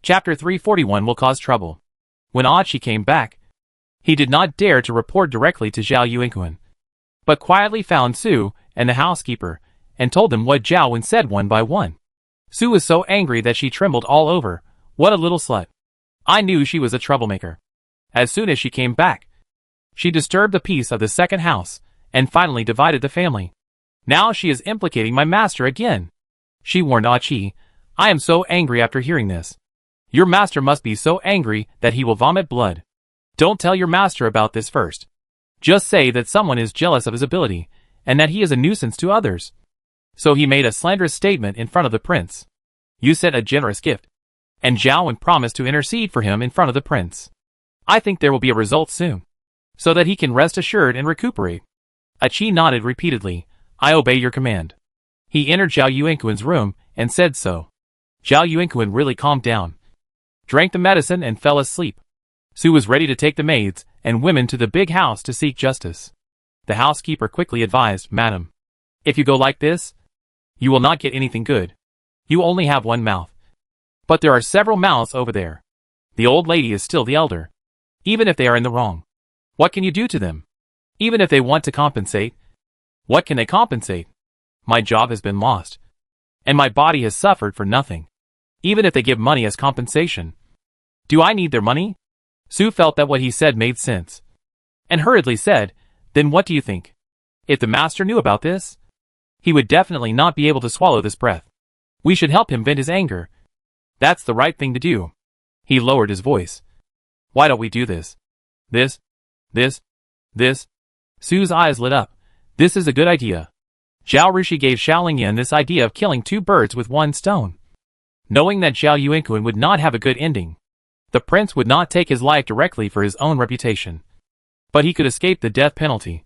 Chapter 341 will cause trouble. When Achi came back, he did not dare to report directly to Zhao Yuankun, but quietly found Su and the housekeeper, and told them what Zhao Yuankun said one by one. Su was so angry that she trembled all over. What a little slut. I knew she was a troublemaker. As soon as she came back, she disturbed the peace of the second house, and finally divided the family. Now she is implicating my master again. She warned Achi. I am so angry after hearing this. Your master must be so angry that he will vomit blood. Don't tell your master about this first. Just say that someone is jealous of his ability, and that he is a nuisance to others. So he made a slanderous statement in front of the prince. You sent a generous gift, and Zhao Yuankun promised to intercede for him in front of the prince. I think there will be a result soon, so that he can rest assured and recuperate. Achi nodded repeatedly. I obey your command. He entered Zhao Yuankun's room and said so. Zhao Yuankun really calmed down, drank the medicine and fell asleep. Su was ready to take the maids and women to the big house to seek justice. The housekeeper quickly advised, Madam, if you go like this, you will not get anything good. You only have one mouth. But there are several mouths over there. The old lady is still the elder. Even if they are in the wrong, what can you do to them? Even if they want to compensate, what can they compensate? My job has been lost, and my body has suffered for nothing. Even if they give money as compensation, do I need their money? Su felt that what he said made sense, and hurriedly said, Then what do you think? If the master knew about this, he would definitely not be able to swallow this breath. We should help him vent his anger. That's the right thing to do. He lowered his voice. Why don't we do this? This. Su's eyes lit up. This is a good idea. Zhao Rushui gave Xiao Lingyan this idea of killing two birds with one stone. Knowing that Zhao Yuankun would not have a good ending, the prince would not take his life directly for his own reputation. But he could escape the death penalty.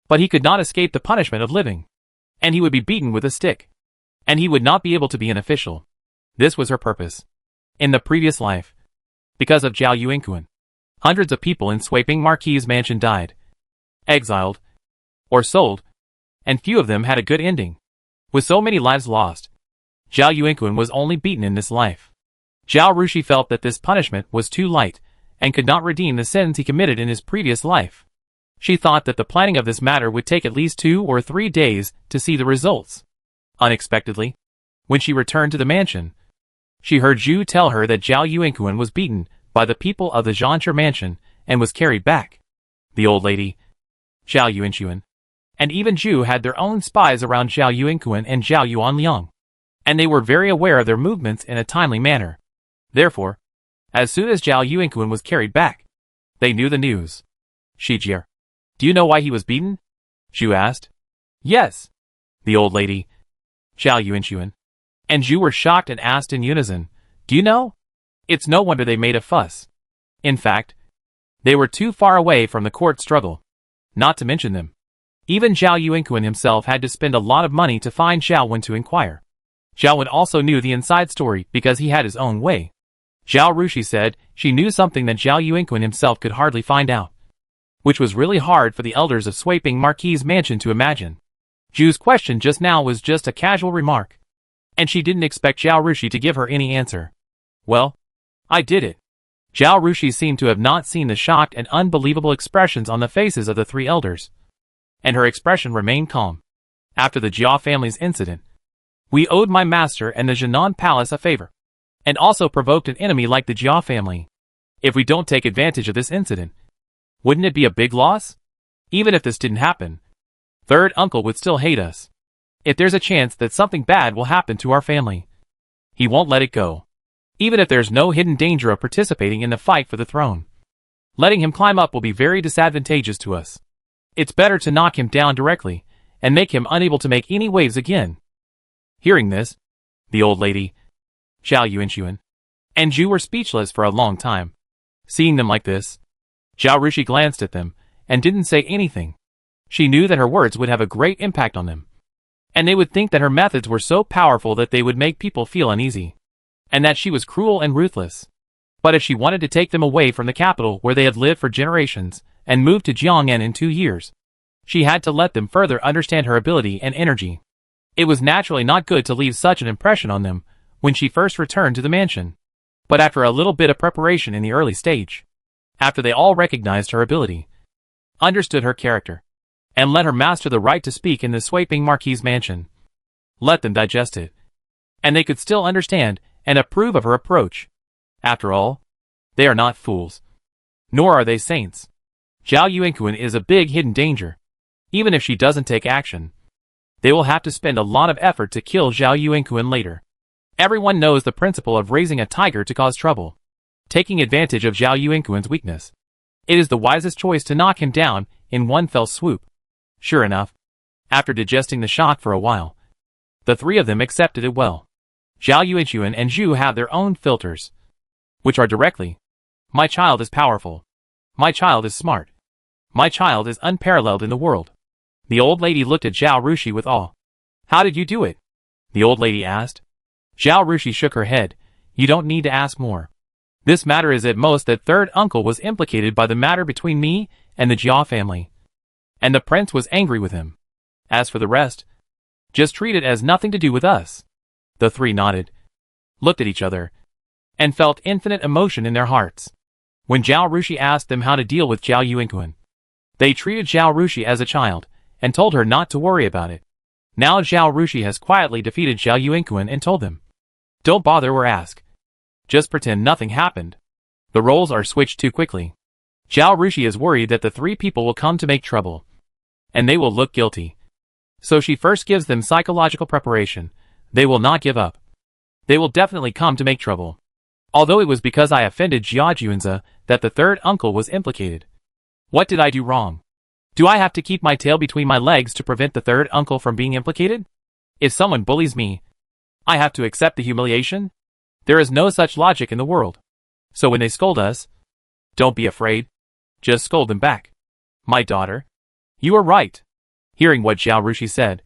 But he could not escape the punishment of living. And he would be beaten with a stick. And he would not be able to be an official. This was her purpose. In the previous life, because of Zhao Yuankun, hundreds of people in Sweeping Marquis' mansion died, exiled, or sold, and few of them had a good ending. With so many lives lost, Zhao Yuankun was only beaten in this life. Zhao Rushui felt that this punishment was too light, and could not redeem the sins he committed in his previous life. She thought that the planning of this matter would take at least 2 or 3 days to see the results. Unexpectedly, when she returned to the mansion, she heard Zhu tell her that Zhao Yuankun was beaten by the people of the Zhanshi mansion and was carried back. The old lady, Zhao Yuankun, and even Zhu had their own spies around Zhao Yuankun and Zhao Yuanliang, and they were very aware of their movements in a timely manner. Therefore, as soon as Zhao Yuankun was carried back, they knew the news. Shijie, do you know why he was beaten? Zhu asked. Yes. The old lady, Zhao Yuankun, and Zhu were shocked and asked in unison, Do you know? It's no wonder they made a fuss. In fact, they were too far away from the court struggle, not to mention them. Even Zhao Yuankun himself had to spend a lot of money to find Zhao Yuan to inquire. Zhao Yuan also knew the inside story because he had his own way. Zhao Rushui said she knew something that Zhao Yuankun himself could hardly find out, which was really hard for the elders of Sweeping Marquis' mansion to imagine. Zhu's question just now was just a casual remark, and she didn't expect Zhao Rushui to give her any answer. Well, I did it. Zhao Rushui seemed to have not seen the shocked and unbelievable expressions on the faces of the 3 elders, and her expression remained calm. After the Jia family's incident, we owed my master and the Jinan Palace a favor, and also provoked an enemy like the Jia family. If we don't take advantage of this incident, wouldn't it be a big loss? Even if this didn't happen, third uncle would still hate us. If there's a chance that something bad will happen to our family, he won't let it go. Even if there's no hidden danger of participating in the fight for the throne, letting him climb up will be very disadvantageous to us. It's better to knock him down directly, and make him unable to make any waves again. Hearing this, the old lady, Zhao Yuankun, and Zhu were speechless for a long time. Seeing them like this, Zhao Rushui glanced at them, and didn't say anything. She knew that her words would have a great impact on them, and they would think that her methods were so powerful that they would make people feel uneasy, and that she was cruel and ruthless. But if she wanted to take them away from the capital where they had lived for generations, and move to Jiang'an in 2 years, she had to let them further understand her ability and energy. It was naturally not good to leave such an impression on them when she first returned to the mansion. But after a little bit of preparation in the early stage, after they all recognized her ability, understood her character, and let her master the right to speak in the sweeping Marquis mansion, let them digest it, and they could still understand and approve of her approach. After all, they are not fools, nor are they saints. Zhao Yuankun is a big hidden danger. Even if she doesn't take action, they will have to spend a lot of effort to kill Zhao Yuankun later. Everyone knows the principle of raising a tiger to cause trouble, taking advantage of Zhao Yuankun's weakness. It is the wisest choice to knock him down in one fell swoop. Sure enough, after digesting the shock for a while, the three of them accepted it well. Zhao Yuankun and Zhu have their own filters, which are directly, my child is powerful. My child is smart. My child is unparalleled in the world. The old lady looked at Zhao Rushui with awe. How did you do it? The old lady asked. Zhao Rushui shook her head. You don't need to ask more. This matter is at most that third uncle was implicated by the matter between me and the Zhao family, and the prince was angry with him. As for the rest, just treat it as nothing to do with us. The three nodded, looked at each other, and felt infinite emotion in their hearts. When Zhao Rushui asked them how to deal with Zhao Yuankun, they treated Zhao Rushui as a child, and told her not to worry about it. Now Zhao Rushui has quietly defeated Zhao Yuankun and told them, don't bother or ask. Just pretend nothing happened. The roles are switched too quickly. Zhao Rushui is worried that the three people will come to make trouble, and they will look guilty. So she first gives them psychological preparation. They will not give up. They will definitely come to make trouble. Although it was because I offended Zhao Junzi that the third uncle was implicated. What did I do wrong? Do I have to keep my tail between my legs to prevent the third uncle from being implicated? If someone bullies me, I have to accept the humiliation? There is no such logic in the world. So when they scold us, don't be afraid. Just scold them back. My daughter, you are right. Hearing what Zhao Rushui said,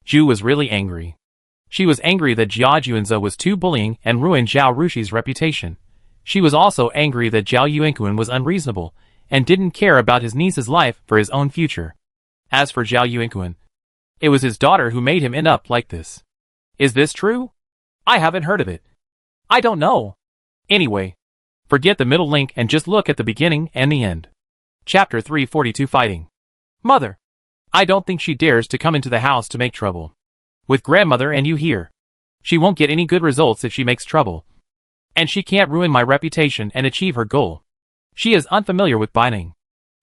Zhu was really angry. She was angry that Zhao Junzi was too bullying and ruined Zhao Rushi's reputation. She was also angry that Zhao Yuankun was unreasonable and didn't care about his niece's life for his own future. As for Zhao Yuankun, it was his daughter who made him end up like this. Is this true? I haven't heard of it. I don't know. Anyway, forget the middle link and just look at the beginning and the end. Chapter 342 Fighting. Mother, I don't think she dares to come into the house to make trouble. With grandmother and you here, she won't get any good results if she makes trouble. And she can't ruin my reputation and achieve her goal. She is unfamiliar with binding.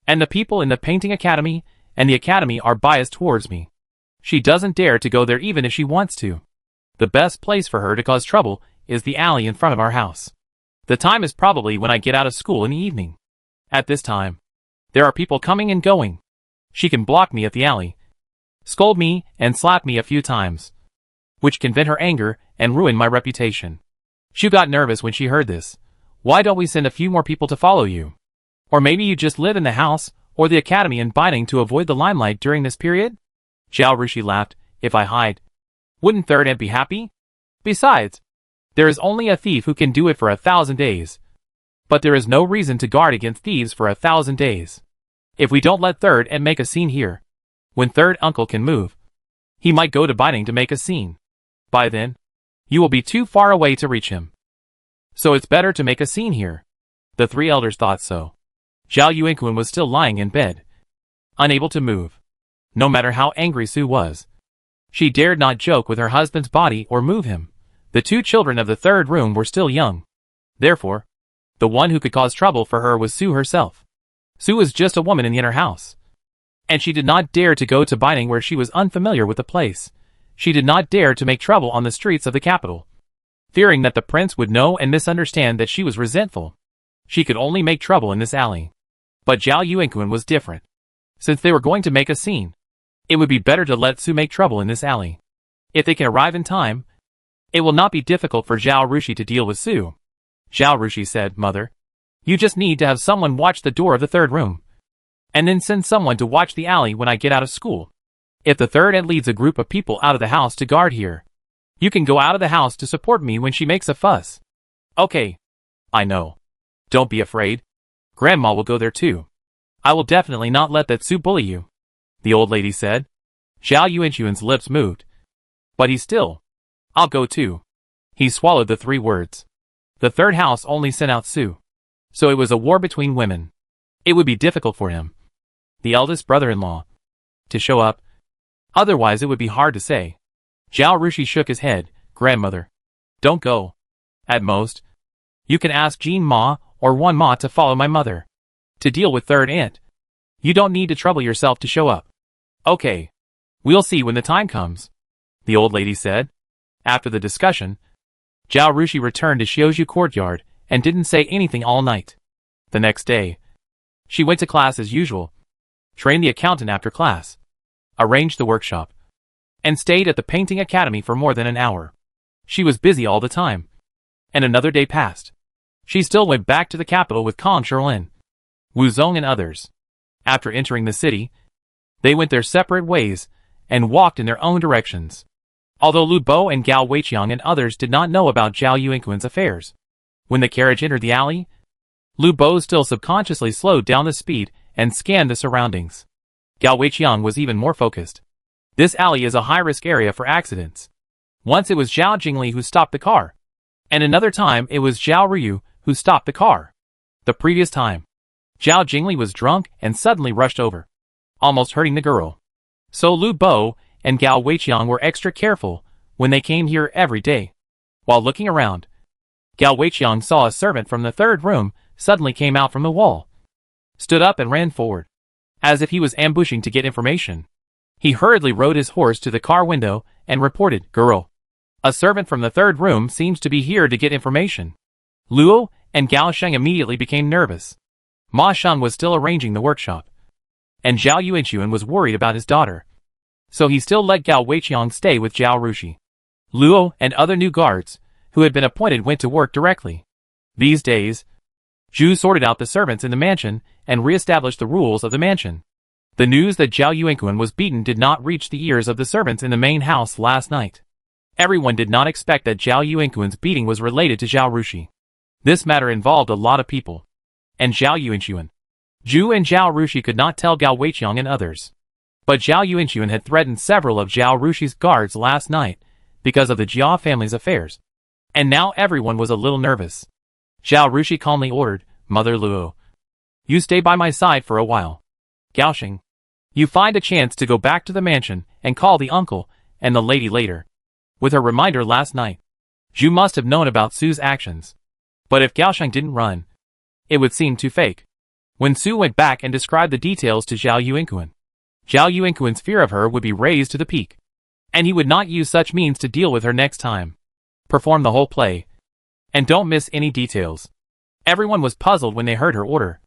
And the people in the painting academy and the academy are biased towards me. She doesn't dare to go there even if she wants to. The best place for her to cause trouble is the alley in front of our house. The time is probably when I get out of school in the evening. At this time, there are people coming and going. She can block me at the alley, scold me and slap me a few times, which can vent her anger and ruin my reputation. She got nervous when she heard this. Why don't we send a few more people to follow you? Or maybe you just live in the house or the academy in binding to avoid the limelight during this period? Zhao Rushui laughed. If I hide, wouldn't third aunt be happy? Besides, there is only a thief who can do it for 1,000 days. But there is no reason to guard against thieves for 1,000 days. If we don't let third aunt make a scene here, when third uncle can move, he might go to binding to make a scene. By then, you will be too far away to reach him. So it's better to make a scene here. The three elders thought so. Zhao Yuankun was still lying in bed, unable to move. No matter how angry Su was, she dared not joke with her husband's body or move him. The two children of the third room were still young. Therefore, the one who could cause trouble for her was Su herself. Su was just a woman in the inner house, and she did not dare to go to binding where she was unfamiliar with the place. She did not dare to make trouble on the streets of the capital, fearing that the prince would know and misunderstand that she was resentful. She could only make trouble in this alley. But Zhao Yuankun was different. Since they were going to make a scene, it would be better to let Su make trouble in this alley. If they can arrive in time, it will not be difficult for Zhao Rushui to deal with Su. Zhao Rushui said, Mother, you just need to have someone watch the door of the third room, and then send someone to watch the alley when I get out of school. If the third aunt leads a group of people out of the house to guard here, you can go out of the house to support me when she makes a fuss. Okay. I know. Don't be afraid. Grandma will go there too. I will definitely not let that Su bully you, the old lady said. Zhao Yuankun's lips moved. But he still. I'll go too. He swallowed the 3 words. The third house only sent out Su. So it was a war between women. It would be difficult for him, the eldest brother-in-law, to show up. Otherwise it would be hard to say. Zhao Rushui shook his head. Grandmother, don't go. At most, you can ask Jean Ma or Wan Ma to follow my mother. To deal with third aunt. You don't need to trouble yourself to show up. Okay. We'll see when the time comes, the old lady said. After the discussion, Zhao Rushui returned to Xiaoju courtyard and didn't say anything all night. The next day, she went to class as usual, trained the accountant after class, arranged the workshop, and stayed at the painting academy for more than an hour. She was busy all the time. And another day passed. She still went back to the capital with Kong Sherlin, Wu Zong and others. After entering the city, they went their separate ways and walked in their own directions. Although Lu Bo and Gao Weiqiang and others did not know about Zhao Yuankun's affairs. When the carriage entered the alley, Lu Bo still subconsciously slowed down the speed and scanned the surroundings. Gao Weiqiang was even more focused. This alley is a high-risk area for accidents. Once it was Zhao Jingli who stopped the car, and another time it was Zhao Ruyu who stopped the car. The previous time, Zhao Jingli was drunk and suddenly rushed over, almost hurting the girl. So Lu Bo and Gao Weiqiang were extra careful when they came here every day. While looking around, Gao Weiqiang saw a servant from the third room suddenly came out from the wall, stood up and ran forward, as if he was ambushing to get information. He hurriedly rode his horse to the car window and reported, "Girl, a servant from the third room seems to be here to get information." Luo and Gao Sheng immediately became nervous. Ma Shan was still arranging the workshop, and Zhao Yuanqun was worried about his daughter. So he still let Gao Weiqiang stay with Zhao Rushui. Luo and other new guards who had been appointed went to work directly. These days, Zhu sorted out the servants in the mansion and re-established the rules of the mansion. The news that Zhao Yuankun was beaten did not reach the ears of the servants in the main house last night. Everyone did not expect that Zhao Yuankun's beating was related to Zhao Rushui. This matter involved a lot of people. And Zhao Yuanqun, Zhu and Zhao Rushui could not tell Gao Weiqiang and others. But Zhao Yuanqun had threatened several of Zhao Rushi's guards last night because of the Jia family's affairs. And now everyone was a little nervous. Zhao Rushi calmly ordered, "Mother Luo, you stay by my side for a while. Gaosheng, you find a chance to go back to the mansion and call the uncle and the lady later." With her reminder last night, Zhu must have known about Su's actions. But if Gaosheng didn't run, it would seem too fake. When Su went back and described the details to Zhao Yuankun's fear of her would be raised to the peak. And he would not use such means to deal with her next time. Perform the whole play. And don't miss any details. Everyone was puzzled when they heard her order,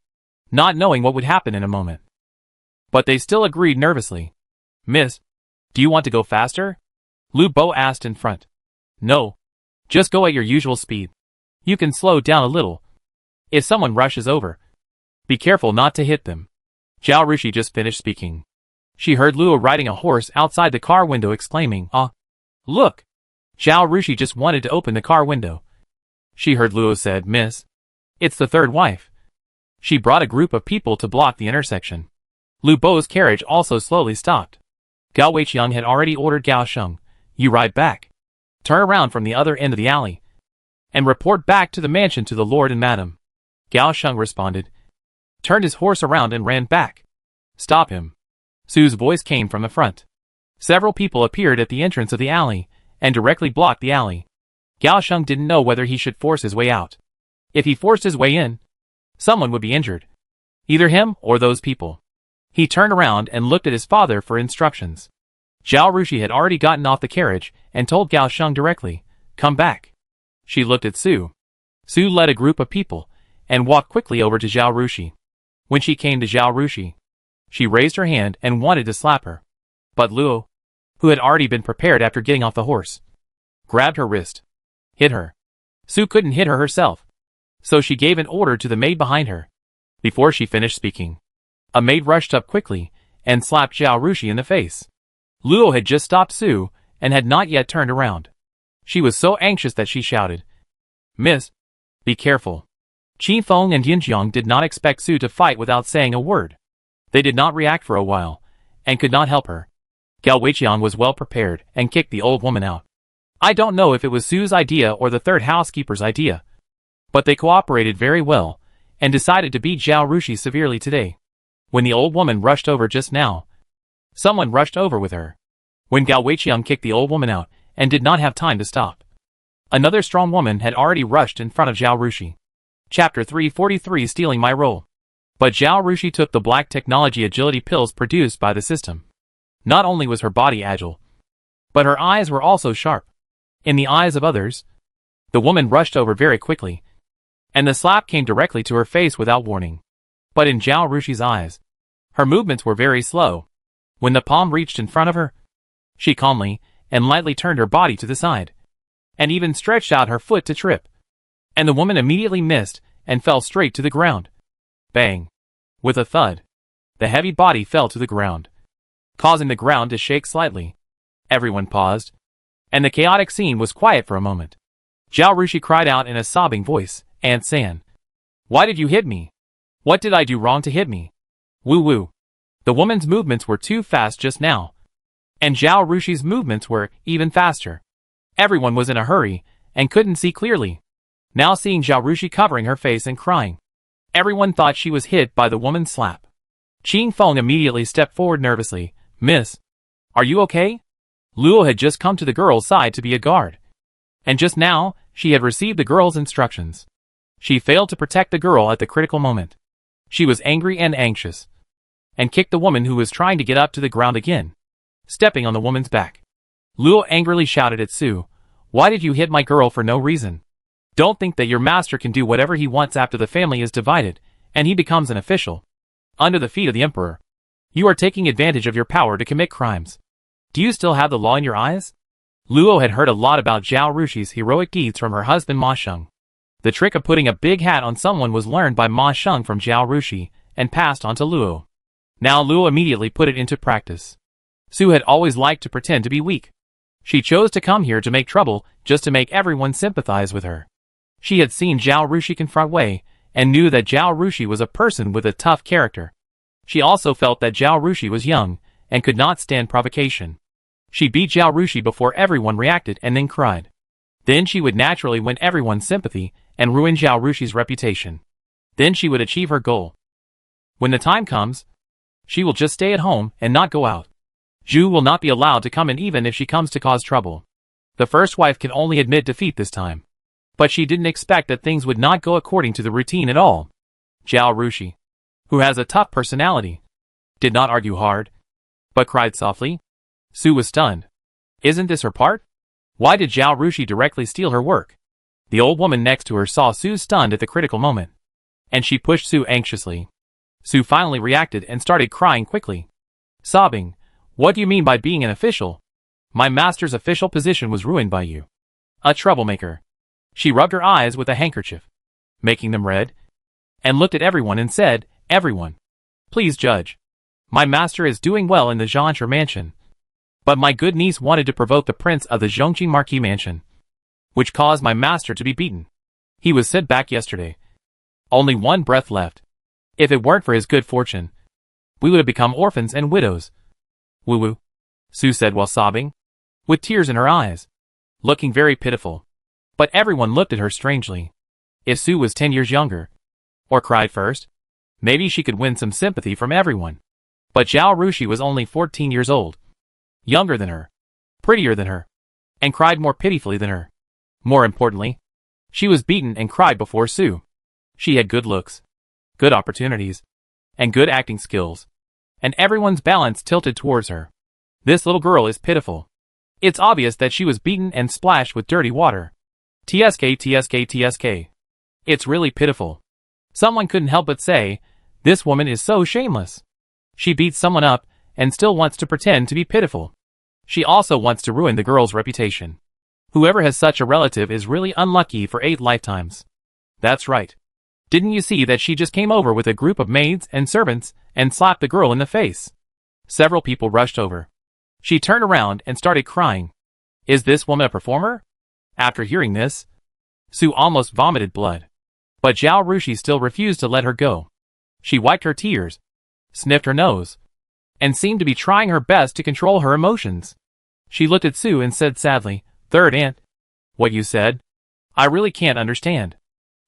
not knowing what would happen in a moment. But they still agreed nervously. "Miss, do you want to go faster?" Lu Bo asked in front. "No. Just go at your usual speed. You can slow down a little. If someone rushes over, be careful not to hit them." Zhao Rushi just finished speaking. She heard Luo riding a horse outside the car window exclaiming, "Ah! Look!" Zhao Rushi just wanted to open the car window. She heard Luo said, "Miss, it's the third wife." She brought a group of people to block the intersection. Lu Bo's carriage also slowly stopped. Gao Weiqiang had already ordered Gao Sheng, "You ride back. Turn around from the other end of the alley and report back to the mansion to the lord and madam." Gao Sheng responded, turned his horse around and ran back. "Stop him." Su's voice came from the front. Several people appeared at the entrance of the alley and directly blocked the alley. Gao Sheng didn't know whether he should force his way out. If he forced his way in, someone would be injured. Either him or those people. He turned around and looked at his father for instructions. Zhao Rushi had already gotten off the carriage and told Gao Sheng directly, "Come back." She looked at Su. Su led a group of people and walked quickly over to Zhao Rushi. When she came to Zhao Rushi, she raised her hand and wanted to slap her. But Luo, who had already been prepared after getting off the horse, grabbed her wrist, hit her. Su couldn't hit her herself, so she gave an order to the maid behind her. Before she finished speaking, a maid rushed up quickly and slapped Zhao Rushi in the face. Luo had just stopped Su and had not yet turned around. She was so anxious that she shouted, "Miss, be careful." Qi Feng and Yinjiang did not expect Su to fight without saying a word. They did not react for a while, and could not help her. Gao Weiqiang was well prepared and kicked the old woman out. I don't know if it was Su's idea or the third housekeeper's idea, But they cooperated very well, and decided to beat Zhao Rushui severely today. When the old woman rushed over just now, someone rushed over with her. When Gao Weiqiang kicked the old woman out, and did not have time to stop, another strong woman had already rushed in front of Zhao Rushui. Chapter 343, Stealing My Role. But Zhao Rushui took the black technology agility pills produced by the system. Not only was her body agile, but her eyes were also sharp. In the eyes of others, the woman rushed over very quickly, and the slap came directly to her face without warning. But in Zhao Rushi's eyes, her movements were very slow. When the palm reached in front of her, she calmly and lightly turned her body to the side, and even stretched out her foot to trip. And the woman immediately missed and fell straight to the ground. Bang! With a thud, the heavy body fell to the ground, causing the ground to shake slightly. Everyone paused, and the chaotic scene was quiet for a moment. Zhao Rushui cried out in a sobbing voice, "Aunt San, why did you hit me? What did I do wrong to hit me?" Woo woo. The woman's movements were too fast just now, and Zhao Rushi's movements were even faster. Everyone was in a hurry, and couldn't see clearly. Now seeing Zhao Rushi covering her face and crying, everyone thought she was hit by the woman's slap. Qing Feng immediately stepped forward nervously. "Miss, are you okay?" Luo had just come to the girl's side to be a guard, and just now, she had received the girl's instructions. She failed to protect the girl at the critical moment. She was angry and anxious, and kicked the woman who was trying to get up to the ground again, stepping on the woman's back. Luo angrily shouted at Su, "Why did you hit my girl for no reason? Don't think that your master can do whatever he wants after the family is divided, and he becomes an official under the feet of the emperor. You are taking advantage of your power to commit crimes. Do you still have the law in your eyes?" Luo had heard a lot about Zhao Rushi's heroic deeds from her husband Ma Sheng. The trick of putting a big hat on someone was learned by Ma Sheng from Zhao Rushi, and passed on to Luo. Now Luo immediately put it into practice. Su had always liked to pretend to be weak. She chose to come here to make trouble, just to make everyone sympathize with her. She had seen Zhao Rushi confront Wei, and knew that Zhao Rushi was a person with a tough character. She also felt that Zhao Rushi was young, and could not stand provocation. She beat Zhao Rushi before everyone reacted and then cried. Then she would naturally win everyone's sympathy, and ruin Zhao Rushi's reputation. Then she would achieve her goal. When the time comes, she will just stay at home and not go out. Zhu will not be allowed to come in even if she comes to cause trouble. The first wife can only admit defeat this time. But she didn't expect that things would not go according to the routine at all. Zhao Rushi, who has a tough personality, did not argue hard, but cried softly. Su was stunned. Isn't this her part? Why did Zhao Rushi directly steal her work? The old woman next to her saw Su stunned at the critical moment, and she pushed Su anxiously. Su finally reacted and started crying quickly, sobbing. What do you mean by being an official? My master's official position was ruined by you. A troublemaker. She rubbed her eyes with a handkerchief, making them red, and looked at everyone and said, Everyone, please judge. My master is doing well in the Zhanshe mansion, but my good niece wanted to provoke the prince of the Zhongqing Marquis mansion, which caused my master to be beaten. He was sent back yesterday. Only one breath left. If it weren't for his good fortune, we would have become orphans and widows. Woo-woo, Su said while sobbing, with tears in her eyes, looking very pitiful. But everyone looked at her strangely. If Su was 10 years younger, or cried first, maybe she could win some sympathy from everyone. But Zhao Rushi was only 14 years old, younger than her, prettier than her, and cried more pitifully than her. More importantly, she was beaten and cried before Su. She had good looks, good opportunities, and good acting skills, and everyone's balance tilted towards her. This little girl is pitiful. It's obvious that she was beaten and splashed with dirty water. TSK, TSK, TSK. It's really pitiful. Someone couldn't help but say, this woman is so shameless. She beats someone up, and still wants to pretend to be pitiful. She also wants to ruin the girl's reputation. Whoever has such a relative is really unlucky for 8 lifetimes. That's right. Didn't you see that she just came over with a group of maids and servants, and slapped the girl in the face? Several people rushed over. She turned around and started crying. Is this woman a performer? After hearing this, Su almost vomited blood. But Zhao Rushi still refused to let her go. She wiped her tears, sniffed her nose, and seemed to be trying her best to control her emotions. She looked at Su and said sadly, Third aunt. What you said? I really can't understand.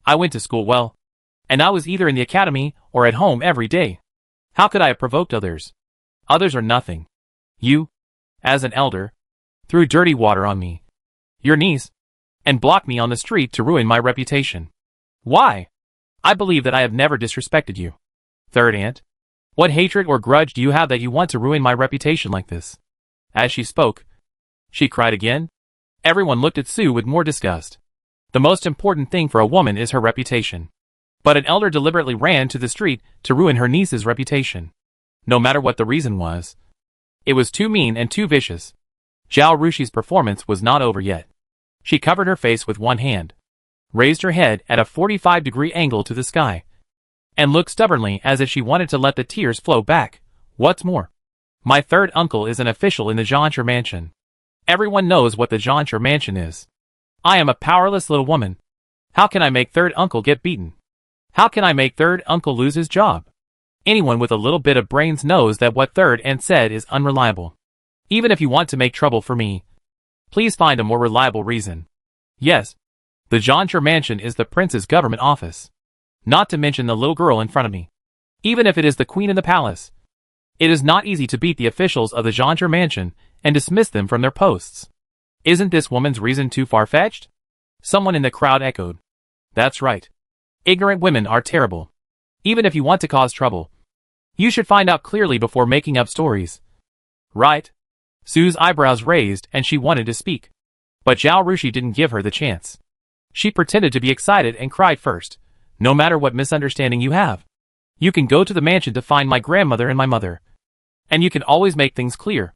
I went to school well, and I was either in the academy or at home every day. How could I have provoked others? Others are nothing. You, as an elder, threw dirty water on me, your niece, and blocked me on the street to ruin my reputation. Why? I believe that I have never disrespected you. Third aunt, what hatred or grudge do you have that you want to ruin my reputation like this? As she spoke, she cried again. Everyone looked at Sue with more disgust. The most important thing for a woman is her reputation. But an elder deliberately ran to the street to ruin her niece's reputation. No matter what the reason was. It was too mean and too vicious. Zhao Rushi's performance was not over yet. She covered her face with one hand, raised her head at a 45-degree angle to the sky, and looked stubbornly as if she wanted to let the tears flow back. What's more, my third uncle is an official in the Zhao mansion. Everyone knows what the Zhao mansion is. I am a powerless little woman. How can I make third uncle get beaten? How can I make third uncle lose his job? Anyone with a little bit of brains knows that what third aunt said is unreliable. Even if you want to make trouble for me, please find a more reliable reason. Yes, the Zhao mansion is the prince's government office. Not to mention the little girl in front of me. Even if it is the queen in the palace, it is not easy to beat the officials of the Zhao mansion and dismiss them from their posts. Isn't this woman's reason too far-fetched? Someone in the crowd echoed. That's right. Ignorant women are terrible. Even if you want to cause trouble, you should find out clearly before making up stories. Right? Sue's eyebrows raised and she wanted to speak. But Zhao Rushi didn't give her the chance. She pretended to be excited and cried first. No matter what misunderstanding you have, you can go to the mansion to find my grandmother and my mother. And you can always make things clear.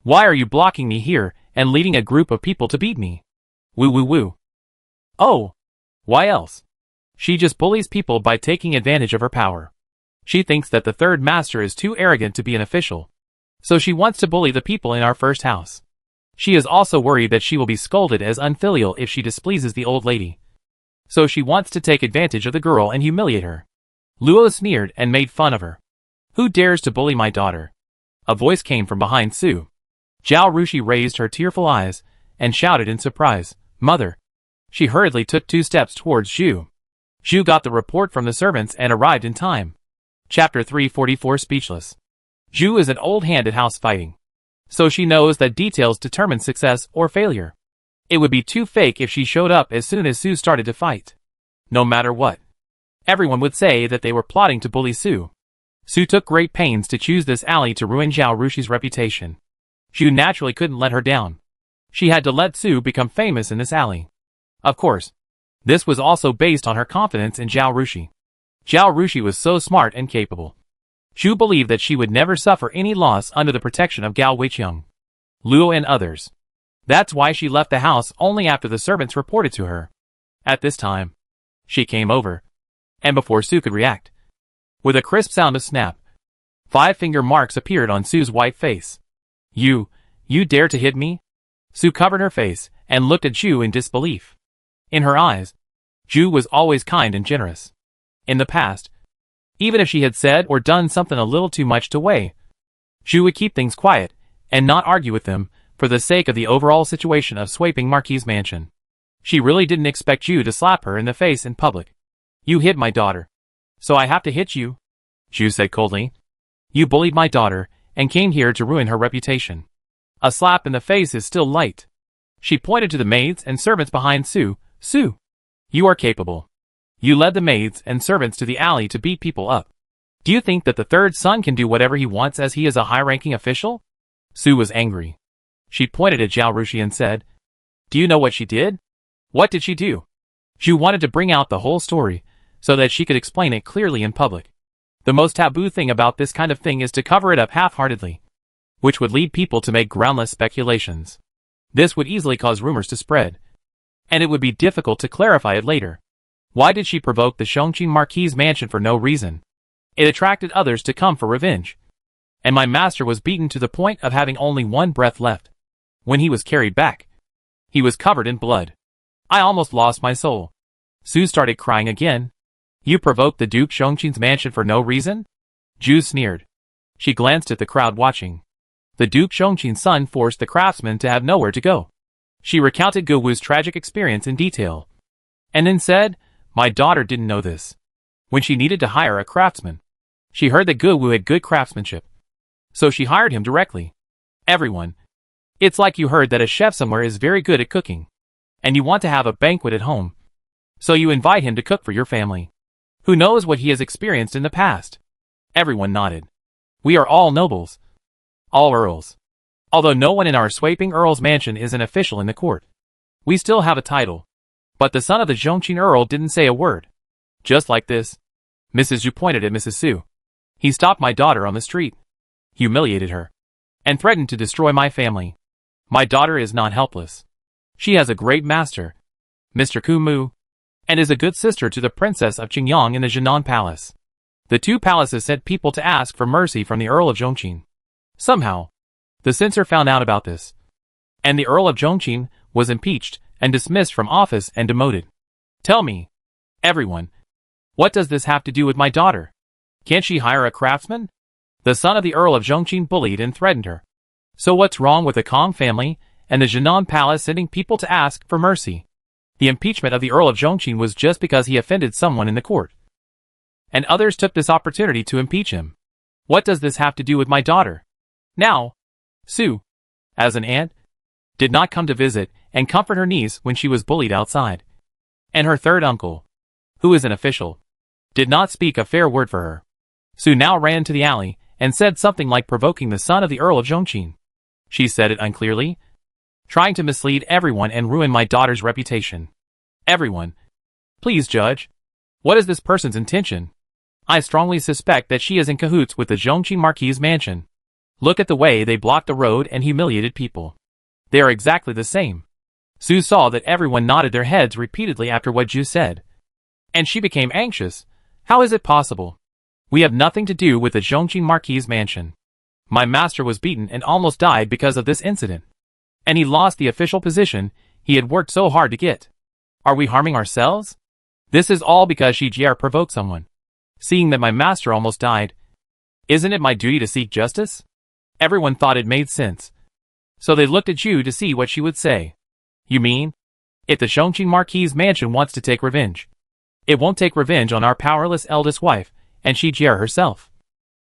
Why are you blocking me here and leading a group of people to beat me? Woo woo woo. Oh, why else? She just bullies people by taking advantage of her power. She thinks that the third master is too arrogant to be an official. So she wants to bully the people in our first house. She is also worried that she will be scolded as unfilial if she displeases the old lady. So she wants to take advantage of the girl and humiliate her. Luo sneered and made fun of her. Who dares to bully my daughter? A voice came from behind Sue. Zhao Rushi raised her tearful eyes and shouted in surprise, Mother. She hurriedly took 2 steps towards Zhu. Zhu got the report from the servants and arrived in time. Chapter 344 Speechless. Zhu is an old hand at house fighting. So she knows that details determine success or failure. It would be too fake if she showed up as soon as Sue started to fight. No matter what, everyone would say that they were plotting to bully Sue. Sue took great pains to choose this alley to ruin Zhao Rushi's reputation. Zhu naturally couldn't let her down. She had to let Sue become famous in this alley. Of course, this was also based on her confidence in Zhao Rushi. Zhao Rushi was so smart and capable. Zhu believed that she would never suffer any loss under the protection of Gao Weiqiang, Luo and others. That's why she left the house only after the servants reported to her. At this time, she came over, and before Sue could react, with a crisp sound of snap, 5 finger marks appeared on Sue's white face. You dare to hit me? Sue covered her face and looked at Zhu in disbelief. In her eyes, Zhu was always kind and generous. In the past, even if she had said or done something a little too much to Wei, Zhu would keep things quiet and not argue with them for the sake of the overall situation of sweeping Marquis' mansion. She really didn't expect Zhu to slap her in the face in public. You hit my daughter, so I have to hit you, Zhu said coldly. You bullied my daughter and came here to ruin her reputation. A slap in the face is still light. She pointed to the maids and servants behind Sue. Sue, you are capable. You led the maids and servants to the alley to beat people up. Do you think that the third son can do whatever he wants as he is a high-ranking official? Sue was angry. She pointed at Zhao Rushi and said, Do you know what she did? What did she do? Zhu wanted to bring out the whole story so that she could explain it clearly in public. The most taboo thing about this kind of thing is to cover it up half-heartedly, which would lead people to make groundless speculations. This would easily cause rumors to spread, and it would be difficult to clarify it later. Why did she provoke the Shongqing Marquis' mansion for no reason? It attracted others to come for revenge. And my master was beaten to the point of having only 1 breath left. When he was carried back, he was covered in blood. I almost lost my soul. Sue started crying again. You provoked the Duke Shongqing's mansion for no reason? Zhu sneered. She glanced at the crowd watching. The Duke Shongqing's son forced the craftsman to have nowhere to go. She recounted Gu Wu's tragic experience in detail, and then said, My daughter didn't know this. When she needed to hire a craftsman, she heard that Gu Wu had good craftsmanship. So she hired him directly. Everyone. It's like you heard that a chef somewhere is very good at cooking. And you want to have a banquet at home. So you invite him to cook for your family. Who knows what he has experienced in the past? Everyone nodded. We are all nobles. All earls. Although no one in our sweeping earl's mansion is an official in the court. We still have a title. But the son of the Zhongqing earl didn't say a word. Just like this. Mrs. Zhu pointed at Mrs. Su. He stopped my daughter on the street. Humiliated her. And threatened to destroy my family. My daughter is not helpless. She has a great master, Mr. Ku Mu, and is a good sister to the princess of Qingyang in the Jinan Palace. The two palaces sent people to ask for mercy from the Earl of Zhongqing. Somehow, the censor found out about this. And the Earl of Zhongqing was impeached and dismissed from office and demoted. Tell me, everyone, what does this have to do with my daughter? Can't she hire a craftsman? The son of the Earl of Zhongqing bullied and threatened her. So what's wrong with the Kong family and the Jinan Palace sending people to ask for mercy? The impeachment of the Earl of Zhongqing was just because he offended someone in the court. And others took this opportunity to impeach him. What does this have to do with my daughter? Now, Su, as an aunt, did not come to visit and comfort her niece when she was bullied outside. And her third uncle, who is an official, did not speak a fair word for her. Su now ran to the alley and said something like provoking the son of the Earl of Zhongqing. She said it unclearly, trying to mislead everyone and ruin my daughter's reputation. Everyone, please judge. What is this person's intention? I strongly suspect that she is in cahoots with the Zhongqing Marquis' mansion. Look at the way they blocked the road and humiliated people. They are exactly the same. Su saw that everyone nodded their heads repeatedly after what Zhu said. And she became anxious. How is it possible? We have nothing to do with the Zhongqing Marquis' mansion. My master was beaten and almost died because of this incident. And he lost the official position he had worked so hard to get. Are we harming ourselves? This is all because Shi Jier provoked someone. Seeing that my master almost died, isn't it my duty to seek justice? Everyone thought it made sense. So they looked at Zhu to see what she would say. You mean? If the Zhongqing Marquis' mansion wants to take revenge, it won't take revenge on our powerless eldest wife and Shi Jier herself,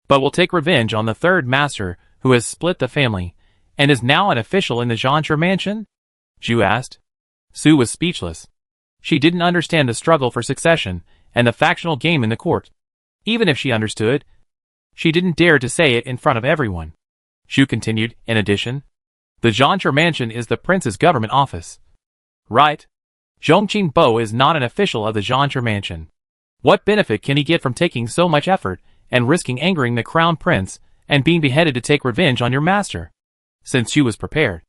but will take revenge on the third master who has split the family and is now an official in the Zhongqing mansion? Zhu asked. Su was speechless. She didn't understand the struggle for succession and the factional game in the court. Even if she understood, she didn't dare to say it in front of everyone. Zhu continued, in addition, the Zhongqing mansion is the prince's government office. Right? Zhongqing Bo is not an official of the Zhongqing mansion. What benefit can he get from taking so much effort and risking angering the crown prince and being beheaded to take revenge on your master? Since she was prepared,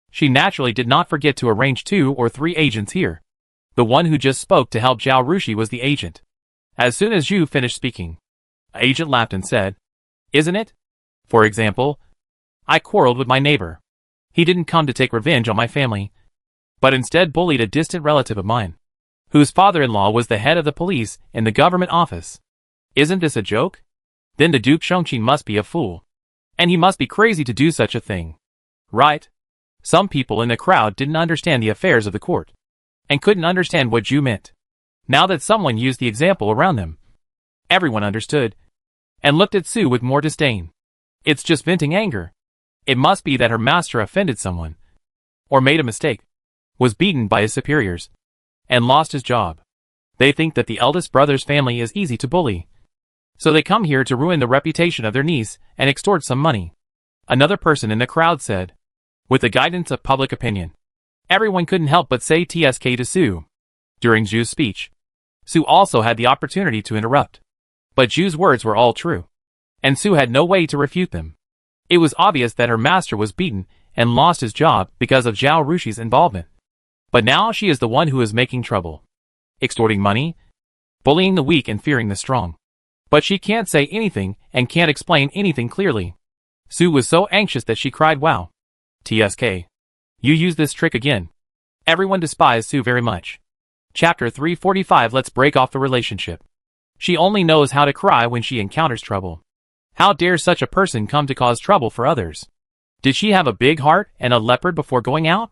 she naturally did not forget to arrange 2 or 3 agents here. The one who just spoke to help Zhao Rushui was the agent. As soon as Zhu finished speaking, the agent laughed and said, Isn't it? For example, I quarreled with my neighbor. He didn't come to take revenge on my family, but instead bullied a distant relative of mine, whose father-in-law was the head of the police in the government office. Isn't this a joke? Then the Duke Zhongqing must be a fool. And he must be crazy to do such a thing. Right? Some people in the crowd didn't understand the affairs of the court, and couldn't understand what Zhu meant. Now that someone used the example around them, everyone understood, and looked at Su with more disdain. It's just venting anger. It must be that her master offended someone, or made a mistake, was beaten by his superiors, and lost his job. They think that the eldest brother's family is easy to bully, so they come here to ruin the reputation of their niece and extort some money. Another person in the crowd said, with the guidance of public opinion. Everyone couldn't help but say TSK to Su. During Zhu's speech, Su also had the opportunity to interrupt. But Zhu's words were all true, and Su had no way to refute them. It was obvious that her master was beaten and lost his job because of Zhao Rushi's involvement. But now she is the one who is making trouble, extorting money, bullying the weak and fearing the strong. But she can't say anything and can't explain anything clearly. Su was so anxious that she cried, "Wow. TSK. You used this trick again." Everyone despised Su very much. Chapter 345. Let's break off the relationship. She only knows how to cry when she encounters trouble. How dare such a person come to cause trouble for others? Did she have a big heart and a leopard before going out?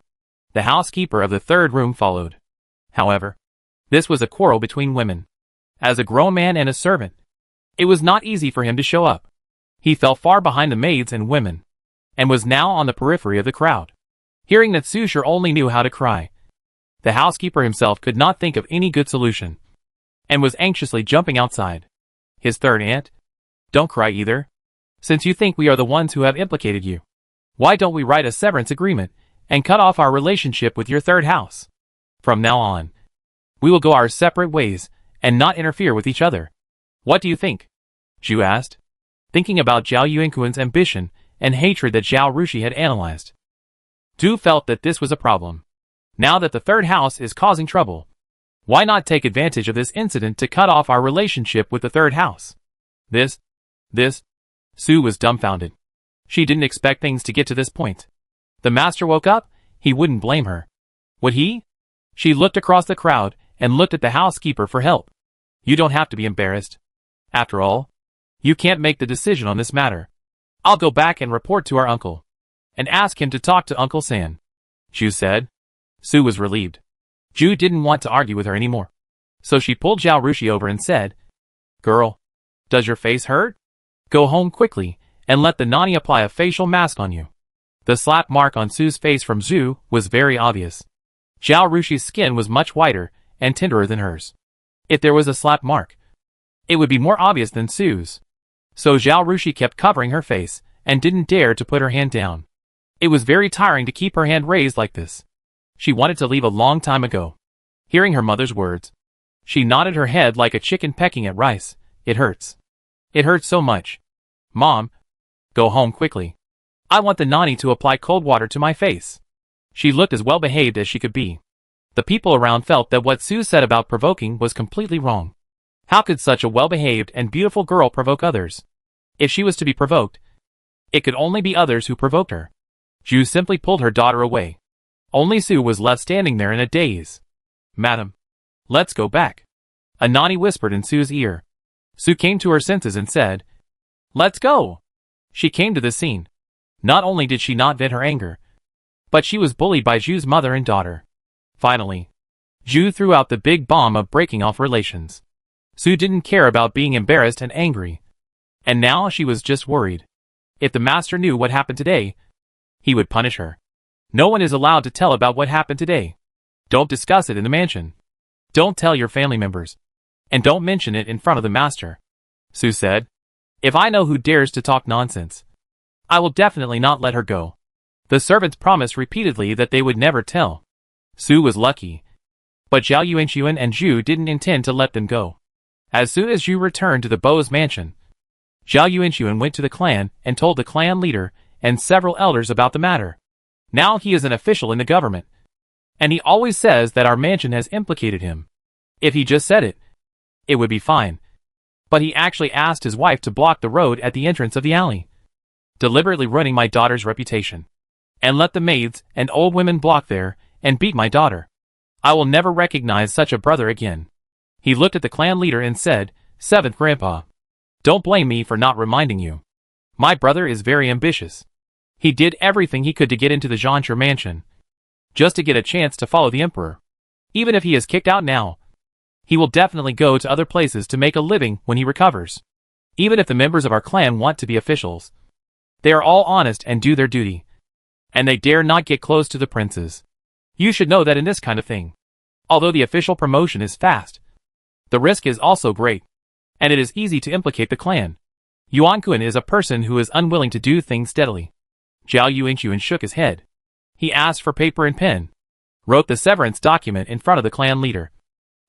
The housekeeper of the third room followed. However, This was a quarrel between women. As a grown man and a servant, it was not easy for him to show up. He fell far behind the maids and women, and was now on the periphery of the crowd. Hearing that Su sure only knew how to cry, the housekeeper himself could not think of any good solution, and was anxiously jumping outside. His third aunt, don't cry either. Since you think we are the ones who have implicated you, why don't we write a severance agreement and cut off our relationship with your third house? From now on, we will go our separate ways and not interfere with each other. What do you think? Zhu asked, thinking about Zhao Yuankun's ambition and hatred that Zhao Rushui had analyzed. Zhu felt that this was a problem. Now that the third house is causing trouble, why not take advantage of this incident to cut off our relationship with the third house? This? Su was dumbfounded. She didn't expect things to get to this point. The master woke up, he wouldn't blame her. Would he? She looked across the crowd and looked at the housekeeper for help. You don't have to be embarrassed. After all, you can't make the decision on this matter. I'll go back and report to our uncle, and ask him to talk to Uncle San, Zhu said. Su was relieved. Zhu didn't want to argue with her anymore. So she pulled Zhao Rushui over and said, Girl, does your face hurt? Go home quickly, and let the nanny apply a facial mask on you. The slap mark on Su's face from Zhu was very obvious. Zhao Rushi's skin was much whiter and tenderer than hers. If there was a slap mark, it would be more obvious than Su's. So Zhao Rushui kept covering her face and didn't dare to put her hand down. It was very tiring to keep her hand raised like this. She wanted to leave a long time ago. Hearing her mother's words, she nodded her head like a chicken pecking at rice. It hurts. It hurts so much. Mom, go home quickly. I want the nanny to apply cold water to my face. She looked as well behaved as she could be. The people around felt that what Su said about provoking was completely wrong. How could such a well-behaved and beautiful girl provoke others? If she was to be provoked, it could only be others who provoked her. Zhu simply pulled her daughter away. Only Su was left standing there in a daze. Madam, let's go back. A nanny whispered in Su's ear. Su came to her senses and said, Let's go. She came to the scene. Not only did she not vent her anger, but she was bullied by Zhu's mother and daughter. Finally, Zhu threw out the big bomb of breaking off relations. Su didn't care about being embarrassed and angry. And now she was just worried. If the master knew what happened today, he would punish her. No one is allowed to tell about what happened today. Don't discuss it in the mansion. Don't tell your family members. And don't mention it in front of the master, Su said. If I know who dares to talk nonsense, I will definitely not let her go. The servants promised repeatedly that they would never tell. Su was lucky. But Zhao Yuankun and Zhu didn't intend to let them go. As soon as Zhu returned to the Beau's mansion, Zhao Yuankun went to the clan and told the clan leader and several elders about the matter. Now he is an official in the government, and he always says that our mansion has implicated him. If he just said it, it would be fine. But he actually asked his wife to block the road at the entrance of the alley, deliberately ruining my daughter's reputation, and let the maids and old women block there and beat my daughter. I will never recognize such a brother again. He looked at the clan leader and said, Seventh Grandpa, don't blame me for not reminding you. My brother is very ambitious. He did everything he could to get into the Zhanshi mansion, just to get a chance to follow the emperor. Even if he is kicked out now, he will definitely go to other places to make a living when he recovers. Even if the members of our clan want to be officials, they are all honest and do their duty, and they dare not get close to the princes. You should know that in this kind of thing, although the official promotion is fast, the risk is also great, and it is easy to implicate the clan. Yuankun is a person who is unwilling to do things steadily. Zhao Yuankun shook his head. He asked for paper and pen, wrote the severance document in front of the clan leader,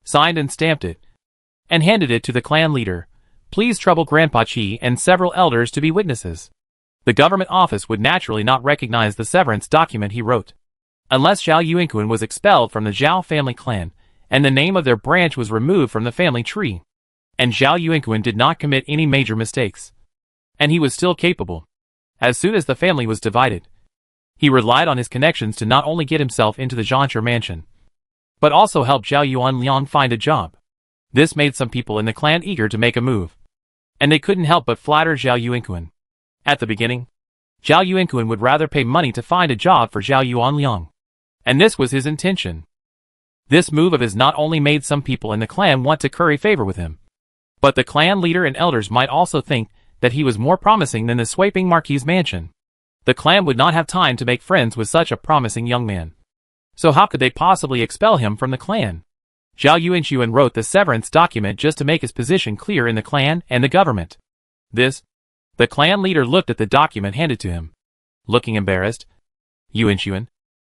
signed and stamped it, and handed it to the clan leader. Please trouble Grandpa Qi and several elders to be witnesses. The government office would naturally not recognize the severance document he wrote, unless Zhao Yuankun was expelled from the Zhao family clan, and the name of their branch was removed from the family tree. And Zhao Yuankun did not commit any major mistakes, and he was still capable. As soon as the family was divided, he relied on his connections to not only get himself into the Zhanshi mansion, but also help Zhao Yuanliang find a job. This made some people in the clan eager to make a move, and they couldn't help but flatter Zhao Yuankun. At the beginning, Zhao Yuankun would rather pay money to find a job for Zhao Yuanliang, and this was his intention. This move of his not only made some people in the clan want to curry favor with him, but the clan leader and elders might also think that he was more promising than the swiping Marquis' mansion. The clan would not have time to make friends with such a promising young man. So how could they possibly expel him from the clan? Zhao Yuankun wrote the severance document just to make his position clear in the clan and the government. The clan leader looked at the document handed to him. Looking embarrassed. Yuankun,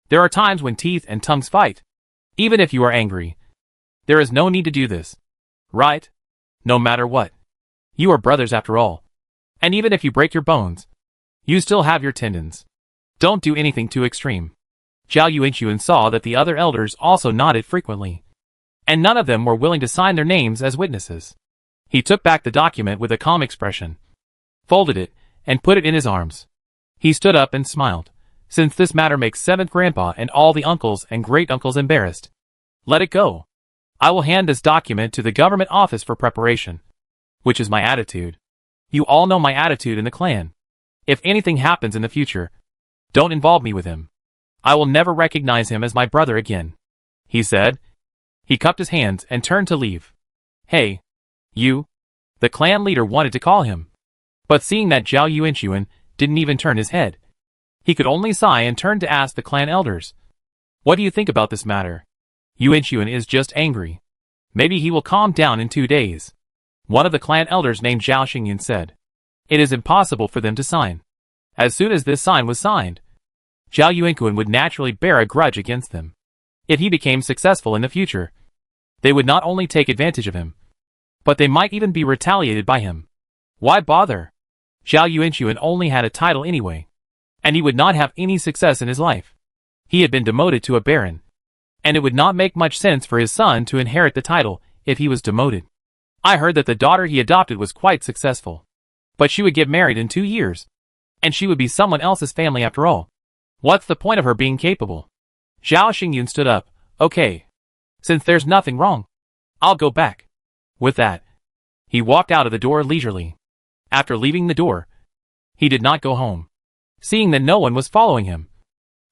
there are times when teeth and tongues fight. Even if you are angry, there is no need to do this. Right? No matter what. You are brothers after all. And even if you break your bones, you still have your tendons. Don't do anything too extreme. Zhao Yuankun saw that the other elders also nodded frequently, and none of them were willing to sign their names as witnesses. He took back the document with a calm expression, folded it, and put it in his arms. He stood up and smiled. Since this matter makes 7th Grandpa and all the uncles and great-uncles embarrassed, let it go. I will hand this document to the government office for preparation, which is my attitude. You all know my attitude in the clan. If anything happens in the future, don't involve me with him. I will never recognize him as my brother again, he said. He cupped his hands and turned to leave. Hey, you. The clan leader wanted to call him, but seeing that Zhao Yuankun didn't even turn his head, he could only sigh and turn to ask the clan elders. What do you think about this matter? Yuankun is just angry. Maybe he will calm down in 2 days. One of the clan elders named Zhao Xingyun said. It is impossible for them to sign. As soon as this sign was signed, Zhao Yuankun would naturally bear a grudge against them. If he became successful in the future, they would not only take advantage of him, but they might even be retaliated by him. Why bother? Zhao Yuankun only had a title anyway, and he would not have any success in his life. He had been demoted to a baron, and it would not make much sense for his son to inherit the title if he was demoted. I heard that the daughter he adopted was quite successful, but she would get married in 2 years, and she would be someone else's family after all. What's the point of her being capable? Zhao Xingyun stood up. Okay. Since there's nothing wrong, I'll go back. With that, he walked out of the door leisurely. After leaving the door, he did not go home. Seeing that no one was following him,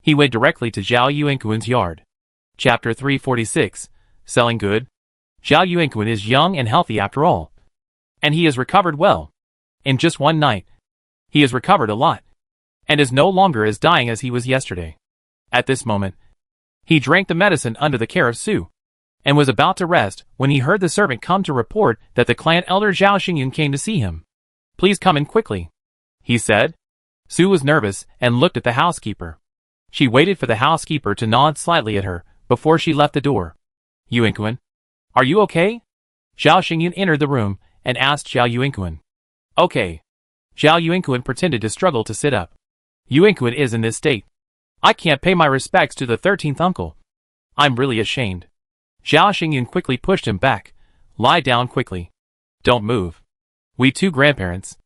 he went directly to Zhao Yuankun's yard. Chapter 346, Selling Good. Zhao Yuankun is young and healthy after all, and he has recovered well. In just one night, he has recovered a lot, and is no longer as dying as he was yesterday. At this moment, he drank the medicine under the care of Su, and was about to rest when he heard the servant come to report that the clan elder Zhao Xingyun came to see him. Please come in quickly, he said. Su was nervous and looked at the housekeeper. She waited for the housekeeper to nod slightly at her before she left the door. Yuankun, are you okay? Zhao Xingyun entered the room and asked Zhao Yuankun. Okay. Zhao Yuankun pretended to struggle to sit up. Yuankun is in this state. I can't pay my respects to the 13th uncle. I'm really ashamed. Zhao Xingyun quickly pushed him back. Lie down quickly. Don't move. We 2 grandparents.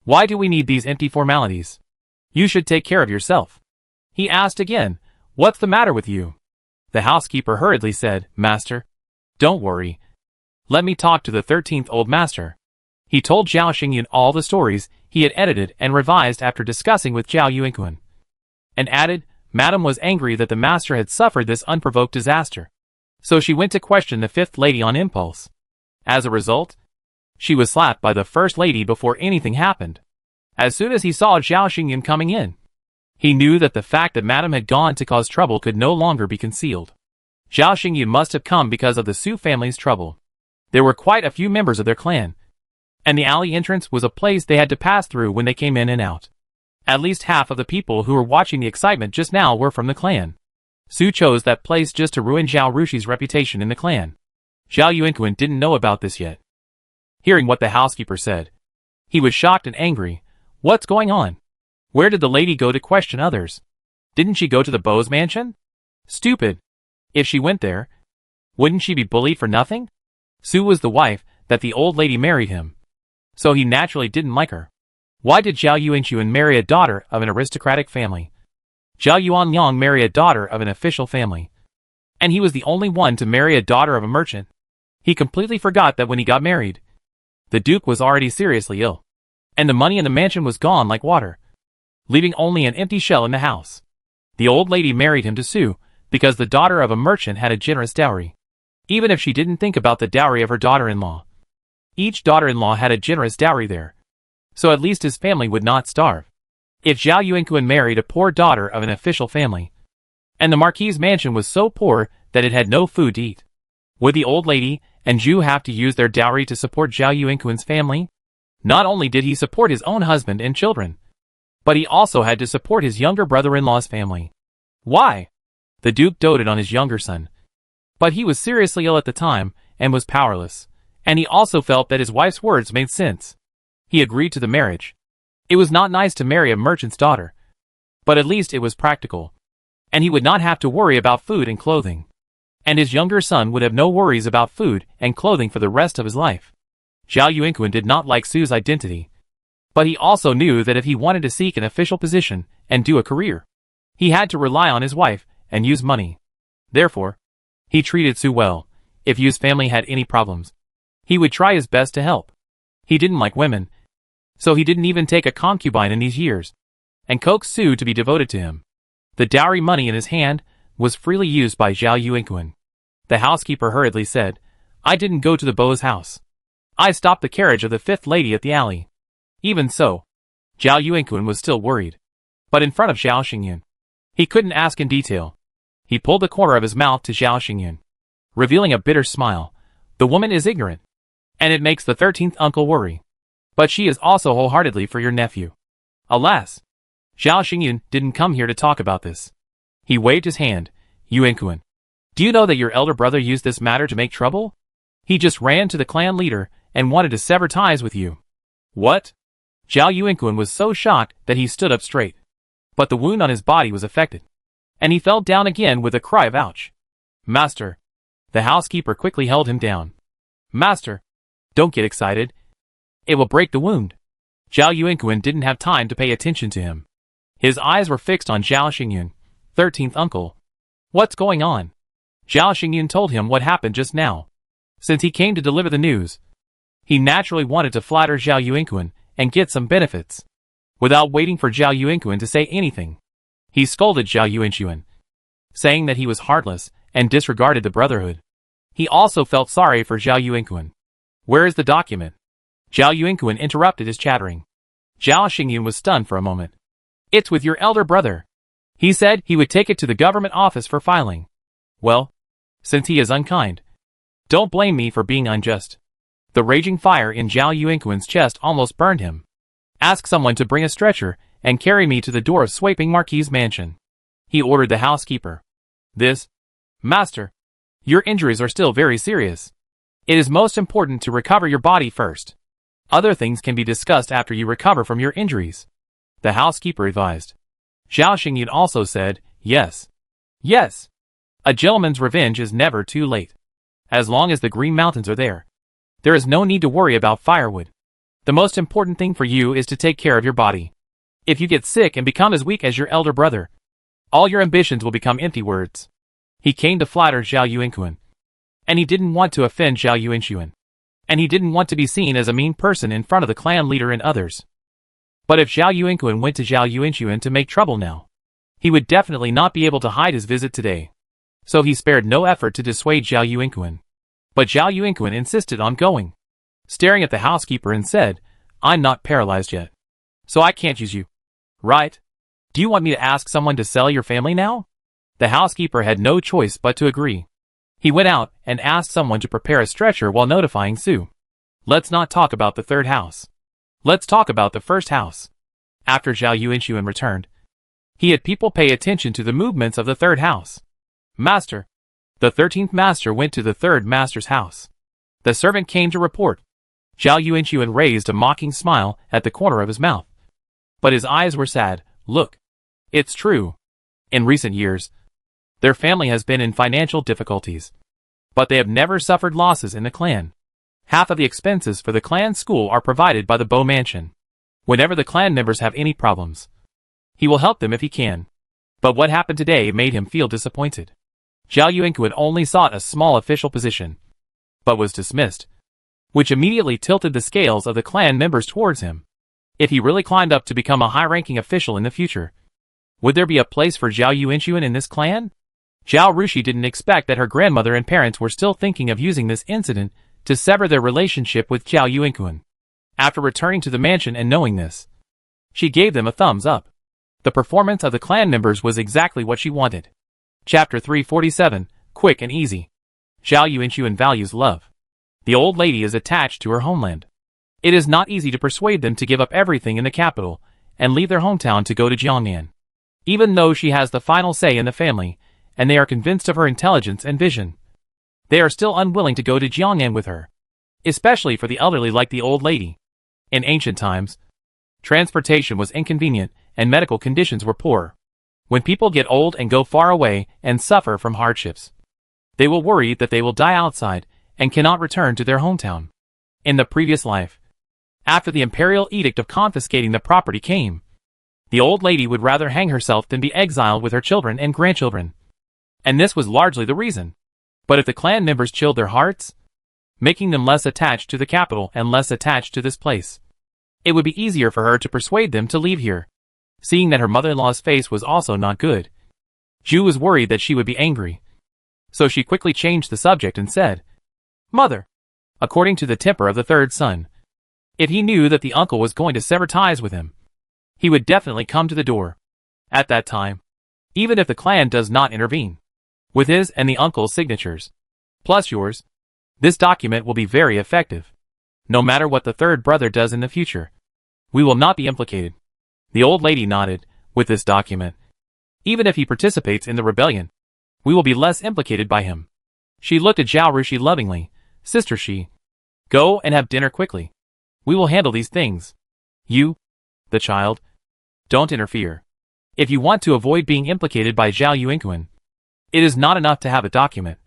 Why do we need these empty formalities? You should take care of yourself. He asked again. What's the matter with you? The housekeeper hurriedly said, Master, don't worry. Let me talk to the 13th old master. He told Zhao Xingyun all the stories he had edited and revised after discussing with Zhao Yuankun, and added, Madam was angry that the master had suffered this unprovoked disaster, so she went to question the 5th lady on impulse. As a result, she was slapped by the 1st lady before anything happened. As soon as he saw Zhao Xingyun coming in, he knew that the fact that Madam had gone to cause trouble could no longer be concealed. Zhao Xingyun must have come because of the Su family's trouble. There were quite a few members of their clan, and the alley entrance was a place they had to pass through when they came in and out. At least half of the people who were watching the excitement just now were from the clan. Su chose that place just to ruin Zhao Rushuy's reputation in the clan. Zhao Yuankun didn't know about this yet. Hearing what the housekeeper said, he was shocked and angry. What's going on? Where did the lady go to question others? Didn't she go to the Beau's mansion? Stupid. If she went there, wouldn't she be bullied for nothing? Su was the wife that the old lady married him, so he naturally didn't like her. Why did Zhao Yuankun marry a daughter of an aristocratic family? Zhao Yuanyang married a daughter of an official family, and he was the only one to marry a daughter of a merchant. He completely forgot that when he got married, the duke was already seriously ill, and the money in the mansion was gone like water, leaving only an empty shell in the house. The old lady married him to Su, because the daughter of a merchant had a generous dowry. Even if she didn't think about the dowry of her daughter-in-law. Each daughter-in-law had a generous dowry there. So at least his family would not starve. If Zhao Yuankun married a poor daughter of an official family, and the marquis's mansion was so poor that it had no food to eat, would the old lady and Zhu have to use their dowry to support Zhao Yuankun's family? Not only did he support his own husband and children, but he also had to support his younger brother-in-law's family. Why? The duke doted on his younger son. But he was seriously ill at the time and was powerless, and he also felt that his wife's words made sense. He agreed to the marriage. It was not nice to marry a merchant's daughter, but at least it was practical, and he would not have to worry about food and clothing. And his younger son would have no worries about food and clothing for the rest of his life. Zhao Yuankun did not like Su's identity, but he also knew that if he wanted to seek an official position and do a career, he had to rely on his wife and use money. Therefore, he treated Su well. If Yu's family had any problems, he would try his best to help. He didn't like women, so he didn't even take a concubine in these years, and coaxed Su to be devoted to him. The dowry money in his hand was freely used by Zhao Yuankun. The housekeeper hurriedly said, "I didn't go to the beau's house. I stopped the carriage of the fifth lady at the alley." Even so, Zhao Yuankun was still worried. But in front of Zhao Xingyun, he couldn't ask in detail. He pulled the corner of his mouth to Zhao Xingyun, revealing a bitter smile. "The woman is ignorant, and it makes the 13th uncle worry. But she is also wholeheartedly for your nephew." Alas, Zhao Xingyun didn't come here to talk about this. He waved his hand. "Yuankun, do you know that your elder brother used this matter to make trouble? He just ran to the clan leader and wanted to sever ties with you." "What?" Zhao Yuankun was so shocked that he stood up straight. But the wound on his body was affected, and he fell down again with a cry of ouch. "Master." The housekeeper quickly held him down. "Master, don't get excited. It will break the wound." Zhao Yuankun didn't have time to pay attention to him. His eyes were fixed on Zhao Xingyun, 13th uncle. "What's going on?" Zhao Xingyun told him what happened just now. Since he came to deliver the news, he naturally wanted to flatter Zhao Yuankun and get some benefits. Without waiting for Zhao Yuankun to say anything, he scolded Zhao Yuankun, saying that he was heartless and disregarded the brotherhood. He also felt sorry for Zhao Yuankun. "Where is the document?" Zhao Yuankun interrupted his chattering. Zhao Xingyun was stunned for a moment. "It's with your elder brother. He said he would take it to the government office for filing." "Well, since he is unkind, don't blame me for being unjust." The raging fire in Zhao Yuankun's chest almost burned him. "Ask someone to bring a stretcher and carry me to the door of Swaping Marquis's mansion," he ordered the housekeeper. Master, your injuries are still very serious. It is most important to recover your body first. Other things can be discussed after you recover from your injuries," the housekeeper advised. Zhao Xingyun also said, "Yes. Yes. A gentleman's revenge is never too late. As long as the Green Mountains are there, there is no need to worry about firewood. The most important thing for you is to take care of your body. If you get sick and become as weak as your elder brother, all your ambitions will become empty words." He came to flatter Zhao Yuankun, and he didn't want to offend Zhao Yuankun, and he didn't want to be seen as a mean person in front of the clan leader and others. But if Zhao Yuankun went to Zhao Yuankun to make trouble now, he would definitely not be able to hide his visit today. So he spared no effort to dissuade Zhao Yuankun. But Zhao Yuankun insisted on going, staring at the housekeeper and said, "I'm not paralyzed yet, so I can't use you. Right? Do you want me to ask someone to sell your family now?" The housekeeper had no choice but to agree. He went out and asked someone to prepare a stretcher while notifying Su. "Let's not talk about the third house. Let's talk about the first house." After Zhao Yuankun returned, he had people pay attention to the movements of the third house. "Master." The 13th master went to the third master's house. The servant came to report. Zhao Yuankun raised a mocking smile at the corner of his mouth. But his eyes were sad. "Look. It's true. In recent years, their family has been in financial difficulties. But they have never suffered losses in the clan. Half of the expenses for the clan school are provided by the Bo Mansion. Whenever the clan members have any problems, he will help them if he can. But what happened today made him feel disappointed." Zhao Yuankun only sought a small official position, but was dismissed, which immediately tilted the scales of the clan members towards him. If he really climbed up to become a high-ranking official in the future, would there be a place for Zhao Yuankun in this clan? Zhao Rushui didn't expect that her grandmother and parents were still thinking of using this incident to sever their relationship with Zhao Yuankun. After returning to the mansion and knowing this, she gave them a thumbs up. The performance of the clan members was exactly what she wanted. Chapter 347, Quick and Easy. Zhao Yuankun values love. The old lady is attached to her homeland. It is not easy to persuade them to give up everything in the capital and leave their hometown to go to Jiangnan. Even though she has the final say in the family, and they are convinced of her intelligence and vision, they are still unwilling to go to Jiangnan with her, especially for the elderly like the old lady. In ancient times, transportation was inconvenient and medical conditions were poor. When people get old and go far away and suffer from hardships, they will worry that they will die outside and cannot return to their hometown. In the previous life, after the imperial edict of confiscating the property came, the old lady would rather hang herself than be exiled with her children and grandchildren. And this was largely the reason. But if the clan members chilled their hearts, making them less attached to the capital and less attached to this place, it would be easier for her to persuade them to leave here. Seeing that her mother-in-law's face was also not good, Zhu was worried that she would be angry. So she quickly changed the subject and said, "Mother, according to the temper of the third son, if he knew that the uncle was going to sever ties with him, he would definitely come to the door. At that time, even if the clan does not intervene, with his and the uncle's signatures, plus yours, this document will be very effective. No matter what the third brother does in the future, we will not be implicated." The old lady nodded. "With this document, even if he participates in the rebellion, we will be less implicated by him." She looked at Zhao Rushui lovingly. "Sister Shi, go and have dinner quickly. We will handle these things. You, the child, don't interfere. If you want to avoid being implicated by Zhao Yuankun, it is not enough to have a document.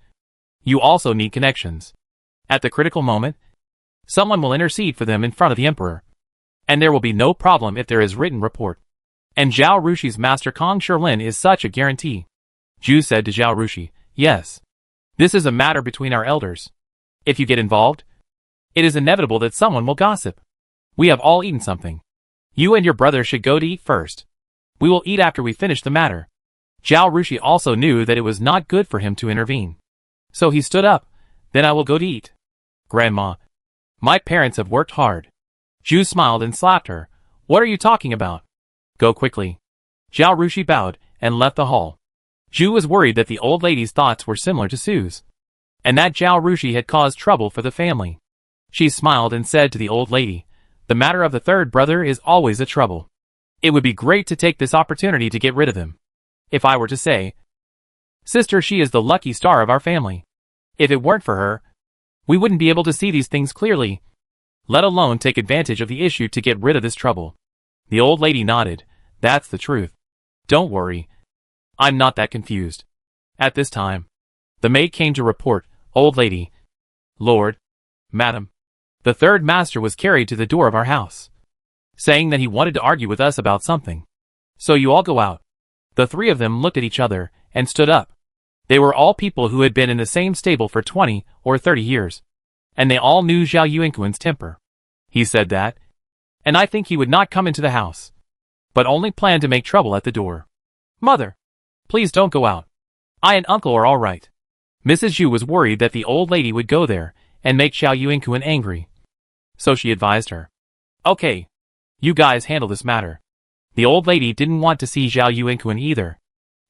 You also need connections. At the critical moment, someone will intercede for them in front of the emperor, and there will be no problem if there is written report. And Zhao Rushi's master Kong Shilin is such a guarantee." Zhu said to Zhao Rushui, "Yes. This is a matter between our elders. If you get involved, it is inevitable that someone will gossip. We have all eaten something. You and your brother should go to eat first. We will eat after we finish the matter." Zhao Rushui also knew that it was not good for him to intervene. So he stood up. "Then I will go to eat. Grandma, my parents have worked hard." Zhu smiled and slapped her. "What are you talking about? Go quickly." Zhao Rushui bowed and left the hall. Zhu was worried that the old lady's thoughts were similar to Sue's, and that Zhao Rushui had caused trouble for the family. She smiled and said to the old lady, "The matter of the third brother is always a trouble. It would be great to take this opportunity to get rid of him. If I were to say, Sister Shi is the lucky star of our family. If it weren't for her, we wouldn't be able to see these things clearly, let alone take advantage of the issue to get rid of this trouble." The old lady nodded. "That's the truth. Don't worry. I'm not that confused." At this time, the maid came to report, "Old lady, Lord, Madam, the third master was carried to the door of our house, saying that he wanted to argue with us about something. So you all go out." The three of them looked at each other and stood up. They were all people who had been in the same stable for 20 or 30 years, and they all knew Zhao Yuankun's temper. He said that, and I think he would not come into the house, but only planned to make trouble at the door. "Mother, please don't go out. I and Uncle are all right." Mrs. Zhu was worried that the old lady would go there and make Zhao Yuankun angry, so she advised her, "Okay, you guys handle this matter." The old lady didn't want to see Zhao Yuankun either.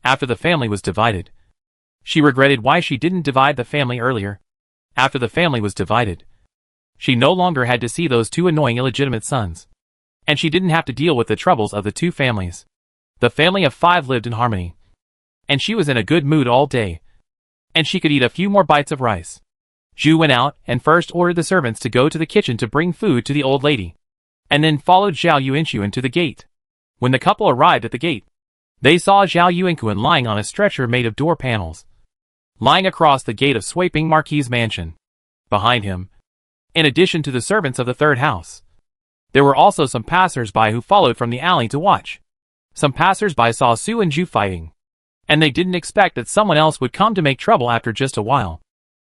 After the family was divided, she regretted why she didn't divide the family earlier. After the family was divided, she no longer had to see those two annoying illegitimate sons, and she didn't have to deal with the troubles of the two families. The family of 5 lived in harmony, and she was in a good mood all day, and she could eat a few more bites of rice. Zhu went out and first ordered the servants to go to the kitchen to bring food to the old lady, and then followed Zhao Yuankun to the gate. When the couple arrived at the gate, they saw Zhao Yuankun lying on a stretcher made of door panels, lying across the gate of Swaping Marquis' mansion. Behind him, in addition to the servants of the third house, there were also some passers-by who followed from the alley to watch. Some passers-by saw Su and Zhu fighting, and they didn't expect that someone else would come to make trouble after just a while.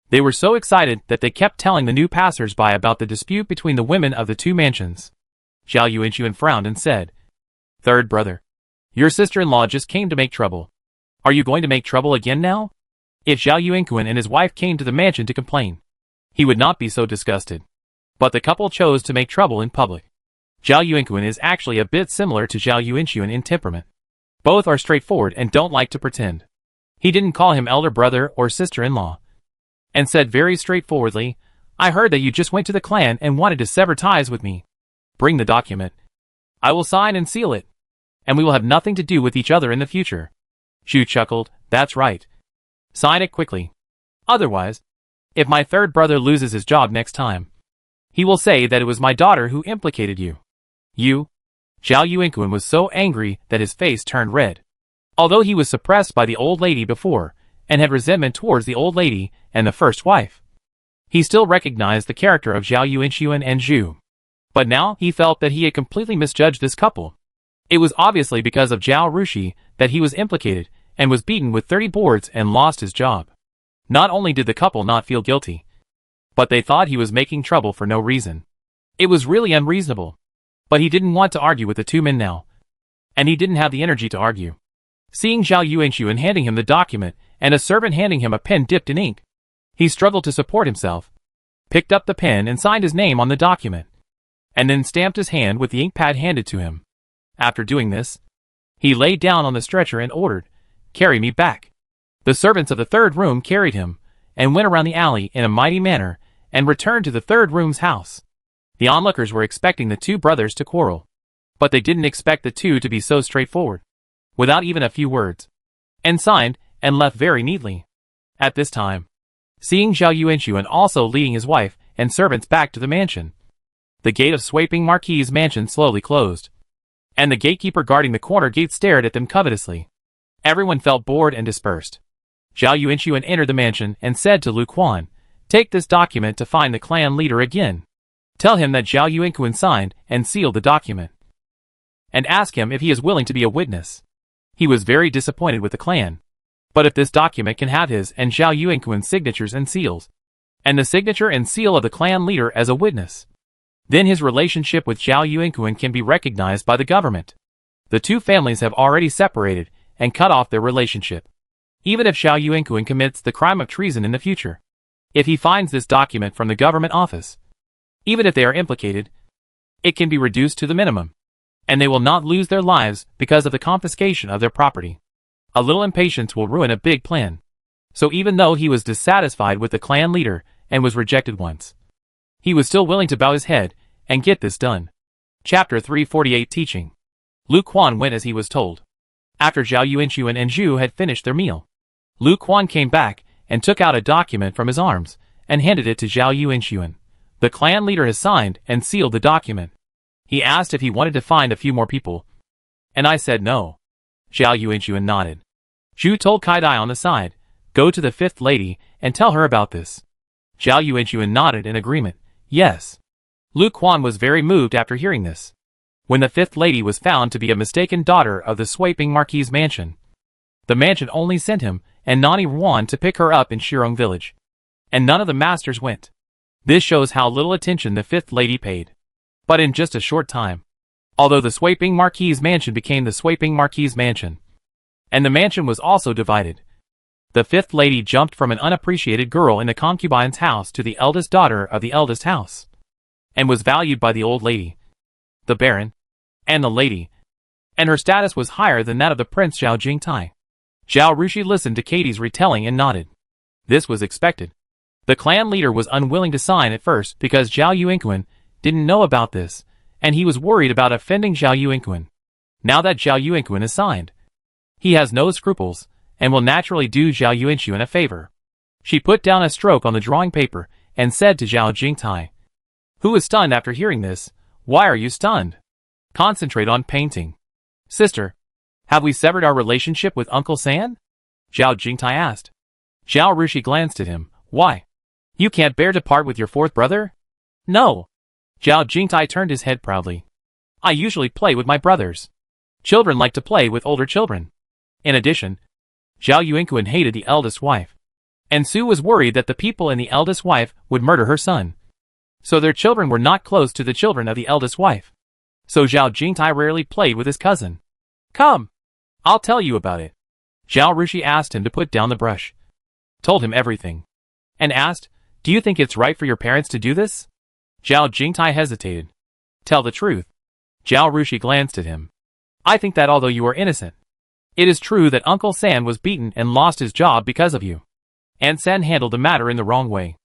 They were so excited that they kept telling the new passers-by about the dispute between the women of the two mansions. Zhao Yuankun frowned and said, "Third brother, your sister-in-law just came to make trouble. Are you going to make trouble again now?" If Zhao Yuankun and his wife came to the mansion to complain, he would not be so disgusted. But the couple chose to make trouble in public. Zhao Yuankun is actually a bit similar to Zhao Yuanshuan in temperament. Both are straightforward and don't like to pretend. He didn't call him elder brother or sister-in-law, and said very straightforwardly, "I heard that you just went to the clan and wanted to sever ties with me. Bring the document. I will sign and seal it, and we will have nothing to do with each other in the future." Zhu chuckled, "That's right. Sign it quickly. Otherwise, if my third brother loses his job next time, he will say that it was my daughter who implicated you." Zhao Yuankun was so angry that his face turned red. Although he was suppressed by the old lady before, and had resentment towards the old lady and the first wife, he still recognized the character of Zhao Yuanshuan and Zhu. But now he felt that he had completely misjudged this couple. It was obviously because of Zhao Rushui that he was implicated and was beaten with 30 boards and lost his job. Not only did the couple not feel guilty, but they thought he was making trouble for no reason. It was really unreasonable. But he didn't want to argue with the two men now, and he didn't have the energy to argue. Seeing Zhao Yuanshuan handing him the document and a servant handing him a pen dipped in ink, he struggled to support himself, picked up the pen and signed his name on the document, and then stamped his hand with the ink pad handed to him. After doing this, he lay down on the stretcher and ordered, "Carry me back." The servants of the third room carried him, and went around the alley in a mighty manner, and returned to the third room's house. The onlookers were expecting the two brothers to quarrel, but they didn't expect the two to be so straightforward, without even a few words, and signed and left very neatly. At this time, seeing Zhao Yuanshuan also leading his wife and servants back to the mansion, the gate of Swaping Marquis' mansion slowly closed, and the gatekeeper guarding the corner gate stared at them covetously. Everyone felt bored and dispersed. Zhao Yuanshuan entered the mansion and said to Lu Quan, "Take this document to find the clan leader again. Tell him that Zhao Yuankun signed and sealed the document, and ask him if he is willing to be a witness." He was very disappointed with the clan. But if this document can have his and Zhao Yuankun's signatures and seals, and the signature and seal of the clan leader as a witness, then his relationship with Zhao Yuankun can be recognized by the government. The two families have already separated and cut off their relationship. Even if Zhao Yuankun commits the crime of treason in the future, if he finds this document from the government office, even if they are implicated, it can be reduced to the minimum, and they will not lose their lives because of the confiscation of their property. A little impatience will ruin a big plan. So even though he was dissatisfied with the clan leader and was rejected once, he was still willing to bow his head and get this done. Chapter 348 Teaching. Lu Quan went as he was told. After Zhao Yuanshuan and Zhu had finished their meal, Lu Quan came back and took out a document from his arms and handed it to Zhao Yuanshuan. "The clan leader has signed and sealed the document." He asked if he wanted to find a few more people, and I said no. Zhao Yuanshuan nodded. Zhu told Kai Dai on the side, "Go to the fifth lady and tell her about this." Zhao Yuanshuan nodded in agreement. Yes. Lu Quan was very moved after hearing this. When the fifth lady was found to be a mistaken daughter of the Swaping Marquis' mansion, the mansion only sent him and Nani Ruan to pick her up in Shirong village, and none of the masters went. This shows how little attention the fifth lady paid. But in just a short time, although the Swaping Marquis' mansion became the Swaping Marquis' mansion, and the mansion was also divided, the fifth lady jumped from an unappreciated girl in the concubine's house to the eldest daughter of the eldest house, and was valued by the old lady, the baron, and the lady, and her status was higher than that of the Prince Zhao Jingtai. Zhao Rushui listened to Katie's retelling and nodded. This was expected. The clan leader was unwilling to sign at first because Zhao Yuankun didn't know about this, and he was worried about offending Zhao Yuankun. Now that Zhao Yuankun is signed, he has no scruples, and will naturally do Zhao Yuanshuan a favor. She put down a stroke on the drawing paper and said to Zhao Jingtai, who was stunned after hearing this, "Why are you stunned? Concentrate on painting." "Sister, have we severed our relationship with Uncle San?" Zhao Jingtai asked. Zhao Rushui glanced at him. "Why? You can't bear to part with your fourth brother?" "No." Zhao Jingtai turned his head proudly. "I usually play with my brothers. Children like to play with older children." In addition, Zhao Yuankun hated the eldest wife, and Su was worried that the people in the eldest wife would murder her son. So their children were not close to the children of the eldest wife. So Zhao Jingtai rarely played with his cousin. "Come, I'll tell you about it." Zhao Rushui asked him to put down the brush. told him everything, and asked, "Do you think it's right for your parents to do this?" Zhao Jingtai hesitated. "Tell the truth." Zhao Rushui glanced at him. "I think that although you are innocent, it is true that Uncle San was beaten and lost his job because of you. Aunt San handled the matter in the wrong way.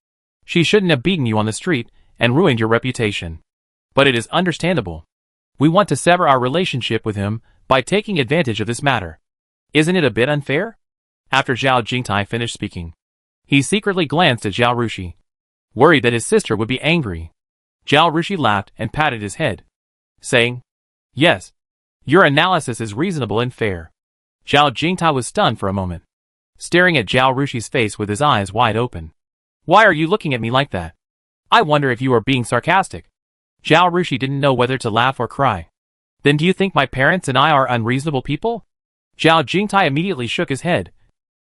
She shouldn't have beaten you on the street and ruined your reputation. But it is understandable. We want to sever our relationship with him by taking advantage of this matter. Isn't it a bit unfair?" After Zhao Jingtai finished speaking, he secretly glanced at Zhao Rushui, worried that his sister would be angry. Zhao Rushui laughed and patted his head, saying, "Yes, your analysis is reasonable and fair." Zhao Jingtai was stunned for a moment, staring at Zhao Rushi's face with his eyes wide open. "Why are you looking at me like that? I wonder if you are being sarcastic." Zhao Rushi didn't know whether to laugh or cry. "Then do you think my parents and I are unreasonable people?" Zhao Jingtai immediately shook his head.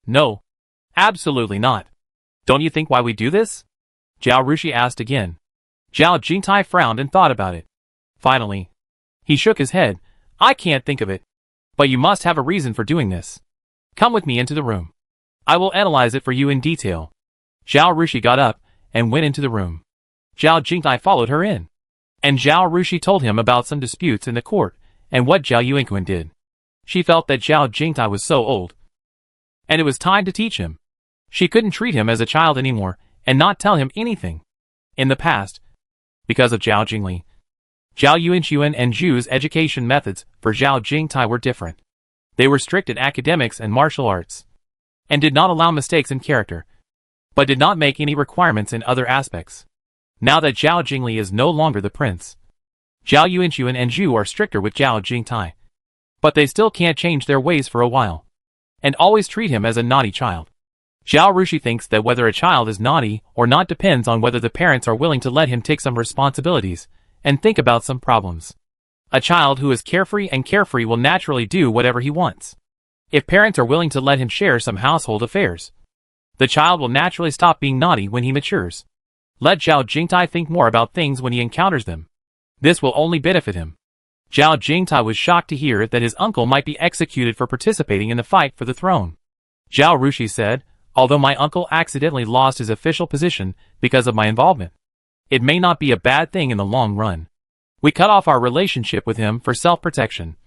"No, absolutely not. Don't you think why we do this?" Zhao Rushi asked again. Zhao Jingtai frowned and thought about it. Finally, he shook his head. "I can't think of it. But you must have a reason for doing this. Come with me into the room. I will analyze it for you in detail." Zhao Rushi got up and went into the room. Zhao Jingtai followed her in, and Zhao Rushi told him about some disputes in the court and what Zhao Yuankun did. She felt that Zhao Jingtai was so old, and it was time to teach him. She couldn't treat him as a child anymore and not tell him anything. In the past, because of Zhao Jingli, Zhao Yuankun and Zhu's education methods for Zhao Jingtai were different. They were strict in academics and martial arts, and did not allow mistakes in character, but did not make any requirements in other aspects. Now that Zhao Jingli is no longer the prince, Zhao Yuankun and Zhu are stricter with Zhao Jingtai. But they still can't change their ways for a while, and always treat him as a naughty child. Zhao Rushi thinks that whether a child is naughty or not depends on whether the parents are willing to let him take some responsibilities and think about some problems. A child who is carefree will naturally do whatever he wants. If parents are willing to let him share some household affairs, the child will naturally stop being naughty when he matures. Let Zhao Jingtai think more about things when he encounters them. This will only benefit him. Zhao Jingtai was shocked to hear that his uncle might be executed for participating in the fight for the throne. Zhao Rushi said, "Although my uncle accidentally lost his official position because of my involvement, it may not be a bad thing in the long run. We cut off our relationship with him for self-protection,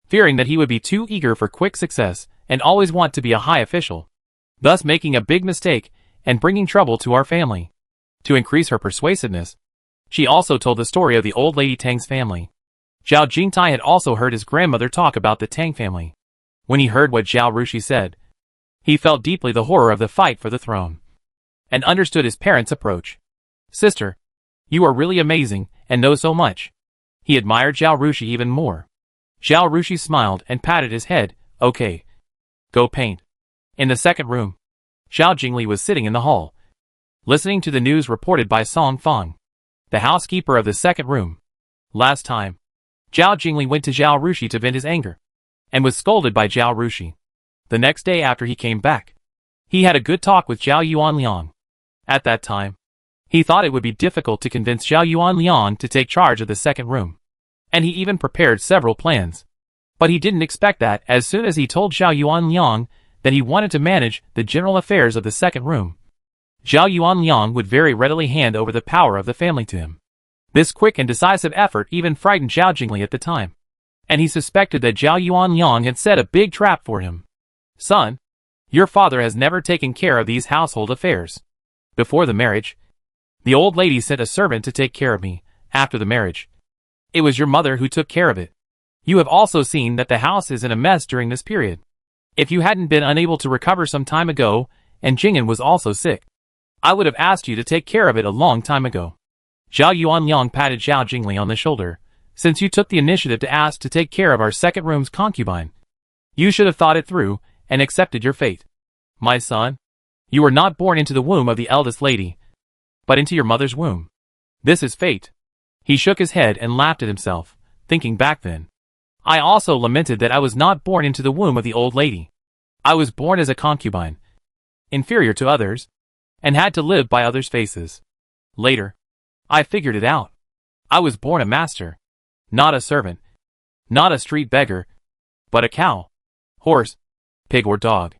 fearing that he would be too eager for quick success and always want to be a high official, thus making a big mistake and bringing trouble to our family." To increase her persuasiveness, she also told the story of the old lady Tang's family. Zhao Jingtai had also heard his grandmother talk about the Tang family. When he heard what Zhao Rushi said, he felt deeply the horror of the fight for the throne, and understood his parents' approach. "Sister, you are really amazing and know so much." He admired Zhao Rushi even more. Zhao Rushi smiled and patted his head. "Okay. Go paint." In the second room, Zhao Jingli was sitting in the hall, listening to the news reported by Song Fang, the housekeeper of the second room. Last time, Zhao Jingli went to Zhao Rushi to vent his anger, and was scolded by Zhao Rushi. The next day after he came back, he had a good talk with Zhao Yuanliang. At that time, he thought it would be difficult to convince Zhao Yuanliang to take charge of the second room, and he even prepared several plans. But he didn't expect that as soon as he told Zhao Yuanliang that he wanted to manage the general affairs of the second room, Zhao Yuanliang would very readily hand over the power of the family to him. This quick and decisive effort even frightened Zhao Jingli at the time, and he suspected that Zhao Yuanliang had set a big trap for him. "Son, your father has never taken care of these household affairs. Before the marriage, the old lady sent a servant to take care of me. After the marriage, it was your mother who took care of it. You have also seen that the house is in a mess during this period. If you hadn't been unable to recover some time ago, and Jing'an was also sick, I would have asked you to take care of it a long time ago." Zhao Yuanliang patted Zhao Jingli on the shoulder. "Since you took the initiative to ask to take care of our second room's concubine, you should have thought it through and accepted your fate. My son, you were not born into the womb of the eldest lady, but into your mother's womb. This is fate." He shook his head and laughed at himself, thinking back then. "I also lamented that I was not born into the womb of the old lady. I was born as a concubine, inferior to others, and had to live by others' faces. Later, I figured it out. I was born a master, not a servant, not a street beggar, but a cow, horse, pig or dog.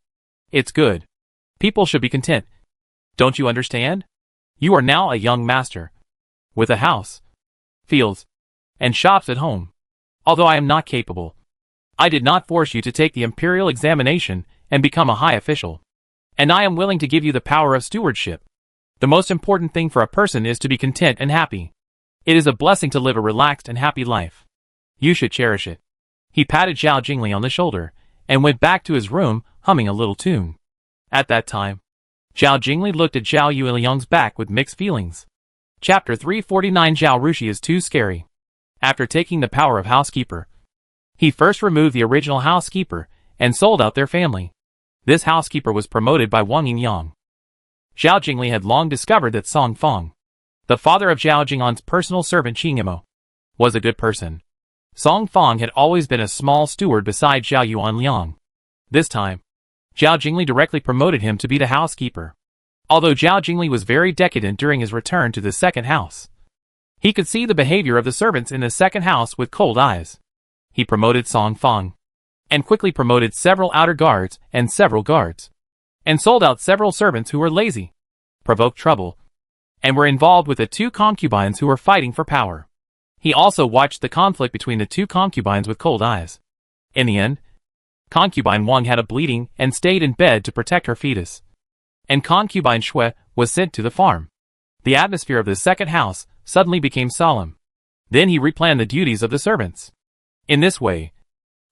It's good. People should be content. Don't you understand? You are now a young master, with a house, fields, and shops at home. Although I am not capable, I did not force you to take the imperial examination and become a high official. And I am willing to give you the power of stewardship. The most important thing for a person is to be content and happy. It is a blessing to live a relaxed and happy life. You should cherish it. He patted Zhao Jingli on the shoulder and went back to his room, humming a little tune. At that time, Zhao Jingli looked at Zhao Yuankun's back with mixed feelings. Chapter 349. Zhao Rushui is too scary. After taking the power of housekeeper, he first removed the original housekeeper and sold out their family. This housekeeper was promoted by Wang Yinyang. Zhao Jingli had long discovered that Song Feng, the father of Zhao Jing'an's personal servant Qingimo, was a good person. Song Feng had always been a small steward beside Zhao Yuanliang. This time, Zhao Jingli directly promoted him to be the housekeeper. Although Zhao Jingli was very decadent during his return to the second house, he could see the behavior of the servants in the second house with cold eyes. He promoted Song Feng, and quickly promoted several outer guards and several guards, and sold out several servants who were lazy, provoked trouble, and were involved with the two concubines who were fighting for power. He also watched the conflict between the two concubines with cold eyes. In the end, concubine Wang had a bleeding and stayed in bed to protect her fetus, and concubine Shui was sent to the farm. The atmosphere of the second house suddenly became solemn. Then he replanned the duties of the servants. In this way,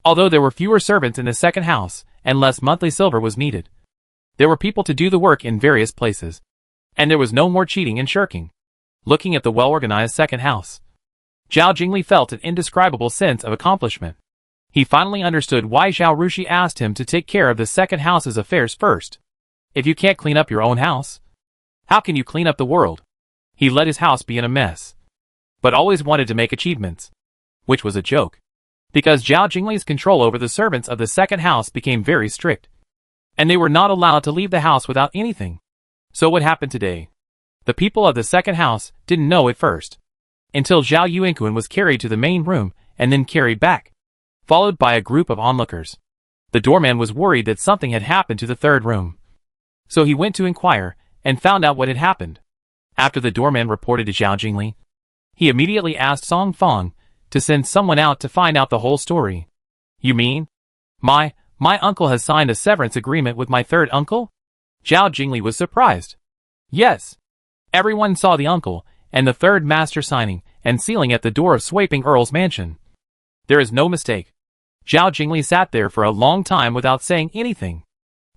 although there were fewer servants in the second house and less monthly silver was needed, there were people to do the work in various places, and there was no more cheating and shirking. Looking at the well-organized second house, Zhao Jingli felt an indescribable sense of accomplishment. He finally understood why Zhao Rushui asked him to take care of the second house's affairs first. If you can't clean up your own house, how can you clean up the world? He let his house be in a mess, but always wanted to make achievements, which was a joke, because Zhao Jingli's control over the servants of the second house became very strict, and they were not allowed to leave the house without anything. So what happened today? The people of the second house didn't know at first, until Zhao Yuankun was carried to the main room and then carried back, followed by a group of onlookers. The doorman was worried that something had happened to the third room, so he went to inquire and found out what had happened. After the doorman reported to Zhao Jingli, he immediately asked Song Feng to send someone out to find out the whole story. You mean? My uncle has signed a severance agreement with my third uncle? Zhao Jingli was surprised. Yes. Everyone saw the uncle and the third master signing and sealing at the door of Swaping Earl's mansion. There is no mistake. Zhao Jingli sat there for a long time without saying anything.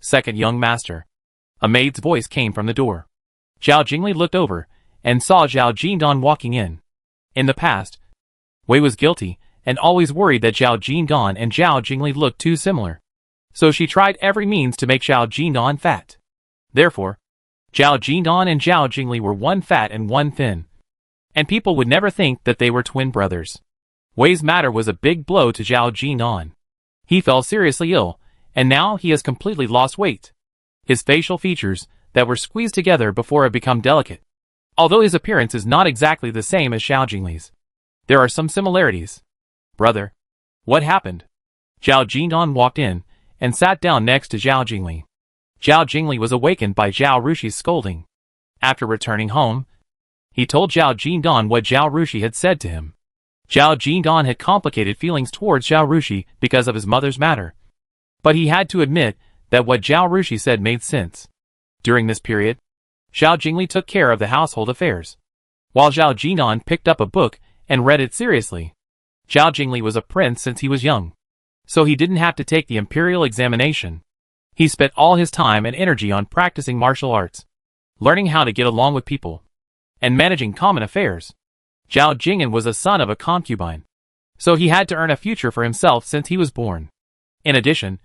Second young master. A maid's voice came from the door. Zhao Jingli looked over and saw Zhao Jindan walking in. In the past, Wei was guilty and always worried that Zhao Jindan and Zhao Jingli looked too similar. So she tried every means to make Zhao Jindan fat. Therefore, Zhao Jindan and Zhao Jingli were one fat and one thin, and people would never think that they were twin brothers. Wei's matter was a big blow to Zhao Jindan. He fell seriously ill, and now he has completely lost weight. His facial features that were squeezed together before have become delicate. Although his appearance is not exactly the same as Zhao Jingli's, there are some similarities. Brother, what happened? Zhao Jindan walked in and sat down next to Zhao Jingli. Zhao Jingli was awakened by Zhao Rushi's scolding. After returning home, he told Zhao Jindan what Zhao Rushi had said to him. Zhao Jindan had complicated feelings towards Zhao Rushi because of his mother's matter, but he had to admit that what Zhao Rushi said made sense. During this period, Zhao Jingli took care of the household affairs, while Zhao Jindan picked up a book and read it seriously. Zhao Jingli was a prince since he was young, so he didn't have to take the imperial examination. He spent all his time and energy on practicing martial arts, learning how to get along with people, and managing common affairs. Zhao Jing'an was a son of a concubine, so he had to earn a future for himself since he was born. In addition,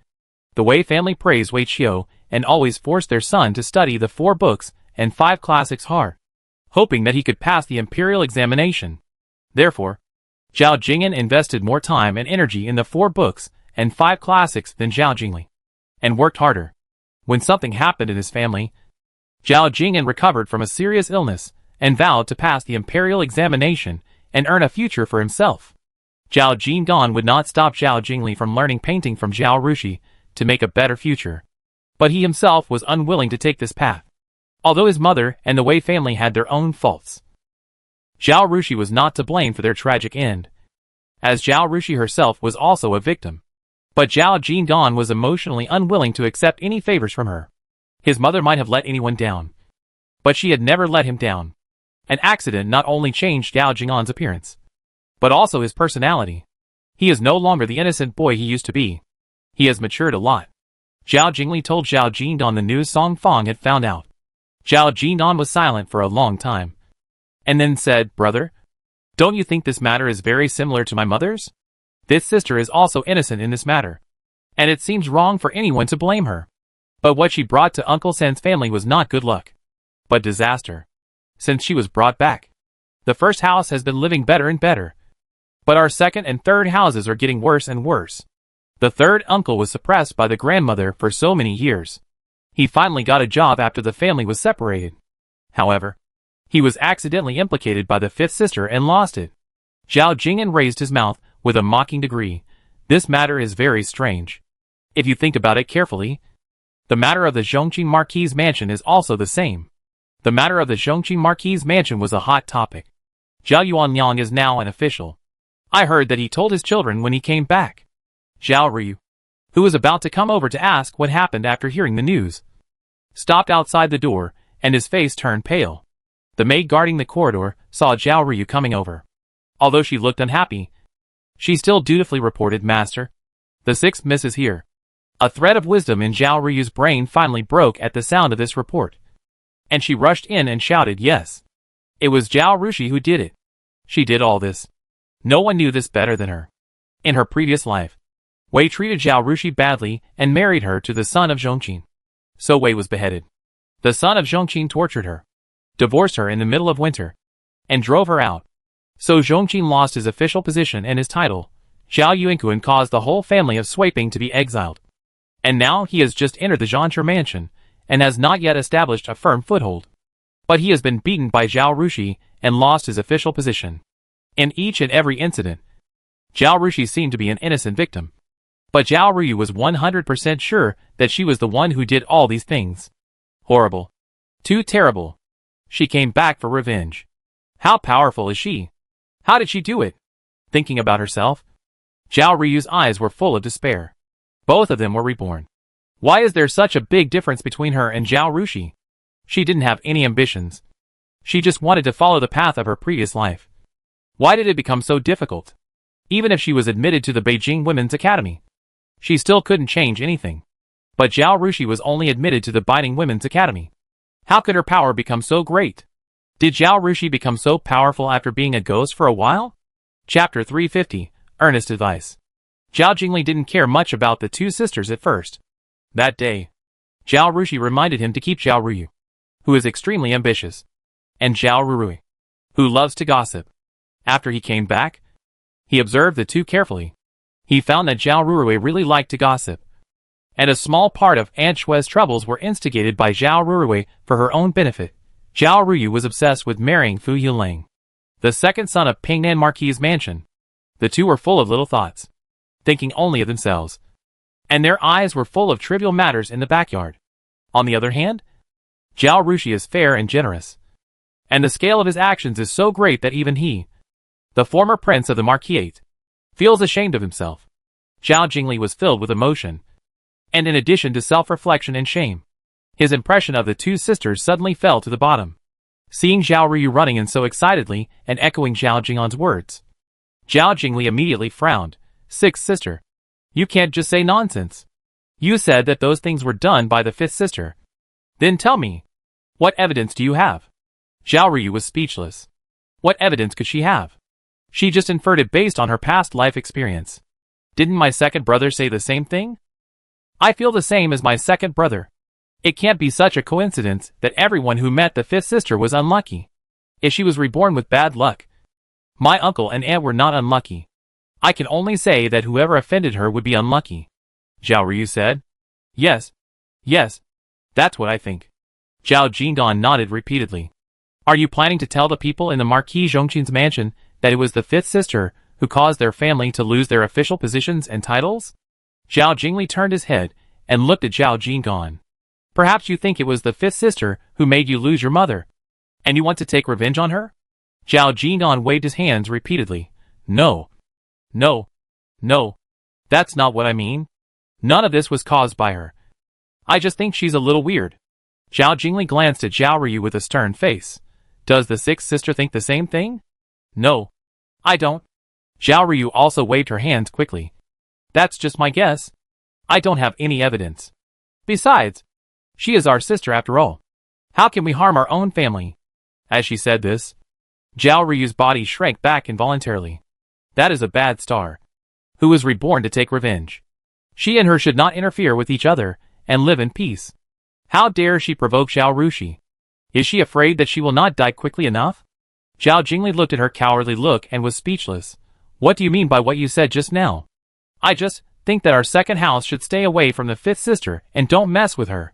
the Wei family praised Wei Qiu and always forced their son to study the 4 books and 5 classics hard, hoping that he could pass the imperial examination. Therefore, Zhao Jing'an invested more time and energy in the 4 books and 5 classics than Zhao Jingli, and worked harder. When something happened in his family, Zhao Jing'an recovered from a serious illness and vowed to pass the imperial examination and earn a future for himself. Zhao Jindan would not stop Zhao Jingli from learning painting from Zhao Rushi to make a better future. But he himself was unwilling to take this path, although his mother and the Wei family had their own faults. Zhao Rushui was not to blame for their tragic end, as Zhao Rushui herself was also a victim. But Zhao Jinggan was emotionally unwilling to accept any favors from her. His mother might have let anyone down, but she had never let him down. An accident not only changed Zhao Jinggan's appearance, but also his personality. He is no longer the innocent boy he used to be. He has matured a lot. Zhao Jingli told Zhao Jingdan the news Song Fang had found out. Zhao Jingdan was silent for a long time, and then said, "Brother, don't you think this matter is very similar to my mother's? This sister is also innocent in this matter, and it seems wrong for anyone to blame her. But what she brought to Uncle Sen's family was not good luck, but disaster. Since she was brought back, the first house has been living better and better, but our second and third houses are getting worse and worse. The third uncle was suppressed by the grandmother for so many years. He finally got a job after the family was separated. However, he was accidentally implicated by the fifth sister and lost it." Zhao Jing'an raised his mouth with a mocking degree. "This matter is very strange. If you think about it carefully, the matter of the Zhongqing Marquis' mansion is also the same. The matter of the Zhongqing Marquis' mansion was a hot topic. Zhao Yuanliang is now an official. I heard that he told his children when he came back." Zhao Ruyu, who was about to come over to ask what happened after hearing the news, stopped outside the door, and his face turned pale. The maid guarding the corridor saw Zhao Ruyu coming over. Although she looked unhappy, she still dutifully reported, "Master, the sixth miss is here." A thread of wisdom in Zhao Ruyu's brain finally broke at the sound of this report, and she rushed in and shouted, "Yes. It was Zhao Rushui who did it. She did all this. No one knew this better than her." In her previous life, Wei treated Zhao Rushui badly and married her to the son of Zhongqing. So Wei was beheaded. The son of Zhongqing tortured her, divorced her in the middle of winter, and drove her out. So Zhongqing lost his official position and his title. Zhao Yuankun caused the whole family of Shuiping to be exiled. And now he has just entered the Zhanshi mansion, and has not yet established a firm foothold. But he has been beaten by Zhao Rushui and lost his official position. In each and every incident, Zhao Rushui seemed to be an innocent victim. But Zhao Ruyu was 100% sure that she was the one who did all these things. Horrible. Too terrible. She came back for revenge. How powerful is she? How did she do it? Thinking about herself, Zhao Ruyu's eyes were full of despair. Both of them were reborn. Why is there such a big difference between her and Zhao Rushui? She didn't have any ambitions. She just wanted to follow the path of her previous life. Why did it become so difficult? Even if she was admitted to the Beijing Women's Academy, she still couldn't change anything. But Zhao Rushui was only admitted to the Binding Women's Academy. How could her power become so great? Did Zhao Rushui become so powerful after being a ghost for a while? Chapter 350, Earnest Advice. Zhao Jingli didn't care much about the two sisters at first. That day, Zhao Rushui reminded him to keep Zhao Ruyu, who is extremely ambitious, and Zhao Ruyu, who loves to gossip. After he came back, he observed the two carefully. He found that Zhao Ruyu really liked to gossip, and a small part of Aunt Shue's troubles were instigated by Zhao Ruyu for her own benefit. Zhao Ruyu was obsessed with marrying Fu Yulang, the second son of Pingnan Marquis' mansion. The two were full of little thoughts, thinking only of themselves, and their eyes were full of trivial matters in the backyard. On the other hand, Zhao Rushui is fair and generous, and the scale of his actions is so great that even he, the former prince of the Marquisate, feels ashamed of himself. Zhao Jingli was filled with emotion, and in addition to self-reflection and shame, his impression of the two sisters suddenly fell to the bottom. Seeing Zhao Ruyu running in so excitedly and echoing Zhao Jing'an's words, Zhao Jingli immediately frowned. "Sixth sister, you can't just say nonsense. You said that those things were done by the fifth sister. Then tell me, what evidence do you have?" Zhao Ruyu was speechless. What evidence could she have? She just inferred it based on her past life experience. Didn't my second brother say the same thing? I feel the same as my second brother. It can't be such a coincidence that everyone who met the fifth sister was unlucky. If she was reborn with bad luck, my uncle and aunt were not unlucky. I can only say that whoever offended her would be unlucky. Zhao Ruyu said. Yes, that's what I think. Zhao Jingdan nodded repeatedly. Are you planning to tell the people in the Marquis Zhongqing's mansion that it was the fifth sister who caused their family to lose their official positions and titles? Zhao Jingli turned his head and looked at Zhao Jingdan. Perhaps you think it was the fifth sister who made you lose your mother, and you want to take revenge on her? Zhao Jinan waved his hands repeatedly. No. No. No. That's not what I mean. None of this was caused by her. I just think she's a little weird. Zhao Jingli glanced at Zhao Ruyu with a stern face. Does the sixth sister think the same thing? No. I don't. Zhao Ruyu also waved her hands quickly. That's just my guess. I don't have any evidence. Besides, she is our sister after all. How can we harm our own family? As she said this, Zhao Ruyu's body shrank back involuntarily. That is a bad star, who was reborn to take revenge. She and her should not interfere with each other and live in peace. How dare she provoke Zhao Rushui? Is she afraid that she will not die quickly enough? Zhao Jingli looked at her cowardly look and was speechless. What do you mean by what you said just now? I just think that our second house should stay away from the fifth sister and don't mess with her.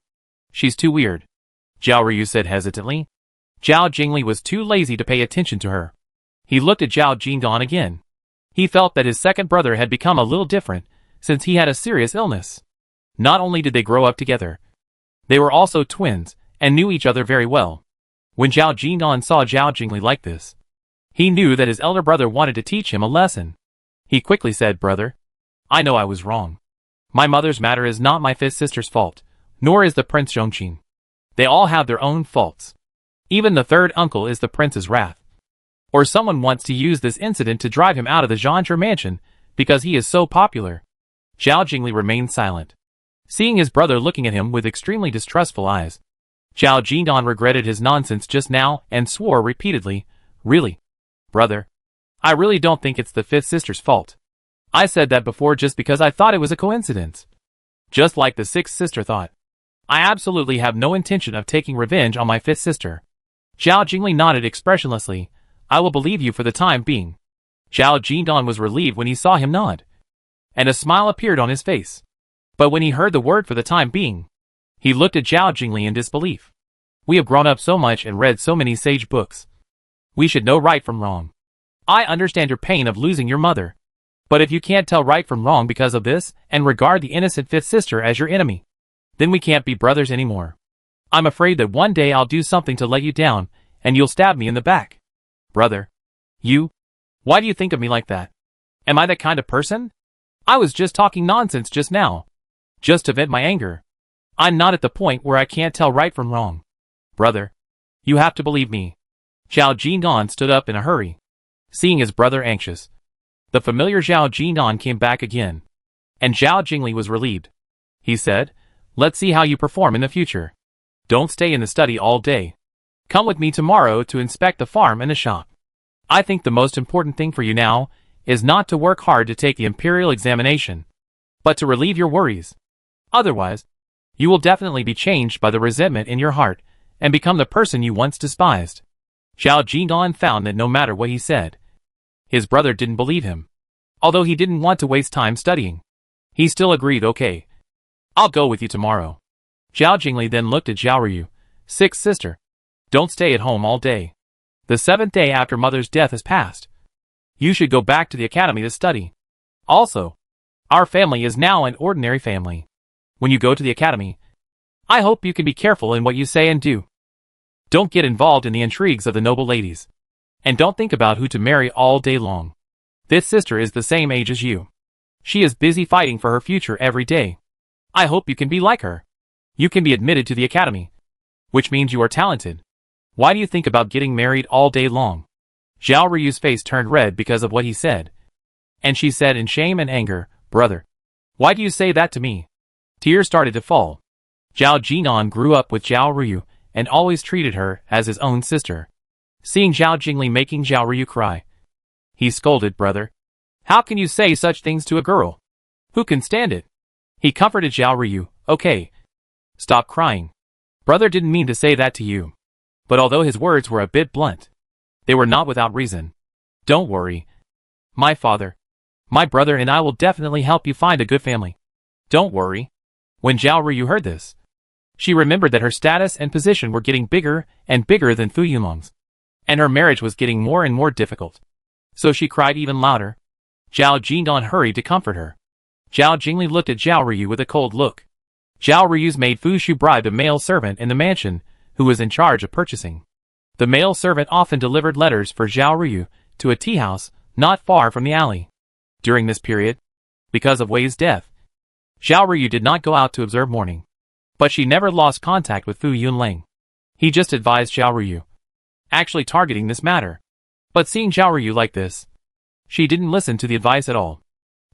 She's too weird, Zhao Ruyu said hesitantly. Zhao Jingli was too lazy to pay attention to her. He looked at Zhao Jingdan again. He felt that his second brother had become a little different since he had a serious illness. Not only did they grow up together, they were also twins and knew each other very well. When Zhao Jingdan saw Zhao Jingli like this, he knew that his elder brother wanted to teach him a lesson. He quickly said, Brother, I know I was wrong. My mother's matter is not my fifth sister's fault, nor is the Prince Zhongqin. They all have their own faults. Even the third uncle is the prince's wrath. Or someone wants to use this incident to drive him out of the Zhanzhe mansion because he is so popular. Zhao Jingli remained silent, seeing his brother looking at him with extremely distrustful eyes. Zhao Jindan regretted his nonsense just now and swore repeatedly, Really, brother, I really don't think it's the fifth sister's fault. I said that before just because I thought it was a coincidence. Just like the sixth sister thought. I absolutely have no intention of taking revenge on my fifth sister. Zhao Jingli nodded expressionlessly. I will believe you for the time being. Zhao Jindan was relieved when he saw him nod, and a smile appeared on his face. But when he heard the word for the time being, he looked at Zhao Jingli in disbelief. We have grown up so much and read so many sage books. We should know right from wrong. I understand your pain of losing your mother. But if you can't tell right from wrong because of this, and regard the innocent fifth sister as your enemy, then we can't be brothers anymore. I'm afraid that one day I'll do something to let you down, and you'll stab me in the back. Brother. Why do you think of me like that? Am I that kind of person? I was just talking nonsense just now. Just to vent my anger. I'm not at the point where I can't tell right from wrong. Brother. You have to believe me. Zhao Jinan stood up in a hurry, seeing his brother anxious. The familiar Zhao Jinan came back again, and Zhao Jingli was relieved. He said, Let's see how you perform in the future. Don't stay in the study all day. Come with me tomorrow to inspect the farm and the shop. I think the most important thing for you now is not to work hard to take the imperial examination, but to relieve your worries. Otherwise, you will definitely be changed by the resentment in your heart and become the person you once despised. Zhao Jinan found that no matter what he said, his brother didn't believe him. Although he didn't want to waste time studying, he still agreed, Okay, I'll go with you tomorrow. Zhao Jingli then looked at Zhao Ruyu. Sixth sister, don't stay at home all day. The 7th day after mother's death has passed. You should go back to the academy to study. Also, our family is now an ordinary family. When you go to the academy, I hope you can be careful in what you say and do. Don't get involved in the intrigues of the noble ladies. And don't think about who to marry all day long. This sister is the same age as you. She is busy fighting for her future every day. I hope you can be like her. You can be admitted to the academy, which means you are talented. Why do you think about getting married all day long? Zhao Ruyu's face turned red because of what he said. And she said in shame and anger, Brother, why do you say that to me? Tears started to fall. Zhao Jinan grew up with Zhao Ruyu and always treated her as his own sister. Seeing Zhao Jingli making Zhao Ruyu cry, he scolded, Brother, how can you say such things to a girl? Who can stand it? He comforted Zhao Ruyu, Okay, stop crying. Brother didn't mean to say that to you. But although his words were a bit blunt, they were not without reason. Don't worry. My father, my brother and I will definitely help you find a good family. Don't worry. When Zhao Ruyu heard this, she remembered that her status and position were getting bigger and bigger than Fu Yunlong's, and her marriage was getting more and more difficult. So she cried even louder. Zhao Jindan hurried to comfort her. Zhao Jingli looked at Zhao Ruyu with a cold look. Zhao Ruyu's maid Fu Shu bribed a male servant in the mansion who was in charge of purchasing. The male servant often delivered letters for Zhao Ruyu to a tea house not far from the alley. During this period, because of Wei's death, Zhao Ruyu did not go out to observe mourning. But she never lost contact with Fu Yunling. He just advised Zhao Ruyu, actually targeting this matter. But seeing Zhao Ruyu like this, she didn't listen to the advice at all.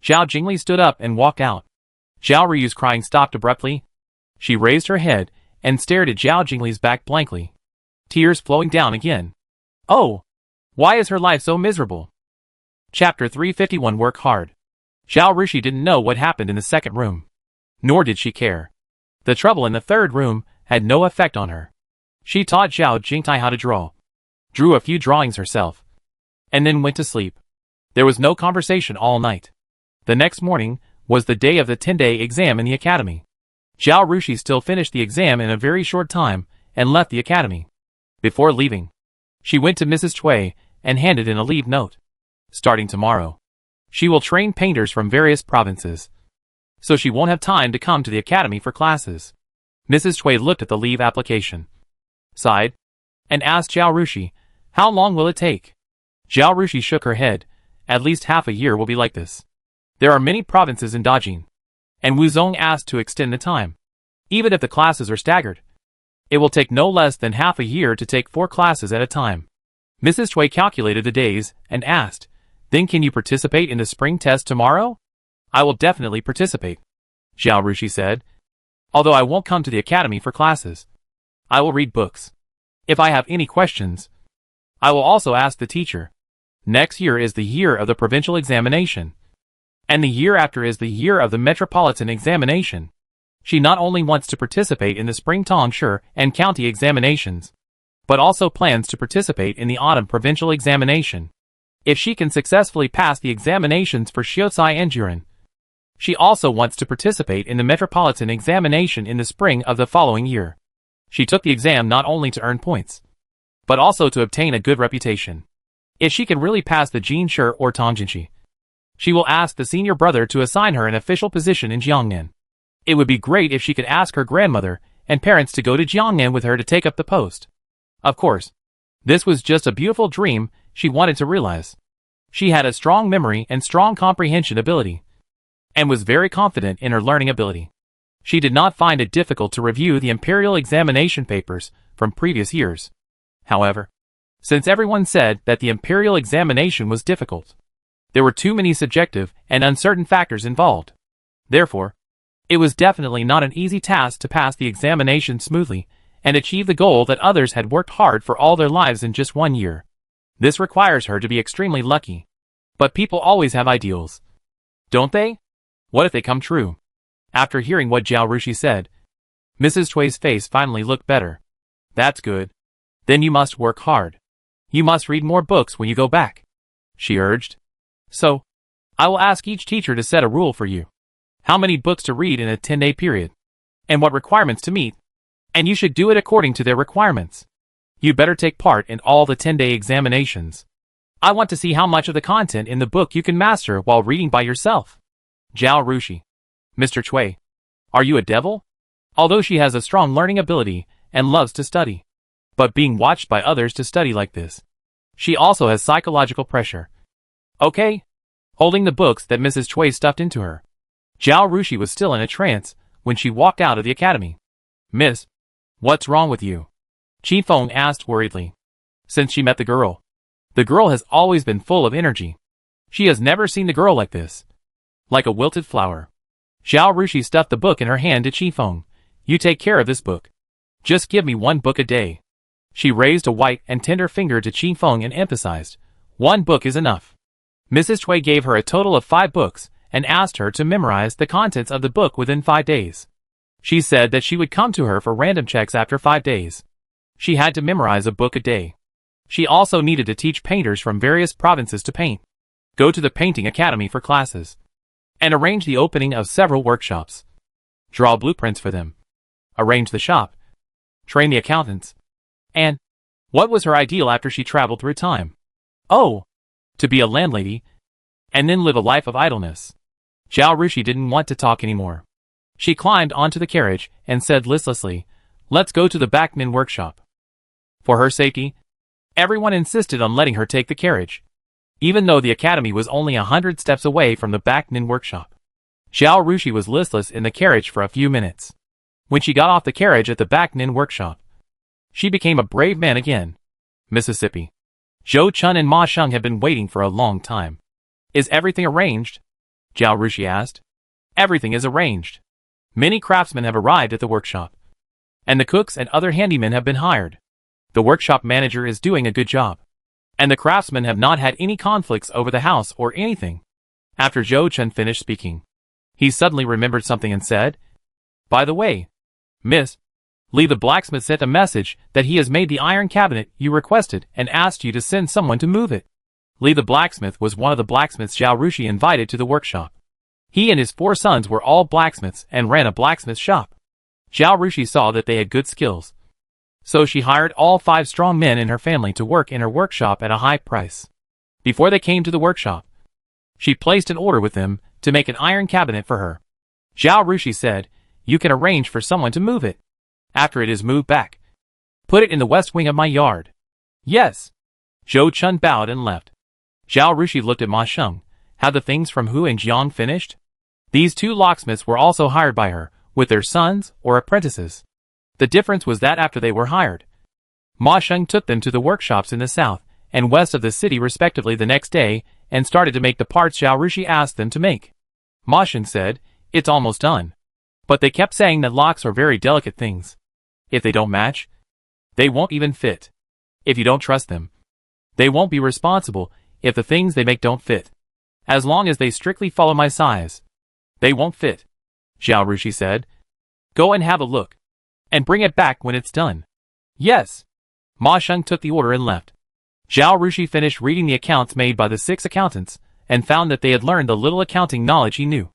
Zhao Jingli stood up and walked out. Zhao Ruyu's crying stopped abruptly. She raised her head and stared at Zhao Jingli's back blankly, tears flowing down again. Oh! Why is her life so miserable? Chapter 351 Work Hard. Zhao Rushui didn't know what happened in the second room. Nor did she care. The trouble in the third room had no effect on her. She taught Zhao Jingtai how to draw, drew a few drawings herself, and then went to sleep. There was no conversation all night. The next morning was the day of the 10-day exam in the academy. Zhao Rushui still finished the exam in a very short time and left the academy. Before leaving, she went to Mrs. Cui and handed in a leave note. Starting tomorrow, she will train painters from various provinces, so she won't have time to come to the academy for classes. Mrs. Cui looked at the leave application, sighed, and asked Zhao Rushui, "How long will it take?" Zhao Rushui shook her head. "At least half a year will be like this. There are many provinces in Dajing." And Wu Zong asked to extend the time. "Even if the classes are staggered, it will take no less than half a year to take 4 classes at a time." Mrs. Cui calculated the days and asked, "Then can you participate in the spring test tomorrow?" "I will definitely participate," Zhao Rushui said. "Although I won't come to the academy for classes. I will read books. If I have any questions, I will also ask the teacher." Next year is the year of the provincial examination, and the year after is the year of the metropolitan examination. She not only wants to participate in the spring tongshi and county examinations, but also plans to participate in the autumn provincial examination. If she can successfully pass the examinations for Shiocai and Juren, she also wants to participate in the metropolitan examination in the spring of the following year. She took the exam not only to earn points, but also to obtain a good reputation. If she can really pass the Jinshi or Tongjinshi, she will ask the senior brother to assign her an official position in Jiangnan. It would be great if she could ask her grandmother and parents to go to Jiangnan with her to take up the post. Of course, this was just a beautiful dream she wanted to realize. She had a strong memory and strong comprehension ability, and was very confident in her learning ability. She did not find it difficult to review the imperial examination papers from previous years. However, since everyone said that the imperial examination was difficult, there were too many subjective and uncertain factors involved. Therefore, it was definitely not an easy task to pass the examination smoothly and achieve the goal that others had worked hard for all their lives in just 1 year. This requires her to be extremely lucky. But people always have ideals, don't they? What if they come true? After hearing what Zhao Rushui said, Mrs. Cui's face finally looked better. "That's good. Then you must work hard. You must read more books when you go back," she urged. "So, I will ask each teacher to set a rule for you. How many books to read in a 10-day period, and what requirements to meet, and you should do it according to their requirements. You better take part in all the 10-day examinations. I want to see how much of the content in the book you can master while reading by yourself." Zhao Rushui. "Mr. Cui, are you a devil?" Although she has a strong learning ability and loves to study, but being watched by others to study like this, she also has psychological pressure. "Okay." Holding the books that Mrs. Cui stuffed into her, Zhao Rushui was still in a trance when she walked out of the academy. "Miss, what's wrong with you?" Qi Feng asked worriedly. Since she met the girl has always been full of energy. She has never seen the girl like this. Like a wilted flower. Zhao Rushui stuffed the book in her hand to Qi Feng. "You take care of this book. Just give me 1 book a day." She raised a white and tender finger to Qi Feng and emphasized, "1 book is enough." Mrs. Cui gave her a total of 5 books and asked her to memorize the contents of the book within 5 days. She said that she would come to her for random checks after 5 days. She had to memorize a book a day. She also needed to teach painters from various provinces to paint, go to the painting academy for classes, and arrange the opening of several workshops, draw blueprints for them, arrange the shop, train the accountants, and what was her ideal after she traveled through time? Oh, to be a landlady, and then live a life of idleness. Zhao Rushui didn't want to talk anymore. She climbed onto the carriage and said listlessly, "Let's go to the backman workshop." For her safety, everyone insisted on letting her take the carriage, even though the academy was only 100 steps away from the backman workshop. Zhao Rushui was listless in the carriage for a few minutes. When she got off the carriage at the backman workshop, she became a brave man again. Mississippi. Zhou Chun and Ma Sheng had been waiting for a long time. "Is everything arranged?" Zhao Rushui asked. "Everything is arranged. Many craftsmen have arrived at the workshop, and the cooks and other handymen have been hired. The workshop manager is doing a good job, and the craftsmen have not had any conflicts over the house or anything." After Zhou Chun finished speaking, he suddenly remembered something and said, "By the way, Miss, Lee the blacksmith sent a message that he has made the iron cabinet you requested and asked you to send someone to move it." Lee the blacksmith was one of the blacksmiths Zhao Rushui invited to the workshop. He and his 4 sons were all blacksmiths and ran a blacksmith shop. Zhao Rushui saw that they had good skills, so she hired all 5 strong men in her family to work in her workshop at a high price. Before they came to the workshop, she placed an order with them to make an iron cabinet for her. Zhao Rushui said, "You can arrange for someone to move it. After it is moved back, put it in the west wing of my yard." "Yes." Zhou Chun bowed and left. Zhao Rushui looked at Ma Sheng. Had the things from Hu and Jiang finished? These 2 locksmiths were also hired by her, with their sons or apprentices. The difference was that after they were hired, Ma Sheng took them to the workshops in the south and west of the city respectively the next day and started to make the parts Zhao Rushui asked them to make. Ma Sheng said, "It's almost done." But they kept saying that locks are very delicate things. If they don't match, they won't even fit. If you don't trust them, they won't be responsible if the things they make don't fit. As long as they strictly follow my size, they won't fit. Zhao Rushui said, "Go and have a look, and bring it back when it's done." "Yes." Ma Sheng took the order and left. Zhao Rushui finished reading the accounts made by the 6 accountants, and found that they had learned the little accounting knowledge he knew.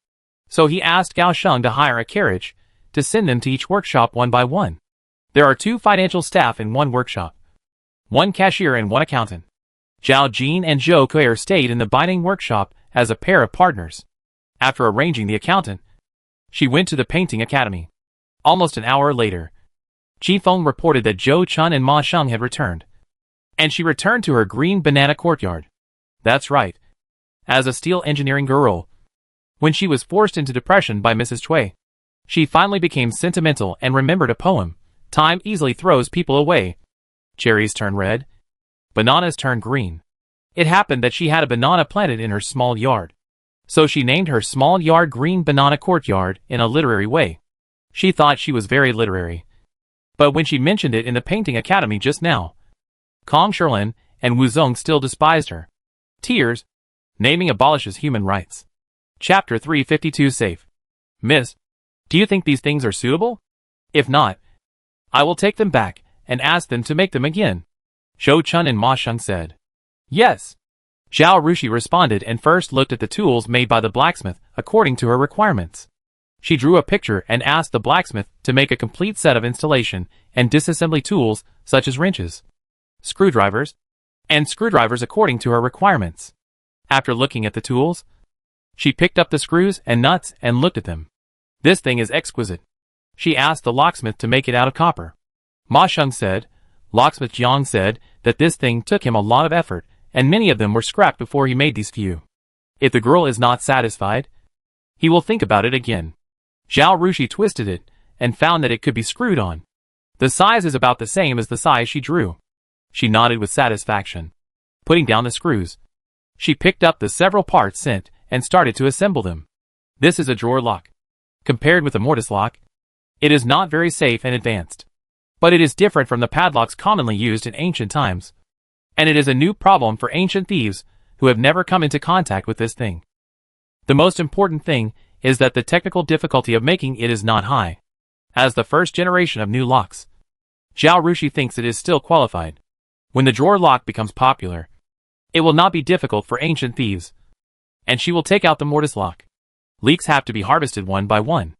So he asked Gao Sheng to hire a carriage, to send them to each workshop one by one. There are 2 financial staff in one workshop, 1 cashier and 1 accountant. Zhao Jin and Zhou Kuier stayed in the binding workshop as a pair of partners. After arranging the accountant, she went to the painting academy. Almost an hour later, Chi Feng reported that Zhou Chun and Ma Sheng had returned, and she returned to her green banana courtyard. That's right. As a steel engineering girl, when she was forced into depression by Mrs. Cui, she finally became sentimental and remembered a poem. Time easily throws people away. Cherries turn red. Bananas turn green. It happened that she had a banana planted in her small yard, so she named her small yard Green Banana Courtyard in a literary way. She thought she was very literary. But when she mentioned it in the painting academy just now, Kong Sherlin and Wu Zong still despised her. Tears. Naming abolishes human rights. Chapter 352 Safe. Miss, do you think these things are suitable? If not, I will take them back and ask them to make them again. Zhou Chun and Ma Sheng said. Yes. Zhao Rushui responded and first looked at the tools made by the blacksmith according to her requirements. She drew a picture and asked the blacksmith to make a complete set of installation and disassembly tools such as wrenches, screwdrivers, and screwdrivers according to her requirements. After looking at the tools, she picked up the screws and nuts and looked at them. This thing is exquisite. She asked the locksmith to make it out of copper. Ma Sheng said. Locksmith Jiang said that this thing took him a lot of effort, and many of them were scrapped before he made these few. If the girl is not satisfied, he will think about it again. Zhao Rushui twisted it, and found that it could be screwed on. The size is about the same as the size she drew. She nodded with satisfaction. Putting down the screws, she picked up the several parts sent, and started to assemble them. This is a drawer lock. Compared with a mortise lock, it is not very safe and advanced. But it is different from the padlocks commonly used in ancient times. And it is a new problem for ancient thieves who have never come into contact with this thing. The most important thing is that the technical difficulty of making it is not high. As the first generation of new locks, Zhao Rushui thinks it is still qualified. When the drawer lock becomes popular, it will not be difficult for ancient thieves, and she will take out the mortise lock. Leeks have to be harvested one by one,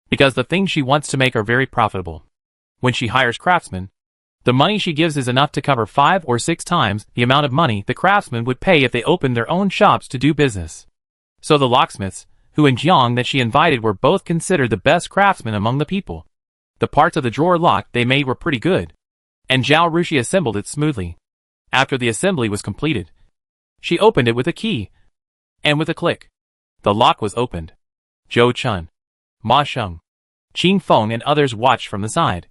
because the things she wants to make are very profitable. When she hires craftsmen, the money she gives is enough to cover 5 or 6 times the amount of money the craftsmen would pay if they opened their own shops to do business. So the locksmiths, Hu and Jiang that she invited were both considered the best craftsmen among the people. The parts of the drawer lock they made were pretty good, and Zhao Rushui assembled it smoothly. After the assembly was completed, she opened it with a key, and with a click, the lock was opened. Zhou Chun, Ma Sheng, Qing Feng and others watched from the side,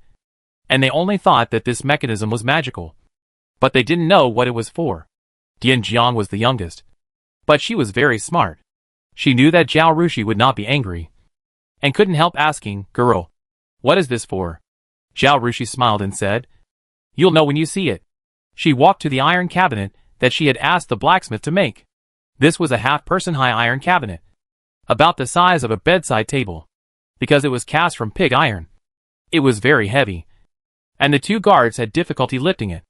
and they only thought that this mechanism was magical. But they didn't know what it was for. Dian Jiang was the youngest, but she was very smart. She knew that Zhao Rushui would not be angry, and couldn't help asking, "Girl, what is this for?" Zhao Rushui smiled and said, "You'll know when you see it." She walked to the iron cabinet that she had asked the blacksmith to make. This was a half-person high iron cabinet, about the size of a bedside table, because it was cast from pig iron. It was very heavy, and the two guards had difficulty lifting it.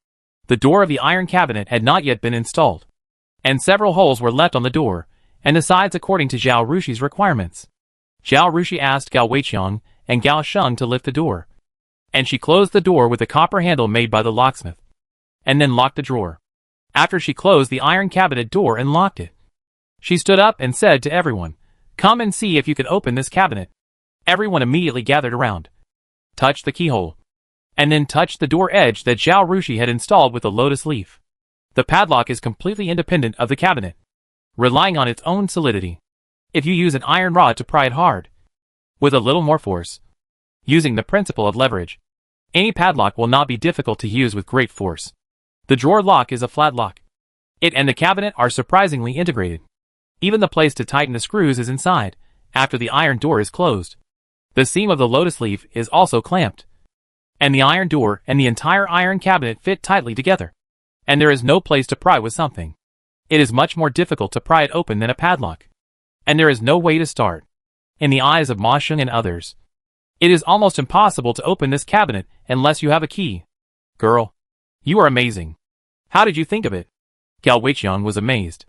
The door of the iron cabinet had not yet been installed, and several holes were left on the door and the sides according to Zhao Rushui's requirements. Zhao Rushui asked Gao Weiqiang and Gao Sheng to lift the door, and she closed the door with a copper handle made by the locksmith, and then locked the drawer. After she closed the iron cabinet door and locked it, she stood up and said to everyone, "Come and see if you can open this cabinet." Everyone immediately gathered around, touched the keyhole, and then touched the door edge that Zhao Rushui had installed with a lotus leaf. The padlock is completely independent of the cabinet, relying on its own solidity. If you use an iron rod to pry it hard, with a little more force, using the principle of leverage, any padlock will not be difficult to use with great force. The drawer lock is a flat lock. It and the cabinet are surprisingly integrated. Even the place to tighten the screws is inside, after the iron door is closed. The seam of the lotus leaf is also clamped, and the iron door and the entire iron cabinet fit tightly together. And there is no place to pry with something. It is much more difficult to pry it open than a padlock. And there is no way to start. In the eyes of Ma Sheng and others, it is almost impossible to open this cabinet unless you have a key. "Girl, you are amazing. How did you think of it?" Gao Weiqiang was amazed.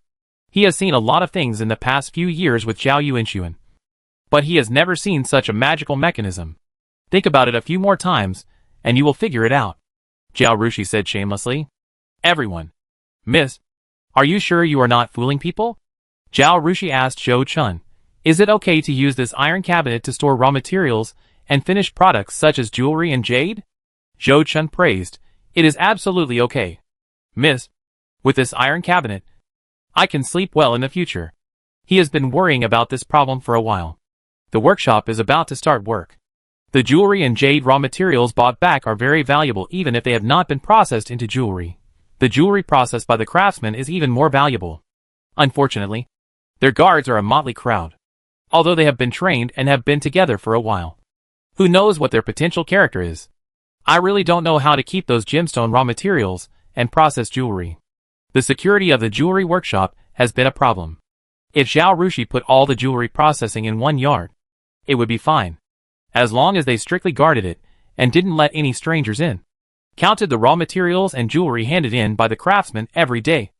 He has seen a lot of things in the past few years with Zhao Yuankun, but he has never seen such a magical mechanism. "Think about it a few more times, and you will figure it out," Zhao Rushui said shamelessly. Everyone, "Miss, are you sure you are not fooling people?" Zhao Rushui asked Zhou Chun, "Is it okay to use this iron cabinet to store raw materials and finished products such as jewelry and jade?" Zhou Chun praised, "It is absolutely okay. Miss, with this iron cabinet, I can sleep well in the future." He has been worrying about this problem for a while. The workshop is about to start work. The jewelry and jade raw materials bought back are very valuable even if they have not been processed into jewelry. The jewelry processed by the craftsmen is even more valuable. Unfortunately, their guards are a motley crowd, although they have been trained and have been together for a while. Who knows what their potential character is? I really don't know how to keep those gemstone raw materials and process jewelry. The security of the jewelry workshop has been a problem. If Zhao Rushui put all the jewelry processing in one yard, it would be fine, as long as they strictly guarded it and didn't let any strangers in, counted the raw materials and jewelry handed in by the craftsmen every day,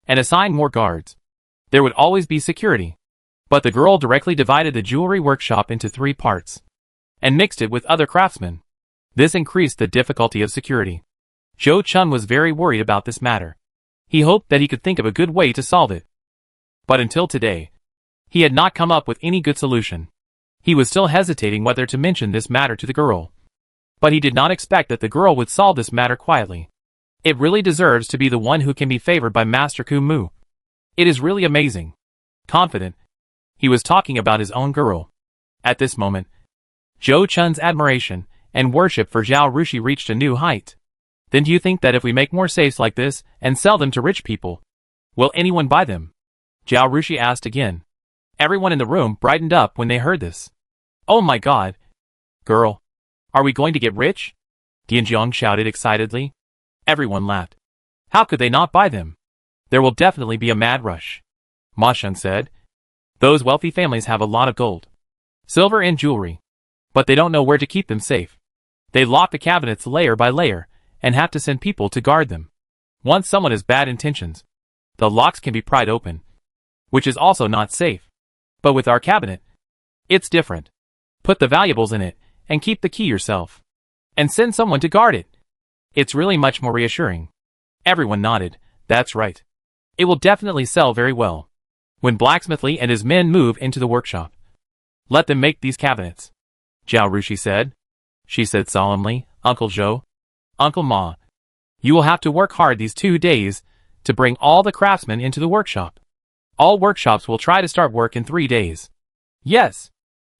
and assigned more guards. There would always be security. But the girl directly divided the jewelry workshop into 3 parts, and mixed it with other craftsmen. This increased the difficulty of security. Zhou Chun was very worried about this matter. He hoped that he could think of a good way to solve it. But until today, he had not come up with any good solution. He was still hesitating whether to mention this matter to the girl. But he did not expect that the girl would solve this matter quietly. It really deserves to be the one who can be favored by Master Ku Mu. It is really amazing. Confident. He was talking about his own girl. At this moment, Zhou Chun's admiration and worship for Zhao Rushui reached a new height. "Then do you think that if we make more safes like this and sell them to rich people, will anyone buy them?" Zhao Rushui asked again. Everyone in the room brightened up when they heard this. "Oh my God! Girl, are we going to get rich?" Dianjiang shouted excitedly. Everyone laughed. "How could they not buy them? There will definitely be a mad rush," Ma Sheng said. "Those wealthy families have a lot of gold, silver and jewelry, but they don't know where to keep them safe. They lock the cabinets layer by layer and have to send people to guard them. Once someone has bad intentions, the locks can be pried open, which is also not safe. But with our cabinet, it's different. Put the valuables in it and keep the key yourself, and send someone to guard it. It's really much more reassuring." Everyone nodded. "That's right. It will definitely sell very well." When Blacksmith Li and his men moved into the workshop, Let them make these cabinets, Zhao Rushui said. She said solemnly, Uncle Zhou, Uncle Ma, you will have to work hard these 2 days to bring all the craftsmen into the workshop. All workshops will try to start work in 3 days. Yes,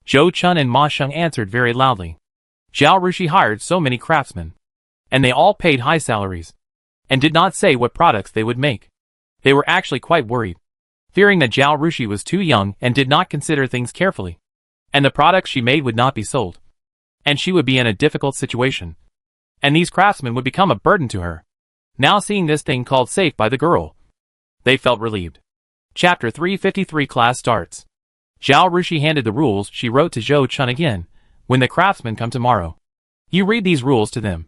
Zhou Chun and Ma Sheng answered very loudly. Zhao Rushui hired so many craftsmen, and they all paid high salaries, and did not say what products they would make. They were actually quite worried, fearing that Zhao Rushui was too young and did not consider things carefully, and the products she made would not be sold, and she would be in a difficult situation, and these craftsmen would become a burden to her. Now seeing this thing called safe by the girl, they felt relieved. Chapter 353 Class starts. Zhao Rushui handed the rules she wrote to Zhou Chun again. When the craftsmen come tomorrow, you read these rules to them,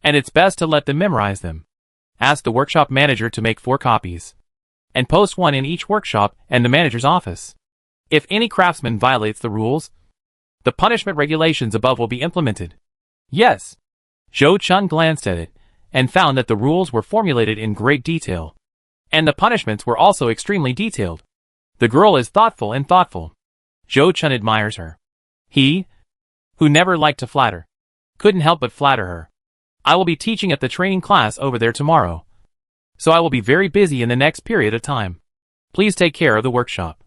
and it's best to let them memorize them. Ask the workshop manager to make 4 copies, and post one in each workshop and the manager's office. If any craftsman violates the rules, the punishment regulations above will be implemented. Yes. Zhou Chun glanced at it, and found that the rules were formulated in great detail, and the punishments were also extremely detailed. The girl is thoughtful and thoughtful. Zhou Chun admires her. He, who never liked to flatter, couldn't help but flatter her. I will be teaching at the training class over there tomorrow, so I will be very busy in the next period of time. Please take care of the workshop.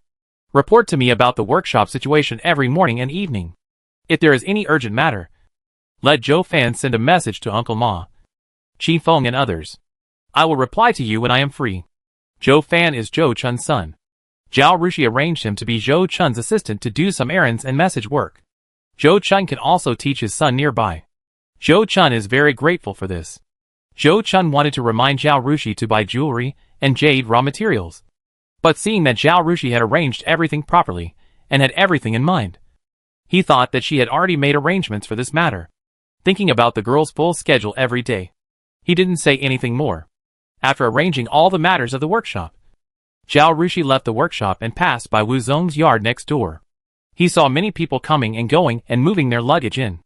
Report to me about the workshop situation every morning and evening. If there is any urgent matter, let Zhou Fan send a message to Uncle Ma, Qi Feng and others. I will reply to you when I am free. Zhou Fan is Zhou Chun's son. Zhao Rushui arranged him to be Zhou Chun's assistant to do some errands and message work. Zhou Chun can also teach his son nearby. Zhou Chun is very grateful for this. Zhou Chun wanted to remind Zhao Rushui to buy jewelry and jade raw materials, but seeing that Zhao Rushui had arranged everything properly and had everything in mind, he thought that she had already made arrangements for this matter. Thinking about the girl's full schedule every day, he didn't say anything more. After arranging all the matters of the workshop, Zhao Rushui left the workshop and passed by Wu Zong's yard next door. He saw many people coming and going and moving their luggage in.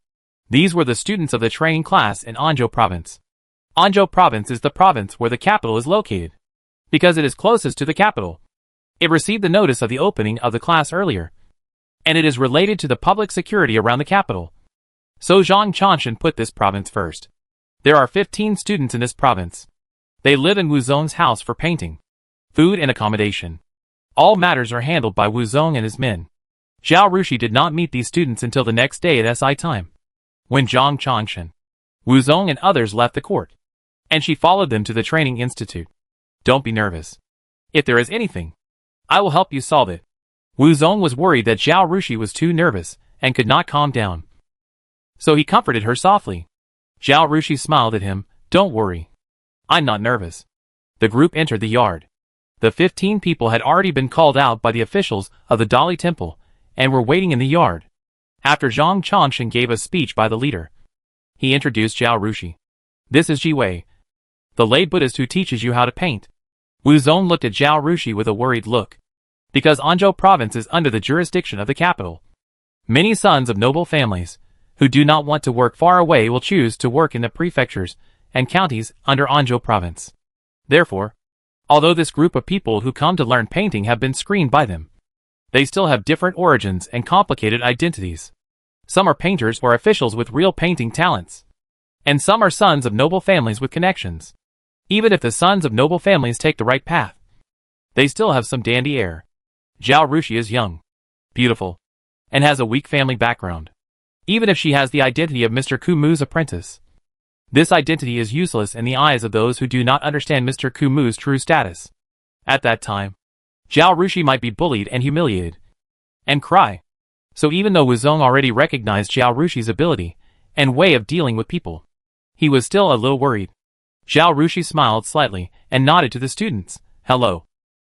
These were the students of the training class in Anzhou province. Anzhou province is the province where the capital is located, because it is closest to the capital. It received the notice of the opening of the class earlier, and it is related to the public security around the capital. So Zhang Chanshan put this province first. There are 15 students in this province. They live in Wu Zong's house for painting, food and accommodation. All matters are handled by Wu Zong and his men. Zhao Rushui did not meet these students until the next day at SI time, when Zhang Chanshan, Wu Zong and others left the court, and she followed them to the training institute. Don't be nervous. If there is anything, I will help you solve it. Wu Zong was worried that Zhao Rushui was too nervous and could not calm down, so he comforted her softly. Zhao Rushui smiled at him. Don't worry. I'm not nervous. The group entered the yard. The 15 people had already been called out by the officials of the Dali Temple and were waiting in the yard. After Zhang Chanshan gave a speech by the leader, he introduced Zhao Rushui. This is Ji Wei, the lay Buddhist who teaches you how to paint. Wu Zong looked at Zhao Rushui with a worried look, because Anzhou province is under the jurisdiction of the capital. Many sons of noble families, who do not want to work far away, will choose to work in the prefectures and counties under Anzhou province. Therefore, although this group of people who come to learn painting have been screened by them, they still have different origins and complicated identities. Some are painters or officials with real painting talents, and some are sons of noble families with connections. Even if the sons of noble families take the right path, they still have some dandy air. Zhao Rushui is young, beautiful, and has a weak family background. Even if she has the identity of Mr. Kumu's apprentice, this identity is useless in the eyes of those who do not understand Mr. Kumu's true status. At that time, Zhao Rushui might be bullied and humiliated, and cry. So even though Wu Zong already recognized Zhao Rushi's ability and way of dealing with people, he was still a little worried. Zhao Rushui smiled slightly and nodded to the students. Hello,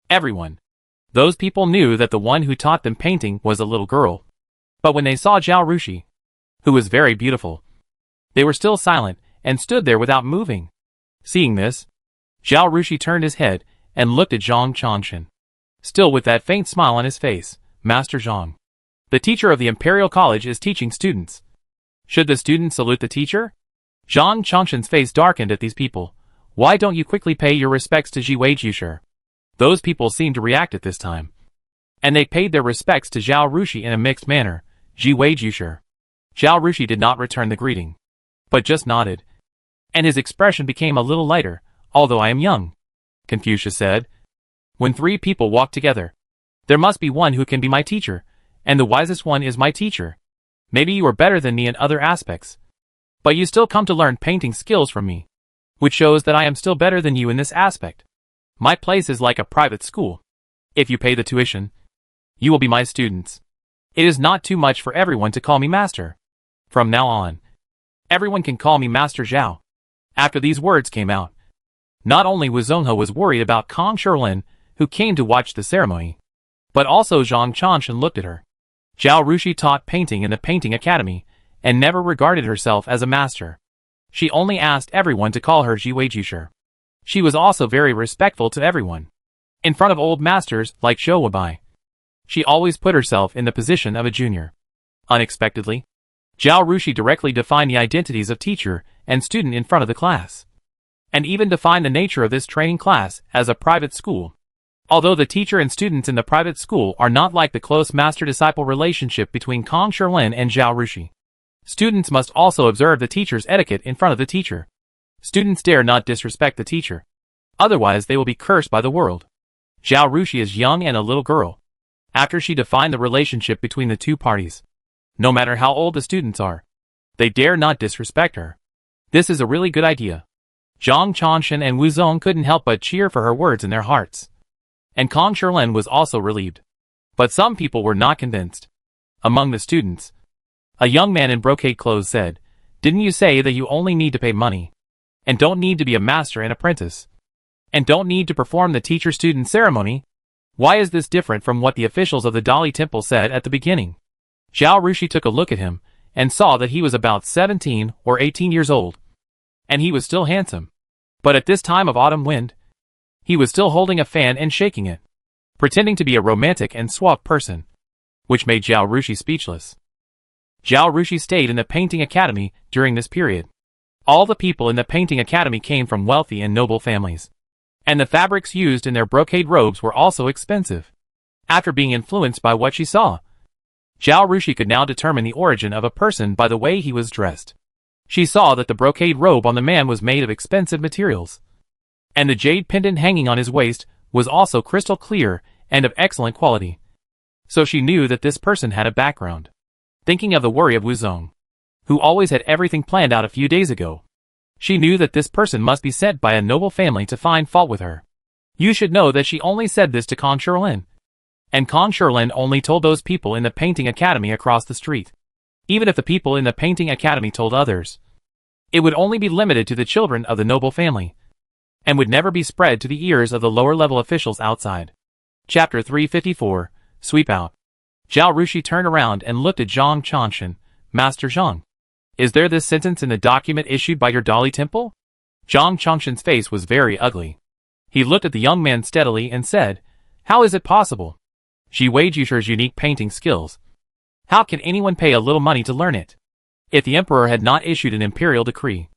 everyone. Those people knew that the one who taught them painting was a little girl. But when they saw Zhao Rushui, who was very beautiful, they were still silent and stood there without moving. Seeing this, Zhao Rushui turned his head and looked at Zhang Chanshan, still with that faint smile on his face. Master Zhang, the teacher of the Imperial College, is teaching students. Should the students salute the teacher? Zhang Chanshan's face darkened at these people. Why don't you quickly pay your respects to Ji Wei Jusher? Those people seemed to react at this time, and they paid their respects to Zhao Rushui in a mixed manner. "Ji wei ju shi." Zhao Rushui did not return the greeting, but just nodded, and his expression became a little lighter. "Although I am young," Confucius said, "when three people walk together, there must be one who can be my teacher, and the wisest one is my teacher. Maybe you are better than me in other aspects, but you still come to learn painting skills from me, which shows that I am still better than you in this aspect. My place is like a private school. If you pay the tuition, you will be my students. It is not too much for everyone to call me master. From now on, everyone can call me Master Zhao." After these words came out, not only Wu Zhonghe was worried about Kong Shilin, who came to watch the ceremony, but also Zhang Chanshan looked at her. Zhao Rushui taught painting in the painting academy, and never regarded herself as a master. She only asked everyone to call her Ji wei ju shi. She was also very respectful to everyone. In front of old masters like Zhou Weibai, she always put herself in the position of a junior. Unexpectedly, Zhao Rushui directly defined the identities of teacher and student in front of the class, and even defined the nature of this training class as a private school. Although the teacher and students in the private school are not like the close master-disciple relationship between Kong Shilin and Zhao Rushui, students must also observe the teacher's etiquette in front of the teacher. Students dare not disrespect the teacher, otherwise they will be cursed by the world. Zhao Rushui is young and a little girl. After she defined the relationship between the two parties, no matter how old the students are, they dare not disrespect her. This is a really good idea. Zhang Chanshan and Wu Zong couldn't help but cheer for her words in their hearts. And Kong Shilin was also relieved. But some people were not convinced. Among the students, a young man in brocade clothes said, "Didn't you say that you only need to pay money, and don't need to be a master and apprentice, and don't need to perform the teacher-student ceremony? Why is this different from what the officials of the Dali Temple said at the beginning?" Zhao Rushui took a look at him, and saw that he was about 17 or 18 years old, and he was still handsome. But at this time of autumn wind, he was still holding a fan and shaking it, pretending to be a romantic and suave person, which made Zhao Rushui speechless. Zhao Rushui stayed in the painting academy during this period. All the people in the painting academy came from wealthy and noble families, and the fabrics used in their brocade robes were also expensive. After being influenced by what she saw, Zhao Rushui could now determine the origin of a person by the way he was dressed. She saw that the brocade robe on the man was made of expensive materials, and the jade pendant hanging on his waist was also crystal clear and of excellent quality. So she knew that this person had a background. Thinking of the worry of Wu Zong, who always had everything planned out a few days ago, she knew that this person must be sent by a noble family to find fault with her. You should know that she only said this to Kong Shilin, and Kong Shilin only told those people in the painting academy across the street. Even if the people in the painting academy told others, it would only be limited to the children of the noble family, and would never be spread to the ears of the lower-level officials outside. Chapter 354, Sweep Out. Zhao Rushui turned around and looked at Zhang Chanshan. "Master Zhang, is there this sentence in the document issued by your Dali Temple?" Zhang Chanshan's face was very ugly. He looked at the young man steadily and said, "How is it possible? Ji wei ju shi's unique painting skills. How can anyone pay a little money to learn it? If the emperor had not issued an imperial decree,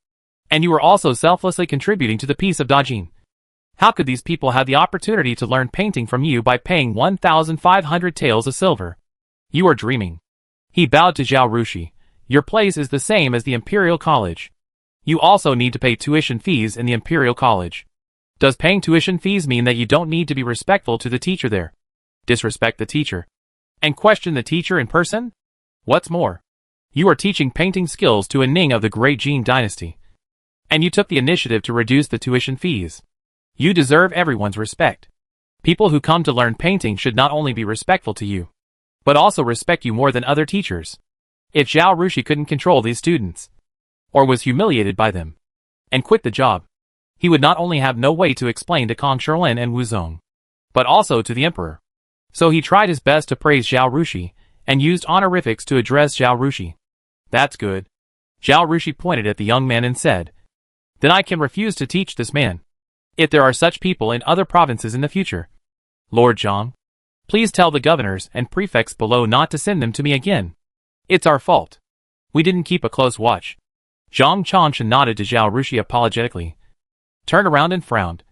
and you were also selflessly contributing to the peace of Dajin, how could these people have the opportunity to learn painting from you by paying 1,500 taels of silver? You are dreaming." He bowed to Zhao Rushui. "Your place is the same as the Imperial College. You also need to pay tuition fees in the Imperial College. Does paying tuition fees mean that you don't need to be respectful to the teacher there, disrespect the teacher, and question the teacher in person? What's more, you are teaching painting skills to a Ning of the Great Jin dynasty, and you took the initiative to reduce the tuition fees. You deserve everyone's respect. People who come to learn painting should not only be respectful to you, but also respect you more than other teachers." If Zhao Rushui couldn't control these students, or was humiliated by them, and quit the job, he would not only have no way to explain to Kong Shilin and Wu Zong, but also to the emperor. So he tried his best to praise Zhao Rushui, and used honorifics to address Zhao Rushui. "That's good." Zhao Rushui pointed at the young man and said, "Then I can refuse to teach this man, if there are such people in other provinces in the future. Lord Zhang, please tell the governors and prefects below not to send them to me again. It's our fault. We didn't keep a close watch." Zhang Chanshan nodded to Zhao Rushui apologetically, turned around and frowned,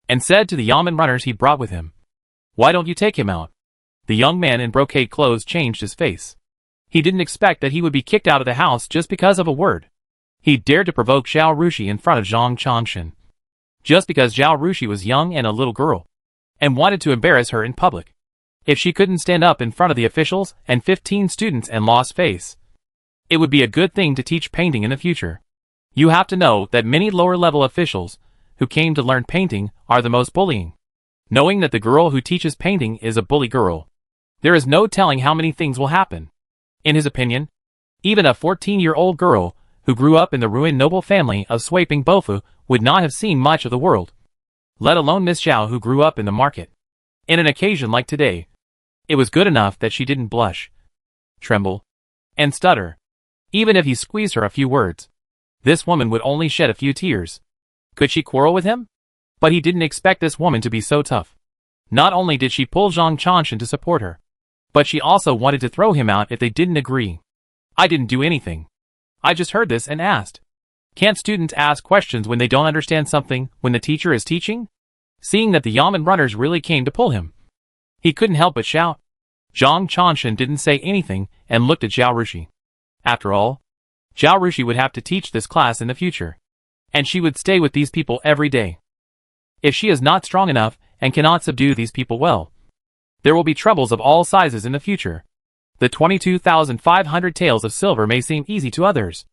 and said to the yamen runners he brought with him, "Why don't you take him out? The young man in brocade clothes changed his face. He didn't expect that he would be kicked out of the house just because of a word. He dared to provoke Zhao Rushui in front of Zhang Changshan. Just because Zhao Rushui was young and a little girl, and wanted to embarrass her in public. If she couldn't stand up in front of the officials and 15 students and lost face, it would be a good thing to teach painting in the future. You have to know that many lower-level officials who came to learn painting are the most bullying. Knowing that the girl who teaches painting is a bully girl, there is no telling how many things will happen. In his opinion, even a 14-year-old girl who grew up in the ruined noble family of Swaping Bofu would not have seen much of the world, let alone Miss Zhao who grew up in the market. In an occasion like today, it was good enough that she didn't blush, tremble, and stutter. Even if he squeezed her a few words, this woman would only shed a few tears. Could she quarrel with him? But he didn't expect this woman to be so tough. Not only did she pull Zhang Changshan to support her, but she also wanted to throw him out if they didn't agree. I didn't do anything. I just heard this and asked. Can't students ask questions when they don't understand something when the teacher is teaching? Seeing that the Yamen runners really came to pull him, he couldn't help but shout. Zhang Changshan didn't say anything and looked at Zhao Rushui. After all, Zhao Rushui would have to teach this class in the future, and she would stay with these people every day. If she is not strong enough and cannot subdue these people well, there will be troubles of all sizes in the future. The 22,500 taels of silver may seem easy to others,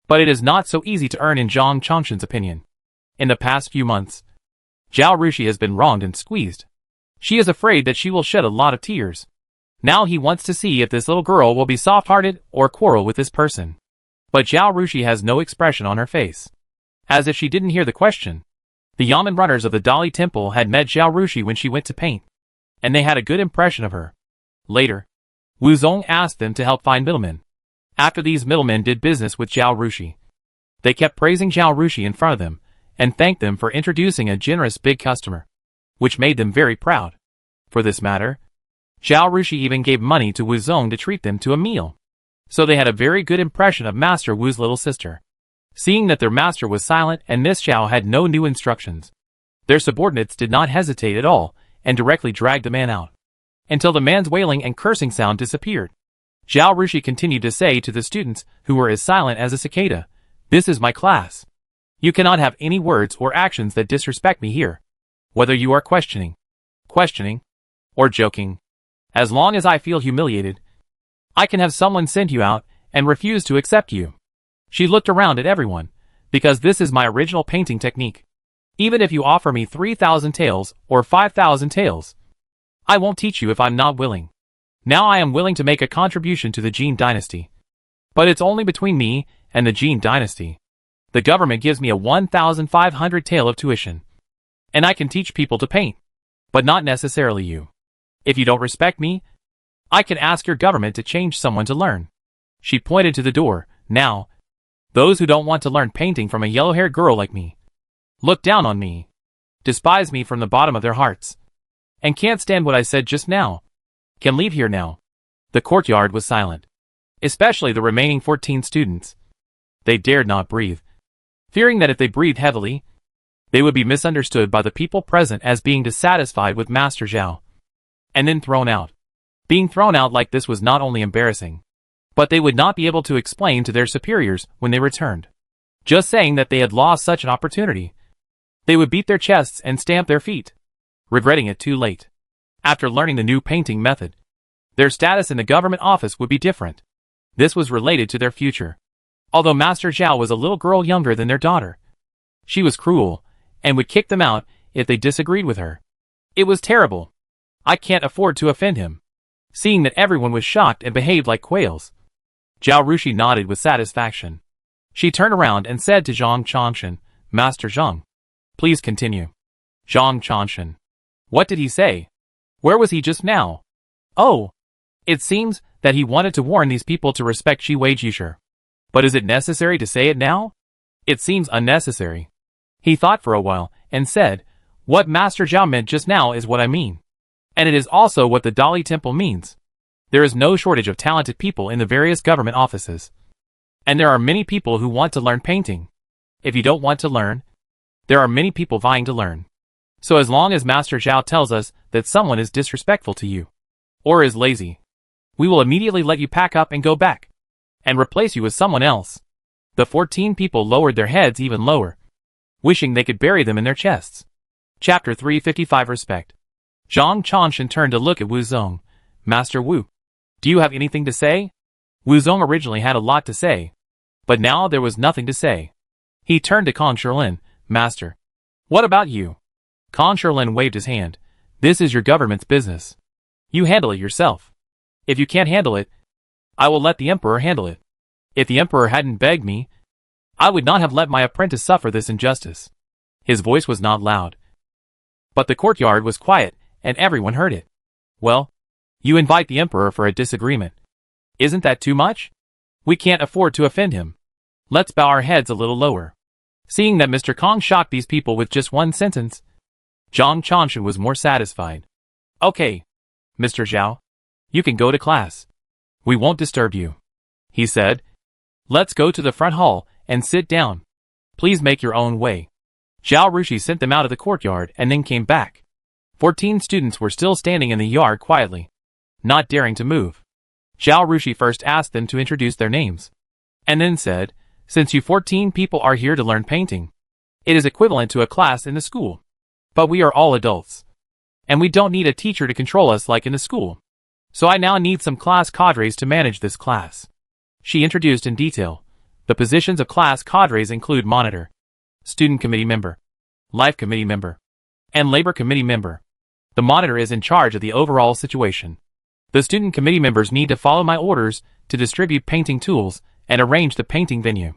but it is not so easy to earn in Zhang Changshan's opinion. In the past few months, Zhao Rushui has been wronged and squeezed. She is afraid that she will shed a lot of tears. Now he wants to see if this little girl will be soft-hearted or quarrel with this person. But Zhao Rushui has no expression on her face, as if she didn't hear the question. The Yamen runners of the Dali Temple had met Zhao Rushui when she went to paint, and they had a good impression of her. Later, Wu Zong asked them to help find middlemen. After these middlemen did business with Zhao Rushui, they kept praising Zhao Rushui in front of them, and thanked them for introducing a generous big customer, which made them very proud. For this matter, Zhao Rushui even gave money to Wu Zong to treat them to a meal. So they had a very good impression of Master Wu's little sister. Seeing that their master was silent and Miss Zhao had no new instructions, their subordinates did not hesitate at all and directly dragged the man out, until the man's wailing and cursing sound disappeared. Zhao Rushui continued to say to the students who were as silent as a cicada, "This is my class. You cannot have any words or actions that disrespect me here. Whether you are questioning, or joking. As long as I feel humiliated, I can have someone send you out and refuse to accept you." She looked around at everyone, because this is my original painting technique. Even if you offer me 3,000 taels or 5,000 taels, I won't teach you if I'm not willing. Now I am willing to make a contribution to the Jin dynasty. But it's only between me and the Jin dynasty. The government gives me a 1,500 tael of tuition, and I can teach people to paint, but not necessarily you. If you don't respect me, I can ask your government to change someone to learn. She pointed to the door. Now, those who don't want to learn painting from a yellow-haired girl like me, look down on me, despise me from the bottom of their hearts, and can't stand what I said just now, can leave here now. The courtyard was silent, especially the remaining 14 students. They dared not breathe, fearing that if they breathed heavily, they would be misunderstood by the people present as being dissatisfied with Master Zhao, and then thrown out. Being thrown out like this was not only embarrassing, but they would not be able to explain to their superiors when they returned. Just saying that they had lost such an opportunity, they would beat their chests and stamp their feet, regretting it too late. After learning the new painting method, their status in the government office would be different. This was related to their future. Although Master Zhao was a little girl younger than their daughter, she was cruel, and would kick them out if they disagreed with her. It was terrible. I can't afford to offend him. Seeing that everyone was shocked and behaved like quails, Zhao Rushui nodded with satisfaction. She turned around and said to Zhang Changshan, "Master Zhang, please continue." Zhang Changshan. What did he say? Where was he just now? Oh, it seems that he wanted to warn these people to respect Shi Wei Jisher. But is it necessary to say it now? It seems unnecessary. He thought for a while and said, "What Master Zhao meant just now is what I mean. And it is also what the Dali Temple means. There is no shortage of talented people in the various government offices. And there are many people who want to learn painting. If you don't want to learn, there are many people vying to learn. So as long as Master Zhao tells us that someone is disrespectful to you, or is lazy, we will immediately let you pack up and go back, and replace you with someone else. The 14 people lowered their heads even lower, wishing they could bury them in their chests. Chapter 355 Respect. Zhang Chanshan turned to look at Wu Zong. Master Wu, do you have anything to say? Wu Zong originally had a lot to say, but now there was nothing to say. He turned to Kong Shilin. Master, what about you? Kong Shilin waved his hand. This is your government's business. You handle it yourself. If you can't handle it, I will let the emperor handle it. If the emperor hadn't begged me, I would not have let my apprentice suffer this injustice. His voice was not loud, but the courtyard was quiet, and everyone heard it. Well, you invite the emperor for a disagreement. Isn't that too much? We can't afford to offend him. Let's bow our heads a little lower. Seeing that Mr. Kong shocked these people with just one sentence, Zhang Chanshan was more satisfied. Okay, Mr. Zhao, you can go to class. We won't disturb you, he said. Let's go to the front hall and sit down. Please make your own way. Zhao Rushui sent them out of the courtyard and then came back. 14 students were still standing in the yard quietly, not daring to move. Zhao Rushui first asked them to introduce their names, and then said, since you 14 people are here to learn painting, it is equivalent to a class in the school. But we are all adults, and we don't need a teacher to control us like in the school. So I now need some class cadres to manage this class. She introduced in detail. The positions of class cadres include monitor, student committee member, life committee member, and labor committee member. The monitor is in charge of the overall situation. The student committee members need to follow my orders to distribute painting tools and arrange the painting venue.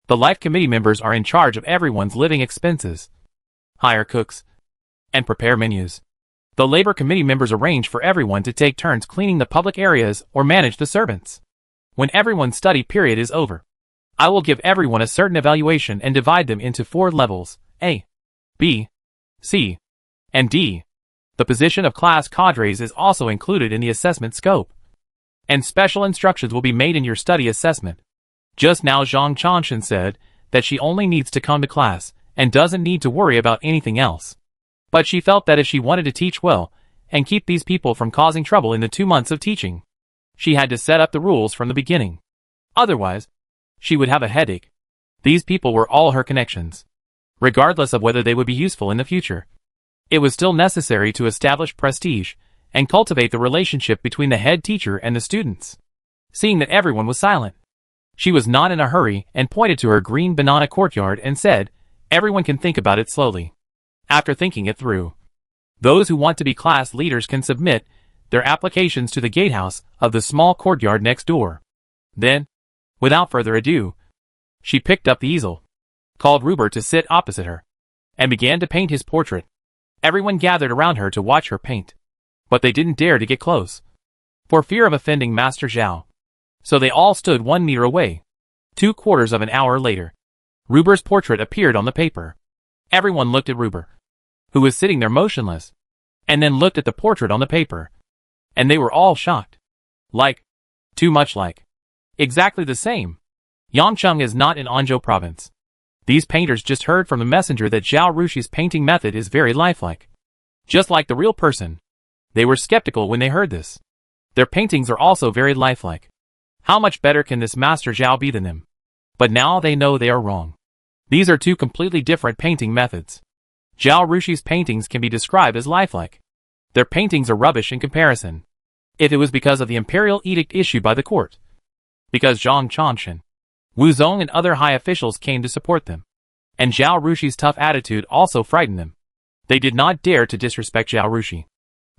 The life committee members are in charge of everyone's living expenses, hire cooks, and prepare menus. The labor committee members arrange for everyone to take turns cleaning the public areas or manage the servants. When everyone's study period is over, I will give everyone a certain evaluation and divide them into 4 levels, A, B, C, and D. The position of class cadres is also included in the assessment scope, and special instructions will be made in your study assessment. Just now Zhang Chanshan said that she only needs to come to class and doesn't need to worry about anything else. But she felt that if she wanted to teach well and keep these people from causing trouble in the 2 months of teaching, she had to set up the rules from the beginning. Otherwise, she would have a headache. These people were all her connections. Regardless of whether they would be useful in the future, it was still necessary to establish prestige and cultivate the relationship between the head teacher and the students. Seeing that everyone was silent, she was not in a hurry and pointed to her green banana courtyard and said, everyone can think about it slowly. After thinking it through, those who want to be class leaders can submit their applications to the gatehouse of the small courtyard next door. Then, without further ado, she picked up the easel, called Ruber to sit opposite her, and began to paint his portrait. Everyone gathered around her to watch her paint, but they didn't dare to get close, for fear of offending Master Zhao. So they all stood 1 meter away. 2/4 of an hour later, Ruber's portrait appeared on the paper. Everyone looked at Ruber, who was sitting there motionless, and then looked at the portrait on the paper, and they were all shocked. Like, too much like, exactly the same. Yangcheng is not in Anzhou province. These painters just heard from the messenger that Zhao Rushuy's painting method is very lifelike, just like the real person. They were skeptical when they heard this. Their paintings are also very lifelike. How much better can this Master Zhao be than them? But now they know they are wrong. These are 2 completely different painting methods. Zhao Rushuy's paintings can be described as lifelike. Their paintings are rubbish in comparison. If it was because of the imperial edict issued by the court, because Zhang Chanshan, Wu Zong and other high officials came to support them, and Zhao Rushuy's tough attitude also frightened them, they did not dare to disrespect Zhao Rushui.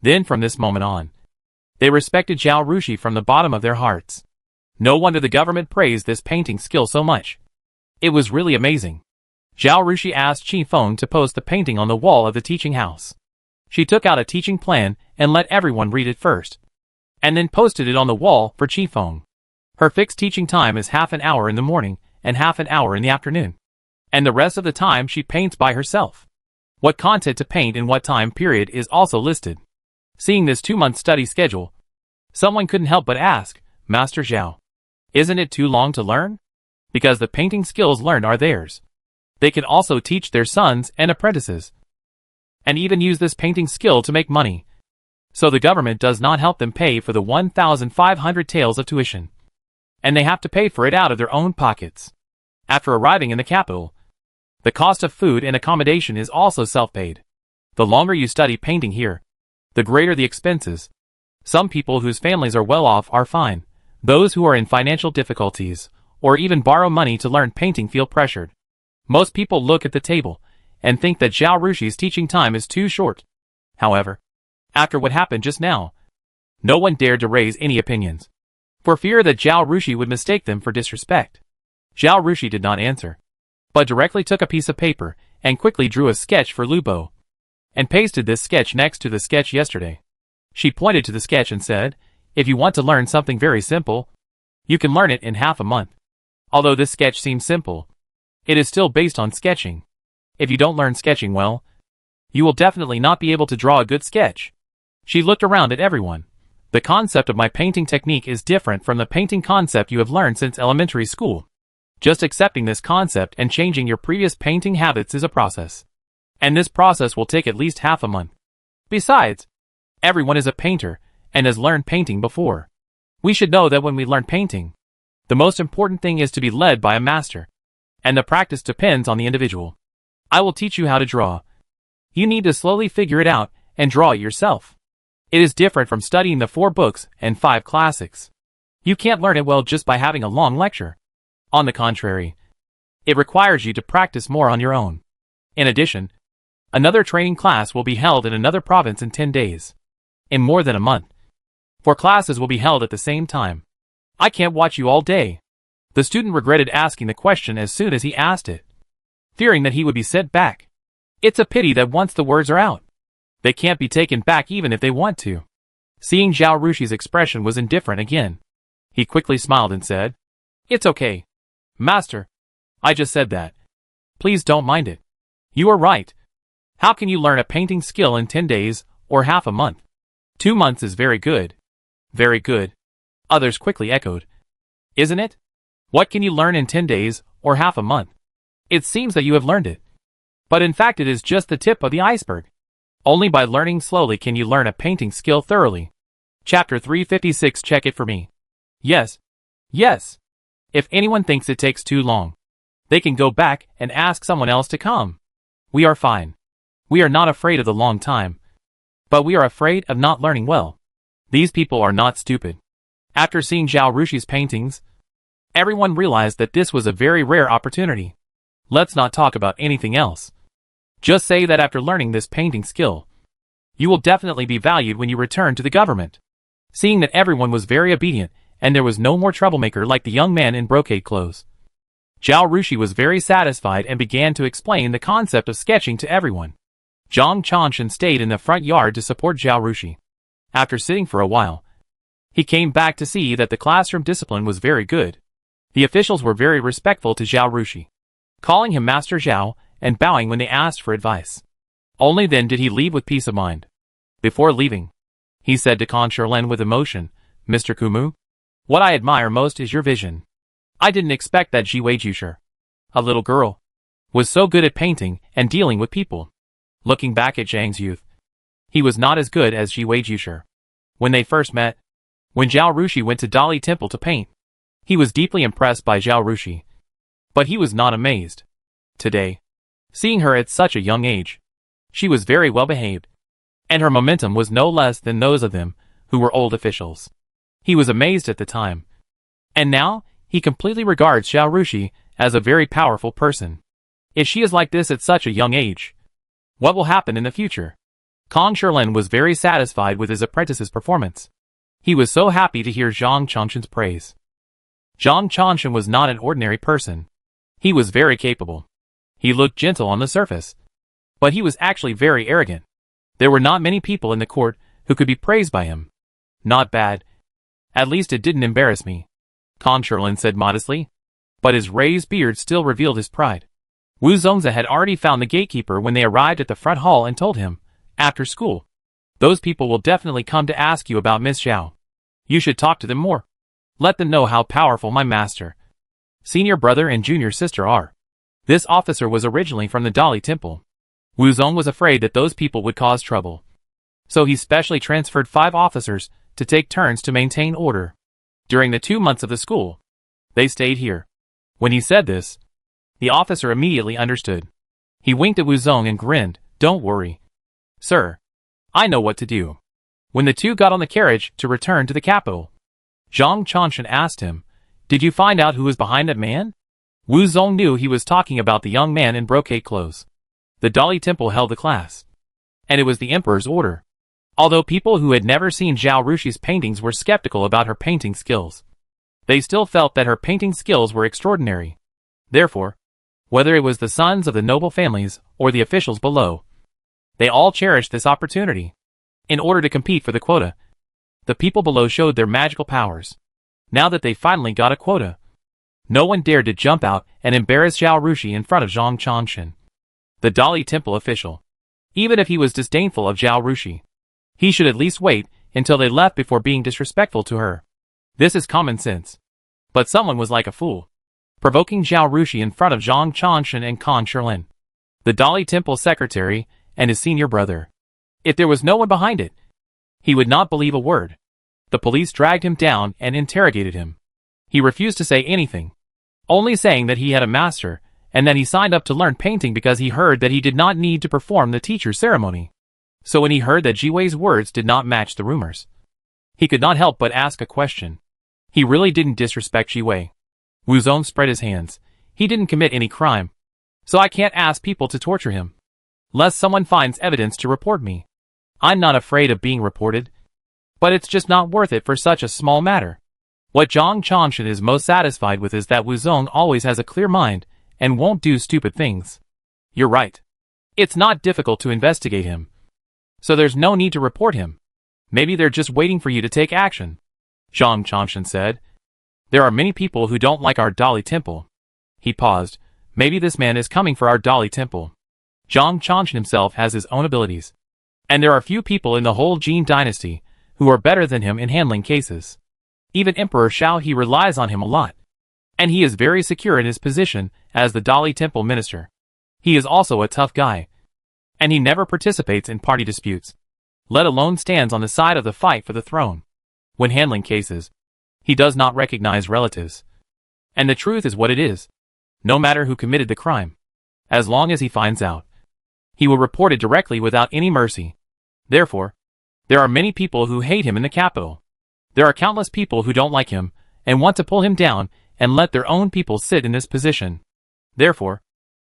Then from this moment on, they respected Zhao Rushui from the bottom of their hearts. No wonder the government praised this painting skill so much. It was really amazing. Zhao Rushui asked Qi Feng to post the painting on the wall of the teaching house. She took out a teaching plan and let everyone read it first, and then posted it on the wall for Qi Feng. Her fixed teaching time is half an hour in the morning and half an hour in the afternoon, and the rest of the time she paints by herself. What content to paint in what time period is also listed. Seeing this 2-month study schedule, someone couldn't help but ask, Master Zhao, isn't it too long to learn? Because the painting skills learned are theirs. They can also teach their sons and apprentices, and even use this painting skill to make money. So the government does not help them pay for the 1,500 taels of tuition. And they have to pay for it out of their own pockets. After arriving in the capital, the cost of food and accommodation is also self-paid. The longer you study painting here, the greater the expenses. Some people whose families are well off are fine. Those who are in financial difficulties, or even borrow money to learn painting, feel pressured. Most people look at the table and think that Zhao Rushi's teaching time is too short. However, after what happened just now, no one dared to raise any opinions, for fear that Zhao Rushi would mistake them for disrespect. Zhao Rushi did not answer, but directly took a piece of paper and quickly drew a sketch for Lubo, and pasted this sketch next to the sketch yesterday. She pointed to the sketch and said, "If you want to learn something very simple, you can learn it in half a month." Although this sketch seems simple, it is still based on sketching. If you don't learn sketching well, you will definitely not be able to draw a good sketch. She looked around at everyone. The concept of my painting technique is different from the painting concept you have learned since elementary school. Just accepting this concept and changing your previous painting habits is a process. And this process will take at least half a month. Besides, everyone is a painter and has learned painting before. We should know that when we learn painting, the most important thing is to be led by a master. And the practice depends on the individual. I will teach you how to draw. You need to slowly figure it out and draw it yourself. It is different from studying the 4 books and 5 classics. You can't learn it well just by having a long lecture. On the contrary, it requires you to practice more on your own. In addition, another training class will be held in another province in 10 days. In more than a month. 4 classes will be held at the same time. I can't watch you all day. The student regretted asking the question as soon as he asked it, fearing that he would be sent back. It's a pity that once the words are out, they can't be taken back even if they want to. Seeing Zhao Rushi's expression was indifferent again, he quickly smiled and said, "It's okay. Master, I just said that. Please don't mind it. You are right. How can you learn a painting skill in 10 days or half a month? 2 months is very good." "Very good," others quickly echoed. "Isn't it? What can you learn in 10 days or half a month? It seems that you have learned it. But in fact it is just the tip of the iceberg. Only by learning slowly can you learn a painting skill thoroughly." Chapter 356. Check it for me. Yes. Yes. If anyone thinks it takes too long, they can go back and ask someone else to come. We are fine. We are not afraid of the long time. But we are afraid of not learning well. These people are not stupid. After seeing Zhao Rushi's paintings, everyone realized that this was a very rare opportunity. Let's not talk about anything else. Just say that after learning this painting skill, you will definitely be valued when you return to the government. Seeing that everyone was very obedient and there was no more troublemaker like the young man in brocade clothes, Zhao Rushi was very satisfied and began to explain the concept of sketching to everyone. Zhang Chanshan stayed in the front yard to support Zhao Rushi. After sitting for a while, he came back to see that the classroom discipline was very good. The officials were very respectful to Zhao Rushi, calling him Master Zhao and bowing when they asked for advice. Only then did he leave with peace of mind. Before leaving, he said to Confronting with emotion, "Mr. Kumu, what I admire most is your vision. I didn't expect that Zhiwei, a little girl, was so good at painting and dealing with people." Looking back at Zhang's youth, he was not as good as Zhiwei. When they first met, when Zhao Rushi went to Dali Temple to paint, he was deeply impressed by Zhao Rushi. But he was not amazed. Today, seeing her at such a young age, she was very well behaved, and her momentum was no less than those of them who were old officials. He was amazed at the time. And now, he completely regards Zhao Rushi as a very powerful person. If she is like this at such a young age, what will happen in the future? Confronting was very satisfied with his apprentice's performance. He was so happy to hear Zhang Chanshan's praise. Zhang Chanshan was not an ordinary person. He was very capable. He looked gentle on the surface, but he was actually very arrogant. There were not many people in the court who could be praised by him. "Not bad. At least it didn't embarrass me," Confronting said modestly, but his raised beard still revealed his pride. Wu Zongzi had already found the gatekeeper when they arrived at the front hall and told him, "After school, those people will definitely come to ask you about Miss Zhao. You should talk to them more. Let them know how powerful my master, senior brother and junior sister are." This officer was originally from the Dali Temple. Wu Zong was afraid that those people would cause trouble. So he specially transferred 5 officers to take turns to maintain order. During the 2 months of the school, they stayed here. When he said this, the officer immediately understood. He winked at Wuzong and grinned. Don't worry, sir. I know what to do. When the two got on the carriage to return to the capital, Zhang Chanshan asked him, Did you find out who was behind that man? Wuzong knew he was talking about the young man in brocade clothes. The Dali Temple held the class, and it was the emperor's order. Although people who had never seen Zhao Rushi's paintings were skeptical about her painting skills, they still felt that her painting skills were extraordinary. Therefore, whether it was the sons of the noble families or the officials below, they all cherished this opportunity. In order to compete for the quota, the people below showed their magical powers. Now that they finally got a quota, no one dared to jump out and embarrass Zhao Rushi in front of Zhang Chanshan, the Dali Temple official. Even if he was disdainful of Zhao Rushi, he should at least wait until they left before being disrespectful to her. This is common sense. But someone was like a fool, provoking Zhao Rushi in front of Zhang Chanshan and Kan Sherlin, the Dali Temple secretary, and his senior brother. If there was no one behind it, he would not believe a word. The police dragged him down and interrogated him. He refused to say anything, only saying that he had a master and that he signed up to learn painting because he heard that he did not need to perform the teacher's ceremony. So when he heard that Jiwei's words did not match the rumors, he could not help but ask a question. He really didn't disrespect Jiwei. Wuzong spread his hands. He didn't commit any crime, so I can't ask people to torture him, lest someone finds evidence to report me. I'm not afraid of being reported, but it's just not worth it for such a small matter. What Zhang Chanshan is most satisfied with is that Wuzong always has a clear mind and won't do stupid things. You're right. It's not difficult to investigate him, so there's no need to report him. Maybe they're just waiting for you to take action, Zhang Chanshan said. There are many people who don't like our Dali Temple. He paused. Maybe this man is coming for our Dali Temple. Zhang Chanshan himself has his own abilities, and there are few people in the whole Jin dynasty who are better than him in handling cases. Even Emperor Shao He relies on him a lot, and he is very secure in his position as the Dali Temple minister. He is also a tough guy, and he never participates in party disputes, let alone stands on the side of the fight for the throne. When handling cases, he does not recognize relatives. And the truth is what it is. No matter who committed the crime, as long as he finds out, he will report it directly without any mercy. Therefore, there are many people who hate him in the capital. There are countless people who don't like him and want to pull him down and let their own people sit in this position. Therefore,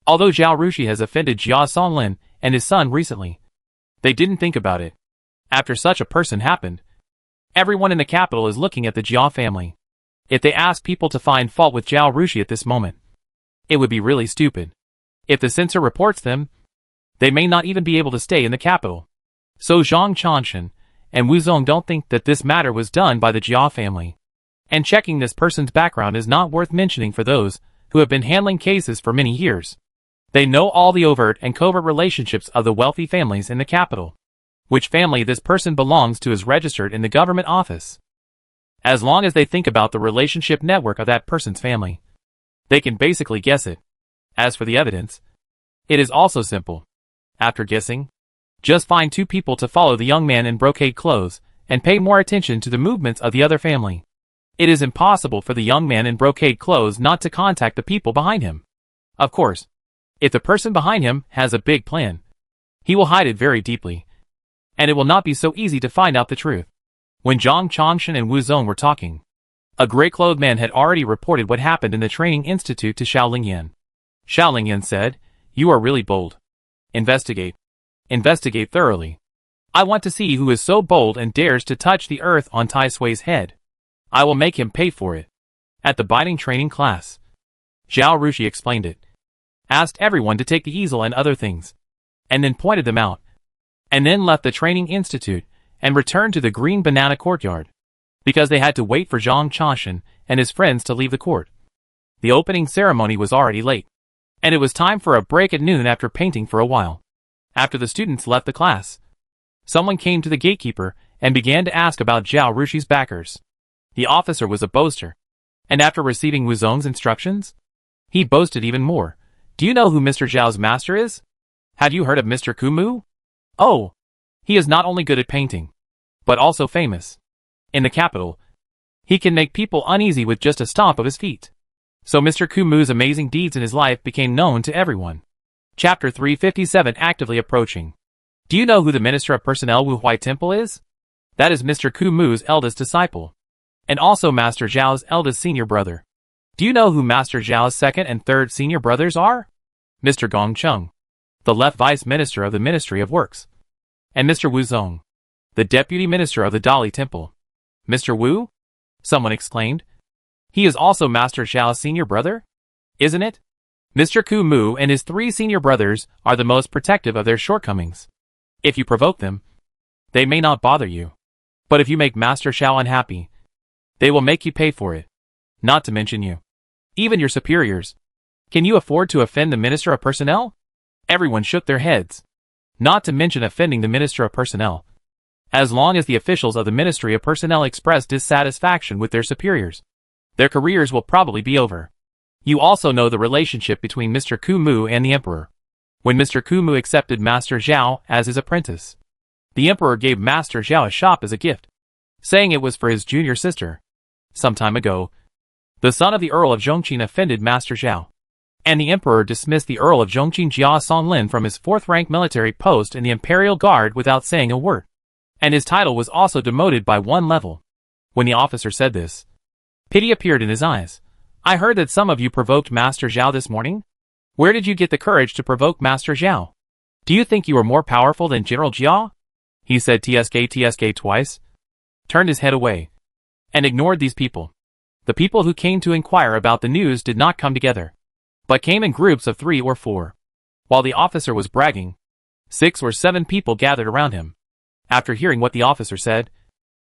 although Zhao Rushi has offended Jia Sonlin and his son recently, they didn't think about it. After such a person happened, everyone in the capital is looking at the Jia family. If they ask people to find fault with Zhao Rushi at this moment, it would be really stupid. If the censor reports them, they may not even be able to stay in the capital. So Zhang Chanshan and Wuzong don't think that this matter was done by the Jia family. And checking this person's background is not worth mentioning for those who have been handling cases for many years. They know all the overt and covert relationships of the wealthy families in the capital. Which family this person belongs to is registered in the government office. As long as they think about the relationship network of that person's family, they can basically guess it. As for the evidence, it is also simple. After guessing, just find 2 people to follow the young man in brocade clothes and pay more attention to the movements of the other family. It is impossible for the young man in brocade clothes not to contact the people behind him. Of course, if the person behind him has a big plan, he will hide it very deeply, and it will not be so easy to find out the truth. When Zhang Chanshan and Wuzong were talking, a gray-clothed man had already reported what happened in the training institute to Xiao Lingyan. Xiao Lingyan said, "You are really bold. Investigate. Investigate thoroughly. I want to see who is so bold and dares to touch the earth on Tai Sui's head. I will make him pay for it." At the binding training class, Zhao Rushi explained it, asked everyone to take the easel and other things, and then pointed them out, and then left the training institute and returned to the green banana courtyard, because they had to wait for Zhang Chanshan and his friends to leave the court. The opening ceremony was already late, and it was time for a break at noon after painting for a while. After the students left the class, someone came to the gatekeeper and began to ask about Zhao Rushi's backers. The officer was a boaster, and after receiving Wuzong's instructions, he boasted even more. "Do you know who Mr. Zhao's master is? Have you heard of Mr. Kumu? Oh, He is not only good at painting, but also famous. In the capital, he can make people uneasy with just a stomp of his feet. So Mr. Kumu's amazing deeds in his life became known to everyone. Chapter 357 Actively Approaching. Do you know who the Minister of Personnel Wu Huai Temple is? That is Mr. Kumu's eldest disciple, and also Master Zhao's eldest senior brother. Do you know who Master Zhao's second and third senior brothers are? Mr. Gong Chung, the left vice minister of the Ministry of Works, and Mr. Wu Zong, the deputy minister of the Dali Temple. Mr. Wu? Someone exclaimed. He is also Master Zhao's senior brother? Isn't it? Mr. Kumu and his 3 senior brothers are the most protective of their shortcomings. If you provoke them, they may not bother you. But if you make Master Zhao unhappy, they will make you pay for it. Not to mention you. Even your superiors. Can you afford to offend the Minister of Personnel? Everyone shook their heads. Not to mention offending the Minister of Personnel. As long as the officials of the Ministry of Personnel express dissatisfaction with their superiors, their careers will probably be over. You also know the relationship between Mr. Kumu and the Emperor. When Mr. Kumu accepted Master Zhao as his apprentice, the Emperor gave Master Zhao a shop as a gift, saying it was for his junior sister. Some time ago, the son of the Earl of Zhongqing offended Master Zhao, and the Emperor dismissed the Earl of Zhongqing Jia Songlin from his 4th-rank military post in the Imperial Guard without saying a word, and his title was also demoted by 1 level. When the officer said this, pity appeared in his eyes. I heard that some of you provoked Master Zhao this morning? Where did you get the courage to provoke Master Zhao? Do you think you are more powerful than General Jia? He said TSK twice, turned his head away, and ignored these people. The people who came to inquire about the news did not come together, but came in groups of 3 or 4. While the officer was bragging, 6 or 7 people gathered around him. After hearing what the officer said,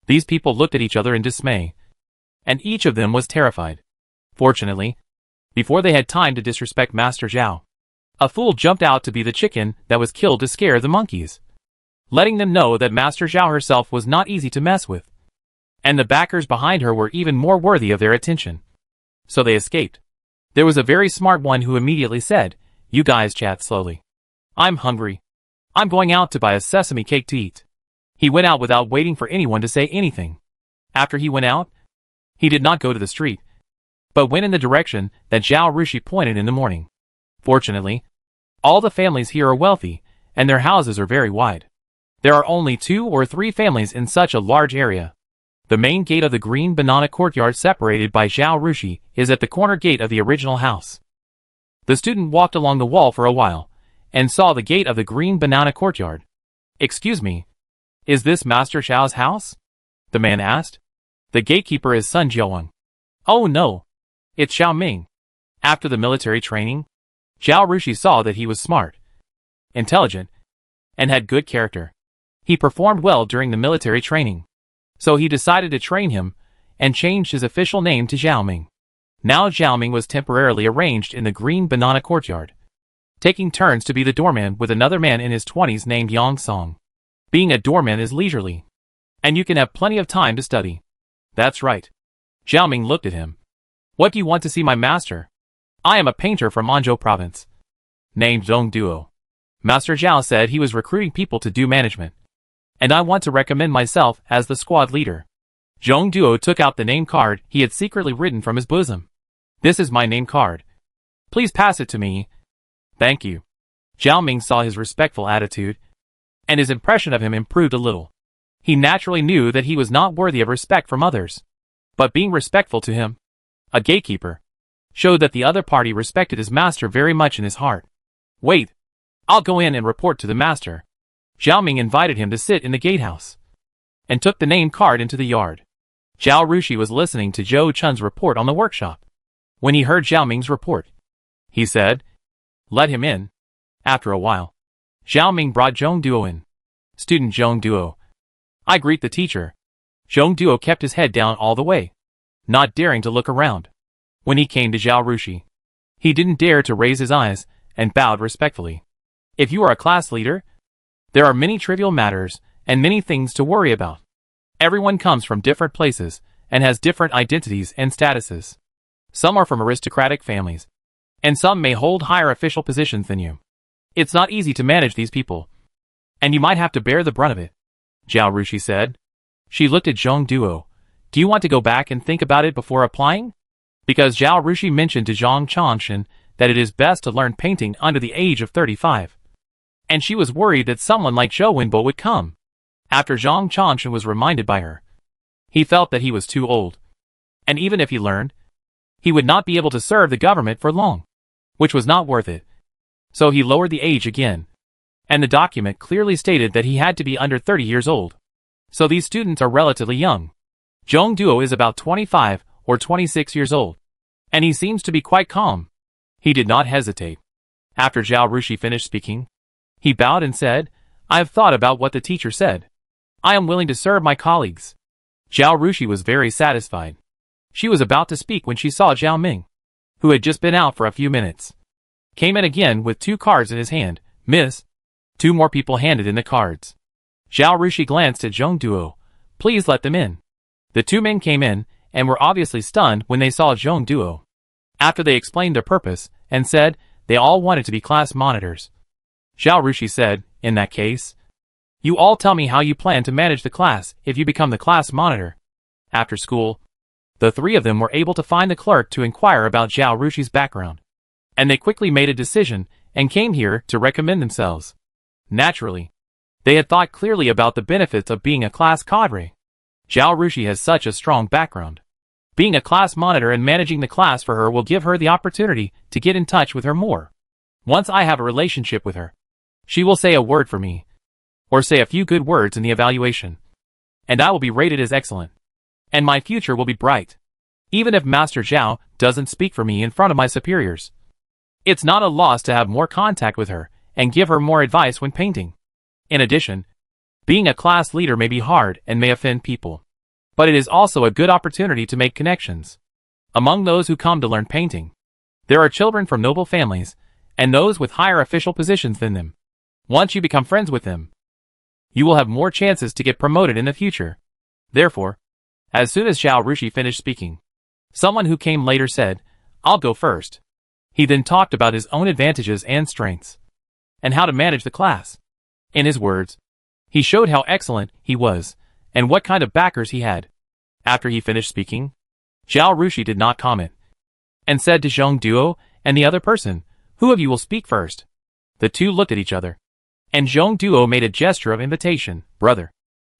these people looked at each other in dismay, and each of them was terrified. Fortunately, before they had time to disrespect Master Zhao, a fool jumped out to be the chicken that was killed to scare the monkeys, letting them know that Master Zhao herself was not easy to mess with, and the backers behind her were even more worthy of their attention. So they escaped. There was a very smart one who immediately said, "You guys chat slowly. I'm hungry. I'm going out to buy a sesame cake to eat." He went out without waiting for anyone to say anything. After he went out, he did not go to the street, but went in the direction that Zhao Rushui pointed in the morning. Fortunately, all the families here are wealthy, and their houses are very wide. There are only 2 or 3 families in such a large area. The main gate of the green banana courtyard separated by Zhao Rushui is at the corner gate of the original house. The student walked along the wall for a while, and saw the gate of the green banana courtyard. "Excuse me, is this Master Zhao's house?" the man asked. "The gatekeeper is Sun Jiawang." "Oh no, it's Xiao Ming." After the military training, Zhao Rushui saw that he was smart, intelligent, and had good character. He performed well during the military training, so he decided to train him and changed his official name to Zhao Ming. Now Zhao Ming was temporarily arranged in the green banana courtyard, taking turns to be the doorman with another man in his 20s named Yang Song. Being a doorman is leisurely, and you can have plenty of time to study. That's right. Zhao Ming looked at him. "What do you want to see my master?" "I am a painter from Anzhou province, named Zhong Duo." Master Zhao said he was recruiting people to do management, and I want to recommend myself as the squad leader. Zhong Duo took out the name card he had secretly written from his bosom. "This is my name card. Please pass it to me." "Thank you." Zhao Ming saw his respectful attitude, and his impression of him improved a little. He naturally knew that he was not worthy of respect from others, but being respectful to him, a gatekeeper, showed that the other party respected his master very much in his heart. "Wait, I'll go in and report to the master." Zhao Ming invited him to sit in the gatehouse, and took the name card into the yard. Zhao Rushui was listening to Zhou Chun's report on the workshop. When he heard Zhao Ming's report, he said, "Let him in." After a while, Zhao Ming brought Zhong Duo in. "Student Zhong Duo, I greet the teacher." Zhong Duo kept his head down all the way, not daring to look around. When he came to Zhao Rushui, he didn't dare to raise his eyes, and bowed respectfully. "If you are a class leader, there are many trivial matters, and many things to worry about. Everyone comes from different places, and has different identities and statuses. Some are from aristocratic families, and some may hold higher official positions than you. It's not easy to manage these people. And you might have to bear the brunt of it, Zhao Rushui said. She looked at Zhong Duo. Do you want to go back and think about it before applying? Because Zhao Rushui mentioned to Zhang Changshan that it is best to learn painting under the age of 35. And she was worried that someone like Zhou Wenbo would come. After Zhang Changshan was reminded by her, he felt that he was too old. And even if he learned, he would not be able to serve the government for long, which was not worth it. So he lowered the age again. And the document clearly stated that he had to be under 30 years old. So these students are relatively young. Zhong Duo is about 25 or 26 years old. And he seems to be quite calm. He did not hesitate. After Zhao Rushui finished speaking, he bowed and said, I have thought about what the teacher said. I am willing to serve my colleagues. Zhao Rushui was very satisfied. She was about to speak when she saw Zhao Ming, who had just been out for a few minutes. Came in again with 2 cards in his hand. Miss. 2 more people handed in the cards. Zhao Rushui glanced at Zhong Duo. Please let them in. The 2 men came in, and were obviously stunned when they saw Zhong Duo. After they explained their purpose, and said they all wanted to be class monitors. Zhao Rushui said, in that case, you all tell me how you plan to manage the class if you become the class monitor. After school, the 3 of them were able to find the clerk to inquire about Zhao Rushi's background. And they quickly made a decision, and came here to recommend themselves. Naturally, they had thought clearly about the benefits of being a class cadre. Zhao Rushui has such a strong background. Being a class monitor and managing the class for her will give her the opportunity to get in touch with her more. Once I have a relationship with her, she will say a word for me, or say a few good words in the evaluation, and I will be rated as excellent. And my future will be bright. Even if Master Zhao doesn't speak for me in front of my superiors. It's not a loss to have more contact with her, and give her more advice when painting. In addition, being a class leader may be hard and may offend people. But it is also a good opportunity to make connections. Among those who come to learn painting, there are children from noble families, and those with higher official positions than them. Once you become friends with them, you will have more chances to get promoted in the future. Therefore, as soon as Zhao Rushui finished speaking, someone who came later said, I'll go first. He then talked about his own advantages and strengths, and how to manage the class. In his words, he showed how excellent he was, and what kind of backers he had. After he finished speaking, Zhao Rushui did not comment, and said to Zhong Duo and the other person, who of you will speak first? The 2 looked at each other, and Zhong Duo made a gesture of invitation. Brother,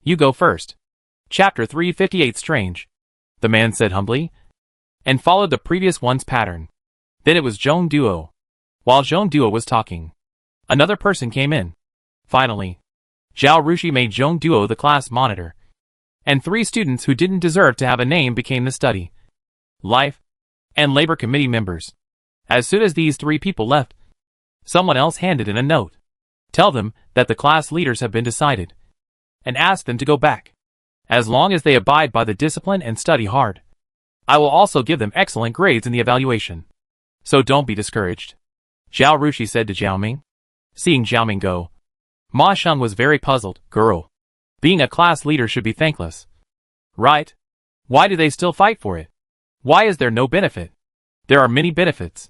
you go first. Chapter 358 Strange. The man said humbly, and followed the previous one's pattern. Then it was Zhong Duo. While Zhong Duo was talking, another person came in. Finally, Zhao Rushui made Zhong Duo the class monitor, and 3 students who didn't deserve to have a name became the study, life, and labor committee members. As soon as these 3 people left, someone else handed in a note. Tell them that the class leaders have been decided, and ask them to go back. As long as they abide by the discipline and study hard, I will also give them excellent grades in the evaluation. So don't be discouraged. Zhao Rushui said to Zhao Ming. Seeing Zhao Ming go, Ma Sheng was very puzzled. Girl, being a class leader should be thankless. Right? Why do they still fight for it? Why is there no benefit? There are many benefits.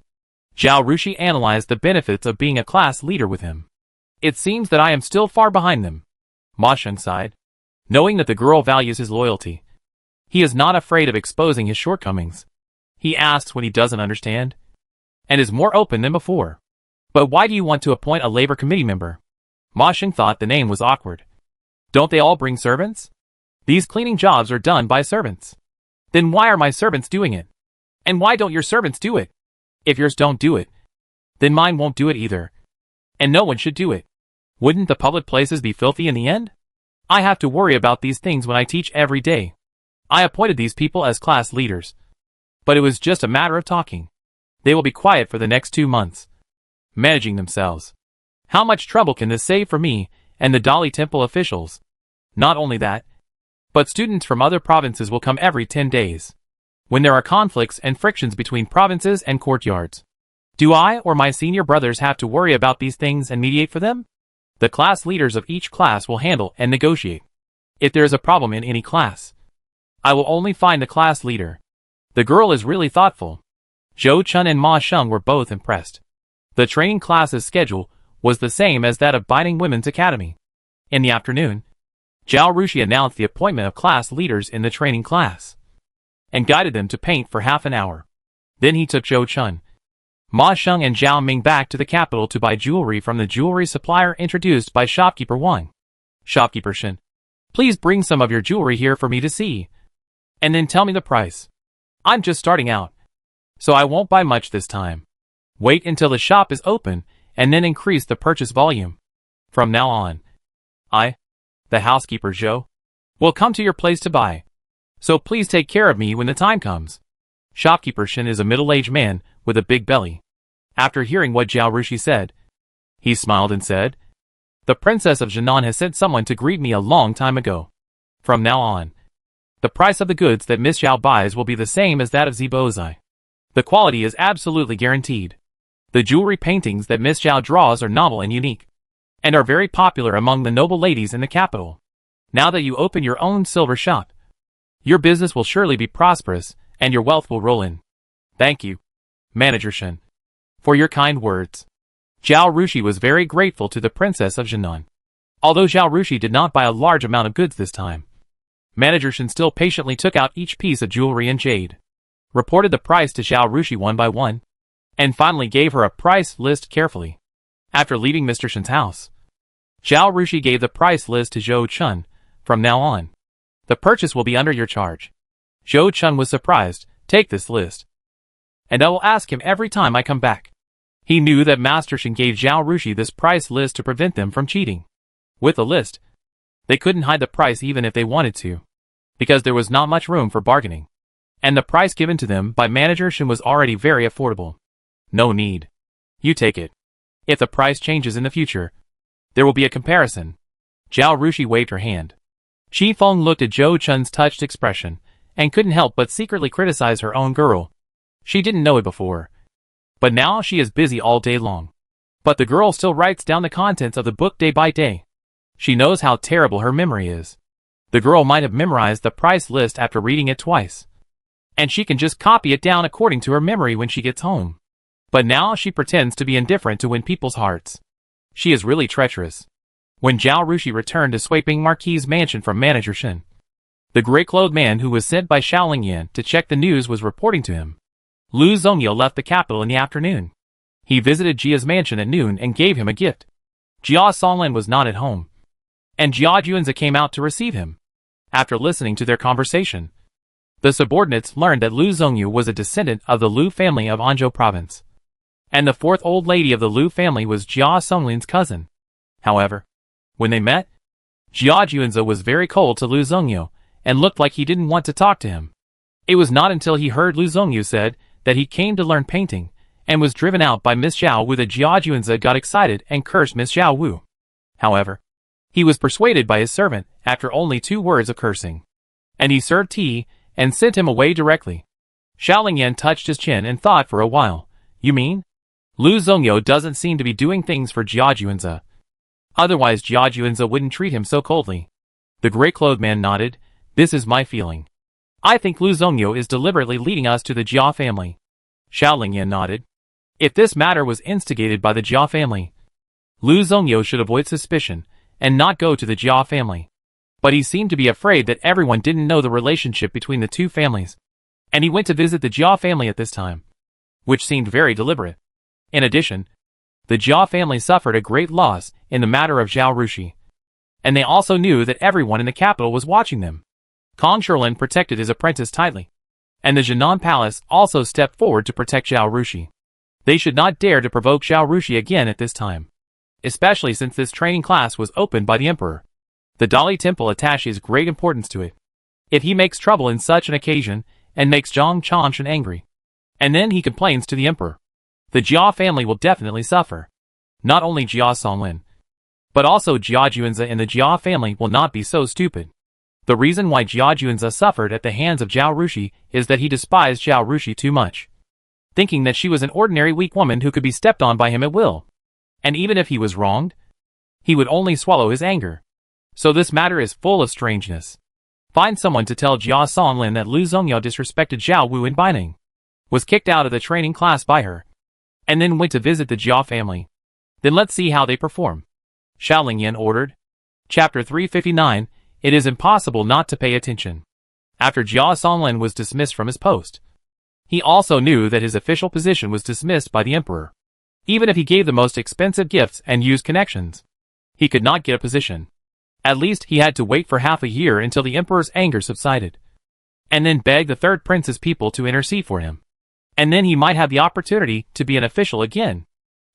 Zhao Rushui analyzed the benefits of being a class leader with him. It seems that I am still far behind them. Ma Sheng sighed, knowing that the girl values his loyalty. He is not afraid of exposing his shortcomings. He asks when he doesn't understand, and is more open than before. But why do you want to appoint a labor committee member? Ma Sheng thought the name was awkward. Don't they all bring servants? These cleaning jobs are done by servants. Then why are my servants doing it? And why don't your servants do it? If yours don't do it, then mine won't do it either. And no one should do it. Wouldn't the public places be filthy in the end? I have to worry about these things when I teach every day. I appointed these people as class leaders. But it was just a matter of talking. They will be quiet for the next 2 months, managing themselves. How much trouble can this save for me and the Dali Temple officials? Not only that, but students from other provinces will come every 10 days. When there are conflicts and frictions between provinces and courtyards, do I or my senior brothers have to worry about these things and mediate for them? The class leaders of each class will handle and negotiate. If there is a problem in any class, I will only find the class leader. The girl is really thoughtful. Zhou Chun and Ma Sheng were both impressed. The training classes schedule was the same as that of Binding Women's Academy. In the afternoon, Zhao Rushui announced the appointment of class leaders in the training class, and guided them to paint for half an hour. Then he took Zhou Chun, Ma Sheng and Zhao Ming back to the capital to buy jewelry from the jewelry supplier introduced by shopkeeper Wang. Shopkeeper Shen, please bring some of your jewelry here for me to see, and then tell me the price. I'm just starting out, so I won't buy much this time. Wait until the shop is open, and then increase the purchase volume. From now on, the housekeeper Zhou, will come to your place to buy, so please take care of me when the time comes. Shopkeeper Shen is a middle-aged man with a big belly. After hearing what Zhao Rushui said, he smiled and said, "The princess of Jinan has sent someone to greet me a long time ago. From now on, the price of the goods that Miss Zhao buys will be the same as that of Zibozai. The quality is absolutely guaranteed. The jewelry paintings that Miss Zhao draws are novel and unique, and are very popular among the noble ladies in the capital. Now that you open your own silver shop, your business will surely be prosperous, and your wealth will roll in. Thank you, Manager Shen, for your kind words." Zhao Rushui was very grateful to the princess of Jinan. Although Zhao Rushui did not buy a large amount of goods this time, Manager Shen still patiently took out each piece of jewelry and jade, reported the price to Zhao Rushui one by one, and finally gave her a price list carefully. After leaving Mr. Shen's house, Zhao Rushui gave the price list to Zhou Chun. "From now on, the purchase will be under your charge." Zhou Chun was surprised. "Take this list, and I will ask him every time I come back." He knew that Master Shen gave Zhao Rushui this price list to prevent them from cheating. With the list, they couldn't hide the price even if they wanted to, because there was not much room for bargaining, and the price given to them by Manager Shen was already very affordable. "No need. You take it. If the price changes in the future, there will be a comparison." Zhao Rushui waved her hand. Qi Feng looked at Zhou Chun's touched expression, and couldn't help but secretly criticize her own girl. She didn't know it before, but now she is busy all day long. But the girl still writes down the contents of the book day by day. She knows how terrible her memory is. The girl might have memorized the price list after reading it twice, and she can just copy it down according to her memory when she gets home. But now she pretends to be indifferent to win people's hearts. She is really treacherous. When Zhao Rushui returned to Sweeping Marquis's mansion from Manager Shen, the gray-clothed man who was sent by Xiaolingyan to check the news was reporting to him. Lu Zhongyo left the capital in the afternoon. He visited Jia's mansion at noon and gave him a gift. Jia Songlin was not at home, and Jia Juanzi came out to receive him. After listening to their conversation, the subordinates learned that Lu Zhongyu was a descendant of the Lu family of Anzhou province, and the fourth old lady of the Lu family was Jia Songlin's cousin. However, when they met, Jia Juanzi was very cold to Lu Zhongyu, and looked like he didn't want to talk to him. It was not until he heard Lu Zhongyu said that he came to learn painting, and was driven out by Miss Zhao Wu that Jia Juanzi got excited and cursed Miss Zhao Wu. However, he was persuaded by his servant after only 2 words of cursing, and he served tea and sent him away directly. Xiaolingyan touched his chin and thought for a while. "You mean? Lu Zhongyo doesn't seem to be doing things for Jia Juanzi. Otherwise Jia Juanzi wouldn't treat him so coldly." The gray-clothed man nodded. "This is my feeling. I think Lu Zhongyo is deliberately leading us to the Jia family." Xiaolingyan nodded. If this matter was instigated by the Jia family, Lu Zhongyo should avoid suspicion and not go to the Jia family. But he seemed to be afraid that everyone didn't know the relationship between the two families, and he went to visit the Jia family at this time, which seemed very deliberate. In addition, the Jia family suffered a great loss in the matter of Zhao Rushui, and they also knew that everyone in the capital was watching them. Kong Shirlin protected his apprentice tightly, and the Jinan Palace also stepped forward to protect Zhao Rushui. They should not dare to provoke Zhao Rushui again at this time, especially since this training class was opened by the emperor. The Dali Temple attaches great importance to it. If he makes trouble in such an occasion and makes Zhang Chanshan angry, and then he complains to the emperor, the Jia family will definitely suffer. Not only Jia Songlin, but also Jia Juanzi and the Jia family will not be so stupid. The reason why Jia Juanzi suffered at the hands of Zhao Rushui is that he despised Zhao Rushui too much, thinking that she was an ordinary weak woman who could be stepped on by him at will. And even if he was wronged, he would only swallow his anger. So this matter is full of strangeness. Find someone to tell Jia Songlin that Lu Zhongyo disrespected Zhao Wu in Baining, was kicked out of the training class by her, and then went to visit the Jia family. Then let's see how they perform. Xiaolingyan ordered. Chapter 359, It is impossible not to pay attention. After Jia Songlin was dismissed from his post, he also knew that his official position was dismissed by the emperor. Even if he gave the most expensive gifts and used connections, he could not get a position. At least he had to wait for half a year until the emperor's anger subsided, and then beg the third prince's people to intercede for him. And then he might have the opportunity to be an official again.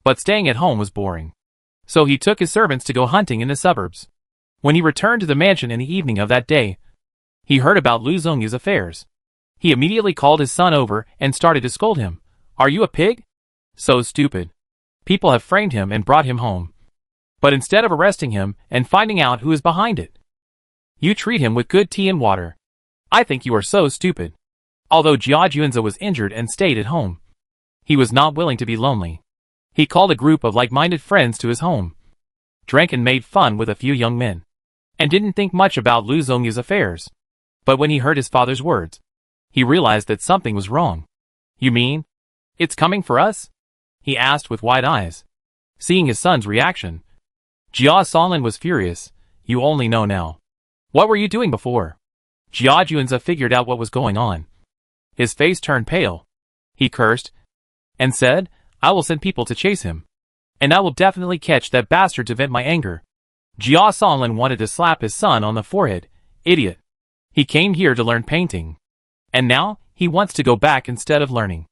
But staying at home was boring. So he took his servants to go hunting in the suburbs. When he returned to the mansion in the evening of that day, he heard about Lu Zongyu's affairs. He immediately called his son over and started to scold him. Are you a pig? So stupid. People have framed him and brought him home. But instead of arresting him and finding out who is behind it, you treat him with good tea and water. I think you are so stupid. Although Jia Juanzi was injured and stayed at home, he was not willing to be lonely. He called a group of like-minded friends to his home, drank and made fun with a few young men, and didn't think much about Lu Zongyu's affairs. But when he heard his father's words, he realized that something was wrong. You mean, it's coming for us? He asked with wide eyes. Seeing his son's reaction, Jia Songlin was furious. You only know now. What were you doing before? Jia Juanzi figured out what was going on. His face turned pale. He cursed and said, I will send people to chase him, and I will definitely catch that bastard to vent my anger. Jia Songlin wanted to slap his son on the forehead. Idiot. He came here to learn painting, and now he wants to go back instead of learning.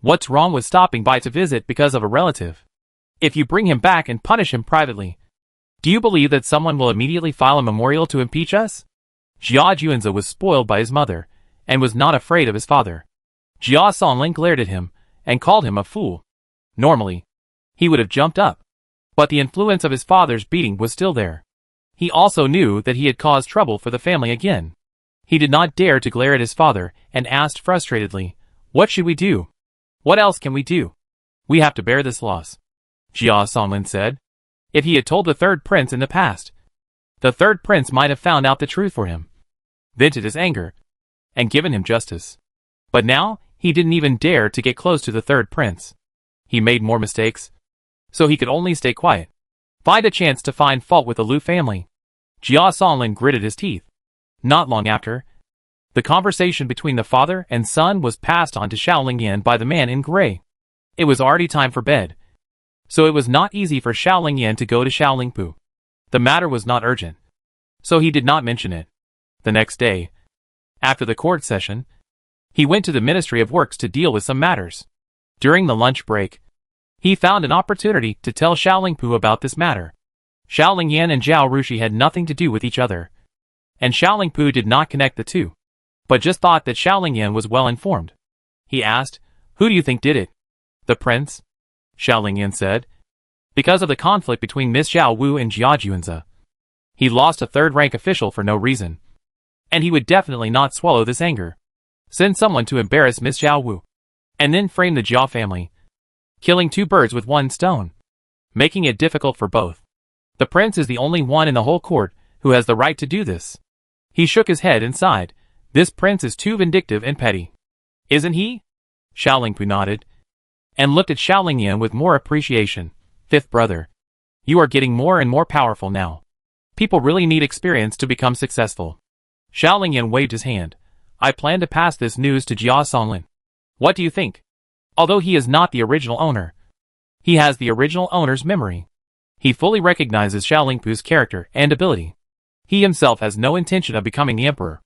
What's wrong with stopping by to visit because of a relative? If you bring him back and punish him privately, do you believe that someone will immediately file a memorial to impeach us? Jia Juanzi was spoiled by his mother, and was not afraid of his father. Jia Songlin glared at him, and called him a fool. Normally, he would have jumped up, but the influence of his father's beating was still there. He also knew that he had caused trouble for the family again. He did not dare to glare at his father, and asked frustratedly, What should we do? What else can we do? We have to bear this loss, Jia Songlin said. If he had told the third prince in the past, the third prince might have found out the truth for him, vented his anger, and given him justice. But now, he didn't even dare to get close to the third prince. He made more mistakes, so he could only stay quiet. Find a chance to find fault with the Lu family. Jia Songlin gritted his teeth. Not long after, the conversation between the father and son was passed on to Xiaolingyan by the man in gray. It was already time for bed, so it was not easy for Xiaolingyan to go to Xiaolingpu. The matter was not urgent, so he did not mention it. The next day, after the court session, he went to the Ministry of Works to deal with some matters. During the lunch break, he found an opportunity to tell Xiaolingpu about this matter. Xiaolingyan and Zhao Rushui had nothing to do with each other, and Xiaolingpu did not connect the two, but just thought that Xiaolingyan was well informed. He asked, Who do you think did it? The prince? Xiaolingyan said. Because of the conflict between Miss Zhao Wu and Jia Juanzi. He lost a third-rank official for no reason, and he would definitely not swallow this anger. Send someone to embarrass Miss Zhao Wu, and then frame the Jia family, killing two birds with one stone, making it difficult for both. The prince is the only one in the whole court who has the right to do this. He shook his head and sighed. This prince is too vindictive and petty. Isn't he? Xiaolingpu nodded, and looked at Xiaolingyan with more appreciation. Fifth brother, you are getting more and more powerful now. People really need experience to become successful. Xiaolingyan waved his hand. I plan to pass this news to Jia Songlin. What do you think? Although he is not the original owner, he has the original owner's memory. He fully recognizes Xiaolingpu's character and ability. He himself has no intention of becoming the emperor,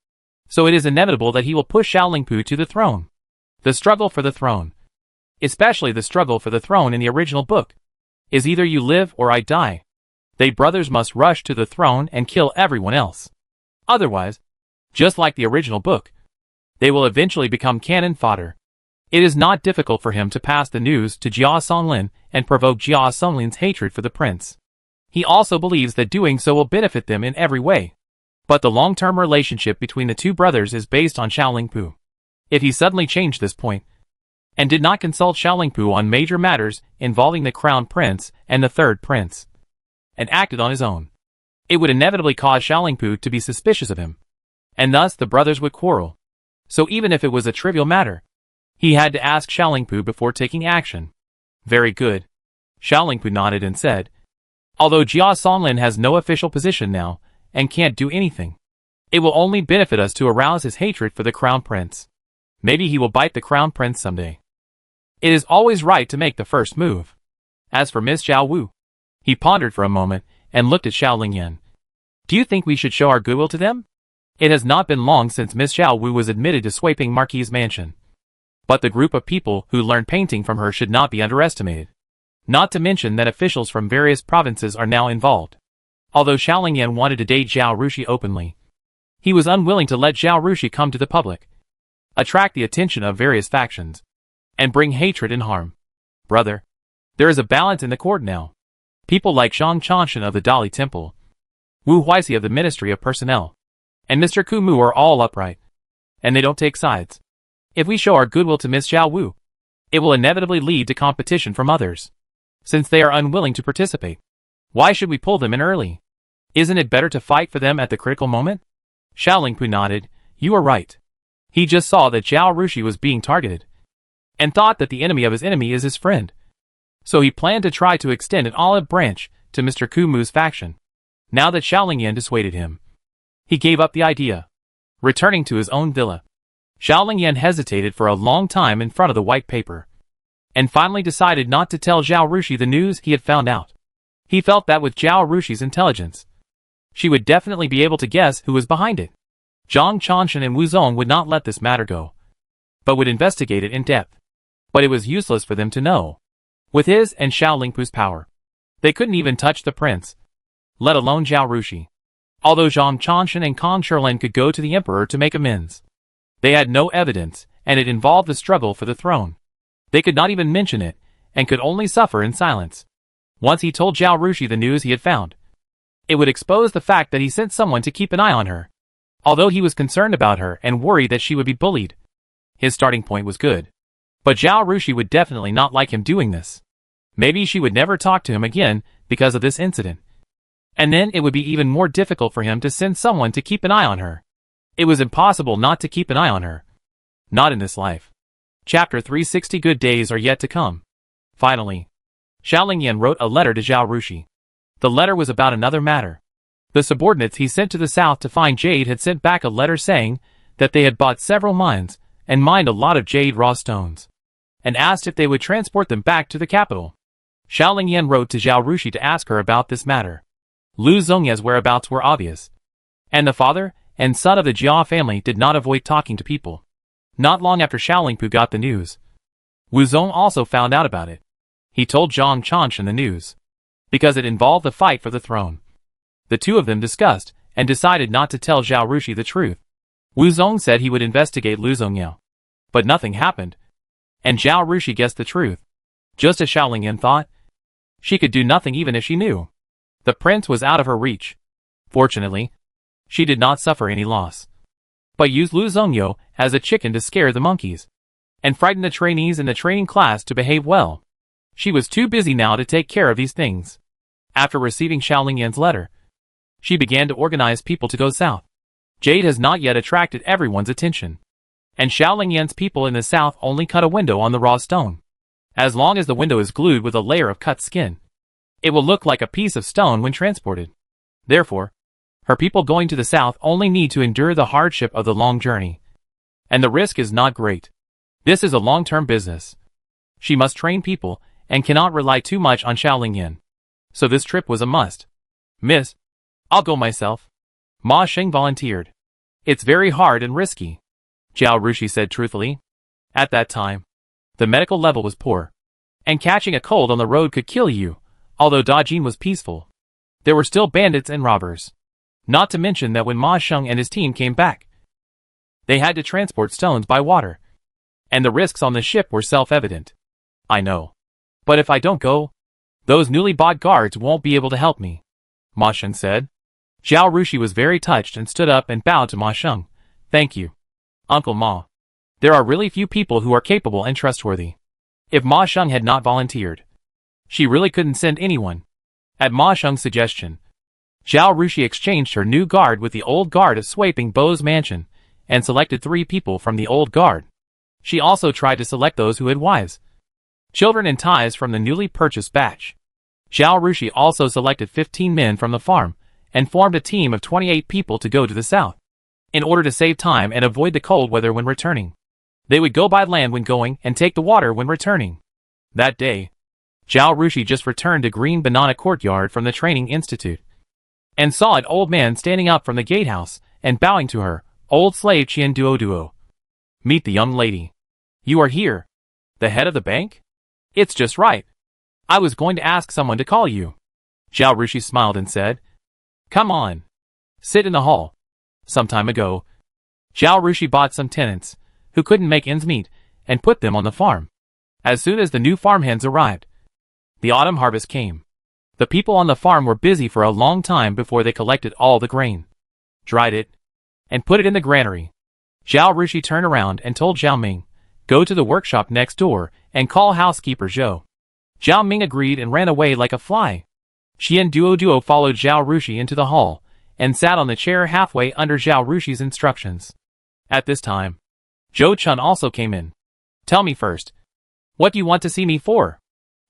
so it is inevitable that he will push Xiaolingpu to the throne. The struggle for the throne, especially the struggle for the throne in the original book, is either you live or I die. They brothers must rush to the throne and kill everyone else. Otherwise, just like the original book, they will eventually become cannon fodder. It is not difficult for him to pass the news to Jia Songlin and provoke Jia Songlin's hatred for the prince. He also believes that doing so will benefit them in every way. But the long-term relationship between the two brothers is based on Xiaolingpu. If he suddenly changed this point, and did not consult Xiaolingpu on major matters involving the crown prince and the third prince, and acted on his own, it would inevitably cause Xiaolingpu to be suspicious of him, and thus the brothers would quarrel. So even if it was a trivial matter, he had to ask Xiaolingpu before taking action. Very good. Xiaolingpu nodded and said, Although Jia Songlin has no official position now, and can't do anything, it will only benefit us to arouse his hatred for the Crown Prince. Maybe he will bite the Crown Prince someday. It is always right to make the first move. As for Miss Zhao Wu, he pondered for a moment, and looked at Xiao Lingyan. Do you think we should show our goodwill to them? It has not been long since Miss Zhao Wu was admitted to Swiping Marquis's mansion. But the group of people who learned painting from her should not be underestimated. Not to mention that officials from various provinces are now involved. Although Xiao Lingyan wanted to date Zhao Rushui openly, he was unwilling to let Zhao Rushui come to the public, attract the attention of various factions, and bring hatred and harm. Brother, there is a balance in the court now. People like Zhang Chanshan of the Dali Temple, Wu Huixi of the Ministry of Personnel, and Mr. Kumu are all upright, and they don't take sides. If we show our goodwill to Miss Zhao Wu, it will inevitably lead to competition from others, since they are unwilling to participate. Why should we pull them in early? Isn't it better to fight for them at the critical moment? Xiao Lingpu nodded. You are right. He just saw that Zhao Rushui was being targeted, and thought that the enemy of his enemy is his friend. So he planned to try to extend an olive branch to Mr. Kumu's faction. Now that Xiao Lingyan dissuaded him, he gave up the idea, returning to his own villa. Xiao Lingyan hesitated for a long time in front of the white paper, and finally decided not to tell Zhao Rushui the news he had found out. He felt that with Zhao Rushi's intelligence, she would definitely be able to guess who was behind it. Zhang Chanshan and Wu Zong would not let this matter go, but would investigate it in depth. But it was useless for them to know. With his and Xiao Lingpu's power, they couldn't even touch the prince, let alone Zhao Rushui. Although Zhang Chanshan and Kong Shilin could go to the emperor to make amends, they had no evidence, and it involved the struggle for the throne. They could not even mention it, and could only suffer in silence. Once he told Zhao Rushui the news he had found, it would expose the fact that he sent someone to keep an eye on her. Although he was concerned about her and worried that she would be bullied, his starting point was good. But Zhao Rushui would definitely not like him doing this. Maybe she would never talk to him again because of this incident. And then it would be even more difficult for him to send someone to keep an eye on her. It was impossible not to keep an eye on her. Not in this life. Chapter 360. Good days are yet to come. Finally, Xiao Lingyan wrote a letter to Zhao Rushui. The letter was about another matter. The subordinates he sent to the south to find jade had sent back a letter saying that they had bought several mines and mined a lot of jade raw stones, and asked if they would transport them back to the capital. Xiao Lingyan wrote to Zhao Rushui to ask her about this matter. Lu Zongya's whereabouts were obvious, and the father and son of the Jia family did not avoid talking to people. Not long after Xiao Lingpu got the news, Wu Zong also found out about it. He told Zhang Chanshan the news, because it involved the fight for the throne. The two of them discussed, and decided not to tell Zhao Rushui the truth. Wu Zong said he would investigate Lu Zongyao, but nothing happened, and Zhao Rushui guessed the truth. Just as Xiao Lingyan thought, she could do nothing even if she knew. The prince was out of her reach. Fortunately, she did not suffer any loss, but used Lu Zongyao as a chicken to scare the monkeys, and frighten the trainees in the training class to behave well. She was too busy now to take care of these things. After receiving Xiao Lingyan's letter, she began to organize people to go south. Jade has not yet attracted everyone's attention, and Xiao Lingyan's people in the south only cut a window on the raw stone. As long as the window is glued with a layer of cut skin, it will look like a piece of stone when transported. Therefore, her people going to the south only need to endure the hardship of the long journey, and the risk is not great. This is a long-term business. She must train people, and cannot rely too much on Xiao Lingyan. So this trip was a must. Miss, I'll go myself. Ma Sheng volunteered. It's very hard and risky, Zhao Rushui said truthfully. At that time, the medical level was poor, and catching a cold on the road could kill you. Although Dajin was peaceful, there were still bandits and robbers. Not to mention that when Ma Sheng and his team came back, they had to transport stones by water, and the risks on the ship were self-evident. I know. But if I don't go, those newly bought guards won't be able to help me, Ma Sheng said. Zhao Rushui was very touched and stood up and bowed to Ma Sheng. Thank you, Uncle Ma. There are really few people who are capable and trustworthy. If Ma Sheng had not volunteered, she really couldn't send anyone. At Ma Sheng's suggestion, Zhao Rushui exchanged her new guard with the old guard of Swiping Bo's mansion, and selected 3 people from the old guard. She also tried to select those who had wives, children and ties from the newly purchased batch. Zhao Rushui also selected 15 men from the farm, and formed a team of 28 people to go to the south. In order to save time and avoid the cold weather when returning, they would go by land when going and take the water when returning. That day, Zhao Rushui just returned to Green Banana Courtyard from the training institute, and saw an old man standing up from the gatehouse and bowing to her. Old slave Qian Duo. Meet the young lady. You are here. The head of the bank? It's just right. I was going to ask someone to call you. Zhao Rushui smiled and said, Come on. Sit in the hall. Some time ago, Zhao Rushui bought some tenants who couldn't make ends meet and put them on the farm. As soon as the new farmhands arrived, the autumn harvest came. The people on the farm were busy for a long time before they collected all the grain, dried it, and put it in the granary. Zhao Rushui turned around and told Zhao Ming, Go to the workshop next door and call housekeeper Zhou. Zhao Ming agreed and ran away like a fly. Qian Duo followed Zhao Rushui into the hall and sat on the chair halfway under Zhao Rushi's instructions. At this time, Zhou Chun also came in. Tell me first, what do you want to see me for?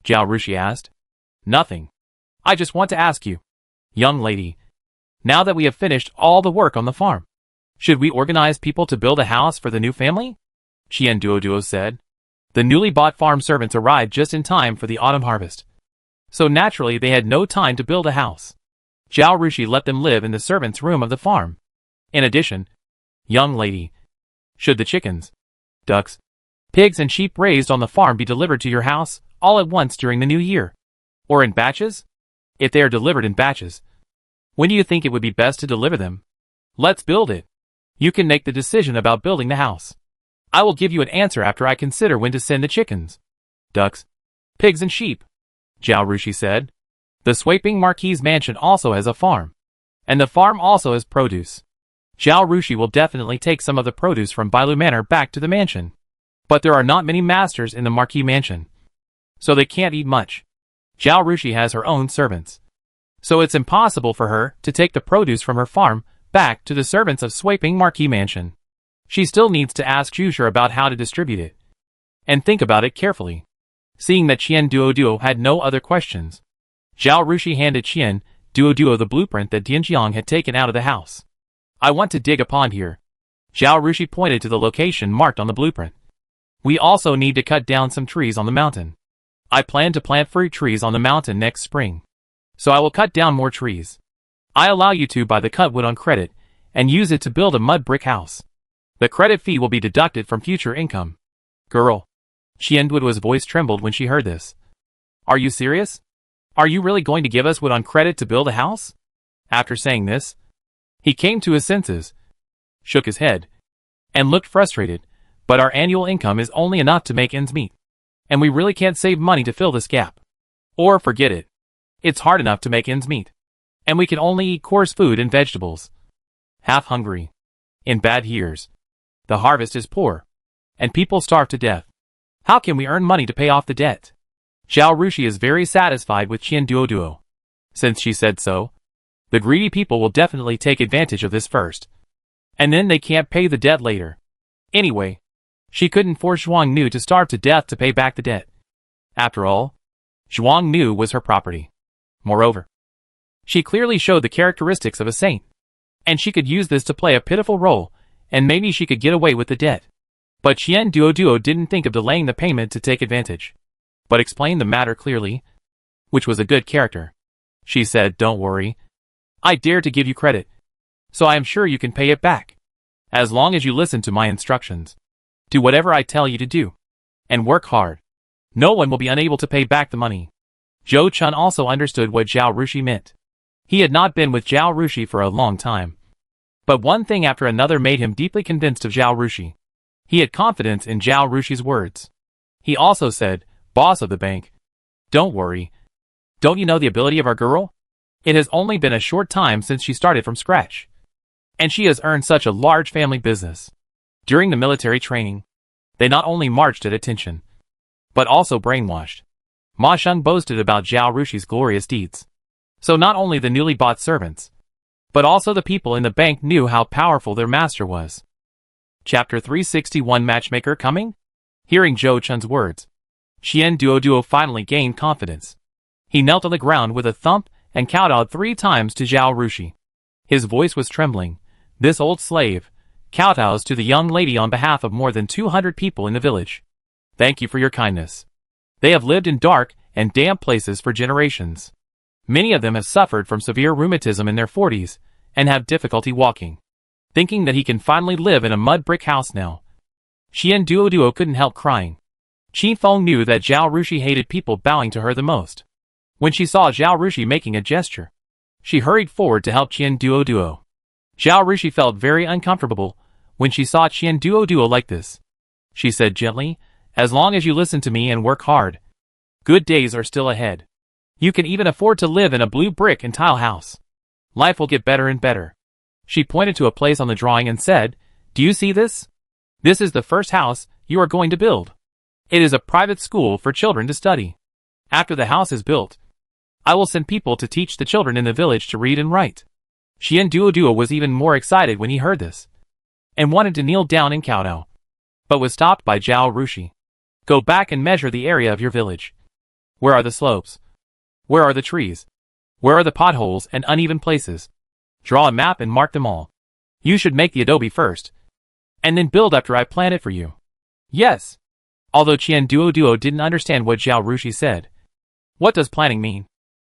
Zhao Rushui asked. Nothing. I just want to ask you, young lady, now that we have finished all the work on the farm, should we organize people to build a house for the new family? Qian Duo said. The newly bought farm servants arrived just in time for the autumn harvest, so naturally they had no time to build a house. Zhao Rushui let them live in the servants' room of the farm. In addition, young lady, should the chickens, ducks, pigs and sheep raised on the farm be delivered to your house all at once during the new year, or in batches? If they are delivered in batches, when do you think it would be best to deliver them? Let's build it. You can make the decision about building the house. I will give you an answer after I consider when to send the chickens, ducks, pigs and sheep. Zhao Rushui said. The Sweeping Marquis mansion also has a farm, and the farm also has produce. Zhao Rushui will definitely take some of the produce from Bailu Manor back to the mansion. But there are not many masters in the Marquis mansion, so they can't eat much. Zhao Rushui has her own servants, so it's impossible for her to take the produce from her farm back to the servants of Sweeping Marquis mansion. She still needs to ask Jusher about how to distribute it, and think about it carefully. Seeing that Qian Duo had no other questions, Zhao Rushui handed Qian Duo the blueprint that Dianjiang had taken out of the house. I want to dig a pond here. Zhao Rushui pointed to the location marked on the blueprint. We also need to cut down some trees on the mountain. I plan to plant fruit trees on the mountain next spring, so I will cut down more trees. I allow you to buy the cut wood on credit and use it to build a mud brick house. The credit fee will be deducted from future income. Girl. Qian Duo's voice trembled when she heard this. Are you serious? Are you really going to give us wood on credit to build a house? After saying this, he came to his senses, shook his head, and looked frustrated. But our annual income is only enough to make ends meet, and we really can't save money to fill this gap. Or forget it. It's hard enough to make ends meet, and we can only eat coarse food and vegetables. Half hungry. In bad years, the harvest is poor, and people starve to death. How can we earn money to pay off the debt? Zhao Rushui is very satisfied with Qian Duo. Since she said so, the greedy people will definitely take advantage of this first, and then they can't pay the debt later. Anyway, she couldn't force Zhuang Nu to starve to death to pay back the debt. After all, Zhuang Nu was her property. Moreover, she clearly showed the characteristics of a saint, and she could use this to play a pitiful role, and maybe she could get away with the debt. But Qian Duo didn't think of delaying the payment to take advantage, but explained the matter clearly, which was a good character. She said, Don't worry. I dare to give you credit, so I am sure you can pay it back, as long as you listen to my instructions. Do whatever I tell you to do, and work hard. No one will be unable to pay back the money. Zhou Chun also understood what Zhao Rushui meant. He had not been with Zhao Rushui for a long time, but one thing after another made him deeply convinced of Zhao Rushui. He had confidence in Zhao Rushi's words. He also said, Boss of the bank, don't worry. Don't you know the ability of our girl? It has only been a short time since she started from scratch, and she has earned such a large family business. During the military training, they not only marched at attention, but also brainwashed. Ma Sheng boasted about Zhao Rushi's glorious deeds. So not only the newly bought servants, but also the people in the bank knew how powerful their master was. Chapter 361 Matchmaker coming? Hearing Zhou Chun's words, Qian Duo finally gained confidence. He knelt on the ground with a thump and kowtowed 3 times to Zhao Rushui. His voice was trembling. This old slave kowtows to the young lady on behalf of more than 200 people in the village. Thank you for your kindness. They have lived in dark and damp places for generations. Many of them have suffered from severe rheumatism in their 40s and have difficulty walking. Thinking that he can finally live in a mud brick house now. Qian Duoduo couldn't help crying. Qi Feng knew that Zhao Rushui hated people bowing to her the most. When she saw Zhao Rushui making a gesture, she hurried forward to help Qian Duoduo. Zhao Rushui felt very uncomfortable when she saw Qian Duoduo like this. She said gently, "As long as you listen to me and work hard, good days are still ahead. You can even afford to live in a blue brick and tile house. Life will get better and better." She pointed to a place on the drawing and said, "Do you see this? This is the first house you are going to build. It is a private school for children to study. After the house is built, I will send people to teach the children in the village to read and write." Qian Duoduo was even more excited when he heard this, and wanted to kneel down and kowtow, but was stopped by Zhao Rushui. "Go back and measure the area of your village. Where are the slopes? Where are the trees? Where are the potholes and uneven places? Draw a map and mark them all. You should make the adobe first, and then build after I plan it for you." "Yes." Although Qian Duoduo didn't understand what Zhao Rushui said. What does planning mean?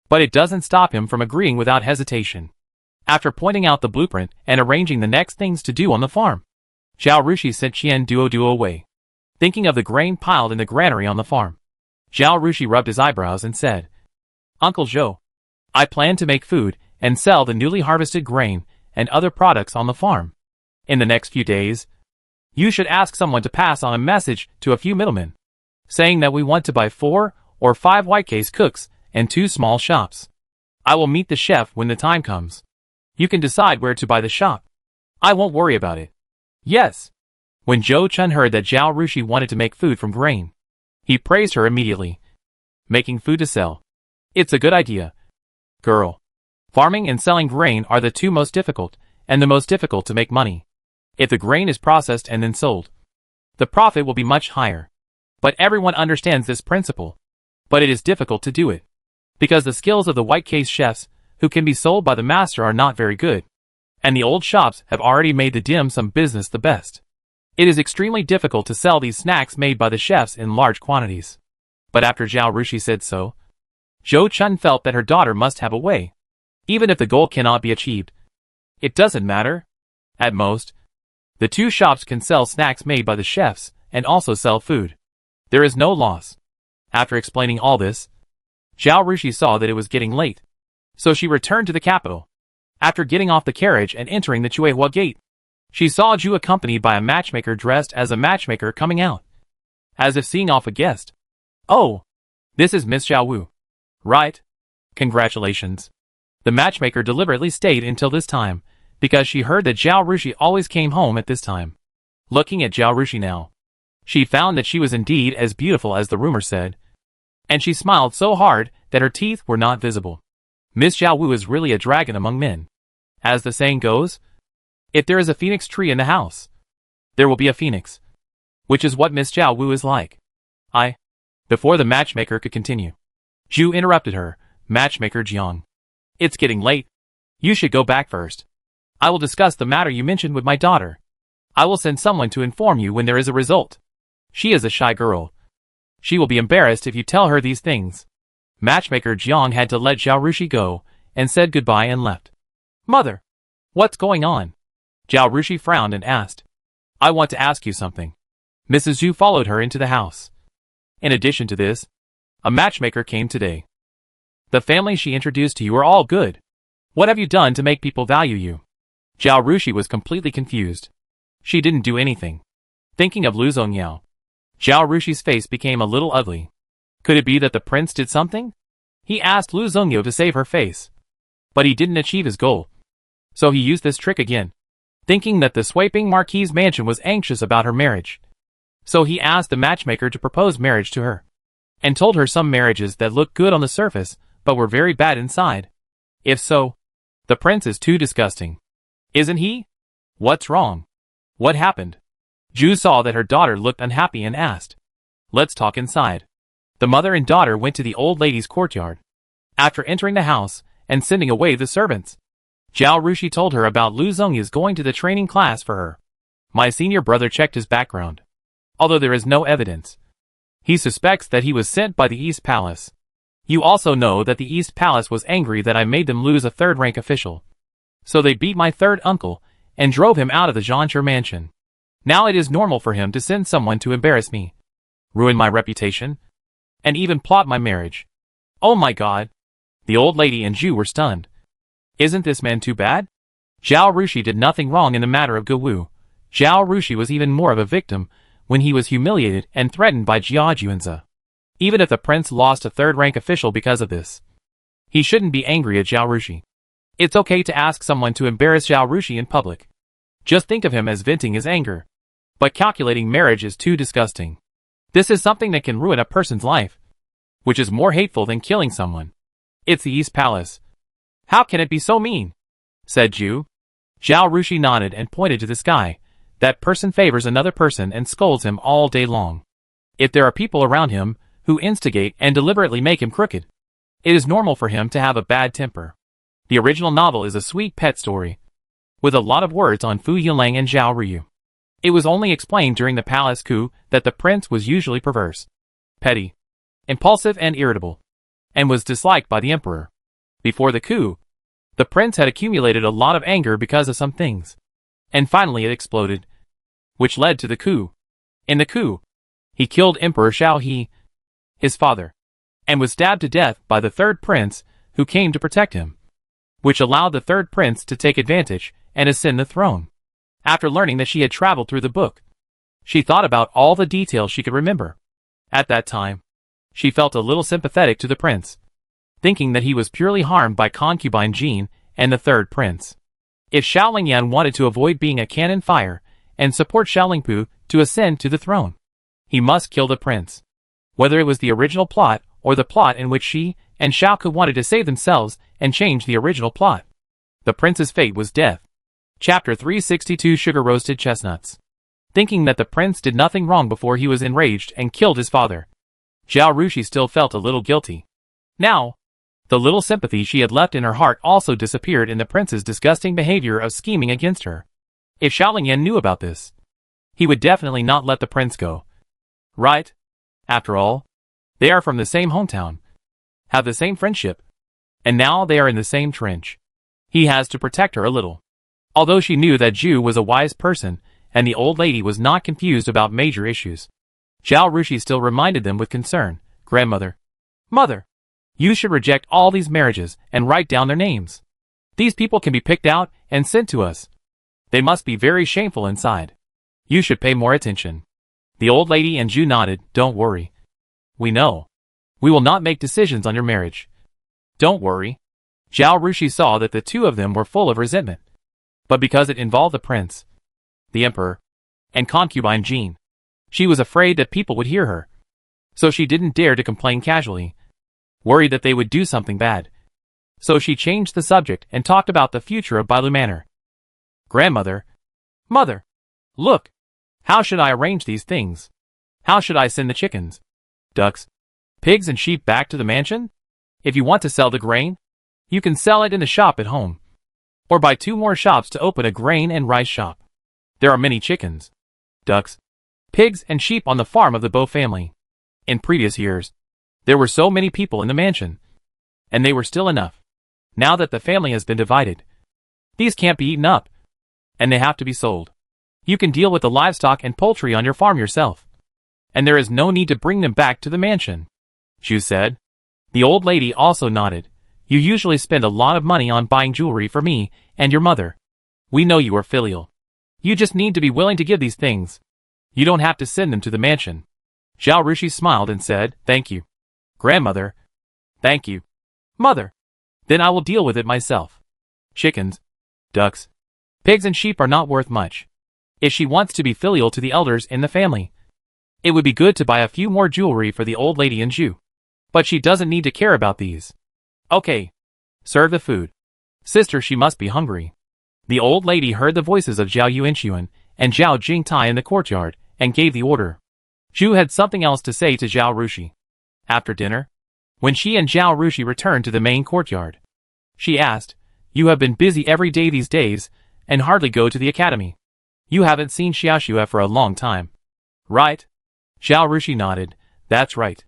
But it doesn't stop him from agreeing without hesitation. After pointing out the blueprint and arranging the next things to do on the farm, Zhao Rushui sent Qian Duoduo away, thinking of the grain piled in the granary on the farm. Zhao Rushui rubbed his eyebrows and said, "Uncle Zhou, I plan to make food and sell the newly harvested grain and other products on the farm. In the next few days, you should ask someone to pass on a message to a few middlemen, saying that we want to buy 4 or 5 white-case cooks and 2 small shops. I will meet the chef when the time comes. You can decide where to buy the shop. I won't worry about it." "Yes." When Zhou Chun heard that Zhao Rushui wanted to make food from grain, he praised her immediately. "Making food to sell. It's a good idea. Girl, farming and selling grain are the 2 most difficult, and the most difficult to make money. If the grain is processed and then sold, the profit will be much higher. But everyone understands this principle. But it is difficult to do it, because the skills of the white-case chefs who can be sold by the master are not very good, and the old shops have already made the dim sum business the best. It is extremely difficult to sell these snacks made by the chefs in large quantities." But after Zhao Rushui said so, Zhou Chun felt that her daughter must have a way. Even if the goal cannot be achieved, it doesn't matter. At most, the 2 shops can sell snacks made by the chefs and also sell food. There is no loss. After explaining all this, Zhao Rushui saw that it was getting late, so she returned to the capital. After getting off the carriage and entering the Chuehua gate, she saw Zhu accompanied by a matchmaker dressed as a matchmaker coming out, as if seeing off a guest. "Oh, this is Miss Zhao Wu, right? Congratulations." The matchmaker deliberately stayed until this time, because she heard that Zhao Rushui always came home at this time. Looking at Zhao Rushui now, she found that she was indeed as beautiful as the rumor said, and she smiled so hard that her teeth were not visible. Miss Zhao Wu is really a dragon among men. As the saying goes, if there is a phoenix tree in the house, there will be a phoenix. Which is what Miss Zhao Wu is like. Before the matchmaker could continue, Zhu interrupted her. "Matchmaker Jiang, it's getting late. You should go back first. I will discuss the matter you mentioned with my daughter. I will send someone to inform you when there is a result. She is a shy girl. She will be embarrassed if you tell her these things." Matchmaker Jiang had to let Zhao Rushui go, and said goodbye and left. "Mother, what's going on?" Zhao Rushui frowned and asked. "I want to ask you something." Mrs. Zhu followed her into the house. In addition to this, a matchmaker came today. The family she introduced to you are all good. What have you done to make people value you? Zhao Rushui was completely confused. She didn't do anything. Thinking of Lu Zongyao, Zhao Rushi's face became a little ugly. Could it be that the prince did something? He asked Lu Zongyao to save her face, but he didn't achieve his goal. So he used this trick again, thinking that the swiping marquise mansion was anxious about her marriage. So he asked the matchmaker to propose marriage to her, and told her some marriages that looked good on the surface, but were very bad inside. If so, the prince is too disgusting. Isn't he? What's wrong? What happened? Zhu saw that her daughter looked unhappy and asked, "Let's talk inside." The mother and daughter went to the old lady's courtyard. After entering the house and sending away the servants, Zhao Rushui told her about Lu Zhongya's going to the training class for her. My senior brother checked his background. Although there is no evidence, he suspects that he was sent by the East Palace. You also know that the East Palace was angry that I made them lose a third-rank official. So they beat my third uncle and drove him out of the Zhanshe mansion. Now it is normal for him to send someone to embarrass me, ruin my reputation, and even plot my marriage. Oh my god. The old lady and Zhu were stunned. Isn't this man too bad? Zhao Rushui did nothing wrong in the matter of Gewu. Zhao Rushui was even more of a victim when he was humiliated and threatened by Jia Juanzi. Even if the prince lost a third-rank official because of this, he shouldn't be angry at Zhao Rushui. It's okay to ask someone to embarrass Zhao Rushui in public. Just think of him as venting his anger. But calculating marriage is too disgusting. This is something that can ruin a person's life, which is more hateful than killing someone. It's the East Palace. How can it be so mean? Said Zhu. Zhao Rushui nodded and pointed to the sky. That person favors another person and scolds him all day long. If there are people around him who instigate and deliberately make him crooked, it is normal for him to have a bad temper. The original novel is a sweet pet story, with a lot of words on Fu Yilang and Zhao Ruyu. It was only explained during the palace coup that the prince was usually perverse, petty, impulsive and irritable, and was disliked by the emperor. Before the coup, the prince had accumulated a lot of anger because of some things, and finally it exploded, which led to the coup. In the coup, he killed Emperor Xiao He, his father, and was stabbed to death by the third prince who came to protect him, which allowed the third prince to take advantage and ascend the throne. After learning that she had traveled through the book, she thought about all the details she could remember. At that time, she felt a little sympathetic to the prince, thinking that he was purely harmed by concubine Jean and the third prince. If Xiaolingyan wanted to avoid being a cannon fire and support Xiaolingpu to ascend to the throne, he must kill the prince. Whether it was the original plot or the plot in which she and Xiaoke wanted to save themselves and change the original plot, the prince's fate was death. Chapter 362 Sugar Roasted Chestnuts. Thinking that the prince did nothing wrong before he was enraged and killed his father, Zhao Rushui still felt a little guilty. Now, the little sympathy she had left in her heart also disappeared in the prince's disgusting behavior of scheming against her. If Xiaolingyan knew about this, he would definitely not let the prince go. Right? After all, they are from the same hometown, have the same friendship, and now they are in the same trench. He has to protect her a little. Although she knew that Zhu was a wise person, and the old lady was not confused about major issues, Zhao Rushui still reminded them with concern, "Grandmother, Mother, you should reject all these marriages and write down their names. These people can be picked out and sent to us. They must be very shameful inside. You should pay more attention." The old lady and Zhu nodded. "Don't worry. We know. We will not make decisions on your marriage. Don't worry." Zhao Rushui saw that the two of them were full of resentment. But because it involved the prince, the emperor, and concubine Jean, she was afraid that people would hear her. So she didn't dare to complain casually, worried that they would do something bad. So she changed the subject and talked about the future of Bailu Manor. "Grandmother, Mother, look. How should I arrange these things? How should I send the chickens, ducks, pigs and sheep back to the mansion? If you want to sell the grain, you can sell it in the shop at home, or buy 2 more shops to open a grain and rice shop. There are many chickens, ducks, pigs and sheep on the farm of the Bo family. In previous years, there were so many people in the mansion, and they were still enough. Now that the family has been divided, these can't be eaten up, and they have to be sold. You can deal with the livestock and poultry on your farm yourself, and there is no need to bring them back to the mansion," Zhu said. The old lady also nodded. "You usually spend a lot of money on buying jewelry for me and your mother. We know you are filial. You just need to be willing to give these things. You don't have to send them to the mansion." Zhao Rushui smiled and said, "Thank you, Grandmother." "Thank you, Mother. Then I will deal with it myself. Chickens, ducks, pigs and sheep are not worth much. If she wants to be filial to the elders in the family, it would be good to buy a few more jewelry for the old lady and Zhu. But she doesn't need to care about these. Okay. Serve the food. Sister, she must be hungry." The old lady heard the voices of Zhao Yuankun and Zhao Jingtai in the courtyard and gave the order. Zhu had something else to say to Zhao Rushui. After dinner, when she and Zhao Rushui returned to the main courtyard. She asked, "You have been busy every day these days, and hardly go to the academy. You haven't seen Xiaoxue for a long time, right?" Zhao Rushui nodded. "That's right.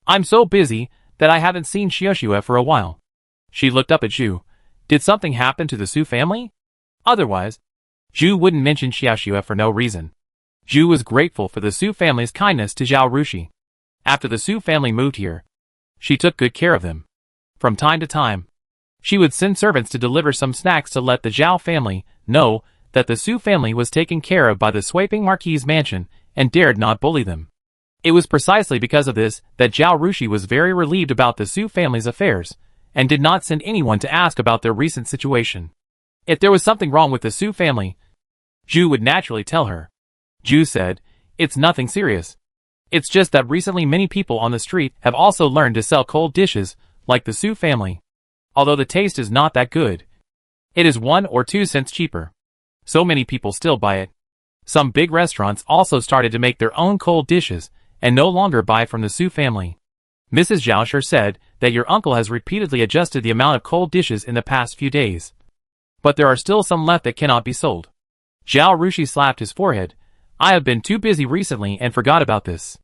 I'm so busy that I haven't seen Xiaoxue for a while." She looked up at Zhu. "Did something happen to the Su family? Otherwise, Zhu wouldn't mention Xiaoxue for no reason." Zhu was grateful for the Su family's kindness to Zhao Rushui. After the Su family moved here, she took good care of them. From time to time, she would send servants to deliver some snacks to let the Zhao family know that the Su family was taken care of by the sweeping Marquis's mansion and dared not bully them. It was precisely because of this that Zhao Rushui was very relieved about the Su family's affairs, and did not send anyone to ask about their recent situation. If there was something wrong with the Su family, Zhu would naturally tell her. Zhu said, "It's nothing serious. It's just that recently many people on the street have also learned to sell cold dishes, like the Su family. Although the taste is not that good, it is 1 or 2 cents cheaper. So many people still buy it. Some big restaurants also started to make their own cold dishes, and no longer buy from the Su family." Mrs. Zhao said that your uncle has repeatedly adjusted the amount of cold dishes in the past few days. But there are still some left that cannot be sold. Zhao Rushui slapped his forehead. "I have been too busy recently and forgot about this.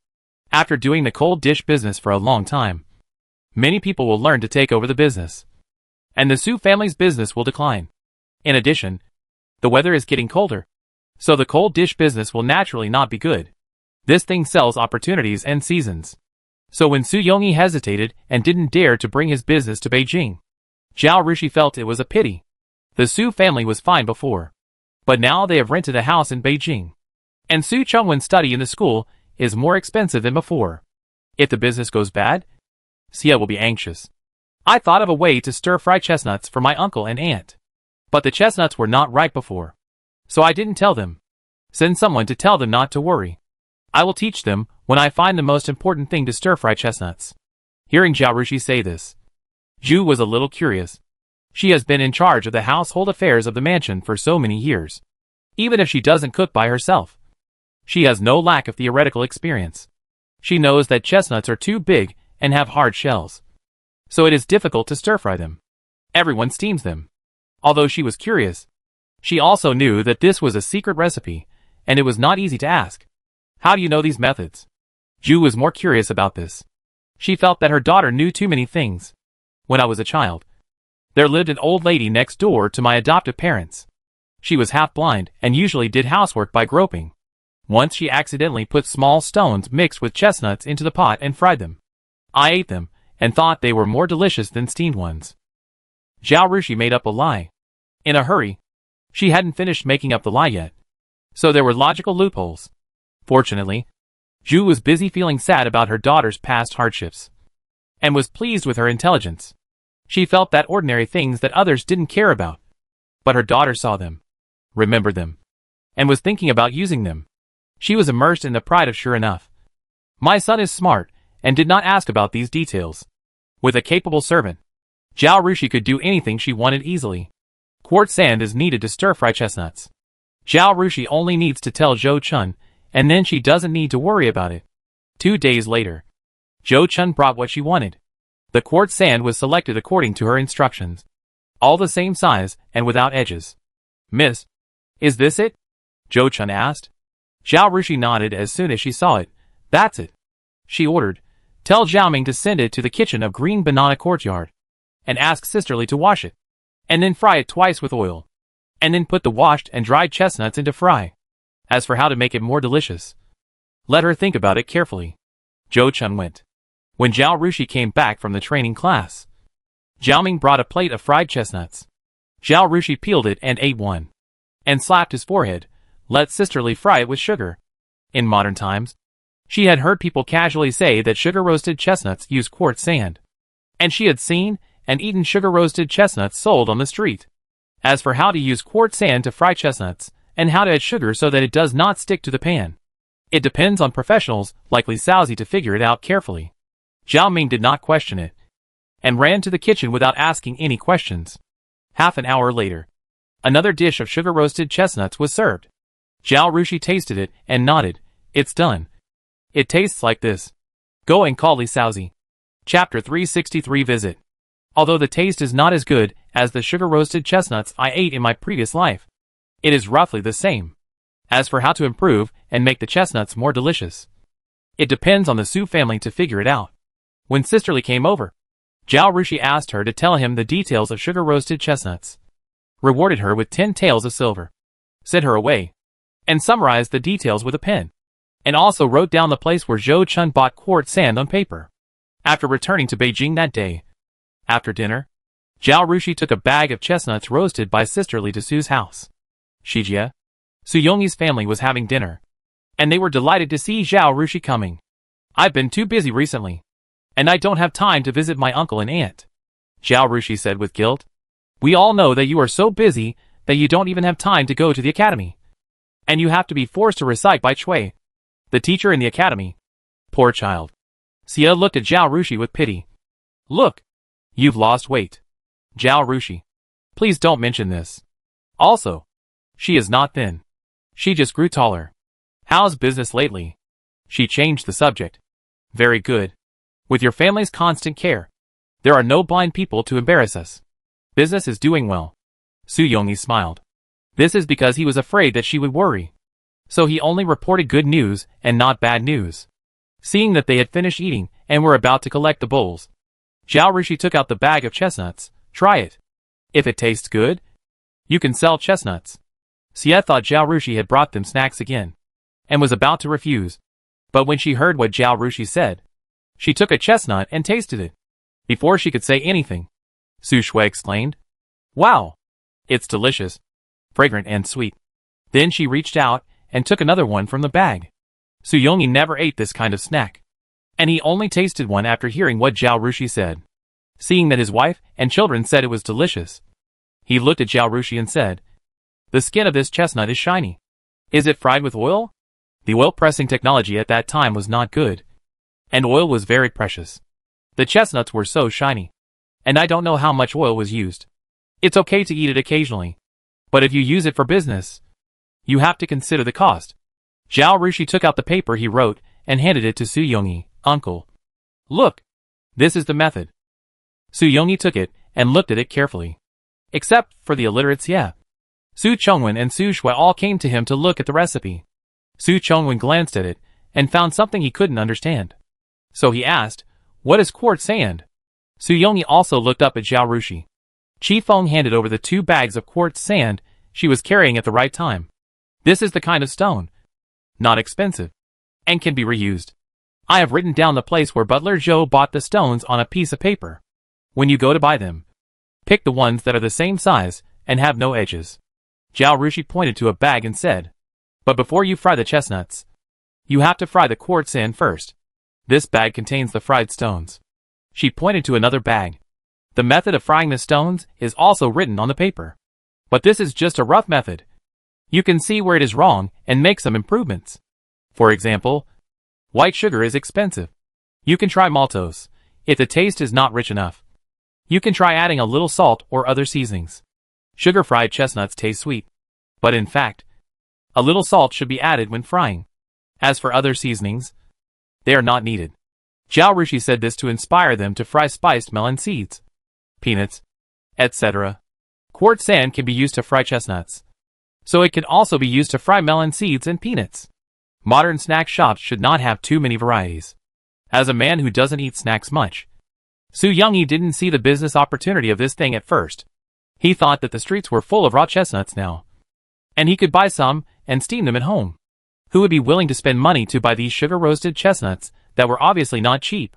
After doing the cold dish business for a long time, many people will learn to take over the business, and the Su family's business will decline. In addition, the weather is getting colder, so the cold dish business will naturally not be good. This thing sells opportunities and seasons." So when Su Yongyi hesitated and didn't dare to bring his business to Beijing, Zhao Rushui felt it was a pity. The Su family was fine before, but now they have rented a house in Beijing, and Su Chongwen's study in the school is more expensive than before. If the business goes bad, Xia will be anxious. I thought of a way to stir-fry chestnuts for my uncle and aunt, but the chestnuts were not ripe before, so I didn't tell them. Send someone to tell them not to worry. I will teach them when I find the most important thing to stir-fry chestnuts. Hearing Zhao Rushui say this, Zhu was a little curious. She has been in charge of the household affairs of the mansion for so many years. Even if she doesn't cook by herself, she has no lack of theoretical experience. She knows that chestnuts are too big and have hard shells, so it is difficult to stir-fry them. Everyone steams them. Although she was curious, she also knew that this was a secret recipe, and it was not easy to ask. "How do you know these methods?" Zhu was more curious about this. She felt that her daughter knew too many things. "When I was a child, there lived an old lady next door to my adoptive parents. She was half blind and usually did housework by groping. Once she accidentally put small stones mixed with chestnuts into the pot and fried them. I ate them and thought they were more delicious than steamed ones." Zhao Rushui made up a lie. In a hurry, she hadn't finished making up the lie yet, so there were logical loopholes. Fortunately, Zhu was busy feeling sad about her daughter's past hardships, and was pleased with her intelligence. She felt that ordinary things that others didn't care about, but her daughter saw them, remembered them, and was thinking about using them. She was immersed in the pride of sure enough. "My son is smart, and did not ask about these details." With a capable servant, Zhao Rushui could do anything she wanted easily. Quartz sand is needed to stir-fry chestnuts. Zhao Rushui only needs to tell Zhou Chun, and then she doesn't need to worry about it. 2 days later, Zhou Chun brought what she wanted. The quartz sand was selected according to her instructions. All the same size and without edges. "Miss, is this it?" Zhou Chun asked. Zhao Rushui nodded as soon as she saw it. "That's it," she ordered. "Tell Zhao Ming to send it to the kitchen of Green Banana Courtyard, and ask Sisterly to wash it, and then fry it twice with oil, and then put the washed and dried chestnuts into fry. As for how to make it more delicious, let her think about it carefully." Zhou Chun went. When Zhao Rushui came back from the training class, Zhao Ming brought a plate of fried chestnuts. Zhao Rushui peeled it and ate one, and slapped his forehead. Let Sisterly fry it with sugar. In modern times, she had heard people casually say that sugar-roasted chestnuts use quartz sand, and she had seen and eaten sugar-roasted chestnuts sold on the street. As for how to use quartz sand to fry chestnuts, and how to add sugar so that it does not stick to the pan, it depends on professionals like Li Shaozi to figure it out carefully. Zhao Ming did not question it, and ran to the kitchen without asking any questions. Half an hour later, another dish of sugar-roasted chestnuts was served. Zhao Rushui tasted it and nodded. "It's done. It tastes like this. Go and call Li Shaozi." Chapter 363 Visit. Although the taste is not as good as the sugar-roasted chestnuts I ate in my previous life, it is roughly the same. As for how to improve and make the chestnuts more delicious, it depends on the Su family to figure it out. When Sisterly came over, Zhao Rushui asked her to tell him the details of sugar-roasted chestnuts, rewarded her with 10 taels of silver, sent her away, and summarized the details with a pen, and also wrote down the place where Zhou Chun bought quartz sand on paper. After returning to Beijing that day, after dinner, Zhao Rushui took a bag of chestnuts roasted by Sisterly to Su's house. Shijie, Su Yongyi's family was having dinner, and they were delighted to see Zhao Rushui coming. I've been too busy recently, and I don't have time to visit my uncle and aunt, Zhao Rushui said with guilt. We all know that you are so busy that you don't even have time to go to the academy. And you have to be forced to recite by Chui, the teacher in the academy. Poor child. Xia looked at Zhao Rushui with pity. Look, you've lost weight. Zhao Rushui, please don't mention this. Also, she is not thin. She just grew taller. How's business lately? She changed the subject. Very good. With your family's constant care, there are no blind people to embarrass us. Business is doing well. Su Yongyi smiled. This is because he was afraid that she would worry. So he only reported good news and not bad news. Seeing that they had finished eating and were about to collect the bowls, Zhao Rushui took out the bag of chestnuts. Try it. If it tastes good, you can sell chestnuts. Xia thought Zhao Rushui had brought them snacks again, and was about to refuse. But when she heard what Zhao Rushui said, she took a chestnut and tasted it. Before she could say anything, Su Shui exclaimed, Wow! It's delicious, fragrant and sweet. Then she reached out and took another one from the bag. Su Yongyi never ate this kind of snack, and he only tasted one after hearing what Zhao Rushui said. Seeing that his wife and children said it was delicious, he looked at Zhao Rushui and said, The skin of this chestnut is shiny. Is it fried with oil? The oil pressing technology at that time was not good, and oil was very precious. The chestnuts were so shiny, and I don't know how much oil was used. It's okay to eat it occasionally, but if you use it for business, you have to consider the cost. Zhao Rushui took out the paper he wrote and handed it to Su Yongyi. Uncle, look, this is the method. Su Yongyi took it and looked at it carefully. Except for the illiterate Xie. Su Chongwen and Su Shui all came to him to look at the recipe. Su Chongwen glanced at it and found something he couldn't understand. So he asked, What is quartz sand? Su Yongyi also looked up at Zhao Rushui. Qi Feng handed over the 2 bags of quartz sand she was carrying at the right time. This is the kind of stone, not expensive, and can be reused. I have written down the place where Butler Zhou bought the stones on a piece of paper. When you go to buy them, pick the ones that are the same size and have no edges. Zhao Rushui pointed to a bag and said, But before you fry the chestnuts, you have to fry the quartz sand first. This bag contains the fried stones. She pointed to another bag. The method of frying the stones is also written on the paper. But this is just a rough method. You can see where it is wrong and make some improvements. For example, white sugar is expensive. You can try maltose, if the taste is not rich enough. You can try adding a little salt or other seasonings. Sugar-fried chestnuts taste sweet, but in fact, a little salt should be added when frying. As for other seasonings, they are not needed. Zhao Rushui said this to inspire them to fry spiced melon seeds, peanuts, etc. Quartz sand can be used to fry chestnuts, so it can also be used to fry melon seeds and peanuts. Modern snack shops should not have too many varieties. As a man who doesn't eat snacks much, Su Yongyi didn't see the business opportunity of this thing at first. He thought that the streets were full of raw chestnuts now, and he could buy some and steam them at home. Who would be willing to spend money to buy these sugar-roasted chestnuts that were obviously not cheap?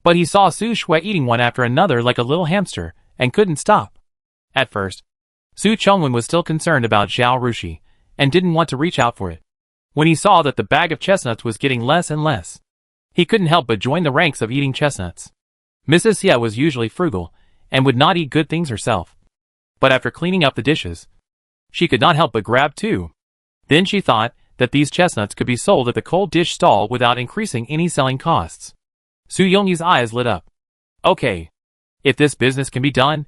But he saw Su Shui eating one after another like a little hamster and couldn't stop. At first, Su Chongwen was still concerned about Zhao Rushui and didn't want to reach out for it. When he saw that the bag of chestnuts was getting less and less, he couldn't help but join the ranks of eating chestnuts. Mrs. Xia was usually frugal and would not eat good things herself. But after cleaning up the dishes, she could not help but grab 2. Then she thought that these chestnuts could be sold at the cold dish stall without increasing any selling costs. Su Yongyi's eyes lit up. Okay, if this business can be done,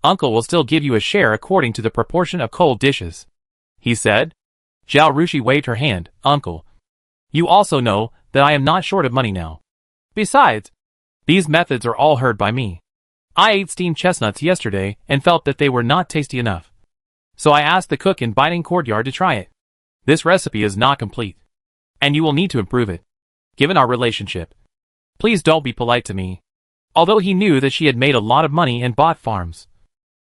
Uncle will still give you a share according to the proportion of cold dishes, he said. Zhao Rushui waved her hand. Uncle, you also know that I am not short of money now. Besides, These methods are all heard by me. I ate steamed chestnuts yesterday and felt that they were not tasty enough. So I asked the cook in Biting Courtyard to try it. This recipe is not complete. And you will need to improve it. Given our relationship. Please don't be polite to me. Although he knew that she had made a lot of money and bought farms,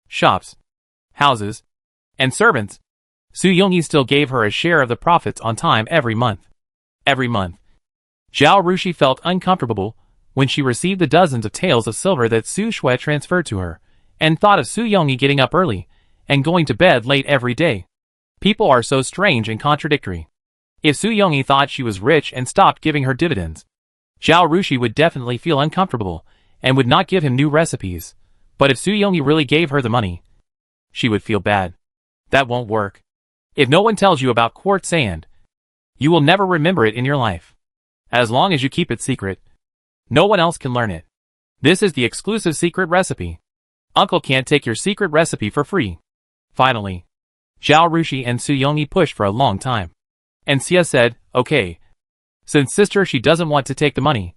shops, houses, and servants, Su Yongyi still gave her a share of the profits on time every month. Zhao Rushui felt uncomfortable when she received the dozens of taels of silver that Su Shui transferred to her, and thought of Su Yongyi getting up early and going to bed late every day. People are so strange and contradictory. If Su Yongyi thought she was rich and stopped giving her dividends, Zhao Rushui would definitely feel uncomfortable and would not give him new recipes. But if Su Yongyi really gave her the money, she would feel bad. That won't work. If no one tells you about quartz sand, you will never remember it in your life. As long as you keep it secret, no one else can learn it. This is the exclusive secret recipe. Uncle can't take your secret recipe for free. Finally, Zhao Rushui and Su Yongyi pushed for a long time. And Xia said, okay. Since sister she doesn't want to take the money,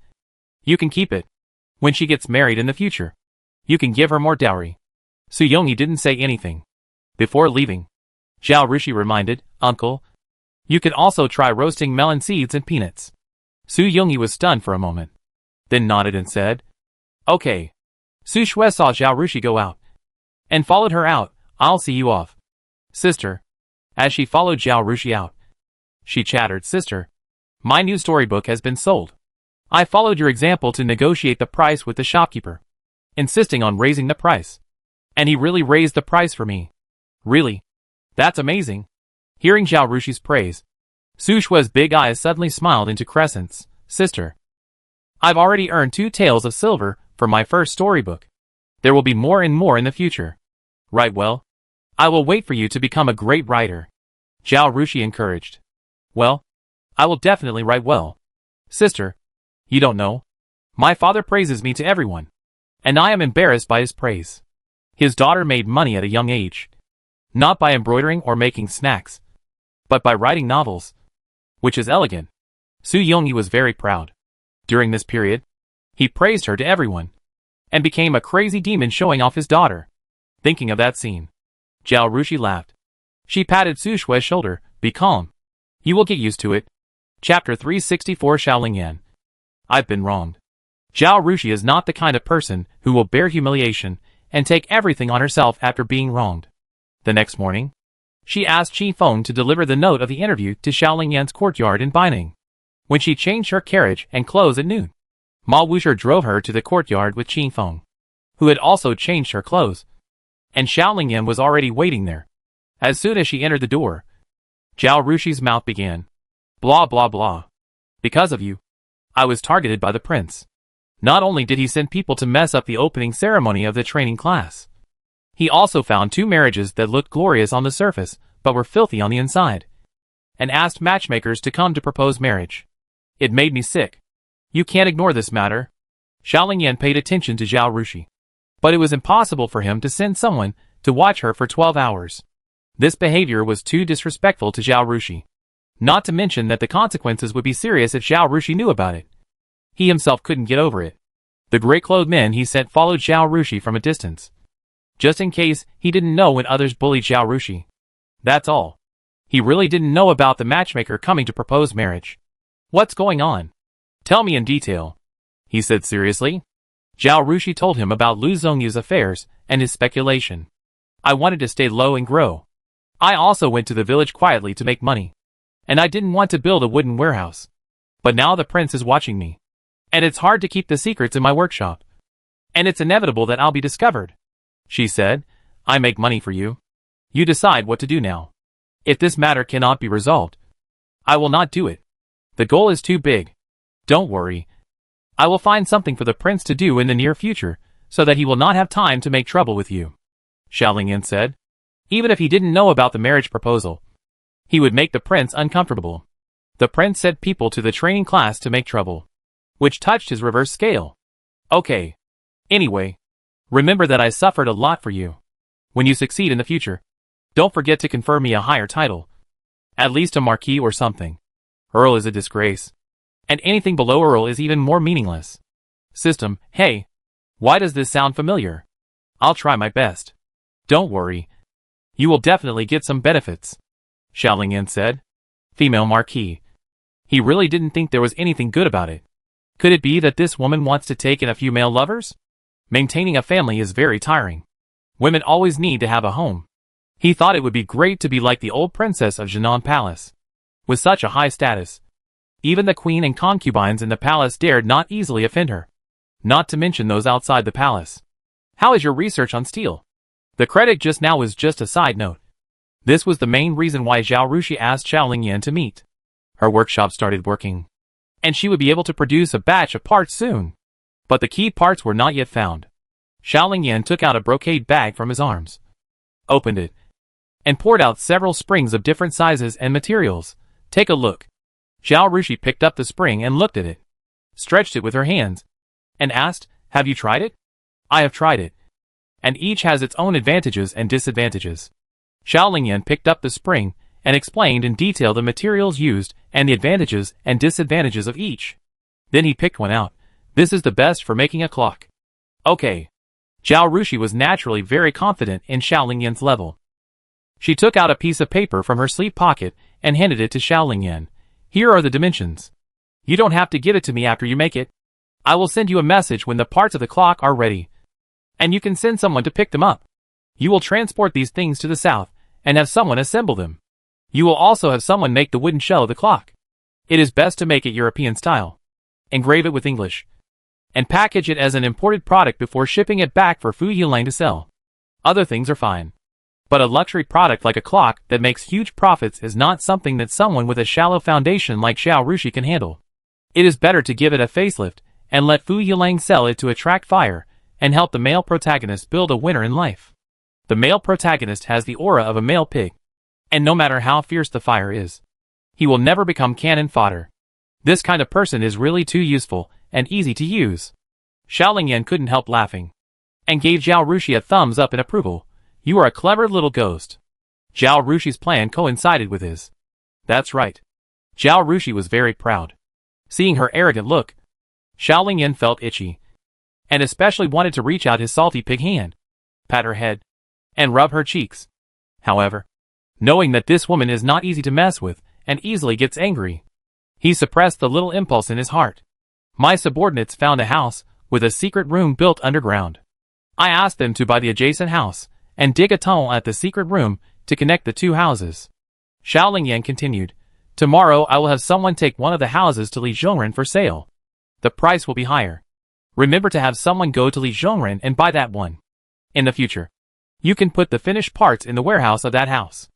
you can keep it. When she gets married in the future, you can give her more dowry. Su Yongyi didn't say anything. Before leaving, Zhao Rushui reminded, Uncle, you could also try roasting melon seeds and peanuts. Su Yongyi was stunned for a moment, then nodded and said, okay. Su Shui saw Zhao Rushui go out, and followed her out. I'll see you off, sister. As she followed Zhao Rushui out, she chattered, sister, my new storybook has been sold. I followed your example to negotiate the price with the shopkeeper, insisting on raising the price. And he really raised the price for me. Really? That's amazing. Hearing Zhao Rushuy's praise, Su Shui's big eyes suddenly smiled into crescents. Sister, I've already earned 2 taels of silver for my first storybook. There will be more and more in the future. Write well. I will wait for you to become a great writer. Zhao Rushui encouraged. Well, I will definitely write well. Sister, you don't know. My father praises me to everyone, and I am embarrassed by his praise. His daughter made money at a young age, not by embroidering or making snacks, but by writing novels, which is elegant. Su Yongyi was very proud. During this period, he praised her to everyone, and became a crazy demon showing off his daughter. Thinking of that scene, Zhao Rushui laughed. She patted Su Shui's shoulder. Be calm. You will get used to it. Chapter 364 Shaolin Yan. I've been wronged. Zhao Rushui is not the kind of person who will bear humiliation and take everything on herself after being wronged. The next morning, she asked Qi Feng to deliver the note of the interview to Shaolin Yan's courtyard in Bining. When she changed her carriage and clothes at noon, Ma Wushi drove her to the courtyard with Qi Feng, who had also changed her clothes, and Shaolin Yan was already waiting there. As soon as she entered the door, Zhao Rushui's mouth began. Blah blah blah. Because of you, I was targeted by the prince. Not only did he send people to mess up the opening ceremony of the training class, he also found 2 marriages that looked glorious on the surface, but were filthy on the inside, and asked matchmakers to come to propose marriage. It made me sick. You can't ignore this matter. Shaolin Yan paid attention to Zhao Rushui, but it was impossible for him to send someone to watch her for 12 hours. This behavior was too disrespectful to Zhao Rushui. Not to mention that the consequences would be serious if Zhao Rushui knew about it. He himself couldn't get over it. The gray-clothed men he sent followed Zhao Rushui from a distance, just in case he didn't know when others bullied Zhao Rushui. That's all. He really didn't know about the matchmaker coming to propose marriage. What's going on? Tell me in detail, he said seriously. Zhao Rushui told him about Lu Zongyu's affairs and his speculation. I wanted to stay low and grow. I also went to the village quietly to make money, and I didn't want to build a wooden warehouse. But now the prince is watching me, and it's hard to keep the secrets in my workshop. And it's inevitable that I'll be discovered. She said, I make money for you. You decide what to do now. If this matter cannot be resolved, I will not do it. The goal is too big. Don't worry. I will find something for the prince to do in the near future, so that he will not have time to make trouble with you. Shaolin Yan said. Even if he didn't know about the marriage proposal, he would make the prince uncomfortable. The prince sent people to the training class to make trouble, which touched his reverse scale. Okay. Anyway, remember that I suffered a lot for you. When you succeed in the future, don't forget to confer me a higher title. At least a marquis or something. Earl is a disgrace. And anything below Earl is even more meaningless. System, hey. Why does this sound familiar? I'll try my best. Don't worry. You will definitely get some benefits. Xiaolingyan said. Female Marquis. He really didn't think there was anything good about it. Could it be that this woman wants to take in a few male lovers? Maintaining a family is very tiring. Women always need to have a home. He thought it would be great to be like the old princess of Jinan Palace. With such a high status, even the queen and concubines in the palace dared not easily offend her. Not to mention those outside the palace. How is your research on steel? The credit just now was just a side note. This was the main reason why Zhao Rushui asked Xiaolingyan to meet. Her workshop started working, and she would be able to produce a batch of parts soon. But the key parts were not yet found. Xiaolingyan took out a brocade bag from his arms, opened it, and poured out several springs of different sizes and materials. Take a look. Zhao Rushui picked up the spring and looked at it, stretched it with her hands, and asked, have you tried it? I have tried it. And each has its own advantages and disadvantages. Xiaolingyan picked up the spring and explained in detail the materials used and the advantages and disadvantages of each. Then he picked one out. This is the best for making a clock. Okay. Zhao Rushui was naturally very confident in Xiaolingyan's level. She took out a piece of paper from her sleeve pocket and handed it to Xiaolingyan. Here are the dimensions. You don't have to give it to me after you make it. I will send you a message when the parts of the clock are ready. And you can send someone to pick them up. You will transport these things to the south and have someone assemble them. You will also have someone make the wooden shell of the clock. It is best to make it European style. Engrave it with English. And package it as an imported product before shipping it back for Fu Yilang to sell. Other things are fine. But a luxury product like a clock that makes huge profits is not something that someone with a shallow foundation like Zhao Rushui can handle. It is better to give it a facelift and let Fu Yilang sell it to attract fire and help the male protagonist build a winner in life. The male protagonist has the aura of a male pig, and no matter how fierce the fire is, he will never become cannon fodder. This kind of person is really too useful and easy to use. Xiaolingyan couldn't help laughing, and gave Zhao Rushui a thumbs up in approval. You are a clever little ghost. Zhao Rushuy's plan coincided with his. That's right. Zhao Rushui was very proud. Seeing her arrogant look, Xiaolingyan felt itchy, and especially wanted to reach out his salty pig hand, pat her head, and rub her cheeks. However, knowing that this woman is not easy to mess with and easily gets angry, he suppressed the little impulse in his heart. My subordinates found a house with a secret room built underground. I asked them to buy the adjacent house and dig a tunnel at the secret room to connect the two houses. Xiaolingyan continued, tomorrow I will have someone take one of the houses to Li Zhongren for sale. The price will be higher. Remember to have someone go to Li Zhongren and buy that one. In the future, you can put the finished parts in the warehouse of that house.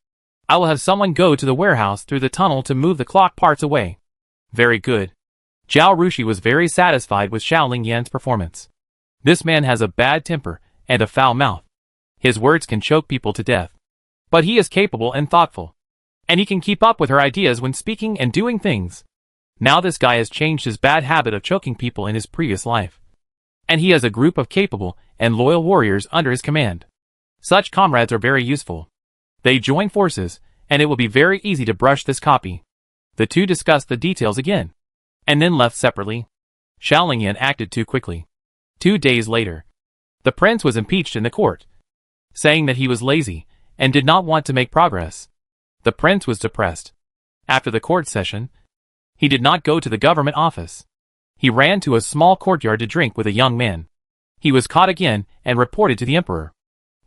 I will have someone go to the warehouse through the tunnel to move the clock parts away. Very good. Zhao Rushui was very satisfied with Xiaolingyan's performance. This man has a bad temper and a foul mouth. His words can choke people to death. But he is capable and thoughtful. And he can keep up with her ideas when speaking and doing things. Now this guy has changed his bad habit of choking people in his previous life. And he has a group of capable and loyal warriors under his command. Such comrades are very useful. They join forces, and it will be very easy to brush this copy. The two discussed the details again, and then left separately. Xiaolingyan acted too quickly. 2 days later, the prince was impeached in the court, saying that he was lazy and did not want to make progress. The prince was depressed. After the court session, he did not go to the government office. He ran to a small courtyard to drink with a young man. He was caught again and reported to the emperor.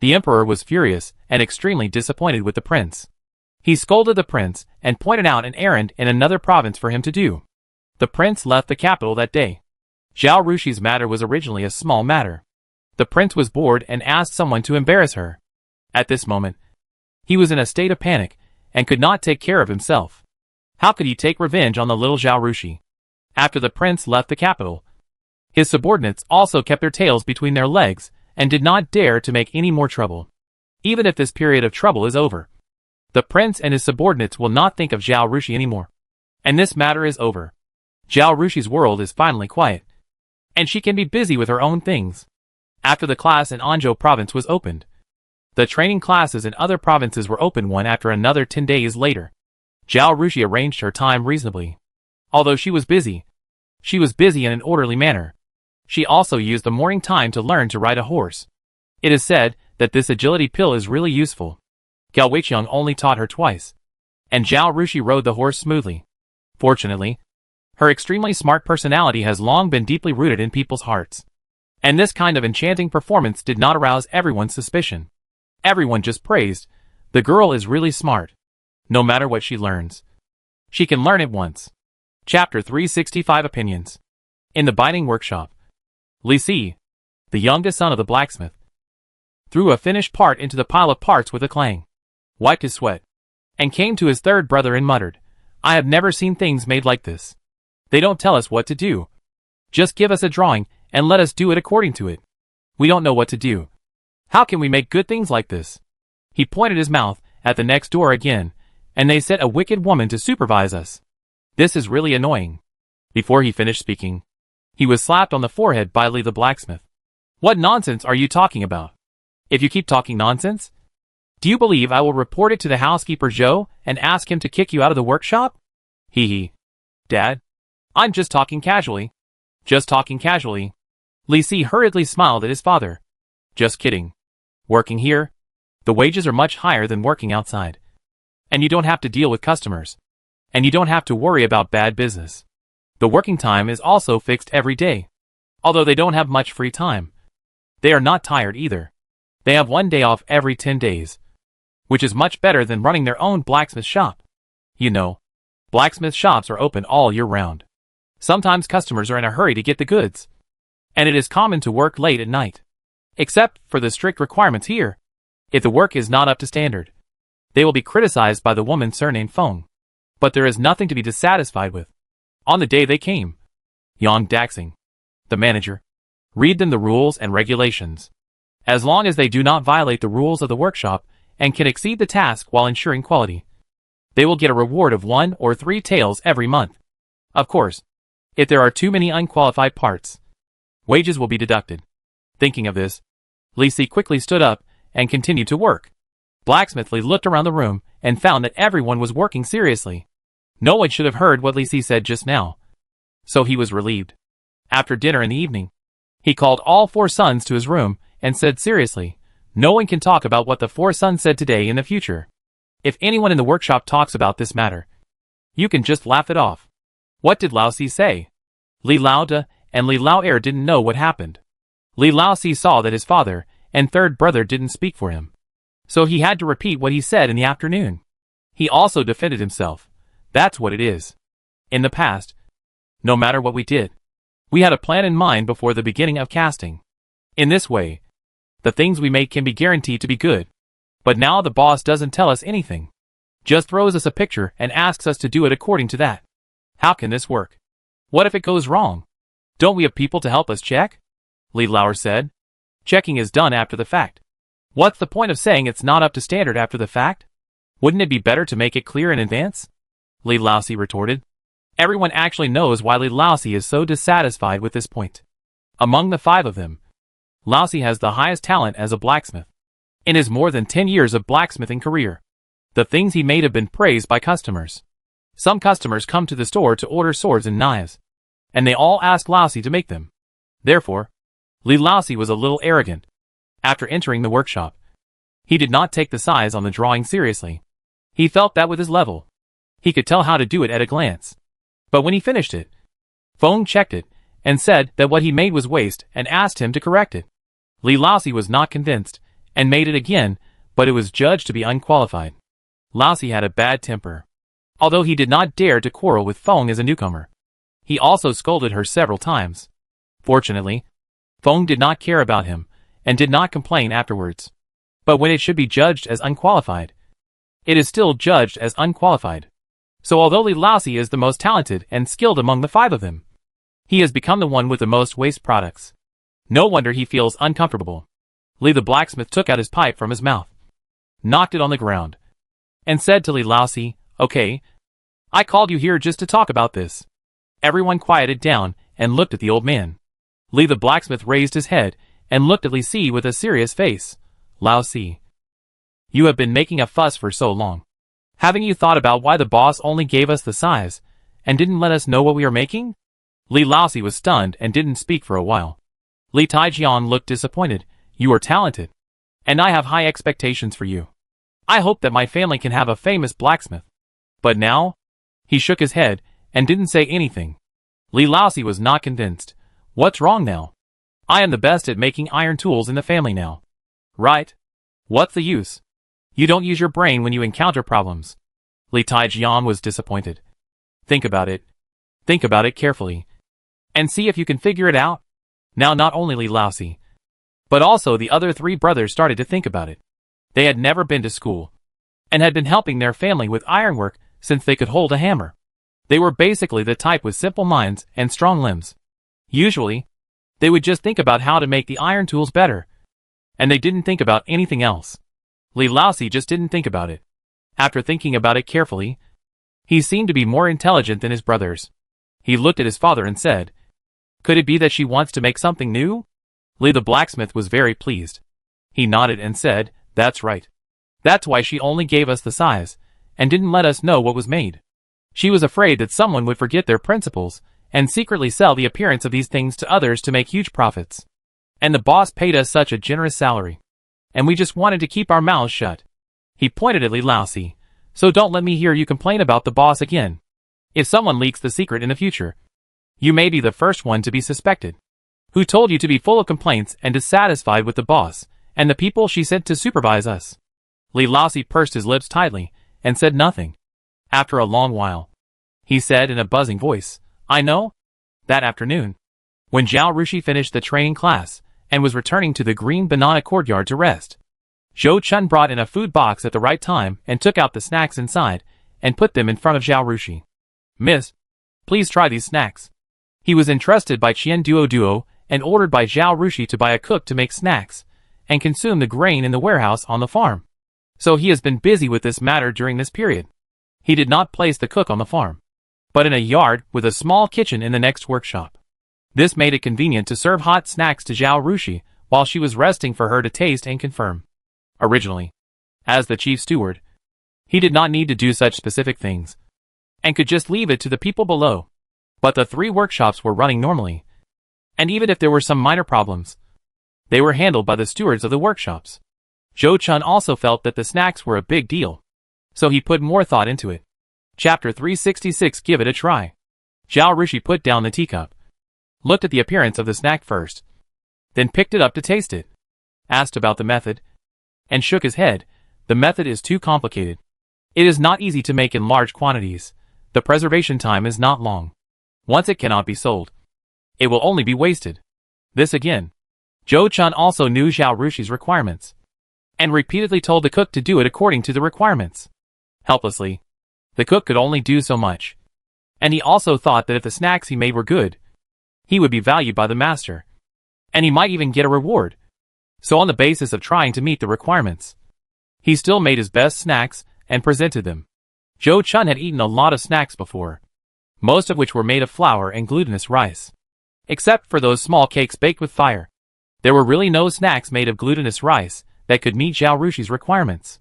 The emperor was furious and extremely disappointed with the prince. He scolded the prince and pointed out an errand in another province for him to do. The prince left the capital that day. Zhao Rushuy's matter was originally a small matter. The prince was bored and asked someone to embarrass her. At this moment, he was in a state of panic and could not take care of himself. How could he take revenge on the little Zhao Rushui? After the prince left the capital, his subordinates also kept their tails between their legs and did not dare to make any more trouble. Even if this period of trouble is over, the prince and his subordinates will not think of Zhao Rushui anymore. And this matter is over. Zhao Rushi's world is finally quiet, and she can be busy with her own things. After the class in Anzhou province was opened, the training classes in other provinces were opened one after another 10 days later. Zhao Rushui arranged her time reasonably. Although she was busy in an orderly manner. She also used the morning time to learn to ride a horse. It is said that this agility pill is really useful. Gao Weiqiang only taught her twice, and Zhao Rushui rode the horse smoothly. Fortunately, her extremely smart personality has long been deeply rooted in people's hearts. And this kind of enchanting performance did not arouse everyone's suspicion. Everyone just praised, the girl is really smart. No matter what she learns, she can learn it once. Chapter 365 Opinions. In the binding workshop, Li Si, the youngest son of the blacksmith, threw a finished part into the pile of parts with a clang, wiped his sweat, and came to his third brother and muttered, I have never seen things made like this. They don't tell us what to do. Just give us a drawing and let us do it according to it. We don't know what to do. How can we make good things like this? He pointed his mouth at the next door again, and they set a wicked woman to supervise us. This is really annoying. Before he finished speaking, he was slapped on the forehead by Li the blacksmith. What nonsense are you talking about? If you keep talking nonsense, do you believe I will report it to the housekeeper Zhou and ask him to kick you out of the workshop? Hee hee. Dad, I'm just talking casually. Just talking casually. Li Si hurriedly smiled at his father. Just kidding. Working here, the wages are much higher than working outside. And you don't have to deal with customers. And you don't have to worry about bad business. The working time is also fixed every day. Although they don't have much free time, they are not tired either. They have 1 day off every 10 days. Which is much better than running their own blacksmith shop. You know, blacksmith shops are open all year round. Sometimes customers are in a hurry to get the goods. And it is common to work late at night. Except for the strict requirements here. If the work is not up to standard, they will be criticized by the woman surnamed Feng. But there is nothing to be dissatisfied with. On the day they came, Yang Daxing, the manager, read them the rules and regulations. As long as they do not violate the rules of the workshop and can exceed the task while ensuring quality, they will get a reward of 1 or 3 taels every month. Of course, if there are too many unqualified parts, wages will be deducted. Thinking of this, Li Si quickly stood up and continued to work. Blacksmith Li looked around the room and found that everyone was working seriously. No one should have heard what Li Si said just now. So he was relieved. After dinner in the evening, he called all 4 sons to his room and said seriously, no one can talk about what the 4 sons said today in the future. If anyone in the workshop talks about this matter, you can just laugh it off. What did Lao Si say? Li Lao De and Li Lao Er didn't know what happened. Li Lao Si saw that his father and third brother didn't speak for him. So he had to repeat what he said in the afternoon. He also defended himself. That's what it is. In the past, no matter what we did, we had a plan in mind before the beginning of casting. In this way, the things we make can be guaranteed to be good. But now the boss doesn't tell us anything. Just throws us a picture and asks us to do it according to that. How can this work? What if it goes wrong? Don't we have people to help us check? Li Lauer said. Checking is done after the fact. What's the point of saying it's not up to standard after the fact? Wouldn't it be better to make it clear in advance? Li Laosi retorted. Everyone actually knows why Li Laosi is so dissatisfied with this point. Among the 5 of them, Laosi has the highest talent as a blacksmith. In his more than 10 years of blacksmithing career, the things he made have been praised by customers. Some customers come to the store to order swords and knives, and they all ask Laosi to make them. Therefore, Li Laosi was a little arrogant. After entering the workshop, he did not take the size on the drawing seriously. He felt that with his level, he could tell how to do it at a glance. But when he finished it, Feng checked it and said that what he made was waste and asked him to correct it. Li Laosi was not convinced and made it again, but it was judged to be unqualified. Laosi had a bad temper. Although he did not dare to quarrel with Feng as a newcomer, he also scolded her several times. Fortunately, Feng did not care about him and did not complain afterwards. But when it should be judged as unqualified, it is still judged as unqualified. So although Li Laosi is the most talented and skilled among the 5 of them, he has become the one with the most waste products. No wonder he feels uncomfortable. Li the blacksmith took out his pipe from his mouth, knocked it on the ground, and said to Li Laosi, Okay, I called you here just to talk about this. Everyone quieted down and looked at the old man. Li the blacksmith raised his head and looked at Li Si with a serious face. Laosi, you have been making a fuss for so long. Haven't you thought about why the boss only gave us the size and didn't let us know what we are making? Li Laosi was stunned and didn't speak for a while. Li Taijian looked disappointed. You are talented. And I have high expectations for you. I hope that my family can have a famous blacksmith. But now? He shook his head and didn't say anything. Li Laosi was not convinced. What's wrong now? I am the best at making iron tools in the family now. Right? What's the use? You don't use your brain when you encounter problems. Li Taijian was disappointed. Think about it. Think about it carefully. And see if you can figure it out. Now not only Li Laosi, but also the other three brothers started to think about it. They had never been to school, and had been helping their family with ironwork since they could hold a hammer. They were basically the type with simple minds and strong limbs. Usually, they would just think about how to make the iron tools better, and they didn't think about anything else. Li Laosi just didn't think about it. After thinking about it carefully, he seemed to be more intelligent than his brothers. He looked at his father and said, "Could it be that she wants to make something new?" Li the blacksmith was very pleased. He nodded and said, "That's right. That's why she only gave us the size, and didn't let us know what was made. She was afraid that someone would forget their principles, and secretly sell the appearance of these things to others to make huge profits. And the boss paid us such a generous salary. And we just wanted to keep our mouths shut." He pointed at Li Laosi. "So don't let me hear you complain about the boss again. If someone leaks the secret in the future, you may be the first one to be suspected. Who told you to be full of complaints and dissatisfied with the boss, and the people she sent to supervise us?" Li Laosi pursed his lips tightly, and said nothing. After a long while, he said in a buzzing voice, "I know." That afternoon, when Zhao Rushui finished the training class, and was returning to the green banana courtyard to rest, Zhou Chun brought in a food box at the right time and took out the snacks inside, and put them in front of Zhao Rushui. "Miss, please try these snacks." He was entrusted by Qian Duo and ordered by Zhao Rushui to buy a cook to make snacks, and consume the grain in the warehouse on the farm. So he has been busy with this matter during this period. He did not place the cook on the farm, but in a yard with a small kitchen in the next workshop. This made it convenient to serve hot snacks to Zhao Rushui while she was resting for her to taste and confirm. Originally, as the chief steward, he did not need to do such specific things, and could just leave it to the people below. But the three workshops were running normally, and even if there were some minor problems, they were handled by the stewards of the workshops. Zhou Chun also felt that the snacks were a big deal, so he put more thought into it. Chapter 366. Give it a try. Zhao Rushui put down the teacup, looked at the appearance of the snack first, then picked it up to taste it, asked about the method, and shook his head. The method is too complicated. It is not easy to make in large quantities. The preservation time is not long. Once it cannot be sold, it will only be wasted. This again. Zhou Chun also knew Zhao Rushi's requirements, and repeatedly told the cook to do it according to the requirements. Helplessly, the cook could only do so much. And he also thought that if the snacks he made were good, he would be valued by the master, and he might even get a reward. So on the basis of trying to meet the requirements, he still made his best snacks and presented them. Zhou Chun had eaten a lot of snacks before, most of which were made of flour and glutinous rice. Except for those small cakes baked with fire, there were really no snacks made of glutinous rice that could meet Zhao Rushi's requirements.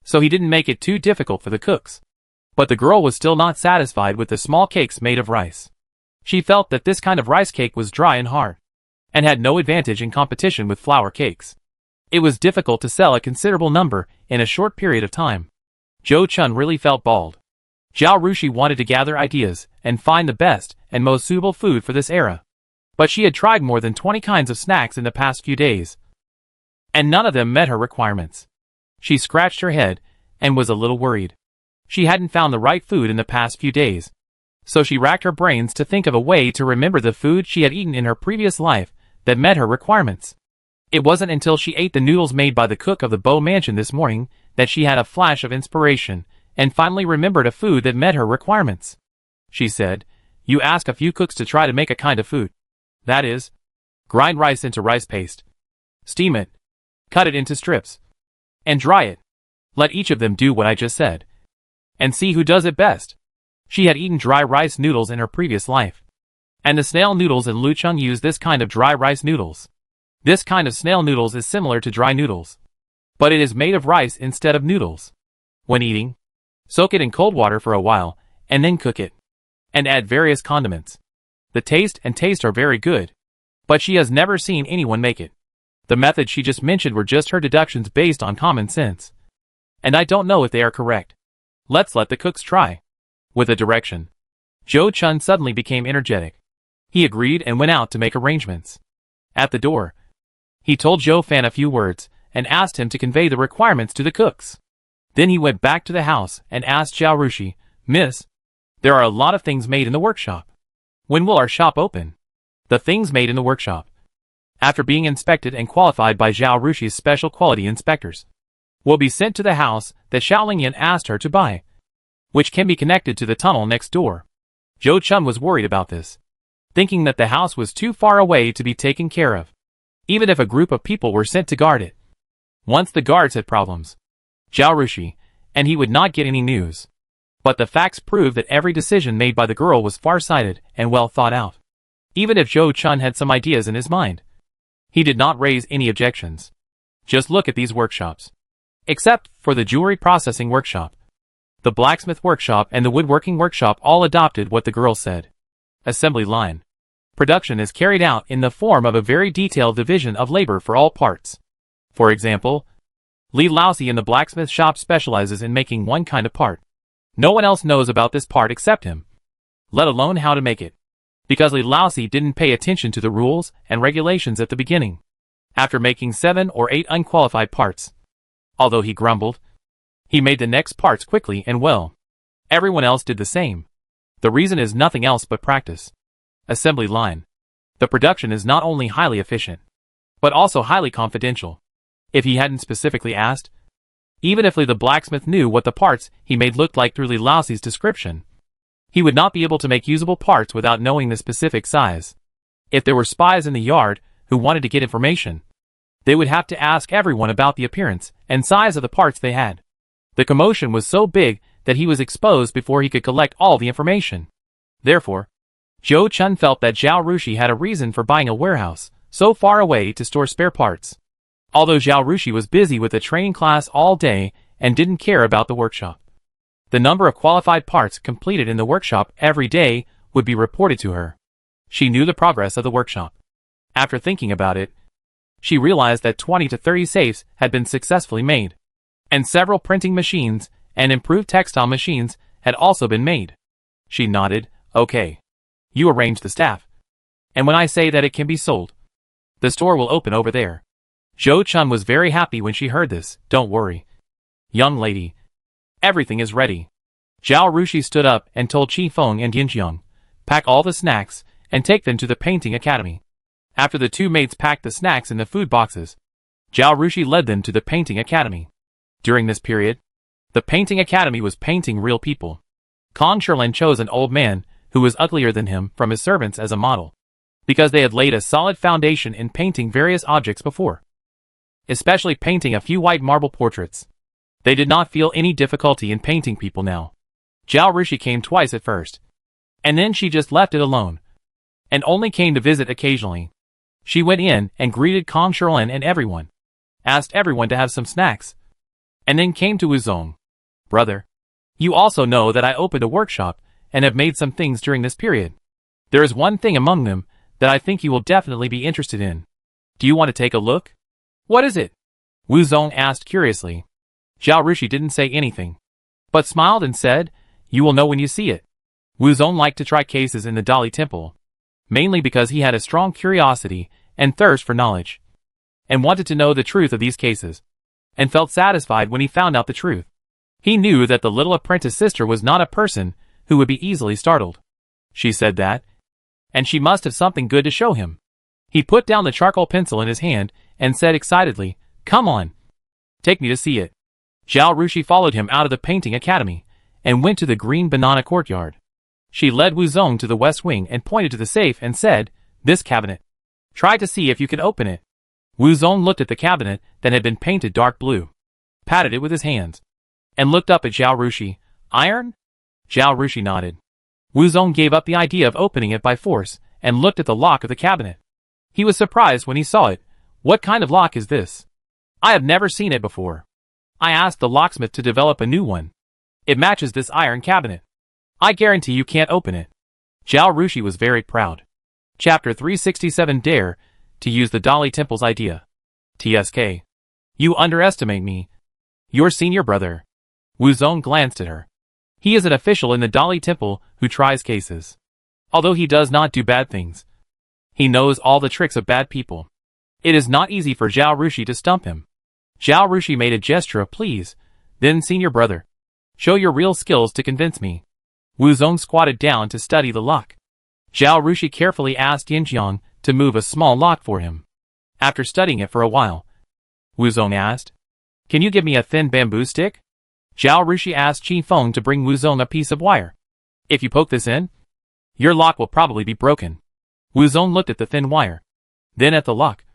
So he didn't make it too difficult for the cooks. But the girl was still not satisfied with the small cakes made of rice. She felt that this kind of rice cake was dry and hard, and had no advantage in competition with flour cakes. It was difficult to sell a considerable number in a short period of time. Zhou Chun really felt bald. Zhao Rushui wanted to gather ideas and find the best and most suitable food for this era. But she had tried more than 20 kinds of snacks in the past few days, and none of them met her requirements. She scratched her head and was a little worried. She hadn't found the right food in the past few days, so she racked her brains to think of a way to remember the food she had eaten in her previous life that met her requirements. It wasn't until she ate the noodles made by the cook of the Bo Mansion this morning that she had a flash of inspiration and finally remembered a food that met her requirements. She said, "You ask a few cooks to try to make a kind of food. That is, grind rice into rice paste, steam it, cut it into strips, and dry it. Let each of them do what I just said, and see who does it best." She had eaten dry rice noodles in her previous life, and the snail noodles in Lucheng use this kind of dry rice noodles. This kind of snail noodles is similar to dry noodles, but it is made of rice instead of noodles. When eating, soak it in cold water for a while, and then cook it, and add various condiments. The taste are very good, but she has never seen anyone make it. The methods she just mentioned were just her deductions based on common sense. And I don't know if they are correct. Let's let the cooks try. With a direction, Zhou Chun suddenly became energetic. He agreed and went out to make arrangements. At the door, he told Zhou Fan a few words and asked him to convey the requirements to the cooks. Then he went back to the house and asked Zhao Rushui, "Miss, there are a lot of things made in the workshop. When will our shop open?" The things made in the workshop, after being inspected and qualified by Zhao Rushuy's special quality inspectors, will be sent to the house that Xiaolingyan asked her to buy, which can be connected to the tunnel next door. Zhou Chun was worried about this, thinking that the house was too far away to be taken care of, even if a group of people were sent to guard it. Once the guards had problems, Zhao Rushui, and he would not get any news. But the facts proved that every decision made by the girl was far-sighted and well thought out. Even if Zhou Chun had some ideas in his mind, he did not raise any objections. Just look at these workshops. Except for the jewelry processing workshop, the blacksmith workshop and the woodworking workshop all adopted what the girl said. Assembly line. Production is carried out in the form of a very detailed division of labor for all parts. For example, Li Laosi in the blacksmith shop specializes in making one kind of part. No one else knows about this part except him, let alone how to make it, because Li Laosi didn't pay attention to the rules and regulations at the beginning. After making 7 or 8 unqualified parts, although he grumbled, he made the next parts quickly and well. Everyone else did the same. The reason is nothing else but practice. Assembly line. The production is not only highly efficient, but also highly confidential. If he hadn't specifically asked, even if Li the blacksmith knew what the parts he made looked like through Li Laosi's description, he would not be able to make usable parts without knowing the specific size. If there were spies in the yard who wanted to get information, they would have to ask everyone about the appearance and size of the parts they had. The commotion was so big that he was exposed before he could collect all the information. Therefore, Zhou Chun felt that Zhao Rushui had a reason for buying a warehouse so far away to store spare parts. Although Zhao Rushui was busy with the training class all day and didn't care about the workshop, the number of qualified parts completed in the workshop every day would be reported to her. She knew the progress of the workshop. After thinking about it, she realized that 20 to 30 safes had been successfully made, and several printing machines and improved textile machines had also been made. She nodded, "Okay. You arrange the staff. And when I say that it can be sold, the store will open over there." Zhou Chun was very happy when she heard this. "Don't worry, young lady. Everything is ready." Zhao Rushui stood up and told Qi Feng and Yinjiang, "Pack all the snacks and take them to the painting academy." After the two maids packed the snacks in the food boxes, Zhao Rushui led them to the painting academy. During this period, the painting academy was painting real people. Kong Shirlin chose an old man who was uglier than him from his servants as a model, because they had laid a solid foundation in painting various objects before, especially painting a few white marble portraits. They did not feel any difficulty in painting people now. Zhao Rushui came twice at first, and then she just left it alone, and only came to visit occasionally. She went in and greeted Kong Shirlin and everyone, asked everyone to have some snacks, and then came to Wuzong. "Brother, you also know that I opened a workshop and have made some things during this period. There is one thing among them that I think you will definitely be interested in. Do you want to take a look?" "What is it?" Wuzong asked curiously. Zhao Rushui didn't say anything, but smiled and said, "You will know when you see it." Wuzong liked to try cases in the Dali Temple, mainly because he had a strong curiosity and thirst for knowledge, and wanted to know the truth of these cases, and felt satisfied when he found out the truth. He knew that the little apprentice sister was not a person who would be easily startled. She said that, and she must have something good to show him. He put down the charcoal pencil in his hand and said excitedly, "Come on. Take me to see it." Zhao Rushui followed him out of the painting academy and went to the green banana courtyard. She led Wuzong to the west wing and pointed to the safe and said, "This cabinet. Try to see if you can open it." Wuzong looked at the cabinet that had been painted dark blue, patted it with his hands, and looked up at Zhao Rushui. "Iron?" Zhao Rushui nodded. Wuzong gave up the idea of opening it by force and looked at the lock of the cabinet. He was surprised when he saw it. "What kind of lock is this? I have never seen it before. I asked the locksmith to develop a new one. It matches this iron cabinet. I guarantee you can't open it." Zhao Rushui was very proud. Chapter 367 Dare to use the Dali Temple's idea. TSK. You underestimate me. Your senior brother. Wu Zong glanced at her. He is an official in the Dali Temple who tries cases. Although he does not do bad things, he knows all the tricks of bad people. It is not easy for Zhao Rushui to stump him. Zhao Rushui made a gesture of please. Then senior brother, show your real skills to convince me. Wu Zong squatted down to study the lock. Zhao Rushui carefully asked Yinjiang to move a small lock for him. After studying it for a while, Wu Zong asked, "Can you give me a thin bamboo stick?" Zhao Rushui asked Qi Feng to bring Wu Zong a piece of wire. "If you poke this in, your lock will probably be broken." Wu Zong looked at the thin wire, then at the lock,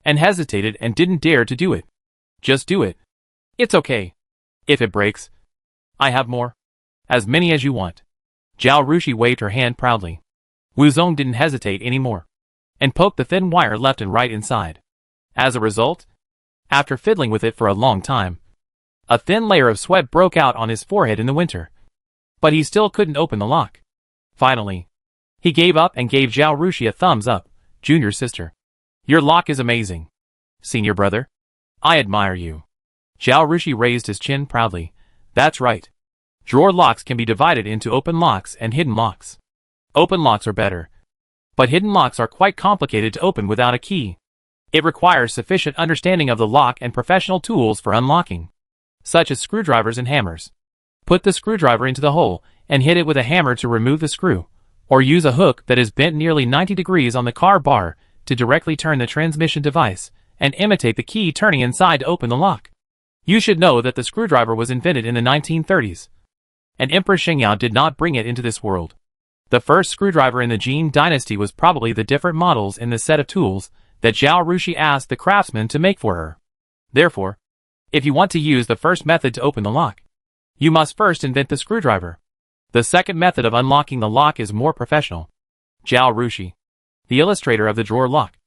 and hesitated and didn't dare to do it. "Just do it. It's okay. If it breaks, I have more. As many as you want." Zhao Rushui waved her hand proudly. Wu Zong didn't hesitate anymore, and poked the thin wire left and right inside. As a result, after fiddling with it for a long time, a thin layer of sweat broke out on his forehead in the winter. But he still couldn't open the lock. Finally, he gave up and gave Zhao Rushui a thumbs up. "Junior sister, your lock is amazing. Senior brother, I admire you." Zhao Rushui raised his chin proudly. "That's right. Drawer locks can be divided into open locks and hidden locks. Open locks are better, but hidden locks are quite complicated to open without a key. It requires sufficient understanding of the lock and professional tools for unlocking, such as screwdrivers and hammers. Put the screwdriver into the hole and hit it with a hammer to remove the screw, or use a hook that is bent nearly 90 degrees on the car bar to directly turn the transmission device and imitate the key turning inside to open the lock. You should know that the screwdriver was invented in the 1930s, and Emperor Shengyao did not bring it into this world. The first screwdriver in the Jin dynasty was probably the different models in the set of tools that Zhao Rushui asked the craftsman to make for her. Therefore, if you want to use the first method to open the lock, you must first invent the screwdriver. The second method of unlocking the lock is more professional. Zhao Rushui, the illustrator of the drawer lock,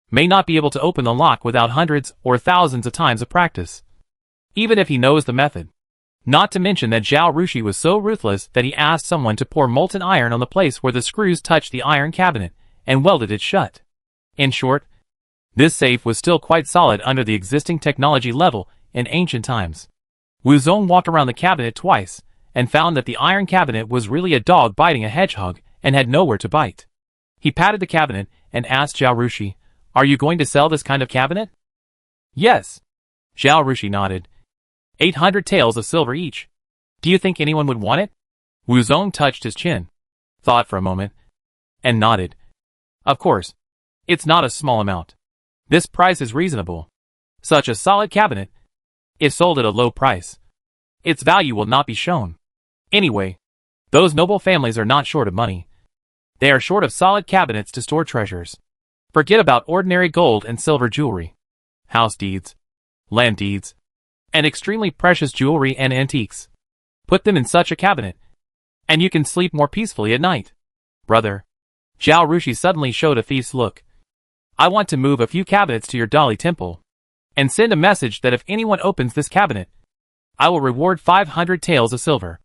may not be able to open the lock without hundreds or thousands of times of practice, even if he knows the method. Not to mention that Zhao Rushui was so ruthless that he asked someone to pour molten iron on the place where the screws touched the iron cabinet and welded it shut. In short, this safe was still quite solid under the existing technology level in ancient times. Wu Zong walked around the cabinet twice and found that the iron cabinet was really a dog biting a hedgehog and had nowhere to bite. He patted the cabinet and asked Zhao Rushui, "Are you going to sell this kind of cabinet?" "Yes." Zhao Rushui nodded. 800 taels of silver each. Do you think anyone would want it? Wu Zong touched his chin, thought for a moment, and nodded. Of course. It's not a small amount. This price is reasonable. Such a solid cabinet, if sold at a low price, its value will not be shown. Anyway, those noble families are not short of money. They are short of solid cabinets to store treasures. Forget about ordinary gold and silver jewelry, house deeds, land deeds, and extremely precious jewelry and antiques. Put them in such a cabinet, and you can sleep more peacefully at night. Brother. Zhao Rushui suddenly showed a thief's look. I want to move a few cabinets to your Dali temple, and send a message that if anyone opens this cabinet, I will reward 500 taels of silver.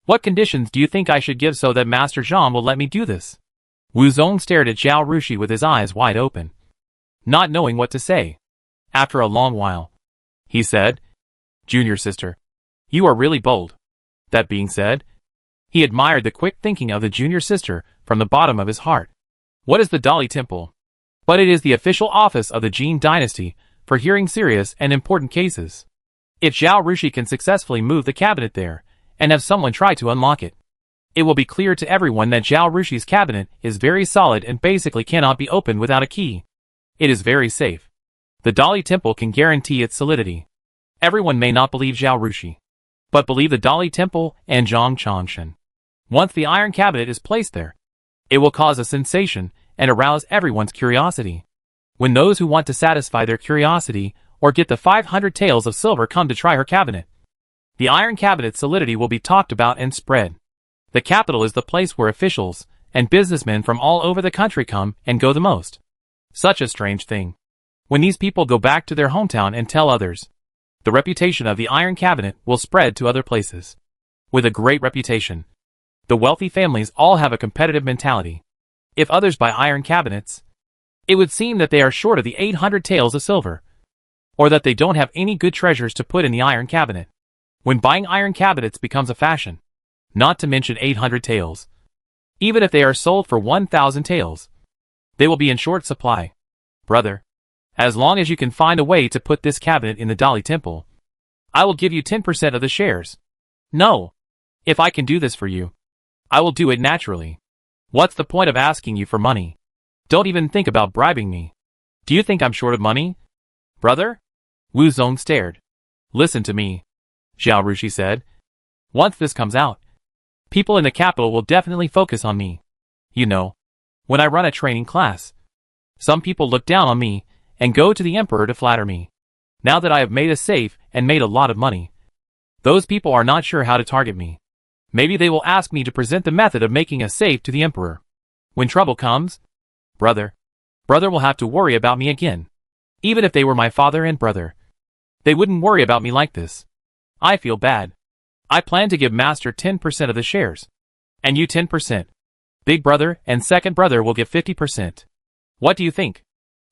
What conditions do you think I should give so that Master Zhang will let me do this? Wu Zong stared at Zhao Rushui with his eyes wide open, not knowing what to say. After a long while, he said, Junior sister, you are really bold. That being said, he admired the quick thinking of the junior sister from the bottom of his heart. What is the Dali Temple? But it is the official office of the Jin dynasty for hearing serious and important cases. If Zhao Rushui can successfully move the cabinet there, and have someone try to unlock it, it will be clear to everyone that Zhao Rushui's cabinet is very solid and basically cannot be opened without a key. It is very safe. The Dali Temple can guarantee its solidity. Everyone may not believe Zhao Rushui, but believe the Dali Temple and Zhang Changshan. Once the iron cabinet is placed there, it will cause a sensation and arouse everyone's curiosity. When those who want to satisfy their curiosity or get the 500 taels of silver come to try her cabinet, the iron cabinet's solidity will be talked about and spread. The capital is the place where officials and businessmen from all over the country come and go the most. Such a strange thing. When these people go back to their hometown and tell others, the reputation of the iron cabinet will spread to other places. With a great reputation, the wealthy families all have a competitive mentality. If others buy iron cabinets, it would seem that they are short of the 800 taels of silver, or that they don't have any good treasures to put in the iron cabinet. When buying iron cabinets becomes a fashion, not to mention 800 taels, even if they are sold for 1,000 taels, they will be in short supply. Brother, as long as you can find a way to put this cabinet in the Dali Temple, I will give you 10% of the shares. No. If I can do this for you, I will do it naturally. What's the point of asking you for money? Don't even think about bribing me. Do you think I'm short of money? Brother? Wu Zong stared. Listen to me, Zhao Rushui said. Once this comes out, people in the capital will definitely focus on me. You know, when I run a training class, some people look down on me and go to the emperor to flatter me. Now that I have made a safe and made a lot of money, those people are not sure how to target me. Maybe they will ask me to present the method of making a safe to the emperor. When trouble comes, brother will have to worry about me again. Even if they were my father and brother, they wouldn't worry about me like this. I feel bad. I plan to give Master 10% of the shares. And you 10%. Big brother and second brother will give 50%. What do you think?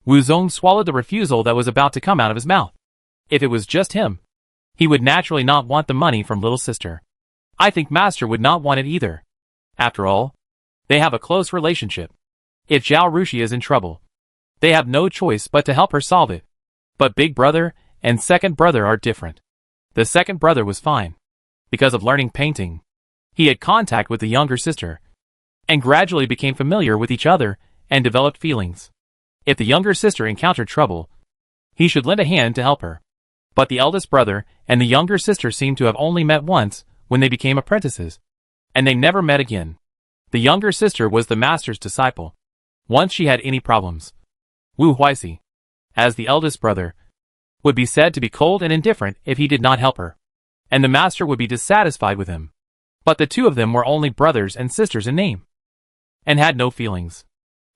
Wu Zong swallowed the refusal that was about to come out of his mouth. If it was just him, he would naturally not want the money from little sister. I think Master would not want it either. After all, they have a close relationship. If Zhao Rushui is in trouble, they have no choice but to help her solve it. But big brother and second brother are different. The second brother was fine. Because of learning painting, he had contact with the younger sister, and gradually became familiar with each other and developed feelings. If the younger sister encountered trouble, he should lend a hand to help her. But the eldest brother and the younger sister seemed to have only met once when they became apprentices, and they never met again. The younger sister was the master's disciple. Once she had any problems, Wu Huixi, as the eldest brother, would be said to be cold and indifferent if he did not help her, and the master would be dissatisfied with him. But the two of them were only brothers and sisters in name, and had no feelings.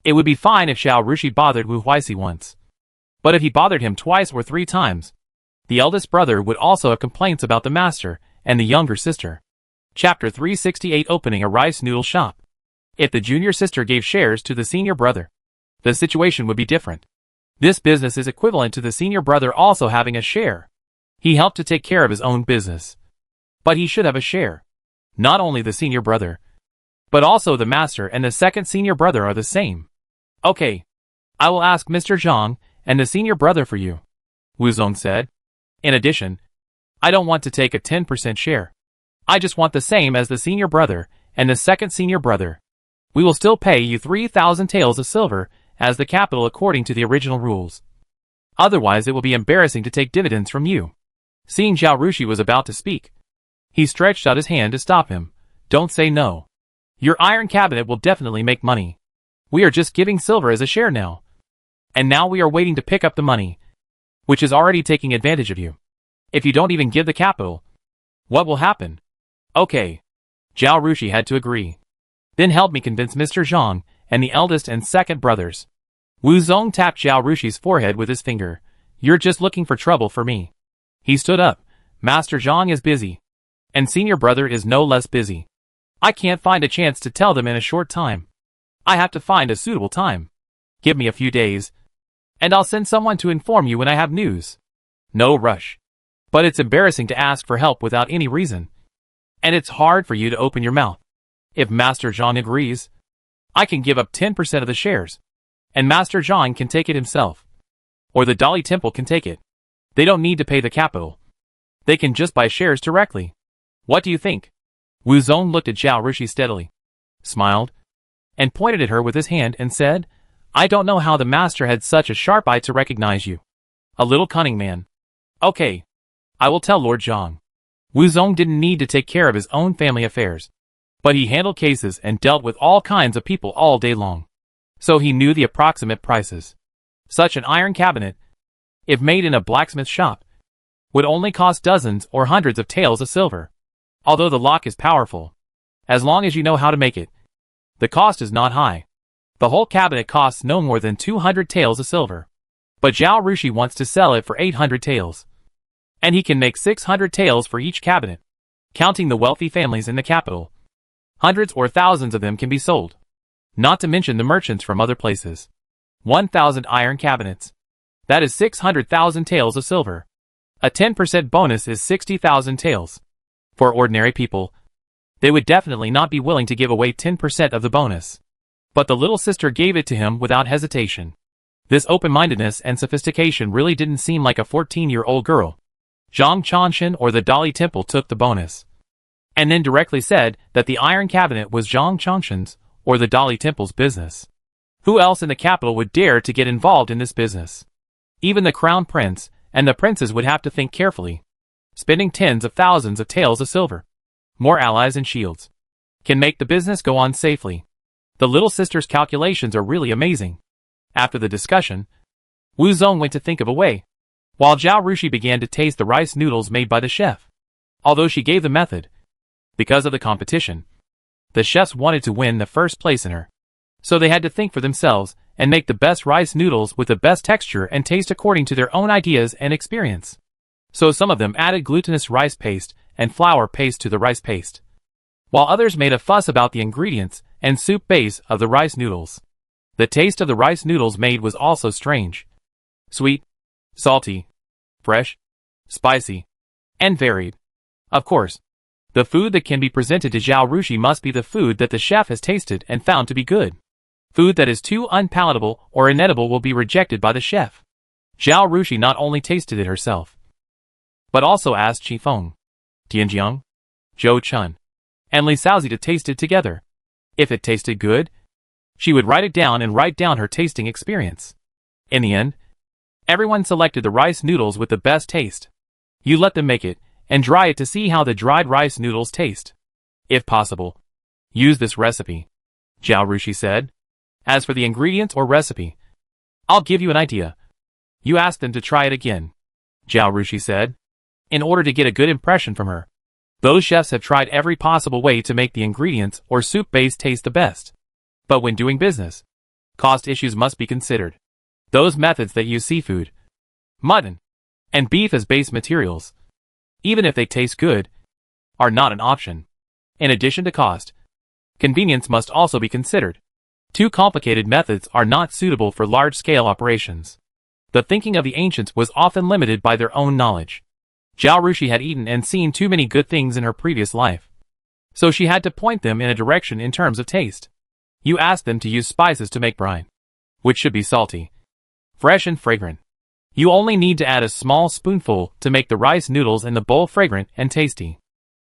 It would be fine if Zhao Rushui bothered Wu Huixi once. But if he bothered him twice or 3 times, the eldest brother would also have complaints about the master and the younger sister. Chapter 368 Opening a rice noodle shop. If the junior sister gave shares to the senior brother, the situation would be different. This business is equivalent to the senior brother also having a share. He helped to take care of his own business, but he should have a share. Not only the senior brother, but also the master and the second senior brother are the same. Okay, I will ask Mr. Zhang and the senior brother for you, Wu Zong said. In addition, I don't want to take a 10% share. I just want the same as the senior brother and the second senior brother. We will still pay you 3,000 taels of silver as the capital according to the original rules. Otherwise it will be embarrassing to take dividends from you. Seeing Zhao Rushui was about to speak, he stretched out his hand to stop him. Don't say no. Your iron cabinet will definitely make money. We are just giving silver as a share now. And now we are waiting to pick up the money, which is already taking advantage of you. If you don't even give the capital, what will happen? Okay. Zhao Rushui had to agree. Then help me convince Mr. Zhang and the eldest and second brothers. Wu Zong tapped Zhao Rushi's forehead with his finger. You're just looking for trouble for me. He stood up. Master Zhang is busy, and senior brother is no less busy. I can't find a chance to tell them in a short time. I have to find a suitable time. Give me a few days, and I'll send someone to inform you when I have news. No rush. But it's embarrassing to ask for help without any reason. And it's hard for you to open your mouth. If Master Zhang agrees, I can give up 10% of the shares, and Master Zhang can take it himself. Or the Dali Temple can take it. They don't need to pay the capital. They can just buy shares directly. What do you think? Wu Zong looked at Zhao Rushui steadily, smiled, and pointed at her with his hand and said, I don't know how the master had such a sharp eye to recognize you. A little cunning man. Okay. I will tell Lord Zhang. Wu Zong didn't need to take care of his own family affairs, but he handled cases and dealt with all kinds of people all day long. So he knew the approximate prices. Such an iron cabinet, if made in a blacksmith shop, would only cost dozens or hundreds of taels of silver. Although the lock is powerful, as long as you know how to make it, the cost is not high. The whole cabinet costs no more than 200 taels of silver. But Zhao Rushui wants to sell it for 800 taels. And he can make 600 taels for each cabinet, counting the wealthy families in the capital. Hundreds or thousands of them can be sold. not to mention the merchants from other places. 1,000 iron cabinets. That is 600,000 taels of silver. A 10% bonus is 60,000 taels. For ordinary people, they would definitely not be willing to give away 10% of the bonus. But the little sister gave it to him without hesitation. This open-mindedness and sophistication really didn't seem like a 14-year-old girl. Zhang Chanshan or the Dali Temple took the bonus, and then directly said that the iron cabinet was Zhang Chanshan's or the Dali Temple's business. Who else in the capital would dare to get involved in this business? Even the crown prince and the princes would have to think carefully. Spending tens of thousands of taels of silver, more allies and shields, can make the business go on safely. The little sister's calculations are really amazing. After the discussion, Wu Zong went to think of a way, while Zhao Rushui began to taste the rice noodles made by the chef. Although she gave the method, because of the competition, the chefs wanted to win the first place in her. So they had to think for themselves and make the best rice noodles with the best texture and taste according to their own ideas and experience. So some of them added glutinous rice paste and flour paste to the rice paste, while others made a fuss about the ingredients and soup base of the rice noodles. The taste of the rice noodles made was also strange. Sweet, salty, fresh, spicy, and varied. Of course, the food that can be presented to Zhao Rushui must be the food that the chef has tasted and found to be good. Food that is too unpalatable or inedible will be rejected by the chef. Zhao Rushui not only tasted it herself, but also asked Qi Feng, Tianjiang, Zhou Chun, and Li Shaozi to taste it together. If it tasted good, she would write it down and write down her tasting experience. In the end, everyone selected the rice noodles with the best taste. You let them make it and dry it to see how the dried rice noodles taste. If possible, use this recipe, Zhao Rushui said. As for the ingredients or recipe, I'll give you an idea. You ask them to try it again, Zhao Rushui said, in order to get a good impression from her. Those chefs have tried every possible way to make the ingredients or soup base taste the best. But when doing business, cost issues must be considered. Those methods that use seafood, mutton, and beef as base materials, even if they taste good, are not an option. In addition to cost, convenience must also be considered. Too complicated methods are not suitable for large-scale operations. The thinking of the ancients was often limited by their own knowledge. Zhao Rushui had eaten and seen too many good things in her previous life, so she had to point them in a direction in terms of taste. You ask them to use spices to make brine, which should be salty, fresh and fragrant. You only need to add a small spoonful to make the rice noodles in the bowl fragrant and tasty.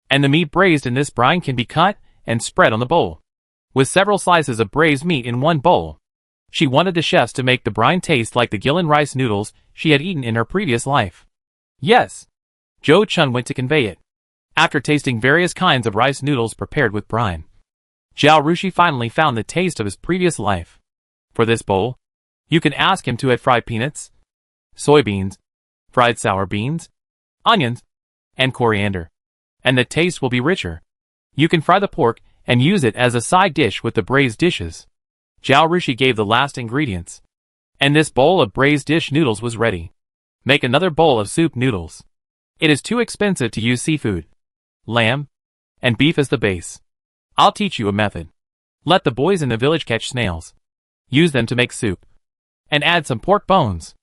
And the meat braised in this brine can be cut and spread on the bowl, with several slices of braised meat in one bowl. She wanted the chefs to make the brine taste like the Gillan rice noodles she had eaten in her previous life. Yes, Zhou Chun went to convey it. After tasting various kinds of rice noodles prepared with brine, Zhao Rushui finally found the taste of his previous life. For this bowl, you can ask him to add fried peanuts, soybeans, fried sour beans, onions, and coriander, and the taste will be richer. You can fry the pork and use it as a side dish with the braised dishes. Zhao Rushui gave the last ingredients, and this bowl of braised dish noodles was ready. Make another bowl of soup noodles. It is too expensive to use seafood, lamb, and beef as the base. I'll teach you a method. Let the boys in the village catch snails. Use them to make soup, and add some pork bones.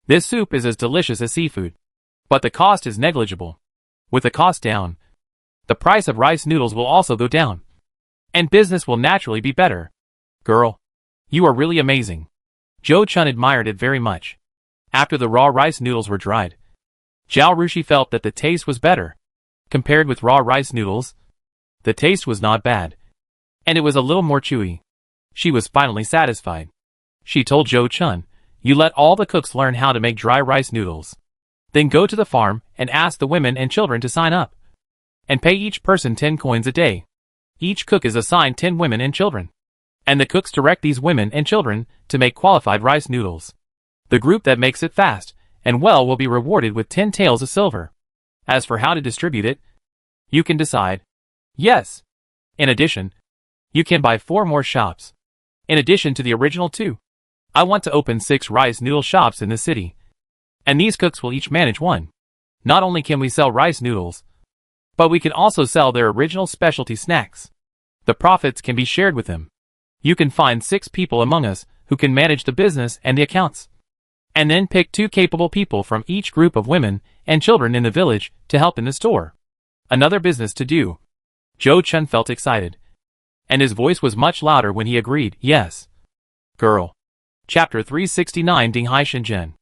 This soup is as delicious as seafood, but the cost is negligible. With the cost down, the price of rice noodles will also go down, and business will naturally be better. Girl, you are really amazing. Zhou Chun admired it very much. After the raw rice noodles were dried, Zhao Rushui felt that the taste was better. Compared with raw rice noodles, the taste was not bad, and it was a little more chewy. She was finally satisfied. She told Zhou Chun, "You let all the cooks learn how to make dry rice noodles. Then go to the farm and ask the women and children to sign up, and pay each person 10 coins a day. Each cook is assigned 10 women and children, and the cooks direct these women and children to make qualified rice noodles. The group that makes it fast and well will be rewarded with 10 taels of silver. As for how to distribute it, you can decide. Yes. In addition, you can buy 4 more shops, in addition to the original 2. I want to open 6 rice noodle shops in the city, and these cooks will each manage 1. Not only can we sell rice noodles, but we can also sell their original specialty snacks. The profits can be shared with them. You can find 6 people among us who can manage the business and the accounts. And then pick 2 capable people from each group of women and children in the village to help in the store. Another business to do. Zhou Chun felt excited. And his voice was much louder when he agreed, yes. Girl. Chapter 369 Dinghai Shenzhen.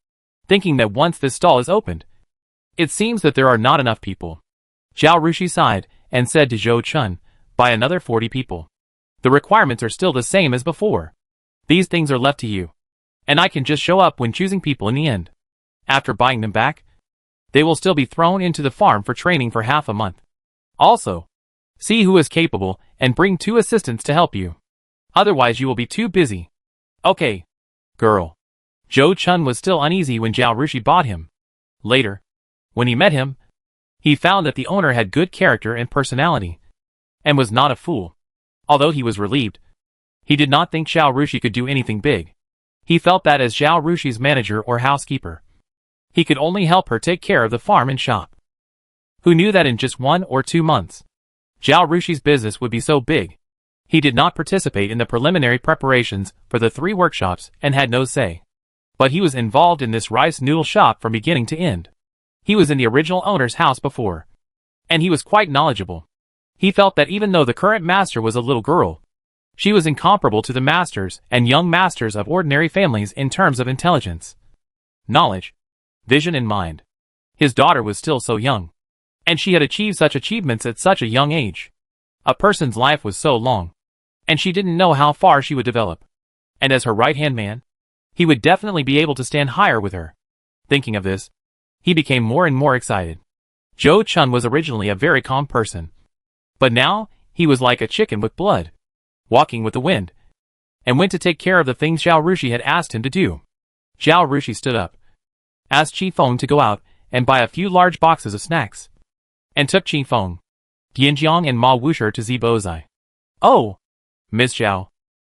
Thinking that once this stall is opened, it seems that there are not enough people. Zhao Rushui sighed and said to Zhou Chun, buy another 40 people. The requirements are still the same as before. These things are left to you. And I can just show up when choosing people in the end. After buying them back, they will still be thrown into the farm for training for half a month. Also, see who is capable and bring 2 assistants to help you. Otherwise you will be too busy. Okay, girl. Zhou Chun was still uneasy when Zhao Rushui bought him. Later, when he met him, he found that the owner had good character and personality, and was not a fool. Although he was relieved, he did not think Zhao Rushui could do anything big. He felt that as Zhao Rushui's manager or housekeeper, he could only help her take care of the farm and shop. Who knew that in just 1 or 2 months, Zhao Rushui's business would be so big? He did not participate in the preliminary preparations for the 3 workshops and had no say. But he was involved in this rice noodle shop from beginning to end. He was in the original owner's house before, and he was quite knowledgeable. He felt that even though the current master was a little girl, she was incomparable to the masters and young masters of ordinary families in terms of intelligence, knowledge, vision and mind. His daughter was still so young, and she had achieved such achievements at such a young age. A person's life was so long, and she didn't know how far she would develop. And as her right-hand man, he would definitely be able to stand higher with her. Thinking of this, he became more and more excited. Zhou Chun was originally a very calm person, but now he was like a chicken with blood, walking with the wind, and went to take care of the things Zhao Rushui had asked him to do. Zhao Rushui stood up, asked Qi Feng to go out and buy a few large boxes of snacks, and took Qi Feng, Dianjiang and Ma Wushi to Zibozai. Oh, Miss Zhao,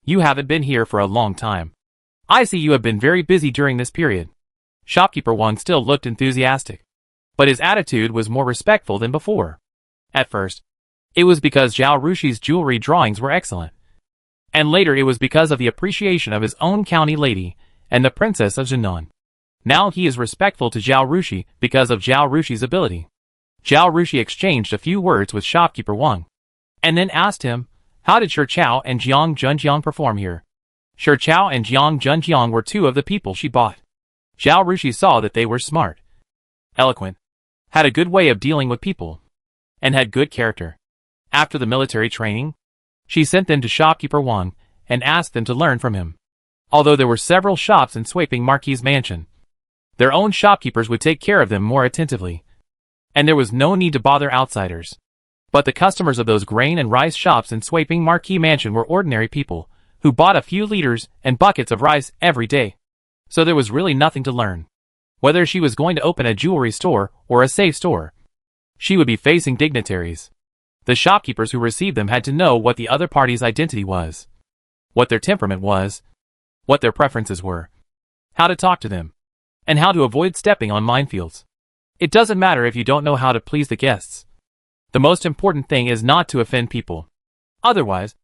you haven't been here for a long time. I see you have been very busy during this period. Shopkeeper Wang still looked enthusiastic, but his attitude was more respectful than before. At first, it was because Zhao Rushui's jewelry drawings were excellent, and later it was because of the appreciation of his own county lady and the princess of Zhenan. Now he is respectful to Zhao Rushui because of Zhao Rushui's ability. Zhao Rushui exchanged a few words with shopkeeper Wang, and then asked him, how did Shi Chao and Jiang Junjiang perform here? Shi Chao and Jiang Junjiang were 2 of the people she bought. Zhao Rushui saw that they were smart, eloquent, had a good way of dealing with people, and had good character. After the military training, she sent them to shopkeeper Wang and asked them to learn from him. Although there were several shops in Sweeping Marquis' mansion, their own shopkeepers would take care of them more attentively, and there was no need to bother outsiders. But the customers of those grain and rice shops in Sweeping Marquis mansion were ordinary people, who bought a few liters and buckets of rice every day. So there was really nothing to learn. Whether she was going to open a jewelry store or a safe store, she would be facing dignitaries. The shopkeepers who received them had to know what the other party's identity was, what their temperament was, what their preferences were, how to talk to them, and how to avoid stepping on minefields. It doesn't matter if you don't know how to please the guests. The most important thing is not to offend people. Otherwise,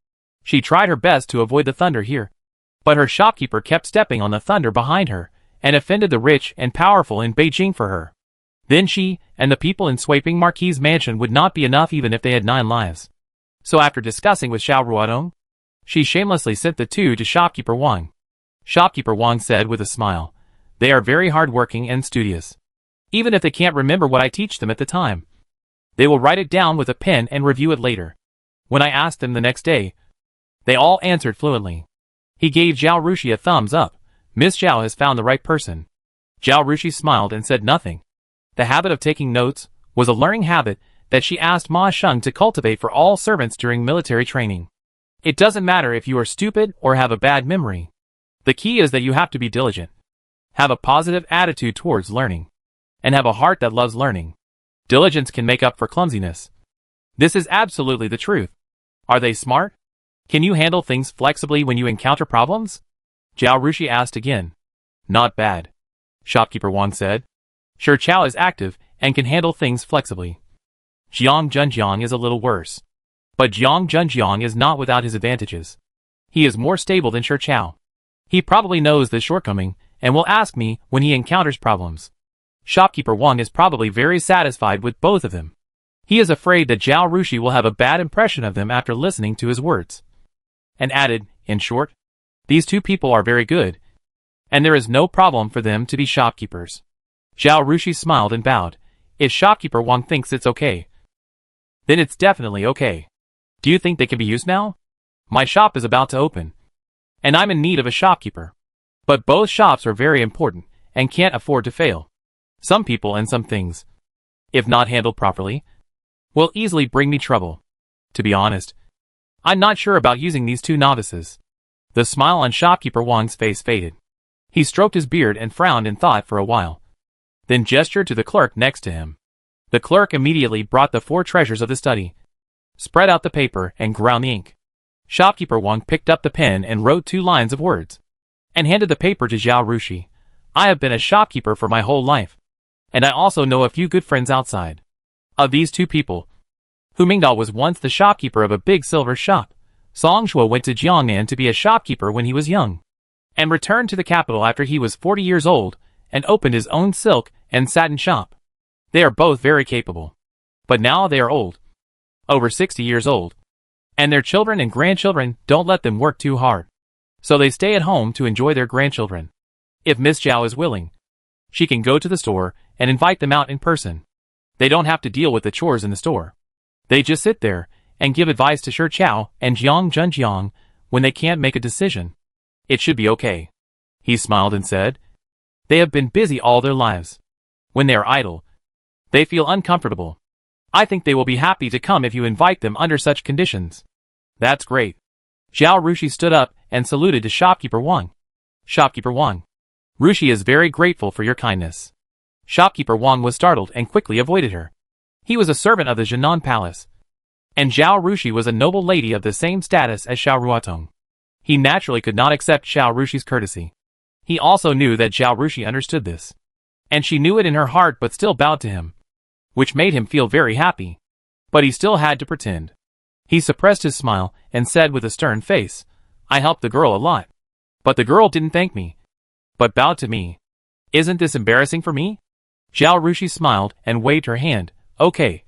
she tried her best to avoid the thunder here, but her shopkeeper kept stepping on the thunder behind her and offended the rich and powerful in Beijing for her. Then she and the people in Sweeping Marquis' mansion would not be enough even if they had 9 lives. So after discussing with Xiao Ruodong, she shamelessly sent the 2 to shopkeeper Wang. Shopkeeper Wang said with a smile, they are very hard-working and studious. Even if they can't remember what I teach them at the time, they will write it down with a pen and review it later. When I asked them the next day, they all answered fluently. He gave Zhao Rushui a thumbs up. Miss Zhao has found the right person. Zhao Rushui smiled and said nothing. The habit of taking notes was a learning habit that she asked Ma Sheng to cultivate for all servants during military training. It doesn't matter if you are stupid or have a bad memory. The key is that you have to be diligent, have a positive attitude towards learning, and have a heart that loves learning. Diligence can make up for clumsiness. This is absolutely the truth. Are they smart? Can you handle things flexibly when you encounter problems? Zhao Rushui asked again. Not bad, shopkeeper Wang said. Shi Chao is active and can handle things flexibly. Jiang Junjiang is a little worse. But Jiang Junjiang is not without his advantages. He is more stable than Shi Chao. He probably knows this shortcoming, and will ask me when he encounters problems. Shopkeeper Wang is probably very satisfied with both of them. He is afraid that Zhao Rushui will have a bad impression of them after listening to his words. And added, in short, these two people are very good, and there is no problem for them to be shopkeepers. Zhao Rushui smiled and bowed. If Shopkeeper Wang thinks it's okay, then it's definitely okay. Do you think they can be used now? My shop is about to open, and I'm in need of a shopkeeper. But both shops are very important, and can't afford to fail. Some people and some things, if not handled properly, will easily bring me trouble. To be honest, I'm not sure about using these two novices. The smile on Shopkeeper Wang's face faded. He stroked his beard and frowned in thought for a while, then gestured to the clerk next to him. The clerk immediately brought the 4 treasures of the study, spread out the paper, and ground the ink. Shopkeeper Wang picked up the pen and wrote 2 lines of words, and handed the paper to Zhao Rushui. I have been a shopkeeper for my whole life, and I also know a few good friends outside. Of these 2 people, Hu Mingdao was once the shopkeeper of a big silver shop. Song Shuo went to Jiangnan to be a shopkeeper when he was young, and returned to the capital after he was 40 years old, and opened his own silk and satin shop. They are both very capable. But now they are old, over 60 years old, and their children and grandchildren don't let them work too hard. So they stay at home to enjoy their grandchildren. If Miss Zhao is willing, she can go to the store and invite them out in person. They don't have to deal with the chores in the store. They just sit there and give advice to Shi Chao and Jiang Zhenjiang when they can't make a decision. It should be okay. He smiled and said, they have been busy all their lives. When they are idle, they feel uncomfortable. I think they will be happy to come if you invite them under such conditions. That's great. Zhao Rushui stood up and saluted to Shopkeeper Wang. Shopkeeper Wang, Rushui is very grateful for your kindness. Shopkeeper Wang was startled and quickly avoided her. He was a servant of the Jinan Palace, and Zhao Rushui was a noble lady of the same status as Zhao Ruatong. He naturally could not accept Zhao Rushui's courtesy. He also knew that Zhao Rushui understood this, and she knew it in her heart but still bowed to him, which made him feel very happy. But he still had to pretend. He suppressed his smile and said with a stern face, I helped the girl a lot. But the girl didn't thank me, but bowed to me. Isn't this embarrassing for me? Zhao Rushui smiled and waved her hand. Okay.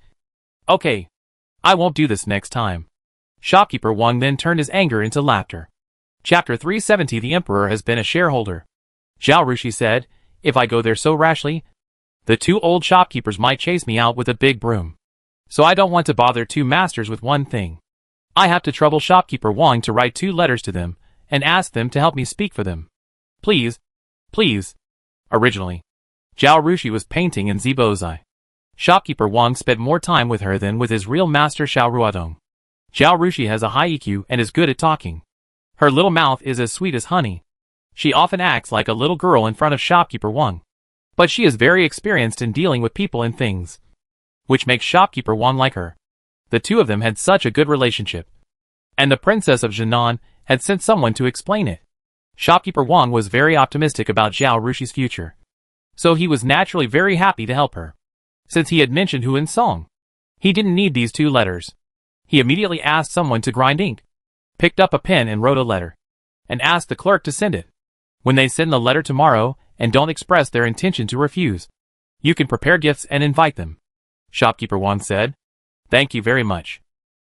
Okay. I won't do this next time. Shopkeeper Wang then turned his anger into laughter. Chapter 370. The Emperor has been a shareholder. Zhao Rushui said, if I go there so rashly, the 2 old shopkeepers might chase me out with a big broom. So I don't want to bother 2 masters with one thing. I have to trouble Shopkeeper Wang to write 2 letters to them, and ask them to help me speak for them. Please. Please. Originally, Zhao Rushui was painting in Zibozai. Shopkeeper Wang spent more time with her than with his real master Zhao Ruatong. Zhao Rushui has a high EQ and is good at talking. Her little mouth is as sweet as honey. She often acts like a little girl in front of Shopkeeper Wang. But she is very experienced in dealing with people and things, which makes Shopkeeper Wang like her. The 2 of them had such a good relationship, and the Princess of Jinan had sent someone to explain it. Shopkeeper Wang was very optimistic about Zhao Rushui's future, so he was naturally very happy to help her. Since he had mentioned Huan Song, he didn't need these 2 letters. He immediately asked someone to grind ink, picked up a pen and wrote a letter, and asked the clerk to send it. When they send the letter tomorrow and don't express their intention to refuse, you can prepare gifts and invite them. Shopkeeper Wang said, thank you very much.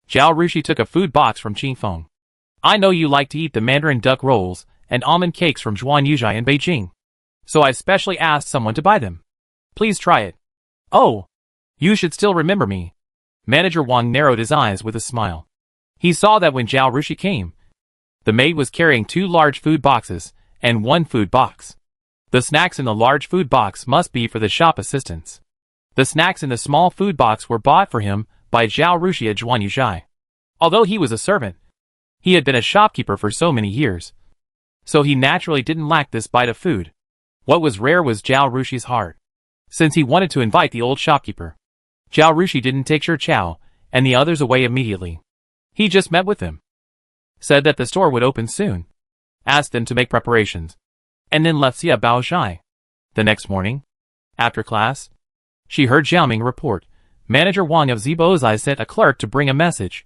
Zhao Rushui took a food box from Qingfeng. I know you like to eat the mandarin duck rolls and almond cakes from Zhuan Yuzhai in Beijing, so I specially asked someone to buy them. Please try it. Oh, you should still remember me. Manager Wang narrowed his eyes with a smile. He saw that when Zhao Rushui came, the maid was carrying 2 large food boxes and 1 food box. The snacks in the large food box must be for the shop assistants. The snacks in the small food box were bought for him by Zhao Rushui at Zhuan Yuzhai. Although he was a servant, he had been a shopkeeper for so many years, so he naturally didn't lack this bite of food. What was rare was Zhao Rushui's heart, since he wanted to invite the old shopkeeper. Zhao Rushui didn't take Shi Chao and the others away immediately. He just met with them, said that the store would open soon, asked them to make preparations, and then left Xia Baozhai. The next morning, after class, she heard Xiaoming report. Manager Wang of Zibozai sent a clerk to bring a message,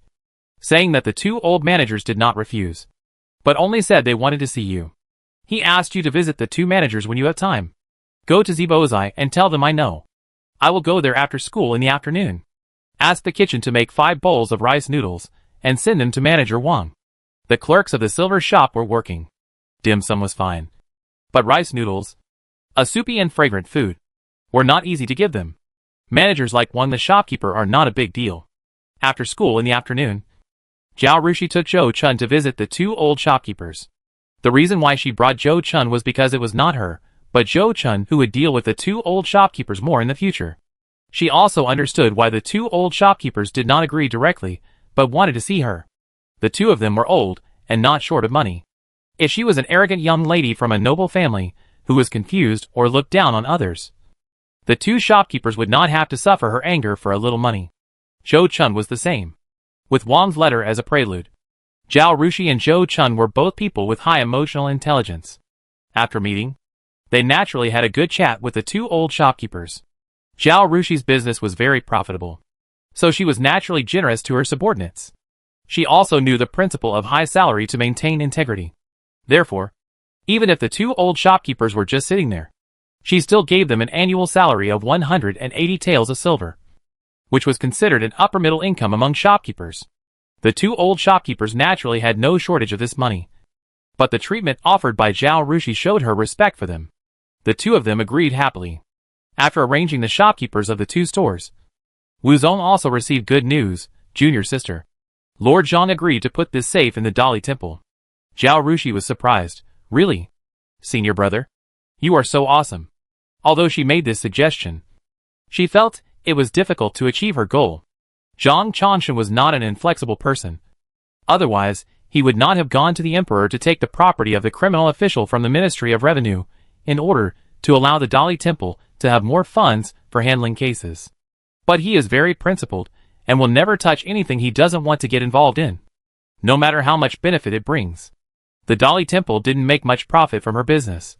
saying that the 2 old managers did not refuse. but only said they wanted to see you. He asked you to visit the 2 managers when you have time. Go to Zibozai and tell them I know. I will go there after school in the afternoon. Ask the kitchen to make 5 bowls of rice noodles, and send them to Manager Wang. The clerks of the silver shop were working. Dim sum was fine. But rice noodles, a soupy and fragrant food, were not easy to give them. Managers like Wang the shopkeeper are not a big deal. After school in the afternoon, Zhao Rushui took Zhou Chun to visit the 2 old shopkeepers. The reason why she brought Zhou Chun was because it was not her, but Zhou Chun who would deal with the 2 old shopkeepers more in the future. She also understood why the 2 old shopkeepers did not agree directly, but wanted to see her. The 2 of them were old, and not short of money. If she was an arrogant young lady from a noble family, who was confused or looked down on others, the 2 shopkeepers would not have to suffer her anger for a little money. Zhou Chun was the same. With Wang's letter as a prelude, Zhao Rushui and Zhou Chun were both people with high emotional intelligence. After meeting, they naturally had a good chat with the 2 old shopkeepers. Zhao Rushi's business was very profitable, so she was naturally generous to her subordinates. She also knew the principle of high salary to maintain integrity. Therefore, even if the 2 old shopkeepers were just sitting there, she still gave them an annual salary of 180 taels of silver, which was considered an upper middle income among shopkeepers. The 2 old shopkeepers naturally had no shortage of this money, but the treatment offered by Zhao Rushui showed her respect for them. The 2 of them agreed happily. After arranging the shopkeepers of the 2 stores, Wu Zong also received good news. Junior sister Lord Zhang agreed to put this safe in the Dali Temple. Zhao Rushui was surprised. Really? Senior brother? You are so awesome. Although she made this suggestion, she felt it was difficult to achieve her goal. Zhang Chanshan was not an inflexible person. Otherwise, he would not have gone to the emperor to take the property of the criminal official from the Ministry of Revenue, in order to allow the Dali Temple to have more funds for handling cases. But he is very principled, and will never touch anything he doesn't want to get involved in, no matter how much benefit it brings. The Dali Temple didn't make much profit from her business,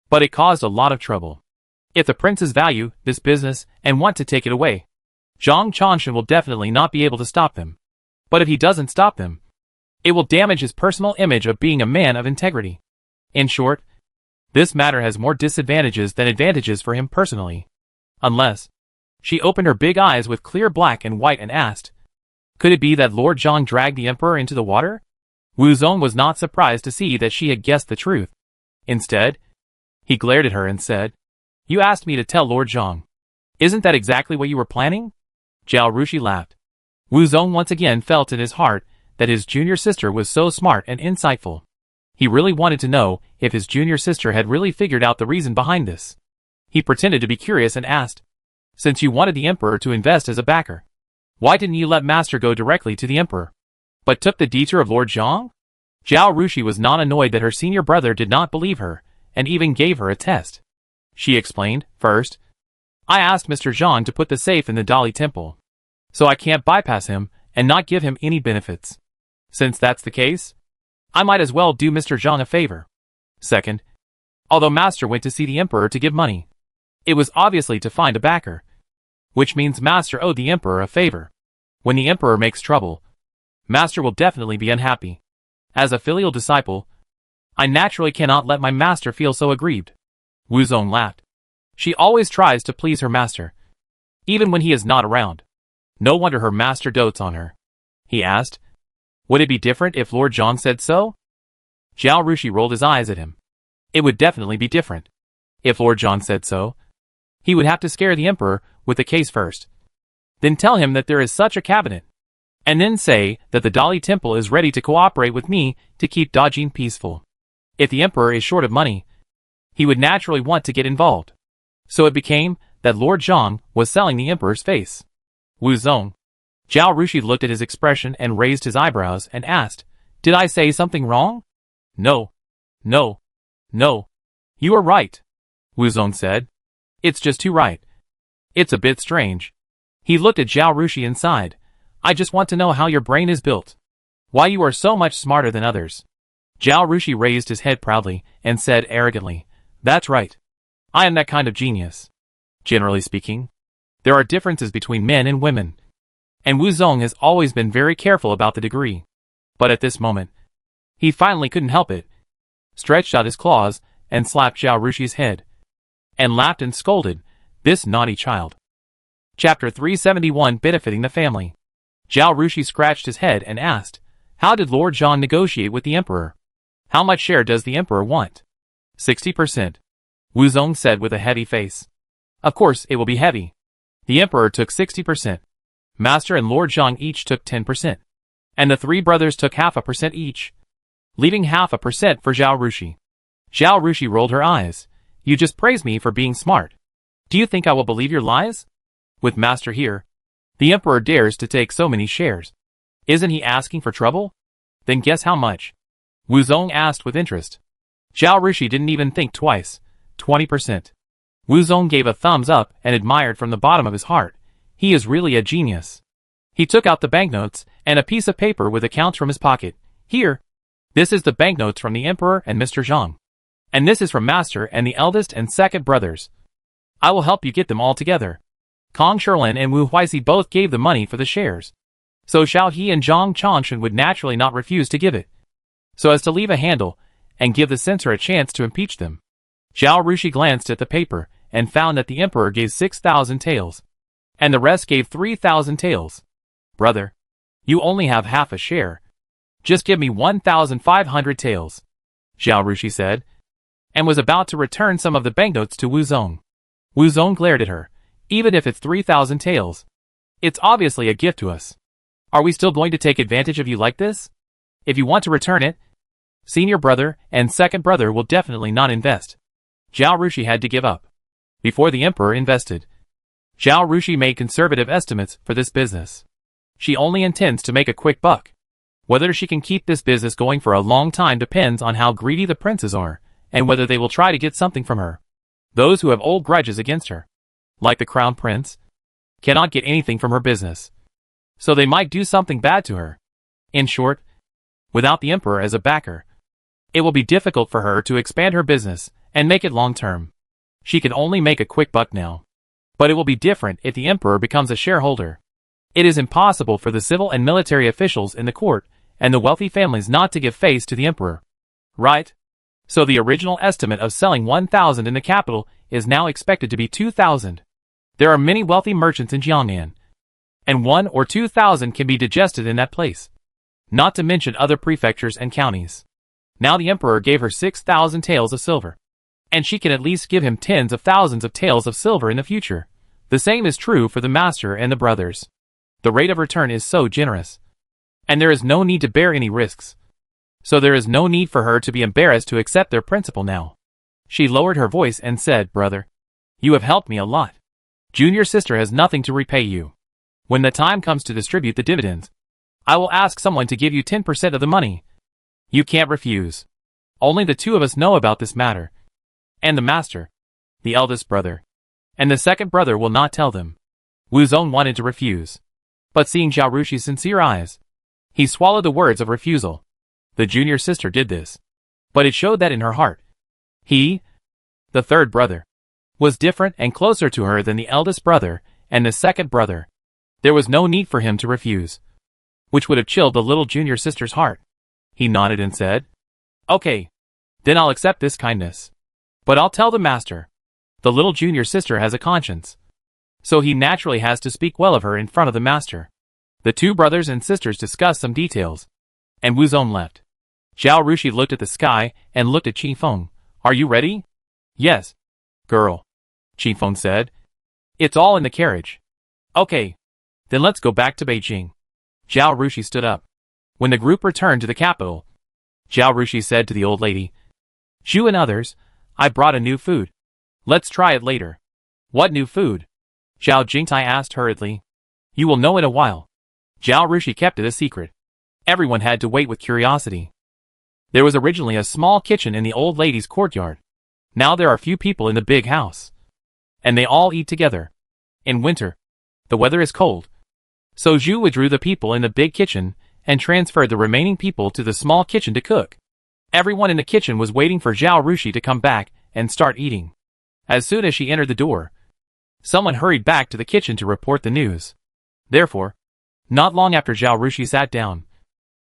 but it caused a lot of trouble. If the princes value this business and want to take it away, Zhang Chanshan will definitely not be able to stop them. But if he doesn't stop them, it will damage his personal image of being a man of integrity. In short, this matter has more disadvantages than advantages for him personally. Unless, she opened her big eyes with clear black and white and asked, could it be that Lord Zhang dragged the emperor into the water? Wu Zong was not surprised to see that she had guessed the truth. Instead, he glared at her and said, you asked me to tell Lord Zhang. Isn't that exactly what you were planning? Zhao Rushui laughed. Wu Zong once again felt in his heart that his junior sister was so smart and insightful. He really wanted to know if his junior sister had really figured out the reason behind this. He pretended to be curious and asked, since you wanted the emperor to invest as a backer, why didn't you let master go directly to the emperor, but took the detour of Lord Zhang? Zhao Rushui was not annoyed that her senior brother did not believe her, and even gave her a test. She explained, first, I asked Mr. Zhang to put the safe in the Dali Temple, so I can't bypass him and not give him any benefits. Since that's the case, I might as well do Mr. Zhang a favor. Second, although master went to see the emperor to give money, it was obviously to find a backer, which means master owed the emperor a favor. When the emperor makes trouble, master will definitely be unhappy. As a filial disciple, I naturally cannot let my master feel so aggrieved. Wu Zong laughed. She always tries to please her master, even when he is not around. No wonder her master dotes on her. He asked, would it be different if Lord Zhang said so? Zhao Rushui rolled his eyes at him. It would definitely be different. If Lord Zhang said so, he would have to scare the emperor with the case first. Then tell him that there is such a cabinet, and then say that the Dali Temple is ready to cooperate with me to keep Dajin peaceful. If the emperor is short of money, he would naturally want to get involved. So it became that Lord Zhang was selling the emperor's face. Wu Zong. Zhao Rushui looked at his expression and raised his eyebrows and asked, did I say something wrong? No. No. No. You are right. Wu Zong said. It's just too right. It's a bit strange. He looked at Zhao Rushui and sighed. I just want to know how your brain is built. Why you are so much smarter than others. Zhao Rushui raised his head proudly and said arrogantly, that's right. I am that kind of genius. Generally speaking, there are differences between men and women, and Wu Zong has always been very careful about the degree. But at this moment, He finally couldn't help it, stretched out his claws, and slapped Zhao Rushi's head, and laughed and scolded, "This naughty child." Chapter 371 Benefiting the Family. Zhao Rushi scratched his head and asked, "How did Lord Zhang negotiate with the emperor? How much share does the emperor want?" 60%. Wu Zong said with a heavy face. "Of course it will be heavy." The emperor took 60%. Master and Lord Zhang each took 10%. And the three brothers took 0.5% each, leaving 0.5% for Zhao Rushi. Zhao Rushi rolled her eyes. "You just praised me for being smart. Do you think I will believe your lies? With Master here, the emperor dares to take so many shares. Isn't he asking for trouble? Then guess how much?" Wu Zong asked with interest. Zhao Rushi didn't even think twice. 20%. Wu Zong gave a thumbs up and admired from the bottom of his heart. He is really a genius. He took out the banknotes and a piece of paper with accounts from his pocket. "Here. This is the banknotes from the emperor and Mr. Zhang. And this is from Master and the eldest and second brothers. I will help you get them all together." Kong Shilin and Wu Huizi both gave the money for the shares. So Xiao He and Zhang Changshan would naturally not refuse to give it, so as to leave a handle and give the censor a chance to impeach them. Zhao Rushi glanced at the paper and found that the emperor gave 6,000 taels, and the rest gave 3,000 taels. "Brother, you only have half a share. Just give me 1,500 taels," Zhao Rushi said, and was about to return some of the banknotes to Wu Zong. Wu Zong glared at her. "Even if it's 3,000 taels, it's obviously a gift to us. Are we still going to take advantage of you like this? If you want to return it, senior brother and second brother will definitely not invest." Zhao Rushi had to give up before the emperor invested. Zhao Rushi made conservative estimates for this business. She only intends to make a quick buck. Whether she can keep this business going for a long time depends on how greedy the princes are, and whether they will try to get something from her. Those who have old grudges against her, like the crown prince, cannot get anything from her business, so they might do something bad to her. In short, without the emperor as a backer, it will be difficult for her to expand her business and make it long-term. She can only make a quick buck now. But it will be different if the emperor becomes a shareholder. It is impossible for the civil and military officials in the court and the wealthy families not to give face to the emperor. Right? So the original estimate of selling 1,000 in the capital is now expected to be 2,000. There are many wealthy merchants in Jiangnan, and 1,000 or 2,000 can be digested in that place. Not to mention other prefectures and counties. Now the emperor gave her 6,000 taels of silver, and she can at least give him tens of thousands of taels of silver in the future. The same is true for the master and the brothers. The rate of return is so generous, and there is no need to bear any risks. So there is no need for her to be embarrassed to accept their principal now. She lowered her voice and said, "Brother, you have helped me a lot. Junior sister has nothing to repay you. When the time comes to distribute the dividends, I will ask someone to give you 10% of the money. You can't refuse. Only the two of us know about this matter. And the master, the eldest brother, and the second brother will not tell them." Wu Zong wanted to refuse, but seeing Zhao Rushi's sincere eyes, he swallowed the words of refusal. The junior sister did this, but it showed that in her heart. He, the third brother, was different and closer to her than the eldest brother and the second brother. There was no need for him to refuse, which would have chilled the little junior sister's heart. He nodded and said, "Okay, then I'll accept this kindness. But I'll tell the master. The little junior sister has a conscience, so he naturally has to speak well of her in front of the master." The two brothers and sisters discussed some details, and Wu Zong left. Zhao Rushi looked at the sky and looked at Qi Feng. "Are you ready?" "Yes, girl," Qi Feng said. "It's all in the carriage." "Okay, then let's go back to Beijing." Zhao Rushi stood up. When the group returned to the capital, Zhao Rushi said to the old lady, "Zhu and others, I brought a new food. Let's try it later." "What new food?" Zhao Jingtai asked hurriedly. "You will know in a while." Zhao Rushi kept it a secret. Everyone had to wait with curiosity. There was originally a small kitchen in the old lady's courtyard. Now there are few people in the big house, and they all eat together. In winter, the weather is cold, so Zhu withdrew the people in the big kitchen and transferred the remaining people to the small kitchen to cook. Everyone in the kitchen was waiting for Zhao Rushi to come back and start eating. As soon as she entered the door, someone hurried back to the kitchen to report the news. Therefore, not long after Zhao Rushi sat down,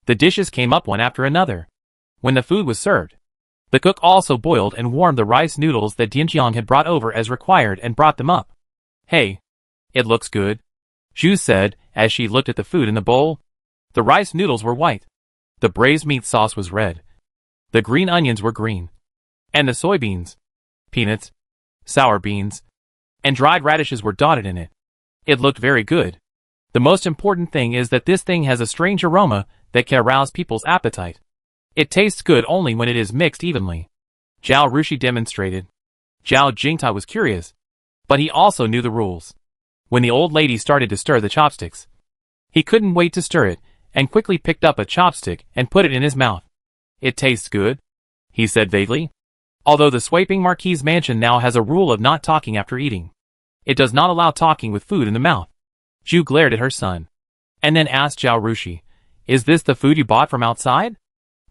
the dishes came up one after another. When the food was served, the cook also boiled and warmed the rice noodles that Dinjiang had brought over as required and brought them up. Hey, it looks good, Zhu said as she looked at the food in the bowl. The rice noodles were white. The braised meat sauce was red. The green onions were green. And the soybeans, peanuts, sour beans, and dried radishes were dotted in it. It looked very good. The most important thing is that this thing has a strange aroma that can arouse people's appetite. It tastes good only when it is mixed evenly. Zhao Rushui demonstrated. Zhao Jingtai was curious, but he also knew the rules. When the old lady started to stir the chopsticks, he couldn't wait to stir it, and quickly picked up a chopstick and put it in his mouth. It tastes good, he said vaguely. Although the Swaping Marquis mansion now has a rule of not talking after eating, it does not allow talking with food in the mouth. Zhu glared at her son, and then asked Zhao Rushui, "Is this the food you bought from outside?"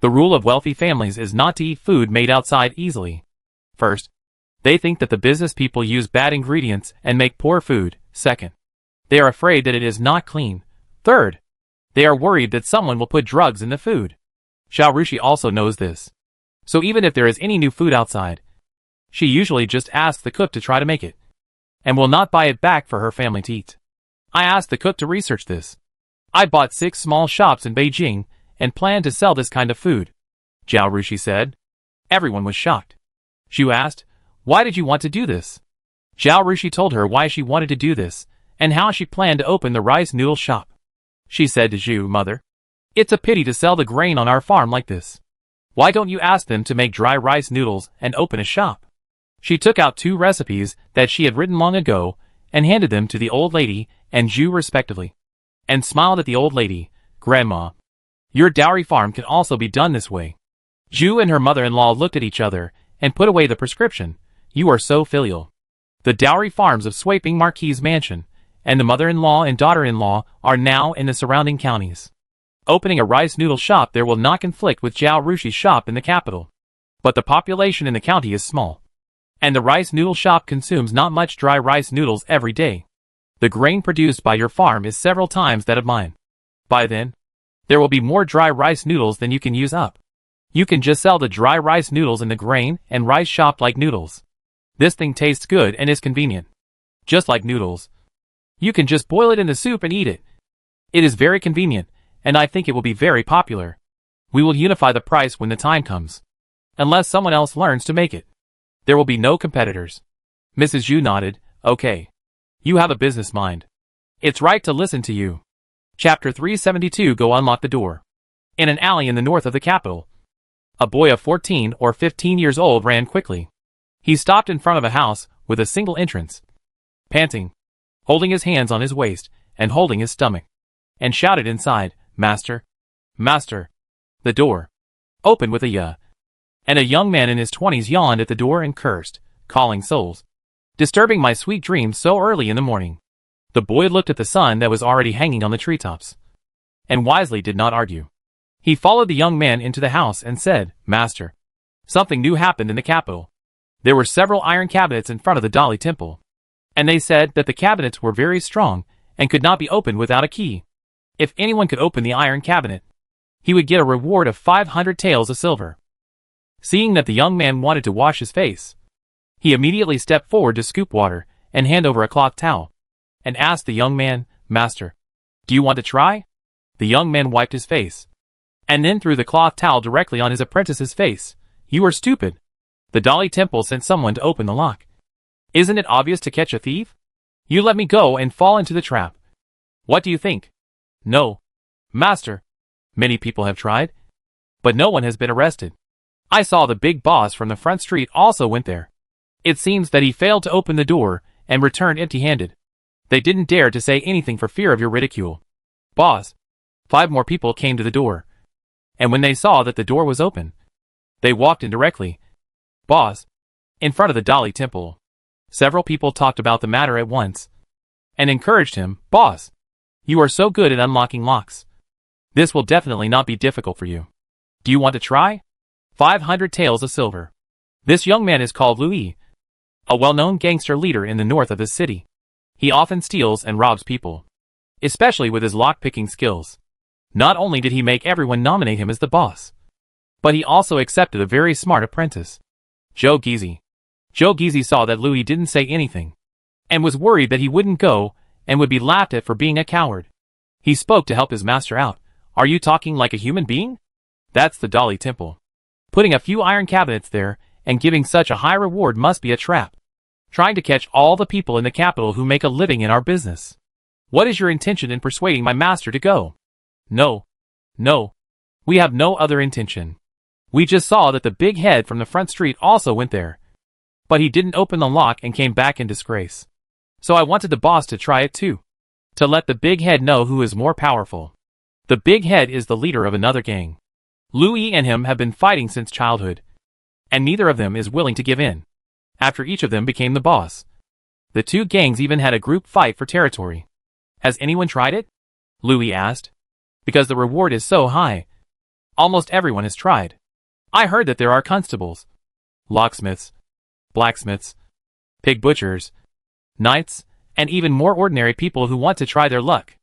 The rule of wealthy families is not to eat food made outside easily. First, they think that the business people use bad ingredients and make poor food. Second, they are afraid that it is not clean. Third, they are worried that someone will put drugs in the food. Zhao Rushui also knows this. So even if there is any new food outside, she usually just asks the cook to try to make it, and will not buy it back for her family to eat. I asked the cook to research this. I bought 6 small shops in Beijing and planned to sell this kind of food, Zhao Rushui said. Everyone was shocked. Zhu asked, "Why did you want to do this?" Zhao Rushui told her why she wanted to do this, and how she planned to open the rice noodle shop. She said to Zhu, "Mother, it's a pity to sell the grain on our farm like this. Why don't you ask them to make dry rice noodles and open a shop?" She took out 2 recipes that she had written long ago and handed them to the old lady and Zhu respectively, and smiled at the old lady. "Grandma, your dowry farm can also be done this way." Zhu and her mother-in-law looked at each other and put away the prescription. "You are so filial." The dowry farms of Swaping Marquis Mansion and the mother-in-law and daughter-in-law are now in the surrounding counties. Opening a rice noodle shop there will not conflict with Zhao Rushi's shop in the capital. But the population in the county is small, and the rice noodle shop consumes not much dry rice noodles every day. The grain produced by your farm is several times that of mine. By then, there will be more dry rice noodles than you can use up. You can just sell the dry rice noodles in the grain and rice shop like noodles. This thing tastes good and is convenient. Just like noodles. You can just boil it in the soup and eat it. It is very convenient, and I think it will be very popular. We will unify the price when the time comes. Unless someone else learns to make it, there will be no competitors. Mrs. Zhu nodded. Okay. You have a business mind. It's right to listen to you. Chapter 372. Go unlock the door. In an alley in the north of the capital, a boy of 14 or 15 years old ran quickly. He stopped in front of a house with a single entrance, panting, holding his hands on his waist and holding his stomach, and shouted inside, "Master! Master!" The door opened with a "ya," and a young man in his 20s yawned at the door and cursed, calling souls, disturbing my sweet dreams so early in the morning. The boy looked at the sun that was already hanging on the treetops, and wisely did not argue. He followed the young man into the house and said, "Master, something new happened in the capital. There were several iron cabinets in front of the Dali temple, and they said that the cabinets were very strong and could not be opened without a key. If anyone could open the iron cabinet, he would get a reward of 500 taels of silver." Seeing that the young man wanted to wash his face, he immediately stepped forward to scoop water and hand over a cloth towel, and asked the young man, "Master, do you want to try?" The young man wiped his face, and then threw the cloth towel directly on his apprentice's face. "You are stupid. The Dali temple sent someone to open the lock. Isn't it obvious to catch a thief? You let me go and fall into the trap. What do you think?" "No, master. Many people have tried, but no one has been arrested. I saw the big boss from the front street also went there. It seems that he failed to open the door and returned empty-handed. They didn't dare to say anything for fear of your ridicule. Boss." 5 more people came to the door, and when they saw that the door was open, they walked in directly. "Boss," in front of the Dali temple. Several people talked about the matter at once, and encouraged him. "Boss, you are so good at unlocking locks. This will definitely not be difficult for you. Do you want to try?" 500 taels of silver. This young man is called Louis, a well-known gangster leader in the north of the city. He often steals and robs people, especially with his lock-picking skills. Not only did he make everyone nominate him as the boss, But he also accepted a very smart apprentice, Zhou Gizi. Zhou Gizi saw that Louis didn't say anything, and was worried that he wouldn't go and would be laughed at for being a coward. He spoke to help his master out. Are you talking like a human being? That's the Dali Temple. Putting a few iron cabinets there and giving such a high reward must be a trap. Trying to catch all the people in the capital who make a living in our business. What is your intention in persuading my master to go? No. No. We have no other intention. We just saw that the big head from the front street also went there. But he didn't open the lock and came back in disgrace. So I wanted the boss to try it too. To let the big head know who is more powerful. The big head is the leader of another gang. Louis and him have been fighting since childhood. And neither of them is willing to give in. After each of them became the boss. The two gangs even had a group fight for territory. Has anyone tried it? Louis asked. Because the reward is so high. Almost everyone has tried. I heard that there are constables, locksmiths, blacksmiths, pig butchers, knights, and even more ordinary people who want to try their luck.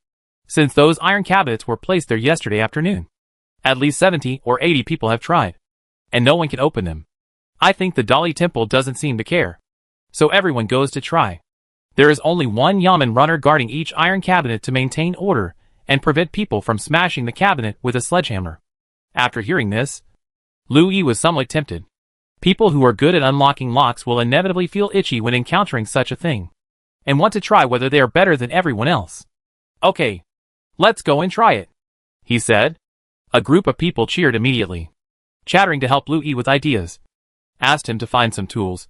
Since those iron cabinets were placed there yesterday afternoon, at least 70 or 80 people have tried, and no one can open them. I think the Dali Temple doesn't seem to care. So everyone goes to try. There is only one yamen runner guarding each iron cabinet to maintain order and prevent people from smashing the cabinet with a sledgehammer. After hearing this, Louis was somewhat tempted. People who are good at unlocking locks will inevitably feel itchy when encountering such a thing, and want to try whether they are better than everyone else. Okay, let's go and try it, he said. A group of people cheered immediately, chattering to help Louis with ideas, asked him to find some tools,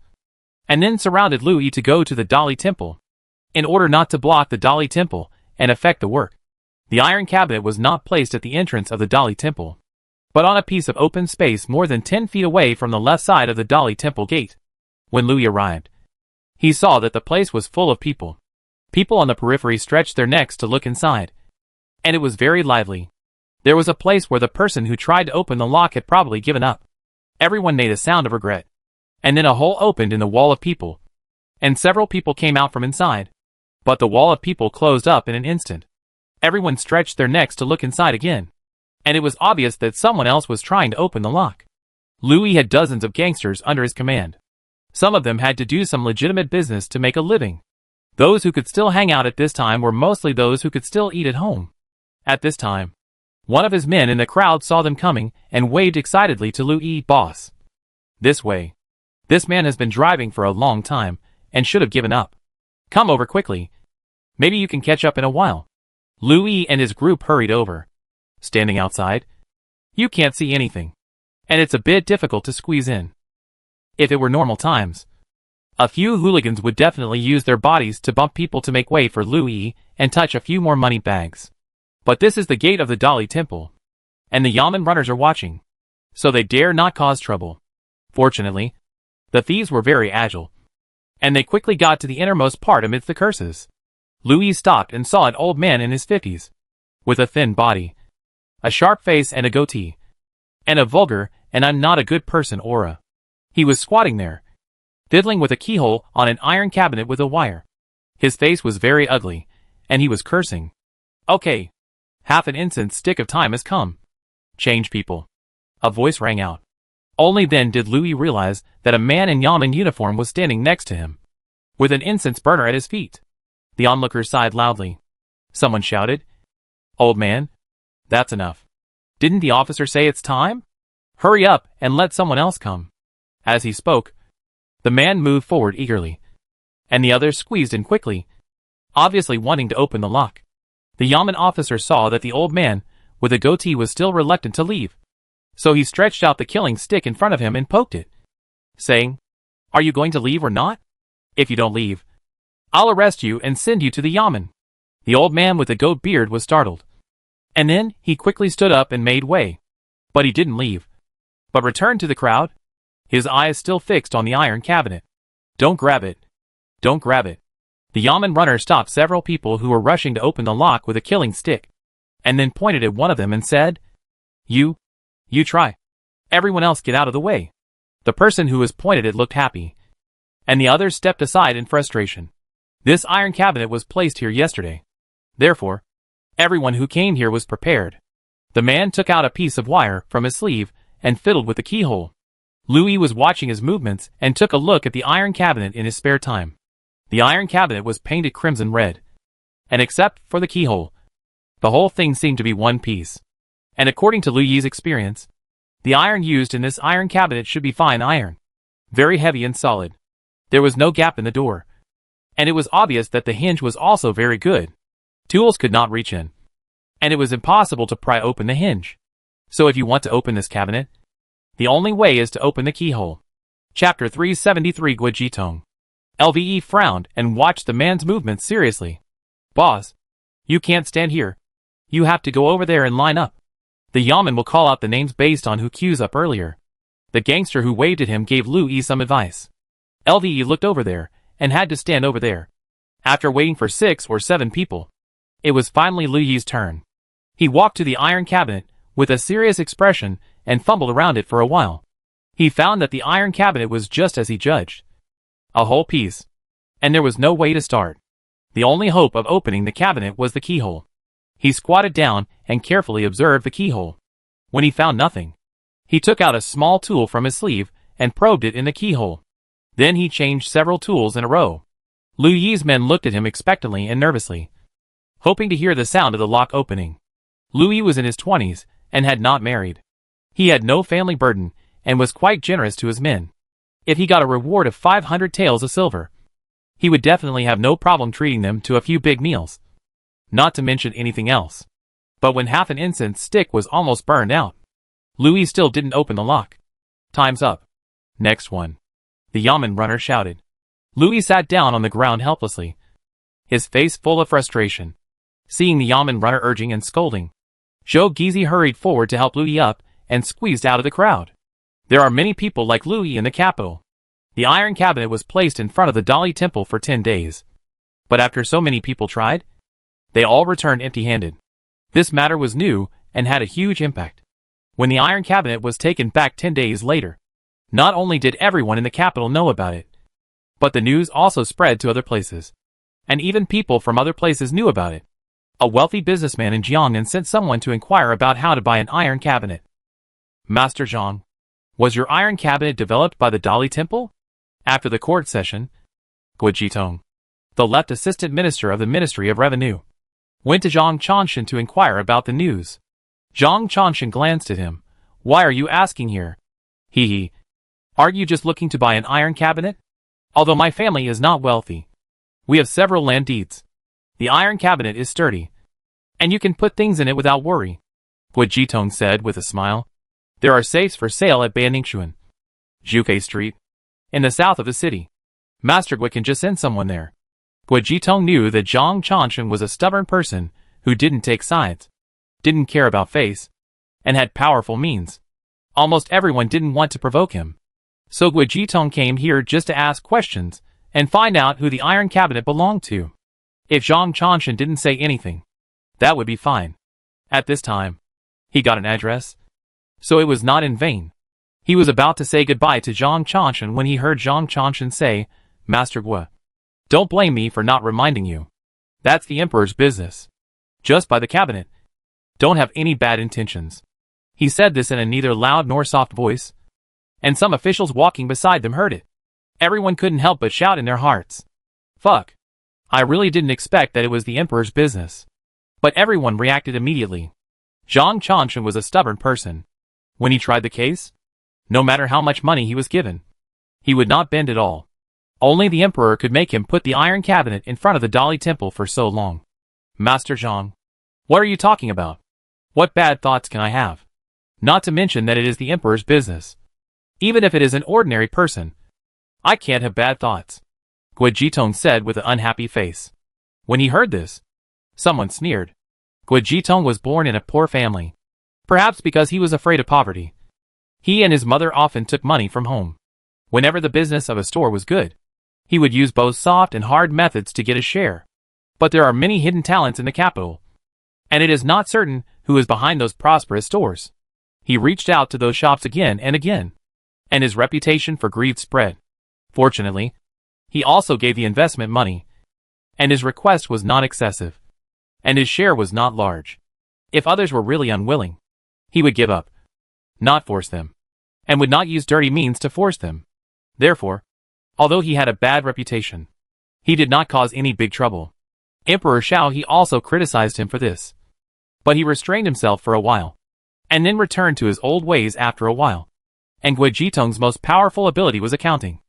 and then surrounded Louis to go to the Dali Temple, in order not to block the Dali Temple and affect the work. The iron cabinet was not placed at the entrance of the Dali Temple, but on a piece of open space more than 10 feet away from the left side of the Dali Temple gate. When Louis arrived, he saw that the place was full of people. People on the periphery stretched their necks to look inside, and it was very lively. There was a place where the person who tried to open the lock had probably given up. Everyone made a sound of regret, and then a hole opened in the wall of people, and several people came out from inside. But the wall of people closed up in an instant. Everyone stretched their necks to look inside again, and it was obvious that someone else was trying to open the lock. Louis had dozens of gangsters under his command. Some of them had to do some legitimate business to make a living. Those who could still hang out at this time were mostly those who could still eat at home. At this time, one of his men in the crowd saw them coming and waved excitedly to Louis. Boss. This way. This man has been driving for a long time and should have given up. Come over quickly. Maybe you can catch up in a while. Louis and his group hurried over. Standing outside, you can't see anything, and it's a bit difficult to squeeze in. If it were normal times, a few hooligans would definitely use their bodies to bump people to make way for Louis and touch a few more money bags. But this is the gate of the Dali Temple, and the yamen runners are watching, so they dare not cause trouble. Fortunately, the thieves were very agile, and they quickly got to the innermost part amidst the curses. Louis stopped and saw an old man in his 50s, with a thin body, a sharp face and a goatee, and a vulgar and I'm not a good person aura. He was squatting there, fiddling with a keyhole on an iron cabinet with a wire. His face was very ugly, and he was cursing. Okay. Half an incense stick of time has come. Change people. A voice rang out. Only then did Louis realize that a man in yamen uniform was standing next to him, with an incense burner at his feet. The onlookers sighed loudly. Someone shouted, Old man, that's enough. Didn't the officer say it's time? Hurry up and let someone else come. As he spoke, the man moved forward eagerly, and the others squeezed in quickly, obviously wanting to open the lock. The yamen officer saw that the old man with a goatee was still reluctant to leave, so he stretched out the killing stick in front of him and poked it, saying, Are you going to leave or not? If you don't leave, I'll arrest you and send you to the yamen. The old man with the goat beard was startled, and then he quickly stood up and made way. But he didn't leave, but returned to the crowd, his eyes still fixed on the iron cabinet. Don't grab it. Don't grab it. The yamen runner stopped several people who were rushing to open the lock with a killing stick, and then pointed at one of them and said, You try. Everyone else get out of the way. The person who was pointed at looked happy, and the others stepped aside in frustration. This iron cabinet was placed here yesterday. Therefore, everyone who came here was prepared. The man took out a piece of wire from his sleeve and fiddled with the keyhole. Louis was watching his movements and took a look at the iron cabinet in his spare time. The iron cabinet was painted crimson red. And except for the keyhole, the whole thing seemed to be one piece. And according to Louis's experience, the iron used in this iron cabinet should be fine iron. Very heavy and solid. There was no gap in the door. And it was obvious that the hinge was also very good. Tools could not reach in. And it was impossible to pry open the hinge. So if you want to open this cabinet, the only way is to open the keyhole. Chapter 373 Guijitong. LVE frowned and watched the man's movements seriously. Boss, you can't stand here. You have to go over there and line up. The yamen will call out the names based on who queues up earlier. The gangster who waved at him gave Louis some advice. LVE looked over there and had to stand over there. After waiting for 6 or 7 people, it was finally Louis's turn. He walked to the iron cabinet with a serious expression and fumbled around it for a while. He found that the iron cabinet was just as he judged. A whole piece. And there was no way to start. The only hope of opening the cabinet was the keyhole. He squatted down and carefully observed the keyhole. When he found nothing, he took out a small tool from his sleeve and probed it in the keyhole. Then he changed several tools in a row. Louis's men looked at him expectantly and nervously, hoping to hear the sound of the lock opening. Louis was in his 20s and had not married. He had no family burden and was quite generous to his men. If he got a reward of 500 taels of silver, he would definitely have no problem treating them to a few big meals. Not to mention anything else. But when half an incense stick was almost burned out, Louis still didn't open the lock. Time's up. Next one. The yamen runner shouted. Louis sat down on the ground helplessly, his face full of frustration. Seeing the yamen runner urging and scolding, Zhou Gizi hurried forward to help Louis up and squeezed out of the crowd. There are many people like Louis in the capital. The iron cabinet was placed in front of the Dali temple for 10 days. But after so many people tried, they all returned empty-handed. This matter was new and had a huge impact. When the iron cabinet was taken back 10 days later, not only did everyone in the capital know about it, but the news also spread to other places. And even people from other places knew about it. A wealthy businessman in Jiangnan sent someone to inquire about how to buy an iron cabinet. Master Zhang, was your iron cabinet developed by the Dali temple? After the court session, Guijitong, the left assistant minister of the Ministry of Revenue, went to Zhang Chanshan to inquire about the news. Zhang Chanshan glanced at him. Why are you asking here? Hee. Aren't you just looking to buy an iron cabinet? Although my family is not wealthy, we have several land deeds. The iron cabinet is sturdy, and you can put things in it without worry, Guijitong said with a smile. There are safes for sale at Banningshuan, Zhuke Street, in the south of the city. Master Gui can just send someone there. Guijitong knew that Zhang Chanshan was a stubborn person who didn't take sides, didn't care about face, and had powerful means. Almost everyone didn't want to provoke him. So Guijitong came here just to ask questions and find out who the iron cabinet belonged to. If Zhang Chanshan didn't say anything, that would be fine. At this time, he got an address, so it was not in vain. He was about to say goodbye to Zhang Chanshan when he heard Zhang Chanshan say, Master Gui, don't blame me for not reminding you. That's the emperor's business. Just buy the cabinet. Don't have any bad intentions. He said this in a neither loud nor soft voice, and some officials walking beside them heard it. Everyone couldn't help but shout in their hearts. Fuck. I really didn't expect that it was the emperor's business. But everyone reacted immediately. Zhang Chanshan was a stubborn person. When he tried the case, no matter how much money he was given, he would not bend at all. Only the emperor could make him put the iron cabinet in front of the Dali temple for so long. Master Zhang, what are you talking about? What bad thoughts can I have? Not to mention that it is the emperor's business. Even if it is an ordinary person, I can't have bad thoughts, Guijitong said with an unhappy face. When he heard this, someone sneered. Guijitong was born in a poor family. Perhaps because he was afraid of poverty. He and his mother often took money from home. Whenever the business of a store was good, he would use both soft and hard methods to get a share. But there are many hidden talents in the capital, and it is not certain who is behind those prosperous stores. He reached out to those shops again and again, and his reputation for greed spread. Fortunately, he also gave the investment money, and his request was not excessive, and his share was not large. If others were really unwilling, he would give up. not force them, and would not use dirty means to force them. Therefore, although he had a bad reputation, he did not cause any big trouble. Emperor Shao He also criticized him for this. But he restrained himself for a while, and then returned to his old ways after a while. And Gui Jitong's most powerful ability was accounting,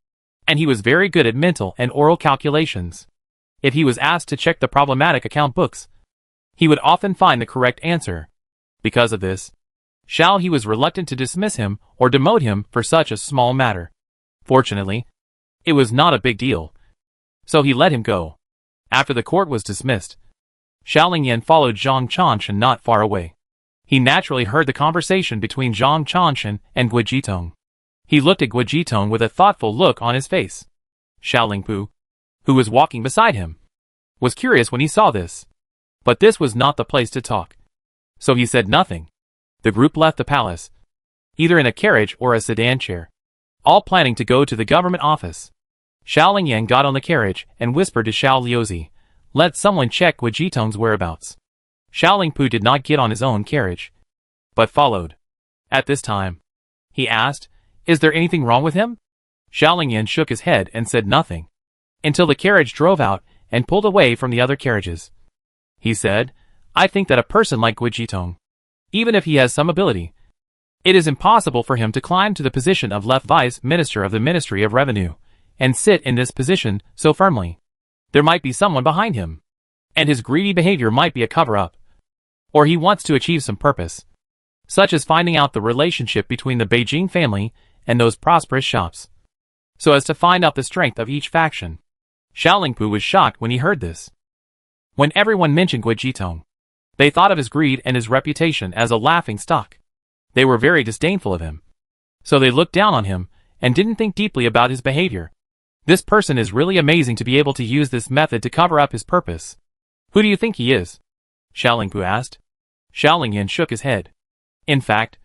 and he was very good at mental and oral calculations. If he was asked to check the problematic account books, he would often find the correct answer. Because of this, Shao He was reluctant to dismiss him or demote him for such a small matter. Fortunately, it was not a big deal, so he let him go. After the court was dismissed, Xiaolingyan followed Zhang Chanshan not far away. He naturally heard the conversation between Zhang Chanshan and Gui Jitong. He looked at Gui Jitong with a thoughtful look on his face. Xiaolingpu, who was walking beside him, was curious when he saw this. But this was not the place to talk, so he said nothing. The group left the palace, either in a carriage or a sedan chair, all planning to go to the government office. Xiaolingyan got on the carriage and whispered to Xiao Liuzi, "Let someone check Gui Jitong's whereabouts." Xiaolingpu did not get on his own carriage, but followed. At this time, he asked, "Is there anything wrong with him?" Xiaolingyan shook his head and said nothing, until the carriage drove out and pulled away from the other carriages. He said, "I think that a person like Gui Jitong, even if he has some ability, it is impossible for him to climb to the position of left vice minister of the Ministry of Revenue, and sit in this position so firmly. There might be someone behind him, and his greedy behavior might be a cover-up. Or he wants to achieve some purpose, such as finding out the relationship between the Beijing family and those prosperous shops, so as to find out the strength of each faction." Xiaolingpu was shocked when he heard this. When everyone mentioned Gui Jitong, they thought of his greed and his reputation as a laughing stock. They were very disdainful of him, so they looked down on him and didn't think deeply about his behavior. This person is really amazing to be able to use this method to cover up his purpose. "Who do you think he is?" Xiaolingpu asked. Xiaolingyan shook his head. In fact,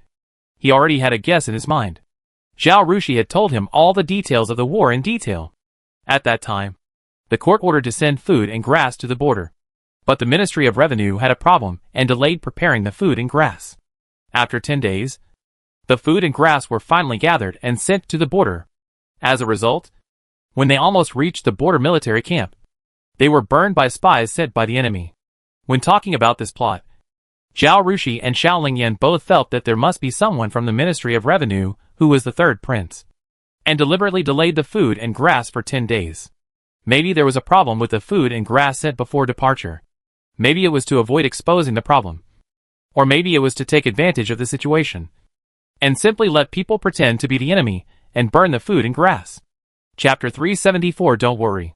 he already had a guess in his mind. Zhao Rushui had told him all the details of the war in detail. At that time, the court ordered to send food and grass to the border. But the Ministry of Revenue had a problem and delayed preparing the food and grass. After 10 days, the food and grass were finally gathered and sent to the border. As a result, when they almost reached the border military camp, they were burned by spies sent by the enemy. When talking about this plot, Zhao Rushui and Xiaolingyan both felt that there must be someone from the Ministry of Revenue who was the third prince, and deliberately delayed the food and grass for 10 days. Maybe there was a problem with the food and grass sent before departure. Maybe it was to avoid exposing the problem. Or maybe it was to take advantage of the situation, and simply let people pretend to be the enemy and burn the food and grass. Chapter 374. Don't worry.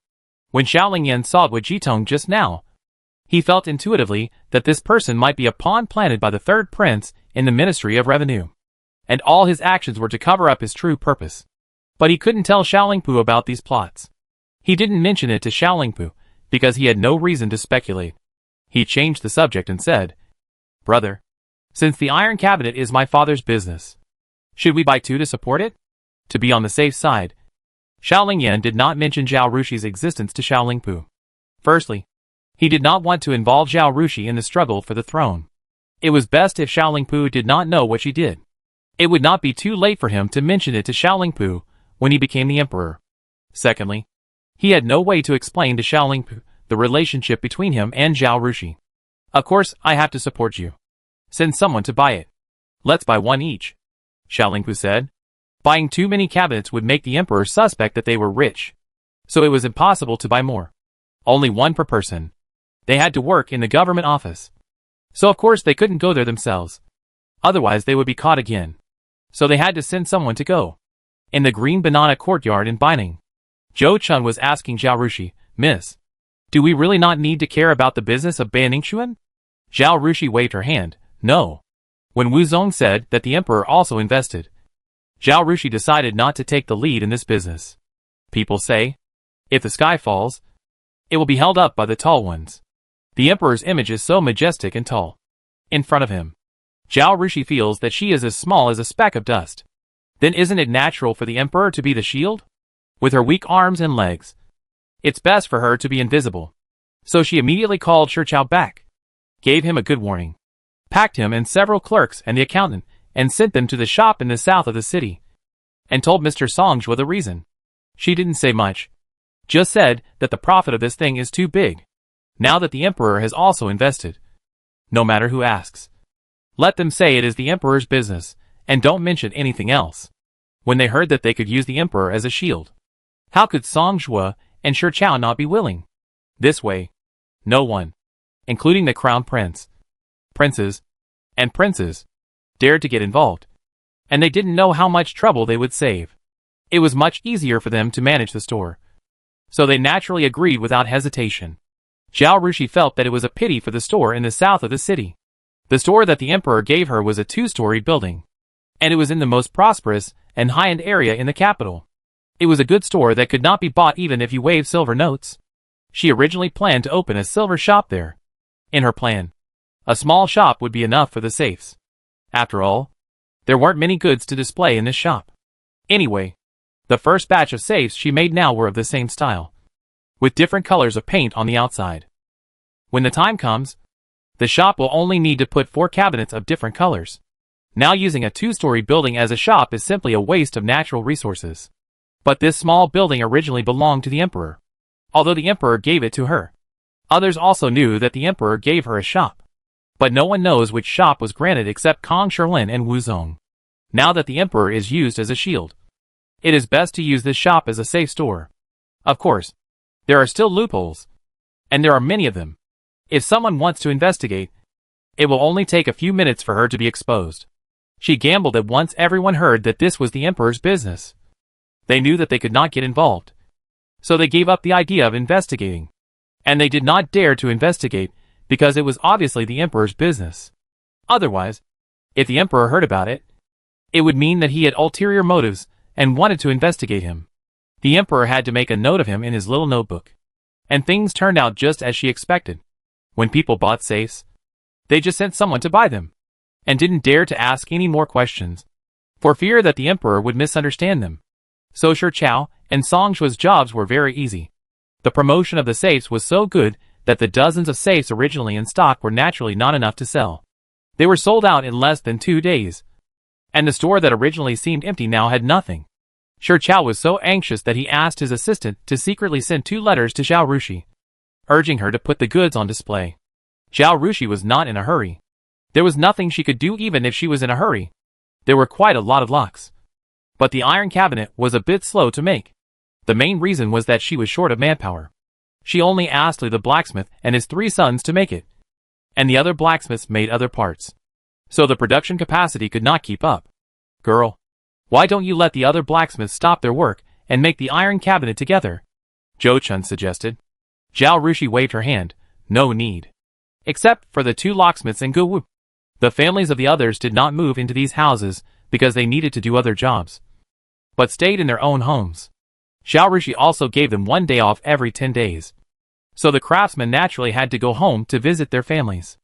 When Xiaolingyan saw Gui Jitong just now, he felt intuitively that this person might be a pawn planted by the third prince in the Ministry of Revenue, and all his actions were to cover up his true purpose. But he couldn't tell Xiaolingpu about these plots. He didn't mention it to Xiaolingpu because he had no reason to speculate. He changed the subject and said, "Brother, since the iron cabinet is my father's business, should we buy two to support it?" To be on the safe side, Xiaolingyan did not mention Zhao Rushi's existence to Xiaolingpu. Firstly, he did not want to involve Zhao Rushui in the struggle for the throne. It was best if Xiaolingpu did not know what she did. It would not be too late for him to mention it to Xiaolingpu when he became the emperor. Secondly, he had no way to explain to Xiaolingpu the relationship between him and Zhao Rushui. "Of course, I have to support you. Send someone to buy it. Let's buy one each," Xiaolingpu said. Buying too many cabinets would make the emperor suspect that they were rich, so it was impossible to buy more. Only one per person. They had to work in the government office, so of course they couldn't go there themselves. Otherwise they would be caught again. So they had to send someone to go. In the green banana courtyard in Baining, Zhou Chun was asking Zhao Rushui, "Miss, do we really not need to care about the business of Bayaningsuan?" Zhao Rushui waved her hand, "No." When Wu Zong said that the emperor also invested, Zhao Rushui decided not to take the lead in this business. People say, if the sky falls, it will be held up by the tall ones. The emperor's image is so majestic and tall. In front of him, Zhao Rushui feels that she is as small as a speck of dust. Then isn't it natural for the emperor to be the shield? With her weak arms and legs, it's best for her to be invisible. So she immediately called Shi Chao back, gave him a good warning, packed him and several clerks and the accountant, and sent them to the shop in the south of the city, and told Mr. Songjua the reason. She didn't say much, just said that the profit of this thing is too big, now that the emperor has also invested. No matter who asks, let them say it is the emperor's business, and don't mention anything else. When they heard that they could use the emperor as a shield, how could Songjua and Shi Chao not be willing? This way, no one, including the crown prince, princes, and princes, dared to get involved, and they didn't know how much trouble they would save. It was much easier for them to manage the store, so they naturally agreed without hesitation. Zhao Rushui felt that it was a pity for the store in the south of the city. The store that the emperor gave her was a 2-story building, and it was in the most prosperous and high-end area in the capital. It was a good store that could not be bought even if you waved silver notes. She originally planned to open a silver shop there. In her plan, a small shop would be enough for the safes. After all, there weren't many goods to display in this shop. Anyway, the first batch of safes she made now were of the same style, with different colors of paint on the outside. When the time comes, the shop will only need to put 4 cabinets of different colors. Now using a 2-story building as a shop is simply a waste of natural resources. But this small building originally belonged to the emperor, although the emperor gave it to her. Others also knew that the emperor gave her a shop, but no one knows which shop was granted except Kong Sherlin and Wu Zong. Now that the emperor is used as a shield, it is best to use this shop as a safe store. Of course, there are still loopholes, and there are many of them. If someone wants to investigate, it will only take a few minutes for her to be exposed. She gambled that once everyone heard that this was the emperor's business, they knew that they could not get involved. So they gave up the idea of investigating. And they did not dare to investigate because it was obviously the emperor's business. Otherwise, if the emperor heard about it, it would mean that he had ulterior motives and wanted to investigate him. The emperor had to make a note of him in his little notebook. And things turned out just as she expected. When people bought safes, they just sent someone to buy them, and didn't dare to ask any more questions, for fear that the emperor would misunderstand them. So Shi Chao and Songjua's jobs were very easy. The promotion of the safes was so good that the dozens of safes originally in stock were naturally not enough to sell. They were sold out in less than 2 days. And the store that originally seemed empty now had nothing. Shi Chao was so anxious that he asked his assistant to secretly send 2 letters to Zhao Rushui, urging her to put the goods on display. Zhao Rushui was not in a hurry. There was nothing she could do even if she was in a hurry. There were quite a lot of locks. But the iron cabinet was a bit slow to make. The main reason was that she was short of manpower. She only asked Li the blacksmith and his 3 sons to make it, and the other blacksmiths made other parts. So the production capacity could not keep up. Girl, why don't you let the other blacksmiths stop their work and make the iron cabinet together? Zhou Chun suggested. Zhao Rushui waved her hand. No need. Except for the 2 locksmiths and Gu. The families of the others did not move into these houses because they needed to do other jobs, but stayed in their own homes. Zhao Rushui also gave them 1 day off every 10 days. So the craftsmen naturally had to go home to visit their families.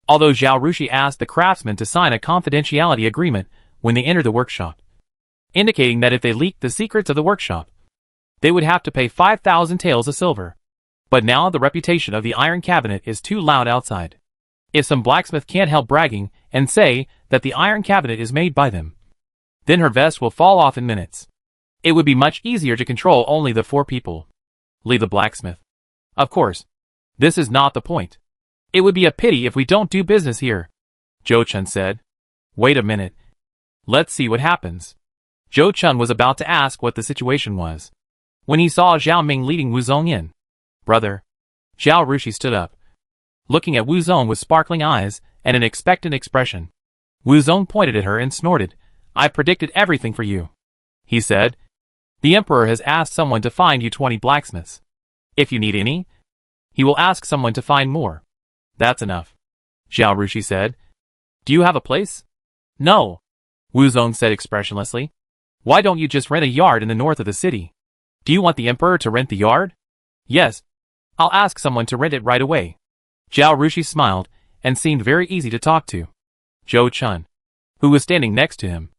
Although Zhao Rushui asked the craftsmen to sign a confidentiality agreement when they entered the workshop, indicating that if they leaked the secrets of the workshop, they would have to pay 5,000 taels of silver. But now the reputation of the iron cabinet is too loud outside. If some blacksmith can't help bragging and say that the iron cabinet is made by them, then her vest will fall off in minutes. It would be much easier to control only the 4 people. Li the blacksmith. Of course, this is not the point. It would be a pity if we don't do business here, Zhou Chun said. Wait a minute. Let's see what happens. Zhou Chun was about to ask what the situation was, when he saw Zhao Ming leading Wu Zong in. Brother. Zhao Rushui stood up, looking at Wu Zong with sparkling eyes and an expectant expression. Wu Zong pointed at her and snorted. I predicted everything for you, he said. The emperor has asked someone to find you 20 blacksmiths. If you need any, he will ask someone to find more. That's enough, Zhao Rushui said. Do you have a place? No, Wu Zong said expressionlessly. Why don't you just rent a yard in the north of the city? Do you want the emperor to rent the yard? Yes. I'll ask someone to rent it right away. Zhao Rushui smiled and seemed very easy to talk to. Zhou Chun, who was standing next to him,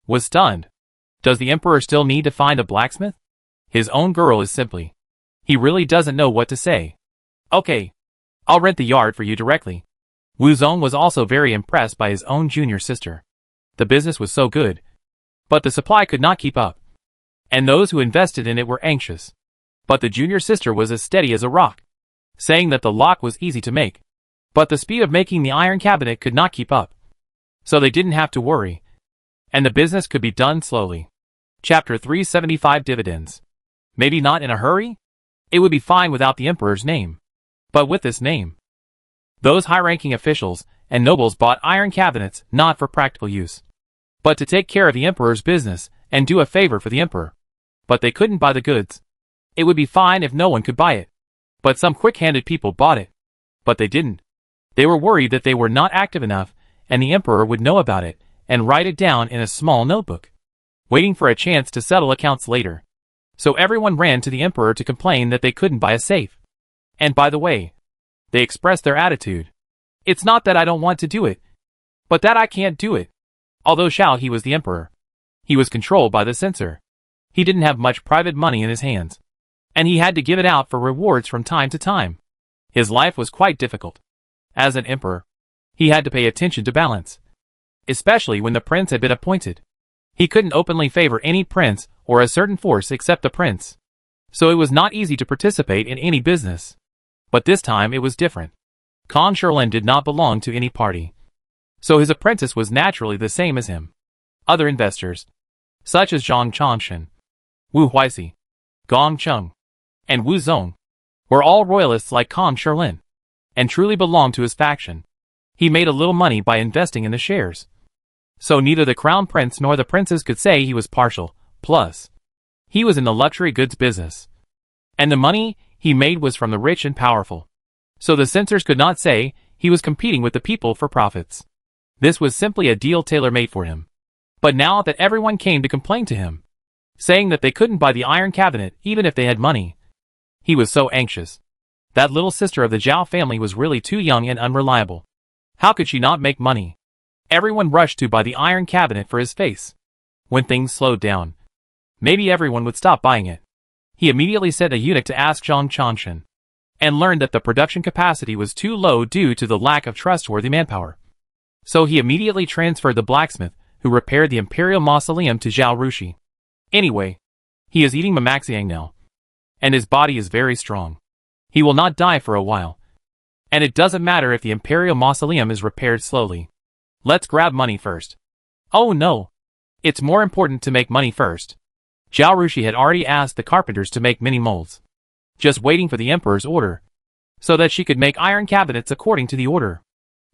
was stunned. Does the emperor still need to find a blacksmith? His own girl is simply. He really doesn't know what to say. Okay. I'll rent the yard for you directly. Wu Zong was also very impressed by his own junior sister. The business was so good, but the supply could not keep up, and those who invested in it were anxious. But the junior sister was as steady as a rock, saying that the lock was easy to make, but the speed of making the iron cabinet could not keep up. So they didn't have to worry, and the business could be done slowly. Chapter 375 Dividends. Maybe not in a hurry? It would be fine without the emperor's name. But with this name, those high-ranking officials and nobles bought iron cabinets not for practical use, but to take care of the emperor's business and do a favor for the emperor. But they couldn't buy the goods. It would be fine if no one could buy it. But some quick-handed people bought it. But they didn't. They were worried that they were not active enough and the emperor would know about it and write it down in a small notebook, waiting for a chance to settle accounts later. So everyone ran to the emperor to complain that they couldn't buy a safe. And by the way, they expressed their attitude. It's not that I don't want to do it, but that I can't do it. Although he was the emperor, he was controlled by the censor. He didn't have much private money in his hands, and he had to give it out for rewards from time to time. His life was quite difficult. As an emperor, he had to pay attention to balance, especially when the prince had been appointed. He couldn't openly favor any prince or a certain force except the prince, so it was not easy to participate in any business. But this time it was different. Confronting did not belong to any party, so his apprentice was naturally the same as him. Other investors, such as Zhang Changshan, Wu Huixi, Gong Cheng, and Wu Zong, were all royalists like Confronting, and truly belonged to his faction. He made a little money by investing in the shares, so neither the crown prince nor the princes could say he was partial. Plus, he was in the luxury goods business, and the money he made was from the rich and powerful, so the censors could not say he was competing with the people for profits. This was simply a deal tailor-made for him. But now that everyone came to complain to him, saying that they couldn't buy the iron cabinet even if they had money, he was so anxious. That little sister of the Zhao family was really too young and unreliable. How could she not make money? Everyone rushed to buy the iron cabinet for his face. When things slowed down, maybe everyone would stop buying it. He immediately sent a eunuch to ask Zhang Changshan, and learned that the production capacity was too low due to the lack of trustworthy manpower. So he immediately transferred the blacksmith who repaired the imperial mausoleum to Zhao Rushui. Anyway, he is eating machinations now, and his body is very strong. He will not die for a while. And it doesn't matter if the imperial mausoleum is repaired slowly. Let's grab money first. Oh no! It's more important to make money first. Zhao Rushui had already asked the carpenters to make mini molds, just waiting for the emperor's order, so that she could make iron cabinets according to the order.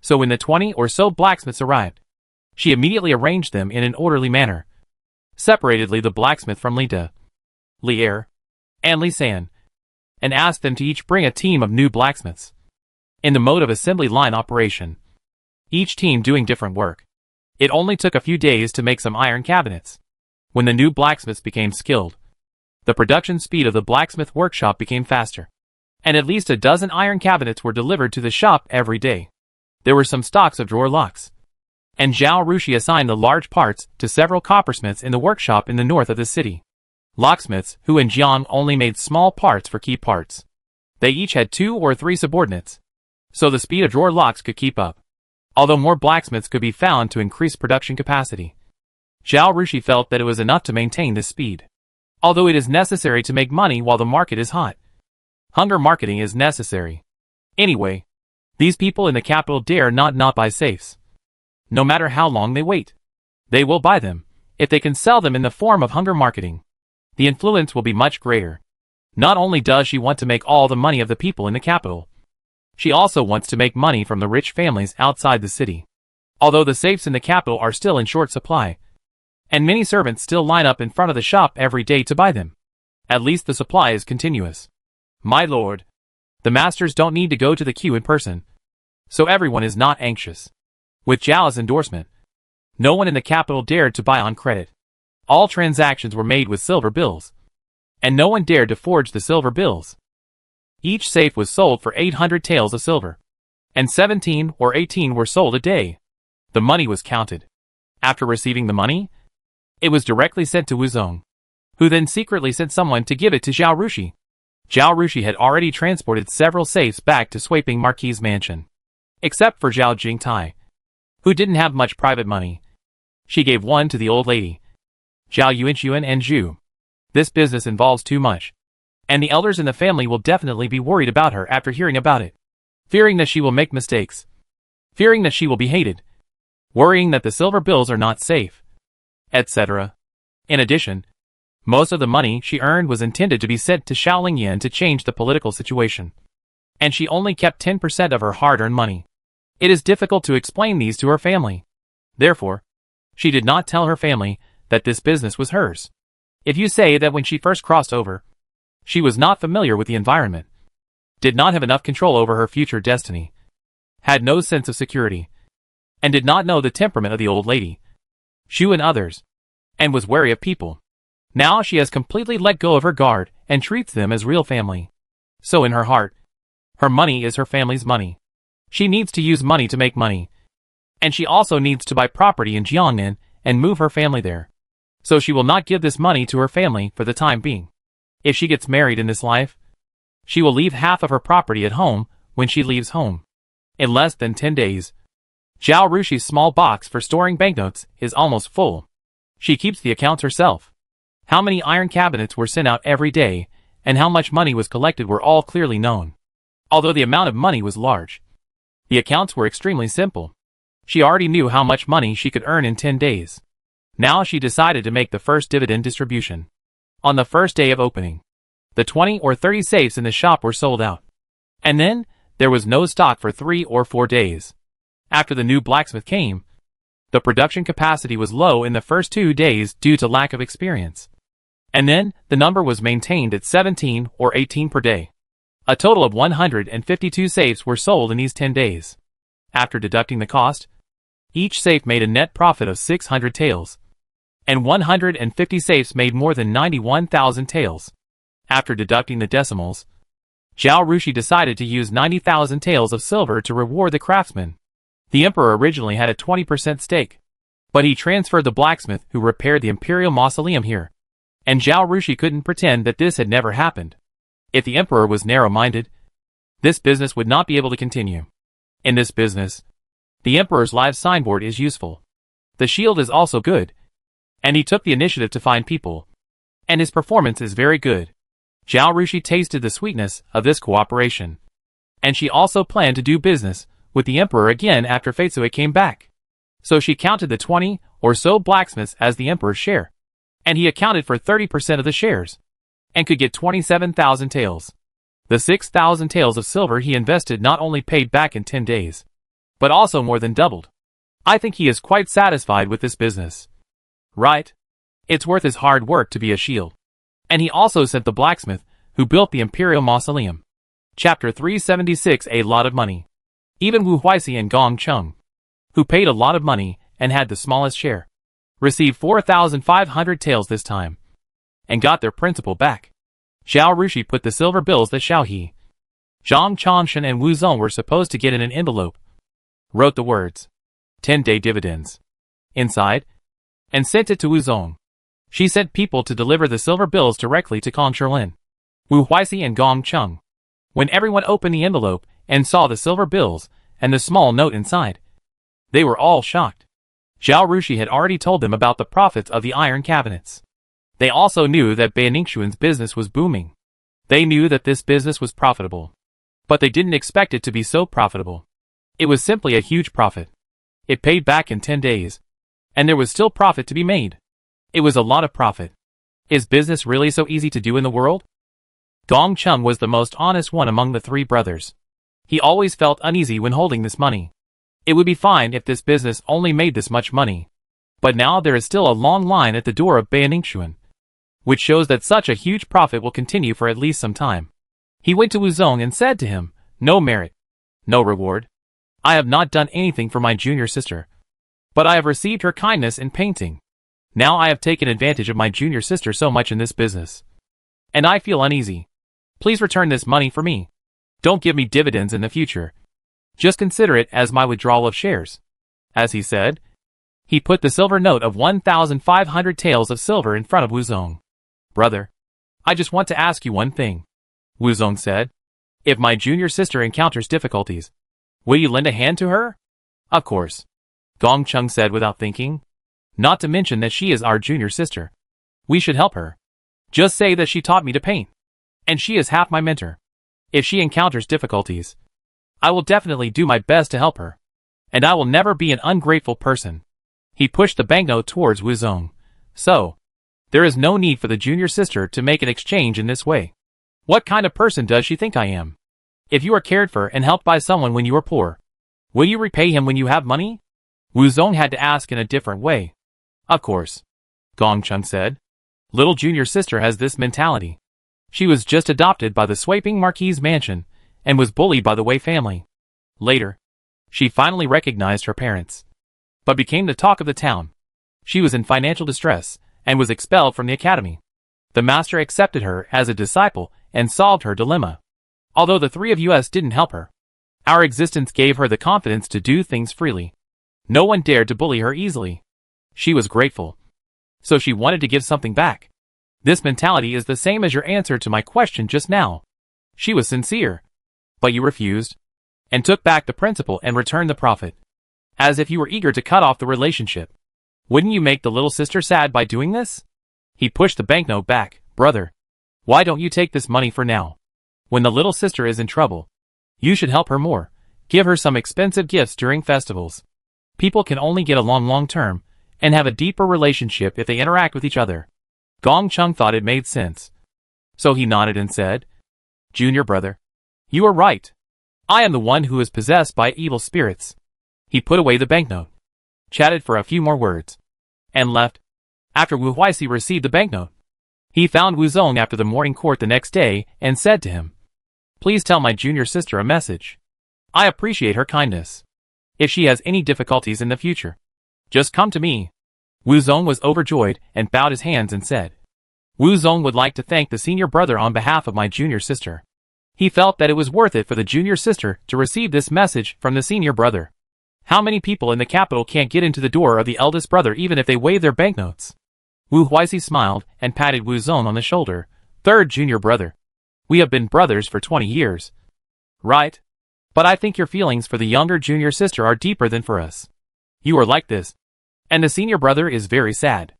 So when the 20 or so blacksmiths arrived, she immediately arranged them in an orderly manner, separatedly the blacksmith from Li De, Li Er, and Li San, and asked them to each bring a team of new blacksmiths, in the mode of assembly line operation, each team doing different work. It only took a few days to make some iron cabinets. When the new blacksmiths became skilled, the production speed of the blacksmith workshop became faster, and at least a dozen iron cabinets were delivered to the shop every day. There were some stocks of drawer locks, and Zhao Rushui assigned the large parts to several coppersmiths in the workshop in the north of the city. Locksmiths who in Jiang only made small parts for key parts. They each had 2 or 3 subordinates, so the speed of drawer locks could keep up, although more blacksmiths could be found to increase production capacity. Zhao Rushui felt that it was enough to maintain this speed, although it is necessary to make money while the market is hot. Hunger marketing is necessary. Anyway, these people in the capital dare not buy safes. No matter how long they wait, they will buy them, if they can sell them in the form of hunger marketing. The influence will be much greater. Not only does she want to make all the money of the people in the capital, she also wants to make money from the rich families outside the city. Although the safes in the capital are still in short supply, and many servants still line up in front of the shop every day to buy them, at least the supply is continuous. My lord, the masters don't need to go to the queue in person, so everyone is not anxious. With Zhao's endorsement, no one in the capital dared to buy on credit. All transactions were made with silver bills, and no one dared to forge the silver bills. Each safe was sold for 800 taels of silver, and 17 or 18 were sold a day. The money was counted. After receiving the money, it was directly sent to Wu Zong, who then secretly sent someone to give it to Zhao Rushui. Zhao Rushui had already transported several safes back to Sweeping Marquis' mansion, except for Zhao Jingtai, who didn't have much private money. She gave one to the old lady, Zhao Yuankun and Zhu. This business involves too much, and the elders in the family will definitely be worried about her after hearing about it, fearing that she will make mistakes, fearing that she will be hated, worrying that the silver bills are not safe, etc. In addition, most of the money she earned was intended to be sent to Shaolingyan to change the political situation, and she only kept 10% of her hard-earned money. It is difficult to explain these to her family. Therefore, she did not tell her family that this business was hers. If you say that when she first crossed over, she was not familiar with the environment, did not have enough control over her future destiny, had no sense of security, and did not know the temperament of the old lady, Shu and others, and was wary of people. Now she has completely let go of her guard and treats them as real family. So in her heart, her money is her family's money. She needs to use money to make money. And she also needs to buy property in Jiangnan and move her family there. So she will not give this money to her family for the time being. If she gets married in this life, she will leave half of her property at home when she leaves home. In less than 10 days, Zhao Rushi's small box for storing banknotes is almost full. She keeps the accounts herself. How many iron cabinets were sent out every day, and how much money was collected were all clearly known. Although the amount of money was large, the accounts were extremely simple. She already knew how much money she could earn in 10 days. Now she decided to make the first dividend distribution. On the first day of opening, the 20 or 30 safes in the shop were sold out. And then, there was no stock for 3 or 4 days. After the new blacksmith came, the production capacity was low in the first 2 days due to lack of experience. And then, the number was maintained at 17 or 18 per day. A total of 152 safes were sold in these 10 days. After deducting the cost, each safe made a net profit of 600 taels. And 150 safes made more than 91,000 taels. After deducting the decimals, Zhao Rushi decided to use 90,000 taels of silver to reward the craftsman. The emperor originally had a 20% stake, but he transferred the blacksmith who repaired the imperial mausoleum here. And Zhao Rushi couldn't pretend that this had never happened. If the emperor was narrow-minded, this business would not be able to continue. In this business, the emperor's live signboard is useful. The shield is also good, and he took the initiative to find people, and his performance is very good. Zhao Rushi tasted the sweetness of this cooperation, and she also planned to do business with the emperor again after Faitsue came back. So she counted the 20 or so blacksmiths as the emperor's share, and he accounted for 30% of the shares, and could get 27,000 taels. The 6,000 taels of silver he invested not only paid back in 10 days, but also more than doubled. I think he is quite satisfied with this business. Right? It's worth his hard work to be a shield. And he also sent the blacksmith who built the imperial mausoleum. Chapter 376. A lot of money. Even Wu Huixi and Gong Cheng, who paid a lot of money and had the smallest share, received 4,500 taels this time, and got their principal back. Zhao Rushi put the silver bills that Xiaohe, Zhang Changshan and Wu Zong were supposed to get in an envelope, wrote the words, 10-day dividends, inside, and sent it to Wu Zong. She sent people to deliver the silver bills directly to Kong Shilin, Wu Huixi and Gong Cheng. When everyone opened the envelope and saw the silver bills and the small note inside, they were all shocked. Zhao Rushi had already told them about the profits of the iron cabinets. They also knew that Beiningshuan's business was booming. They knew that this business was profitable. But they didn't expect it to be so profitable. It was simply a huge profit. It paid back in 10 days. And there was still profit to be made. It was a lot of profit. Is business really so easy to do in the world? Gong Cheng was the most honest one among the 3 brothers. He always felt uneasy when holding this money. It would be fine if this business only made this much money. But now there is still a long line at the door of Beiningshuan, which shows that such a huge profit will continue for at least some time. He went to Wu Zong and said to him, no merit, no reward. I have not done anything for my junior sister, but I have received her kindness in painting. Now I have taken advantage of my junior sister so much in this business, and I feel uneasy. Please return this money for me. Don't give me dividends in the future. Just consider it as my withdrawal of shares. As he said, he put the silver note of 1,500 taels of silver in front of Wu Zong. Brother, I just want to ask you one thing, Wu Zong said. If my junior sister encounters difficulties, will you lend a hand to her? Of course, Gong Cheng said without thinking. Not to mention that she is our junior sister. We should help her. Just say that she taught me to paint. And she is half my mentor. If she encounters difficulties, I will definitely do my best to help her. And I will never be an ungrateful person. He pushed the banknote towards Wu Zong. So, there is no need for the junior sister to make an exchange in this way. What kind of person does she think I am? If you are cared for and helped by someone when you are poor, will you repay him when you have money? Wu Zong had to ask in a different way. Of course. Gong Chung said. Little junior sister has this mentality. She was just adopted by the Swiping Marquis mansion, and was bullied by the Wei family. Later, she finally recognized her parents, but became the talk of the town. She was in financial distress, and was expelled from the academy. The master accepted her as a disciple, and solved her dilemma. Although the three of us didn't help her, our existence gave her the confidence to do things freely. No one dared to bully her easily. She was grateful. So she wanted to give something back. This mentality is the same as your answer to my question just now. She was sincere. But you refused, and took back the principal and returned the profit. As if you were eager to cut off the relationship. Wouldn't you make the little sister sad by doing this? He pushed the banknote back. Brother, why don't you take this money for now? When the little sister is in trouble, you should help her more. Give her some expensive gifts during festivals. People can only get along long term, and have a deeper relationship if they interact with each other. Gong Chung thought it made sense. So he nodded and said, Junior brother, you are right. I am the one who is possessed by evil spirits. He put away the banknote, chatted for a few more words, and left. After Wu Huixi received the banknote, he found Wu Zong after the morning court the next day and said to him, Please tell my junior sister a message. I appreciate her kindness. If she has any difficulties in the future, just come to me. Wu Zong was overjoyed and bowed his hands and said, Wu Zong would like to thank the senior brother on behalf of my junior sister. He felt that it was worth it for the junior sister to receive this message from the senior brother. How many people in the capital can't get into the door of the eldest brother even if they wave their banknotes? Wu Huixi smiled and patted Wu Zong on the shoulder. Third junior brother. We have been brothers for 20 years. Right? But I think your feelings for the younger junior sister are deeper than for us. You are like this. And the senior brother is very sad.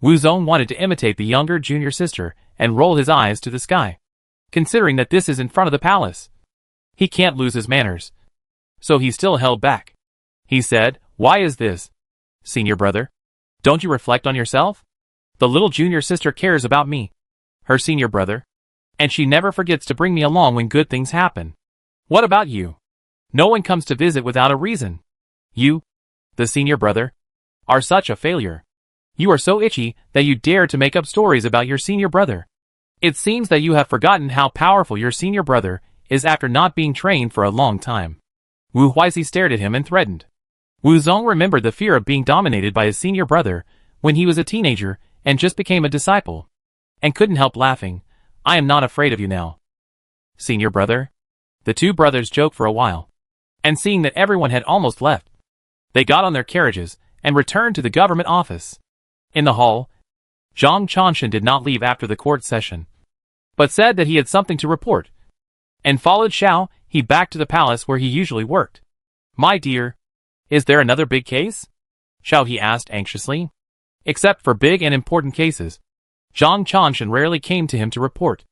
Wu Zong wanted to imitate the younger junior sister and roll his eyes to the sky. Considering that this is in front of the palace, he can't lose his manners. So he still held back. He said, Why is this? Senior brother, don't you reflect on yourself? The little junior sister cares about me, her senior brother, and she never forgets to bring me along when good things happen. What about you? No one comes to visit without a reason. You, the senior brother, are such a failure. You are so itchy that you dare to make up stories about your senior brother. It seems that you have forgotten how powerful your senior brother is after not being trained for a long time. Wu Huixi stared at him and threatened. Wu Zong remembered the fear of being dominated by his senior brother when he was a teenager and just became a disciple, and couldn't help laughing. I am not afraid of you now. Senior brother? The two brothers joked for a while, and seeing that everyone had almost left, they got on their carriages and returned to the government office. In the hall, Zhang Chanshan did not leave after the court session, but said that he had something to report, and followed Xiao He back to the palace where he usually worked. My dear, is there another big case? Xiao He asked anxiously. Except for big and important cases, Zhang Chanshan rarely came to him to report.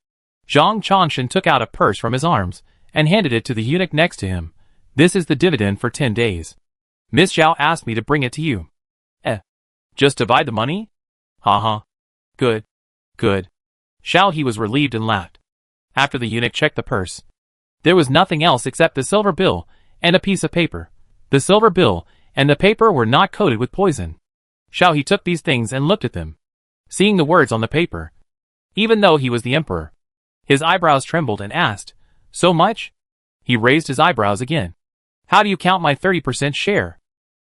Zhang Chanshan took out a purse from his arms and handed it to the eunuch next to him. This is the dividend for 10 days. Miss Zhao asked me to bring it to you. Just divide the money? Ha. Good. Xiao He was relieved and laughed. After the eunuch checked the purse, there was nothing else except the silver bill and a piece of paper. The silver bill and the paper were not coated with poison. Xiao He took these things and looked at them, seeing the words on the paper. Even though he was the emperor, his eyebrows trembled and asked, So much? He raised his eyebrows again. How do you count my 30% share?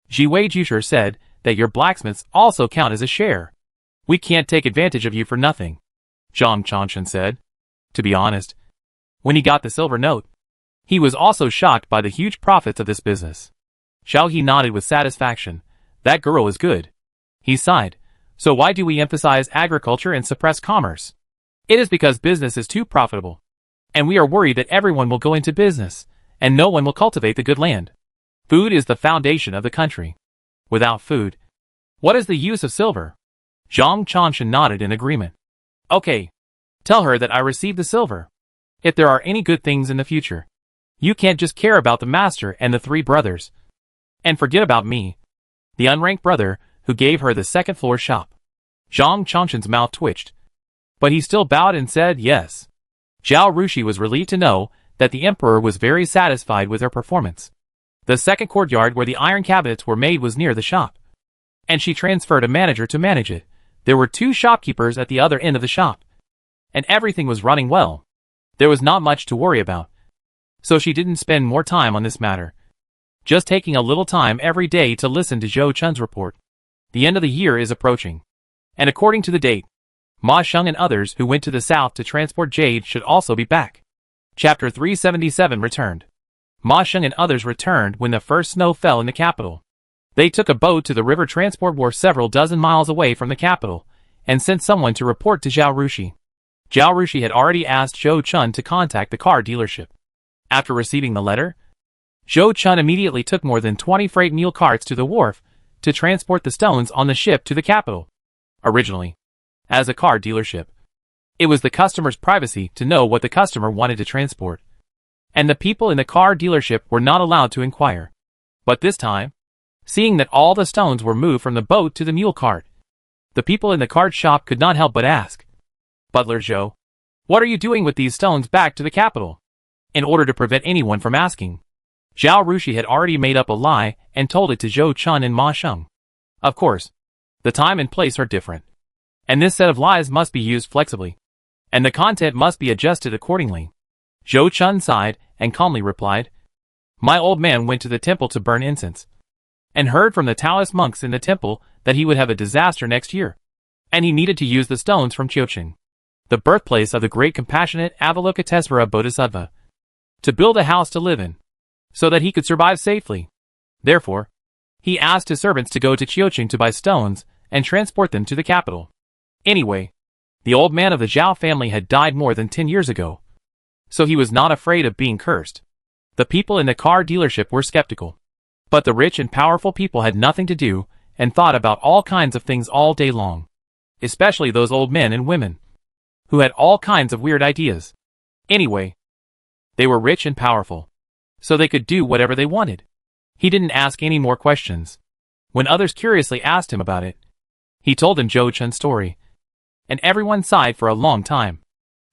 Jiwei Jusher said that your blacksmiths also count as a share. We can't take advantage of you for nothing, Zhang Chanshan said. To be honest, when he got the silver note, he was also shocked by the huge profits of this business. Xiao He nodded with satisfaction. That girl is good. He sighed. So why do we emphasize agriculture and suppress commerce? It is because business is too profitable, and we are worried that everyone will go into business, and no one will cultivate the good land. Food is the foundation of the country. Without food, What is the use of silver? Zhang Chanshan nodded in agreement. Okay. Tell her that I received the silver. If there are any good things in the future, you can't just care about the master and the three brothers. And forget about me, the unranked brother who gave her the second-floor shop. Zhang Chanshan's mouth twitched, but he still bowed and said yes. Zhao Rushui was relieved to know that the emperor was very satisfied with her performance. The second courtyard where the iron cabinets were made was near the shop, and she transferred a manager to manage it. There were 2 shopkeepers at the other end of the shop, and everything was running well. There was not much to worry about, so she didn't spend more time on this matter, just taking a little time every day to listen to Zhou Chun's report. The end of the year is approaching, and according to the date, Ma Sheng and others who went to the south to transport jade should also be back. Chapter 377 returned. Ma Sheng and others returned when the first snow fell in the capital. They took a boat to the river transport wharf several dozen miles away from the capital, and sent someone to report to Zhao Rushui. Zhao Rushui had already asked Zhou Chun to contact the car dealership. After receiving the letter, Zhou Chun immediately took more than 20 freight mule carts to the wharf to transport the stones on the ship to the capital. Originally, as a car dealership, it was the customer's privacy to know what the customer wanted to transport, and the people in the car dealership were not allowed to inquire. But this time, seeing that all the stones were moved from the boat to the mule cart, the people in the cart shop could not help but ask, "Butler Zhou, what are you doing with these stones back to the capital?" In order to prevent anyone from asking, Zhao Rushui had already made up a lie and told it to Zhou Chun and Ma Sheng. Of course, the time and place are different, and this set of lies must be used flexibly, and the content must be adjusted accordingly. Zhou Chun sighed and calmly replied, "My old man went to the temple to burn incense, and heard from the Taoist monks in the temple that he would have a disaster next year, and he needed to use the stones from Chioqing, the birthplace of the great compassionate Avalokitesvara Bodhisattva, to build a house to live in, so that he could survive safely. Therefore, he asked his servants to go to Chioqing to buy stones and transport them to the capital. Anyway, the old man of the Zhao family had died more than 10 years ago, so he was not afraid of being cursed. The people in the car dealership were skeptical, but the rich and powerful people had nothing to do and thought about all kinds of things all day long, especially those old men and women, who had all kinds of weird ideas. Anyway, they were rich and powerful, so they could do whatever they wanted. He didn't ask any more questions. When others curiously asked him about it, he told them Zhou Chun's story, and everyone sighed for a long time,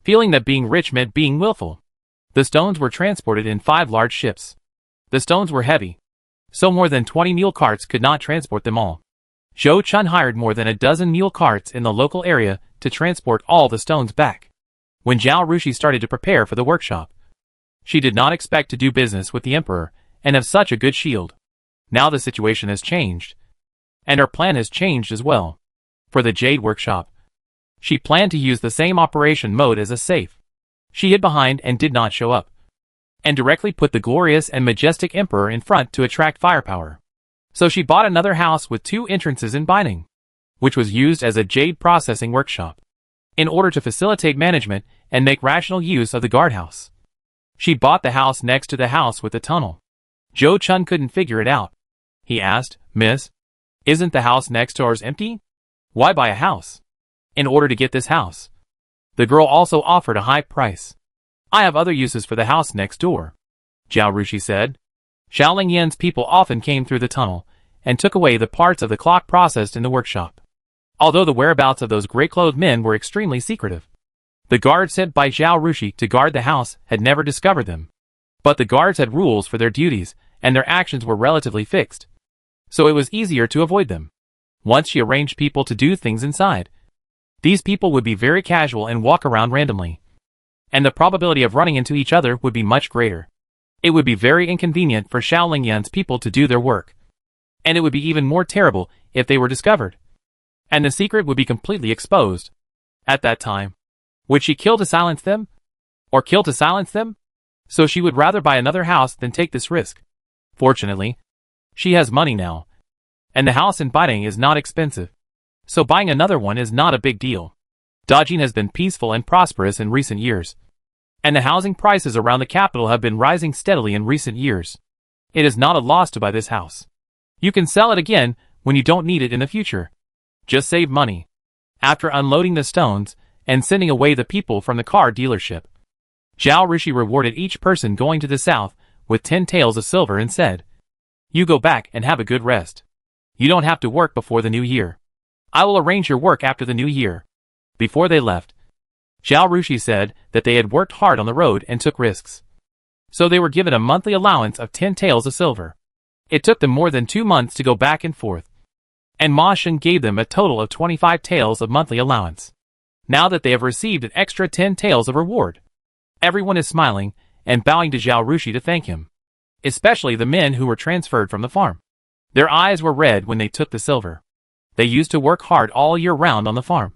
feeling that being rich meant being willful. The stones were transported in 5 large ships. The stones were heavy, so more than 20 mule carts could not transport them all. Zhou Chun hired more than a dozen mule carts in the local area to transport all the stones back. When Zhao Rushui started to prepare for the workshop, she did not expect to do business with the emperor and have such a good shield. Now the situation has changed, and her plan has changed as well. For the jade workshop, she planned to use the same operation mode as a safe. She hid behind and did not show up, and directly put the glorious and majestic emperor in front to attract firepower. So she bought another house with 2 entrances in Binding, which was used as a jade processing workshop, in order to facilitate management and make rational use of the guardhouse. She bought the house next to the house with the tunnel. Zhou Chun couldn't figure it out. He asked, "Miss, isn't the house next door's empty? Why buy a house?" "In order to get this house." The girl also offered a high price. "I have other uses for the house next door," Zhao Rushui said. Shaolin Yan's people often came through the tunnel and took away the parts of the clock processed in the workshop. Although the whereabouts of those gray-clothed men were extremely secretive, the guards sent by Zhao Rushui to guard the house had never discovered them. But the guards had rules for their duties, and their actions were relatively fixed, so it was easier to avoid them. Once she arranged people to do things inside, these people would be very casual and walk around randomly, and the probability of running into each other would be much greater. It would be very inconvenient for Shaolin Yan's people to do their work, and it would be even more terrible if they were discovered, and the secret would be completely exposed. At that time, would she kill to silence them? Or kill to silence them? So she would rather buy another house than take this risk. Fortunately, she has money now, and the house in Binding is not expensive, so buying another one is not a big deal. Dajin has been peaceful and prosperous in recent years, and the housing prices around the capital have been rising steadily in recent years. It is not a loss to buy this house. You can sell it again when you don't need it in the future. Just save money. After unloading the stones and sending away the people from the car dealership, Zhao Rushui rewarded each person going to the south with 10 taels of silver and said, "You go back and have a good rest. You don't have to work before the new year. I will arrange your work after the new year." Before they left, Zhao Rushui said that they had worked hard on the road and took risks. So they were given a monthly allowance of 10 taels of silver. It took them more than 2 months to go back and forth, and Ma Shen gave them a total of 25 taels of monthly allowance. Now that they have received an extra 10 taels of reward, everyone is smiling and bowing to Zhao Rushui to thank him, especially the men who were transferred from the farm. Their eyes were red when they took the silver. They used to work hard all year round on the farm,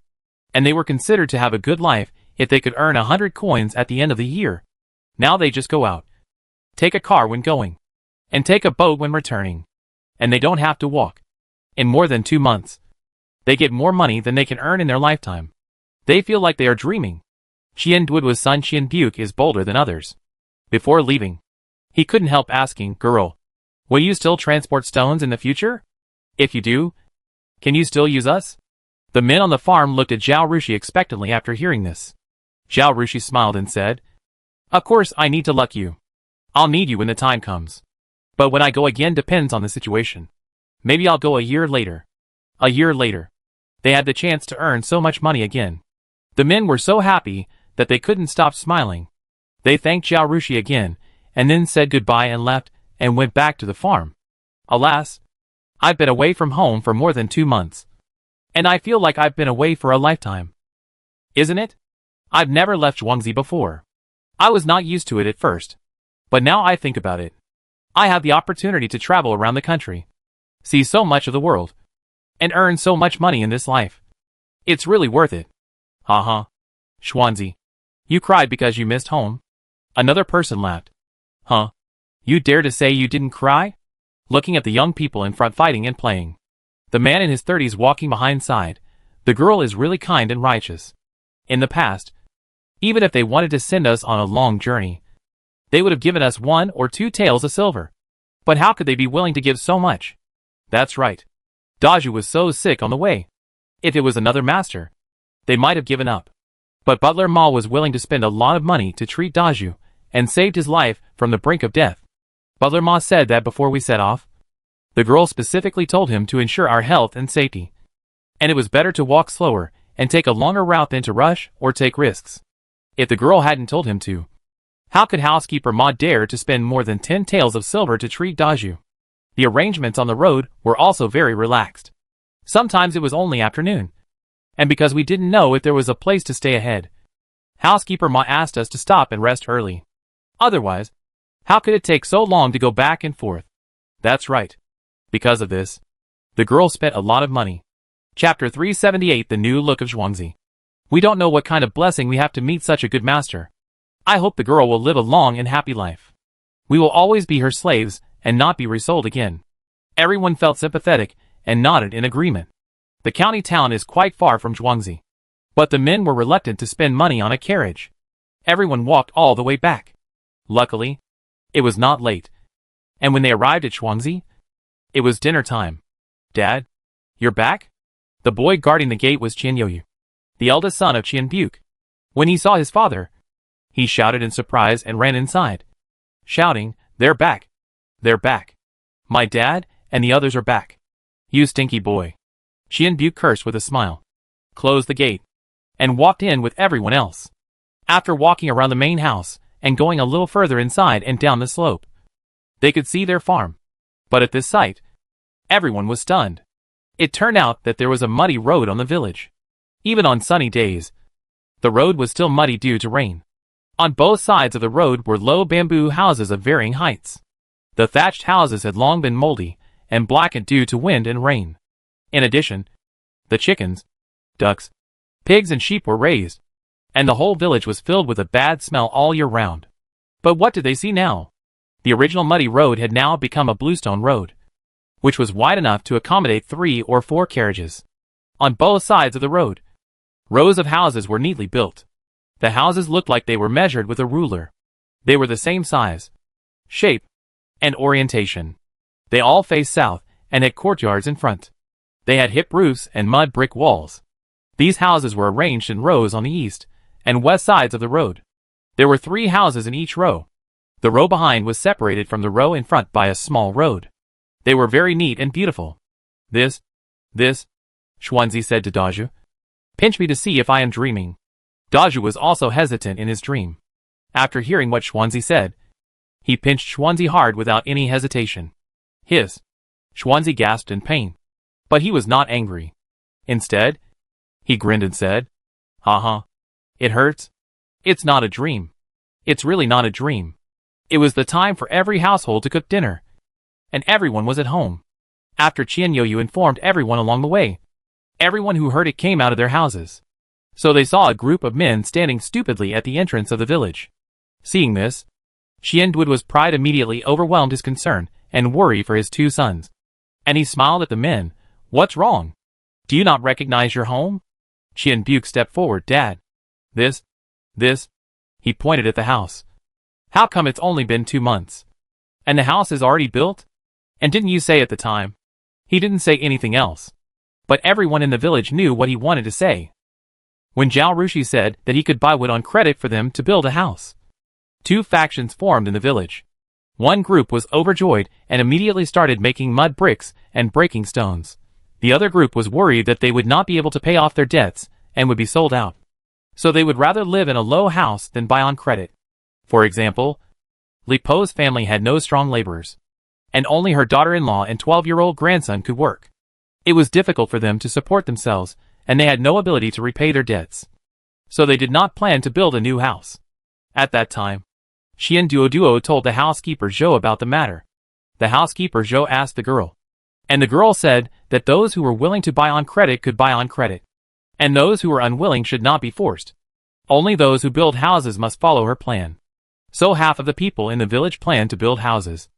and they were considered to have a good life if they could earn 100 coins at the end of the year. Now they just go out, take a car when going, and take a boat when returning, and they don't have to walk. In more than 2 months, they get more money than they can earn in their lifetime. They feel like they are dreaming. Qian Duoduo's son Qian Buke is bolder than others. Before leaving, he couldn't help asking, "Girl, will you still transport stones in the future? If you do, can you still use us?" The men on the farm looked at Zhao Rushui expectantly after hearing this. Zhao Rushui smiled and said, "Of course I need to luck you. I'll need you when the time comes. But when I go again depends on the situation. Maybe I'll go a year later." A year later, they had the chance to earn so much money again. The men were so happy that they couldn't stop smiling. They thanked Zhao Rushui again, and then said goodbye and left, and went back to the farm. "Alas, I've been away from home for more than 2 months. And I feel like I've been away for a lifetime. Isn't it? I've never left Zhuangzi before. I was not used to it at first. But now I think about it. I have the opportunity to travel around the country, see so much of the world, and earn so much money in this life. It's really worth it." "Ha. Zhuangzi, you cried because you missed home?" Another person laughed. "Huh? You dare to say you didn't cry?" Looking at the young people in front fighting and playing. The man in his 30s walking behind side. The girl is really kind and righteous. In the past, even if they wanted to send us on a long journey, they would have given us 1 or 2 taels of silver. But how could they be willing to give so much? That's right. Daju was so sick on the way. If it was another master, they might have given up. But Butler Ma was willing to spend a lot of money to treat Daju, and saved his life from the brink of death. Butler Ma said that before we set off. The girl specifically told him to ensure our health and safety. And it was better to walk slower and take a longer route than to rush or take risks. If the girl hadn't told him to, how could housekeeper Ma dare to spend more than 10 taels of silver to treat Daju? The arrangements on the road were also very relaxed. Sometimes it was only afternoon. And because we didn't know if there was a place to stay ahead, housekeeper Ma asked us to stop and rest early. Otherwise, how could it take so long to go back and forth? That's right. Because of this, the girl spent a lot of money. Chapter 378 The New Look of Zhuangzi. We don't know what kind of blessing we have to meet such a good master. I hope the girl will live a long and happy life. We will always be her slaves and not be resold again. Everyone felt sympathetic and nodded in agreement. The county town is quite far from Zhuangzi, but the men were reluctant to spend money on a carriage. Everyone walked all the way back. Luckily, it was not late. And when they arrived at Zhuangzi, it was dinner time. "Dad, you're back?" The boy guarding the gate was Qian Youyu, the eldest son of Qian Buke. When he saw his father, he shouted in surprise and ran inside, shouting, "They're back! They're back! My dad and the others are back! You stinky boy!" Qian Buke cursed with a smile, closed the gate, and walked in with everyone else. After walking around the main house and going a little further inside and down the slope, they could see their farm. But at this sight, everyone was stunned. It turned out that there was a muddy road on the village. Even on sunny days, the road was still muddy due to rain. On both sides of the road were low bamboo houses of varying heights. The thatched houses had long been moldy and blackened due to wind and rain. In addition, the chickens, ducks, pigs and sheep were raised, and the whole village was filled with a bad smell all year round. But what did they see now? The original muddy road had now become a bluestone road, which was wide enough to accommodate 3 or 4 carriages. On both sides of the road, rows of houses were neatly built. The houses looked like they were measured with a ruler. They were the same size, shape, and orientation. They all faced south and had courtyards in front. They had hip roofs and mud brick walls. These houses were arranged in rows on the east and west sides of the road. There were 3 houses in each row. The row behind was separated from the row in front by a small road. They were very neat and beautiful. This, Xuanzi said to Dazhu. Pinch me to see if I am dreaming. Dazhu was also hesitant in his dream. After hearing what Xuanzi said, he pinched Xuanzi hard without any hesitation. Hiss. Xuanzi gasped in pain. But he was not angry. Instead, he grinned and said, "Ha. It hurts? It's not a dream. It's really not a dream. It was the time for every household to cook dinner. And everyone was at home. After Qian Youyu informed everyone along the way, everyone who heard it came out of their houses. So they saw a group of men standing stupidly at the entrance of the village. Seeing this, Qian Duoduo's pride immediately overwhelmed his concern and worry for his 2 sons. And he smiled at the men. What's wrong? Do you not recognize your home? Qian Buke stepped forward. Dad. This. He pointed at the house. How come it's only been 2 months? And the house is already built? And didn't you say at the time? He didn't say anything else. But everyone in the village knew what he wanted to say. When Zhao Rushui said that he could buy wood on credit for them to build a house, 2 factions formed in the village. One group was overjoyed and immediately started making mud bricks and breaking stones. The other group was worried that they would not be able to pay off their debts and would be sold out. So they would rather live in a low house than buy on credit. For example, Li Po's family had no strong laborers, and only her daughter-in-law and 12-year-old grandson could work. It was difficult for them to support themselves, and they had no ability to repay their debts. So they did not plan to build a new house. At that time, Qian Duoduo told the housekeeper Zhou about the matter. The housekeeper Zhou asked the girl, and the girl said that those who were willing to buy on credit could buy on credit, and those who were unwilling should not be forced. Only those who build houses must follow her plan. So half of the people in the village planned to build houses,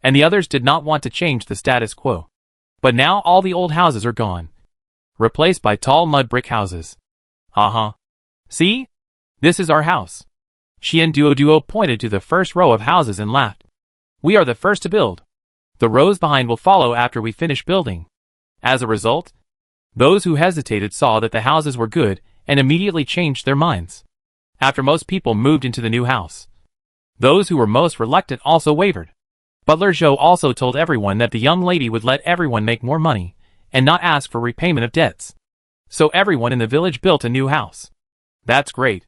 and the others did not want to change the status quo. But now all the old houses are gone, replaced by tall mud brick houses. See? This is our house. Qian Duoduo pointed to the first row of houses and laughed. We are the first to build. The rows behind will follow after we finish building. As a result, those who hesitated saw that the houses were good and immediately changed their minds. After most people moved into the new house, those who were most reluctant also wavered. Butler Zhou also told everyone that the young lady would let everyone make more money and not ask for repayment of debts. So everyone in the village built a new house. That's great.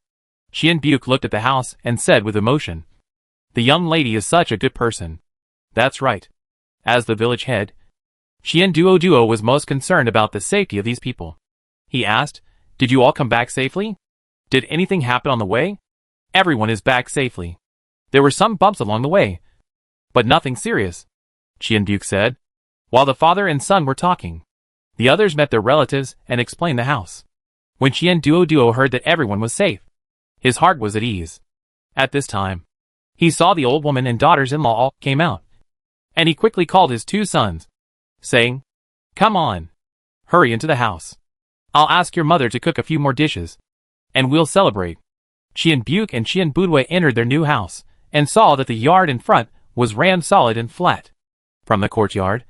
Qian Buke looked at the house and said with emotion, the young lady is such a good person. That's right. As the village head, Qian Duoduo was most concerned about the safety of these people. He asked, did you all come back safely? Did anything happen on the way? Everyone is back safely. There were some bumps along the way, but nothing serious, Qian Buke said. While the father and son were talking, the others met their relatives and explained the house. When Qian Duoduo heard that everyone was safe, his heart was at ease. At this time, he saw the old woman and daughters-in-law all came out, and he quickly called his 2 sons, saying, come on, hurry into the house. I'll ask your mother to cook a few more dishes, and we'll celebrate. Qian Buke and Qian Budwei entered their new house, and saw that the yard in front was rammed solid and flat. From the courtyard,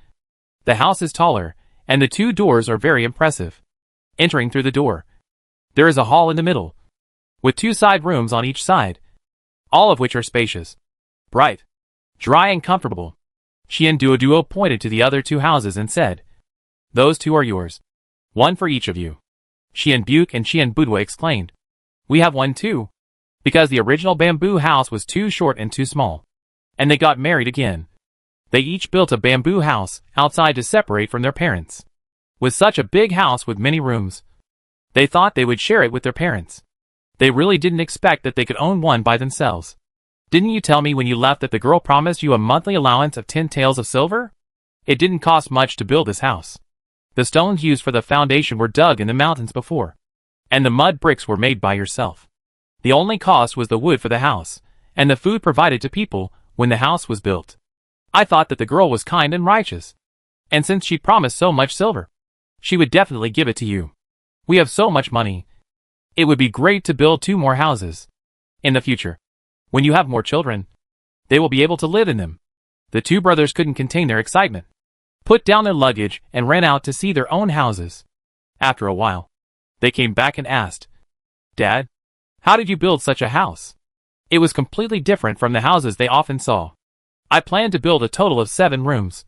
the house is taller, and the 2 doors are very impressive. Entering through the door, there is a hall in the middle, with 2 side rooms on each side, all of which are spacious, bright, dry and comfortable. Qian Duoduo pointed to the other 2 houses and said, those 2 are yours. One for each of you. Qian Buke and Qian Budwei exclaimed, we have one too, because the original bamboo house was too short and too small, and they got married again. They each built a bamboo house outside to separate from their parents. With such a big house with many rooms, they thought they would share it with their parents. They really didn't expect that they could own one by themselves. Didn't you tell me when you left that the girl promised you a monthly allowance of 10 taels of silver? It didn't cost much to build this house. The stones used for the foundation were dug in the mountains before, and the mud bricks were made by yourself. The only cost was the wood for the house, and the food provided to people when the house was built. I thought that the girl was kind and righteous, and since she promised so much silver, she would definitely give it to you. We have so much money. It would be great to build 2 more houses. In the future, when you have more children, they will be able to live in them. The 2 brothers couldn't contain their excitement. put down their luggage, and ran out to see their own houses. After a while, they came back and asked, "Dad, how did you build such a house?" It was completely different from the houses they often saw. "I planned to build a total of 7 rooms.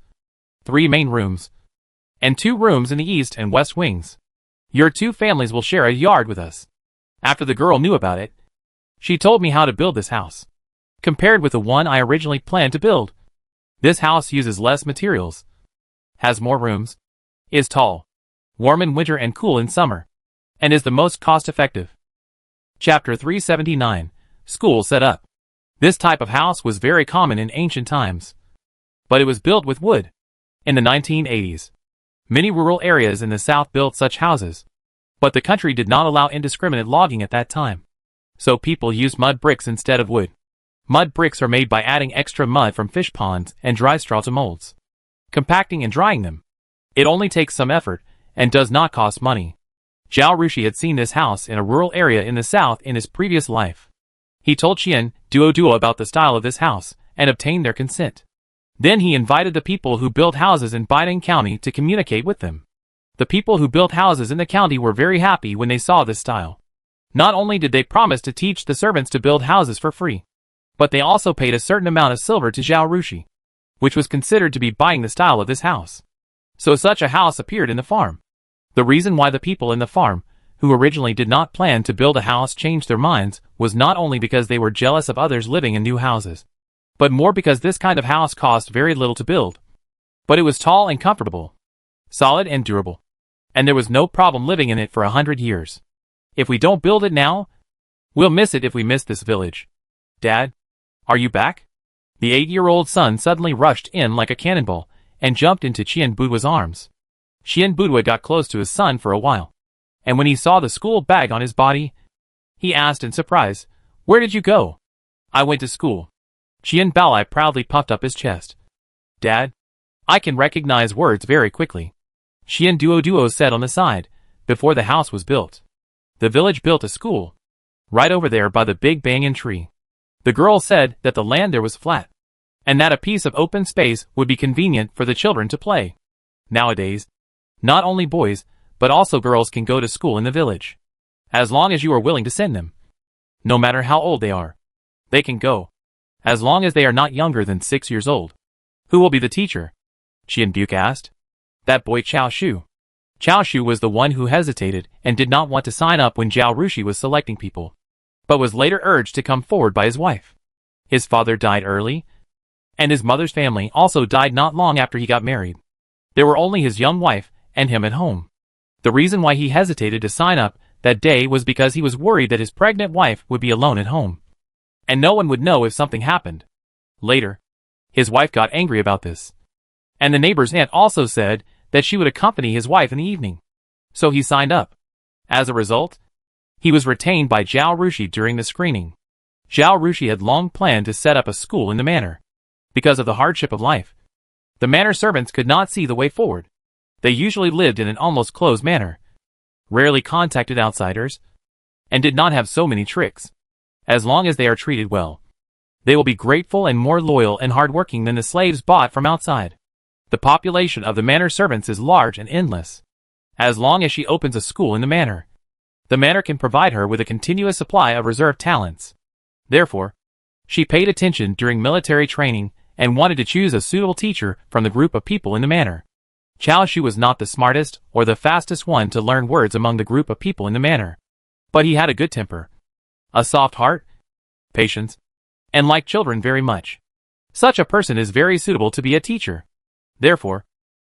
3 main rooms, and 2 rooms in the east and west wings. Your 2 families will share a yard with us." After the girl knew about it, she told me how to build this house. Compared with the one I originally planned to build, this house uses less materials, has more rooms, is tall, warm in winter and cool in summer, and is the most cost-effective. Chapter 379. School Set Up. This type of house was very common in ancient times, but it was built with wood. In the 1980s, many rural areas in the south built such houses, but the country did not allow indiscriminate logging at that time, so people used mud bricks instead of wood. Mud bricks are made by adding extra mud from fish ponds and dry straw to molds, compacting and drying them. It only takes some effort and does not cost money. Zhao Rushui had seen this house in a rural area in the south in his previous life. He told Qian Duo about the style of this house and obtained their consent. Then he invited the people who built houses in Baiding County to communicate with them. The people who built houses in the county were very happy when they saw this style. Not only did they promise to teach the servants to build houses for free, but they also paid a certain amount of silver to Zhao Rushui, which was considered to be buying the style of this house. So such a house appeared in the farm. The reason why the people in the farm, who originally did not plan to build a house, changed their minds was not only because they were jealous of others living in new houses, but more because this kind of house cost very little to build. But it was tall and comfortable, solid and durable, and there was no problem living in it for 100 years. If we don't build it now, we'll miss it if we miss this village. Dad, are you back? The 8-year-old son suddenly rushed in like a cannonball and jumped into Qian Budwa's arms. Qian Budwa got close to his son for a while, and when he saw the school bag on his body, he asked in surprise, "Where did you go?" "I went to school." Qian Balai proudly puffed up his chest. "Dad, I can recognize words very quickly," Qian Duo said on the side, before the house was built. The village built a school, right over there by the big banyan tree. The girl said that the land there was flat, and that a piece of open space would be convenient for the children to play. Nowadays, not only boys, but also girls can go to school in the village, as long as you are willing to send them. No matter how old they are, they can go, as long as they are not younger than 6 years old. "Who will be the teacher?" Qian Buke asked. "That boy Chao Shu." Chao Shu was the one who hesitated and did not want to sign up when Zhao Rushui was selecting people, but was later urged to come forward by his wife. His father died early, and his mother's family also died not long after he got married. There were only his young wife and him at home. The reason why he hesitated to sign up that day was because he was worried that his pregnant wife would be alone at home, and no one would know if something happened. Later, his wife got angry about this, and the neighbor's aunt also said that she would accompany his wife in the evening. So he signed up. As a result, he was retained by Zhao Rushui during the screening. Zhao Rushui had long planned to set up a school in the manor. Because of the hardship of life, the manor servants could not see the way forward. They usually lived in an almost closed manor, rarely contacted outsiders, and did not have so many tricks. As long as they are treated well, they will be grateful and more loyal and hardworking than the slaves bought from outside. The population of the manor servants is large and endless. As long as she opens a school in the manor can provide her with a continuous supply of reserve talents. Therefore, she paid attention during military training and wanted to choose a suitable teacher from the group of people in the manor. Chao Shu was not the smartest or the fastest one to learn words among the group of people in the manor, but he had a good temper, a soft heart, patience, and liked children very much. Such a person is very suitable to be a teacher. Therefore,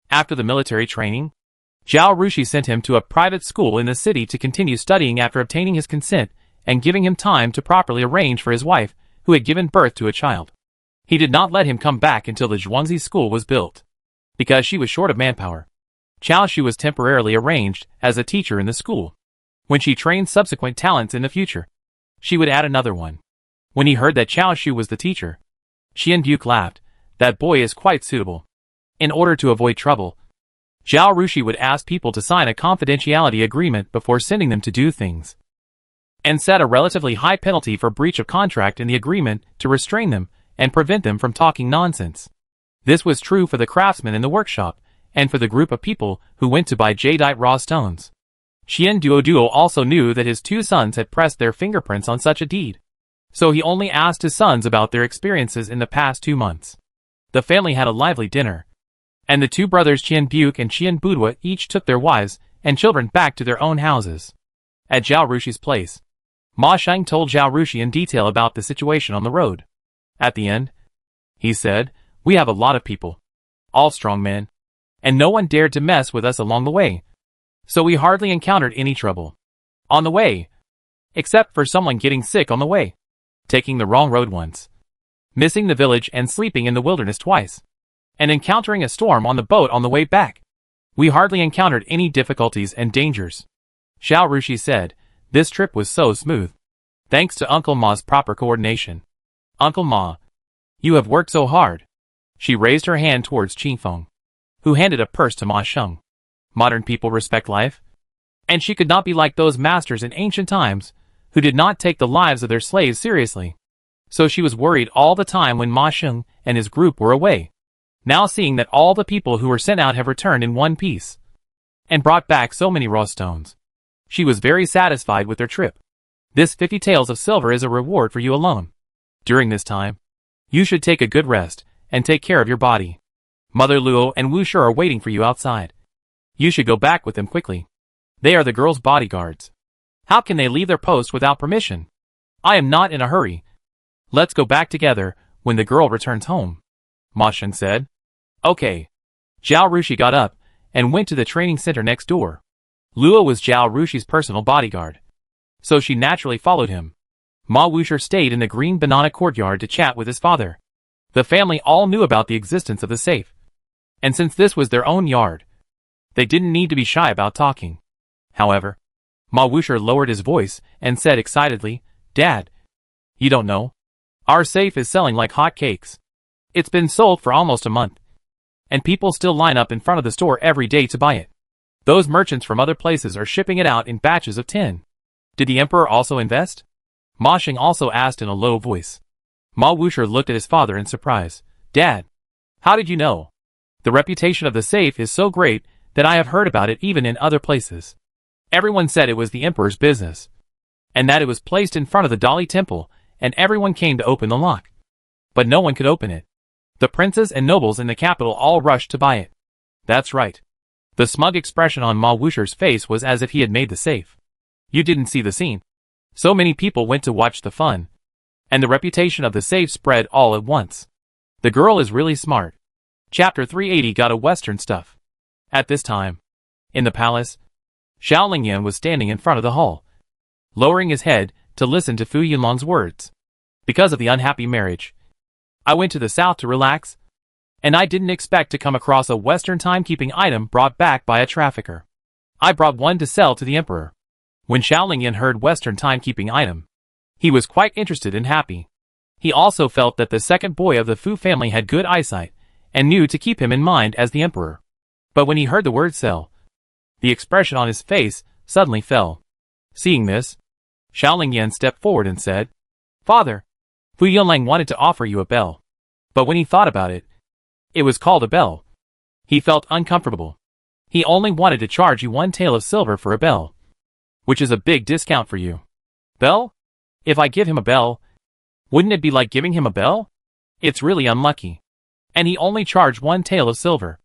after the military training, Zhao Rushui sent him to a private school in the city to continue studying after obtaining his consent and giving him time to properly arrange for his wife, who had given birth to a child. He did not let him come back until the Zhuangzi school was built, because she was short of manpower. Chao Shu was temporarily arranged as a teacher in the school. When she trained subsequent talents in the future, she would add another one. When he heard that Chao Shu was the teacher, Qian Buke laughed. "That boy is quite suitable." In order to avoid trouble, Zhao Rushui would ask people to sign a confidentiality agreement before sending them to do things, and set a relatively high penalty for breach of contract in the agreement to restrain them and prevent them from talking nonsense. This was true for the craftsmen in the workshop, and for the group of people who went to buy jadeite raw stones. Qian Duoduo also knew that his 2 sons had pressed their fingerprints on such a deed. So he only asked his sons about their experiences in the past 2 months. The family had a lively dinner, and the 2 brothers Qian Buke and Qian Budua each took their wives and children back to their own houses. At Zhao Rushi's place, Ma Sheng told Zhao Rushi in detail about the situation on the road. At the end, he said, "We have a lot of people, all strong men, and no one dared to mess with us along the way. So we hardly encountered any trouble on the way, except for someone getting sick on the way, taking the wrong road once, missing the village and sleeping in the wilderness twice, and encountering a storm on the boat on the way back. We hardly encountered any difficulties and dangers." Zhao Rushi said, "This trip was so smooth, thanks to Uncle Ma's proper coordination. Uncle Ma, you have worked so hard." She raised her hand towards Qingfeng, who handed a purse to Ma Sheng. Modern people respect life, and she could not be like those masters in ancient times, who did not take the lives of their slaves seriously. So she was worried all the time when Ma Sheng and his group were away. Now seeing that all the people who were sent out have returned in one piece, and brought back so many raw stones, she was very satisfied with their trip. "This 50 taels of silver is a reward for you alone. During this time, you should take a good rest, and take care of your body. Mother Luo and Wu Shi are waiting for you outside. You should go back with them quickly. They are the girls' bodyguards. How can they leave their post without permission? I am not in a hurry. Let's go back together when the girl returns home," Ma Sheng said. "Okay." Zhao Rushi got up and went to the training center next door. Luo was Zhao Rushi's personal bodyguard, so she naturally followed him. Ma Wushi stayed in the green banana courtyard to chat with his father. The family all knew about the existence of the safe, and since this was their own yard, they didn't need to be shy about talking. However, Ma Wushi lowered his voice and said excitedly, "Dad, you don't know? Our safe is selling like hotcakes. It's been sold for almost a month, and people still line up in front of the store every day to buy it. Those merchants from other places are shipping it out in batches of 10. Did the emperor also invest?" Ma Sheng also asked in a low voice. Ma Wushi looked at his father in surprise. "Dad, how did you know? The reputation of the safe is so great that I have heard about it even in other places. Everyone said it was the emperor's business, and that it was placed in front of the Dali temple, and everyone came to open the lock. But no one could open it. The princes and nobles in the capital all rushed to buy it." "That's right." The smug expression on Ma Wushi's face was as if he had made the safe. "You didn't see the scene. So many people went to watch the fun, and the reputation of the safe spread all at once. The girl is really smart." Chapter 380 got a Western stuff. At this time, in the palace, Xiao Lingyan was standing in front of the hall, lowering his head to listen to Fu Yunlong's words. "Because of the unhappy marriage, I went to the south to relax, and I didn't expect to come across a Western timekeeping item brought back by a trafficker. I brought one to sell to the emperor." When Xiao Lingyan heard Western timekeeping item, he was quite interested and happy. He also felt that the second boy of the Fu family had good eyesight, and knew to keep him in mind as the emperor. But when he heard the word sell, the expression on his face suddenly fell. Seeing this, Xiao Lingyan stepped forward and said, "Father, Fu Yunlang wanted to offer you a bell. But when he thought about it, it was called a bell. He felt uncomfortable. He only wanted to charge you 1 tael of silver for a bell, which is a big discount for you." "Bell? If I give him a bell, wouldn't it be like giving him a bell? It's really unlucky. And he only charged 1 tael of silver,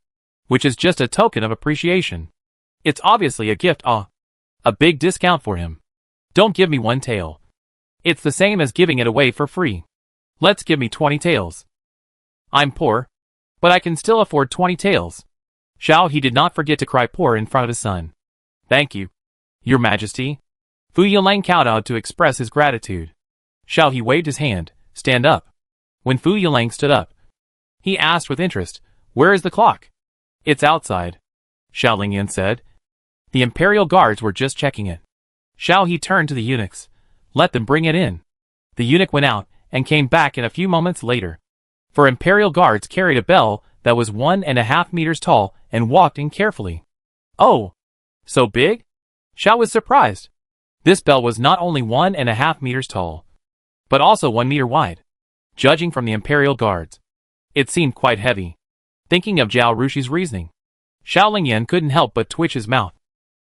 which is just a token of appreciation. It's obviously a gift, a big discount for him. Don't give me 1 tael. It's the same as giving it away for free. Let's give me 20 taels. I'm poor, but I can still afford 20 taels." Xiao he did not forget to cry poor in front of his son. "Thank you, Your Majesty." Fu Yunlang kowtowed to express his gratitude. Xiao he waved his hand, "Stand up." When Fu Yunlang stood up, he asked with interest, "Where is the clock?" "It's outside," Xiao Lingyan said. "The imperial guards were just checking it." Xiao he turned to the eunuchs. "Let them bring it in." The eunuch went out and came back in a few moments later. For imperial guards carried a bell that was 1.5 meters tall and walked in carefully. "Oh, so big?" Xiao was surprised. This bell was not only 1.5 meters tall, but also 1 meter wide. Judging from the imperial guards, it seemed quite heavy. Thinking of Zhao Rushi's reasoning, Xiao Lingyan couldn't help but twitch his mouth.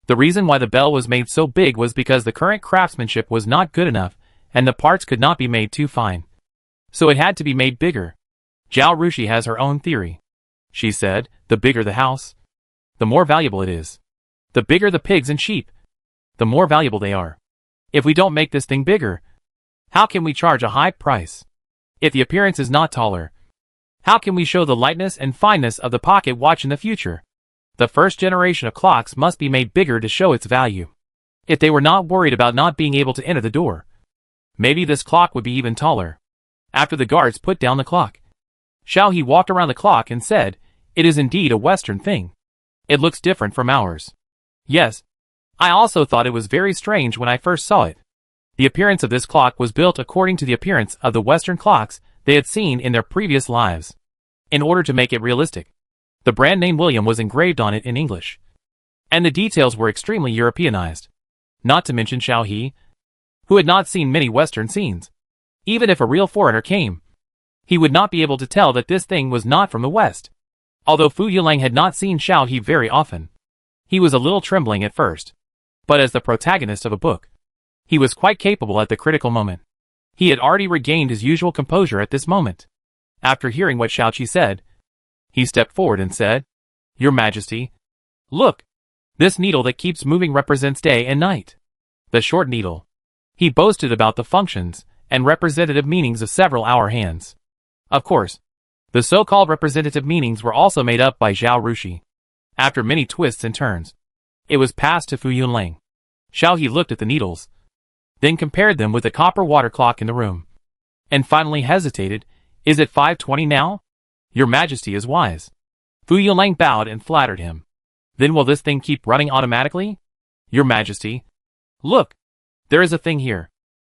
The reason why the bell was made so big was because the current craftsmanship was not good enough, and the parts could not be made too fine. So it had to be made bigger. Zhao Rushui has her own theory. She said, the bigger the house, the more valuable it is. The bigger the pigs and sheep, the more valuable they are. If we don't make this thing bigger, how can we charge a high price? If the appearance is not taller, how can we show the lightness and fineness of the pocket watch in the future? The first generation of clocks must be made bigger to show its value. If they were not worried about not being able to enter the door, maybe this clock would be even taller. After the guards put down the clock, Xiao He walked around the clock and said, "It is indeed a Western thing. It looks different from ours." Yes, I also thought it was very strange when I first saw it. The appearance of this clock was built according to the appearance of the Western clocks they had seen in their previous lives. In order to make it realistic, the brand name William was engraved on it in English, and the details were extremely Europeanized. Not to mention Xiao He, who had not seen many Western scenes. Even if a real foreigner came, he would not be able to tell that this thing was not from the West. Although Fu Yulang had not seen Xiao He very often, he was a little trembling at first. But as the protagonist of a book, he was quite capable at the critical moment. He had already regained his usual composure at this moment. After hearing what Xiao Qi said, he stepped forward and said, "Your Majesty, look, this needle that keeps moving represents day and night. The short needle." He boasted about the functions and representative meanings of several hour hands. Of course, the so-called representative meanings were also made up by Zhao Rushui. After many twists and turns, it was passed to Fu Yunlang. Xiao He looked at the needles, then compared them with the copper water clock in the room, and finally hesitated. "Is it 5:20 now? Your Majesty is wise." Fu Yunlang bowed and flattered him. "Then will this thing keep running automatically?" "Your Majesty, look, there is a thing here.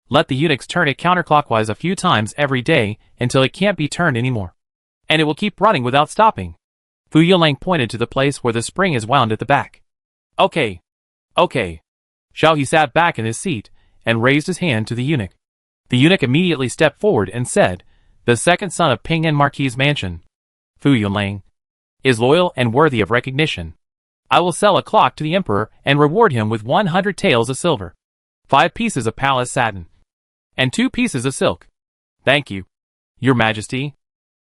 Let the eunuchs turn it counterclockwise a few times every day until it can't be turned anymore, and it will keep running without stopping." Fu Yunlang pointed to the place where the spring is wound at the back. Okay. Xiao He sat back in his seat and raised his hand to the eunuch. The eunuch immediately stepped forward and said, "The second son of Ping An Marquis' mansion, Fu Yunlang, is loyal and worthy of recognition. I will sell a clock to the emperor and reward him with 100 taels of silver, 5 pieces of palace satin, and 2 pieces of silk." "Thank you, Your Majesty."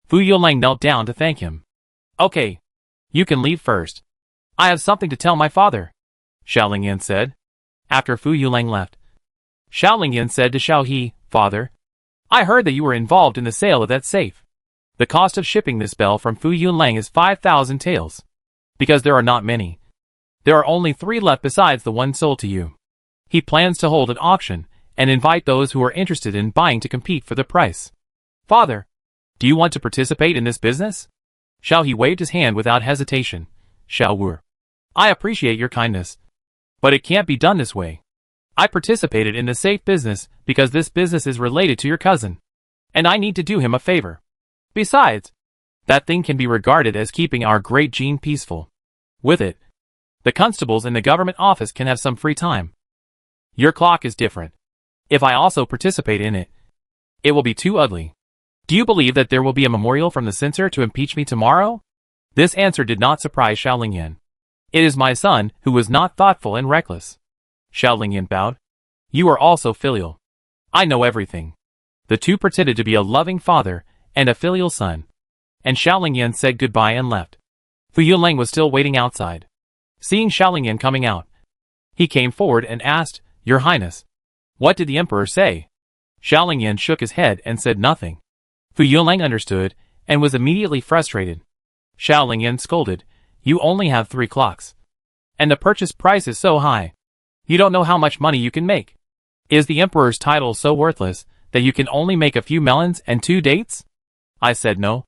Fu Yunlang knelt down to thank him. "Okay, you can leave first. I have something to tell my father," Xiao Lingyan said. After Fu Yunlang left, Xiao Lingyan said to Xiao He, "Father, I heard that you were involved in the sale of that safe. The cost of shipping this bell from Fu Yunlang is 5,000 taels. Because there are not many. There are only 3 left besides the one sold to you. He plans to hold an auction and invite those who are interested in buying to compete for the price. Father, do you want to participate in this business?" Xiao He waved his hand without hesitation. "Xiao Wu, I appreciate your kindness, but it can't be done this way. I participated in the safe business because this business is related to your cousin, and I need to do him a favor. Besides, that thing can be regarded as keeping our great Jin peaceful. With it, the constables in the government office can have some free time. Your clock is different. If I also participate in it, it will be too ugly. Do you believe that there will be a memorial from the censor to impeach me tomorrow?" This answer did not surprise Xiao Lingyan. "It is my son who was not thoughtful and reckless." Xiao Lingyan bowed. "You are also filial. I know everything." The two pretended to be a loving father and a filial son, and Xiao Lingyan said goodbye and left. Fu Yunlang was still waiting outside. Seeing Xiao Lingyan coming out, he came forward and asked, "Your Highness, what did the emperor say?" Xiao Lingyan shook his head and said nothing. Fu Yunlang understood and was immediately frustrated. Xiao Lingyan scolded, "You only have 3 clocks, and the purchase price is so high. You don't know how much money you can make. Is the emperor's title so worthless that you can only make a few melons and 2 dates?" I said no.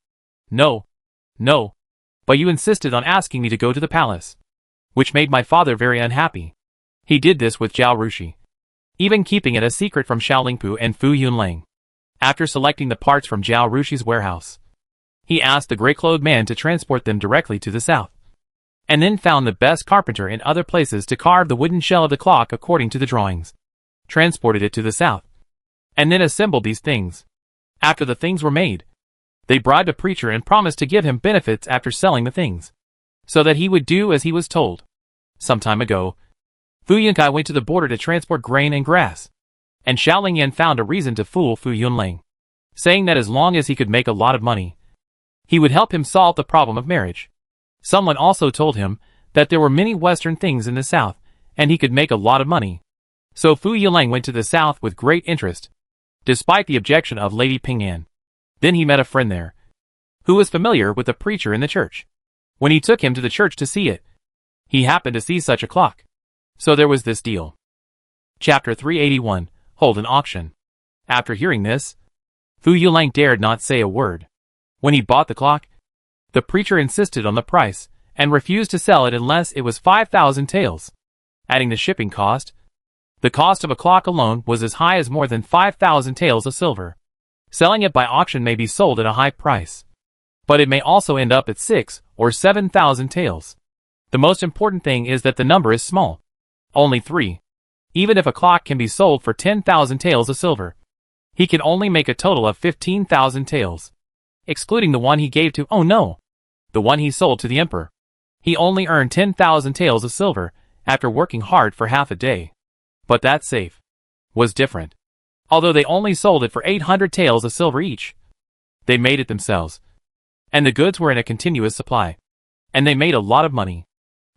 But you insisted on asking me to go to the palace, which made my father very unhappy. He did this with Zhao Rushui, even keeping it a secret from Xiao Lingpu and Fu Yunlang. After selecting the parts from Zhao Rushi's warehouse, he asked the gray-clothed man to transport them directly to the south, and then found the best carpenter in other places to carve the wooden shell of the clock according to the drawings, transported it to the south, and then assembled these things. After the things were made, they bribed a preacher and promised to give him benefits after selling the things. so that he would do as he was told. Some time ago, Fu Yunkai went to the border to transport grain and grass, and Xiao Lingyan found a reason to fool Fu Yunlang, saying that as long as he could make a lot of money, he would help him solve the problem of marriage. Someone also told him that there were many Western things in the South, and he could make a lot of money. So Fu Yunlang went to the South with great interest, despite the objection of Lady Ping'an. Then he met a friend there, who was familiar with the preacher in the church. When he took him to the church to see it, he happened to see such a clock. So there was this deal. Chapter 381, Hold an Auction. After hearing this, Fu Yunlang dared not say a word. When he bought the clock, the preacher insisted on the price, and refused to sell it unless it was 5,000 taels. Adding the shipping cost, the cost of a clock alone was as high as more than 5,000 taels of silver. Selling it by auction may be sold at a high price, but it may also end up at 6 or 7,000 taels. The most important thing is that the number is small. Only 3. Even if a clock can be sold for 10,000 taels of silver, he can only make a total of 15,000 taels, excluding the one he gave to, the one he sold to the emperor. He only earned 10,000 taels of silver after working hard for half a day. But that safe was different. Although they only sold it for 800 taels of silver each, they made it themselves, and the goods were in a continuous supply, and they made a lot of money.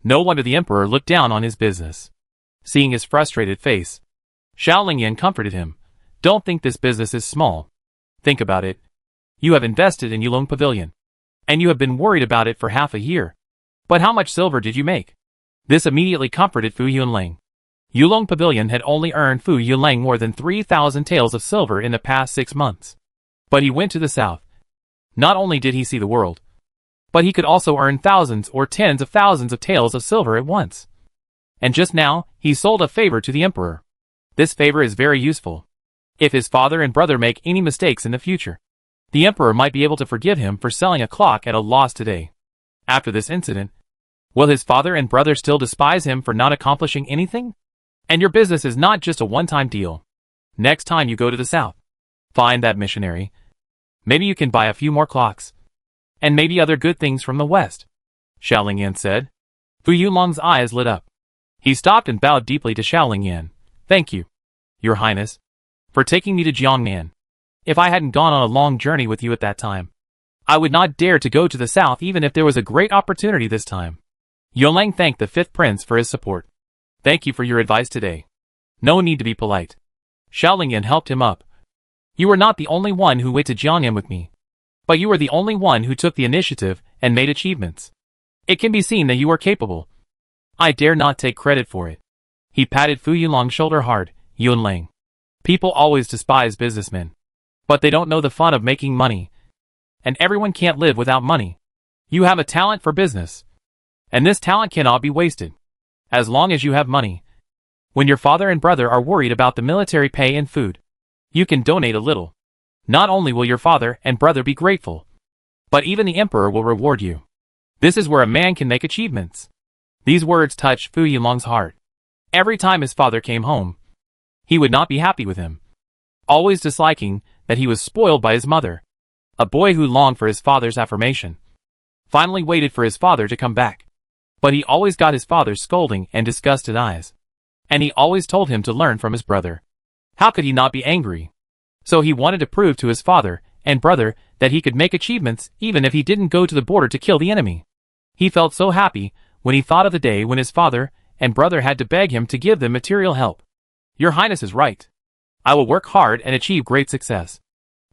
No wonder the emperor looked down on his business. Seeing his frustrated face, Xiao Lingyan comforted him. Don't think this business is small. Think about it. You have invested in Yulong Pavilion, and you have been worried about it for half a year. But how much silver did you make? This immediately comforted Fu Yunlang. Yulong Pavilion had only earned Fu Yunlang more than 3,000 taels of silver in the past 6 months. But he went to the south. Not only did he see the world, but he could also earn thousands or tens of thousands of taels of silver at once. And just now, he sold a favor to the emperor. This favor is very useful. If his father and brother make any mistakes in the future, the emperor might be able to forgive him for selling a clock at a loss today. After this incident, will his father and brother still despise him for not accomplishing anything? And your business is not just a one-time deal. Next time you go to the south, find that missionary. Maybe you can buy a few more clocks, and maybe other good things from the west, Xiao Lingyan said. Fu Yunlang's eyes lit up. He stopped and bowed deeply to Xiao Lingyan. Thank you, Your Highness, for taking me to Jiangnan. If I hadn't gone on a long journey with you at that time, I would not dare to go to the south even if there was a great opportunity this time. Yunlang thanked the 5th prince for his support. Thank you for your advice today. No need to be polite. Xiao Lingyan helped him up. You were not the only one who went to Jiangnan with me, but you were the only one who took the initiative and made achievements. It can be seen that you are capable. I dare not take credit for it. He patted Fu Yunlang's shoulder hard. Yunlang. People always despise businessmen, but they don't know the fun of making money. And everyone can't live without money. You have a talent for business, and this talent cannot be wasted. As long as you have money. When your father and brother are worried about the military pay and food, you can donate a little. Not only will your father and brother be grateful, but even the emperor will reward you. This is where a man can make achievements. These words touched Fu Yunlang's heart. Every time his father came home, he would not be happy with him, always disliking that he was spoiled by his mother. A boy who longed for his father's affirmation finally waited for his father to come back. But he always got his father's scolding and disgusted eyes. And he always told him to learn from his brother. How could he not be angry? So he wanted to prove to his father and brother that he could make achievements even if he didn't go to the border to kill the enemy. He felt so happy when he thought of the day when his father and brother had to beg him to give them material help. Your Highness is right. I will work hard and achieve great success,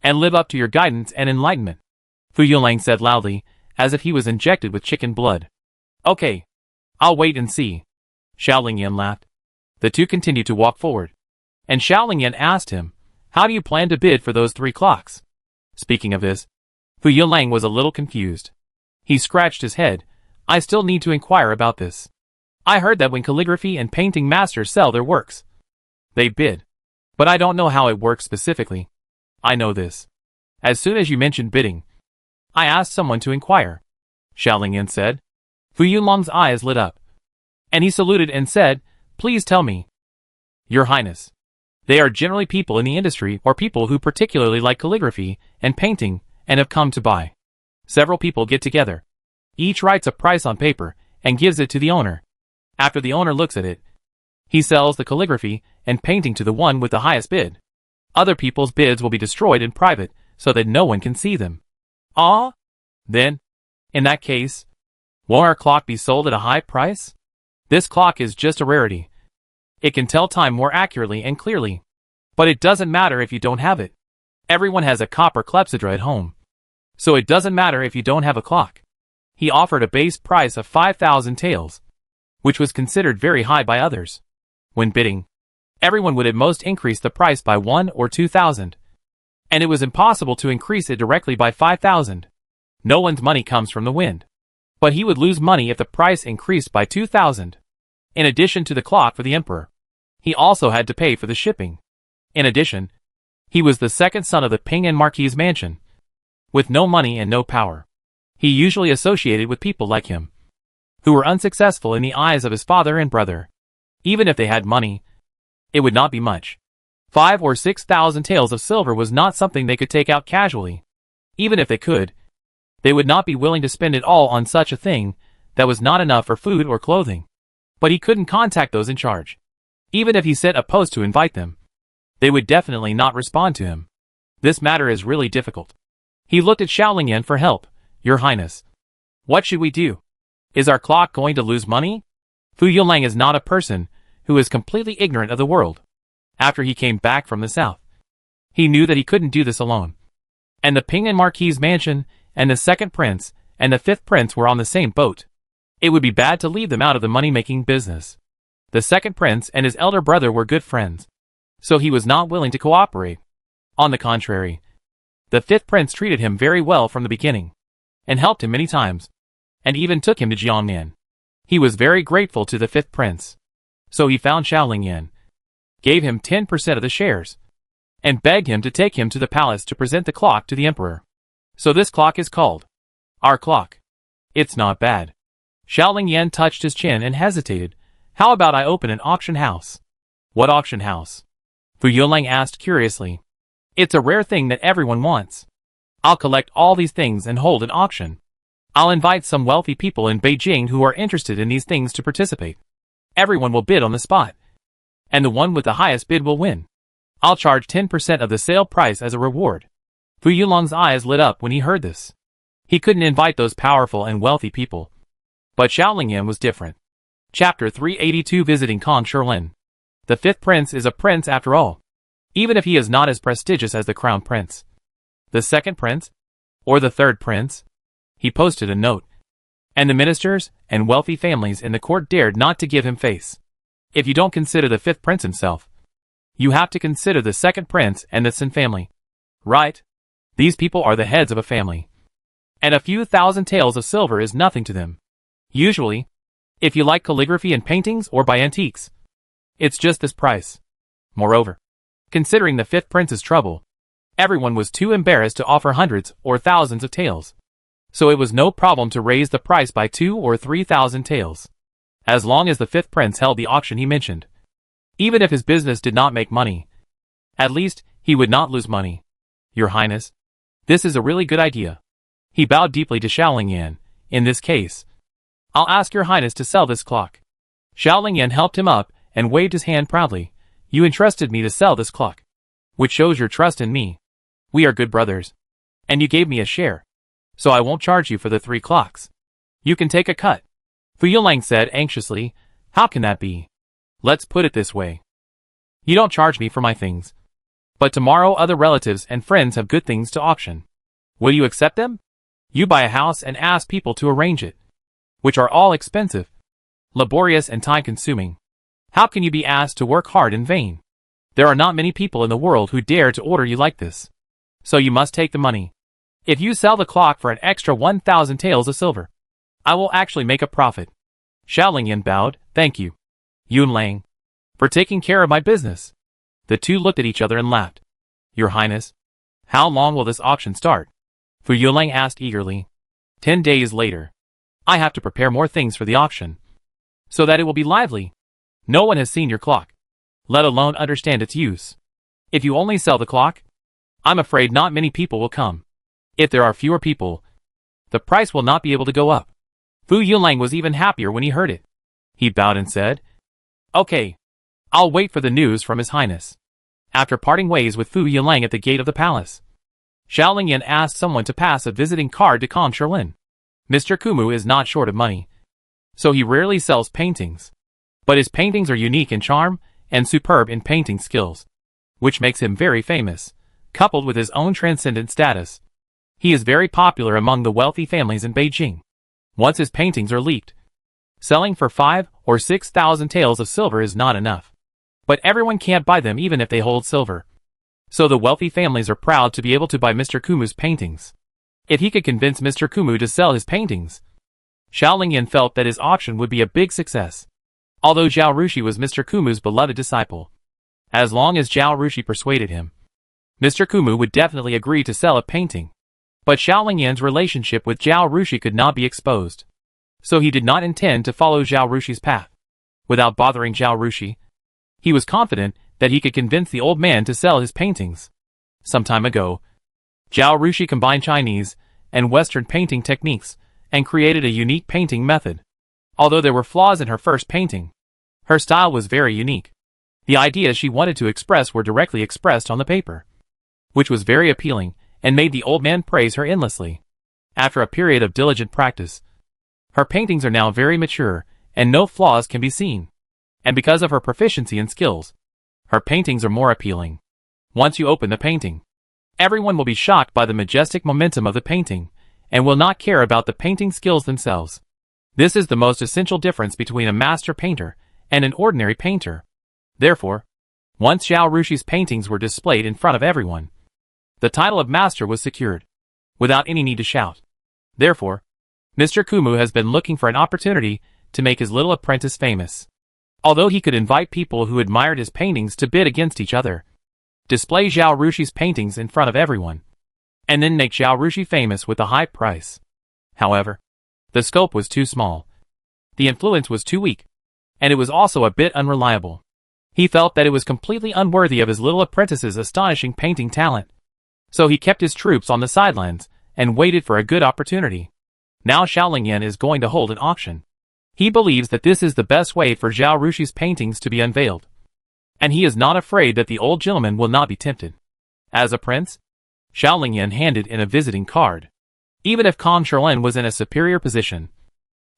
and live up to your guidance and enlightenment, Fu Yunlang said loudly, as if he was injected with chicken blood. Okay. I'll wait and see. Xiao Lingyan laughed. The two continued to walk forward, and Xiao Lingyan asked him, how do you plan to bid for those 3 clocks? Speaking of this, Fu Yunlang was a little confused. He scratched his head. I still need to inquire about this. I heard that when calligraphy and painting masters sell their works, they bid. But I don't know how it works specifically. I know this. As soon as you mentioned bidding, I asked someone to inquire, Xiao Lingyan said. Fu Yunlang's eyes lit up, and he saluted and said, please tell me. Your Highness. They are generally people in the industry or people who particularly like calligraphy and painting and have come to buy. Several people get together, Each writes a price on paper and gives it to the owner. After the owner looks at it, he sells the calligraphy and painting to the one with the highest bid. Other people's bids will be destroyed in private so that no one can see them. Ah? Then, in that case, won't our clock be sold at a high price? This clock is just a rarity. It can tell time more accurately and clearly. But it doesn't matter if you don't have it. Everyone has a copper clepsydra at home. So it doesn't matter if you don't have a clock. He offered a base price of 5,000 taels, which was considered very high by others. When bidding, everyone would at most increase the price by 1 or 2,000. And it was impossible to increase it directly by 5,000. No one's money comes from the wind. But he would lose money if the price increased by 2,000. In addition to the clock for the emperor, he also had to pay for the shipping. In addition, he was the second son of the Ping and Marquis mansion. With no money and no power, he usually associated with people like him, who were unsuccessful in the eyes of his father and brother. Even if they had money, it would not be much. 5 or 6,000 taels of silver was not something they could take out casually. Even if they could, they would not be willing to spend it all on such a thing that was not enough for food or clothing. But he couldn't contact those in charge. Even if he sent a post to invite them, they would definitely not respond to him. This matter is really difficult. He looked at Xiaolingyan for help. Your Highness, what should we do? Is our clock going to lose money? Fu Yulang is not a person who is completely ignorant of the world. After he came back from the south, he knew that he couldn't do this alone. And the Ping and Marquis mansion, and the second prince, and the fifth prince were on the same boat. It would be bad to leave them out of the money-making business. The second prince and his elder brother were good friends, so he was not willing to cooperate. On the contrary, the fifth prince treated him very well from the beginning, and helped him many times, and even took him to Jiangnan. He was very grateful to the fifth prince. So he found Xiaolingyan, gave him 10% of the shares, and begged him to take him to the palace to present the clock to the emperor. So this clock is called our clock. It's not bad. Xiaolingyan touched his chin and hesitated. How about I open an auction house? What auction house? Fu Yulang asked curiously. It's a rare thing that everyone wants. I'll collect all these things and hold an auction. I'll invite some wealthy people in Beijing who are interested in these things to participate. Everyone will bid on the spot, and the one with the highest bid will win. I'll charge 10% of the sale price as a reward. Fu Yulang's eyes lit up when he heard this. He couldn't invite those powerful and wealthy people. But Xiaolingyan was different. Chapter 382 Visiting Kong Shilin. The fifth prince is a prince after all, even if he is not as prestigious as the crown prince. The second prince? Or the third prince? He posted a note. And the ministers and wealthy families in the court dared not to give him face. If you don't consider the fifth prince himself, you have to consider the second prince and the Sin family. Right? These people are the heads of a family. And a few thousand taels of silver is nothing to them. Usually, if you like calligraphy and paintings or buy antiques, it's just this price. Moreover, considering the fifth prince's trouble, everyone was too embarrassed to offer hundreds or thousands of taels. So it was no problem to raise the price by 2,000 or 3,000 taels, as long as the fifth prince held the auction he mentioned. Even if his business did not make money, at least he would not lose money. Your Highness, this is a really good idea. He bowed deeply to Xiaolingyan. In this case, I'll ask your Highness to sell this clock. Xiaolingyan helped him up and waved his hand proudly. You entrusted me to sell this clock, which shows your trust in me. We are good brothers, and you gave me a share. So I won't charge you for the 3 clocks. You can take a cut. Fu Yulang said anxiously. How can that be? Let's put it this way. You don't charge me for my things. But tomorrow other relatives and friends have good things to auction. Will you accept them? You buy a house and ask people to arrange it, which are all expensive, laborious and time-consuming. How can you be asked to work hard in vain? There are not many people in the world who dare to order you like this. So you must take the money. If you sell the clock for an extra 1,000 taels of silver, I will actually make a profit. Xiaolingyan bowed. Thank you, Yulang, for taking care of my business. The two looked at each other and laughed. Your Highness, how long will this auction start? Fu Yulang asked eagerly. 10 days later. I have to prepare more things for the auction, so that it will be lively. No one has seen your clock, let alone understand its use. If you only sell the clock, I'm afraid not many people will come. If there are fewer people, the price will not be able to go up. Fu Yulang was even happier when he heard it. He bowed and said, "Okay. I'll wait for the news from His Highness." After parting ways with Fu Yulang at the gate of the palace, Zhao Lingyan asked someone to pass a visiting card to Kong Shilin. Mr. Kumu is not short of money, so he rarely sells paintings. But his paintings are unique in charm and superb in painting skills, which makes him very famous, coupled with his own transcendent status. He is very popular among the wealthy families in Beijing. Once his paintings are leaked, selling for 5,000 or 6,000 taels of silver is not enough. But everyone can't buy them even if they hold silver. So the wealthy families are proud to be able to buy Mr. Kumu's paintings. If he could convince Mr. Kumu to sell his paintings, Zhao Lingyan felt that his auction would be a big success. Although Zhao Rushui was Mr. Kumu's beloved disciple, as long as Zhao Rushui persuaded him, Mr. Kumu would definitely agree to sell a painting. But Zhao Lingyan's relationship with Zhao Rushui could not be exposed, so he did not intend to follow Zhao Rushuy's path. Without bothering Zhao Rushui, he was confident that he could convince the old man to sell his paintings. Some time ago, Zhao Rushui combined Chinese and Western painting techniques and created a unique painting method. Although there were flaws in her first painting, her style was very unique. The ideas she wanted to express were directly expressed on the paper, which was very appealing and made the old man praise her endlessly. After a period of diligent practice, her paintings are now very mature and no flaws can be seen. And because of her proficiency and skills, her paintings are more appealing. Once you open the painting, everyone will be shocked by the majestic momentum of the painting and will not care about the painting skills themselves. This is the most essential difference between a master painter and an ordinary painter. Therefore, once Zhao Rushuy's paintings were displayed in front of everyone, the title of master was secured, without any need to shout. Therefore, Mr. Kumu has been looking for an opportunity to make his little apprentice famous. Although he could invite people who admired his paintings to bid against each other, display Zhao Rushuy's paintings in front of everyone, and then make Zhao Rushui famous with a high price. However, the scope was too small, the influence was too weak, and it was also a bit unreliable. He felt that it was completely unworthy of his little apprentice's astonishing painting talent. So he kept his troops on the sidelines and waited for a good opportunity. Now Zhao Lingyan is going to hold an auction. He believes that this is the best way for Zhao Rushuy's paintings to be unveiled, and he is not afraid that the old gentleman will not be tempted. As a prince, Zhao Lingyan handed in a visiting card. Even if Kong Shilin was in a superior position,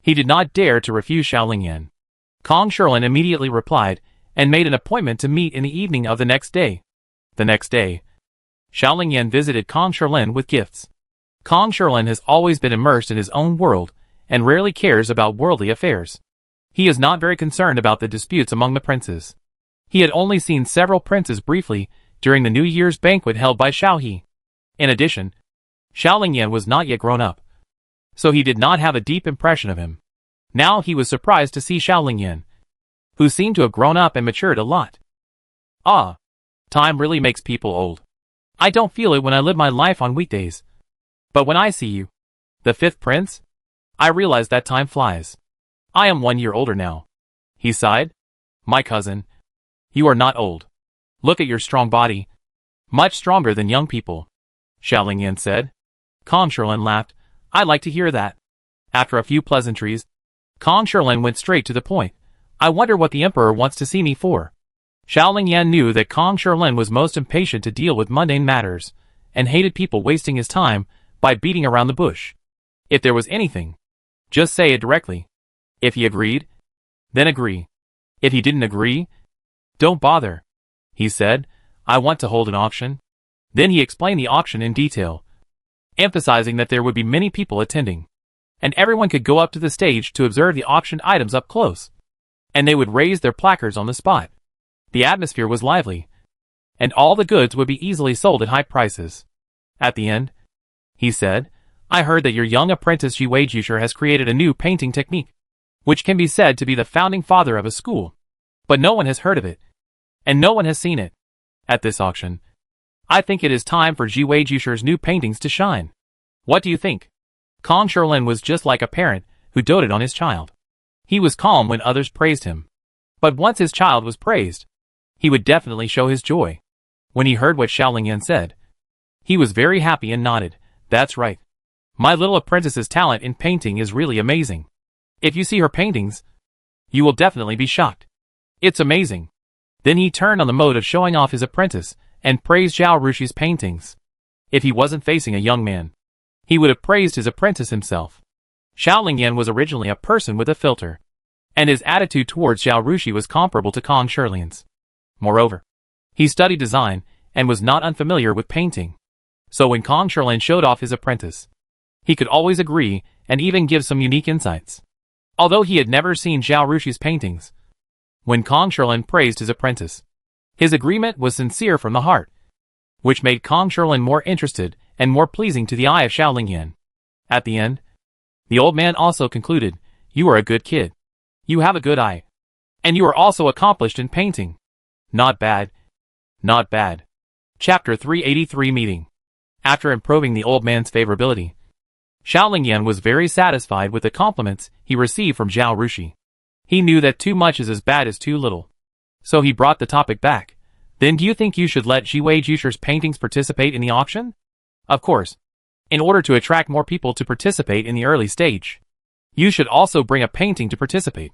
he did not dare to refuse Zhao Lingyan. Kong Shilin immediately replied and made an appointment to meet in the evening of the next day. The next day, Zhao Lingyan visited Kong Shilin with gifts. Kong Shilin has always been immersed in his own world and rarely cares about worldly affairs. He is not very concerned about the disputes among the princes. He had only seen several princes briefly during the New Year's banquet held by Xiaohe. In addition, Zhao Lingyan was not yet grown up, so he did not have a deep impression of him. Now he was surprised to see Zhao Lingyan, who seemed to have grown up and matured a lot. Ah, time really makes people old. I don't feel it when I live my life on weekdays. But when I see you, the fifth prince, I realize that time flies. I am 1 year older now. He sighed. My cousin, you are not old. Look at your strong body. Much stronger than young people. Zhao Lingyan said. Kong Shilin laughed. I like to hear that. After a few pleasantries, Kong Shilin went straight to the point. I wonder what the emperor wants to see me for. Zhao Lingyan knew that Kong Shilin was most impatient to deal with mundane matters, and hated people wasting his time by beating around the bush. If there was anything, just say it directly. If he agreed, then agree. If he didn't agree, don't bother. He said, I want to hold an auction. Then he explained the auction in detail, emphasizing that there would be many people attending, and everyone could go up to the stage to observe the auctioned items up close, and they would raise their placards on the spot. The atmosphere was lively, and all the goods would be easily sold at high prices. At the end, he said, I heard that your young apprentice Zhi Weijusher has created a new painting technique, which can be said to be the founding father of a school. But no one has heard of it, and no one has seen it. At this auction, I think it is time for Zhi Weijusher's new paintings to shine. What do you think? Kong Shilin was just like a parent who doted on his child. He was calm when others praised him. But once his child was praised, he would definitely show his joy. When he heard what Zhao Lingyan said, he was very happy and nodded. That's right. My little apprentice's talent in painting is really amazing. If you see her paintings, you will definitely be shocked. It's amazing. Then he turned on the mode of showing off his apprentice and praised Zhao Rushui's paintings. If he wasn't facing a young man, he would have praised his apprentice himself. Xiaolingyan was originally a person with a filter, and his attitude towards Zhao Rushui was comparable to Kong Shilian's. Moreover, he studied design and was not unfamiliar with painting. So when Kong Shilian showed off his apprentice, he could always agree and even give some unique insights. Although he had never seen Zhao Rushui's paintings, when Kong Shilian praised his apprentice, his agreement was sincere from the heart, which made Kong Shilian more interested and more pleasing to the eye of Xiaolingyan. At the end, the old man also concluded, "You are a good kid. You have a good eye. And you are also accomplished in painting. Not bad. Not bad." Chapter 383 Meeting. After improving the old man's favorability, Xiaolingyan was very satisfied with the compliments he received from Zhao Rushui. He knew that too much is as bad as too little. So he brought the topic back. "Then do you think you should let Jiwei Jushi's paintings participate in the auction?" "Of course. In order to attract more people to participate in the early stage, you should also bring a painting to participate.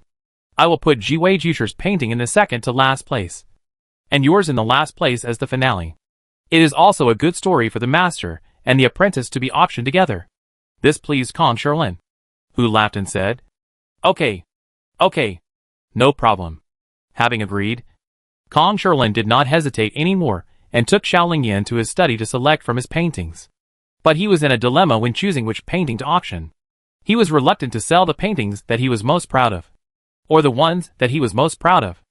I will put Jiwei Jushi's painting in the second to last place, and yours in the last place as the finale. It is also a good story for the master and the apprentice to be auctioned together." This pleased Kong Shilian, who laughed and said, Okay, no problem." Having agreed, Kong Shilian did not hesitate anymore and took Xiaolingyan to his study to select from his paintings. But he was in a dilemma when choosing which painting to auction. He was reluctant to sell the paintings that he was most proud of, or the ones that he was most proud of.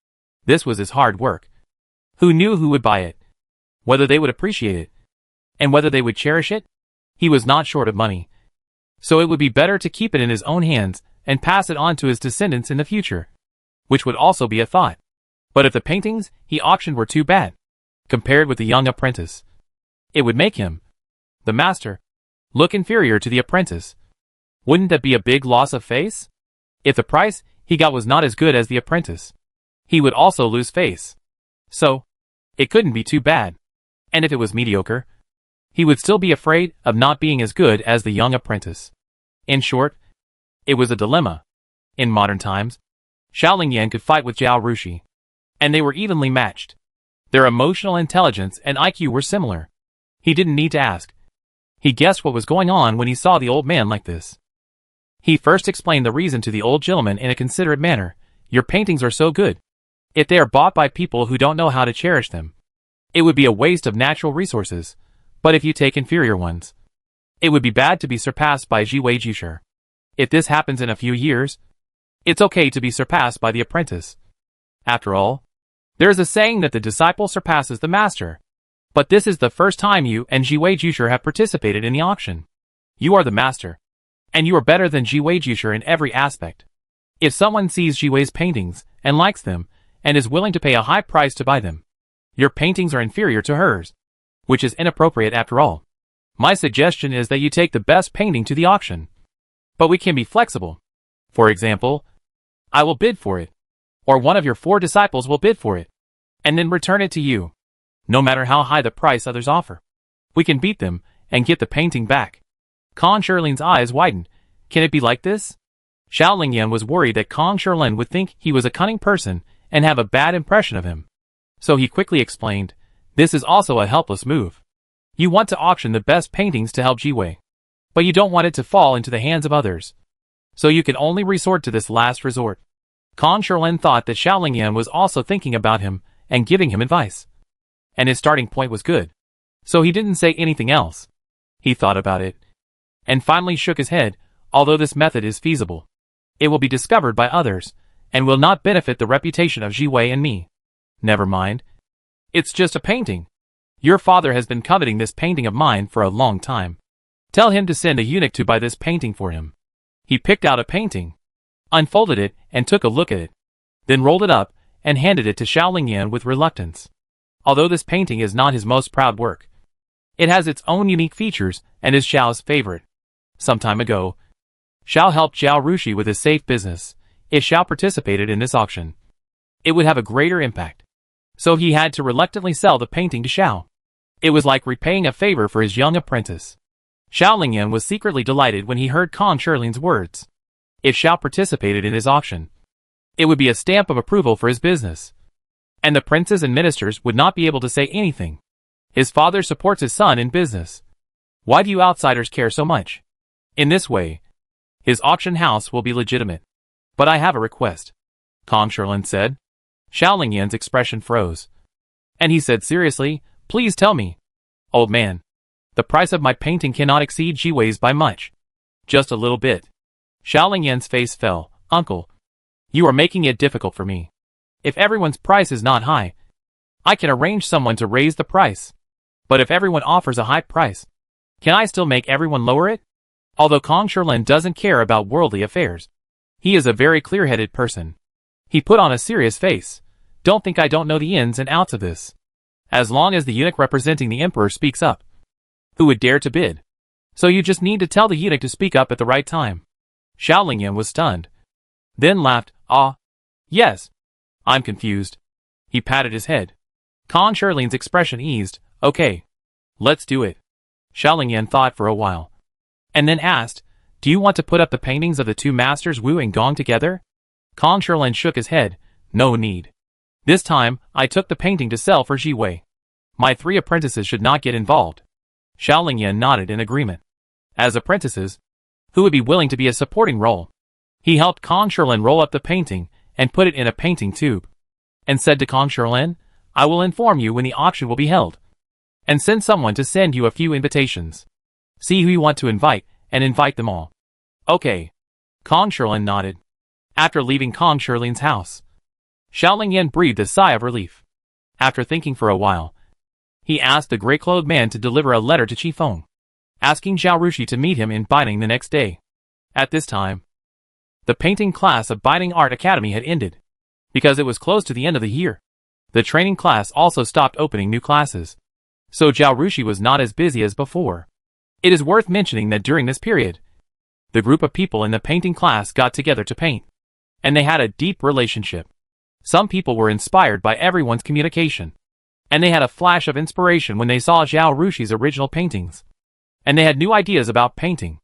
This was his hard work. Who knew who would buy it? Whether they would appreciate it? And whether they would cherish it? He was not short of money. So it would be better to keep it in his own hands and pass it on to his descendants in the future, which would also be a thought. But if the paintings he auctioned were too bad, compared with the young apprentice, it would make him, the master, look inferior to the apprentice. Wouldn't that be a big loss of face? If the price he got was not as good as the apprentice, he would also lose face. So, it couldn't be too bad. And if it was mediocre, he would still be afraid of not being as good as the young apprentice. In short, it was a dilemma. In modern times, Xiaolingyan could fight with Zhao Rushui, and they were evenly matched. Their emotional intelligence and IQ were similar. He didn't need to ask. He guessed what was going on when he saw the old man like this. He first explained the reason to the old gentleman in a considerate manner. "Your paintings are so good. If they are bought by people who don't know how to cherish them, it would be a waste of natural resources. But if you take inferior ones, it would be bad to be surpassed by Jiwei Jushi. If this happens in a few years, it's okay to be surpassed by the apprentice. After all, there is a saying that the disciple surpasses the master. But this is the first time you and Jiwei Jushi have participated in the auction. You are the master, and you are better than Jiwei Jushi in every aspect. If someone sees Jiwei's paintings and likes them, and is willing to pay a high price to buy them, your paintings are inferior to hers, which is inappropriate after all. My suggestion is that you take the best painting to the auction. But we can be flexible. For example, I will bid for it, or one of your 4 disciples will bid for it, and then return it to you. No matter how high the price others offer, we can beat them and get the painting back." Kong Shilian's eyes widened. Can it be like this? Xiaolingyan was worried that Kong Shilian would think he was a cunning person and have a bad impression of him. So he quickly explained, "This is also a helpless move. You want to auction the best paintings to help Jiwei, but you don't want it to fall into the hands of others. So you can only resort to this last resort." Kong Shilian thought that Xiaolingyan was also thinking about him and giving him advice. And his starting point was good. So he didn't say anything else. He thought about it, and finally shook his head. "Although this method is feasible, it will be discovered by others, and will not benefit the reputation of Jiwei and me. Never mind. It's just a painting. Your father has been coveting this painting of mine for a long time. Tell him to send a eunuch to buy this painting for him." He picked out a painting, unfolded it, and took a look at it, then rolled it up and handed it to Xiaolingyan with reluctance. Although this painting is not his most proud work, it has its own unique features and is Zhao's favorite. Some time ago, Zhao helped Zhao Rushui with his safe business. If Zhao participated in this auction, it would have a greater impact. So he had to reluctantly sell the painting to Zhao. It was like repaying a favor for his young apprentice. Xiaolingyan was secretly delighted when he heard Kong Shilian's words. if Zhao participated in his auction. It would be a stamp of approval for his business. And the princes and ministers would not be able to say anything. His father supports his son in business. Why do you outsiders care so much? In this way, his auction house will be legitimate. But I have a request, Kong Shilin said. Xiao Lingyan's expression froze. And he said seriously, please tell me. Old man, the price of my painting cannot exceed Jiwei's by much. Just a little bit. Xiao Lingyan's face fell. Uncle, you are making it difficult for me. If everyone's price is not high, I can arrange someone to raise the price. But if everyone offers a high price, can I still make everyone lower it? Although Kong Shilin doesn't care about worldly affairs, he is a very clear-headed person. He put on a serious face. Don't think I don't know the ins and outs of this. As long as the eunuch representing the emperor speaks up, who would dare to bid? So you just need to tell the eunuch to speak up at the right time. Xiao Lingyan was stunned. Then laughed. Ah, yes. I'm confused. He patted his head. Kong Shilin's expression eased. Okay. Let's do it. Xiao Lingyan thought for a while. And then asked, do you want to put up the paintings of the two masters Wu and Gong together? Kong Shilin shook his head. No need. This time, I took the painting to sell for Jiwei. My 3 apprentices should not get involved. Xiao Lingyan nodded in agreement. As apprentices, who would be willing to be a supporting role? He helped Kong Shilin roll up the painting and put it in a painting tube. And said to Kong Shilin, I will inform you when the auction will be held. And send someone to send you a few invitations. See who you want to invite, and invite them all. Okay. Kong Shilin nodded. After leaving Kong Shilin's house, Xiao Lingyan breathed a sigh of relief. After thinking for a while, he asked the gray-clothed man to deliver a letter to Qifeng, asking Zhao Rushui to meet him in Binding the next day. At this time, the painting class of Binding Art Academy had ended. Because it was close to the end of the year, the training class also stopped opening new classes. So Zhao Rushui was not as busy as before. It is worth mentioning that during this period, the group of people in the painting class got together to paint. And they had a deep relationship. Some people were inspired by everyone's communication. And they had a flash of inspiration when they saw Zhao Rushuy's original paintings. And they had new ideas about painting.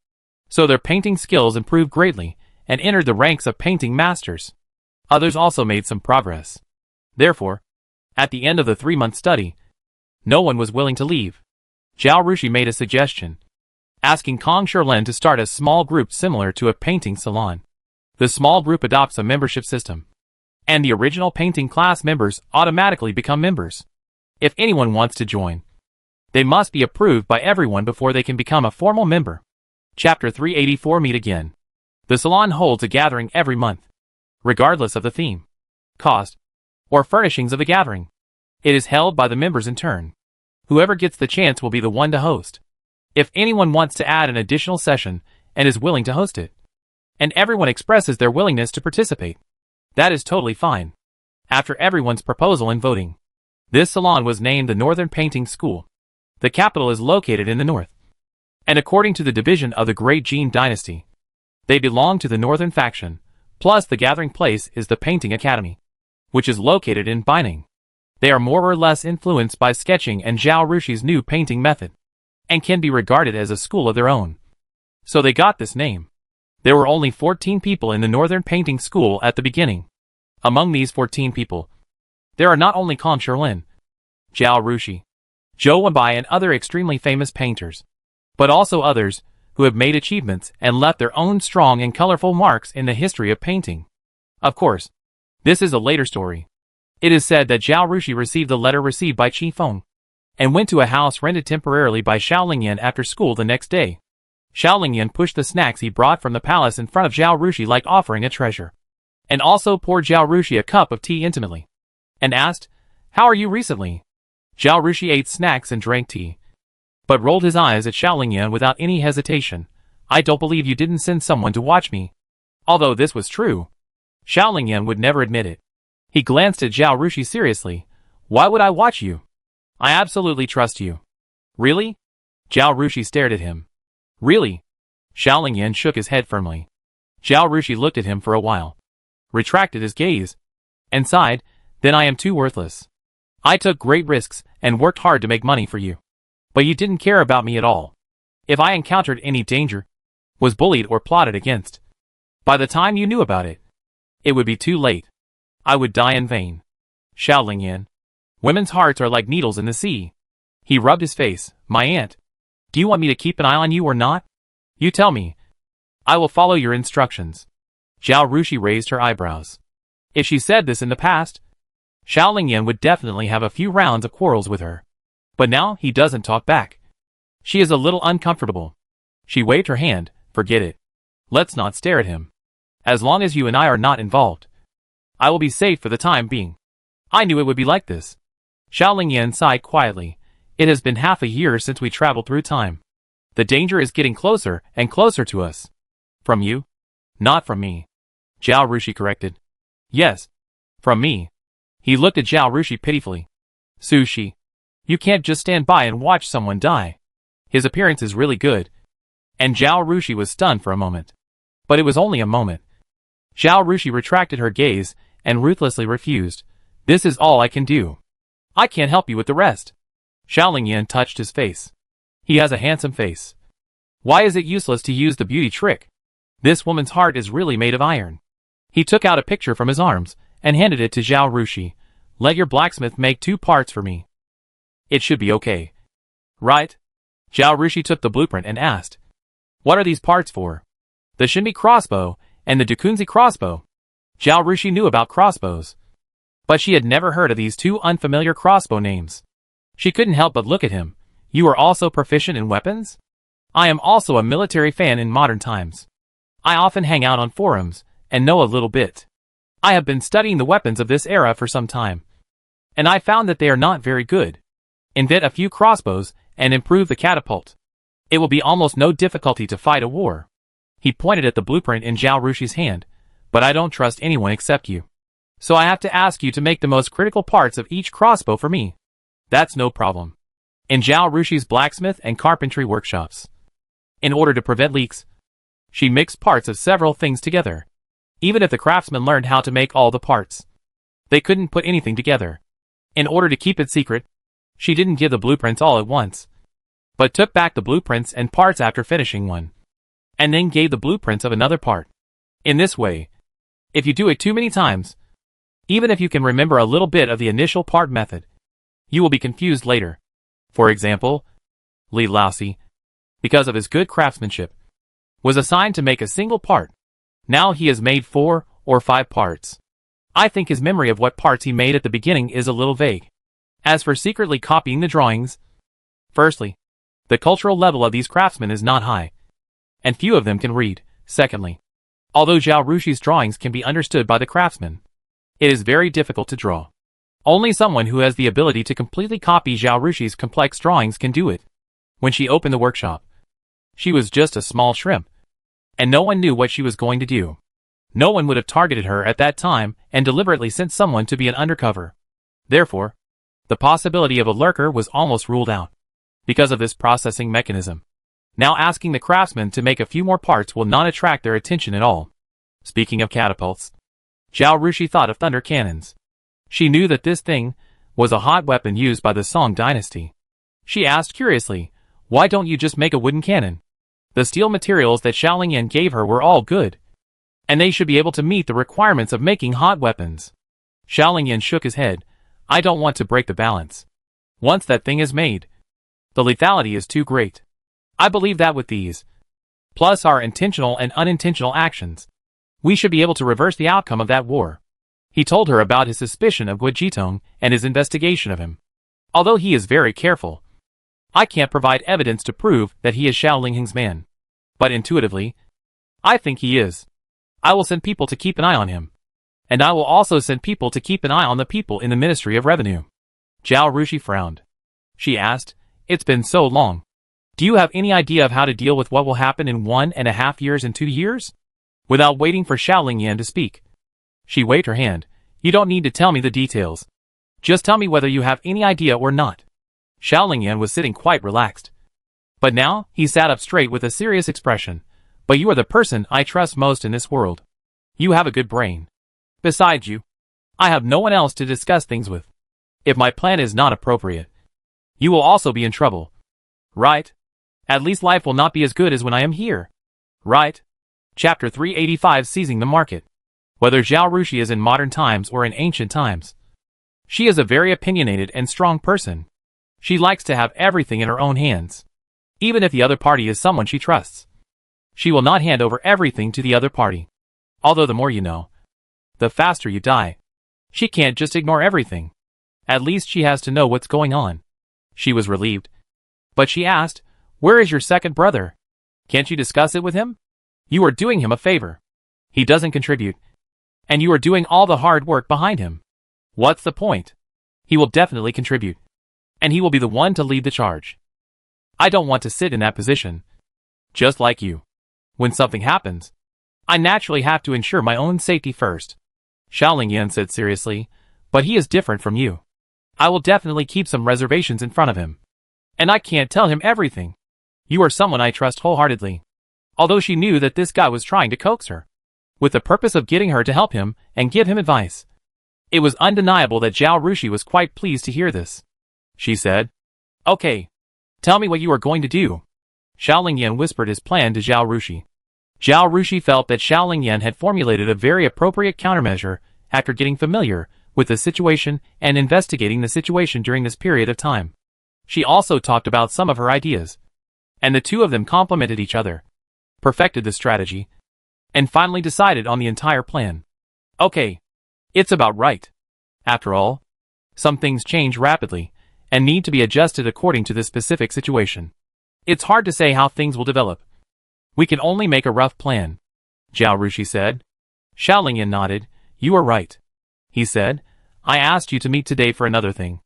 So their painting skills improved greatly, and entered the ranks of painting masters. Others also made some progress. Therefore, at the end of the 3-month study, no one was willing to leave. Zhao Rushui made a suggestion, asking Kong Shilin to start a small group similar to a painting salon. The small group adopts a membership system, and the original painting class members automatically become members. If anyone wants to join, they must be approved by everyone before they can become a formal member. Chapter 384. Meet again. The salon holds a gathering every month, regardless of the theme, cost, or furnishings of the gathering. It is held by the members in turn. Whoever gets the chance will be the one to host. If anyone wants to add an additional session and is willing to host it, and everyone expresses their willingness to participate, that is totally fine. After everyone's proposal and voting, this salon was named the Northern Painting School. The capital is located in the north. And according to the division of the Great Jin Dynasty, they belong to the northern faction, plus the gathering place is the Painting Academy, which is located in Binding. They are more or less influenced by sketching and Zhao Rushuy's new painting method, and can be regarded as a school of their own. So they got this name. There were only 14 people in the Northern Painting School at the beginning. Among these 14 people, there are not only Kong Shilin, Zhao Rushui, Zhou Wenbai and other extremely famous painters, but also others who have made achievements and left their own strong and colorful marks in the history of painting. Of course, this is a later story. It is said that Zhao Rushui received the letter received by Qifeng, and went to a house rented temporarily by Xiao Lingyan after school the next day. Xiao Lingyan pushed the snacks he brought from the palace in front of Zhao Rushui like offering a treasure, and also poured Zhao Rushui a cup of tea intimately, and asked, "How are you recently?" Zhao Rushui ate snacks and drank tea, but rolled his eyes at Xiao Lingyan without any hesitation. "I don't believe you didn't send someone to watch me." Although this was true, Xiao Lingyan would never admit it. He glanced at Zhao Rushui seriously. "Why would I watch you? I absolutely trust you." "Really?" Zhao Rushui stared at him. "Really?" Xiao Lingyan shook his head firmly. Zhao Rushui looked at him for a while, retracted his gaze, and sighed. "Then I am too worthless. I took great risks and worked hard to make money for you. But you didn't care about me at all. If I encountered any danger, was bullied or plotted against, By the time you knew about it, it would be too late. I would die in vain. Xiao Lingyan. Women's hearts are like needles in the sea. He rubbed his face. My aunt. Do you want me to keep an eye on you or not? You tell me. I will follow your instructions. Zhao Rushui raised her eyebrows. If she said this in the past, Xiao Lingyan would definitely have a few rounds of quarrels with her. But now he doesn't talk back. She is a little uncomfortable. She waved her hand. Forget it. Let's not stare at him. As long as you and I are not involved, I will be safe for the time being. I knew it would be like this. Xiao Lingyan sighed quietly. It has been half a year since we traveled through time. The danger is getting closer and closer to us. From you? Not from me. Zhao Rushui corrected. Yes. From me. He looked at Zhao Rushui pitifully. Sushi. You can't just stand by and watch someone die. His appearance is really good. And Zhao Rushui was stunned for a moment. But it was only a moment. Zhao Rushui retracted her gaze and ruthlessly refused. This is all I can do. I can't help you with the rest. Xiao Lingyan touched his face. He has a handsome face. Why is it useless to use the beauty trick? This woman's heart is really made of iron. He took out a picture from his arms and handed it to Zhao Rushui. Let your blacksmith make 2 parts for me. It should be okay. Right? Zhao Rushui took the blueprint and asked. What are these parts for? The Shinbi crossbow and the Dakunzi crossbow. Zhao Rushui knew about crossbows. But she had never heard of these 2 unfamiliar crossbow names. She couldn't help but look at him. You are also proficient in weapons? I am also a military fan in modern times. I often hang out on forums and know a little bit. I have been studying the weapons of this era for some time. And I found that they are not very good. Invent a few crossbows and improve the catapult. It will be almost no difficulty to fight a war. He pointed at the blueprint in Zhao Rushi's hand. But I don't trust anyone except you. So I have to ask you to make the most critical parts of each crossbow for me. That's no problem. In Zhao Rushi's blacksmith and carpentry workshops. In order to prevent leaks, she mixed parts of several things together. Even if the craftsmen learned how to make all the parts, they couldn't put anything together. In order to keep it secret, she didn't give the blueprints all at once, but took back the blueprints and parts after finishing one, and then gave the blueprints of another part. In this way, if you do it too many times, even if you can remember a little bit of the initial part method, you will be confused later. For example, Li Laosi, because of his good craftsmanship, was assigned to make a single part. Now he has made 4 or 5 parts. I think his memory of what parts he made at the beginning is a little vague. As for secretly copying the drawings, firstly, the cultural level of these craftsmen is not high, and few of them can read. Secondly, although Zhao Rushi's drawings can be understood by the craftsmen, it is very difficult to draw. Only someone who has the ability to completely copy Zhao Rushi's complex drawings can do it. When she opened the workshop, she was just a small shrimp, and no one knew what she was going to do. No one would have targeted her at that time and deliberately sent someone to be an undercover. Therefore, the possibility of a lurker was almost ruled out. Because of this processing mechanism, now asking the craftsmen to make a few more parts will not attract their attention at all. Speaking of catapults, Zhao Rushui thought of thunder cannons. She knew that this thing was a hot weapon used by the Song dynasty. She asked curiously, why don't you just make a wooden cannon? The steel materials that Xiao Lingyan gave her were all good, and they should be able to meet the requirements of making hot weapons. Xiao Lingyan shook his head. I don't want to break the balance. Once that thing is made, the lethality is too great. I believe that with these, plus our intentional and unintentional actions, we should be able to reverse the outcome of that war. He told her about his suspicion of Guo Jitong and his investigation of him. Although he is very careful, I can't provide evidence to prove that he is Xiao Lingheng's man. But intuitively, I think he is. I will send people to keep an eye on him. And I will also send people to keep an eye on the people in the Ministry of Revenue. Zhao Rushui frowned. She asked, it's been so long. Do you have any idea of how to deal with what will happen in 1.5 years and 2 years? Without waiting for Xiao Lingyan to speak, she waved her hand. You don't need to tell me the details. Just tell me whether you have any idea or not. Xiao Lingyan was sitting quite relaxed. But now, he sat up straight with a serious expression. But you are the person I trust most in this world. You have a good brain. Besides you, I have no one else to discuss things with. If my plan is not appropriate, you will also be in trouble. Right? At least life will not be as good as when I am here. Right? Chapter 385 Seizing the Market. Whether Zhao Rushui is in modern times or in ancient times, she is a very opinionated and strong person. She likes to have everything in her own hands. Even if the other party is someone she trusts, she will not hand over everything to the other party. Although the more you know, the faster you die. She can't just ignore everything. At least she has to know what's going on. She was relieved. But she asked, "Where is your second brother? Can't you discuss it with him? You are doing him a favor. He doesn't contribute. And you are doing all the hard work behind him. What's the point? He will definitely contribute. And he will be the one to lead the charge. I don't want to sit in that position. Just like you. When something happens, I naturally have to ensure my own safety first." Xiaolingyan said seriously, "But he is different from you. I will definitely keep some reservations in front of him. And I can't tell him everything. You are someone I trust wholeheartedly." Although she knew that this guy was trying to coax her, with the purpose of getting her to help him and give him advice. It was undeniable that Zhao Rushui was quite pleased to hear this. She said, "Okay, tell me what you are going to do." Xiaolingyan whispered his plan to Zhao Rushui. Zhao Rushui felt that Xiaolingyan had formulated a very appropriate countermeasure after getting familiar with the situation and investigating the situation during this period of time. She also talked about some of her ideas, and the two of them complemented each other, perfected the strategy, and finally decided on the entire plan. Okay, it's about right. After all, some things change rapidly and need to be adjusted according to the specific situation. It's hard to say how things will develop. We can only make a rough plan, Zhao Rushui said. Xiaolingyan nodded. "You are right," he said. "I asked you to meet today for another thing.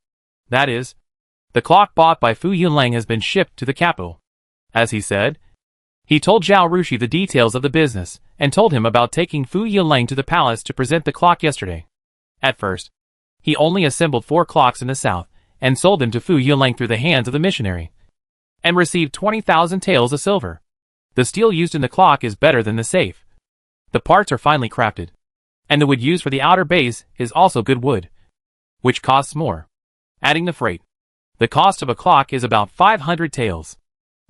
That is, the clock bought by Fu Yunlang has been shipped to the capital." As he said, he told Zhao Rushui the details of the business and told him about taking Fu Yunlang to the palace to present the clock yesterday. At first, he only assembled 4 clocks in the south and sold them to Fu Yunlang through the hands of the missionary, and received 20,000 taels of silver. The steel used in the clock is better than the safe. The parts are finely crafted, and the wood used for the outer base is also good wood, which costs more. Adding the freight, the cost of a clock is about 500 taels.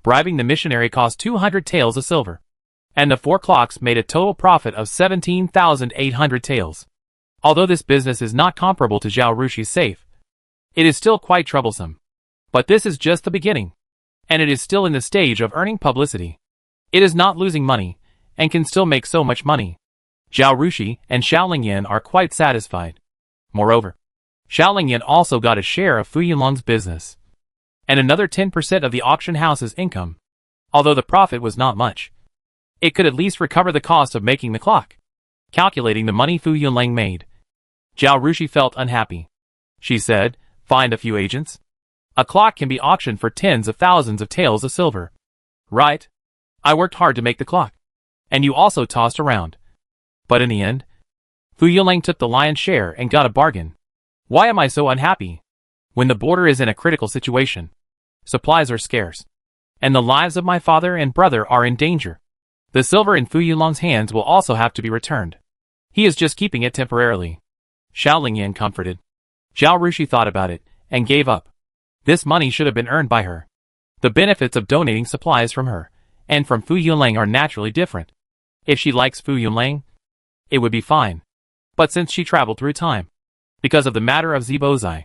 Bribing the missionary cost 200 taels of silver, and the 4 clocks made a total profit of 17,800 taels. Although this business is not comparable to Zhao Rushi's safe, it is still quite troublesome. But this is just the beginning, and it is still in the stage of earning publicity. It is not losing money, and can still make so much money. Zhao Rushui and Xiaolingyan are quite satisfied. Moreover, Xiaolingyan also got a share of Fu Yunlang's business, and another 10% of the auction house's income. Although the profit was not much, it could at least recover the cost of making the clock. Calculating the money Fu Yunlang made, Zhao Rushui felt unhappy. She said, "Find a few agents. A clock can be auctioned for tens of thousands of taels of silver." "Right. I worked hard to make the clock, and you also tossed around." But in the end, Fu Yunlang took the lion's share and got a bargain. Why am I so unhappy? When the border is in a critical situation, supplies are scarce, and the lives of my father and brother are in danger. The silver in Fu Yunlang's hands will also have to be returned. He is just keeping it temporarily. Xiaolingyan comforted. Zhao Rushui thought about it and gave up. This money should have been earned by her. The benefits of donating supplies from her and from Fu Yunlang are naturally different. If she likes Fu Yunlang, it would be fine. But since she traveled through time, because of the matter of Zibozai,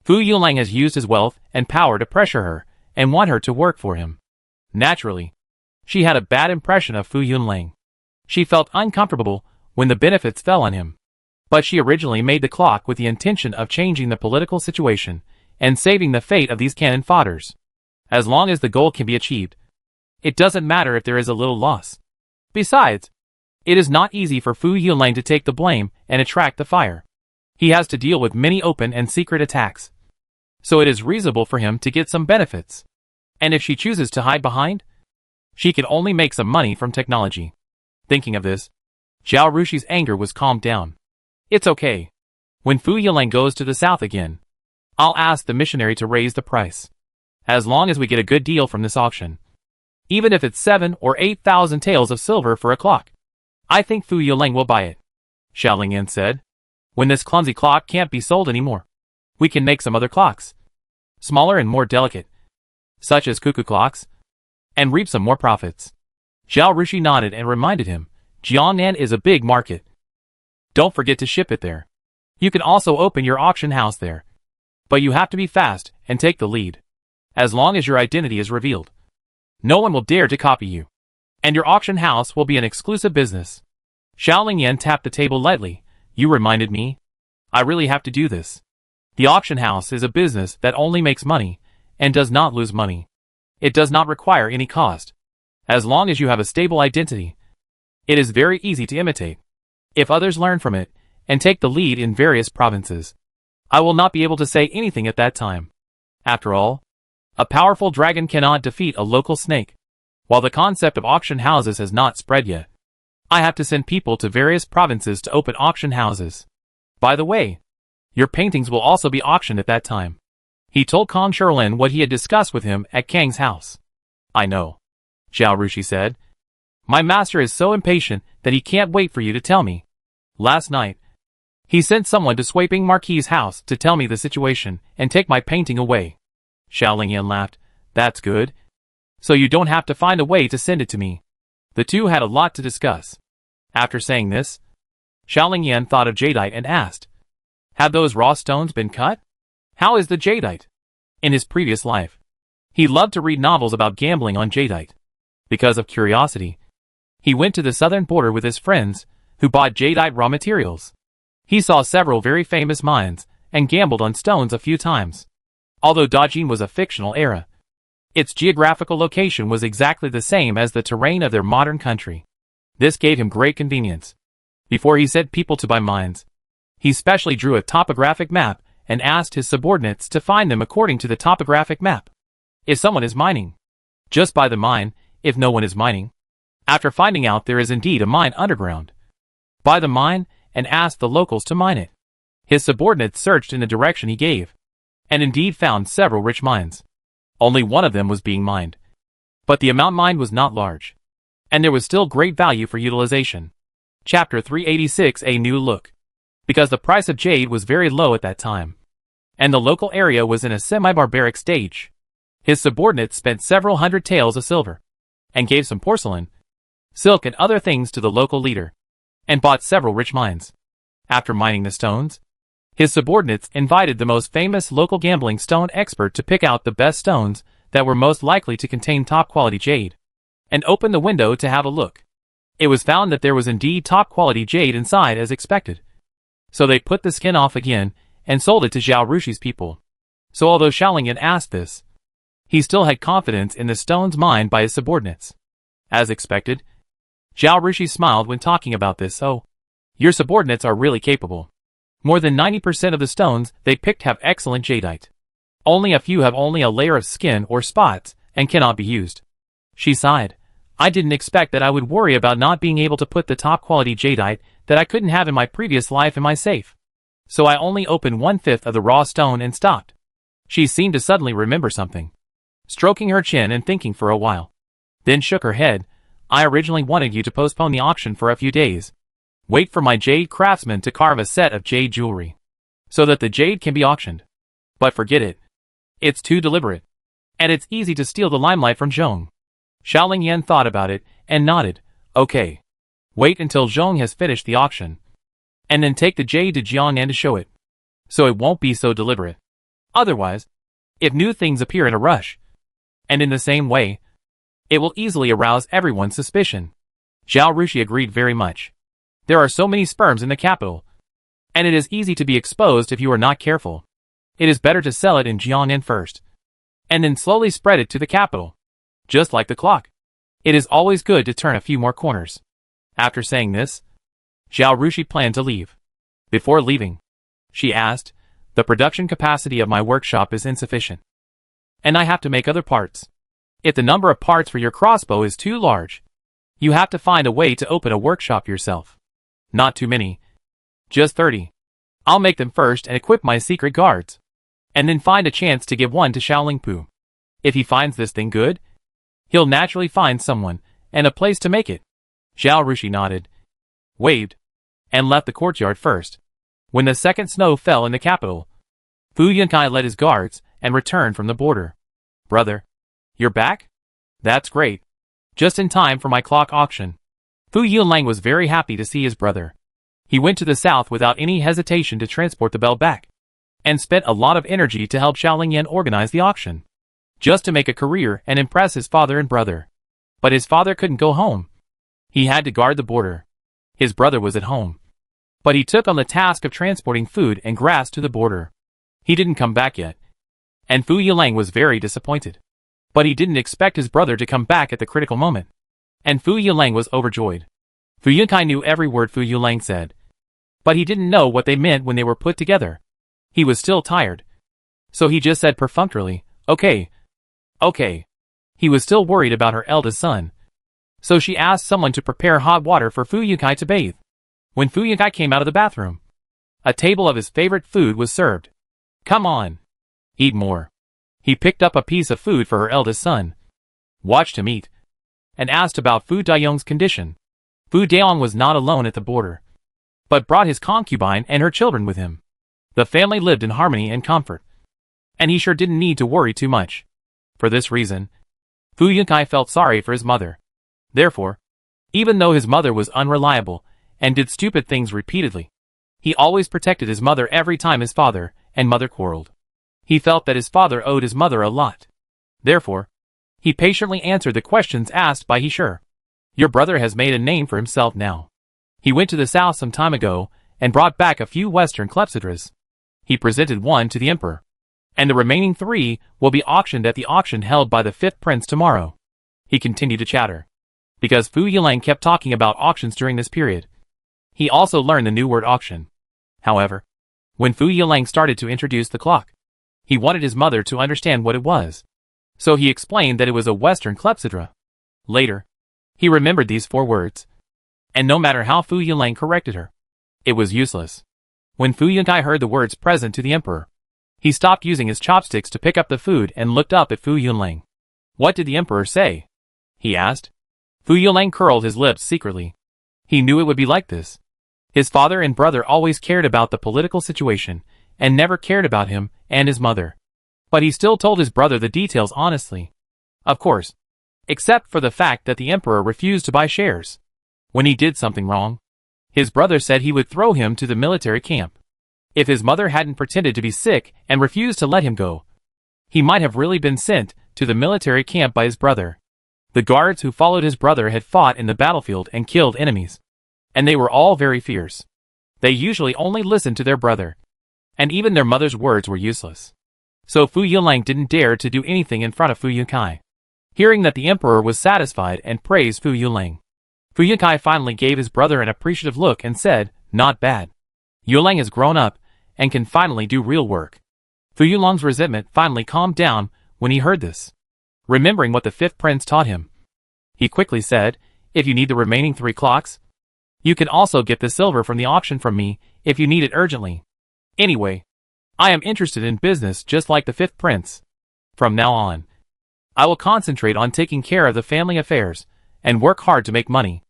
Fu Yunlang has used his wealth and power to pressure her and want her to work for him. Naturally, she had a bad impression of Fu Yunlang. She felt uncomfortable when the benefits fell on him. But she originally made the clock with the intention of changing the political situation and saving the fate of these cannon fodders. As long as the goal can be achieved, it doesn't matter if there is a little loss. Besides, it is not easy for Fu Yunlang to take the blame and attract the fire. He has to deal with many open and secret attacks. So it is reasonable for him to get some benefits. And if she chooses to hide behind, she can only make some money from technology. Thinking of this, Zhao Rushi's anger was calmed down. It's okay. When Fu Yunlang goes to the south again, I'll ask the missionary to raise the price. As long as we get a good deal from this auction, even if it's 7 or 8,000 taels of silver for a clock, I think Fu Yunlang will buy it. Xiaolingyan said, "When this clumsy clock can't be sold anymore, we can make some other clocks, smaller and more delicate, such as cuckoo clocks, and reap some more profits." Zhao Rushui nodded and reminded him, Jiangnan is a big market. Don't forget to ship it there. You can also open your auction house there. But you have to be fast and take the lead. As long as your identity is revealed, no one will dare to copy you. And your auction house will be an exclusive business. Xiaolingyan tapped the table lightly. You reminded me. I really have to do this. The auction house is a business that only makes money and does not lose money. It does not require any cost. As long as you have a stable identity, it is very easy to imitate. If others learn from it and take the lead in various provinces, I will not be able to say anything at that time. After all, a powerful dragon cannot defeat a local snake. While the concept of auction houses has not spread yet, I have to send people to various provinces to open auction houses. By the way, your paintings will also be auctioned at that time. He told Kang Sherlin what he had discussed with him at Kang's house. I know, Zhao Rushui said. My master is so impatient that he can't wait for you to tell me. Last night, he sent someone to Swaping Marquis's house to tell me the situation and take my painting away. Xiaolingyan laughed. That's good. So you don't have to find a way to send it to me. The two had a lot to discuss. After saying this, Xiaolingyan thought of jadeite and asked, have those raw stones been cut? How is the jadeite? In his previous life, he loved to read novels about gambling on jadeite. Because of curiosity, he went to the southern border with his friends, who bought jadeite raw materials. He saw several very famous mines, and gambled on stones a few times. Although Dajin was a fictional era, its geographical location was exactly the same as the terrain of their modern country. This gave him great convenience. Before he sent people to buy mines, he specially drew a topographic map and asked his subordinates to find them according to the topographic map. If someone is mining, just buy the mine. If no one is mining, after finding out there is indeed a mine underground, buy the mine and ask the locals to mine it. His subordinates searched in the direction he gave, and indeed found several rich mines. Only one of them was being mined, but the amount mined was not large, and there was still great value for utilization. Chapter 386: A New Look. Because the price of jade was very low at that time, and the local area was in a semi-barbaric stage, his subordinates spent several hundred taels of silver, and gave some porcelain, silk and other things to the local leader, and bought several rich mines. After mining the stones, his subordinates invited the most famous local gambling stone expert to pick out the best stones that were most likely to contain top-quality jade, and open the window to have a look. It was found that there was indeed top-quality jade inside as expected. So they put the skin off again and sold it to Zhao Rushuy's people. So although Xiaolingyan asked this, he still had confidence in the stones mined by his subordinates. As expected, Zhao Rushui smiled when talking about this. Oh, your subordinates are really capable. More than 90% of the stones they picked have excellent jadeite. Only a few have only a layer of skin or spots and cannot be used. She sighed. I didn't expect that I would worry about not being able to put the top quality jadeite that I couldn't have in my previous life in my safe. So I only opened 1/5 of the raw stone and stopped. She seemed to suddenly remember something, stroking her chin and thinking for a while. Then shook her head. I originally wanted you to postpone the auction for a few days. Wait for my jade craftsman to carve a set of jade jewelry, so that the jade can be auctioned. But forget it. It's too deliberate. And it's easy to steal the limelight from Zhong. Xiaolingyan thought about it and nodded. Okay. Wait until Zhong has finished the auction, and then take the jade to Jiangnan to show it. So it won't be so deliberate. Otherwise, if new things appear in a rush, and in the same way, it will easily arouse everyone's suspicion. Zhao Rushui agreed very much. There are so many sperms in the capital, and it is easy to be exposed if you are not careful. It is better to sell it in Jiangnan first, and then slowly spread it to the capital. Just like the clock. It is always good to turn a few more corners. After saying this, Zhao Rushui planned to leave. Before leaving, she asked, the production capacity of my workshop is insufficient, and I have to make other parts. If the number of parts for your crossbow is too large, you have to find a way to open a workshop yourself. Not too many. Just 30. I'll make them first and equip my secret guards, and then find a chance to give one to Xiaolingpu. If he finds this thing good, he'll naturally find someone, and a place to make it. Zhao Rushui nodded, waved, and left the courtyard first. When the second snow fell in the capital, Fu Yunkai led his guards and returned from the border. Brother, you're back? That's great. Just in time for my clock auction. Fu Yunlang was very happy to see his brother. He went to the south without any hesitation to transport the bell back, and spent a lot of energy to help Xiaolingyan organize the auction, just to make a career and impress his father and brother. But his father couldn't go home. He had to guard the border. His brother was at home, but he took on the task of transporting food and grass to the border. He didn't come back yet, and Fu Yilang was very disappointed. But he didn't expect his brother to come back at the critical moment, and Fu Yilang was overjoyed. Fu Yunkai knew every word Fu Yilang said, but he didn't know what they meant when they were put together. He was still tired, so he just said perfunctorily, "Okay. Okay." He was still worried about her eldest son, so she asked someone to prepare hot water for Fu Yunkai to bathe. When Fu Yunkai came out of the bathroom, a table of his favorite food was served. "Come on. Eat more." He picked up a piece of food for her eldest son, watched him eat, and asked about Fu Dayong's condition. Fu Dayong was not alone at the border, but brought his concubine and her children with him. The family lived in harmony and comfort, and he sure didn't need to worry too much. For this reason, Fu Yunkai felt sorry for his mother. Therefore, even though his mother was unreliable and did stupid things repeatedly, he always protected his mother every time his father and mother quarreled. He felt that his father owed his mother a lot. Therefore, he patiently answered the questions asked by He Sure. "Your brother has made a name for himself now. He went to the south some time ago and brought back a few western clepsydras. He presented one to the emperor, and the remaining 3 will be auctioned at the auction held by the 5th prince tomorrow." He continued to chatter, because Fu Yilang kept talking about auctions during this period. He also learned the new word auction. However, when Fu Yilang started to introduce the clock, he wanted his mother to understand what it was, so he explained that it was a western clepsydra. Later, he remembered these 4 words, and no matter how Fu Yilang corrected her, it was useless. When Fu Yunkai heard the words present to the emperor, he stopped using his chopsticks to pick up the food and looked up at Fu Yunlang. "What did the emperor say?" he asked. Fu Yunlang curled his lips secretly. He knew it would be like this. His father and brother always cared about the political situation, and never cared about him and his mother. But he still told his brother the details honestly. Of course, except for the fact that the emperor refused to buy shares. When he did something wrong, his brother said he would throw him to the military camp. If his mother hadn't pretended to be sick and refused to let him go, he might have really been sent to the military camp by his brother. The guards who followed his brother had fought in the battlefield and killed enemies, and they were all very fierce. They usually only listened to their brother, and even their mother's words were useless. So Fu Yilang didn't dare to do anything in front of Fu Yunkai. Hearing that the emperor was satisfied and praised Fu Yilang, Fu Yunkai finally gave his brother an appreciative look and said, "Not bad. Yilang has grown up and can finally do real work." Fu Yulang's resentment finally calmed down when he heard this. Remembering what the 5th prince taught him, he quickly said, "If you need the remaining 3 clocks, you can also get the silver from the auction from me if you need it urgently. Anyway, I am interested in business just like the 5th prince. From now on, I will concentrate on taking care of the family affairs and work hard to make money.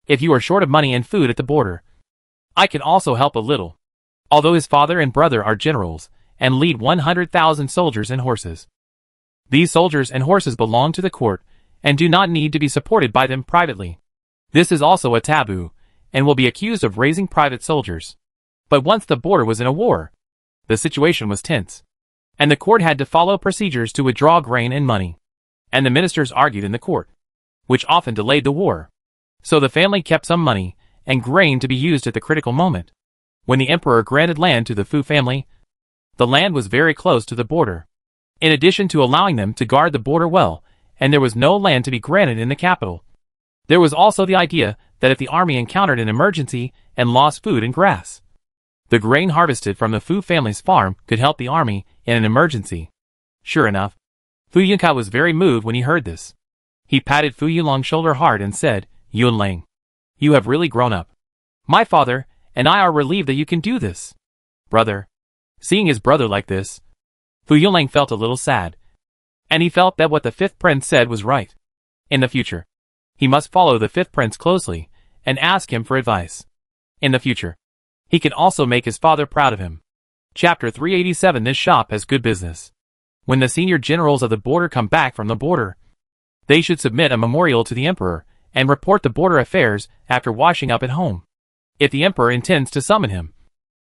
If you are short of money and food at the border, I can also help a little." Although his father and brother are generals and lead 100,000 soldiers and horses, these soldiers and horses belong to the court and do not need to be supported by them privately. This is also a taboo, and will be accused of raising private soldiers. But once the border was in a war, the situation was tense, and the court had to follow procedures to withdraw grain and money, and the ministers argued in the court, which often delayed the war. So the family kept some money and grain to be used at the critical moment. When the emperor granted land to the Fu family, the land was very close to the border, in addition to allowing them to guard the border well, and there was no land to be granted in the capital. There was also the idea that if the army encountered an emergency and lost food and grass, the grain harvested from the Fu family's farm could help the army in an emergency. Sure enough, Fu Yunkai was very moved when he heard this. He patted Fu Yulang's shoulder hard and said, "Yunlang, you have really grown up. My father and I are relieved that you can do this." Brother. Seeing his brother like this, Fu Yunlang felt a little sad, and he felt that what the 5th prince said was right. In the future, he must follow the 5th prince closely and ask him for advice. In the future, he can also make his father proud of him. Chapter 387. This shop has good business. When the senior generals of the border come back from the border, They should submit a memorial to the emperor and report the border affairs after washing up at home. If the emperor intends to summon him,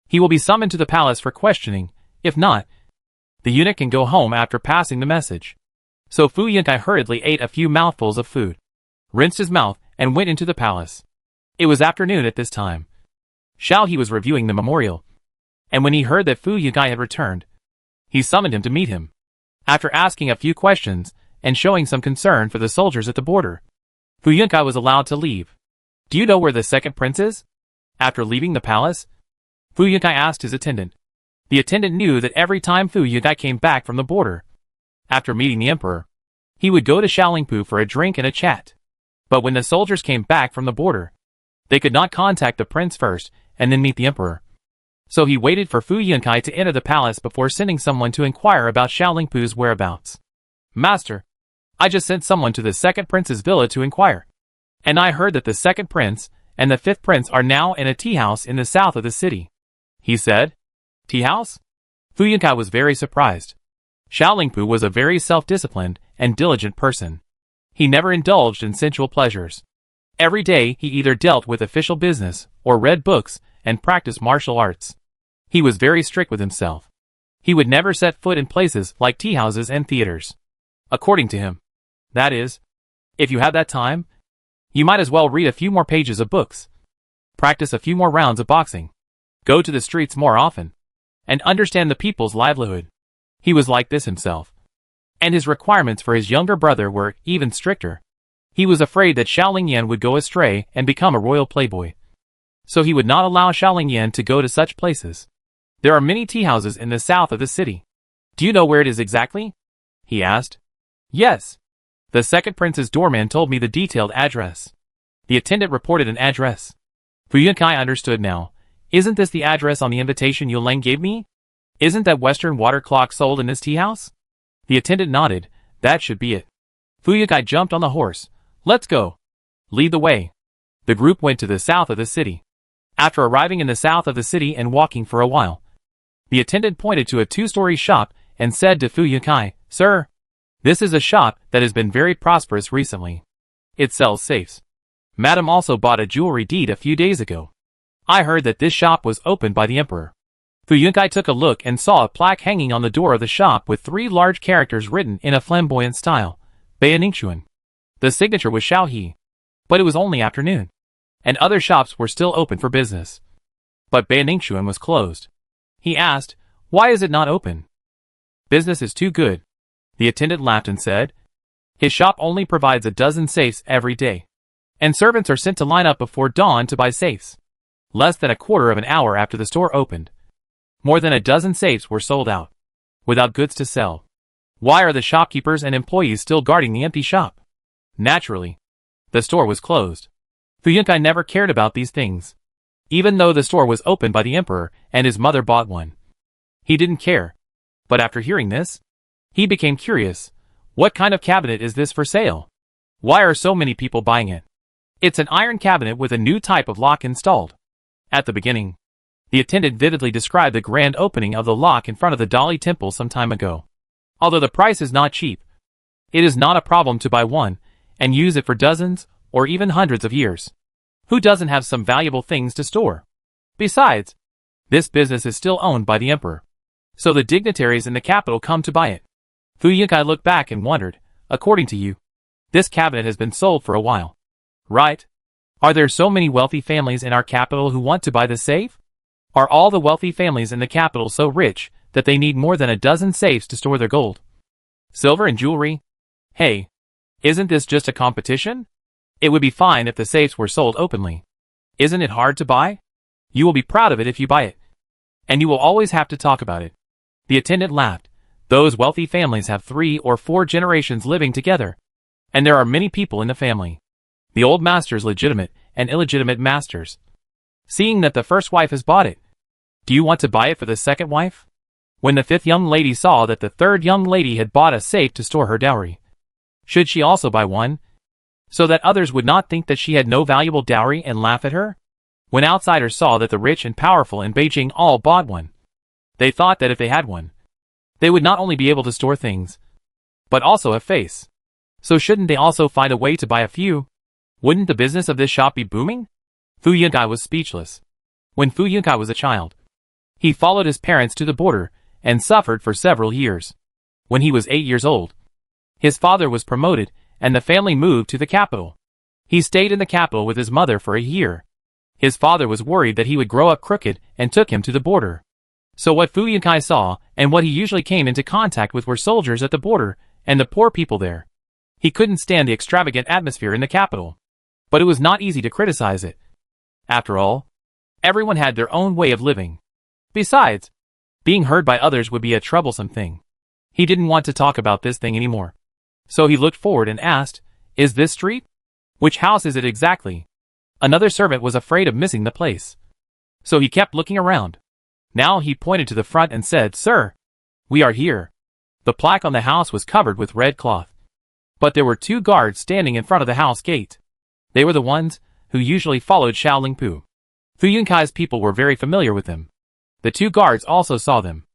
he will be summoned to the palace for questioning. If not, the eunuch can go home after passing the message. So Fu Yunkai hurriedly ate a few mouthfuls of food, rinsed his mouth, and went into the palace. It was afternoon at this time. Zhao He was reviewing the memorial, and when he heard that Fu Yunkai had returned, he summoned him to meet him. After asking a few questions and showing some concern for the soldiers at the border, Fu Yunkai was allowed to leave. Do you know where the second prince is? After leaving the palace, Fu Yunkai asked his attendant. The attendant knew that every time Fu Yunkai came back from the border, after meeting the emperor, he would go to Xiaolingpu for a drink and a chat. But when the soldiers came back from the border, they could not contact the prince first and then meet the emperor. So he waited for Fu Yunkai to enter the palace before sending someone to inquire about Xiaolingpu's whereabouts. Master, I just sent someone to the second prince's villa to inquire, and I heard that the second prince and the fifth prince are now in a tea house in the south of the city, he said. Tea house? Fu Yunkai was very surprised. Xiaolingpu was a very self-disciplined and diligent person. He never indulged in sensual pleasures. Every day he either dealt with official business or read books and practiced martial arts. He was very strict with himself. He would never set foot in places like tea houses and theaters. According to him, that is, if you have that time, you might as well read a few more pages of books, practice a few more rounds of boxing, go to the streets more often, and understand the people's livelihood. He was like this himself. And his requirements for his younger brother were even stricter. He was afraid that Xiaolingyan would go astray and become a royal playboy. So he would not allow Xiaolingyan to go to such places. There are many tea houses in the south of the city. Do you know where it is exactly? He asked. Yes. The second prince's doorman told me the detailed address. The attendant reported an address. Fu Yunkai understood now. Isn't this the address on the invitation Yuleng gave me? Isn't that Western water clock sold in this tea house? The attendant nodded. That should be it. Fu Yunkai jumped on the horse. Let's go. Lead the way. The group went to the south of the city. After arriving in the south of the city and walking for a while, the attendant pointed to a two-story shop and said to Fu Yunkai, Sir, this is a shop that has been very prosperous recently. It sells safes. Madam also bought a jewelry deed a few days ago. I heard that this shop was opened by the emperor. Fu Yunkai took a look and saw a plaque hanging on the door of the shop with 3 large characters written in a flamboyant style. Bayaningchuan. The signature was Zhao He. But it was only afternoon, and other shops were still open for business. But Bayaningchuan was closed. He asked, Why is it not open? Business is too good. The attendant laughed and said, His shop only provides a dozen safes every day, and servants are sent to line up before dawn to buy safes. Less than a quarter of an hour after the store opened, more than a dozen safes were sold out, without goods to sell. Why are the shopkeepers and employees still guarding the empty shop? Naturally, the store was closed. Fu Yunkai never cared about these things. Even though the store was opened by the emperor and his mother bought one, he didn't care. But after hearing this, he became curious. What kind of cabinet is this for sale? Why are so many people buying it? It's an iron cabinet with a new type of lock installed. At the beginning, the attendant vividly described the grand opening of the lock in front of the Dali temple some time ago. Although the price is not cheap, it is not a problem to buy one and use it for dozens or even hundreds of years. Who doesn't have some valuable things to store? Besides, this business is still owned by the emperor, so the dignitaries in the capital come to buy it. Fu Yunkai looked back and wondered, according to you, this cabinet has been sold for a while, right? Are there so many wealthy families in our capital who want to buy the safe? Are all the wealthy families in the capital so rich that they need more than a dozen safes to store their gold, silver and jewelry? Hey, isn't this just a competition? It would be fine if the safes were sold openly. Isn't it hard to buy? You will be proud of it if you buy it, and you will always have to talk about it. The attendant laughed. Those wealthy families have 3 or 4 generations living together, and there are many people in the family. The old master's legitimate and illegitimate masters. Seeing that the first wife has bought it, do you want to buy it for the second wife? When the 5th young lady saw that the 3rd young lady had bought a safe to store her dowry, should she also buy one, so that others would not think that she had no valuable dowry and laugh at her? When outsiders saw that the rich and powerful in Beijing all bought one, they thought that if they had one, they would not only be able to store things, but also a face. So shouldn't they also find a way to buy a few? Wouldn't the business of this shop be booming? Fu Yunkai was speechless. When Fu Yunkai was a child, he followed his parents to the border and suffered for several years. When he was 8 years old, his father was promoted and the family moved to the capital. He stayed in the capital with his mother for a year. His father was worried that he would grow up crooked and took him to the border. So what Fu Yunkai saw and what he usually came into contact with were soldiers at the border and the poor people there. He couldn't stand the extravagant atmosphere in the capital. But it was not easy to criticize it. After all, everyone had their own way of living. Besides, being heard by others would be a troublesome thing. He didn't want to talk about this thing anymore. So he looked forward and asked, "Is this street? Which house is it exactly?" Another servant was afraid of missing the place. So he kept looking around. Now he pointed to the front and said, "Sir, we are here." The plaque on the house was covered with red cloth. But there were 2 guards standing in front of the house gate. They were the ones who usually followed Xiao Lingpu. Fu Yunkai's people were very familiar with them. The 2 guards also saw them.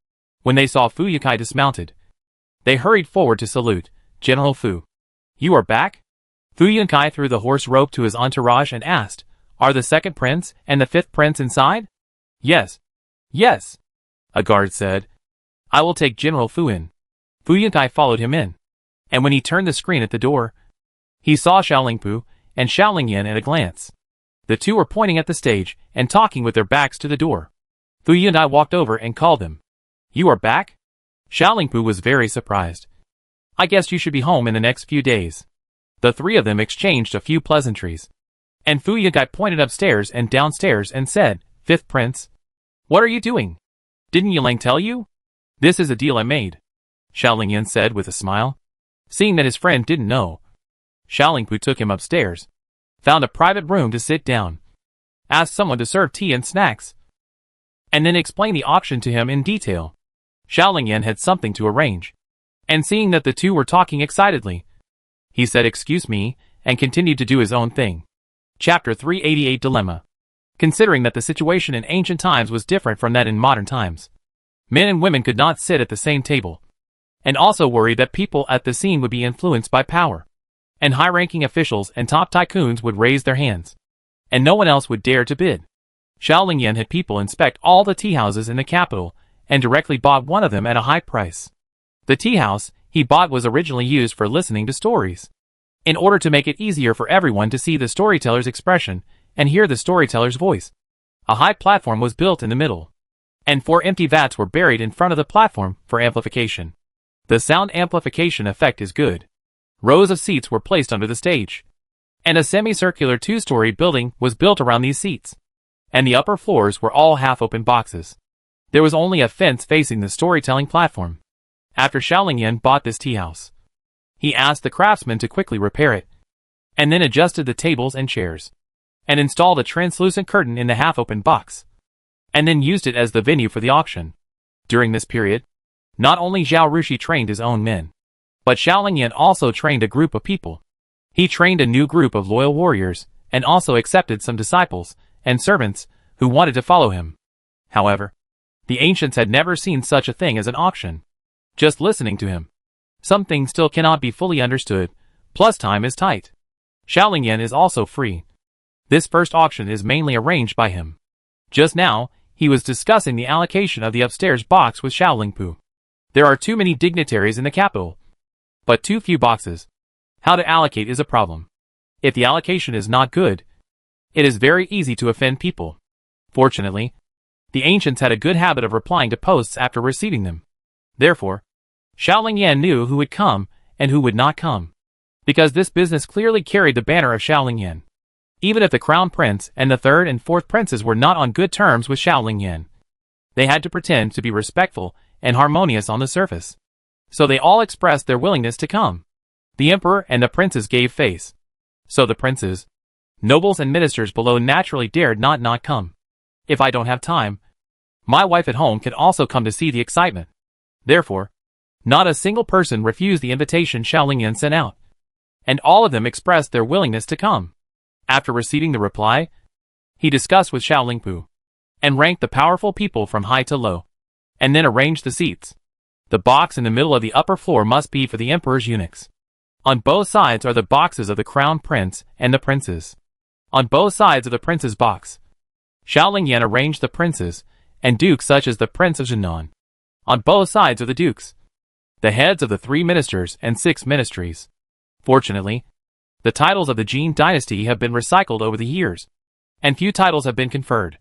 When they saw Fu Yunkai dismounted, they hurried forward to salute. "General Fu, you are back?" Fu Yunkai threw the horse rope to his entourage and asked, "Are the 2nd prince and the 5th prince inside?" "Yes. Yes," a guard said. "I will take General Fu in." Fu Yunkai followed him in. And when he turned the screen at the door, he saw Xiao Lingpu and Xiao Lingyan at a glance. The 2 were pointing at the stage and talking with their backs to the door. Fu Yunkai walked over and called them. "You are back?" Xiao Lingpu was very surprised. "I guess you should be home in the next few days." The 3 of them exchanged a few pleasantries. And Fu Yunkai pointed upstairs and downstairs and said, "5th prince, what are you doing? Didn't Yilang tell you?" "This is a deal I made," Xiao Lingyan said with a smile. Seeing that his friend didn't know, Xiao Lingpu took him upstairs, found a private room to sit down, asked someone to serve tea and snacks, and then explained the auction to him in detail. Xiao Lingyan had something to arrange, and seeing that the 2 were talking excitedly, he said "Excuse me," and continued to do his own thing. Chapter 388 Dilemma. Considering that the situation in ancient times was different from that in modern times, men and women could not sit at the same table, and also worried that people at the scene would be influenced by power, and high-ranking officials and top tycoons would raise their hands, and no one else would dare to bid. Xiao Lingyan had people inspect all the tea houses in the capital and directly bought one of them at a high price. The tea house he bought was originally used for listening to stories. In order to make it easier for everyone to see the storyteller's expression and hear the storyteller's voice, a high platform was built in the middle, and 4 empty vats were buried in front of the platform for amplification. The sound amplification effect is good. Rows of seats were placed under the stage, and a semicircular 2-story building was built around these seats, and the upper floors were all half-open boxes. There was only a fence facing the storytelling platform. After Xiao Lingyan bought this tea house, he asked the craftsman to quickly repair it, and then adjusted the tables and chairs, and installed a translucent curtain in the half-open box, and then used it as the venue for the auction. During this period, not only Zhao Rushui trained his own men, but Xiao Lingyan also trained a group of people. He trained a new group of loyal warriors, and also accepted some disciples and servants who wanted to follow him. However, the ancients had never seen such a thing as an auction. Just listening to him, some things still cannot be fully understood, plus time is tight. Xiao Lingyan is also free. This first auction is mainly arranged by him. Just now, he was discussing the allocation of the upstairs box with Xiao Lingpu. There are too many dignitaries in the capital, but too few boxes. How to allocate is a problem. If the allocation is not good, it is very easy to offend people. Fortunately, the ancients had a good habit of replying to posts after receiving them. Therefore, Xiao Lingyan knew who would come and who would not come, because this business clearly carried the banner of Xiao Lingyan. Even if the crown prince and the 3rd and 4th princes were not on good terms with Xiao Lingyan, they had to pretend to be respectful and harmonious on the surface. So they all expressed their willingness to come. The emperor and the princes gave face. So the princes, nobles and ministers below naturally dared not come. If I don't have time, my wife at home can also come to see the excitement. Therefore, not a single person refused the invitation Xiao Lingyan sent out, and all of them expressed their willingness to come. After receiving the reply, he discussed with Xiao Lingpu, and ranked the powerful people from high to low, and then arranged the seats. The box in the middle of the upper floor must be for the emperor's eunuchs. On both sides are the boxes of the crown prince and the princes. On both sides of the prince's box, Xiaolingyan arranged the princes and dukes such as the Prince of Zhenan. On both sides are the dukes, the heads of the 3 ministers and 6 ministries. Fortunately, the titles of the Jin dynasty have been recycled over the years, and few titles have been conferred.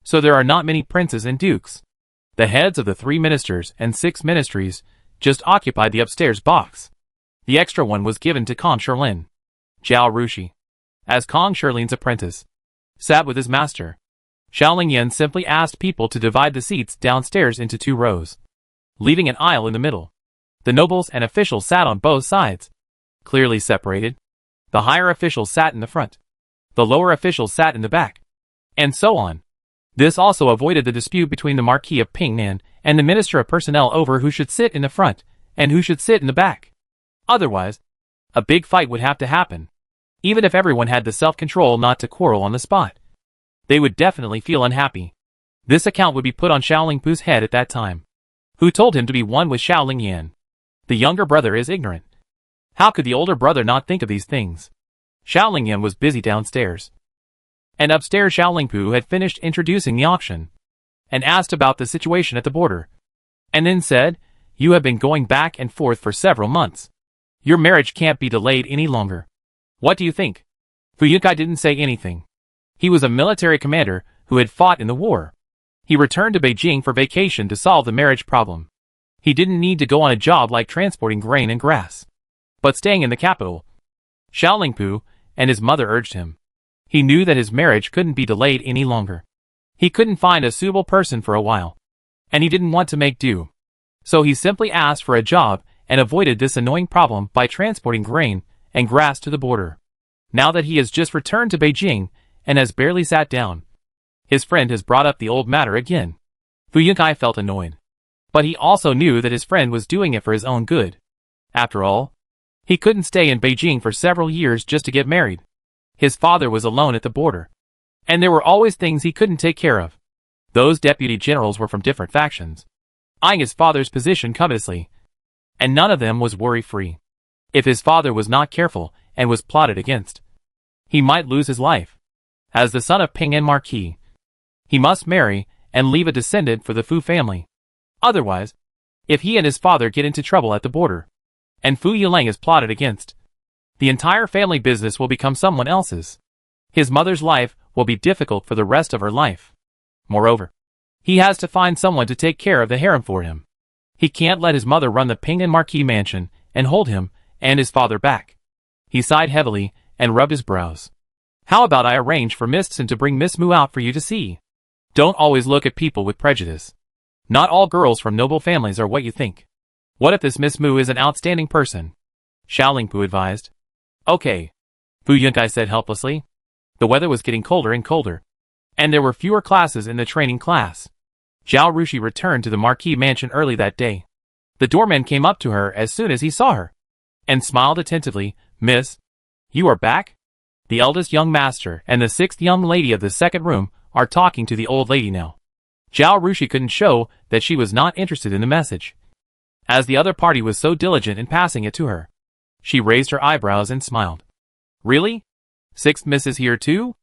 So there are not many princes and dukes. The heads of the 3 ministers and 6 ministries just occupied the upstairs box. The extra one was given to Kong Shilin. Zhao Rushui, as Kong Shilin's apprentice, sat with his master. Xiaolingyan simply asked people to divide the seats downstairs into 2 rows, leaving an aisle in the middle. The nobles and officials sat on both sides, clearly separated. The higher officials sat in the front. The lower officials sat in the back. And so on. This also avoided the dispute between the Marquis of Pingnan and the Minister of Personnel over who should sit in the front and who should sit in the back. Otherwise, a big fight would have to happen. Even if everyone had the self-control not to quarrel on the spot, they would definitely feel unhappy. This account would be put on Xiaolingpu's head at that time. Who told him to be one with Xiaolingyan? The younger brother is ignorant. How could the older brother not think of these things? Xiaolingyan was busy downstairs. And upstairs Xiaolingpu had finished introducing the auction, and asked about the situation at the border. And then said, "You have been going back and forth for several months. Your marriage can't be delayed any longer. What do you think?" Fu Yunkai didn't say anything. He was a military commander who had fought in the war. He returned to Beijing for vacation to solve the marriage problem. He didn't need to go on a job like transporting grain and grass, but staying in the capital. Xiaolingpu and his mother urged him. He knew that his marriage couldn't be delayed any longer. He couldn't find a suitable person for a while, and he didn't want to make do. So he simply asked for a job and avoided this annoying problem by transporting grain and grass to the border. Now that he has just returned to Beijing and has barely sat down, his friend has brought up the old matter again. Fu Yunkai felt annoyed. But he also knew that his friend was doing it for his own good. After all, he couldn't stay in Beijing for several years just to get married. His father was alone at the border, and there were always things he couldn't take care of. Those deputy generals were from different factions, eyeing his father's position covetously, and none of them was worry-free. If his father was not careful and was plotted against, he might lose his life. As the son of Ping and Marquis, he must marry and leave a descendant for the Fu family. Otherwise, if he and his father get into trouble at the border, and Fu Yilang is plotted against, the entire family business will become someone else's. His mother's life will be difficult for the rest of her life. Moreover, he has to find someone to take care of the harem for him. He can't let his mother run the Ping and Marquis mansion and hold him and his father back. He sighed heavily and rubbed his brows. How about I arrange for Miss Tsun to bring Miss Mu out for you to see? Don't always look at people with prejudice. Not all girls from noble families are what you think. What if this Miss Mu is an outstanding person? Xiaolingpu advised. Okay, Fu Yunkai said helplessly. The weather was getting colder and colder, and there were fewer classes in the training class. Zhao Rushui returned to the Marquis mansion early that day. The doorman came up to her as soon as he saw her, and smiled attentively. Miss, you are back? The eldest young master and the 6th young lady of the 2nd room are talking to the old lady now. Zhao Rushui couldn't show that she was not interested in the message, as the other party was so diligent in passing it to her. She raised her eyebrows and smiled. Really? 6th Miss is here too?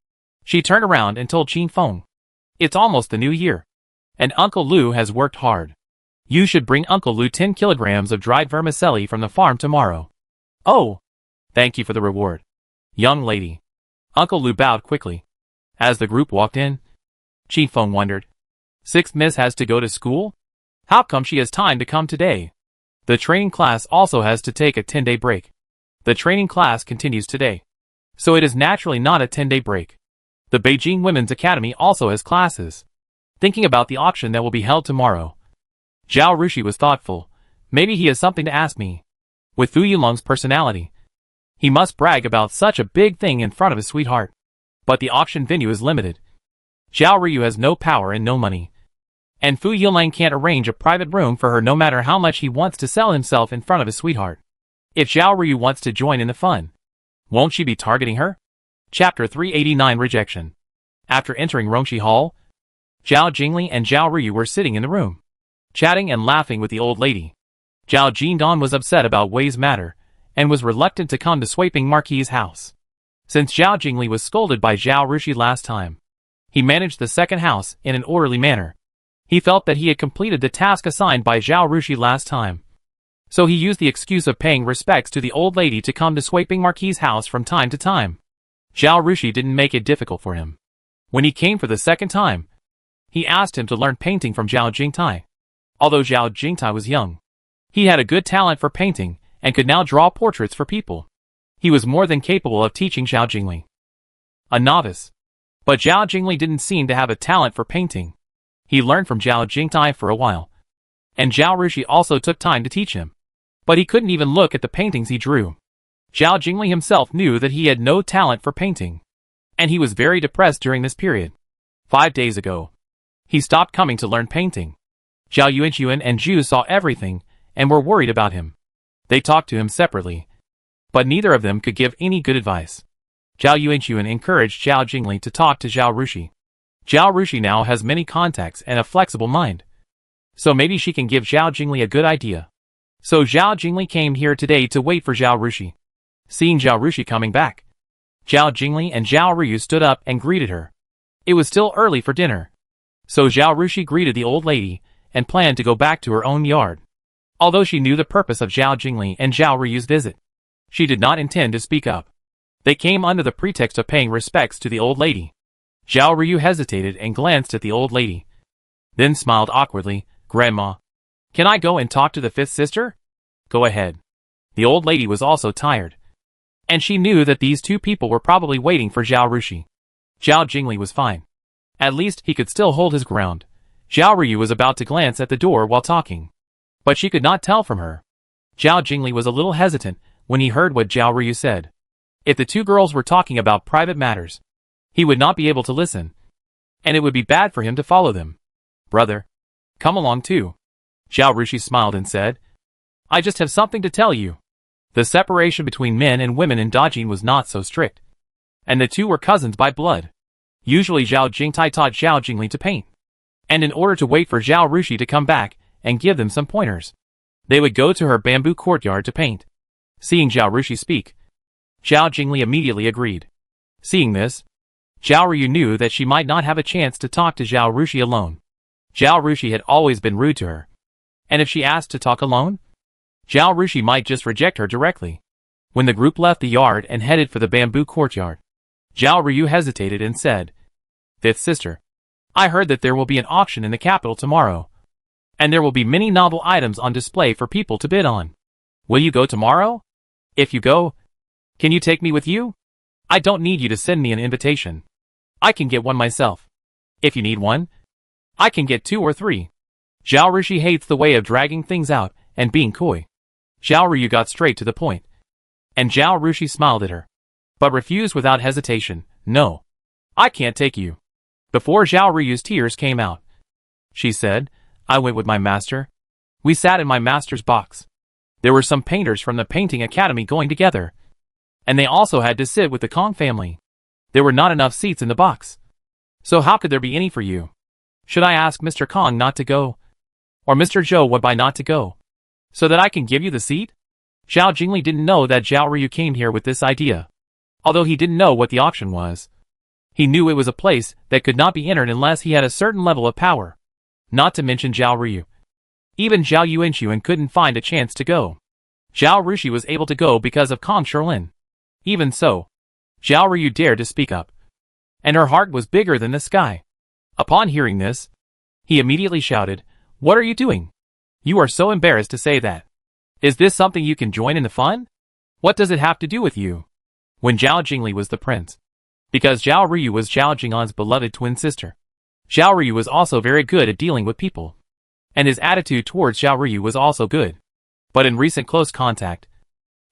She turned around and told Qin Feng. It's almost the new year, and Uncle Lu has worked hard. You should bring Uncle Lu 10 kilograms of dried vermicelli from the farm tomorrow. Oh, thank you for the reward, young lady. Uncle Lu bowed quickly. As the group walked in, Qin Feng wondered. 6th Miss has to go to school? How come she has time to come today? The training class also has to take a 10-day break. The training class continues today, so it is naturally not a 10-day break. The Beijing Women's Academy also has classes. Thinking about the auction that will be held tomorrow, Zhao Rushui was thoughtful. Maybe he has something to ask me. With Fu Yulong's personality, he must brag about such a big thing in front of his sweetheart. But the auction venue is limited. Zhao Ruyu has no power and no money, and Fu Yilang can't arrange a private room for her no matter how much he wants to sell himself in front of his sweetheart. If Zhao Ruyu wants to join in the fun, won't she be targeting her? Chapter 389 Rejection. After entering Rongshi Hall, Zhao Jingli and Zhao Ruyu were sitting in the room, chatting and laughing with the old lady. Zhao Jindong was upset about Wei's matter, and was reluctant to come to Sweeping Marquis's house. Since Zhao Jingli was scolded by Zhao Rushui last time, he managed the second house in an orderly manner. He felt that he had completed the task assigned by Zhao Rushui last time. So he used the excuse of paying respects to the old lady to come to Sweeping Marquis's house from time to time. Zhao Rushui didn't make it difficult for him. When he came for the second time, he asked him to learn painting from Zhao Jingtai. Although Zhao Jingtai was young, he had a good talent for painting and could now draw portraits for people. He was more than capable of teaching Zhao Jingli, a novice. But Zhao Jingli didn't seem to have a talent for painting. He learned from Zhao Jingtai for a while, and Zhao Rushui also took time to teach him. But he couldn't even look at the paintings he drew. Zhao Jingli himself knew that he had no talent for painting, and he was very depressed during this period. 5 days ago, he stopped coming to learn painting. Zhao Yuankun and Zhu saw everything and were worried about him. They talked to him separately, but neither of them could give any good advice. Zhao Yuankun encouraged Zhao Jingli to talk to Zhao Rushui. Zhao Rushui now has many contacts and a flexible mind, so maybe she can give Zhao Jingli a good idea. So Zhao Jingli came here today to wait for Zhao Rushui. Seeing Zhao Rushui coming back, Zhao Jingli and Zhao Ruyu stood up and greeted her. It was still early for dinner, so Zhao Rushui greeted the old lady and planned to go back to her own yard. Although she knew the purpose of Zhao Jingli and Zhao Ruyu's visit, she did not intend to speak up. They came under the pretext of paying respects to the old lady. Zhao Ruyu hesitated and glanced at the old lady, then smiled awkwardly. "Grandma, can I go and talk to the fifth sister?" "Go ahead." The old lady was also tired, and she knew that these two people were probably waiting for Zhao Rushui. Zhao Jingli was fine. At least he could still hold his ground. Zhao Ruyu was about to glance at the door while talking, but she could not tell from her. Zhao Jingli was a little hesitant when he heard what Zhao Ruyu said. If the two girls were talking about private matters, he would not be able to listen, and it would be bad for him to follow them. "Brother, come along too." Zhao Rushui smiled and said, "I just have something to tell you." The separation between men and women in Dajin was not so strict, and the two were cousins by blood. Usually Zhao Jingtai taught Zhao Jingli to paint, and in order to wait for Zhao Rushui to come back and give them some pointers, they would go to her bamboo courtyard to paint. Seeing Zhao Rushui speak, Zhao Jingli immediately agreed. Seeing this, Zhao Ruyu knew that she might not have a chance to talk to Zhao Rushui alone. Zhao Rushui had always been rude to her, and if she asked to talk alone, Zhao Rushui might just reject her directly. When the group left the yard and headed for the bamboo courtyard, Zhao Ruyu hesitated and said, "Fifth sister, I heard that there will be an auction in the capital tomorrow, and there will be many novel items on display for people to bid on. Will you go tomorrow? If you go, can you take me with you? I don't need you to send me an invitation. I can get one myself. If you need one, I can get 2 or 3. Zhao Rushui hates the way of dragging things out and being coy. Zhao Ruyu got straight to the point, and Zhao Rushui smiled at her, but refused without hesitation. "No, I can't take you." Before Zhao Ruyu's tears came out, she said, "I went with my master. We sat in my master's box. There were some painters from the painting academy going together, and they also had to sit with the Kong family. There were not enough seats in the box, so how could there be any for you? Should I ask Mr. Kong not to go? Or Mr. Zhou Wabai not to go, so that I can give you the seat?" Zhao Jingli didn't know that Zhao Ruyu came here with this idea. Although he didn't know what the auction was, he knew it was a place that could not be entered unless he had a certain level of power. Not to mention Zhao Ruyu. Even Zhao Yuankun couldn't find a chance to go. Zhao Rushui was able to go because of Kong Sherlin. Even so, Zhao Ruyu dared to speak up, and her heart was bigger than the sky. Upon hearing this, he immediately shouted, "What are you doing? You are so embarrassed to say that. Is this something you can join in the fun? What does it have to do with you?" When Zhao Jingli was the prince, because Zhao Ruyu was Zhao Jing'an's beloved twin sister, Zhao Ruyu was also very good at dealing with people, and his attitude towards Zhao Ruyu was also good. But in recent close contact,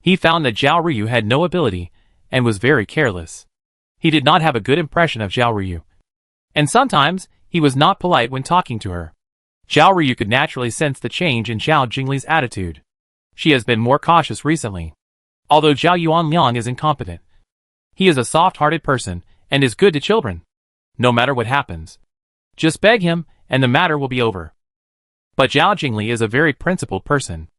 he found that Zhao Ruyu had no ability and was very careless. He did not have a good impression of Zhao Ruyu, and sometimes he was not polite when talking to her. Zhao Ruyu could naturally sense the change in Zhao Jingli's attitude. She has been more cautious recently. Although Zhao Yuanliang is incompetent, he is a soft-hearted person and is good to children. No matter what happens, just beg him and the matter will be over. But Zhao Jingli is a very principled person.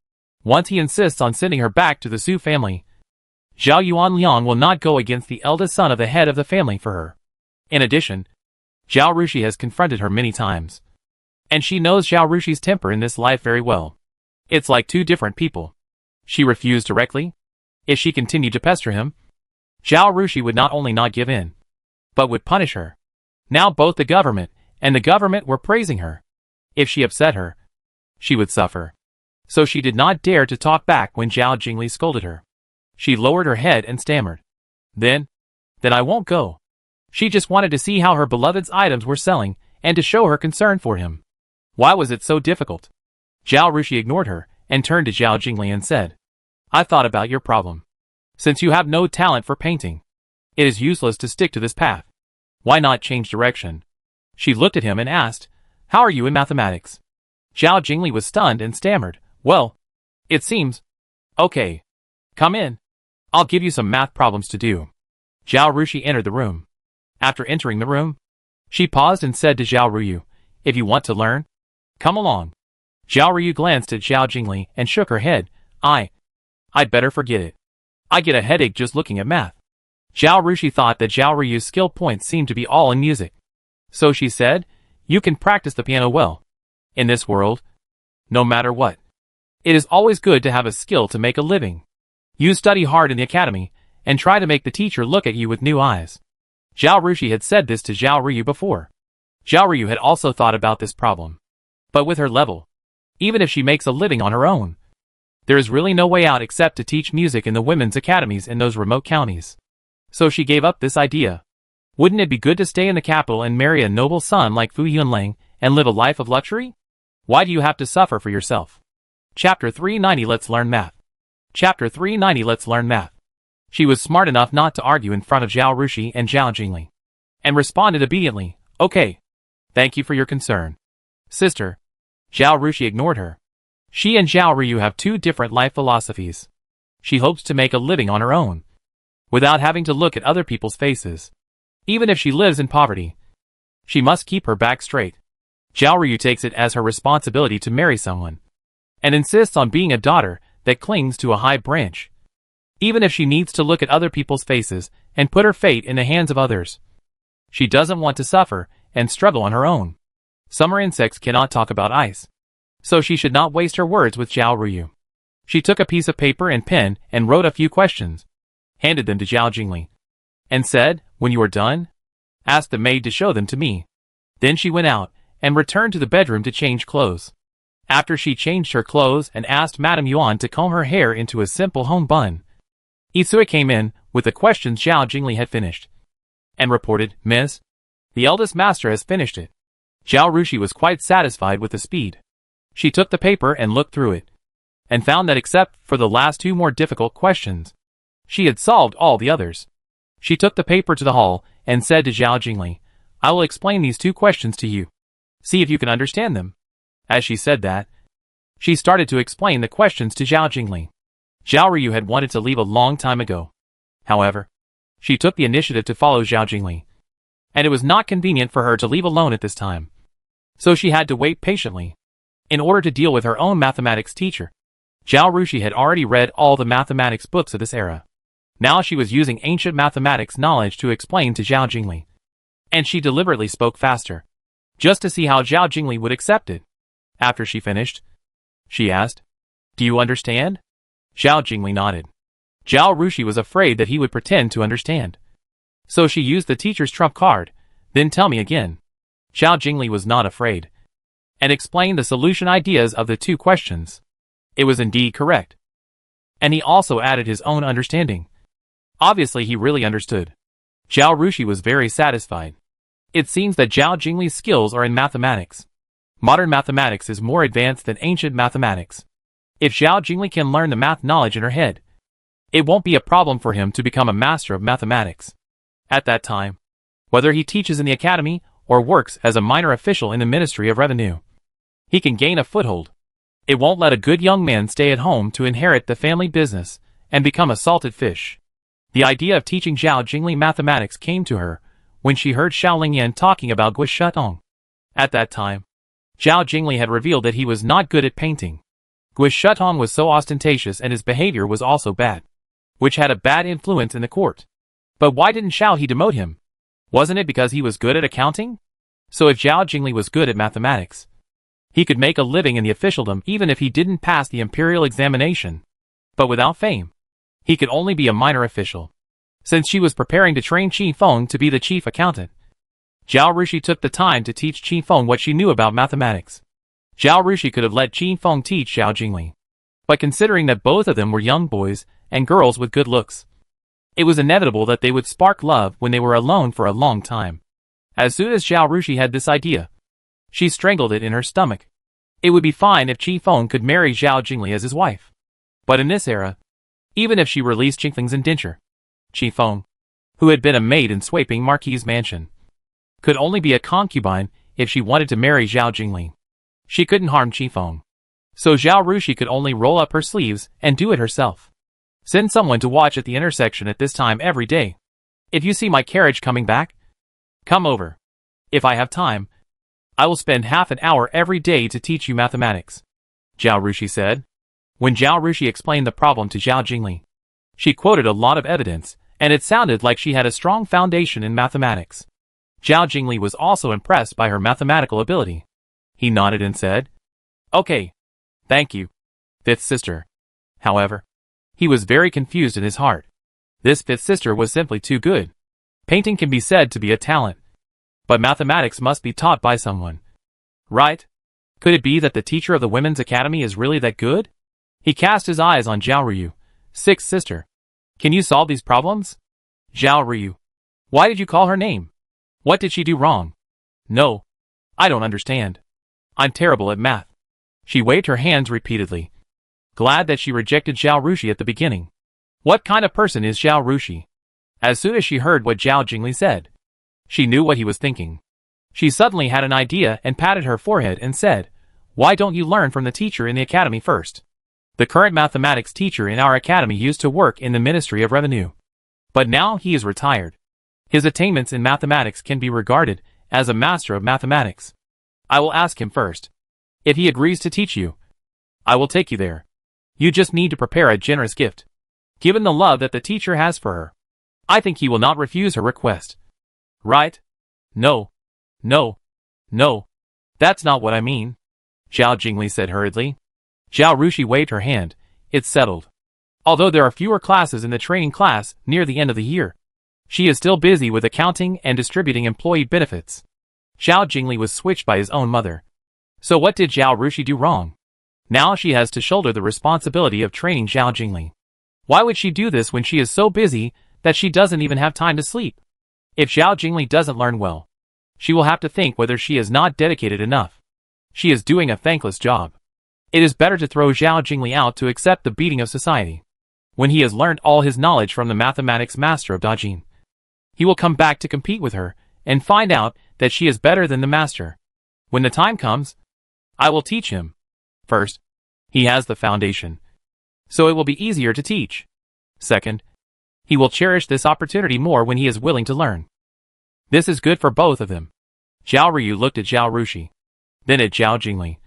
Once he insists on sending her back to the Su family, Zhao Yuanliang will not go against the eldest son of the head of the family for her. In addition, Zhao Rushui has confronted her many times, and she knows Zhao Rushuy's temper in this life very well. It's like two different people. She refused directly. If she continued to pester him, Zhao Rushui would not only not give in, but would punish her. Now both the government and the government were praising her. If she upset her, she would suffer. So she did not dare to talk back when Zhao Jingli scolded her. She lowered her head and stammered. Then I won't go. She just wanted to see how her beloved's items were selling and to show her concern for him. Why was it so difficult? Zhao Rushui ignored her and turned to Zhao Jingli and said, I thought about your problem. Since you have no talent for painting, it is useless to stick to this path. Why not change direction? She looked at him and asked, How are you in mathematics? Zhao Jingli was stunned and stammered, Well, it seems. Okay. Come in. I'll give you some math problems to do. Zhao Rushui entered the room. After entering the room, she paused and said to Zhao Ruyu, If you want to learn, come along. Zhao Ruyu glanced at Zhao Jingli and shook her head. I'd better forget it. I get a headache just looking at math. Zhao Rushui thought that Zhao Ruyu's skill points seemed to be all in music. So she said, You can practice the piano well. In this world, no matter what, it is always good to have a skill to make a living. You study hard in the academy and try to make the teacher look at you with new eyes. Zhao Rushui had said this to Zhao Ruyu before. Zhao Ruyu had also thought about this problem. But with her level, even if she makes a living on her own, there is really no way out except to teach music in the women's academies in those remote counties. So she gave up this idea. Wouldn't it be good to stay in the capital and marry a noble son like Fu Yunlang and live a life of luxury? Why do you have to suffer for yourself? Chapter 390 Let's Learn Math. Chapter 390 Let's Learn Math. She was smart enough not to argue in front of Zhao Rushui and Zhao Jingli, and responded obediently, Okay. Thank you for your concern. Sister. Zhao Rushui ignored her. She and Zhao Ruyu have two different life philosophies. She hopes to make a living on her own, without having to look at other people's faces. Even if she lives in poverty, she must keep her back straight. Zhao Ruyu takes it as her responsibility to marry someone, and insists on being a daughter that clings to a high branch, even if she needs to look at other people's faces and put her fate in the hands of others. She doesn't want to suffer and struggle on her own. Summer insects cannot talk about ice, so she should not waste her words with Zhao Ruyu. She took a piece of paper and pen and wrote a few questions, handed them to Zhao Jingli, and said, When you are done, ask the maid to show them to me. Then she went out and returned to the bedroom to change clothes. After she changed her clothes and asked Madame Yuan to comb her hair into a simple home bun, Isui came in with the questions Zhao Jingli had finished, and reported, Miss, the eldest master has finished it. Zhao Rushui was quite satisfied with the speed. She took the paper and looked through it, and found that except for the last two more difficult questions, she had solved all the others. She took the paper to the hall and said to Zhao Jingli, I will explain these two questions to you. See if you can understand them. As she said that, she started to explain the questions to Zhao Jingli. Zhao Ruyu had wanted to leave a long time ago. However, she took the initiative to follow Zhao Jingli, and it was not convenient for her to leave alone at this time. So she had to wait patiently, in order to deal with her own mathematics teacher. Zhao Rushui had already read all the mathematics books of this era. Now she was using ancient mathematics knowledge to explain to Zhao Jingli, and she deliberately spoke faster, just to see how Zhao Jingli would accept it. After she finished, she asked, Do you understand? Zhao Jingli nodded. Zhao Rushui was afraid that he would pretend to understand, so she used the teacher's trump card. Then tell me again. Zhao Jingli was not afraid, and explained the solution ideas of the two questions. It was indeed correct, and he also added his own understanding. Obviously he really understood. Zhao Rushui was very satisfied. It seems that Zhao Jingli's skills are in mathematics. Modern mathematics is more advanced than ancient mathematics. If Zhao Jingli can learn the math knowledge in her head, it won't be a problem for him to become a master of mathematics. At that time, whether he teaches in the academy or works as a minor official in the Ministry of Revenue, he can gain a foothold. It won't let a good young man stay at home to inherit the family business and become a salted fish. The idea of teaching Zhao Jingli mathematics came to her when she heard Xiao Lingyan talking about Gui Shetong. At that time, Zhao Jingli had revealed that he was not good at painting. Gui Shutong was so ostentatious and his behavior was also bad, which had a bad influence in the court. But why didn't Zhao He demote him? Wasn't it because he was good at accounting? So if Zhao Jingli was good at mathematics, he could make a living in the officialdom even if he didn't pass the imperial examination. But without fame, he could only be a minor official. Since she was preparing to train Qi Feng to be the chief accountant, Zhao Rushui took the time to teach Qi Feng what she knew about mathematics. Zhao Rushui could have let Qi Feng teach Zhao Jingli. But considering that both of them were young boys and girls with good looks, it was inevitable that they would spark love when they were alone for a long time. As soon as Zhao Rushui had this idea, she strangled it in her stomach. It would be fine if Qi Feng could marry Zhao Jingli as his wife. But in this era, even if she released Qingfeng's indenture, Qi Feng, who had been a maid in Sweeping Marquis' mansion, could only be a concubine if she wanted to marry Zhao Jingli. She couldn't harm Qi Feng. So Zhao Rushui could only roll up her sleeves and do it herself. Send someone to watch at the intersection at this time every day. If you see my carriage coming back, come over. If I have time, I will spend half an hour every day to teach you mathematics, Zhao Rushui said. When Zhao Rushui explained the problem to Zhao Jingli, she quoted a lot of evidence, and it sounded like she had a strong foundation in mathematics. Zhao Jingli was also impressed by her mathematical ability. He nodded and said, "Okay. Thank you, fifth sister." However, he was very confused in his heart. This fifth sister was simply too good. Painting can be said to be a talent, but mathematics must be taught by someone, right? Could it be that the teacher of the Women's Academy is really that good? He cast his eyes on Zhao Ruyu, sixth sister. Can you solve these problems? Zhao Ruyu. Why did you call her name? What did she do wrong? No. I don't understand. I'm terrible at math. She waved her hands repeatedly, glad that she rejected Zhao Rushui at the beginning. What kind of person is Zhao Rushui? As soon as she heard what Zhao Jingli said, she knew what he was thinking. She suddenly had an idea and patted her forehead and said, "Why don't you learn from the teacher in the academy first?" The current mathematics teacher in our academy used to work in the Ministry of Revenue, but now he is retired. His attainments in mathematics can be regarded as a master of mathematics. I will ask him first. If he agrees to teach you, I will take you there. You just need to prepare a generous gift. Given the love that the teacher has for her, I think he will not refuse her request. Right? No. No. No. That's not what I mean, Zhao Jingli said hurriedly. Zhao Rushui waved her hand. It's settled. Although there are fewer classes in the training class near the end of the year, she is still busy with accounting and distributing employee benefits. Zhao Jingli was switched by his own mother. So what did Zhao Rushui do wrong? Now she has to shoulder the responsibility of training Zhao Jingli. Why would she do this when she is so busy that she doesn't even have time to sleep? If Zhao Jingli doesn't learn well, she will have to think whether she is not dedicated enough. She is doing a thankless job. It is better to throw Zhao Jingli out to accept the beating of society. When he has learned all his knowledge from the mathematics master of Dajin, he will come back to compete with her and find out that she is better than the master. When the time comes, I will teach him. First, he has the foundation, so it will be easier to teach. Second, he will cherish this opportunity more when he is willing to learn. This is good for both of them. Zhao Ruyu looked at Zhao Rushui, then at Zhao Jingli,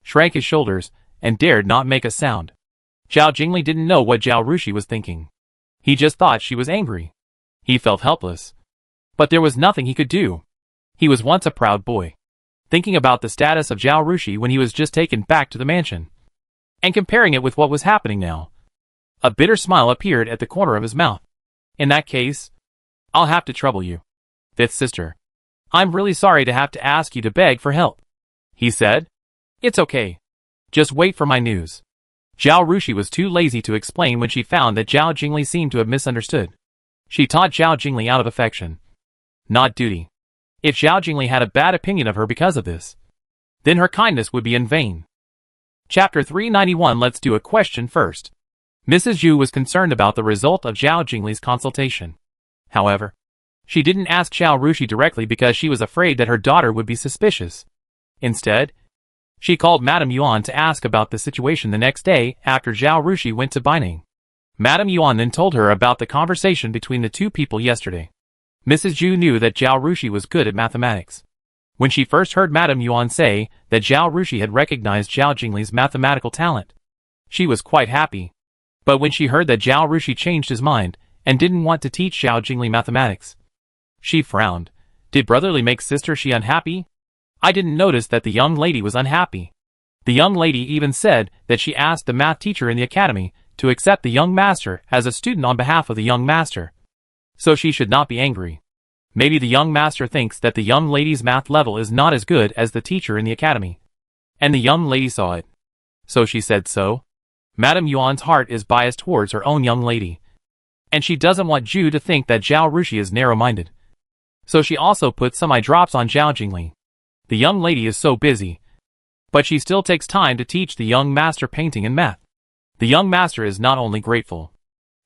shrank his shoulders, and dared not make a sound. Zhao Jingli didn't know what Zhao Rushui was thinking. He just thought she was angry. He felt helpless. But there was nothing he could do. He was once a proud boy, thinking about the status of Zhao Rushui when he was just taken back to the mansion, and comparing it with what was happening now. A bitter smile appeared at the corner of his mouth. In that case, I'll have to trouble you, fifth sister. I'm really sorry to have to ask you to beg for help, he said. It's okay. Just wait for my news. Zhao Rushui was too lazy to explain when she found that Zhao Jingli seemed to have misunderstood. She taught Zhao Jingli out of affection, not duty. If Zhao Jingli had a bad opinion of her because of this, then her kindness would be in vain. Chapter 391. Let's do a question first. Mrs. Zhu was concerned about the result of Zhao Jingli's consultation. However, she didn't ask Zhao Rushui directly because she was afraid that her daughter would be suspicious. Instead, she called Madame Yuan to ask about the situation the next day after Zhao Rushui went to Baining. Madame Yuan then told her about the conversation between the two people yesterday. Mrs. Zhu knew that Zhao Rushui was good at mathematics. When she first heard Madame Yuan say that Zhao Rushui had recognized Zhao Jingli's mathematical talent, She was quite happy. But when she heard that Zhao Rushui changed his mind and didn't want to teach Zhao Jingli mathematics, she frowned. Did brotherly make sister she unhappy? I didn't notice that the young lady was unhappy. The young lady even said that she asked the math teacher in the academy to accept the young master as a student on behalf of the young master. So she should not be angry. Maybe the young master thinks that the young lady's math level is not as good as the teacher in the academy. And the young lady saw it. So she said so. Madame Yuan's heart is biased towards her own young lady. And she doesn't want Zhu to think that Zhao Rushui is narrow-minded. So she also put some eye drops on Zhao Jingli. The young lady is so busy. But she still takes time to teach the young master painting and math. The young master is not only grateful,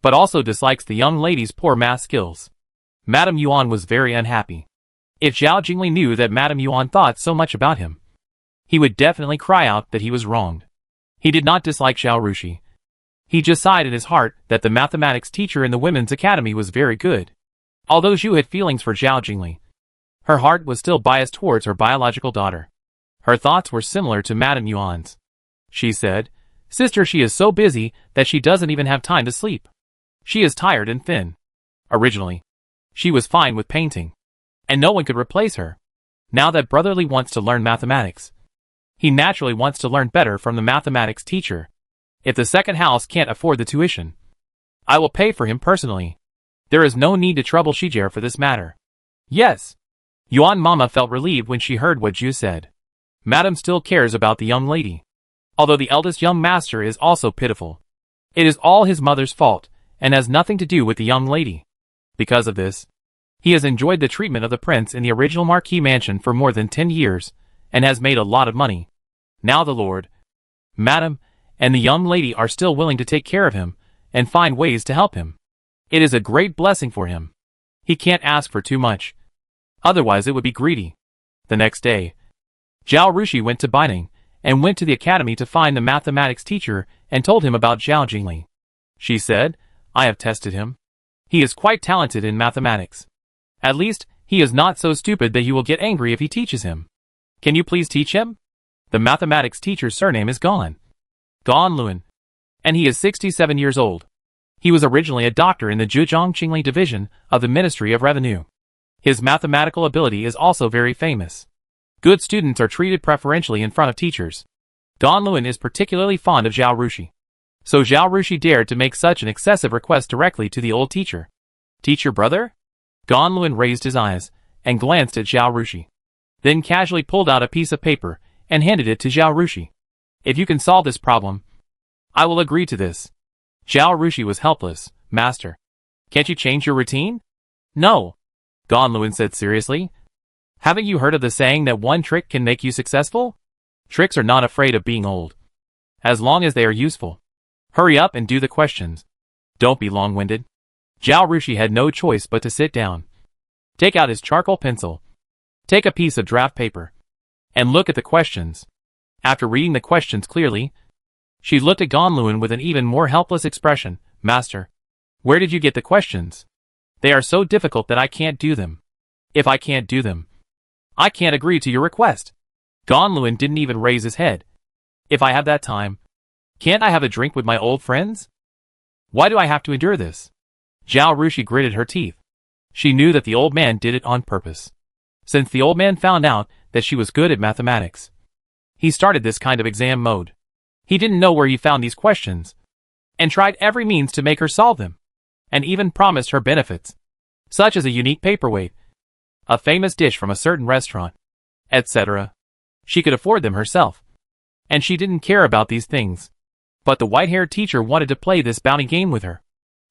but also dislikes the young lady's poor math skills. Madame Yuan was very unhappy. If Zhao Jingli knew that Madame Yuan thought so much about him, he would definitely cry out that he was wronged. He did not dislike Zhao Rushui. He just sighed in his heart that the mathematics teacher in the women's academy was very good. Although Zhu had feelings for Zhao Jingli, her heart was still biased towards her biological daughter. Her thoughts were similar to Madame Yuan's. She said, "Sister, she is so busy that she doesn't even have time to sleep. She is tired and thin." Originally, she was fine with painting, and no one could replace her. Now that brotherly wants to learn mathematics, he naturally wants to learn better from the mathematics teacher. If the second house can't afford the tuition, I will pay for him personally. There is no need to trouble Shijer for this matter. Yes. Yuan Mama felt relieved when she heard what Zhu said. Madam still cares about the young lady. Although the eldest young master is also pitiful. It is all his mother's fault, and has nothing to do with the young lady. Because of this, he has enjoyed the treatment of the prince in the original Marquis mansion for more than 10 years, and has made a lot of money. Now the lord, madam, and the young lady are still willing to take care of him, and find ways to help him. It is a great blessing for him. He can't ask for too much. Otherwise it would be greedy. The next day, Zhao Rushui went to Baining, and went to the academy to find the mathematics teacher and told him about Zhao Jingli. She said, "I have tested him. He is quite talented in mathematics. At least, he is not so stupid that you will get angry if he teaches him. Can you please teach him?" The mathematics teacher's surname is Gan Luan, and he is 67 years old. He was originally a doctor in the Zhejiang Qingli division of the Ministry of Revenue. His mathematical ability is also very famous. Good students are treated preferentially in front of teachers. Gan Luan is particularly fond of Zhao Rushui. So Zhao Rushui dared to make such an excessive request directly to the old teacher. "Teach your brother?" Gan Luan raised his eyes and glanced at Zhao Rushui. Then casually pulled out a piece of paper and handed it to Zhao Rushui. "If you can solve this problem, I will agree to this." Zhao Rushui was helpless. "Master, can't you change your routine?" "No," Gan Luan said seriously. "Haven't you heard of the saying that one trick can make you successful? Tricks are not afraid of being old, as long as they are useful. Hurry up and do the questions. Don't be long-winded." Zhao Rushui had no choice but to sit down, take out his charcoal pencil, take a piece of draft paper, and look at the questions. After reading the questions clearly, she looked at Gan Luan with an even more helpless expression. "Master, where did you get the questions? They are so difficult that I can't do them. If I can't do them, I can't agree to your request." Gan Luan didn't even raise his head. "If I have that time, can't I have a drink with my old friends? Why do I have to endure this?" Zhao Rushui gritted her teeth. She knew that the old man did it on purpose. Since the old man found out that she was good at mathematics, he started this kind of exam mode. He didn't know where he found these questions, and tried every means to make her solve them, and even promised her benefits, such as a unique paperweight, a famous dish from a certain restaurant, etc. She could afford them herself, and she didn't care about these things. But the white-haired teacher wanted to play this bounty game with her,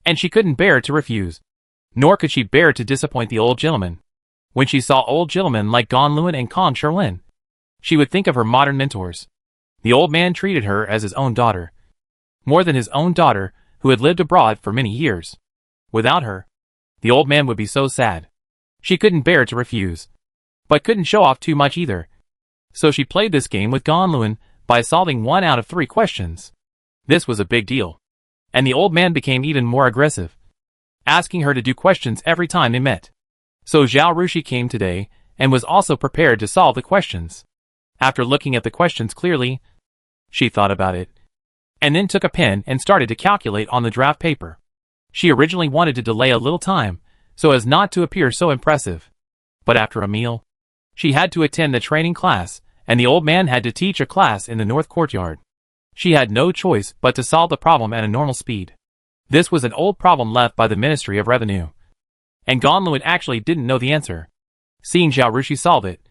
and she couldn't bear to refuse. Nor could she bear to disappoint the old gentleman. When she saw old gentlemen like Gan Luan and Kong Sherlin, she would think of her modern mentors. The old man treated her as his own daughter, more than his own daughter, who had lived abroad for many years. Without her, the old man would be so sad. She couldn't bear to refuse, but couldn't show off too much either. So she played this game with Gan Luan by solving 1 out of 3 questions. This was a big deal, and the old man became even more aggressive, asking her to do questions every time they met. So Zhao Rushui came today, and was also prepared to solve the questions. After looking at the questions clearly, she thought about it. and then took a pen and started to calculate on the draft paper. She originally wanted to delay a little time, so as not to appear so impressive. But after a meal, she had to attend the training class, and the old man had to teach a class in the north courtyard. She had no choice but to solve the problem at a normal speed. This was an old problem left by the Ministry of Revenue. And Ganluan actually didn't know the answer, seeing Zhao Rushui solve it.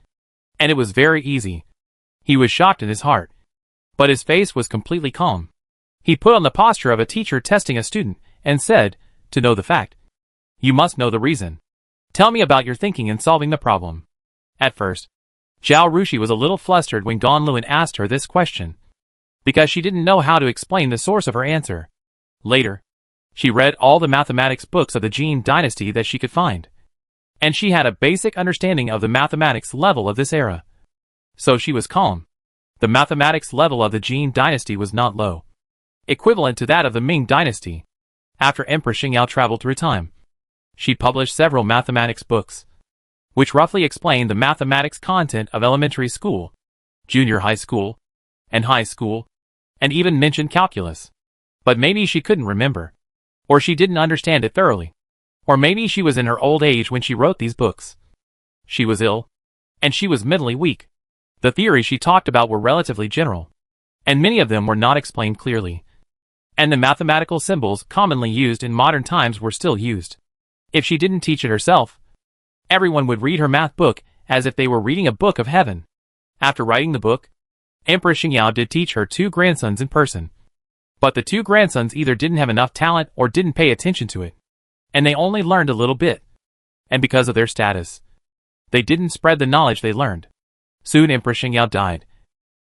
And it was very easy. He was shocked in his heart, but his face was completely calm. He put on the posture of a teacher testing a student, and said, "To know the fact, you must know the reason. Tell me about your thinking in solving the problem." At first, Zhao Rushui was a little flustered when Ganluan asked her this question, because she didn't know how to explain the source of her answer. Later, she read all the mathematics books of the Jin dynasty that she could find, and she had a basic understanding of the mathematics level of this era. So she was calm. The mathematics level of the Jin dynasty was not low, equivalent to that of the Ming dynasty. After Emperor Xingyao traveled through time, she published several mathematics books, which roughly explained the mathematics content of elementary school, junior high school, and high school, and even mentioned calculus. But maybe she couldn't remember, or she didn't understand it thoroughly, or maybe she was in her old age when she wrote these books. She was ill, and she was mentally weak. The theories she talked about were relatively general, and many of them were not explained clearly. And the mathematical symbols commonly used in modern times were still used. If she didn't teach it herself, everyone would read her math book as if they were reading a book of heaven. After writing the book, Emperor Xingyao did teach her 2 grandsons in person. But the 2 grandsons either didn't have enough talent or didn't pay attention to it, and they only learned a little bit. And because of their status, they didn't spread the knowledge they learned. Soon Emperor Xingyao died,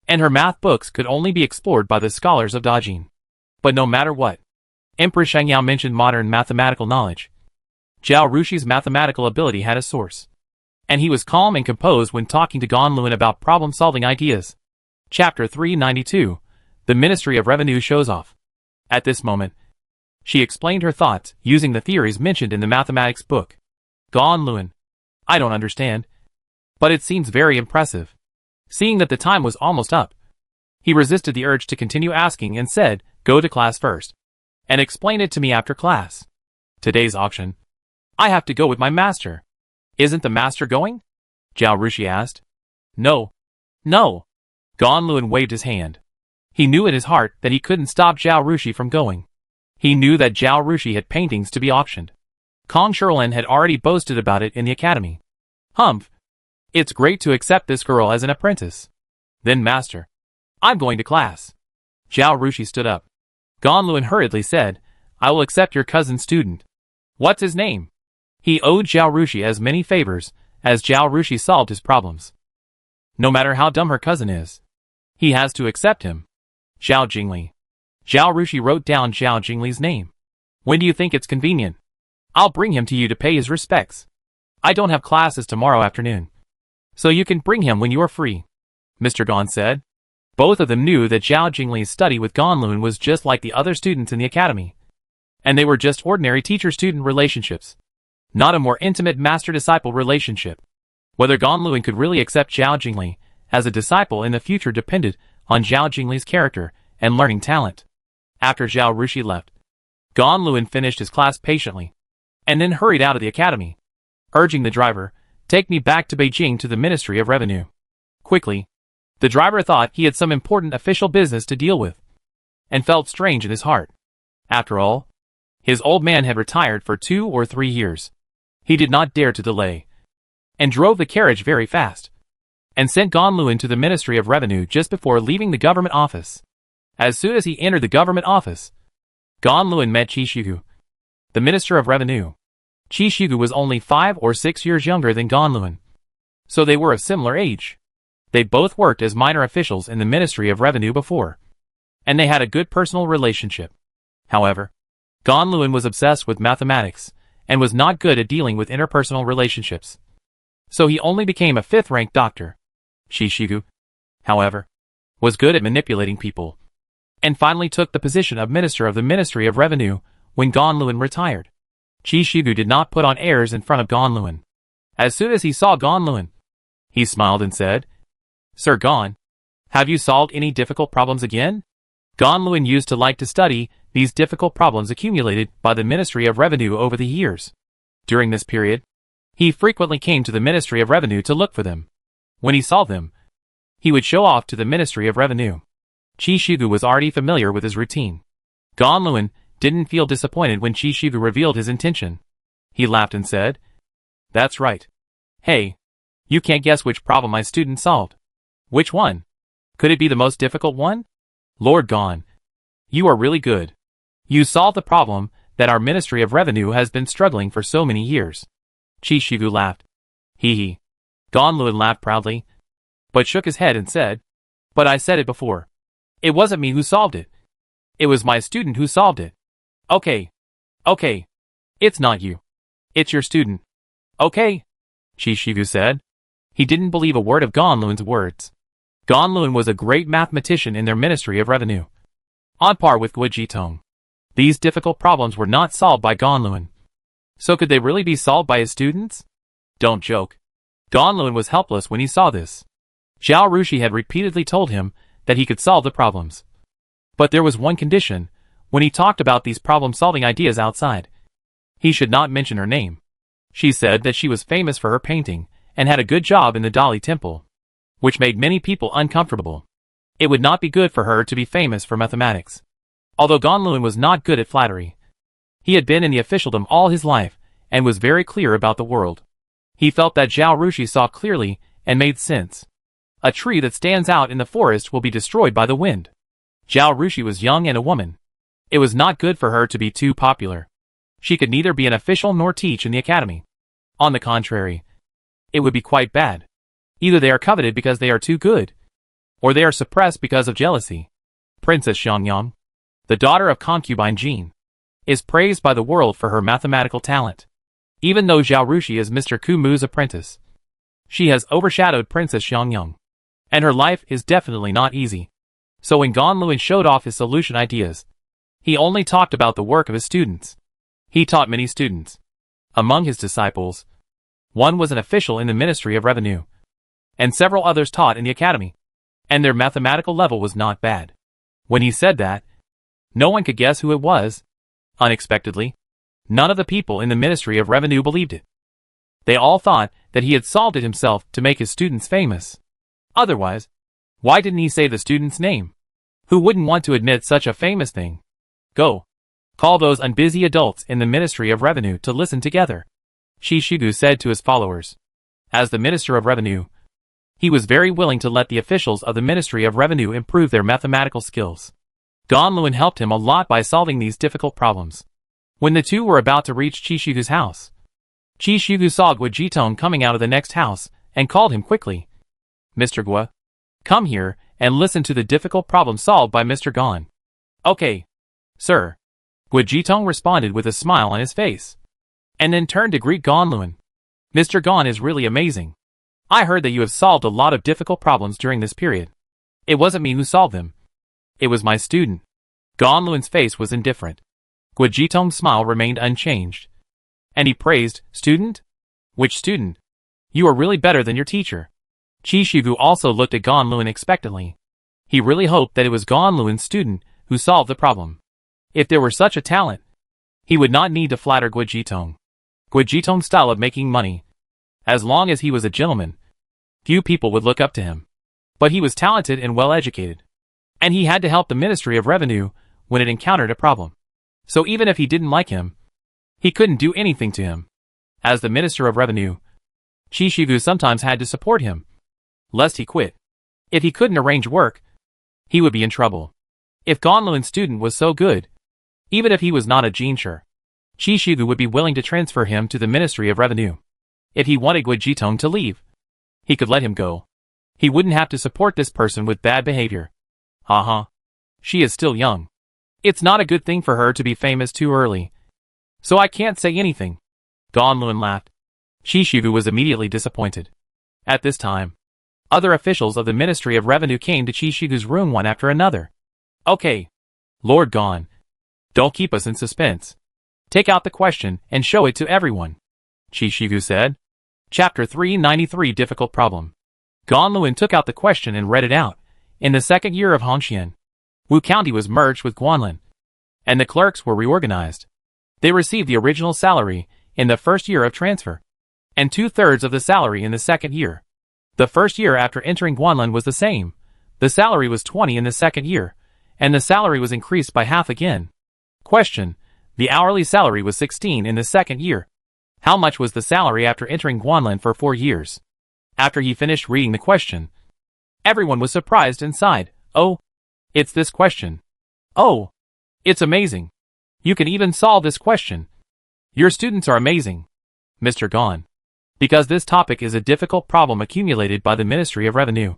and her math books could only be explored by the scholars of Dajin. But no matter what, Emperor Xingyao mentioned modern mathematical knowledge. Zhao Rushui's mathematical ability had a source, and he was calm and composed when talking to Ganluan about problem-solving ideas. Chapter 392, The Ministry of Revenue shows off. At this moment, she explained her thoughts using the theories mentioned in the mathematics book. Ganluan, I don't understand, but it seems very impressive. Seeing that the time was almost up, he resisted the urge to continue asking and said, "Go to class first, and explain it to me after class. Today's auction, I have to go with my master." "Isn't the master going?" Zhao Rushui asked. No. Ganluan waved his hand. He knew in his heart that he couldn't stop Zhao Rushui from going. He knew that Zhao Rushui had paintings to be auctioned. Kong Sherlin had already boasted about it in the academy. "Humph. It's great to accept this girl as an apprentice." "Then master, I'm going to class." Zhao Rushui stood up. Ganluan hurriedly said, "I will accept your cousin's student." "What's his name?" He owed Zhao Rushui as many favors as Zhao Rushui solved his problems. No matter how dumb her cousin is, he has to accept him. "Zhao Jingli." Zhao Rushui wrote down Zhao Jingli's name. "When do you think it's convenient? I'll bring him to you to pay his respects. I don't have classes tomorrow afternoon, so you can bring him when you are free," Mr. Gan said. Both of them knew that Zhao Jingli's study with Ganluan was just like the other students in the academy, and they were just ordinary teacher-student relationships, not a more intimate master-disciple relationship. Whether Ganluan could really accept Zhao Jingli as a disciple in the future depended on Zhao Jingli's character and learning talent. After Zhao Rushui left, Ganluan finished his class patiently, and then hurried out of the academy, urging the driver, "Take me back to Beijing to the Ministry of Revenue." Quickly, the driver thought he had some important official business to deal with, and felt strange in his heart. After all, his old man had retired for 2 or 3 years. He did not dare to delay, and drove the carriage very fast, and sent Ganluan to the Ministry of Revenue just before leaving the government office. As soon as he entered the government office, Ganluan met Qishigu, the Minister of Revenue. Qishigu was only 5 or 6 years younger than Ganluan, so they were of similar age. They both worked as minor officials in the Ministry of Revenue before, and they had a good personal relationship. However, Ganluan was obsessed with mathematics, and was not good at dealing with interpersonal relationships. So he only became a 5th-ranked doctor. Qishigu, however, was good at manipulating people, and finally took the position of Minister of the Ministry of Revenue when Ganluan retired. Qishigu did not put on airs in front of Ganluan. As soon as he saw Ganluan, he smiled and said, "Sir Gan, have you solved any difficult problems again?" Ganluan used to like to study these difficult problems accumulated by the Ministry of Revenue over the years. During this period, he frequently came to the Ministry of Revenue to look for them. When he solved them, he would show off to the Ministry of Revenue. Qi Shigu was already familiar with his routine. Ganluan didn't feel disappointed when Qi Shigu revealed his intention. He laughed and said, "That's right. Hey, you can't guess which problem my student solved. Which one? Could it be the most difficult one? Lord Gan, you are really good. You solved the problem that our Ministry of Revenue has been struggling for so many years." Qi Shigu laughed. Hee hee. Ganluan laughed proudly, but shook his head and said, "But I said it before. It wasn't me who solved it. It was my student who solved it." Okay. It's not you. It's your student. Okay, Qi Shigu said. He didn't believe a word of Ganluan's words. Ganluan was a great mathematician in their Ministry of Revenue, on par with Guo Jitong. These difficult problems were not solved by Ganluan. So could they really be solved by his students? Don't joke. Ganluan was helpless when he saw this. Zhao Rushui had repeatedly told him that he could solve the problems. But there was one condition when he talked about these problem-solving ideas outside. He should not mention her name. She said that she was famous for her painting and had a good job in the Dali Temple, which made many people uncomfortable. It would not be good for her to be famous for mathematics. Although Ganluan was not good at flattery, he had been in the officialdom all his life and was very clear about the world. He felt that Zhao Rushui saw clearly and made sense. A tree that stands out in the forest will be destroyed by the wind. Zhao Rushui was young and a woman. It was not good for her to be too popular. She could neither be an official nor teach in the academy. On the contrary, it would be quite bad. Either they are coveted because they are too good, or they are suppressed because of jealousy. Princess Xiangyang, the daughter of concubine Jin, is praised by the world for her mathematical talent. Even though Zhao Rushui is Mr. Kumu's apprentice, she has overshadowed Princess Xiangyang, and her life is definitely not easy. So when Ganluan showed off his solution ideas, he only talked about the work of his students. He taught many students. Among his disciples, one was an official in the Ministry of Revenue, and several others taught in the academy, and their mathematical level was not bad. When he said that, no one could guess who it was. Unexpectedly, none of the people in the Ministry of Revenue believed it. They all thought that he had solved it himself to make his students famous. Otherwise, why didn't he say the student's name? Who wouldn't want to admit such a famous thing? Go. Call those unbusy adults in the Ministry of Revenue to listen together, Qi Shigu said to his followers. As the Minister of Revenue, he was very willing to let the officials of the Ministry of Revenue improve their mathematical skills. Ganluan helped him a lot by solving these difficult problems. When the two were about to reach Qi Shigu's house, Qi Shigu saw Guo Jitong coming out of the next house and called him quickly. "Mr. Guo, come here and listen to the difficult problem solved by Mr. Gan." "Okay, sir." Guo Jitong responded with a smile on his face, and then turned to greet Ganluan. "Mr. Gan is really amazing. I heard that you have solved a lot of difficult problems during this period. It wasn't me who solved them. It was my student." Ganluan's face was indifferent. Guo Jitong's smile remained unchanged, and he praised, "Student? Which student? You are really better than your teacher." Qi Shigu also looked at Ganluan expectantly. He really hoped that it was Ganluan's student who solved the problem. If there were such a talent, he would not need to flatter Guo Jitong. Guo Jitong's style of making money, as long as he was a gentleman, few people would look up to him. But he was talented and well-educated, and he had to help the Ministry of Revenue when it encountered a problem. So even if he didn't like him, he couldn't do anything to him. As the Minister of Revenue, Qi Shigu sometimes had to support him, lest he quit. If he couldn't arrange work, he would be in trouble. If Ganluan's student was so good, even if he was not a Jinsher, Qi Shigu would be willing to transfer him to the Ministry of Revenue. If he wanted Guo Jitong to leave, he could let him go. He wouldn't have to support this person with bad behavior. She is still young. It's not a good thing for her to be famous too early. So I can't say anything. Ganluan laughed. Qi Shigu was immediately disappointed. At this time, other officials of the Ministry of Revenue came to Qi Shigu's room one after another. "Okay, Lord Gan, don't keep us in suspense. Take out the question and show it to everyone," Qi Shigu said. Chapter 393 Difficult Problem. Ganluan took out the question and read it out. In the second year of Hongxian, Wu County was merged with Guanlin, and the clerks were reorganized. They received the original salary in the first year of transfer, and 2/3 of the salary in the second year. The first year after entering Guanlin was the same. The salary was 20 in the second year, and the salary was increased by half again. Question: the hourly salary was 16 in the second year. How much was the salary after entering Guanlin for 4 years? After he finished reading the question, everyone was surprised and sighed. Oh, it's this question. Oh, it's amazing. You can even solve this question. Your students are amazing, Mr. Gon. Because this topic is a difficult problem accumulated by the Ministry of Revenue.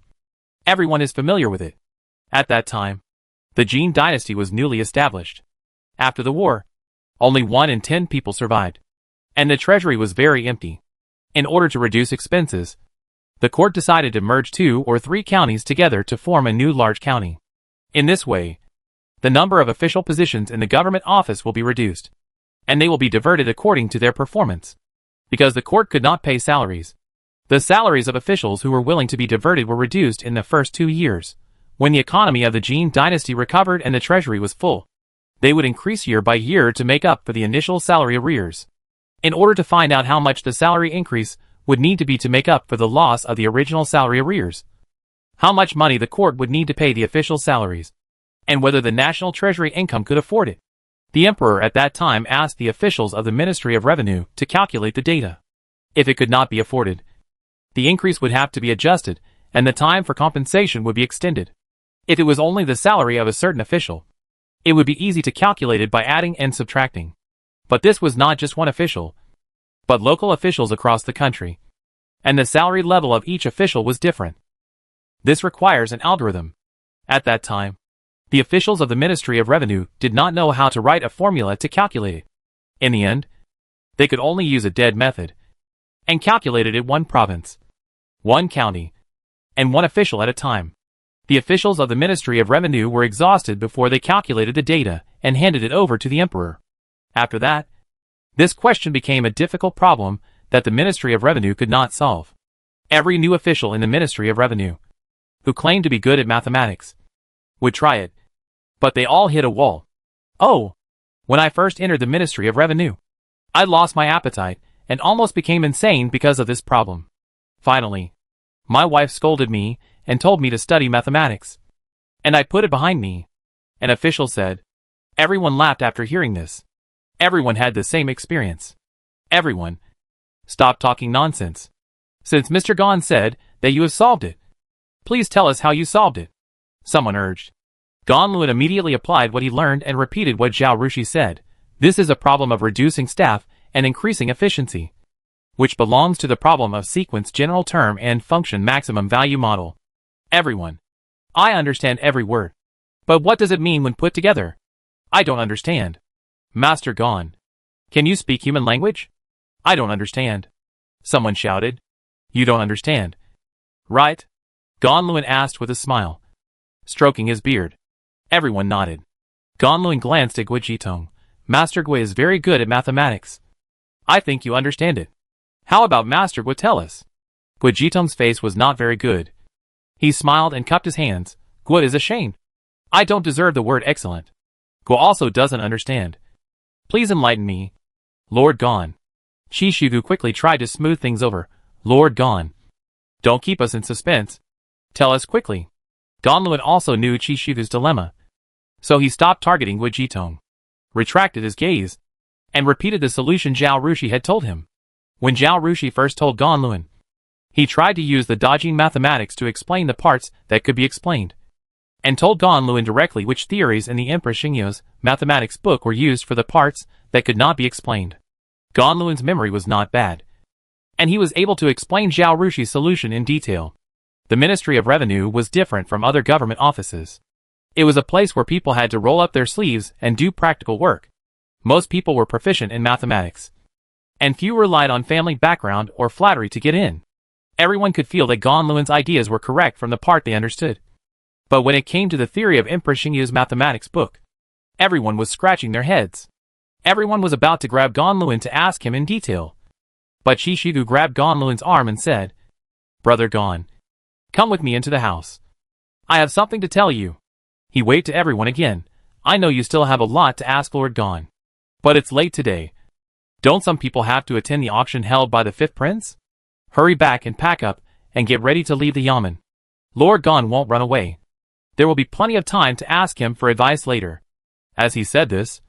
Everyone is familiar with it. At that time, the Jin dynasty was newly established. After the war, only 1 in 10 people survived, and the treasury was very empty. In order to reduce expenses, the court decided to merge 2 or 3 counties together to form a new large county. In this way, the number of official positions in the government office will be reduced, and they will be diverted according to their performance. Because the court could not pay salaries, the salaries of officials who were willing to be diverted were reduced in the first 2 years. When the economy of the Jin dynasty recovered and the treasury was full, they would increase year by year to make up for the initial salary arrears. In order to find out how much the salary increase would need to be to make up for the loss of the original salary arrears, how much money the court would need to pay the official salaries, and whether the national treasury income could afford it, the emperor at that time asked the officials of the Ministry of Revenue to calculate the data. If it could not be afforded, the increase would have to be adjusted, and the time for compensation would be extended. If it was only the salary of a certain official, it would be easy to calculate it by adding and subtracting. But this was not just one official, but local officials across the country, and the salary level of each official was different. This requires an algorithm. At that time, the officials of the Ministry of Revenue did not know how to write a formula to calculate it. In the end, they could only use a dead method, and calculated it 1 province, 1 county, and 1 official at a time. The officials of the Ministry of Revenue were exhausted before they calculated the data and handed it over to the emperor. After that, this question became a difficult problem that the Ministry of Revenue could not solve. Every new official in the Ministry of Revenue, who claimed to be good at mathematics, would try it, but they all hit a wall. Oh, when I first entered the Ministry of Revenue, I lost my appetite and almost became insane because of this problem. Finally, my wife scolded me and told me to study mathematics, and I put it behind me. An official said. Everyone laughed after hearing this. Everyone had the same experience. Everyone. Stop talking nonsense. Since Mr. Gon said that you have solved it, please tell us how you solved it, someone urged. Gon Luan immediately applied what he learned and repeated what Zhao Rushui said. This is a problem of reducing staff and increasing efficiency, which belongs to the problem of sequence general term and function maximum value model. Everyone. I understand every word. But what does it mean when put together? I don't understand. Master Gon. Can you speak human language? I don't understand. Someone shouted. You don't understand. Right? Gon Luan asked with a smile, stroking his beard. Everyone nodded. Gon Luan glanced at Gui Jitong. Master Gui is very good at mathematics. I think you understand it. How about Master Gui tell us? Gui Jitong's face was not very good. He smiled and cupped his hands. Gui is ashamed. I don't deserve the word excellent. Gui also doesn't understand. Please enlighten me. Lord Gon. Qi Shugu quickly tried to smooth things over. Lord Gon. Don't keep us in suspense. Tell us quickly. Gon Luan also knew Qi Shugu's dilemma, so he stopped targeting Gui Jitong, retracted his gaze, and repeated the solution Zhao Rushui had told him. When Zhao Rushui first told Gon Luan, he tried to use the dodging mathematics to explain the parts that could be explained, and told Gon Luan directly which theories in the Emperor Xingyu's mathematics book were used for the parts that could not be explained. Gon Luan's memory was not bad, and he was able to explain Zhao Rushi's solution in detail. The Ministry of Revenue was different from other government offices. It was a place where people had to roll up their sleeves and do practical work. Most people were proficient in mathematics, and few relied on family background or flattery to get in. Everyone could feel that Gon Luan's ideas were correct from the part they understood. But when it came to the theory of Emperor Xingyu's mathematics book, everyone was scratching their heads. Everyone was about to grab Gon Luan to ask him in detail. But Qi Shugu grabbed Gon Luan's arm and said, Brother Gon, come with me into the house. I have something to tell you. He waved to everyone again. I know you still have a lot to ask Lord Gon. But it's late today. Don't some people have to attend the auction held by the 5th prince? Hurry back and pack up, and get ready to leave the yamen. Lord Gon won't run away. There will be plenty of time to ask him for advice later. As he said this,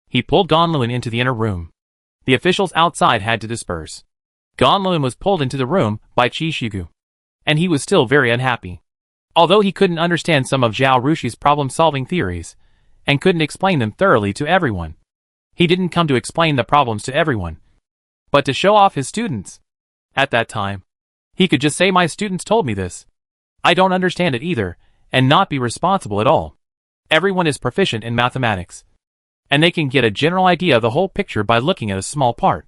he pulled Gon Luin into the inner room. The officials outside had to disperse. Gon Luin was pulled into the room by Qi Shigu. And he was still very unhappy. Although he couldn't understand some of Zhao Rushi's problem-solving theories, and couldn't explain them thoroughly to everyone. He didn't come to explain the problems to everyone, but to show off his students. At that time, he could just say my students told me this. I don't understand it either, and not be responsible at all. Everyone is proficient in mathematics, and they can get a general idea of the whole picture by looking at a small part.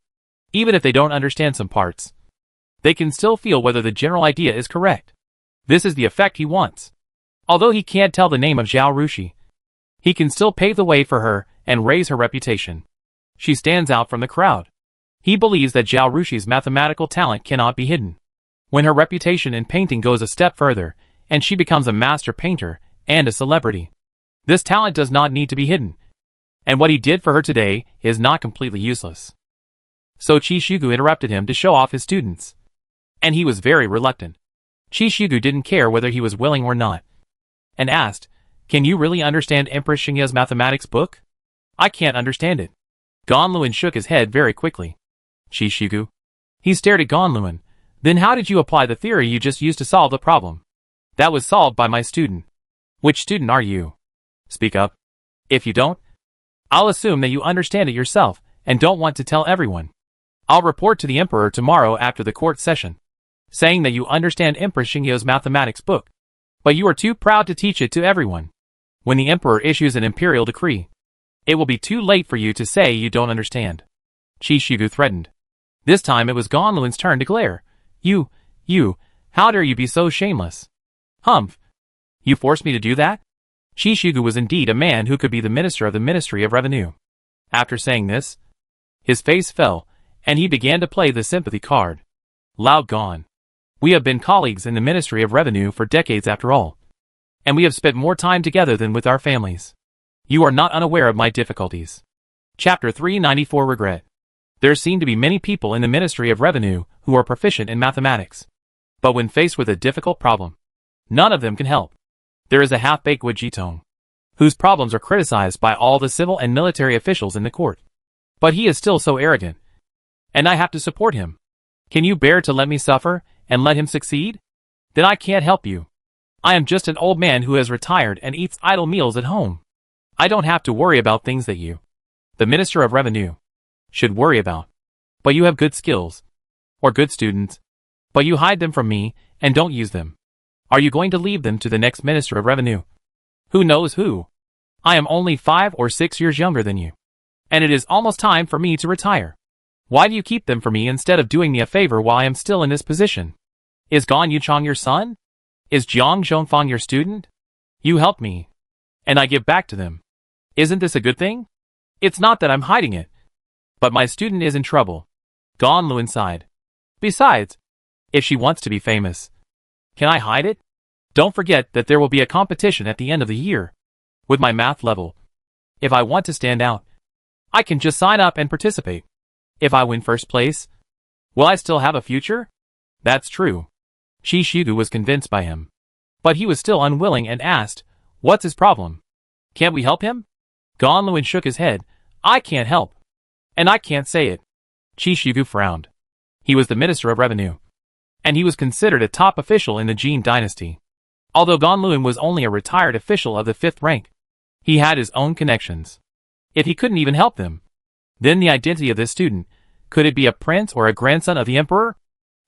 Even if they don't understand some parts, they can still feel whether the general idea is correct. This is the effect he wants. Although he can't tell the name of Zhao Rushi, he can still pave the way for her and raise her reputation. She stands out from the crowd. He believes that Zhao Rushi's mathematical talent cannot be hidden. When her reputation in painting goes a step further, and she becomes a master painter and a celebrity, this talent does not need to be hidden. And what he did for her today is not completely useless. So Qi Shigu interrupted him to show off his students. And he was very reluctant. Qi Shigu didn't care whether he was willing or not, and asked, "Can you really understand Empress Xingya's mathematics book?" "I can't understand it." Gon Luin shook his head very quickly. "Qi Shigu?" He stared at Gon Luin. "Then how did you apply the theory you just used to solve the problem?" "That was solved by my student." "Which student are you? Speak up. If you don't, I'll assume that you understand it yourself and don't want to tell everyone. I'll report to the Emperor tomorrow after the court session, saying that you understand Empress Xingya's mathematics book, but you are too proud to teach it to everyone. When the Emperor issues an imperial decree, it will be too late for you to say you don't understand." Qi Shigu threatened. This time it was Gon Luin's turn to glare. You, how dare you be so shameless? Humph. You forced me to do that?" Qi Shigu was indeed a man who could be the minister of the Ministry of Revenue. After saying this, his face fell, and he began to play the sympathy card. "Loud Gon. We have been colleagues in the Ministry of Revenue for decades after all, and we have spent more time together than with our families. You are not unaware of my difficulties." Chapter 394 Regret. There seem to be many people in the Ministry of Revenue who are proficient in mathematics, but when faced with a difficult problem, none of them can help. There is a half-baked Wu Jitong, whose problems are criticized by all the civil and military officials in the court. But he is still so arrogant, and I have to support him. Can you bear to let me suffer and let him succeed? Then I can't help you. I am just an old man who has retired and eats idle meals at home. I don't have to worry about things that you, the Minister of Revenue, should worry about. But you have good skills, or good students, but you hide them from me and don't use them. Are you going to leave them to the next Minister of Revenue? Who knows who? I am only 5 or 6 years younger than you, and it is almost time for me to retire. Why do you keep them for me instead of doing me a favor while I am still in this position? Is Gan Yuchang your son? Is Jiang Zhongfang your student? You help me, and I give back to them. Isn't this a good thing? It's not that I'm hiding it, but my student is in trouble." Gon Luin sighed. "Besides, if she wants to be famous, can I hide it? Don't forget that there will be a competition at the end of the year. With my math level, if I want to stand out, I can just sign up and participate. If I win first place, will I still have a future?" "That's true." Qi Shigu was convinced by him, but he was still unwilling and asked, "What's his problem? Can't we help him?" Gon Luin shook his head. "I can't help, and I can't say it." Qi Shigu frowned. He was the Minister of Revenue, and he was considered a top official in the Jin dynasty. Although Gon Luin was only a retired official of the 5th rank, he had his own connections. If he couldn't even help them, then the identity of this student, could it be a prince or a grandson of the Emperor?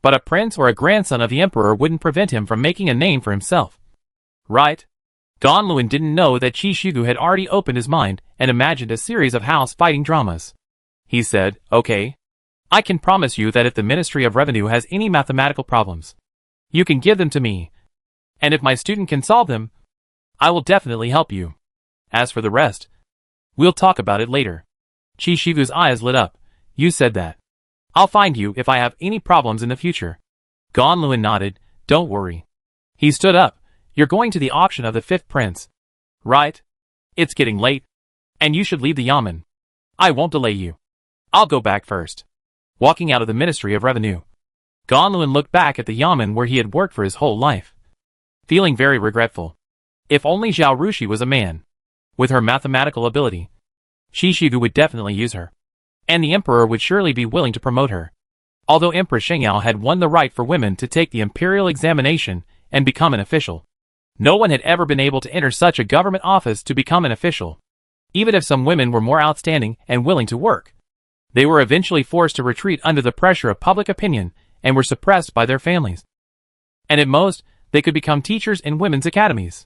But a prince or a grandson of the Emperor wouldn't prevent him from making a name for himself. Right? Gon Luin didn't know that Qi Shigu had already opened his mind and imagined a series of house-fighting dramas. He said, "Okay. I can promise you that if the Ministry of Revenue has any mathematical problems, you can give them to me. And if my student can solve them, I will definitely help you. As for the rest, we'll talk about it later." Qi Shigu's eyes lit up. "You said that. I'll find you if I have any problems in the future." Gon Luin nodded. "Don't worry." He stood up. "You're going to the auction of the 5th prince. Right? It's getting late, and you should leave the yamen. I won't delay you. I'll go back first. Walking out of the Ministry of Revenue, Ganluan looked back at the yamen where he had worked for his whole life, feeling very regretful. If only Zhao Rushui was a man. With her mathematical ability, Shishigu would definitely use her, and the emperor would surely be willing to promote her. Although Empress Shengyao had won the right for women to take the imperial examination and become an official, no one had ever been able to enter such a government office to become an official. Even if some women were more outstanding and willing to work, they were eventually forced to retreat under the pressure of public opinion and were suppressed by their families. And at most, they could become teachers in women's academies.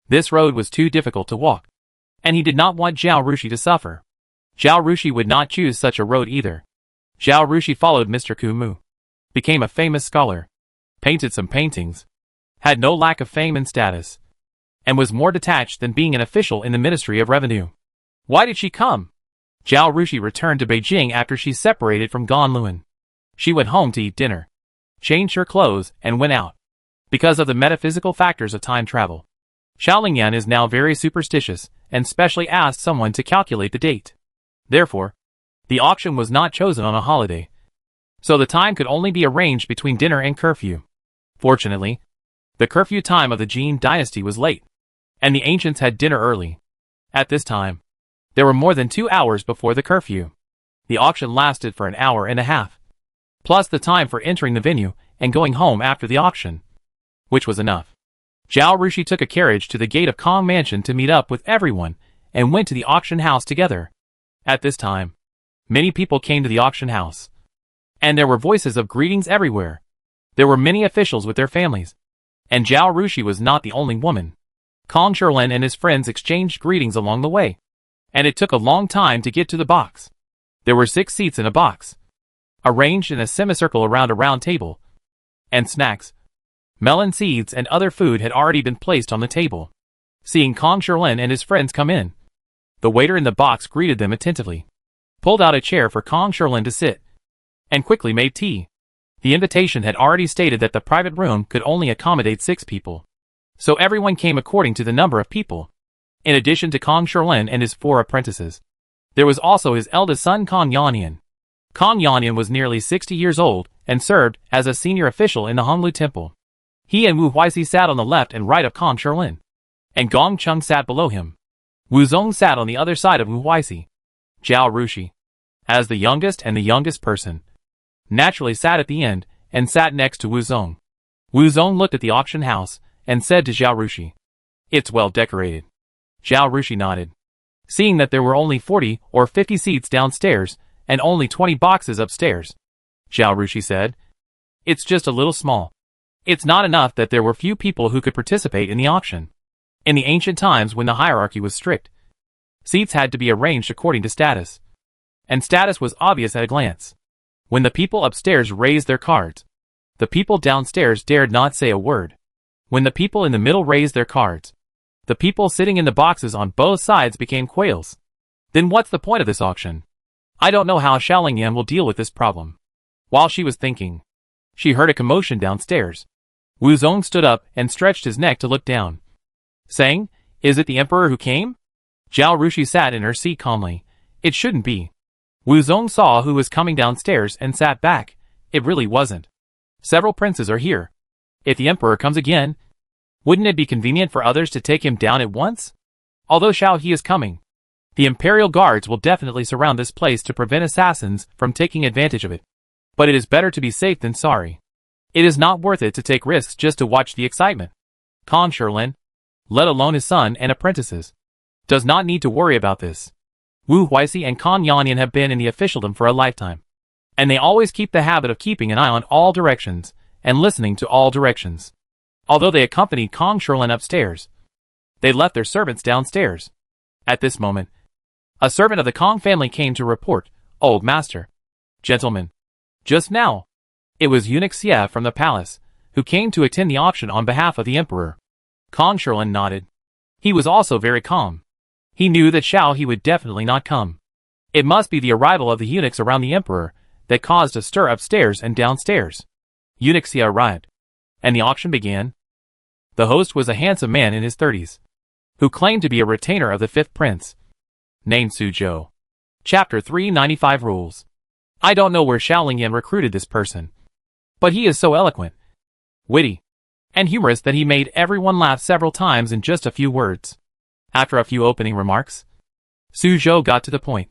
This road was too difficult to walk, and he did not want Zhao Rushui to suffer. Zhao Rushui would not choose such a road either. Zhao Rushui followed Mr. Kumu, became a famous scholar, painted some paintings, had no lack of fame and status, and was more detached than being an official in the Ministry of Revenue. Why did she come? Zhao Rushui returned to Beijing after she separated from Ganluan. She went home to eat dinner, changed her clothes, and went out. Because of the metaphysical factors of time travel, Xiaolingyan is now very superstitious and specially asked someone to calculate the date. Therefore, the auction was not chosen on a holiday, so the time could only be arranged between dinner and curfew. Fortunately, the curfew time of the Jin dynasty was late, and the ancients had dinner early. At this time, there were more than 2 hours before the curfew. The auction lasted for an hour and a half, plus the time for entering the venue and going home after the auction, which was enough. Zhao Rushui took a carriage to the gate of Kong Mansion to meet up with everyone and went to the auction house together. At this time, many people came to the auction house, and there were voices of greetings everywhere. There were many officials with their families, and Zhao Rushui was not the only woman. Kong Shirlin and his friends exchanged greetings along the way, and it took a long time to get to the box. There were 6 seats in a box, arranged in a semicircle around a round table, and snacks, melon seeds and other food had already been placed on the table. Seeing Kong Shirlin and his friends come in, the waiter in the box greeted them attentively, pulled out a chair for Kong Shirlin to sit, and quickly made tea. The invitation had already stated that the private room could only accommodate 6 people, so everyone came according to the number of people. In addition to Kong Shirlin and his 4 apprentices, there was also his eldest son Kong Yanyan. Kong Yanyan was nearly 60 years old and served as a senior official in the Honglu Temple. He and Wu Huixi sat on the left and right of Kong Shirlin, and Gong Chung sat below him. Wu Zong sat on the other side of Wu Huixi. Zhao Rushui, as the youngest person, naturally sat at the end and sat next to Wu Zong. Wu Zong looked at the auction house and said to Zhao Rushui, "It's well decorated." Zhao Rushui nodded, seeing that there were only 40 or 50 seats downstairs and only 20 boxes upstairs. Zhao Rushui said, "It's just a little small. It's not enough that there were few people who could participate in the auction." In the ancient times when the hierarchy was strict, seats had to be arranged according to status, and status was obvious at a glance. When the people upstairs raised their cards, the people downstairs dared not say a word. When the people in the middle raised their cards, the people sitting in the boxes on both sides became quails. Then what's the point of this auction? I don't know how Xiaolingyan will deal with this problem. While she was thinking, she heard a commotion downstairs. Wu Zong stood up and stretched his neck to look down, saying, "Is it the emperor who came?" Zhao Rushui sat in her seat calmly. "It shouldn't be." Wu Zong saw who was coming downstairs and sat back. It really wasn't. Several princes are here. If the emperor comes again, wouldn't it be convenient for others to take him down at once? Although Xiao He is coming, the imperial guards will definitely surround this place to prevent assassins from taking advantage of it. But it is better to be safe than sorry. It is not worth it to take risks just to watch the excitement. Kong Shirlin, let alone his son and apprentices, does not need to worry about this. Wu Huixi and Kong Yanyan have been in the officialdom for a lifetime, and they always keep the habit of keeping an eye on all directions and listening to all directions. Although they accompanied Kong Shirlin upstairs, they left their servants downstairs. At this moment, a servant of the Kong family came to report, "Old master, gentlemen, just now, it was Eunuch Xie from the palace, who came to attend the auction on behalf of the emperor." Kong Shirlin nodded. He was also very calm. He knew that Xiao He would definitely not come. It must be the arrival of the eunuchs around the emperor that caused a stir upstairs and downstairs. Eunuch Xie arrived, and the auction began. The host was a handsome man in his 30s. who claimed to be a retainer of the fifth prince, named Suzhou. Chapter 395 Rules. I don't know where Xiaolingyan recruited this person, but he is so eloquent, witty, and humorous that he made everyone laugh several times in just a few words. After a few opening remarks, Suzhou got to the point.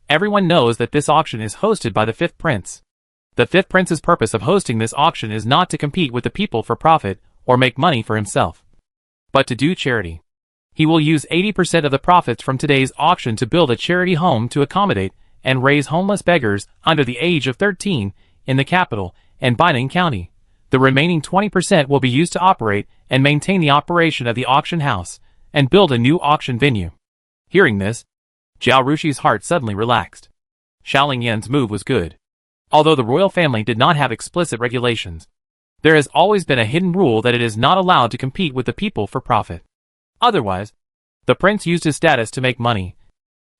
Everyone knows that this auction is hosted by the fifth prince. The fifth prince's purpose of hosting this auction is not to compete with the people for profit or make money for himself, but to do charity. He will use 80% of the profits from today's auction to build a charity home to accommodate and raise homeless beggars under the age of 13 in the capital and Baining County. The remaining 20% will be used to operate and maintain the operation of the auction house and build a new auction venue. Hearing this, Zhao Rushi's heart suddenly relaxed. Xiaolingyan's move was good. Although the royal family did not have explicit regulations, there has always been a hidden rule that it is not allowed to compete with the people for profit. Otherwise, the prince used his status to make money,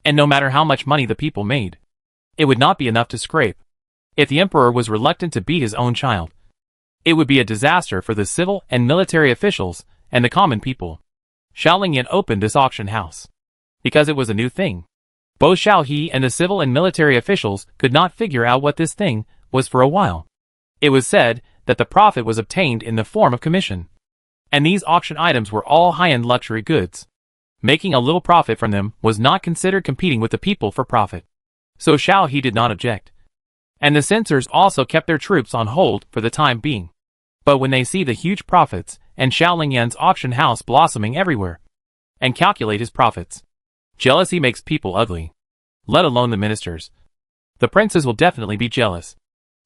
and no matter how much money the people made, it would not be enough to scrape. If the emperor was reluctant to beat his own child, it would be a disaster for the civil and military officials and the common people. Xiaolingyan opened this auction house because it was a new thing. Both Xiao He and the civil and military officials could not figure out what this thing was for a while. It was said that the profit was obtained in the form of commission, and these auction items were all high-end luxury goods. Making a little profit from them was not considered competing with the people for profit. So Xiao He did not object, and the censors also kept their troops on hold for the time being. But when they see the huge profits and Xiaolingyan's auction house blossoming everywhere, and calculate his profits, jealousy makes people ugly, let alone the ministers. The princes will definitely be jealous,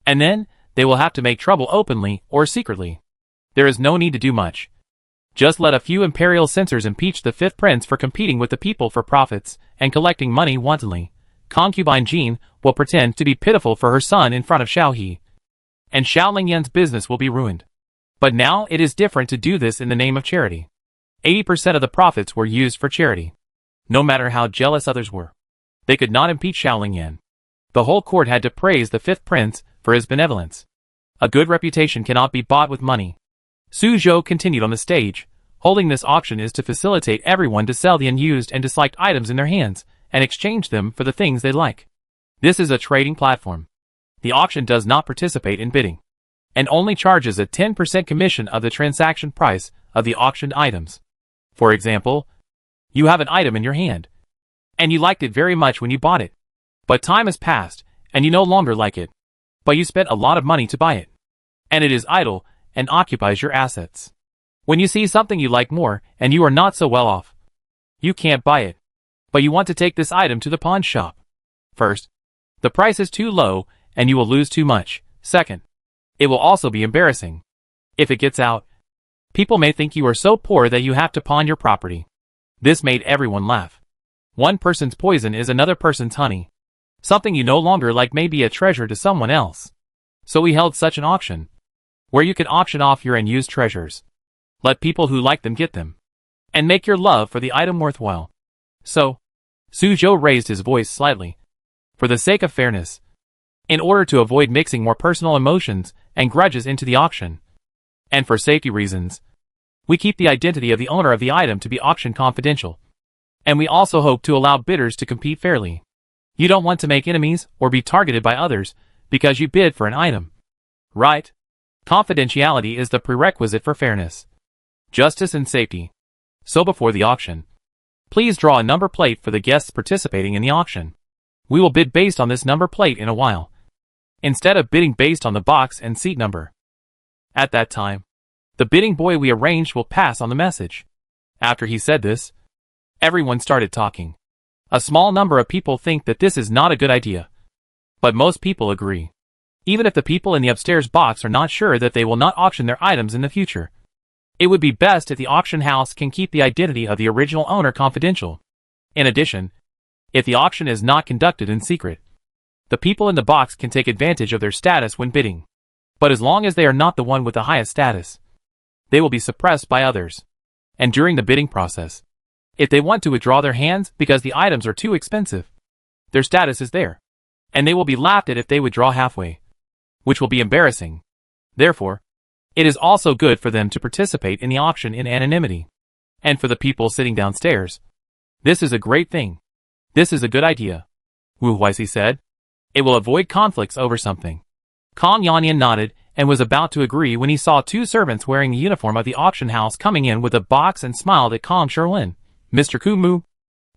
and then they will have to make trouble openly or secretly. There is no need to do much. Just let a few imperial censors impeach the fifth prince for competing with the people for profits and collecting money wantonly. Concubine Jean will pretend to be pitiful for her son in front of Xiao He, and Xiaolingyan's business will be ruined. But now it is different to do this in the name of charity. 80% of the profits were used for charity. No matter how jealous others were, they could not impeach Xiaolingyan. The whole court had to praise the fifth prince for his benevolence. A good reputation cannot be bought with money. Suzhou continued on the stage. Holding this auction is to facilitate everyone to sell the unused and disliked items in their hands and exchange them for the things they like. This is a trading platform. The auction does not participate in bidding, and only charges a 10% commission of the transaction price of the auctioned items. For example, you have an item in your hand, and you liked it very much when you bought it. But time has passed, and you no longer like it. But you spent a lot of money to buy it, and it is idle and occupies your assets. When you see something you like more, and you are not so well off, you can't buy it, but you want to take this item to the pawn shop. First, the price is too low, and you will lose too much. Second, it will also be embarrassing. If it gets out, people may think you are so poor that you have to pawn your property. This made everyone laugh. One person's poison is another person's honey. Something you no longer like may be a treasure to someone else. So we held such an auction, where you can auction off your unused treasures. Let people who like them get them, and make your love for the item worthwhile. So, Suzhou raised his voice slightly, for the sake of fairness, in order to avoid mixing more personal emotions and grudges into the auction. And for safety reasons, we keep the identity of the owner of the item to be auction confidential. And we also hope to allow bidders to compete fairly. You don't want to make enemies or be targeted by others because you bid for an item, right? Confidentiality is the prerequisite for fairness, justice and safety. So before the auction, please draw a number plate for the guests participating in the auction. We will bid based on this number plate in a while, instead of bidding based on the box and seat number. At that time, the bidding boy we arranged will pass on the message. After he said this, everyone started talking. A small number of people think that this is not a good idea, but most people agree. Even if the people in the upstairs box are not sure that they will not auction their items in the future, it would be best if the auction house can keep the identity of the original owner confidential. In addition, if the auction is not conducted in secret, the people in the box can take advantage of their status when bidding. But as long as they are not the one with the highest status, they will be suppressed by others. And during the bidding process, if they want to withdraw their hands because the items are too expensive, their status is there, and they will be laughed at if they withdraw halfway, which will be embarrassing. Therefore, it is also good for them to participate in the auction in anonymity. And for the people sitting downstairs, this is a great thing. This is a good idea, Wu Huixi said. It will avoid conflicts over something. Kong Yanyan nodded and was about to agree when he saw two servants wearing the uniform of the auction house coming in with a box and smiled at Kong Sherlin. Mr. Kumu,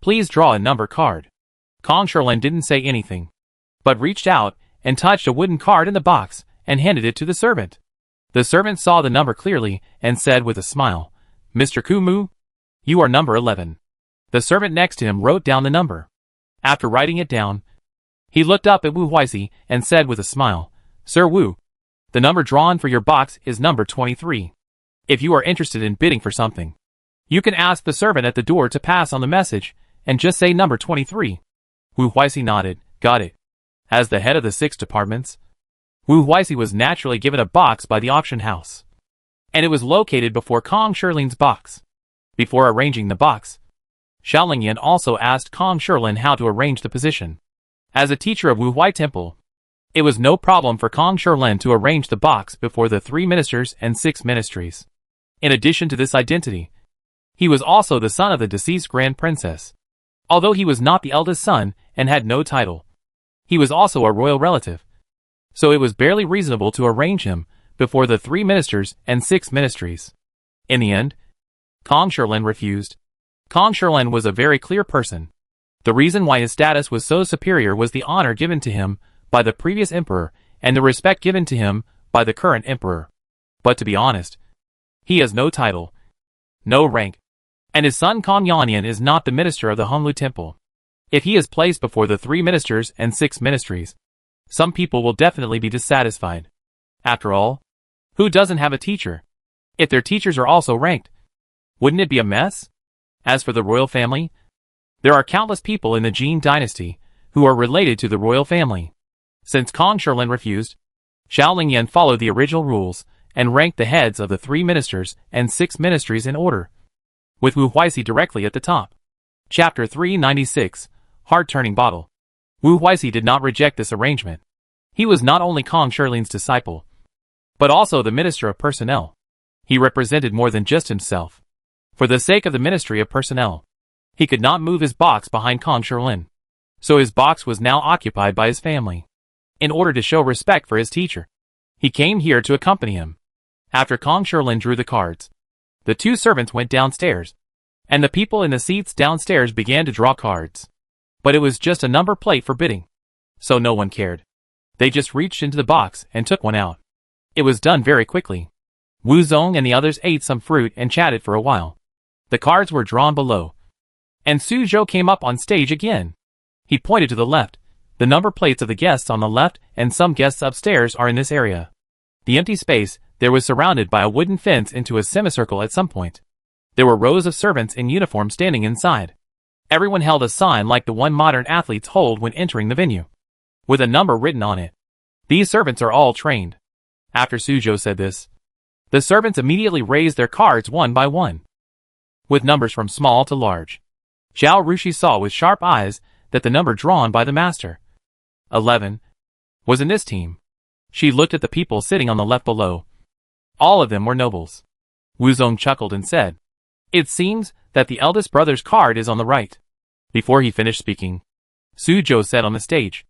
please draw a number card. Kong Sherlin didn't say anything, but reached out and touched a wooden card in the box and handed it to the servant. The servant saw the number clearly and said with a smile, Mr. Kumu, you are number 11. The servant next to him wrote down the number. After writing it down, he looked up at Wu Huixi and said with a smile, Sir Wu, the number drawn for your box is number 23. If you are interested in bidding for something, you can ask the servant at the door to pass on the message and just say number 23. Wu Huixi nodded, got it. As the head of the 6 departments, Wu Huixi was naturally given a box by the auction house, and it was located before Kong Sherlin's box. Before arranging the box, Xiao Lingyan also asked Kong Sherlin how to arrange the position. As a teacher of Wu Huai Temple, it was no problem for Kong Sherlin to arrange the box before the 3 ministers and 6 ministries. In addition to this identity, he was also the son of the deceased Grand Princess. Although he was not the eldest son and had no title, he was also a royal relative, so it was barely reasonable to arrange him before the 3 ministers and 6 ministries. In the end, Kong Sherlin refused. Kong Sherlin was a very clear person. The reason why his status was so superior was the honor given to him by the previous emperor and the respect given to him by the current emperor. But to be honest, he has no title, no rank, and his son Kong Yanyan is not the minister of the Honglu Temple. If he is placed before the 3 ministers and 6 ministries, some people will definitely be dissatisfied. After all, who doesn't have a teacher? If their teachers are also ranked, wouldn't it be a mess? As for the royal family, there are countless people in the Jin dynasty who are related to the royal family. Since Kong Sherlin refused, Xiao Lingyan followed the original rules and ranked the heads of the 3 ministers and 6 ministries in order, with Wu Huixi directly at the top. Chapter 396, Hard-Turning Bottle. Wu Huixi did not reject this arrangement. He was not only Kong Sherlin's disciple, but also the Minister of Personnel. He represented more than just himself. For the sake of the Ministry of Personnel, he could not move his box behind Kong Sherlin, so his box was now occupied by his family. In order to show respect for his teacher, he came here to accompany him. After Kong Sherlin drew the cards, the 2 servants went downstairs, and the people in the seats downstairs began to draw cards. But it was just a number plate for bidding, so no one cared. They just reached into the box and took one out. It was done very quickly. Wu Zong and the others ate some fruit and chatted for a while. The cards were drawn below, and Su Zhou came up on stage again. He pointed to the left. The number plates of the guests on the left and some guests upstairs are in this area. The empty space there was surrounded by a wooden fence into a semicircle at some point. There were rows of servants in uniform standing inside. Everyone held a sign like the one modern athletes hold when entering the venue, with a number written on it. These servants are all trained. After Su Zhou said this, the servants immediately raised their cards one by one, with numbers from small to large. Zhao Rushui saw with sharp eyes that the number drawn by the master, 11, was in this team. She looked at the people sitting on the left below. All of them were nobles. Wu Zong chuckled and said, "It seems that the eldest brother's card is on the right." Before he finished speaking, Su Zhou said on the stage,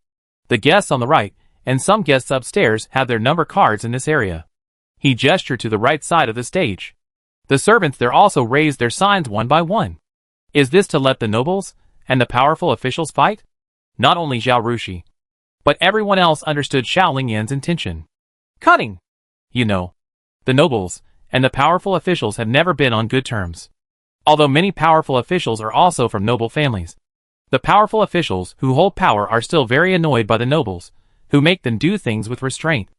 "The guests on the right and some guests upstairs have their number cards in this area." He gestured to the right side of the stage. The servants there also raised their signs one by one. Is this to let the nobles and the powerful officials fight? Not only Zhao Rushui, but everyone else understood Xiao Lingyan's intention. Cutting! You know, the nobles and the powerful officials have never been on good terms. Although many powerful officials are also from noble families, the powerful officials who hold power are still very annoyed by the nobles, who make them do things with restraint.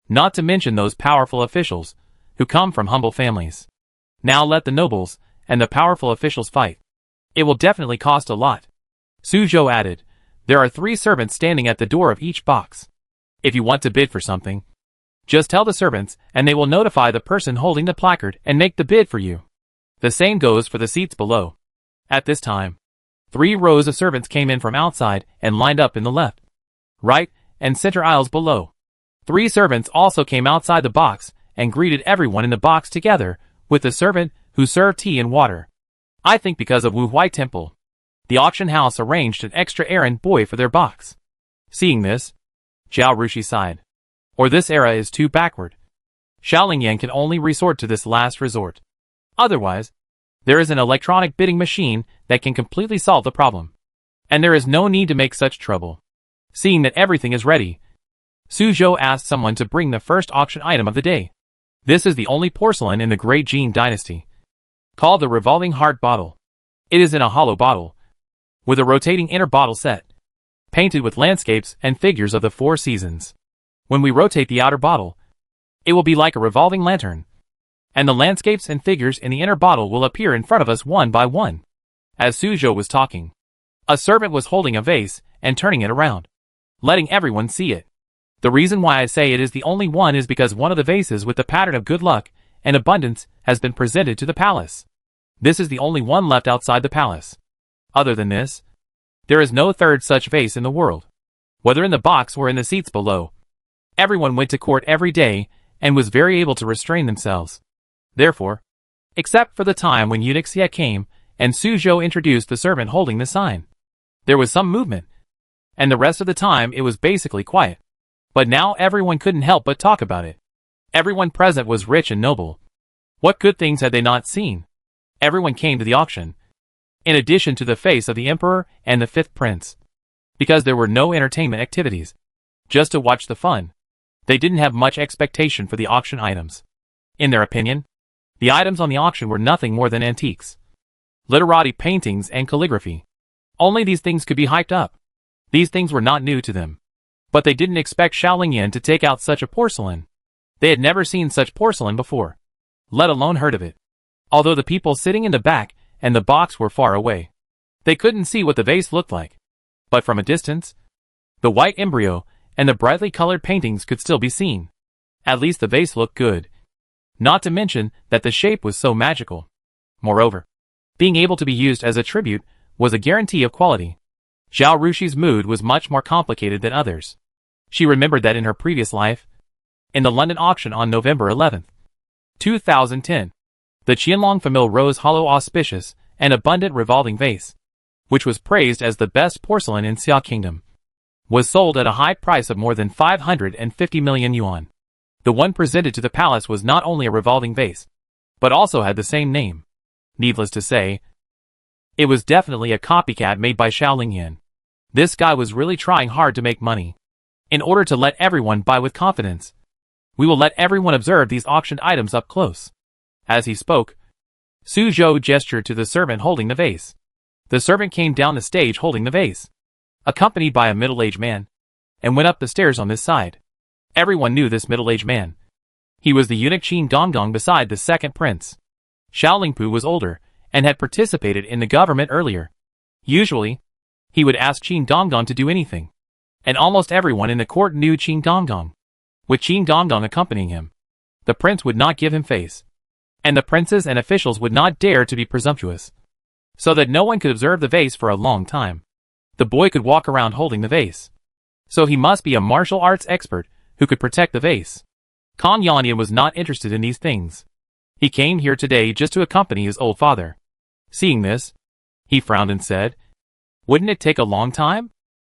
Not to mention those powerful officials who come from humble families. Now let the nobles and the powerful officials fight. It will definitely cost a lot. Su Zhou added, "There are 3 servants standing at the door of each box. If you want to bid for something, just tell the servants and they will notify the person holding the placard and make the bid for you. The same goes for the seats below." At this time, 3 rows of servants came in from outside and lined up in the left, right, and center aisles below. 3 servants also came outside the box and greeted everyone in the box together with the servant who served tea and water. I think because of Wu Huai Temple. The auction house arranged an extra errand boy for their box. Seeing this, Zhao Rushui sighed. Or this era is too backward. Xiaolingyan can only resort to this last resort. Otherwise, there is an electronic bidding machine that can completely solve the problem. And there is no need to make such trouble. Seeing that everything is ready, Su Zhou asked someone to bring the first auction item of the day. This is the only porcelain in the Great Jin dynasty, called the revolving heart bottle. It is in a hollow bottle, with a rotating inner bottle set, painted with landscapes and figures of the 4 seasons. When we rotate the outer bottle, it will be like a revolving lantern, and the landscapes and figures in the inner bottle will appear in front of us one by one. As Su Zhou was talking, a servant was holding a vase and turning it around, letting everyone see it. The reason why I say it is the only one is because one of the vases with the pattern of good luck and abundance has been presented to the palace. This is the only one left outside the palace. Other than this, there is no third such vase in the world. Whether in the box or in the seats below, everyone went to court every day and was very able to restrain themselves. Therefore, except for the time when eunuch Xie came and Su Zhou introduced the servant holding the sign, there was some movement, and the rest of the time it was basically quiet. But now everyone couldn't help but talk about it. Everyone present was rich and noble. What good things had they not seen? Everyone came to the auction, in addition to the face of the emperor and the 5th prince. Because there were no entertainment activities, just to watch the fun. They didn't have much expectation for the auction items. In their opinion, the items on the auction were nothing more than antiques, literati paintings and calligraphy. Only these things could be hyped up. These things were not new to them. But they didn't expect Xiaolingyan to take out such a porcelain. They had never seen such porcelain before, let alone heard of it. Although the people sitting in the back and the box were far away, they couldn't see what the vase looked like. But from a distance, the white embryo and the brightly colored paintings could still be seen. At least the vase looked good. Not to mention that the shape was so magical. Moreover, being able to be used as a tribute was a guarantee of quality. Zhao Rushi's mood was much more complicated than others. She remembered that in her previous life, in the London auction on November 11, 2010, the Qianlong Famille Rose Hollow Auspicious and Abundant Revolving Vase, which was praised as the best porcelain in Xia Kingdom, was sold at a high price of more than 550 million yuan. The one presented to the palace was not only a revolving vase, but also had the same name. Needless to say, it was definitely a copycat made by Xiaolingyan. This guy was really trying hard to make money. In order to let everyone buy with confidence, we will let everyone observe these auctioned items up close. As he spoke, Su Zhou gestured to the servant holding the vase. The servant came down the stage holding the vase, accompanied by a middle-aged man, and went up the stairs on this side. Everyone knew this middle-aged man. He was the eunuch Qin Donggong beside the 2nd prince. Xiaolingpu was older, and had participated in the government earlier. Usually, he would ask Qin Donggong to do anything. And almost everyone in the court knew Qin Donggong. With Qin Donggong accompanying him, the prince would not give him face. And the princes and officials would not dare to be presumptuous. So that no one could observe the vase for a long time. The boy could walk around holding the vase. So he must be a martial arts expert who could protect the vase. Kang Yanyan was not interested in these things. He came here today just to accompany his old father. Seeing this, he frowned and said, "Wouldn't it take a long time?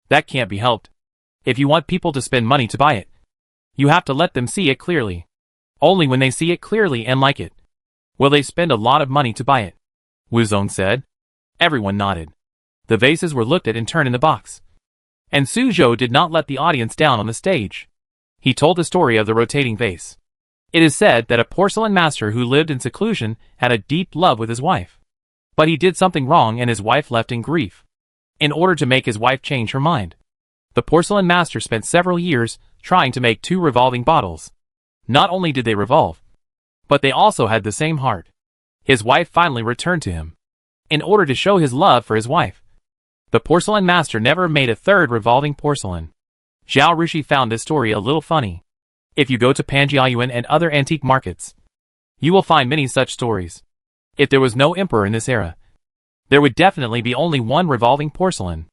That can't be helped. If you want people to spend money to buy it, you have to let them see it clearly. Only when they see it clearly and like it, will they spend a lot of money to buy it." Wu Zong said. Everyone nodded. The vases were looked at in turn in the box. And Su Zhou did not let the audience down on the stage. He told the story of the rotating vase. It is said that a porcelain master who lived in seclusion had a deep love with his wife. But he did something wrong and his wife left in grief. In order to make his wife change her mind, the porcelain master spent several years trying to make 2 revolving bottles. Not only did they revolve, but they also had the same heart. His wife finally returned to him. In order to show his love for his wife, the porcelain master never made a 3rd revolving porcelain. Zhao Rushui found this story a little funny. If you go to Panjiayuan and other antique markets, you will find many such stories. If there was no emperor in this era, there would definitely be only 1 revolving porcelain.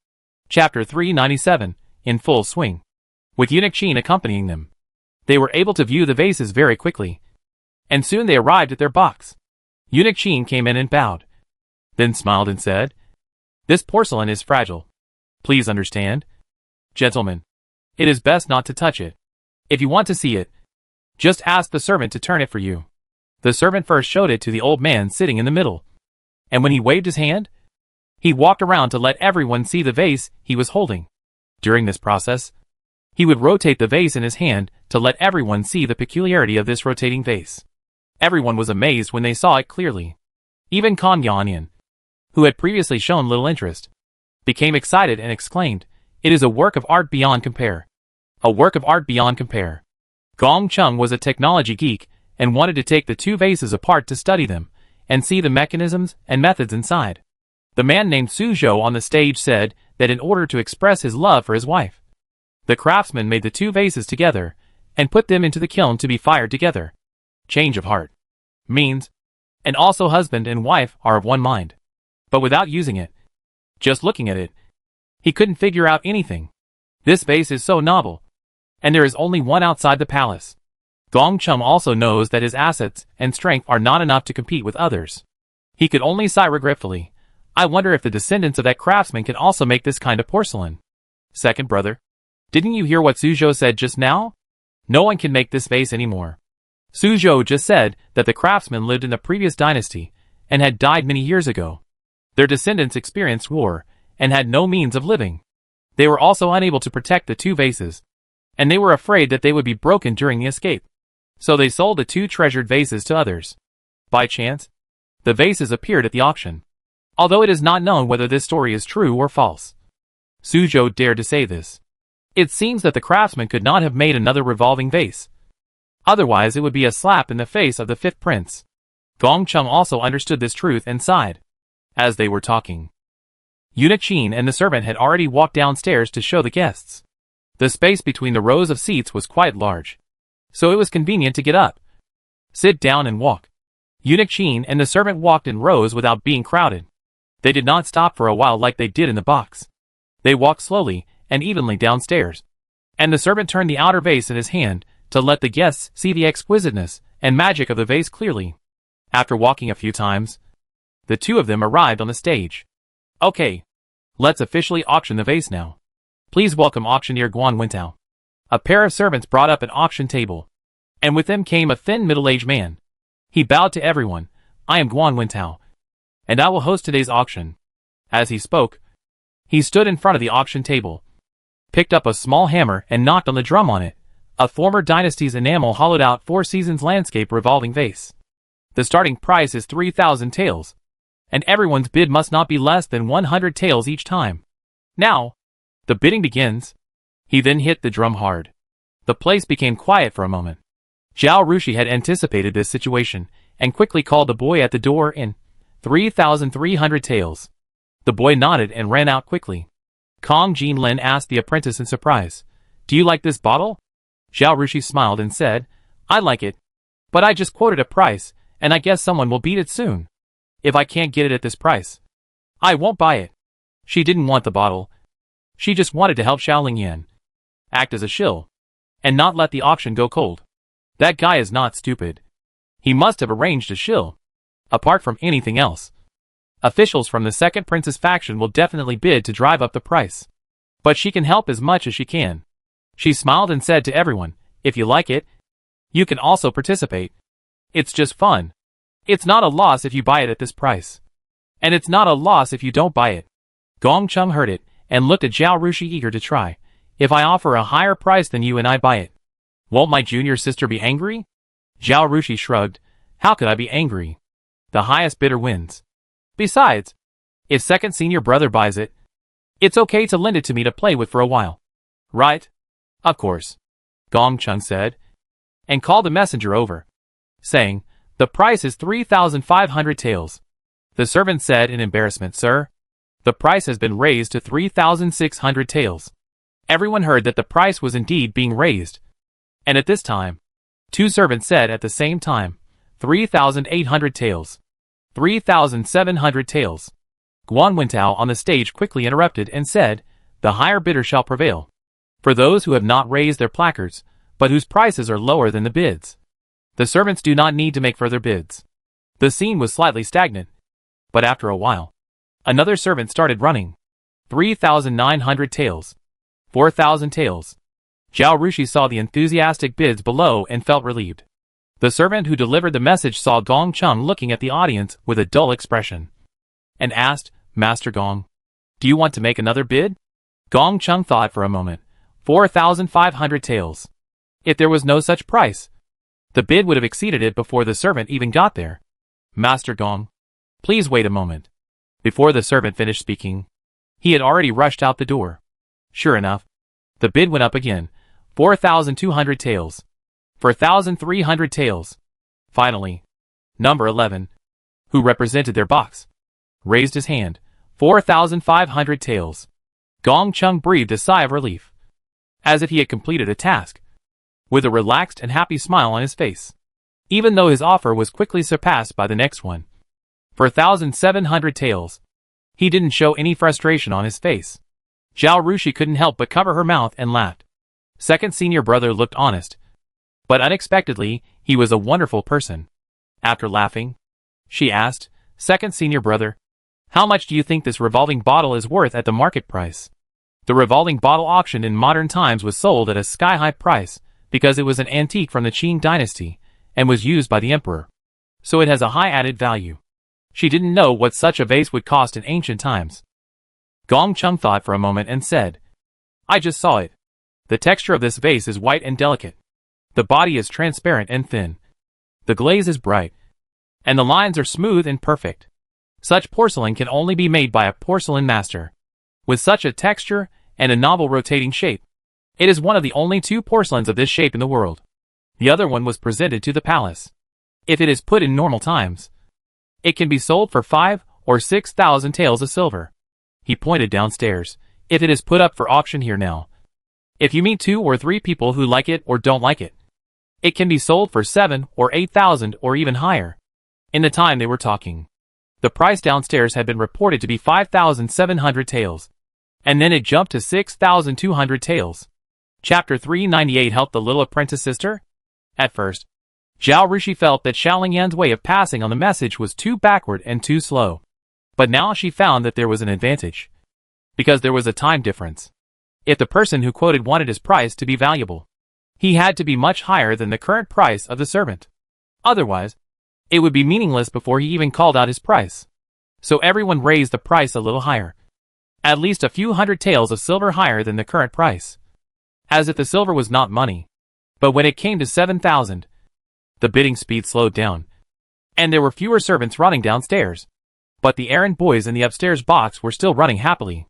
Chapter 397, in full swing. With eunuch Qin accompanying them, they were able to view the vases very quickly. And soon they arrived at their box. Eunuch Qin came in and bowed. then smiled and said, "This porcelain is fragile. Please understand. Gentlemen, it is best not to touch it. If you want to see it, just ask the servant to turn it for you." The servant first showed it to the old man sitting in the middle, and when he waved his hand, he walked around to let everyone see the vase he was holding. During this process, he would rotate the vase in his hand to let everyone see the peculiarity of this rotating vase. Everyone was amazed when they saw it clearly. Even Kong Yanyan, who had previously shown little interest, became excited and exclaimed, "It is a work of art beyond compare. A work of art beyond compare." Gong Chung was a technology geek and wanted to take the two vases apart to study them and see the mechanisms and methods inside. The man named Suzhou on the stage said that in order to express his love for his wife, the craftsman made the two vases together and put them into the kiln to be fired together. Change of heart means, and also husband and wife are of one mind. But without using it, just looking at it, he couldn't figure out anything. This vase is so novel, and there is only one outside the palace. Gong Chung also knows that his assets and strength are not enough to compete with others. He could only sigh regretfully. "I wonder if the descendants of that craftsman can also make this kind of porcelain." "Second brother, didn't you hear what Suzhou said just now? No one can make this vase anymore." Suzhou just said that the craftsman lived in the previous dynasty and had died many years ago. Their descendants experienced war and had no means of living. They were also unable to protect the two vases, and they were afraid that they would be broken during the escape. So they sold the two treasured vases to others. By chance, the vases appeared at the auction, although it is not known whether this story is true or false. Suzhou dared to say this. It seems that the craftsman could not have made another revolving vase. Otherwise it would be a slap in the face of the fifth prince. Gong Chung also understood this truth and sighed. As they were talking, Eunuch Qin and the servant had already walked downstairs to show the guests. The space between the rows of seats was quite large, so it was convenient to get up, sit down and walk. Eunuch Qin and the servant walked in rows without being crowded. They did not stop for a while like they did in the box. They walked slowly and evenly downstairs, and the servant turned the outer vase in his hand to let the guests see the exquisiteness and magic of the vase clearly. After walking a few times, the two of them arrived on the stage. "Okay, let's officially auction the vase now. Please welcome auctioneer Guan Wentao." A pair of servants brought up an auction table, and with them came a thin middle-aged man. He bowed to everyone. "I am Guan Wentao, and I will host today's auction." As he spoke, he stood in front of the auction table, picked up a small hammer and knocked on the drum on it, a former dynasty's enamel hollowed-out Four Seasons landscape revolving vase. The starting price is 3,000 taels, and everyone's bid must not be less than 100 taels each time. Now, the bidding begins. He then hit the drum hard. The place became quiet for a moment. Zhao Rushui had anticipated this situation and quickly called the boy at the door in 3,300 taels. The boy nodded and ran out quickly. Kong Jinlin asked the apprentice in surprise, "Do you like this bottle?" Zhao Rushui smiled and said, "I like it, but I just quoted a price, and I guess someone will beat it soon. If I can't get it at this price, I won't buy it." She didn't want the bottle. She just wanted to help Xiaolingyan act as a shill and not let the auction go cold. That guy is not stupid. He must have arranged a shill. Apart from anything else, officials from the second prince's faction will definitely bid to drive up the price. But she can help as much as she can. She smiled and said to everyone, "If you like it, you can also participate. It's just fun. It's not a loss if you buy it at this price. And it's not a loss if you don't buy it." Gong Chung heard it and looked at Zhao Rushui eager to try. "If I offer a higher price than you and I buy it, won't my junior sister be angry?" Zhao Rushui shrugged. "How could I be angry? The highest bidder wins. Besides, if second senior brother buys it, it's okay to lend it to me to play with for a while. Right?" "Of course," Gong Chung said, and called a messenger over, saying, "The price is 3,500 taels." The servant said in embarrassment, "Sir, the price has been raised to 3,600 taels." Everyone heard that the price was indeed being raised, and at this time, two servants said at the same time, 3,800 taels. 3,700 taels. Guan Wentao on the stage quickly interrupted and said, "The higher bidder shall prevail. For those who have not raised their placards, but whose prices are lower than the bids, the servants do not need to make further bids." The scene was slightly stagnant. But after a while, another servant started running. 3,900 taels. 4,000 taels. Zhao Rushui saw the enthusiastic bids below and felt relieved. The servant who delivered the message saw Gong Chung looking at the audience with a dull expression, and asked, "Master Gong, do you want to make another bid?" Gong Chung thought for a moment. 4,500 taels. If there was no such price, the bid would have exceeded it before the servant even got there. "Master Gong, please wait a moment." Before the servant finished speaking, he had already rushed out the door. Sure enough, the bid went up again. 4,200 taels. 4,300 taels. Finally, number 11, who represented their box, raised his hand. 4,500 taels. Gong Chung breathed a sigh of relief, as if he had completed a task, with a relaxed and happy smile on his face, even though his offer was quickly surpassed by the next one. 4,700 taels. He didn't show any frustration on his face. Zhao Rushui couldn't help but cover her mouth and laughed. Second senior brother looked honest, but unexpectedly, he was a wonderful person. After laughing, she asked, "Second senior brother, how much do you think this revolving bottle is worth at the market price?" The revolving bottle auction in modern times was sold at a sky-high price because it was an antique from the Qing dynasty and was used by the emperor, so it has a high added value. She didn't know what such a vase would cost in ancient times. Gong Chung thought for a moment and said, "I just saw it. The texture of this vase is white and delicate. The body is transparent and thin. The glaze is bright, and the lines are smooth and perfect. Such porcelain can only be made by a porcelain master, with such a texture and a novel rotating shape. It is one of the only two porcelains of this shape in the world. The other one was presented to the palace. If it is put in normal times, it can be sold for 5,000 or 6,000 taels of silver." He pointed downstairs. "If it is put up for auction here now, if you meet 2 or 3 people who like it or don't like it, it can be sold for 7,000 or 8,000 or even higher." In the time they were talking, the price downstairs had been reported to be 5,700 taels, and then it jumped to 6,200 taels. Chapter 398 helped the little apprentice sister? At first, Zhao Rushui felt that Xiaolingyan's way of passing on the message was too backward and too slow. But now she found that there was an advantage, because there was a time difference. If the person who quoted wanted his price to be valuable, he had to be much higher than the current price of the servant. Otherwise, it would be meaningless before he even called out his price. So everyone raised the price a little higher, at least a few hundred taels of silver higher than the current price, as if the silver was not money. But when it came to 7,000, the bidding speed slowed down, and there were fewer servants running downstairs. But the errand boys in the upstairs box were still running happily.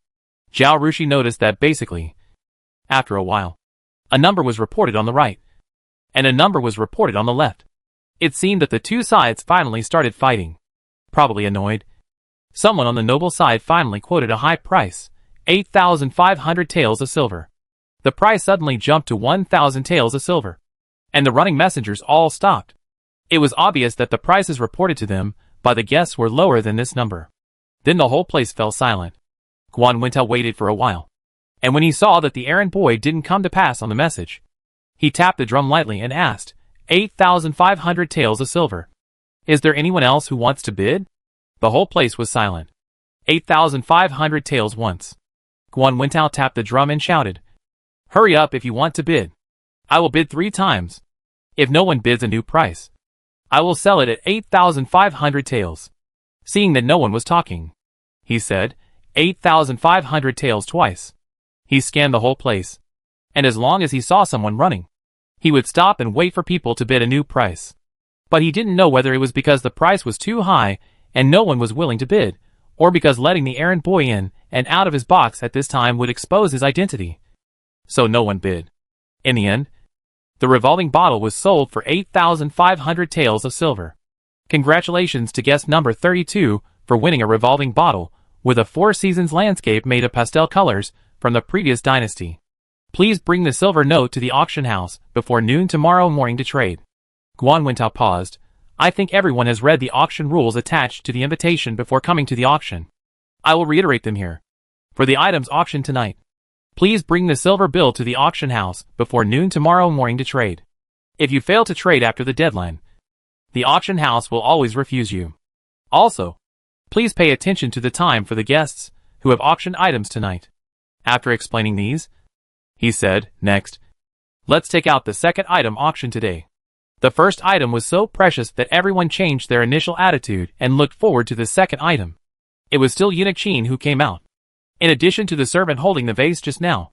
Zhao Rushui noticed that basically, after a while, a number was reported on the right, and a number was reported on the left. It seemed that the two sides finally started fighting. Probably annoyed, someone on the noble side finally quoted a high price, 8,500 taels of silver. The price suddenly jumped to 1,000 taels of silver, and the running messengers all stopped. It was obvious that the prices reported to them by the guests were lower than this number. Then the whole place fell silent. Guan Wentao waited for a while, and when he saw that the errand boy didn't come to pass on the message, he tapped the drum lightly and asked, 8,500 taels of silver. "Is there anyone else who wants to bid?" The whole place was silent. 8,500 taels once. Guan Wentao tapped the drum and shouted, "Hurry up if you want to bid. I will bid 3 times. If no one bids a new price, I will sell it at 8,500 taels." Seeing that no one was talking, he said, 8,500 taels twice. He scanned the whole place, and as long as he saw someone running, he would stop and wait for people to bid a new price. But he didn't know whether it was because the price was too high and no one was willing to bid, or because letting the errand boy in and out of his box at this time would expose his identity. So no one bid. In the end, the revolving bottle was sold for 8,500 taels of silver. Congratulations to guest number 32 for winning a revolving bottle with a 4 seasons landscape made of pastel colors from the previous dynasty. Please bring the silver note to the auction house before noon tomorrow morning to trade. Guan Wentao paused. I think everyone has read the auction rules attached to the invitation before coming to the auction. I will reiterate them here. For the items auctioned tonight, please bring the silver bill to the auction house before noon tomorrow morning to trade. If you fail to trade after the deadline, the auction house will always refuse you. Also, Please pay attention to the time for the guests who have auctioned items tonight. After explaining these, he said, next, let's take out the second item auctioned today. The first item was so precious that everyone changed their initial attitude and looked forward to the second item. It was still Eunuch Qin who came out. In addition to the servant holding the vase just now,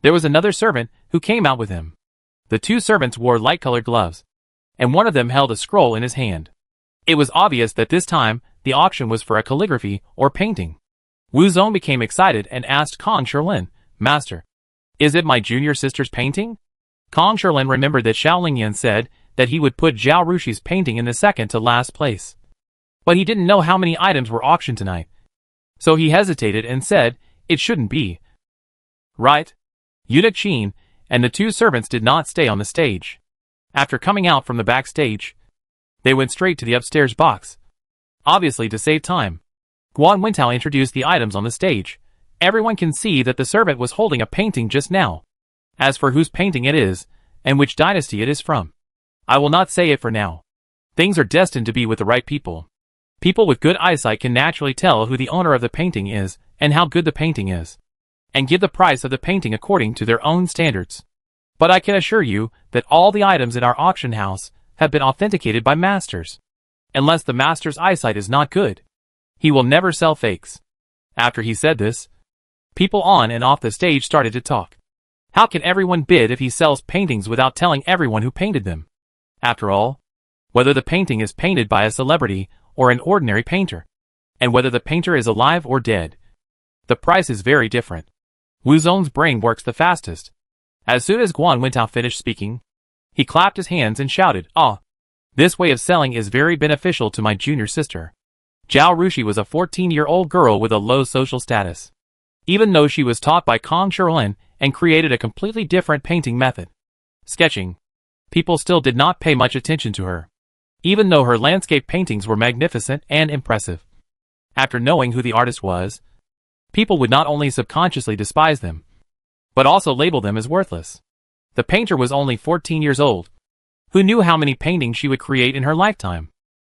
there was another servant who came out with him. The two servants wore light-colored gloves, and one of them held a scroll in his hand. It was obvious that this time, the auction was for a calligraphy or painting. Wu Zong became excited and asked Kong Shilin, Master, is it my junior sister's painting? Kong Shilin remembered that Xiao Lingyan said that he would put Zhao Rushuy's painting in the second to last place. But he didn't know how many items were auctioned tonight. So he hesitated and said, it shouldn't be. Right? Eunuch Qin and the two servants did not stay on the stage. After coming out from the backstage, they went straight to the upstairs box. Obviously to save time, Guan Wentao introduced the items on the stage. Everyone can see that the servant was holding a painting just now. As for whose painting it is, and which dynasty it is from, I will not say it for now. Things are destined to be with the right people. People with good eyesight can naturally tell who the owner of the painting is, and how good the painting is, and give the price of the painting according to their own standards. But I can assure you that all the items in our auction house have been authenticated by masters. Unless the master's eyesight is not good, he will never sell fakes. After he said this, people on and off the stage started to talk. How can everyone bid if he sells paintings without telling everyone who painted them? After all, whether the painting is painted by a celebrity or an ordinary painter, and whether the painter is alive or dead, the price is very different. Wu Zong's brain works the fastest. As soon as Guan Wentao finished speaking, he clapped his hands and shouted, Ah! This way of selling is very beneficial to my junior sister. Zhao Rushui was a 14-year-old girl with a low social status. Even though she was taught by Kong Shilin and created a completely different painting method, sketching, people still did not pay much attention to her, even though her landscape paintings were magnificent and impressive. After knowing who the artist was, people would not only subconsciously despise them, but also label them as worthless. The painter was only 14 years old. Who knew how many paintings she would create in her lifetime?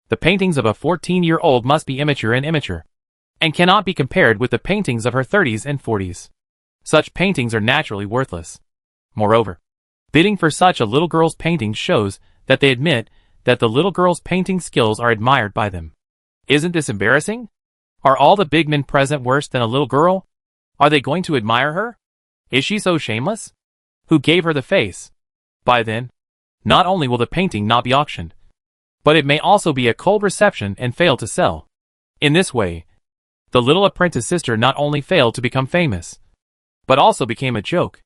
The paintings of a 14-year-old must be immature, and cannot be compared with the paintings of her 30s and 40s. Such paintings are naturally worthless. Moreover, bidding for such a little girl's painting shows that they admit that the little girl's painting skills are admired by them. Isn't this embarrassing? Are all the big men present worse than a little girl? Are they going to admire her? Is she so shameless? Who gave her the face? By then, not only will the painting not be auctioned, but it may also be a cold reception and fail to sell. In this way, the little apprentice sister not only failed to become famous, but also became a joke.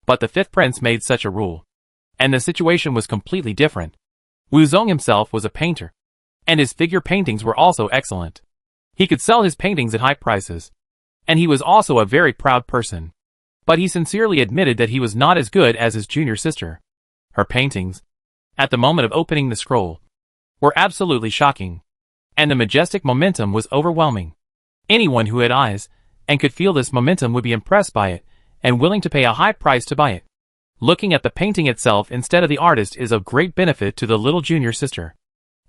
But the fifth prince made such a rule, and the situation was completely different. Wu Zong himself was a painter, and his figure paintings were also excellent. He could sell his paintings at high prices, and he was also a very proud person. But he sincerely admitted that he was not as good as his junior sister. Her paintings, at the moment of opening the scroll, were absolutely shocking, and the majestic momentum was overwhelming. Anyone who had eyes and could feel this momentum would be impressed by it and willing to pay a high price to buy it. Looking at the painting itself instead of the artist is of great benefit to the little junior sister.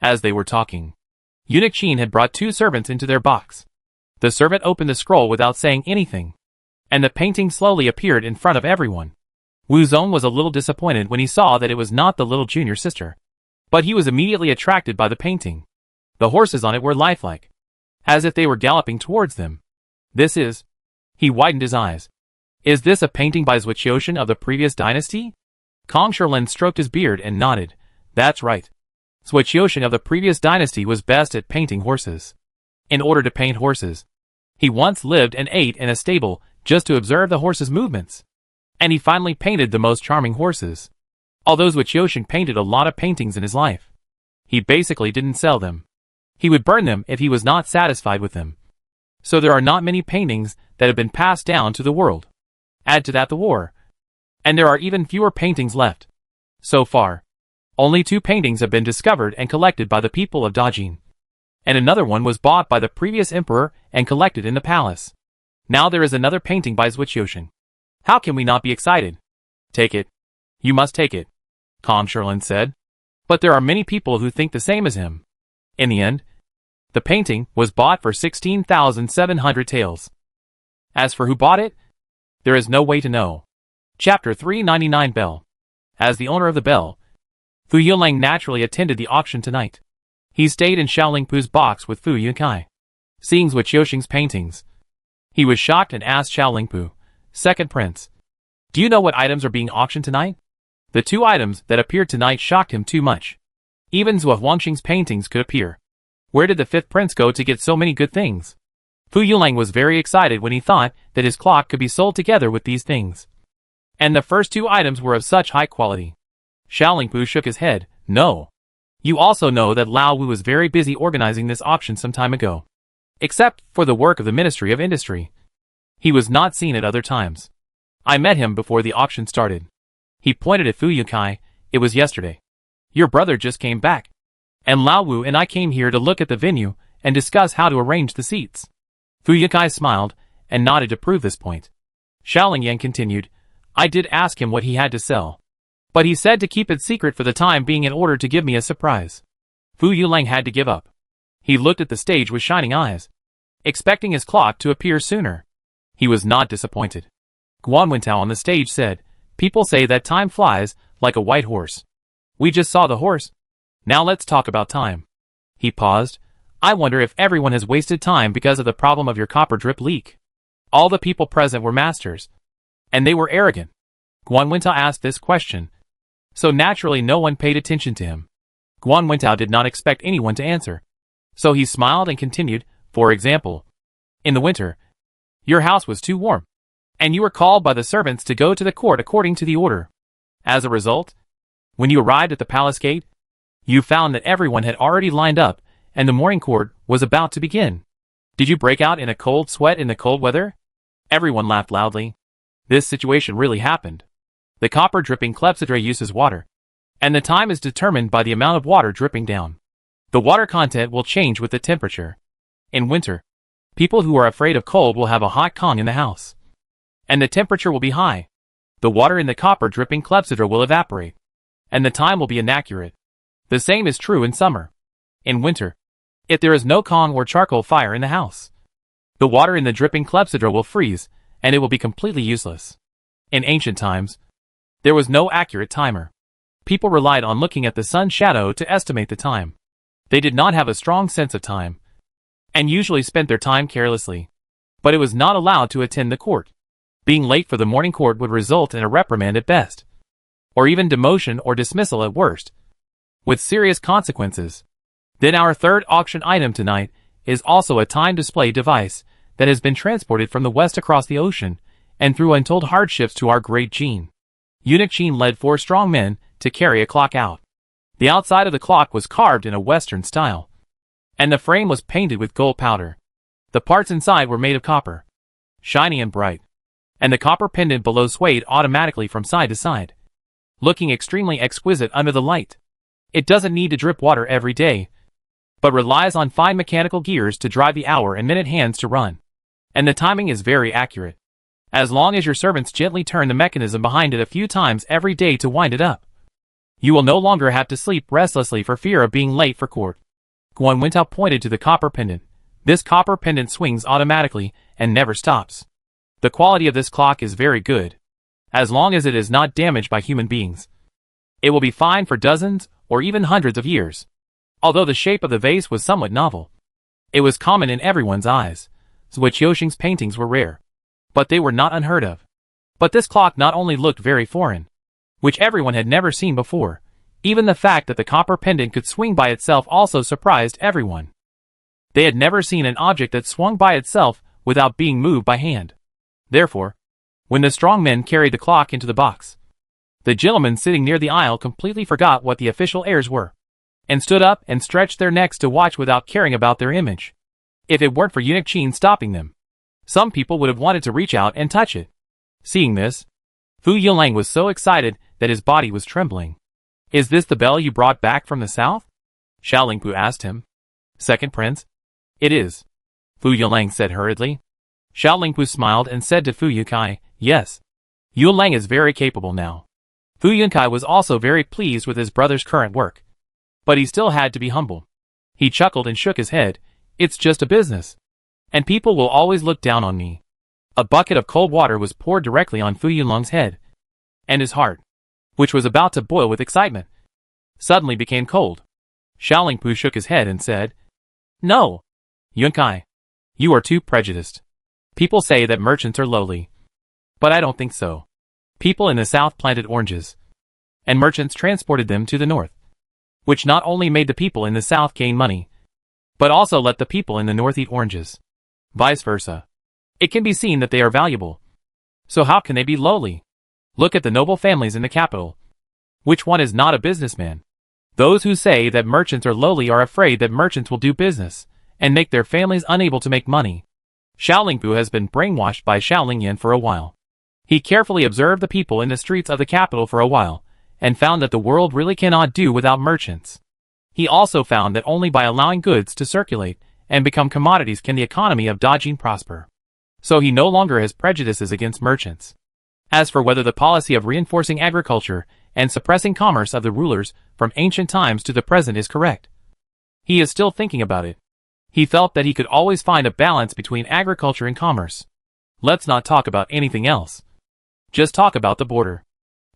As they were talking, Eunuch Qin had brought two servants into their box. The servant opened the scroll without saying anything, and the painting slowly appeared in front of everyone. Wu Zong was a little disappointed when he saw that it was not the little junior sister, but he was immediately attracted by the painting. The horses on it were lifelike, as if they were galloping towards them. This is... He widened his eyes. Is this a painting by Zhao Yuankun of the previous dynasty? Kong Shilin stroked his beard and nodded. That's right. Zhao Yuankun of the previous dynasty was best at painting horses. In order to paint horses, he once lived and ate in a stable just to observe the horses' movements. And he finally painted the most charming horses. Although Zhao Yuankun painted a lot of paintings in his life, he basically didn't sell them. He would burn them if he was not satisfied with them. So there are not many paintings that have been passed down to the world. Add to that the war, and there are even fewer paintings left. So far, only 2 paintings have been discovered and collected by the people of Dajin, and another one was bought by the previous emperor and collected in the palace. Now there is another painting by Zhao Yuankun. How can we not be excited? Take it. You must take it, Kong Shilin said. But there are many people who think the same as him. In the end, The painting was bought for 16,700 taels. As for who bought it, there is no way to know. Chapter 399 Bell. As the owner of the bell, Fu Yulang naturally attended the auction tonight. He stayed in Xiaolingpu's box with Fu Yunkai, seeing Zhuo Yuankun's paintings. He was shocked and asked Xiaolingpu, "Second prince, do you know what items are being auctioned tonight?" The two items that appeared tonight shocked him too much. Even Zhuo Yuankun's paintings could appear. Where did the fifth prince go to get so many good things? Fu Yulang was very excited when he thought that his clock could be sold together with these things. And the first two items were of such high quality. Xiaolingpu shook his head. "No. You also know that Lao Wu was very busy organizing this auction some time ago. Except for the work of the Ministry of Industry. He was not seen at other times. I met him before the auction started." He pointed at Fu Yunkai. "It was yesterday. Your brother just came back. And Lao Wu and I came here to look at the venue and discuss how to arrange the seats." Fu Yunkai smiled and nodded to prove this point. Xiaolingyan continued, "I did ask him what he had to sell. But he said to keep it secret for the time being in order to give me a surprise." Fu Yulang had to give up. He looked at the stage with shining eyes, expecting his clock to appear sooner. He was not disappointed. Guan Wentao on the stage said, "People say that time flies like a white horse. We just saw the horse. Now let's talk about time." He paused. "I wonder if everyone has wasted time because of the problem of your copper drip leak. All the people present were masters. And they were arrogant." Guan Wentao asked this question. So naturally no one paid attention to him. Guan Wentao did not expect anyone to answer. So he smiled and continued, "For example, in the winter, your house was too warm, and you were called by the servants to go to the court according to the order. As a result, when you arrived at the palace gate, you found that everyone had already lined up, and the morning court was about to begin. Did you break out in a cold sweat in the cold weather?" Everyone laughed loudly. This situation really happened. The copper dripping clepsydra uses water, and the time is determined by the amount of water dripping down. The water content will change with the temperature. In winter, people who are afraid of cold will have a hot Kong in the house, and the temperature will be high. The water in the copper dripping clepsydra will evaporate, and the time will be inaccurate. The same is true in summer. In winter, if there is no Kong or charcoal fire in the house, the water in the dripping clepsydra will freeze, and it will be completely useless. In ancient times, there was no accurate timer. People relied on looking at the sun's shadow to estimate the time. They did not have a strong sense of time, and usually spent their time carelessly. But it was not allowed to attend the court. Being late for the morning court would result in a reprimand at best, or even demotion or dismissal at worst, with serious consequences. Then our third auction item tonight is also a time display device that has been transported from the west across the ocean and through untold hardships to our great Qin. Eunuch Qin led 4 strong men to carry a clock out. The outside of the clock was carved in a Western style, and the frame was painted with gold powder. The parts inside were made of copper, shiny and bright, and the copper pendant below swayed automatically from side to side, looking extremely exquisite under the light. It doesn't need to drip water every day, but relies on fine mechanical gears to drive the hour and minute hands to run. And the timing is very accurate, as long as your servants gently turn the mechanism behind it a few times every day to wind it up. You will no longer have to sleep restlessly for fear of being late for court." Guan Wentao pointed to the copper pendant. "This copper pendant swings automatically and never stops. The quality of this clock is very good, as long as it is not damaged by human beings. It will be fine for dozens or even hundreds of years." Although the shape of the vase was somewhat novel, it was common in everyone's eyes. Zhuo Yuankun's paintings were rare, but they were not unheard of. But this clock not only looked very foreign, which everyone had never seen before, even the fact that the copper pendant could swing by itself also surprised everyone. They had never seen an object that swung by itself without being moved by hand. Therefore, when the strong men carried the clock into the box, the gentlemen sitting near the aisle completely forgot what the official airs were, and stood up and stretched their necks to watch without caring about their image. If it weren't for Eunuch Qin stopping them, some people would have wanted to reach out and touch it. Seeing this, Fu Yulang was so excited that his body was trembling. "Is this the bell you brought back from the south?" Xiaolingpu asked him. "Second prince?" "It is," Fu Yulang said hurriedly. Xiaolingpu smiled and said to Fu Yunkai, "Yes, Yulang is very capable now." Fu Yunkai was also very pleased with his brother's current work, but he still had to be humble. He chuckled and shook his head. It's just a business. And people will always look down on me. A bucket of cold water was poured directly on Fu Yunlang's head. And his heart, which was about to boil with excitement, suddenly became cold. Xiao Lingpu shook his head and said, "No, Yunkai, you are too prejudiced. People say that merchants are lowly. But I don't think so. People in the south planted oranges, and merchants transported them to the north, which not only made the people in the south gain money, but also let the people in the north eat oranges. Vice versa. It can be seen that they are valuable. So how can they be lowly? Look at the noble families in the capital. Which one is not a businessman? Those who say that merchants are lowly are afraid that merchants will do business and make their families unable to make money." Xiao Lingpu has been brainwashed by Xiao Lingyan for a while. He carefully observed the people in the streets of the capital for a while, and found that the world really cannot do without merchants. He also found that only by allowing goods to circulate and become commodities can the economy of Dajin prosper. So he no longer has prejudices against merchants. As for whether the policy of reinforcing agriculture and suppressing commerce of the rulers from ancient times to the present is correct, he is still thinking about it. He felt that he could always find a balance between agriculture and commerce. Let's not talk about anything else. Just talk about the border.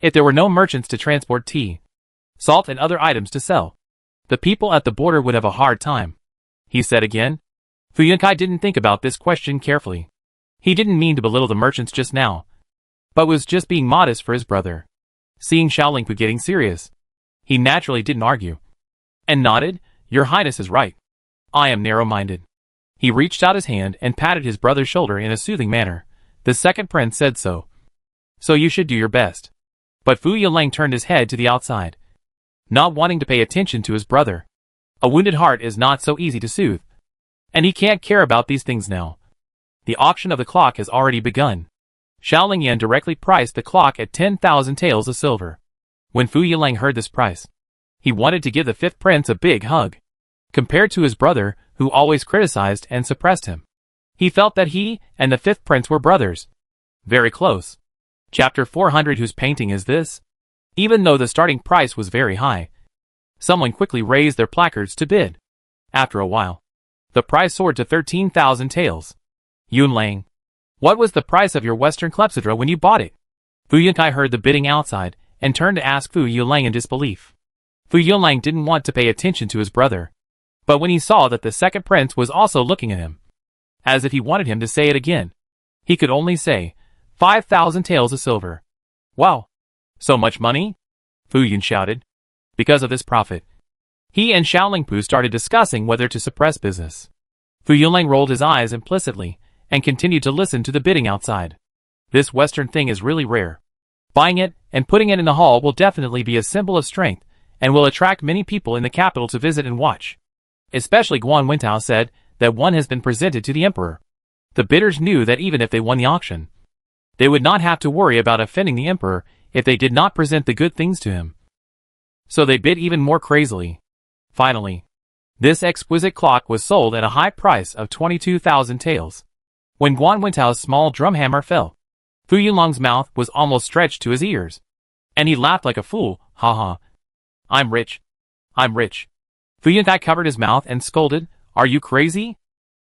If there were no merchants to transport tea, salt and other items to sell, the people at the border would have a hard time, he said again. Fu Yunkai didn't think about this question carefully. He didn't mean to belittle the merchants just now, but was just being modest for his brother. Seeing Xiao Lingpu getting serious, he naturally didn't argue, and nodded. "Your Highness is right. I am narrow-minded." He reached out his hand and patted his brother's shoulder in a soothing manner. "The second prince said so. So you should do your best." But Fu Yunlang turned his head to the outside, not wanting to pay attention to his brother. A wounded heart is not so easy to soothe, and he can't care about these things now. The auction of the clock has already begun. Xiao Lingyan directly priced the clock at 10,000 taels of silver. When Fu Yunlang heard this price, he wanted to give the fifth prince a big hug. Compared to his brother, who always criticized and suppressed him, he felt that he and the fifth prince were brothers. Very close. Chapter 400. Whose painting is this? Even though the starting price was very high, someone quickly raised their placards to bid. After a while, the price soared to 13,000 taels. "Yunlang, what was the price of your western clepsydra when you bought it?" Fu Yunkai heard the bidding outside and turned to ask Fu Yunlang in disbelief. Fu Yunlang didn't want to pay attention to his brother, but when he saw that the second prince was also looking at him, as if he wanted him to say it again, he could only say, 5,000 taels of silver. "Wow! So much money?" Fu Yun shouted. Because of this profit, he and Xiao Lingpu started discussing whether to suppress business. Fu Yunlang rolled his eyes implicitly and continued to listen to the bidding outside. This Western thing is really rare. Buying it and putting it in the hall will definitely be a symbol of strength and will attract many people in the capital to visit and watch. Especially Guan Wentao said that one has been presented to the emperor. The bidders knew that even if they won the auction, they would not have to worry about offending the emperor if they did not present the good things to him. So they bid even more crazily. Finally, this exquisite clock was sold at a high price of 22,000 taels. When Guan Wentao's small drumhammer fell, Fu Yunlang's mouth was almost stretched to his ears, and he laughed like a fool. "Ha ha. I'm rich. I'm rich." Fu Yunkai covered his mouth and scolded, "Are you crazy?"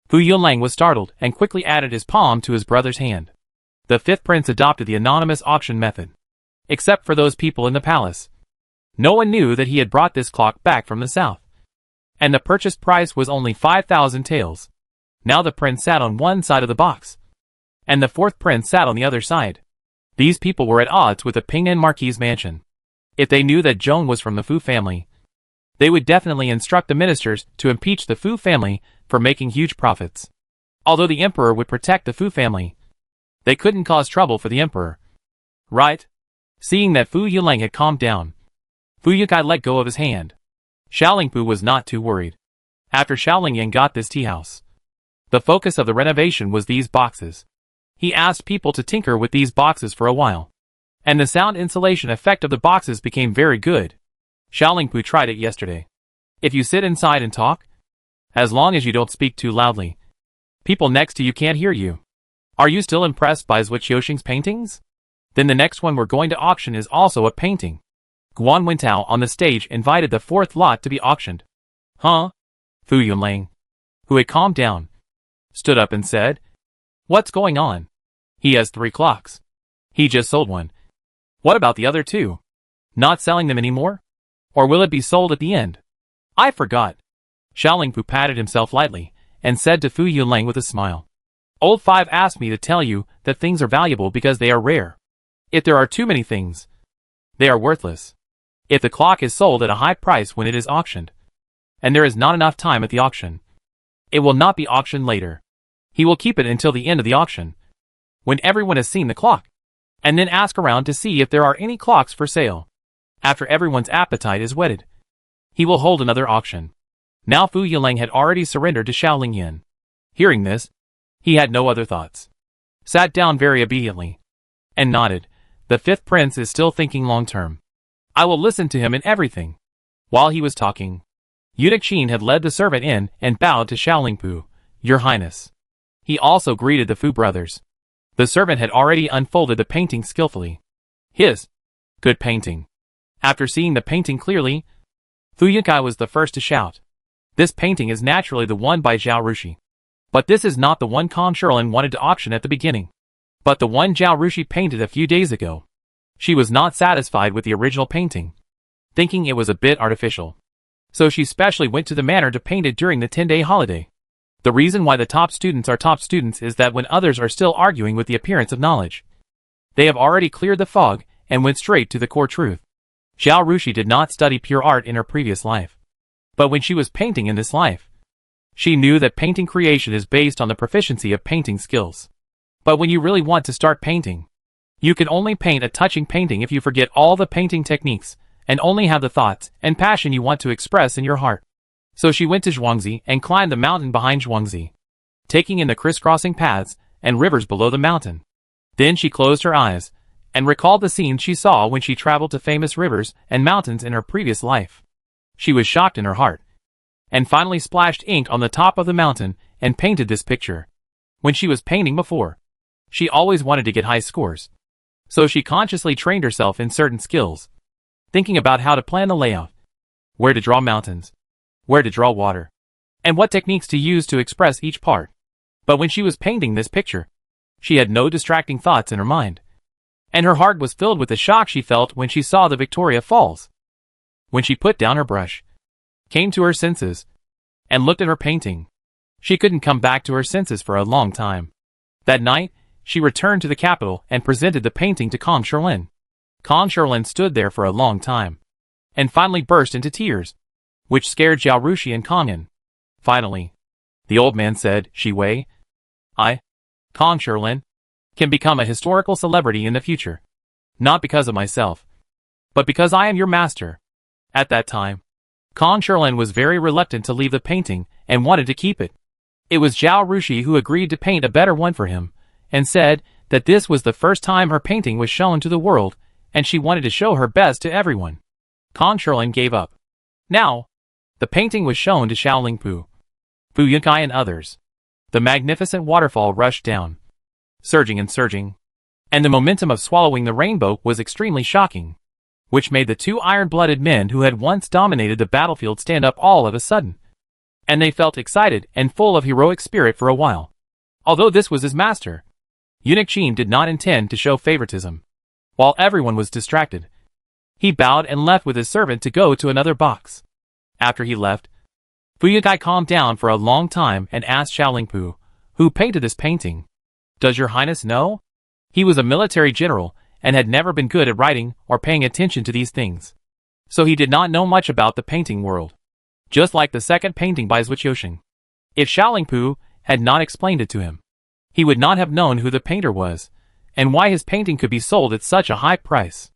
Fu Yunlang was startled and quickly added his palm to his brother's hand. The fifth prince adopted the anonymous auction method, except for those people in the palace. No one knew that he had brought this clock back from the south, and the purchase price was only 5,000 taels. Now the prince sat on one side of the box, and the fourth prince sat on the other side. These people were at odds with the Pingnan Marquis' mansion. If they knew that Joan was from the Fu family, they would definitely instruct the ministers to impeach the Fu family for making huge profits. Although the emperor would protect the Fu family, they couldn't cause trouble for the emperor. Right? Seeing that Fu Yunlang had calmed down, Fu Yunkai let go of his hand. Xiao Lingpu was not too worried. After Xiao Lingyan got this tea house, the focus of the renovation was these boxes. He asked people to tinker with these boxes for a while, and the sound insulation effect of the boxes became very good. Xiao Lingpu tried it yesterday. If you sit inside and talk, as long as you don't speak too loudly, people next to you can't hear you. Are you still impressed by Zhuo Qiuxing's paintings? Then the next one we're going to auction is also a painting. Guan Wentao on the stage invited the fourth lot to be auctioned. Huh? Fu Yunlang. who had calmed down, stood up and said, "What's going on? He has 3 clocks. He just sold one. What about the other 2? Not selling them anymore? Or will it be sold at the end?" "I forgot." Xiaolingpu patted himself lightly and said to Fu Yunlang with a smile, "Old 5 asked me to tell you that things are valuable because they are rare. If there are too many things, they are worthless. If the clock is sold at a high price when it is auctioned, and there is not enough time at the auction, it will not be auctioned later. He will keep it until the end of the auction, when everyone has seen the clock, and then ask around to see if there are any clocks for sale. After everyone's appetite is whetted, he will hold another auction." Now Fu Yunlang had already surrendered to Xiaoling Yin. Hearing this, he had no other thoughts, sat down very obediently, and nodded. The 5th prince is still thinking long-term. I will listen to him in everything. While he was talking, Eunuch Qin had led the servant in and bowed to Xiaolingpu. "Your Highness." He also greeted the Fu brothers. The servant had already unfolded the painting skillfully. His good painting. After seeing the painting clearly, Fu Yunkai was the first to shout, "This painting is naturally the one by Zhao Rushui. But this is not the one Kong Shirlin wanted to auction at the beginning, but the one Zhao Rushui painted a few days ago." She was not satisfied with the original painting, thinking it was a bit artificial. So she specially went to the manor to paint it during the 10-day holiday. The reason why the top students are top students is that when others are still arguing with the appearance of knowledge, they have already cleared the fog and went straight to the core truth. Zhao Rushui did not study pure art in her previous life, but when she was painting in this life, she knew that painting creation is based on the proficiency of painting skills. But when you really want to start painting, you can only paint a touching painting if you forget all the painting techniques and only have the thoughts and passion you want to express in your heart. So she went to Zhuangzi and climbed the mountain behind Zhuangzi, taking in the crisscrossing paths and rivers below the mountain. Then she closed her eyes and recalled the scenes she saw when she traveled to famous rivers and mountains in her previous life. She was shocked in her heart, and finally splashed ink on the top of the mountain and painted this picture. When she was painting before, she always wanted to get high scores, so she consciously trained herself in certain skills, thinking about how to plan the layout, where to draw mountains, where to draw water, and what techniques to use to express each part. But when she was painting this picture, she had no distracting thoughts in her mind, and her heart was filled with the shock she felt when she saw the Victoria Falls. When she put down her brush, came to her senses, and looked at her painting, she couldn't come back to her senses for a long time. That night, she returned to the capital and presented the painting to Kong Shirlin. Kong Shirlin stood there for a long time, and finally burst into tears, which scared Zhao Rushui and Kong Yin. Finally, the old man said, "Shi Wei, I, Kong Shirlin, can become a historical celebrity in the future. Not because of myself, but because I am your master." At that time, Kong Shirlin was very reluctant to leave the painting and wanted to keep it. It was Zhao Rushui who agreed to paint a better one for him, and said that this was the first time her painting was shown to the world, and she wanted to show her best to everyone. Kong Shirlin gave up. Now, the painting was shown to Xiaolingpu, Fu Yunkai and others. The magnificent waterfall rushed down, surging and surging, and the momentum of swallowing the rainbow was extremely shocking, which made the 2 iron-blooded men who had once dominated the battlefield stand up all of a sudden. And they felt excited and full of heroic spirit for a while. Although this was his master, Eunuch Qin did not intend to show favoritism. While everyone was distracted, he bowed and left with his servant to go to another box. After he left, Fu Yunkai calmed down for a long time and asked Xiaolingpu, who painted this painting, "Does your highness know?" He was a military general and had never been good at writing or paying attention to these things, so he did not know much about the painting world. Just like the second painting by Zhuoxing. If Xiaolingpu had not explained it to him, he would not have known who the painter was, and why his painting could be sold at such a high price.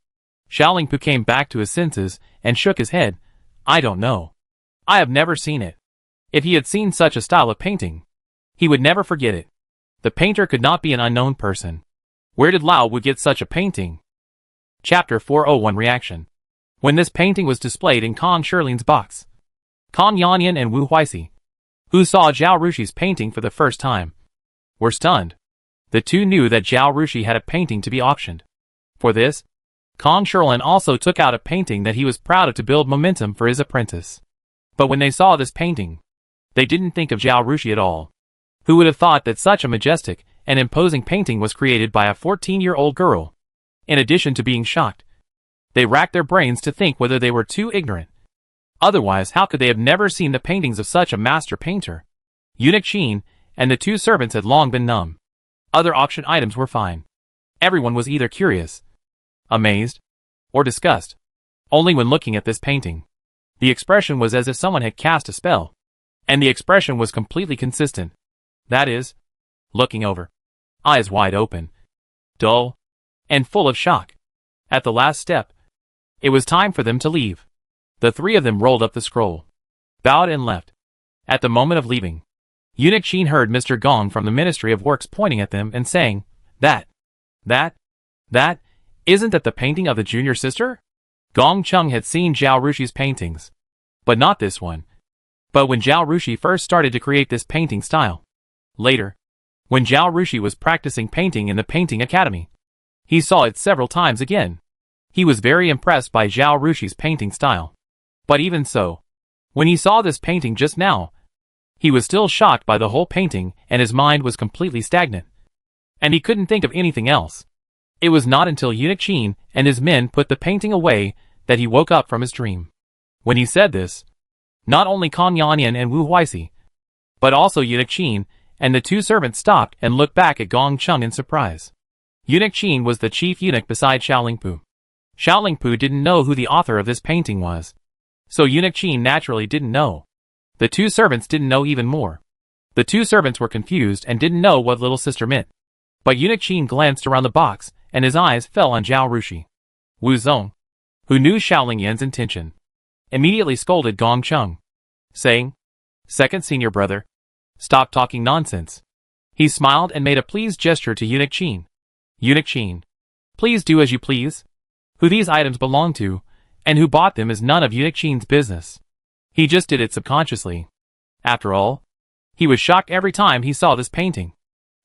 Xiaolingpu came back to his senses and shook his head. "I don't know. I have never seen it." If he had seen such a style of painting, he would never forget it. The painter could not be an unknown person. Where did Lao Wu get such a painting? Chapter 401 Reaction. When this painting was displayed in Kong Shirlin's box, Kong Yanyan and Wu Huixi, who saw Zhao Rushi's painting for the first time, were stunned. The two knew that Zhao Rushui had a painting to be auctioned. For this, Kong Shirlin also took out a painting that he was proud of to build momentum for his apprentice. But when they saw this painting, They didn't think of Zhao Rushui at all. Who would have thought that such a majestic and imposing painting was created by a 14-year-old girl? In addition to being shocked, they racked their brains to think whether they were too ignorant. Otherwise, how could they have never seen the paintings of such a master painter? Eunuch Qin and the two servants had long been numb. Other auction items were fine. Everyone was either curious, amazed, or disgust. Only when looking at this painting, the expression was as if someone had cast a spell. And the expression was completely consistent. That is, looking over, eyes wide open, dull, and full of shock. At the last step, it was time for them to leave. The three of them rolled up the scroll, bowed and left. At the moment of leaving, Eunuch Qin heard Mr. Gong from the Ministry of Works pointing at them and saying, isn't that the painting of the junior sister? Gong Chung had seen Zhao Rushui's paintings, but not this one. But when Zhao Rushui first started to create this painting style, later, when Zhao Rushui was practicing painting in the painting academy, he saw it several times again. He was very impressed by Zhao Rushui's painting style. But even so, when he saw this painting just now, he was still shocked by the whole painting and his mind was completely stagnant. And he couldn't think of anything else. It was not until Eunuch Qin and his men put the painting away that he woke up from his dream. When he said this, not only Kong Yanyan and Wu Huixi, but also Eunuch Qin and the two servants stopped and looked back at Gong Chung in surprise. Eunuch Qin was the chief eunuch beside Xiaolingpu. Xiaolingpu didn't know who the author of this painting was, so Eunuch Qin naturally didn't know. The two servants didn't know even more. The two servants were confused and didn't know what little sister meant. But Eunuch Qin glanced around the box and his eyes fell on Zhao Rushui. Wu Zong, who knew Xiaolingyan's intention, immediately scolded Gong Chung, saying, "Second senior brother, stop talking nonsense." He smiled and made a pleased gesture to Eunuch Qin. "Eunuch Qin, please do as you please. Who these items belong to, and who bought them is none of Eunuch Qin's business. He just did it subconsciously. After all, he was shocked every time he saw this painting.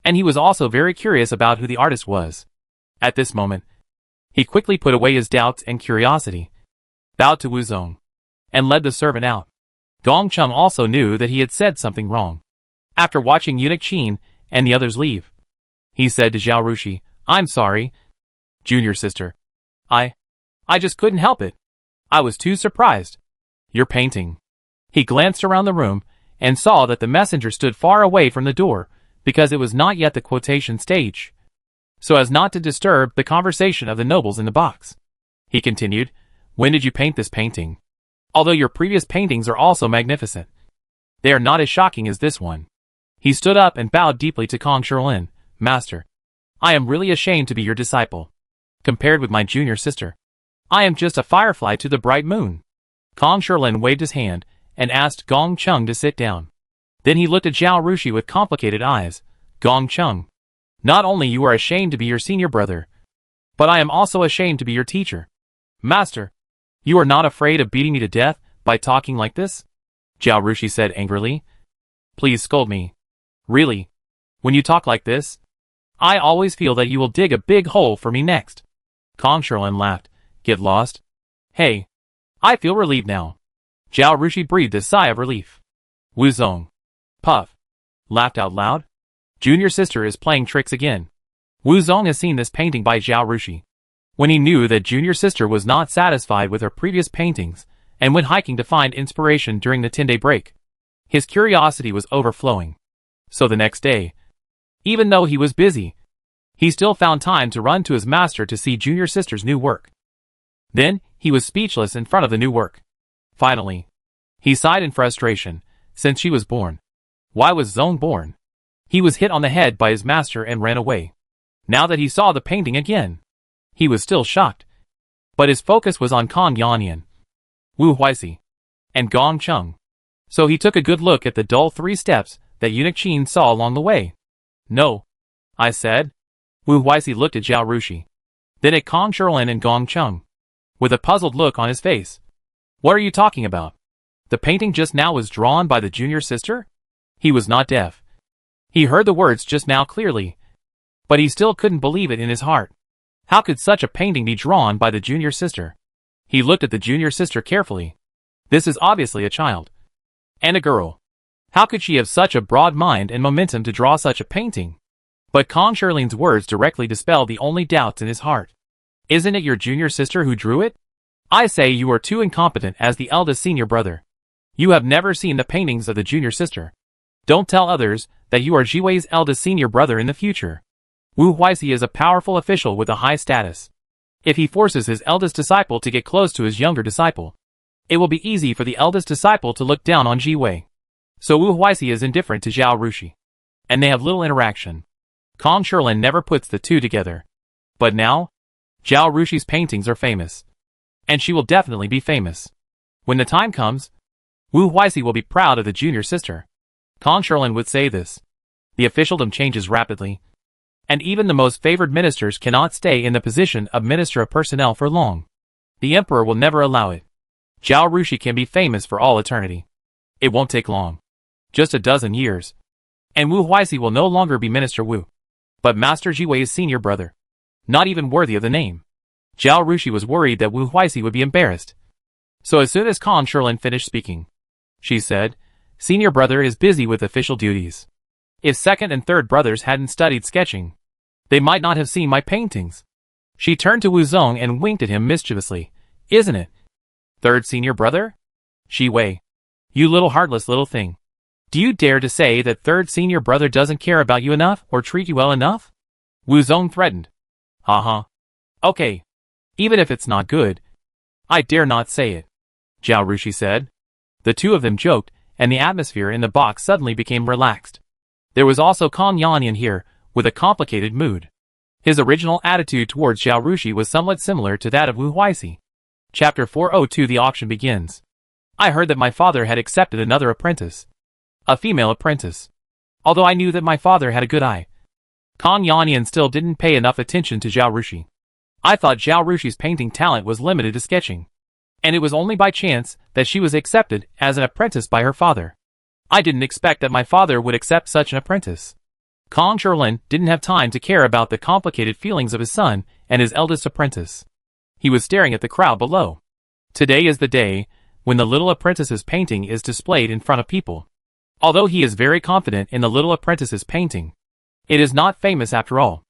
And he was also very curious about who the artist was. At this moment, he quickly put away his doubts and curiosity, bowed to Wu Zong, and led the servant out. Gong Chung also knew that he had said something wrong. After watching Eunuch Qin and the others leave, he said to Zhao Rushui, "I'm sorry, junior sister. I just couldn't help it. I was too surprised. Your painting." He glanced around the room and saw that the messenger stood far away from the door because it was not yet the quotation stage, so as not to disturb the conversation of the nobles in the box. He continued, "When did you paint this painting? Although your previous paintings are also magnificent, they are not as shocking as this one." He stood up and bowed deeply to Kong Shirlin. "Master, I am really ashamed to be your disciple. Compared with my junior sister, I am just a firefly to the bright moon." Kong Shirlin waved his hand and asked Gong Chung to sit down. Then he looked at Zhao Rushui with complicated eyes. "Gong Chung, not only you are ashamed to be your senior brother, but I am also ashamed to be your teacher. Master, you are not afraid of beating me to death by talking like this?" Zhao Rushui said angrily. "Please scold me. Really, when you talk like this, I always feel that you will dig a big hole for me next." Kong Shirlin laughed. "Get lost? Hey, I feel relieved now." Zhao Rushui breathed a sigh of relief. Wu Zong, puff, laughed out loud. "Junior sister is playing tricks again." Wu Zong has seen this painting by Zhao Rushui. When he knew that junior sister was not satisfied with her previous paintings and went hiking to find inspiration during the 10-day break, his curiosity was overflowing. So the next day, even though he was busy, he still found time to run to his master to see junior sister's new work. Then, he was speechless in front of the new work. Finally, he sighed in frustration, since she was born. Why was Zong born? He was hit on the head by his master and ran away. Now that he saw the painting again, he was still shocked. But his focus was on Kong Yanyan, Wu Huixi, and Gong Chung. So he took a good look at the dull 3 steps that Eunuch Qin saw along the way. "No," I said. Wu Huixi looked at Zhao Rushui, then at Kong Shirlin and Gong Chung, with a puzzled look on his face. "What are you talking about? The painting just now was drawn by the junior sister?" He was not deaf. He heard the words just now clearly, but he still couldn't believe it in his heart. How could such a painting be drawn by the junior sister? He looked at the junior sister carefully. This is obviously a child. And a girl. How could she have such a broad mind and momentum to draw such a painting? But Kong Shirling's words directly dispelled the only doubts in his heart. Isn't it your junior sister who drew it? I say you are too incompetent as the eldest senior brother. You have never seen the paintings of the junior sister. Don't tell others that you are Jiwei's eldest senior brother in the future. Wu Huixi is a powerful official with a high status. If he forces his eldest disciple to get close to his younger disciple, it will be easy for the eldest disciple to look down on Jiwei. So Wu Huixi is indifferent to Zhao Rushui, and they have little interaction. Kong Shirlin never puts the two together. But now, Zhao Rushui's paintings are famous. And she will definitely be famous. When the time comes, Wu Huixi will be proud of the junior sister. Kong Shirlin would say this. The officialdom changes rapidly. And even the most favored ministers cannot stay in the position of Minister of Personnel for long. The emperor will never allow it. Zhao Rushui can be famous for all eternity. It won't take long. Just a dozen years. And Wu Huixi will no longer be Minister Wu, but Master Jiwei's senior brother. Not even worthy of the name. Zhao Rushui was worried that Wu Huixi would be embarrassed. So as soon as Kong Shirlin finished speaking, she said, Senior brother is busy with official duties. If second and third brothers hadn't studied sketching, they might not have seen my paintings. She turned to Wu Zong and winked at him mischievously. Isn't it? Third senior brother? Jiwei. You little heartless little thing. Do you dare to say that third senior brother doesn't care about you enough or treat you well enough? Wu Zong threatened. Haha. Okay. Even if it's not good, I dare not say it, Zhao Rushui said. The two of them joked, and the atmosphere in the box suddenly became relaxed. There was also Kong Yanyan here, with a complicated mood. His original attitude towards Zhao Rushui was somewhat similar to that of Wu Huixi. Chapter 402. The auction begins. I heard that my father had accepted another apprentice. A female apprentice. Although I knew that my father had a good eye, Kong Yanyan still didn't pay enough attention to Zhao Rushui. I thought Zhao Rushui's painting talent was limited to sketching, and it was only by chance that she was accepted as an apprentice by her father. I didn't expect that my father would accept such an apprentice. Kong Shirlin didn't have time to care about the complicated feelings of his son and his eldest apprentice. He was staring at the crowd below. Today is the day when the little apprentice's painting is displayed in front of people. Although he is very confident in the little apprentice's painting, it is not famous after all.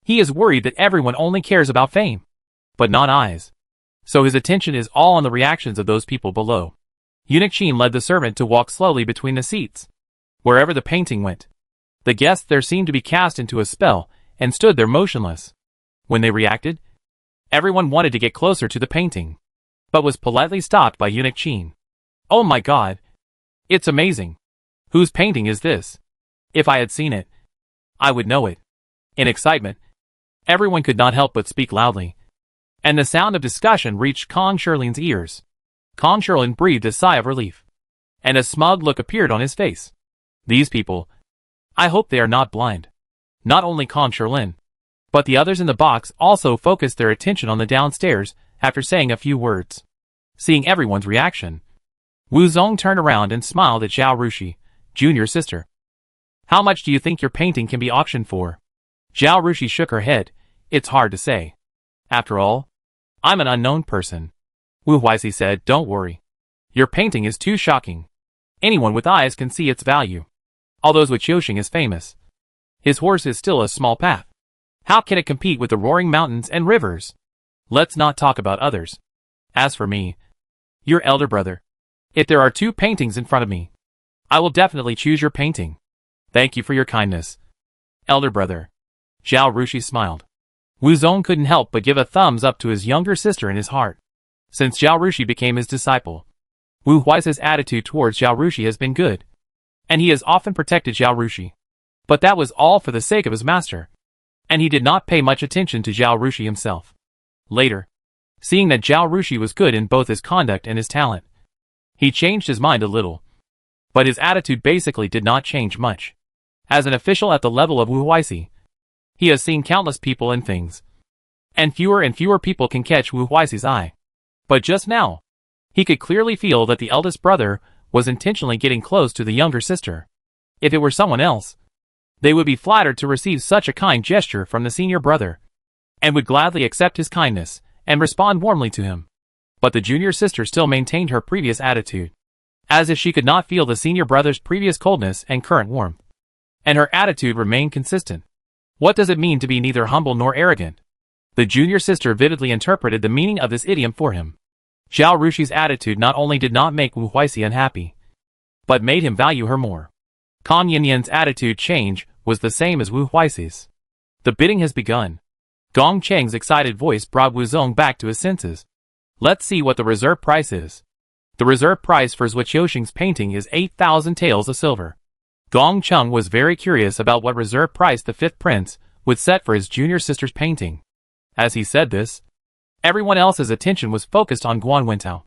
He is worried that everyone only cares about fame, but not eyes. So his attention is all on the reactions of those people below. Eunuch Qin led the servant to walk slowly between the seats. Wherever the painting went, the guests there seemed to be cast into a spell and stood there motionless. When they reacted, everyone wanted to get closer to the painting, but was politely stopped by Eunuch Qin. Oh my god! It's amazing! Whose painting is this? If I had seen it, I would know it. In excitement, everyone could not help but speak loudly, and the sound of discussion reached Kong Shirlin's ears. Kong Shirlin breathed a sigh of relief, and a smug look appeared on his face. These people, I hope they are not blind. Not only Kong Shirlin, but the others in the box also focused their attention on the downstairs after saying a few words. Seeing everyone's reaction, Wu Zong turned around and smiled at Zhao Rushui, junior sister. How much do you think your painting can be auctioned for? Zhao Rushui shook her head. It's hard to say. After all, I'm an unknown person. Wu Huixi said, don't worry. Your painting is too shocking. Anyone with eyes can see its value. Although Zhuoxing is famous, his horse is still a small path. How can it compete with the roaring mountains and rivers? Let's not talk about others. As for me, your elder brother, if there are two paintings in front of me, I will definitely choose your painting. Thank you for your kindness, elder brother. Zhao Rushui smiled. Wu Zong couldn't help but give a thumbs up to his younger sister in his heart. Since Zhao Rushui became his disciple, Wu Huixi's attitude towards Zhao Rushui has been good, and he has often protected Zhao Rushui. But that was all for the sake of his master, and he did not pay much attention to Zhao Rushui himself. Later, seeing that Zhao Rushui was good in both his conduct and his talent, he changed his mind a little. But his attitude basically did not change much. As an official at the level of Wu Huixi, he has seen countless people and things, and fewer people can catch Wu Huixi's eye. But just now, he could clearly feel that the eldest brother was intentionally getting close to the younger sister. If it were someone else, they would be flattered to receive such a kind gesture from the senior brother, and would gladly accept his kindness and respond warmly to him. But the junior sister still maintained her previous attitude. as if she could not feel the senior brother's previous coldness and current warmth. And her attitude remained consistent. What does it mean to be neither humble nor arrogant? The junior sister vividly interpreted the meaning of this idiom for him. Zhao Rushi's attitude not only did not make Wu Huixi unhappy, but made him value her more. Kang Yinyan's attitude change was the same as Wu Huixi's. The bidding has begun. Gong Cheng's excited voice brought Wu Zong back to his senses. Let's see what the reserve price is. The reserve price for Zhuoxing's painting is 8,000 taels of silver. Gong Cheng was very curious about what reserve price the fifth prince would set for his junior sister's painting. As he said this, everyone else's attention was focused on Guan Wentao.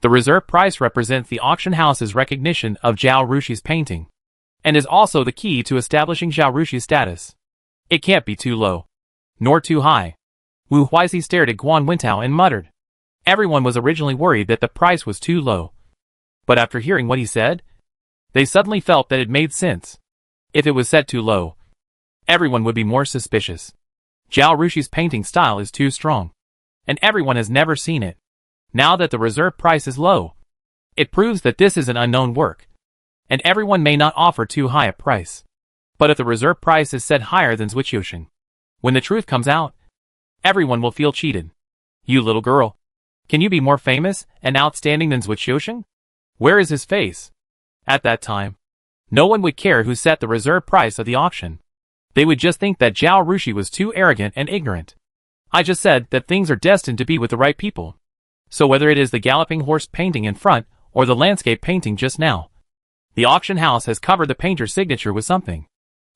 The reserve price represents the auction house's recognition of Zhao Rushi's painting, and is also the key to establishing Zhao Rushi's status. It can't be too low, nor too high. Wu Huixi stared at Guan Wentao and muttered. Everyone was originally worried that the price was too low, but after hearing what he said, they suddenly felt that it made sense. If it was set too low, everyone would be more suspicious. Zhao Rushi's painting style is too strong, and everyone has never seen it. Now that the reserve price is low, it proves that this is an unknown work, and everyone may not offer too high a price. But if the reserve price is set higher than Zhuoxing, when the truth comes out, everyone will feel cheated. You little girl, can you be more famous and outstanding than Zhuoxing? Where is his face? At that time, no one would care who set the reserve price of the auction. They would just think that Zhao Rushi was too arrogant and ignorant. I just said that things are destined to be with the right people. So whether it is the galloping horse painting in front or the landscape painting just now, the auction house has covered the painter's signature with something.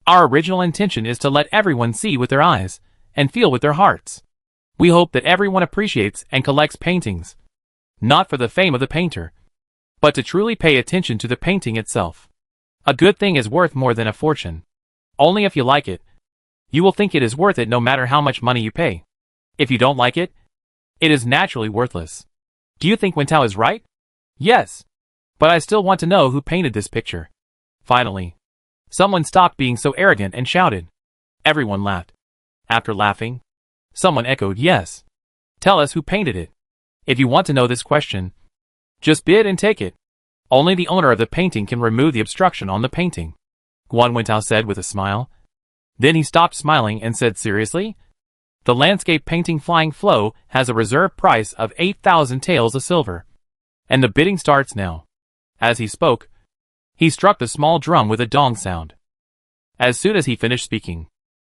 Our original intention is to let everyone see with their eyes and feel with their hearts. We hope that everyone appreciates and collects paintings, not for the fame of the painter, but to truly pay attention to the painting itself. A good thing is worth more than a fortune. Only if you like it, you will think it is worth it no matter how much money you pay. If you don't like it, it is naturally worthless. Do you think Wentao is right? Yes. But I still want to know who painted this picture. Finally, someone stopped being so arrogant and shouted. Everyone laughed. After laughing, someone echoed yes. Tell us who painted it. If you want to know this question, just bid and take it. Only the owner of the painting can remove the obstruction on the painting, Guan Wentao said with a smile. Then he stopped smiling and said seriously, the landscape painting Flying Flow has a reserve price of 8,000 taels of silver. And the bidding starts now. As he spoke, he struck the small drum with a dong sound. As soon as he finished speaking,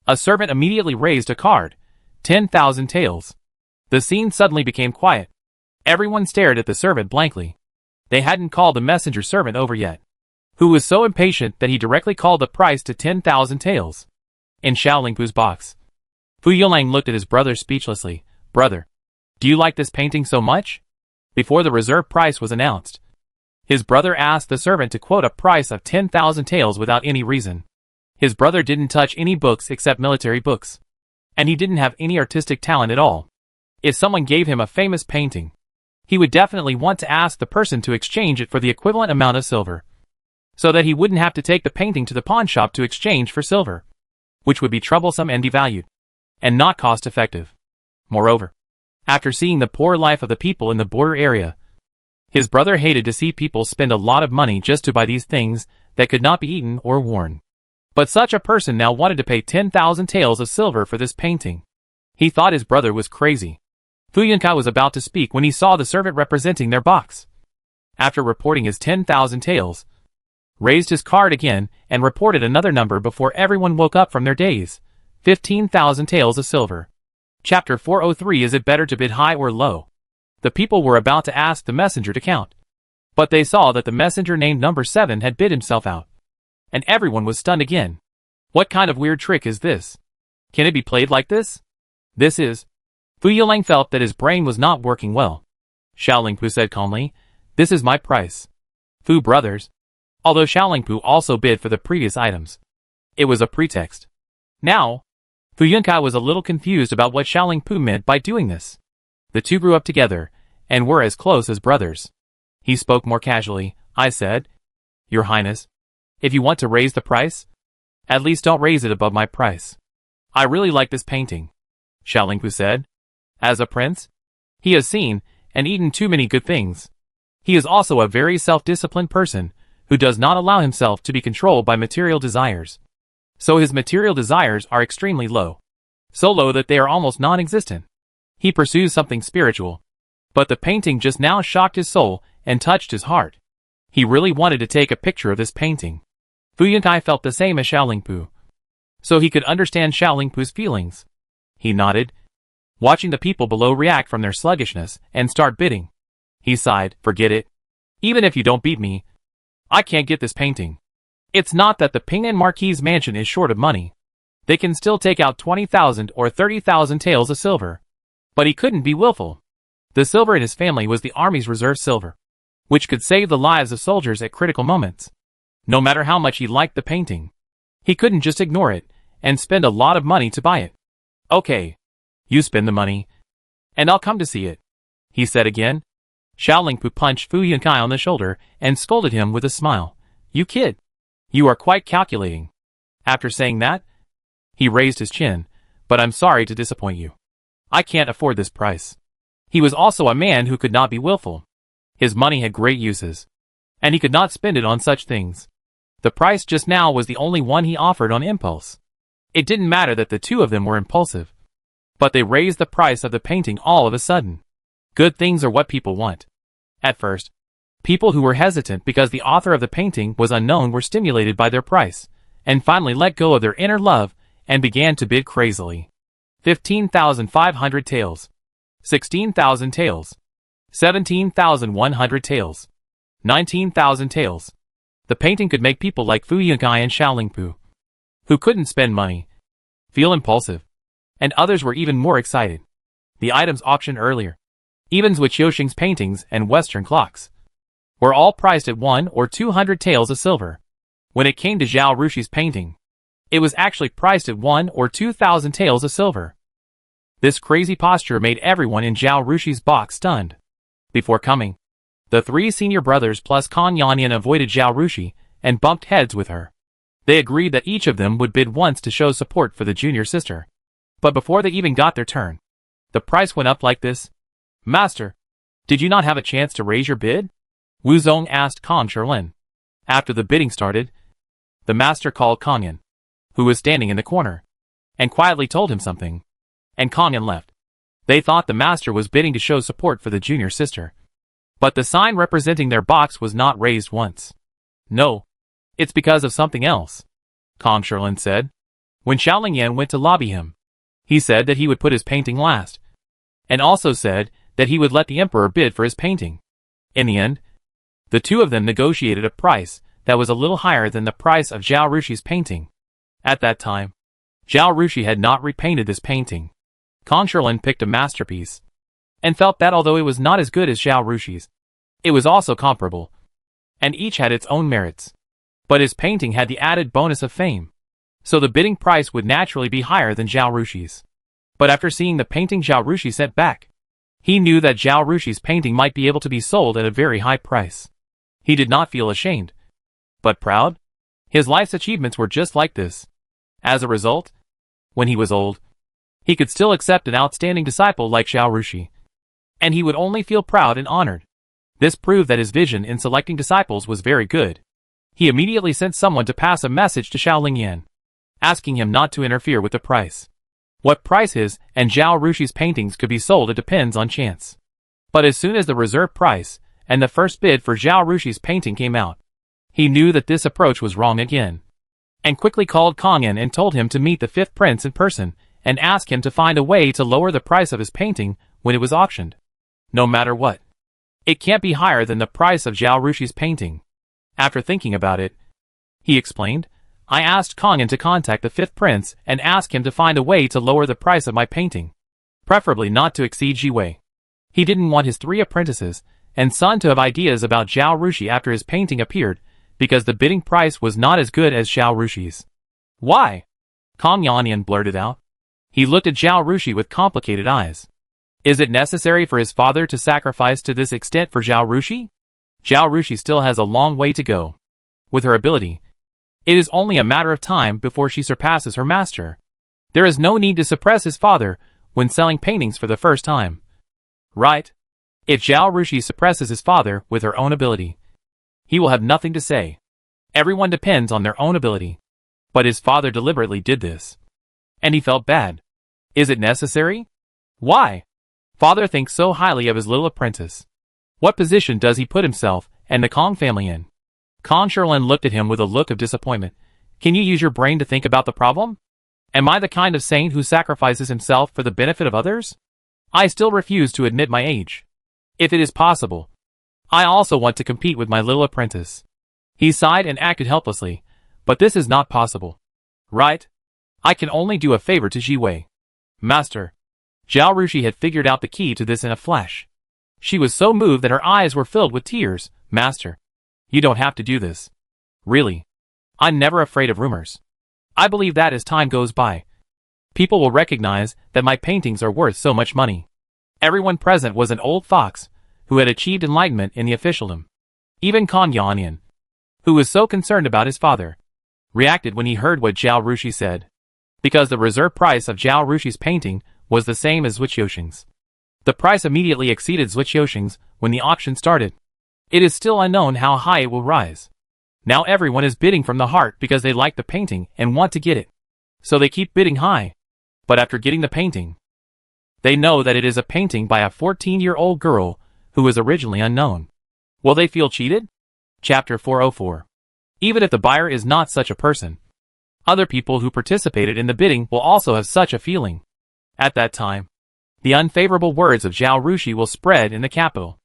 a servant immediately raised a card, 10,000 taels. The scene suddenly became quiet. Everyone stared at the servant blankly. They hadn't called the messenger servant over yet, who was so impatient that he directly called the price to 10,000 taels. In Xiaolingpu's box, Fu Yonlang looked at his brother speechlessly. Brother, do you like this painting so much? Before the reserve price was announced, his brother asked the servant to quote a price of 10,000 taels without any reason. His brother didn't touch any books except military books, and he didn't have any artistic talent at all. If someone gave him a famous painting, he would definitely want to ask the person to exchange it for the equivalent amount of silver, so that he wouldn't have to take the painting to the pawn shop to exchange for silver, which would be troublesome and devalued, and not cost-effective. Moreover, after seeing the poor life of the people in the border area, his brother hated to see people spend a lot of money just to buy these things that could not be eaten or worn. But such a person now wanted to pay 10,000 taels of silver for this painting. He thought his brother was crazy. Fu Yonkai was about to speak when he saw the servant representing their box. After reporting his 10,000 taels, raised his card again and reported another number before everyone woke up from their daze. 15,000 taels of silver. Chapter 403. Is it better to bid high or low? The people were about to ask the messenger to count, but they saw that the messenger named number 7 had bid himself out, and everyone was stunned again. What kind of weird trick is this? Can it be played like this? This is. Fu Yonlang felt that his brain was not working well. Xiaolingpu said calmly, this is my price. Fu brothers. Although Xiaolingpu also bid for the previous items, it was a pretext. Now, Fu Yonkai was a little confused about what Xiaolingpu meant by doing this. The two grew up together, and were as close as brothers. He spoke more casually. I said, Your Highness, if you want to raise the price, at least don't raise it above my price. I really like this painting, Xiaolingpu said. As a prince, he has seen and eaten too many good things. He is also a very self-disciplined person who does not allow himself to be controlled by material desires. So his material desires are extremely low. So low that they are almost non-existent. He pursues something spiritual. But the painting just now shocked his soul and touched his heart. He really wanted to take a picture of this painting. Fu Yunkai felt the same as Xiaolingpu. So he could understand Xiaolingpu's feelings. He nodded, watching the people below react from their sluggishness and start bidding. He sighed, forget it. Even if you don't beat me, I can't get this painting. It's not that the Ping'an Marquis mansion is short of money. They can still take out 20,000 or 30,000 taels of silver. But he couldn't be willful. The silver in his family was the army's reserve silver, which could save the lives of soldiers at critical moments. No matter how much he liked the painting, he couldn't just ignore it and spend a lot of money to buy it. Okay, you spend the money, and I'll come to see it, he said again. Xiaolingpu punched Fu Yunkai on the shoulder and scolded him with a smile. You kid, you are quite calculating. After saying that, he raised his chin, but I'm sorry to disappoint you. I can't afford this price. He was also a man who could not be willful. His money had great uses, and he could not spend it on such things. The price just now was the only one he offered on impulse. It didn't matter that the two of them were impulsive, but they raised the price of the painting all of a sudden. Good things are what people want. At first, people who were hesitant because the author of the painting was unknown were stimulated by their price, and finally let go of their inner love and began to bid crazily. 15,500 taels. 16,000 taels. 17,100 taels. 19,000 taels. The painting could make people like Fu Yunkai and Xiaolingpu, who couldn't spend money, feel impulsive, and others were even more excited. The items auctioned earlier, even with Xiuxing's paintings and Western clocks, were all priced at 1 or 200 taels of silver. When it came to Zhao Rushi's painting, it was actually priced at 1 or 2,000 taels of silver. This crazy posture made everyone in Zhao Rushi's box stunned. Before coming, the three senior brothers plus Kang Yanyan avoided Zhao Rushi and bumped heads with her. They agreed that each of them would bid once to show support for the junior sister. But before they even got their turn, the price went up like this. Master, did you not have a chance to raise your bid? Wu Zong asked Kang Sherlin. After the bidding started, the master called Kang Yan, who was standing in the corner, and quietly told him something. And Kang Yan left. They thought the master was bidding to show support for the junior sister. But the sign representing their box was not raised once. No, it's because of something else, Kang Sherlin said. When Xiaolingyan went to lobby him, he said that he would put his painting last, and also said that he would let the emperor bid for his painting. In the end, the two of them negotiated a price that was a little higher than the price of Zhao Rushi's painting. At that time, Zhao Rushi had not repainted this painting. Kang Sherlin picked a masterpiece, and felt that although it was not as good as Zhao Rushi's, it was also comparable, and each had its own merits. But his painting had the added bonus of fame, so the bidding price would naturally be higher than Zhao Rushi's. But after seeing the painting Zhao Rushi sent back, he knew that Zhao Rushi's painting might be able to be sold at a very high price. He did not feel ashamed, but proud. His life's achievements were just like this. As a result, when he was old, he could still accept an outstanding disciple like Zhao Rushi, and he would only feel proud and honored. This proved that his vision in selecting disciples was very good. He immediately sent someone to pass a message to Xiaolingyan, asking him not to interfere with the price. What price his and Zhao Rushi's paintings could be sold it depends on chance. But as soon as the reserve price and the first bid for Zhao Rushi's painting came out, he knew that this approach was wrong again, and quickly called Kang Yan and told him to meet the fifth prince in person and ask him to find a way to lower the price of his painting when it was auctioned. No matter what, it can't be higher than the price of Zhao Rushi's painting. After thinking about it, he explained, I asked Kang Yan to contact the fifth prince and ask him to find a way to lower the price of my painting, preferably not to exceed Jiwei. He didn't want his three apprentices and son to have ideas about Zhao Rushi after his painting appeared, because the bidding price was not as good as Zhao Rushi's. Why? Kang Yanyan blurted out. He looked at Zhao Rushi with complicated eyes. Is it necessary for his father to sacrifice to this extent for Zhao Rushi? Zhao Rushi still has a long way to go. With her ability, it is only a matter of time before she surpasses her master. There is no need to suppress his father when selling paintings for the first time. Right? If Zhao Rushui suppresses his father with her own ability, he will have nothing to say. Everyone depends on their own ability. But his father deliberately did this. And he felt bad. Is it necessary? Why? Father thinks so highly of his little apprentice. What position does he put himself and the Kong family in? Kong Sherlin looked at him with a look of disappointment. Can you use your brain to think about the problem? Am I the kind of saint who sacrifices himself for the benefit of others? I still refuse to admit my age. If it is possible, I also want to compete with my little apprentice. He sighed and acted helplessly, but this is not possible. Right? I can only do a favor to Jiwei. Master. Zhao Rushui had figured out the key to this in a flash. She was so moved that her eyes were filled with tears. Master. You don't have to do this. Really. I'm never afraid of rumors. I believe that as time goes by, people will recognize that my paintings are worth so much money. Everyone present was an old fox who had achieved enlightenment in the officialdom. Even Kong Yanyan, who was so concerned about his father, reacted when he heard what Zhao Rushui said, because the reserve price of Zhao Rushuy's painting was the same as Zhuoxing's. The price immediately exceeded Zhuoxing's when the auction started. It is still unknown how high it will rise. Now everyone is bidding from the heart because they like the painting and want to get it. So they keep bidding high. But after getting the painting, they know that it is a painting by a 14-year-old girl who was originally unknown. Will they feel cheated? Chapter 404. Even if the buyer is not such a person, other people who participated in the bidding will also have such a feeling. At that time, the unfavorable words of Zhao Rushui will spread in the capital,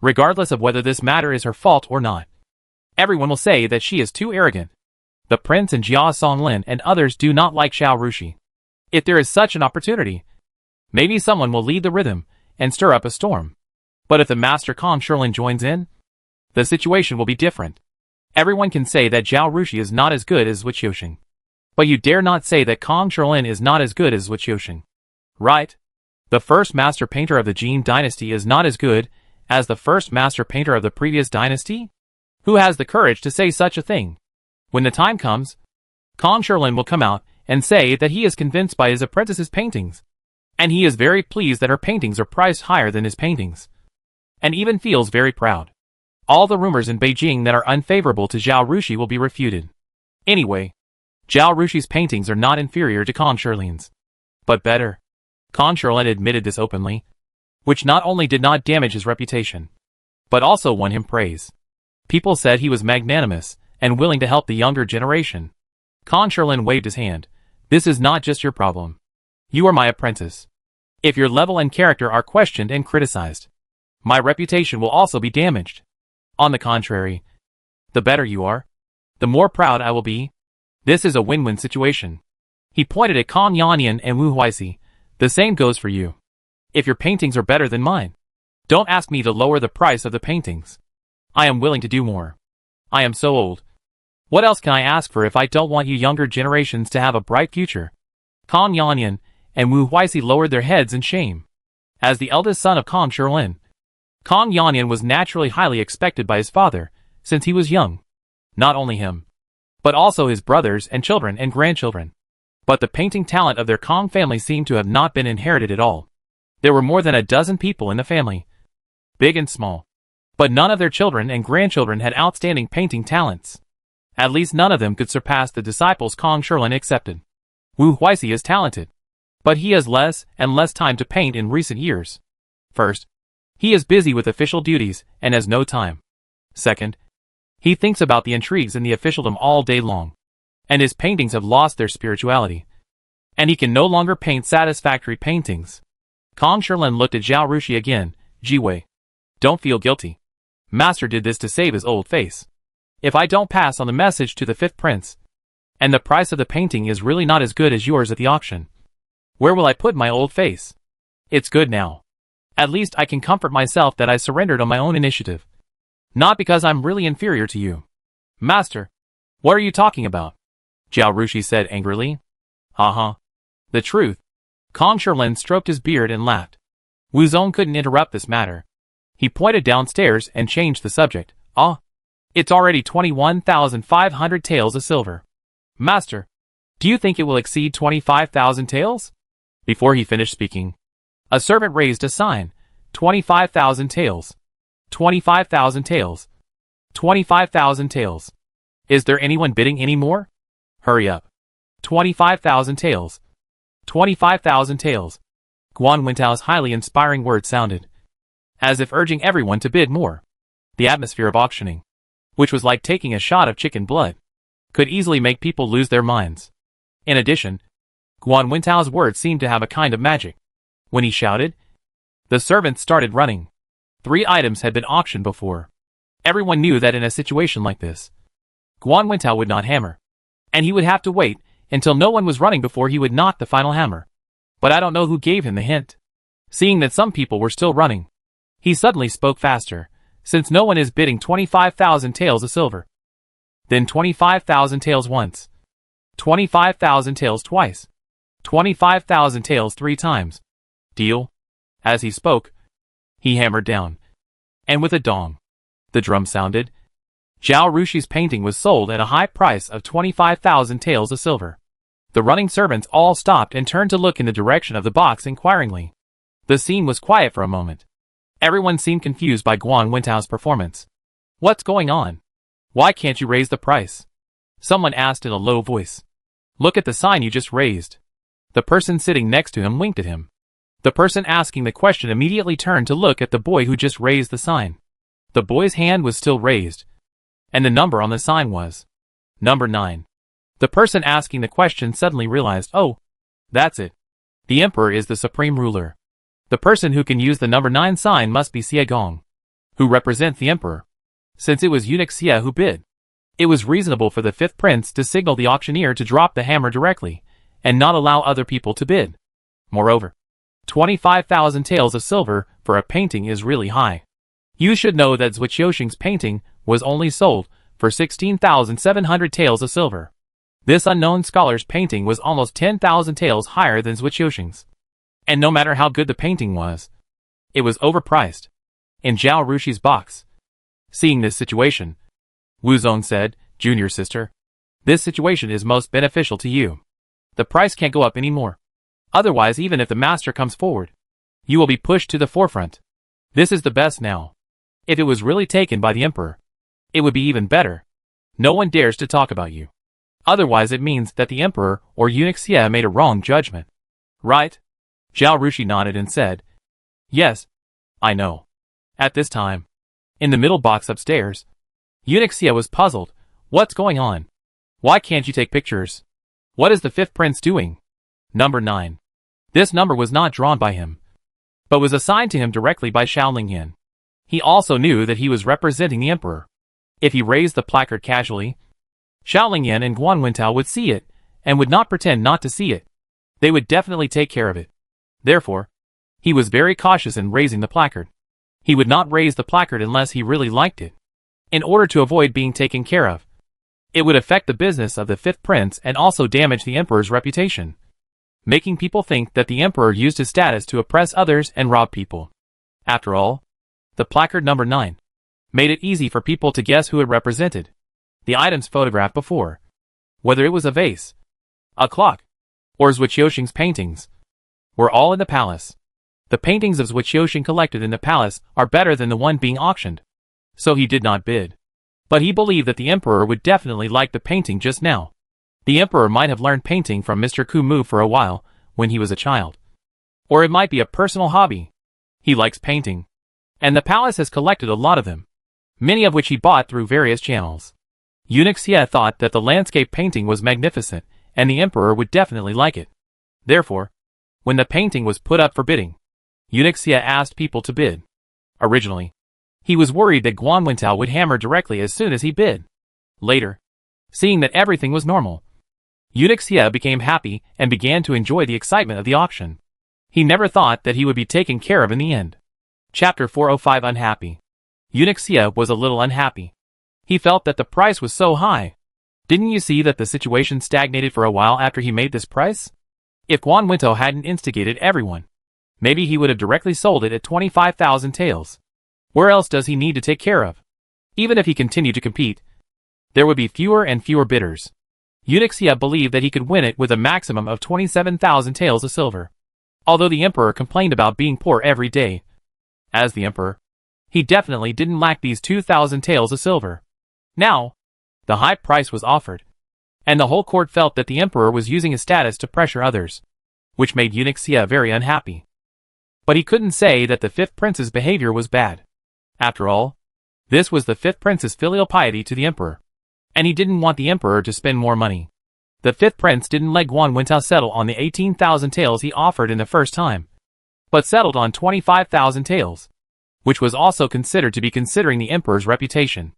regardless of whether this matter is her fault or not. Everyone will say that she is too arrogant. The prince and Jia Songlin and others do not like Zhao Rushui. If there is such an opportunity, maybe someone will lead the rhythm and stir up a storm. But if the master Kong Sherlin joins in, the situation will be different. Everyone can say that Zhao Rushui is not as good as Zhuoxing. But you dare not say that Kong Sherlin is not as good as Zhuoxing. Right? The first master painter of the Jin dynasty is not as good as the first master painter of the previous dynasty? Who has the courage to say such a thing? When the time comes, Kong Sherlin will come out and say that he is convinced by his apprentice's paintings. And he is very pleased that her paintings are priced higher than his paintings. And even feels very proud. All the rumors in Beijing that are unfavorable to Zhao Rushui will be refuted. Anyway, Zhao Rushuy's paintings are not inferior to Kong Sherlin's, but better. Kong Sherlin admitted this openly, which not only did not damage his reputation, but also won him praise. People said he was magnanimous and willing to help the younger generation. Kong Sherlin waved his hand. This is not just your problem. You are my apprentice. If your level and character are questioned and criticized, my reputation will also be damaged. On the contrary, the better you are, the more proud I will be. This is a win-win situation. He pointed at Kong Yanyan and Wu Huixi. The same goes for you. If your paintings are better than mine, don't ask me to lower the price of the paintings. I am willing to do more. I am so old. What else can I ask for if I don't want you younger generations to have a bright future? Kong Yanyan and Wu Huixi lowered their heads in shame. As the eldest son of Kong Sherlin, Kong Yanyan was naturally highly expected by his father, since he was young. Not only him, but also his brothers and children and grandchildren. But the painting talent of their Kong family seemed to have not been inherited at all. There were more than a dozen people in the family, big and small. But none of their children and grandchildren had outstanding painting talents. At least none of them could surpass the disciples Kong Sherlin accepted. Wu Huixi is talented, but he has less and less time to paint in recent years. First, he is busy with official duties and has no time. Second, he thinks about the intrigues in the officialdom all day long, and his paintings have lost their spirituality. And he can no longer paint satisfactory paintings. Kong Sherlin looked at Zhao Rushui again. Jiwei, don't feel guilty. Master did this to save his old face. If I don't pass on the message to the fifth prince, and the price of the painting is really not as good as yours at the auction, where will I put my old face? It's good now. At least I can comfort myself that I surrendered on my own initiative. Not because I'm really inferior to you. Master, what are you talking about? Zhao Rushui said angrily. The truth. Kong Sherlin stroked his beard and laughed. Wu Zong couldn't interrupt this matter. He pointed downstairs and changed the subject. It's already 21,500 taels of silver. Master, do you think it will exceed 25,000 taels? Before he finished speaking, a servant raised a sign, 25,000 taels. 25,000 taels. 25,000 taels. Is there anyone bidding any more? Hurry up. 25,000 taels. 25,000 taels. Guan Wentao's highly inspiring words sounded as if urging everyone to bid more. The atmosphere of auctioning, which was like taking a shot of chicken blood, could easily make people lose their minds. In addition, Guan Wentao's words seemed to have a kind of magic. When he shouted, the servants started running. 3 items had been auctioned before. Everyone knew that in a situation like this, Guan Wentao would not hammer, and he would have to wait until no one was running before he would knock the final hammer. But I don't know who gave him the hint. Seeing that some people were still running, he suddenly spoke faster, since no one is bidding 25,000 taels of silver. Then 25,000 taels once. 25,000 taels twice. 25,000 taels 3 times. Deal. As he spoke, he hammered down. And with a dong, the drum sounded. Zhao Rushuy's painting was sold at a high price of 25,000 taels of silver. The running servants all stopped and turned to look in the direction of the box inquiringly. The scene was quiet for a moment. Everyone seemed confused by Guan Wentao's performance. What's going on? Why can't you raise the price? Someone asked in a low voice. Look at the sign you just raised. The person sitting next to him winked at him. The person asking the question immediately turned to look at the boy who just raised the sign. The boy's hand was still raised, and the number on the sign was number 9. The person asking the question suddenly realized, oh, that's it. The emperor is the supreme ruler. The person who can use the number 9 sign must be Xie Gong, who represents the emperor. Since it was eunuch Xie who bid, it was reasonable for the 5th prince to signal the auctioneer to drop the hammer directly, and not allow other people to bid. Moreover, 25,000 taels of silver for a painting is really high. You should know that Zhuo Qiuxing's painting was only sold for 16,700 taels of silver. This unknown scholar's painting was almost 10,000 taels higher than Zhuo Qiuxing's. And no matter how good the painting was, it was overpriced. In Zhao Rushuy's box. Seeing this situation, Wu Zong said, Junior sister, this situation is most beneficial to you. The price can't go up anymore. Otherwise, even if the master comes forward, you will be pushed to the forefront. This is the best now. If it was really taken by the emperor, it would be even better. No one dares to talk about you. Otherwise it means that the emperor or eunuch Xie made a wrong judgment. Right? Zhao Rushui nodded and said, yes, I know. At this time, in the middle box upstairs, eunuch Xie was puzzled. What's going on? Why can't you take pictures? What is the 5th prince doing? Number 9. This number was not drawn by him, but was assigned to him directly by Shaolingyan. He also knew that he was representing the emperor. If he raised the placard casually, Shaolingyan and Guan Wentao would see it, and would not pretend not to see it. They would definitely take care of it. Therefore, he was very cautious in raising the placard. He would not raise the placard unless he really liked it, in order to avoid being taken care of. It would affect the business of the 5th prince and also damage the emperor's reputation, making people think that the emperor used his status to oppress others and rob people. After all, the placard number 9 made it easy for people to guess who it represented. The items photographed before, whether it was a vase, a clock, or Zhuo Qiuxing's paintings, were all in the palace. The paintings of Zhuo Qiuxing collected in the palace are better than the one being auctioned. So he did not bid. But he believed that the emperor would definitely like the painting just now. The emperor might have learned painting from Mr. Kumu for a while, when he was a child. Or it might be a personal hobby. He likes painting. And the palace has collected a lot of them, many of which he bought through various channels. Eunuch Xie thought that the landscape painting was magnificent, and the emperor would definitely like it. Therefore, when the painting was put up for bidding, eunuch Xie asked people to bid. Originally, he was worried that Guan Wentao would hammer directly as soon as he bid. Later, seeing that everything was normal, eunuch Xie became happy and began to enjoy the excitement of the auction. He never thought that he would be taken care of in the end. Chapter 405 Unhappy. Eunuch Xie was a little unhappy. He felt that the price was so high. Didn't you see that the situation stagnated for a while after he made this price? If Guan Wentao hadn't instigated everyone, maybe he would have directly sold it at 25,000 taels. Where else does he need to take care of? Even if he continued to compete, there would be fewer and fewer bidders. Eunuch Xie believed that he could win it with a maximum of 27,000 taels of silver. Although the emperor complained about being poor every day, As the emperor, he definitely didn't lack these 2,000 taels of silver. Now, the high price was offered, and the whole court felt that the emperor was using his status to pressure others, which made eunuch Xie very unhappy. But he couldn't say that the fifth prince's behavior was bad. After all, this was the fifth prince's filial piety to the emperor, and he didn't want the emperor to spend more money. The fifth prince didn't let Guan Wentao settle on the 18,000 taels he offered in the first time, but settled on 25,000 taels, which was also considered to be considering the emperor's reputation.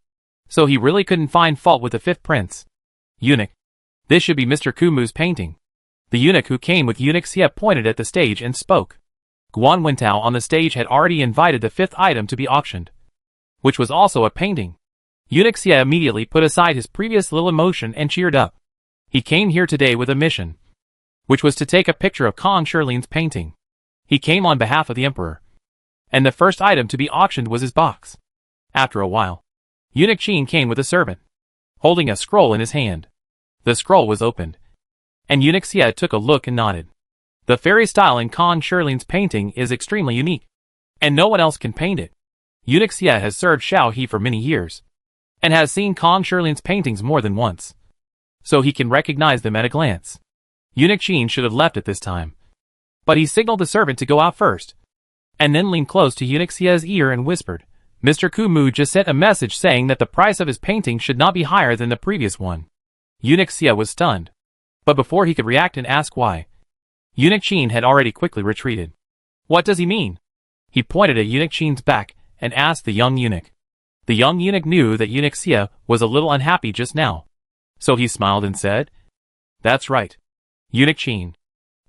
So he really couldn't find fault with the fifth prince. Eunuch, this should be Mr. Kumu's painting. The eunuch who came with eunuch Xie pointed at the stage and spoke. Guan Wentao on the stage had already invited the fifth item to be auctioned, which was also a painting. Eunuch Xie immediately put aside his previous little emotion and cheered up. He came here today with a mission, which was to take a picture of Kong Shirlin's painting. He came on behalf of the emperor, and the first item to be auctioned was his box. After a while, eunuch Qin came with a servant, holding a scroll in his hand. The scroll was opened, and eunuch Xie took a look and nodded. The fairy style in Kong Shirlin's painting is extremely unique, and no one else can paint it. Eunuch Xie has served Shao He for many years, and has seen Kong Shirlin's paintings more than once, so he can recognize them at a glance. Eunuch Qin should have left at this time, but he signaled the servant to go out first, and then leaned close to eunuch Xie's ear and whispered, Mr. Kumu just sent a message saying that the price of his painting should not be higher than the previous one. Eunuch Xie was stunned, but before he could react and ask why, eunuch Qin had already quickly retreated. What does he mean? He pointed at eunuch Qin's back and asked the young eunuch. The young eunuch knew that eunuch Xie was a little unhappy just now, so he smiled and said, That's right. Eunuch Qin,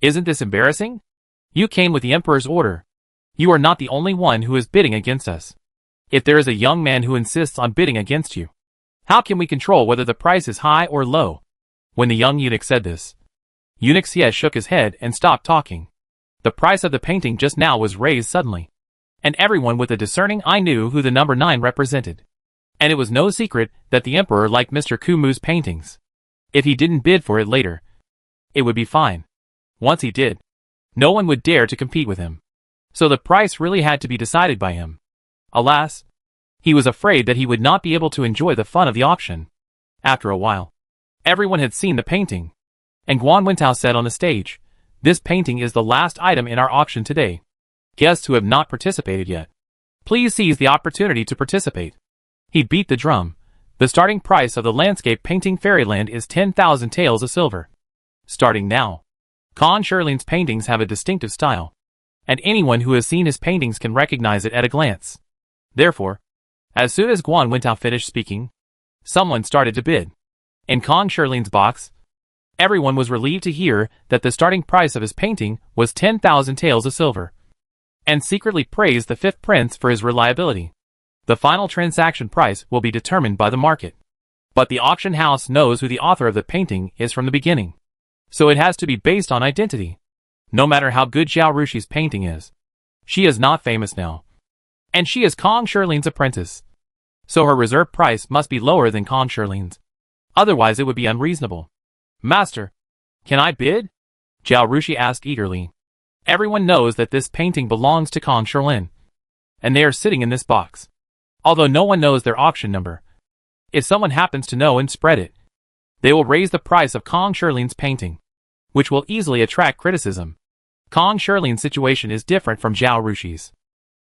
isn't this embarrassing? You came with the emperor's order. You are not the only one who is bidding against us. If there is a young man who insists on bidding against you, how can we control whether the price is high or low? When the young eunuch said this, eunuch Xie shook his head and stopped talking. The price of the painting just now was raised suddenly, and everyone with a discerning eye knew who the number 9 represented. And it was no secret that the emperor liked Mr. Kumu's paintings. If he didn't bid for it later, it would be fine. Once he did, no one would dare to compete with him. So the price really had to be decided by him. Alas, he was afraid that he would not be able to enjoy the fun of the auction. After a while, everyone had seen the painting, and Guan Wentao said on the stage, This painting is the last item in our auction today. Guests who have not participated yet, please seize the opportunity to participate. He beat the drum. The starting price of the landscape painting Fairyland is 10,000 taels of silver. Starting now. Kong Shirlin's paintings have a distinctive style, and anyone who has seen his paintings can recognize it at a glance. Therefore, as soon as Guan Wentao finished speaking, someone started to bid. In Kong Shirlin's box, everyone was relieved to hear that the starting price of his painting was 10,000 taels of silver, and secretly praised the fifth prince for his reliability. The final transaction price will be determined by the market, but the auction house knows who the author of the painting is from the beginning, so it has to be based on identity. No matter how good Zhao Rushi's painting is, she is not famous now, and she is Kong Shirlin's apprentice, so her reserve price must be lower than Kong Shirlin's. Otherwise it would be unreasonable. Master, can I bid? Zhao Rushi asked eagerly. Everyone knows that this painting belongs to Kong Shirlin, and they are sitting in this box, although no one knows their auction number. If someone happens to know and spread it, they will raise the price of Kong Shirlin's painting, which will easily attract criticism. Kong Shirlin's situation is different from Zhao Rushi's.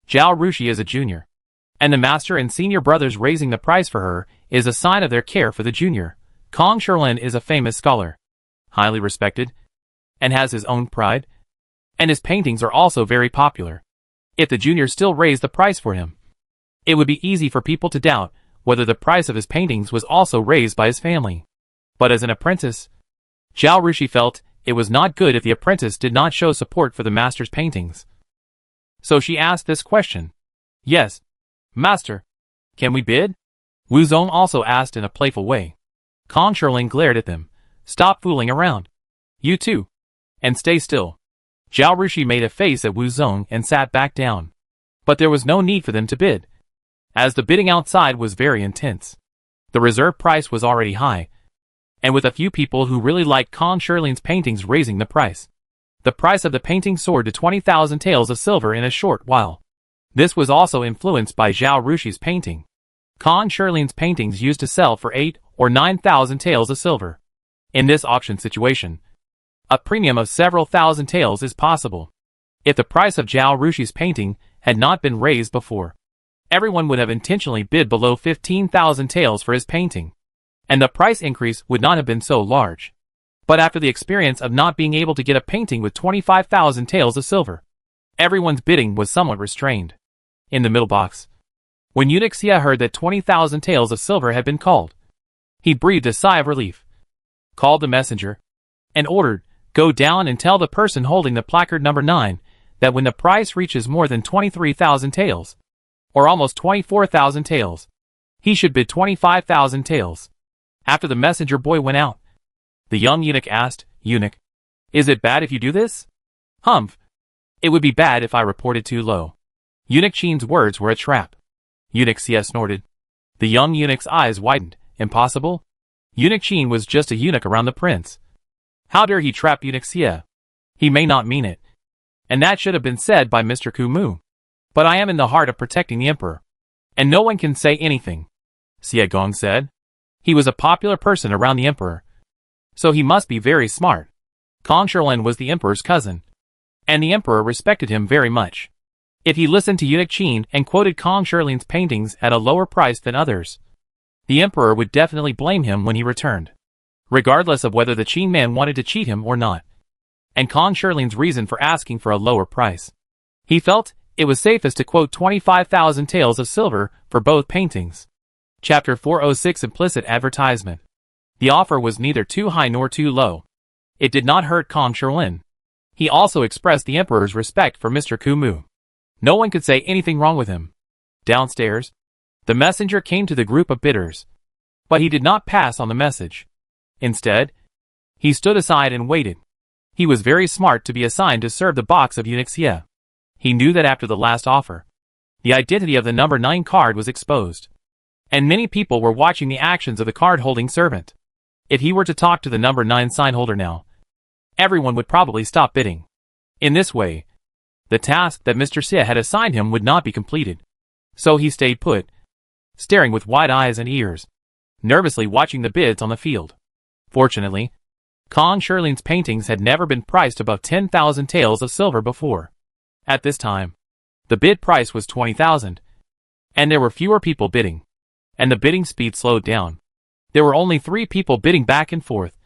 Zhao Rushi is a junior, and the master and senior brothers raising the price for her is a sign of their care for the junior. Kong Shirlin is a famous scholar, highly respected, and has his own pride, and his paintings are also very popular. If the junior still raised the price for him, it would be easy for people to doubt whether the price of his paintings was also raised by his family. But as an apprentice, Zhao Rushi felt it was not good if the apprentice did not show support for the master's paintings. So she asked this question. Yes, master. Can we bid? Wu Zong also asked in a playful way. Kong Shirlin glared at them. Stop fooling around. You too. And stay still. Zhao Rushi made a face at Wu Zong and sat back down. But there was no need for them to bid, as the bidding outside was very intense. The reserve price was already high, and with a few people who really liked Kong Shirlin's paintings raising the price of the painting soared to 20,000 taels of silver in a short while. This was also influenced by Zhao Rushuy's painting. Kong Shirling's paintings used to sell for 8 or 9,000 taels of silver. In this auction situation, a premium of several thousand taels is possible. If the price of Zhao Rushuy's painting had not been raised before, everyone would have intentionally bid below 15,000 taels for his painting, and the price increase would not have been so large. But after the experience of not being able to get a painting with 25,000 taels of silver, everyone's bidding was somewhat restrained. In the middle box, when eunuch Xie heard that 20,000 taels of silver had been called, he breathed a sigh of relief, called the messenger, and ordered, "Go down and tell the person holding the placard number 9 that when the price reaches more than 23,000 taels, or almost 24,000 taels, he should bid 25,000 taels." After the messenger boy went out, the young eunuch asked, "Eunuch, is it bad if you do this?" "Humph. It would be bad if I reported too low." Eunuch Qin's words were a trap. Eunuch Xie snorted. The young eunuch's eyes widened. Impossible? Eunuch Qin was just a eunuch around the prince. How dare he trap eunuch Xie? He may not mean it. And that should have been said by Mr. Kumu. But I am in the heart of protecting the emperor, and no one can say anything, Xie Gong said. He was a popular person around the emperor, so he must be very smart. Kong Shirlin was the emperor's cousin, and the emperor respected him very much. If he listened to eunuch Qin and quoted Kong Shirlin's paintings at a lower price than others, the emperor would definitely blame him when he returned, regardless of whether the Qin man wanted to cheat him or not, and Kong Shirlin's reason for asking for a lower price. He felt it was safest to quote 25,000 taels of silver for both paintings. Chapter 406 Implicit Advertisement. The offer was neither too high nor too low. It did not hurt Kong Shirlin. He also expressed the emperor's respect for Mr. Kumu. No one could say anything wrong with him. Downstairs, the messenger came to the group of bidders, but he did not pass on the message. Instead, he stood aside and waited. He was very smart to be assigned to serve the box of eunuch Xie. He knew that after the last offer, the identity of the number 9 card was exposed, and many people were watching the actions of the card-holding servant. If he were to talk to the number 9 sign holder now, everyone would probably stop bidding. In this way, the task that Mr. Xie had assigned him would not be completed. So he stayed put, staring with wide eyes and ears, nervously watching the bids on the field. Fortunately, Kong Shirlin's paintings had never been priced above 10,000 taels of silver before. At this time, the bid price was 20,000, and there were fewer people bidding, and the bidding speed slowed down. There were only 3 people bidding back and forth,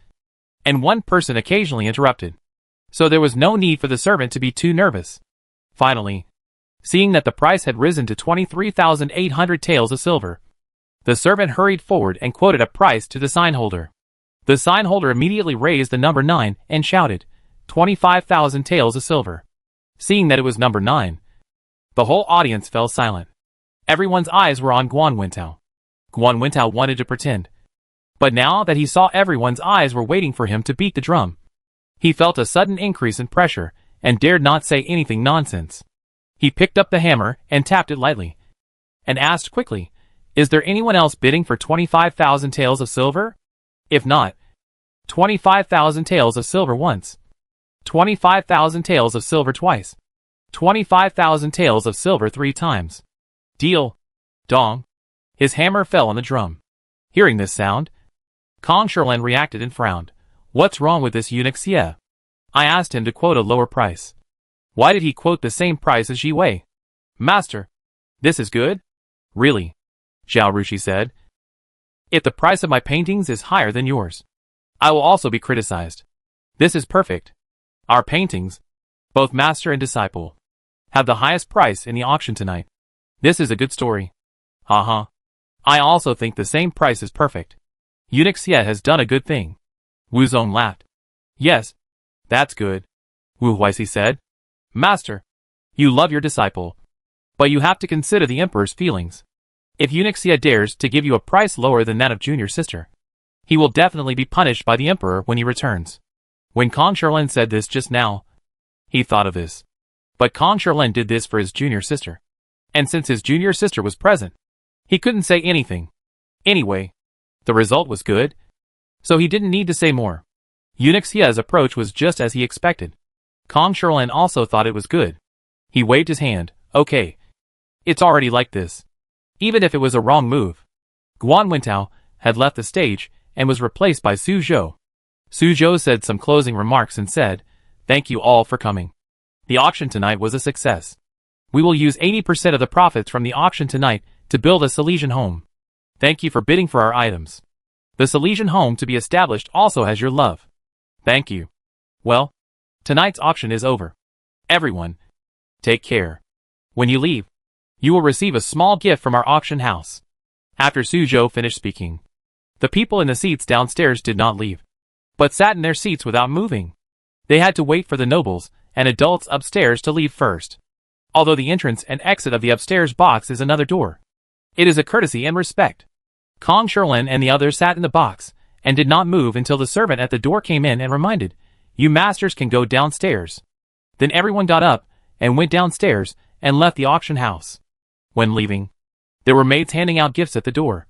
and 1 person occasionally interrupted, so there was no need for the servant to be too nervous. Finally, seeing that the price had risen to 23,800 taels of silver, the servant hurried forward and quoted a price to the sign holder. The sign holder immediately raised the number 9 and shouted, 25,000 taels of silver. Seeing that it was number 9, the whole audience fell silent. Everyone's eyes were on Guan Wentao. Guan Wentao wanted to pretend, but now that he saw everyone's eyes were waiting for him to beat the drum, he felt a sudden increase in pressure and dared not say anything nonsense. He picked up the hammer and tapped it lightly, and asked quickly, "Is there anyone else bidding for 25,000 taels of silver? If not, 25,000 taels of silver once, 25,000 taels of silver twice, 25,000 taels of silver 3 times. Deal." Dong. His hammer fell on the drum. Hearing this sound, Kong Shirlin reacted and frowned. What's wrong with this eunuch Xie? I asked him to quote a lower price. Why did he quote the same price as Ji Wei? Master, this is good? Really? Zhao Rushui said. If the price of my paintings is higher than yours, I will also be criticized. This is perfect. Our paintings, both master and disciple, have the highest price in the auction tonight. This is a good story. Haha. I also think the same price is perfect. Eunuch Xie has done a good thing. Wu Zong laughed. Yes, that's good. Wu Huixi said. Master, you love your disciple, but you have to consider the emperor's feelings. If Eunuch Xie dares to give you a price lower than that of junior sister, he will definitely be punished by the emperor when he returns. When Kong Shirlin said this just now, he thought of this. But Kong Shirlin did this for his junior sister, and since his junior sister was present, he couldn't say anything. Anyway, the result was good, so he didn't need to say more. Eunuch Xie's approach was just as he expected. Kong Shirlin also thought it was good. He waved his hand. Okay. It's already like this. Even if it was a wrong move. Guan Wintao had left the stage and was replaced by Su Zhou. Su Zhou said some closing remarks and said, "Thank you all for coming. The auction tonight was a success. We will use 80% of the profits from the auction tonight to build a Salesian home. Thank you for bidding for our items. The Salesian home to be established also has your love. Thank you. Well, tonight's auction is over. Everyone, take care. When you leave, you will receive a small gift from our auction house." After Su Zhou finished speaking, the people in the seats downstairs did not leave, but sat in their seats without moving. They had to wait for the nobles and adults upstairs to leave first. Although the entrance and exit of the upstairs box is another door. It is a courtesy and respect. Kong Sherlin and the others sat in the box and did not move until the servant at the door came in and reminded, "You masters can go downstairs." Then everyone got up and went downstairs and left the auction house. When leaving, there were maids handing out gifts at the door.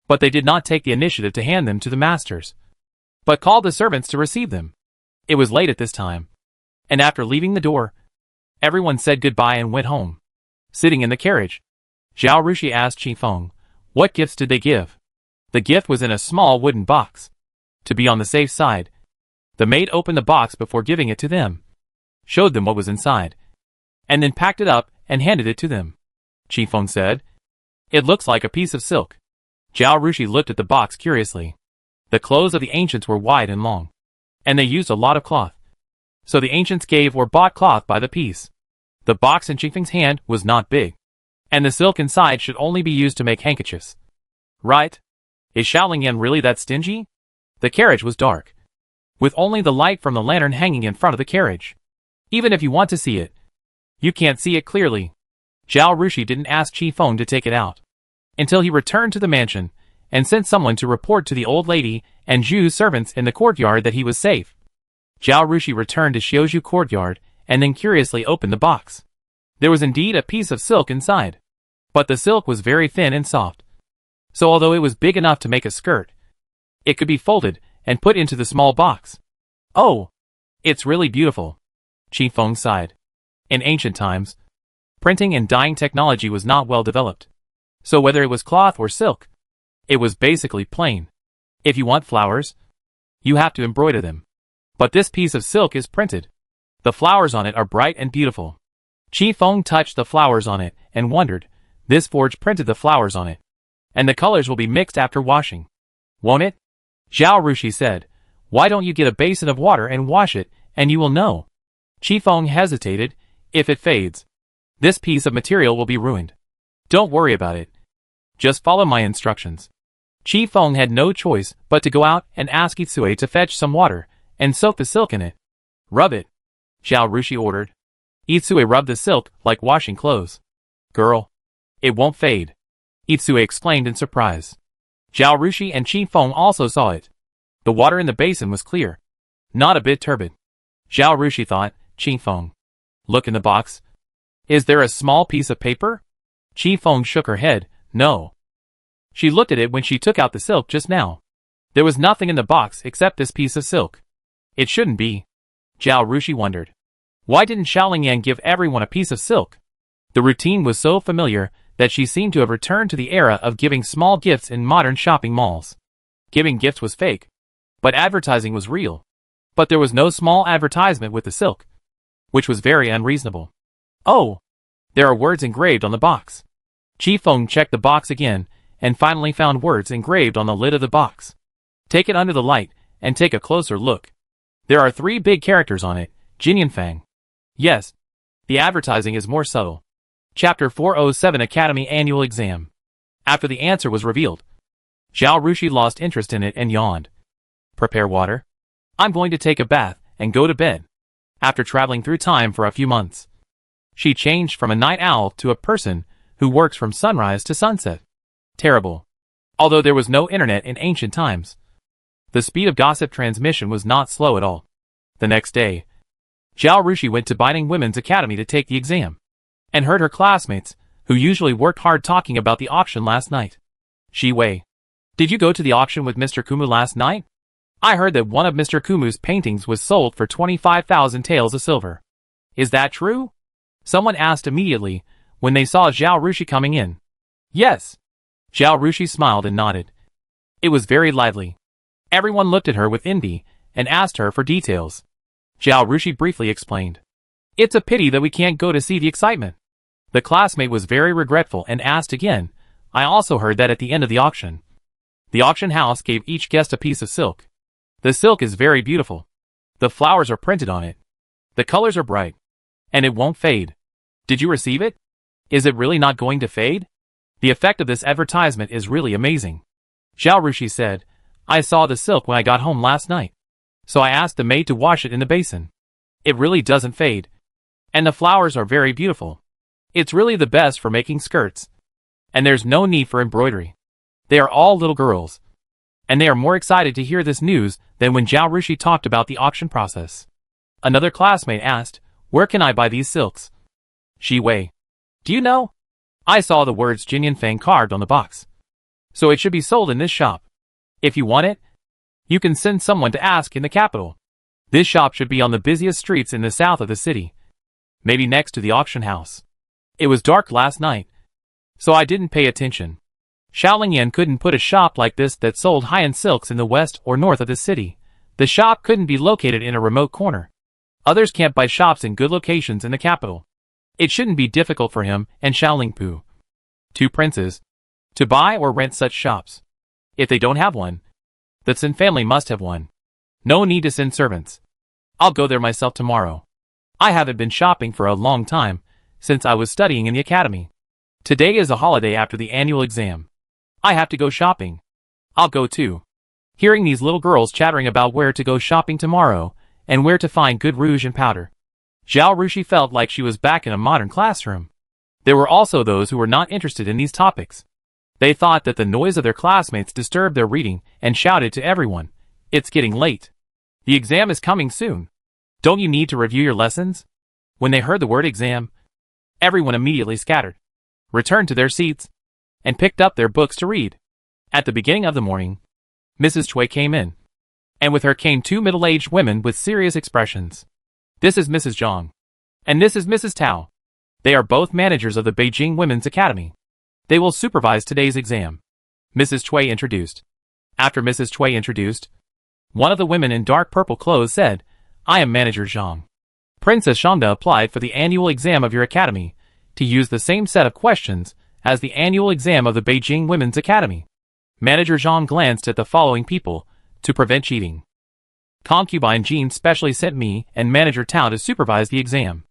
But they did not take the initiative to hand them to the masters, but called the servants to receive them. It was late at this time, and after leaving the door, everyone said goodbye and went home. Sitting in the carriage, Zhao Rushui asked Qi Feng, what gifts did they give? The gift was in a small wooden box. To be on the safe side, the maid opened the box before giving it to them, showed them what was inside, and then packed it up and handed it to them. Qi Feng said, "It looks like a piece of silk." Zhao Rushui looked at the box curiously. The clothes of the ancients were wide and long, and they used a lot of cloth. So the ancients gave or bought cloth by the piece. The box in Qi Feng's hand was not big, and the silk inside should only be used to make handkerchiefs. Right? Is Xiaolingyan really that stingy? The carriage was dark, with only the light from the lantern hanging in front of the carriage. Even if you want to see it, you can't see it clearly. Zhao Rushui didn't ask Qi Feng to take it out, until he returned to the mansion, and sent someone to report to the old lady and Zhu's servants in the courtyard that he was safe. Zhao Rushui returned to Xiuzhu courtyard, and then curiously opened the box. There was indeed a piece of silk inside, but the silk was very thin and soft. So although it was big enough to make a skirt, it could be folded and put into the small box. "Oh, it's really beautiful," Qi Feng sighed. In ancient times, printing and dyeing technology was not well developed. So whether it was cloth or silk, it was basically plain. If you want flowers, you have to embroider them. But this piece of silk is printed. The flowers on it are bright and beautiful. Qi Feng touched the flowers on it and wondered, this forge printed the flowers on it, and the colors will be mixed after washing, won't it? Zhao Rushui said, "Why don't you get a basin of water and wash it, and you will know." Qi Feng hesitated. "If it fades, this piece of material will be ruined." "Don't worry about it. Just follow my instructions." Qi Feng had no choice but to go out and ask Itsue to fetch some water and soak the silk in it. "Rub it," Zhao Rushui ordered. Itsue rubbed the silk like washing clothes. "Girl, it won't fade," Itsue explained in surprise. Zhao Rushui and Qi Feng also saw it. The water in the basin was clear, not a bit turbid. Zhao Rushui thought, "Qi Feng, look in the box. Is there a small piece of paper?" Qi Feng shook her head, "No." She looked at it when she took out the silk just now. There was nothing in the box except this piece of silk. It shouldn't be. Zhao Rushui wondered. Why didn't Xiaolingyan give everyone a piece of silk? The routine was so familiar that she seemed to have returned to the era of giving small gifts in modern shopping malls. Giving gifts was fake, but advertising was real. But there was no small advertisement with the silk, which was very unreasonable. "Oh, there are words engraved on the box." Qi Feng checked the box again, and finally found words engraved on the lid of the box. "Take it under the light, and take a closer look. There are 3 big characters on it, Jinyanfang." Yes, the advertising is more subtle. Chapter 407 Academy Annual Exam. After the answer was revealed, Zhao Rushui lost interest in it and yawned. "Prepare water. I'm going to take a bath and go to bed." After traveling through time for a few months, she changed from a night owl to a person who works from sunrise to sunset. Terrible. Although there was no internet in ancient times, the speed of gossip transmission was not slow at all. The next day, Zhao Rushui went to Binding Women's Academy to take the exam, and heard her classmates, who usually worked hard, talking about the auction last night. "Shi Wei, did you go to the auction with Mr. Kumu last night? I heard that one of Mr. Kumu's paintings was sold for 25,000 taels of silver. Is that true?" Someone asked immediately, when they saw Zhao Rushui coming in. Yes. Zhao Rushui smiled and nodded. It was very lively. Everyone looked at her with envy and asked her for details. Zhao Rushui briefly explained. It's a pity that we can't go to see the excitement. The classmate was very regretful and asked again. I also heard that at the end of the auction house gave each guest a piece of silk. The silk is very beautiful. The flowers are printed on it. The colors are bright. And it won't fade. Did you receive it? Is it really not going to fade? The effect of this advertisement is really amazing. Zhao Rushui said, I saw the silk when I got home last night. So I asked the maid to wash it in the basin. It really doesn't fade. And the flowers are very beautiful. It's really the best for making skirts. And there's no need for embroidery. They are all little girls. And they are more excited to hear this news than when Zhao Rushui talked about the auction process. Another classmate asked, where can I buy these silks? Shi Wei. Do you know? I saw the words Jin Yanfeng carved on the box. So it should be sold in this shop. If you want it, you can send someone to ask in the capital. This shop should be on the busiest streets in the south of the city. Maybe next to the auction house. It was dark last night, so I didn't pay attention. Shaolingyan couldn't put a shop like this that sold high-end silks in the west or north of the city. The shop couldn't be located in a remote corner. Others can't buy shops in good locations in the capital. It shouldn't be difficult for him and Xiaolingpu, two princes, to buy or rent such shops. If they don't have one, the Tsin family must have one. No need to send servants. I'll go there myself tomorrow. I haven't been shopping for a long time, since I was studying in the academy. Today is a holiday after the annual exam. I have to go shopping. I'll go too. Hearing these little girls chattering about where to go shopping tomorrow, and where to find good rouge and powder, Zhao Rushui felt like she was back in a modern classroom. There were also those who were not interested in these topics. They thought that the noise of their classmates disturbed their reading and shouted to everyone, it's getting late. The exam is coming soon. Don't you need to review your lessons? When they heard the word exam, everyone immediately scattered, returned to their seats, and picked up their books to read. At the beginning of the morning, Mrs. Cui came in, and with her came two middle-aged women with serious expressions. This is Mrs. Zhang, and this is Mrs. Tao. They are both managers of the Beijing Women's Academy. They will supervise today's exam. Mrs. Cui introduced. After Mrs. Cui introduced, one of the women in dark purple clothes said, I am Manager Zhang. Princess Shangda applied for the annual exam of your academy to use the same set of questions as the annual exam of the Beijing Women's Academy. Manager Zhang glanced at the following people to prevent cheating. Concubine Jean specially sent me and Manager Tao to supervise the exam.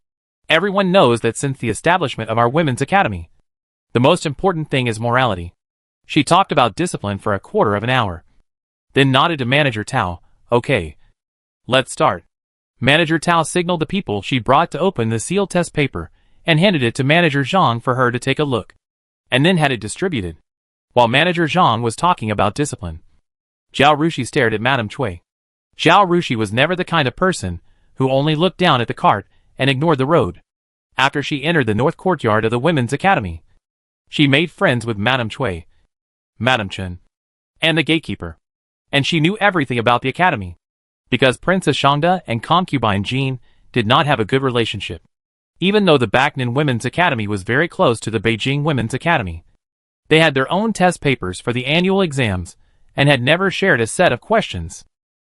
Everyone knows that since the establishment of our Women's Academy, the most important thing is morality. She talked about discipline for a quarter of an hour. Then nodded to Manager Tao, okay. Let's start. Manager Tao signaled the people she brought to open the sealed test paper and handed it to Manager Zhang for her to take a look, and then had it distributed. While Manager Zhang was talking about discipline, Zhao Rushui stared at Madame Cui. Zhao Rushui was never the kind of person who only looked down at the cart and ignored the road. After she entered the north courtyard of the Women's Academy, she made friends with Madame Cui, Madame Chen, and the gatekeeper. And she knew everything about the academy, because Princess Shangda and concubine Jean did not have a good relationship. Even though the Backnan Women's Academy was very close to the Beijing Women's Academy, they had their own test papers for the annual exams and had never shared a set of questions.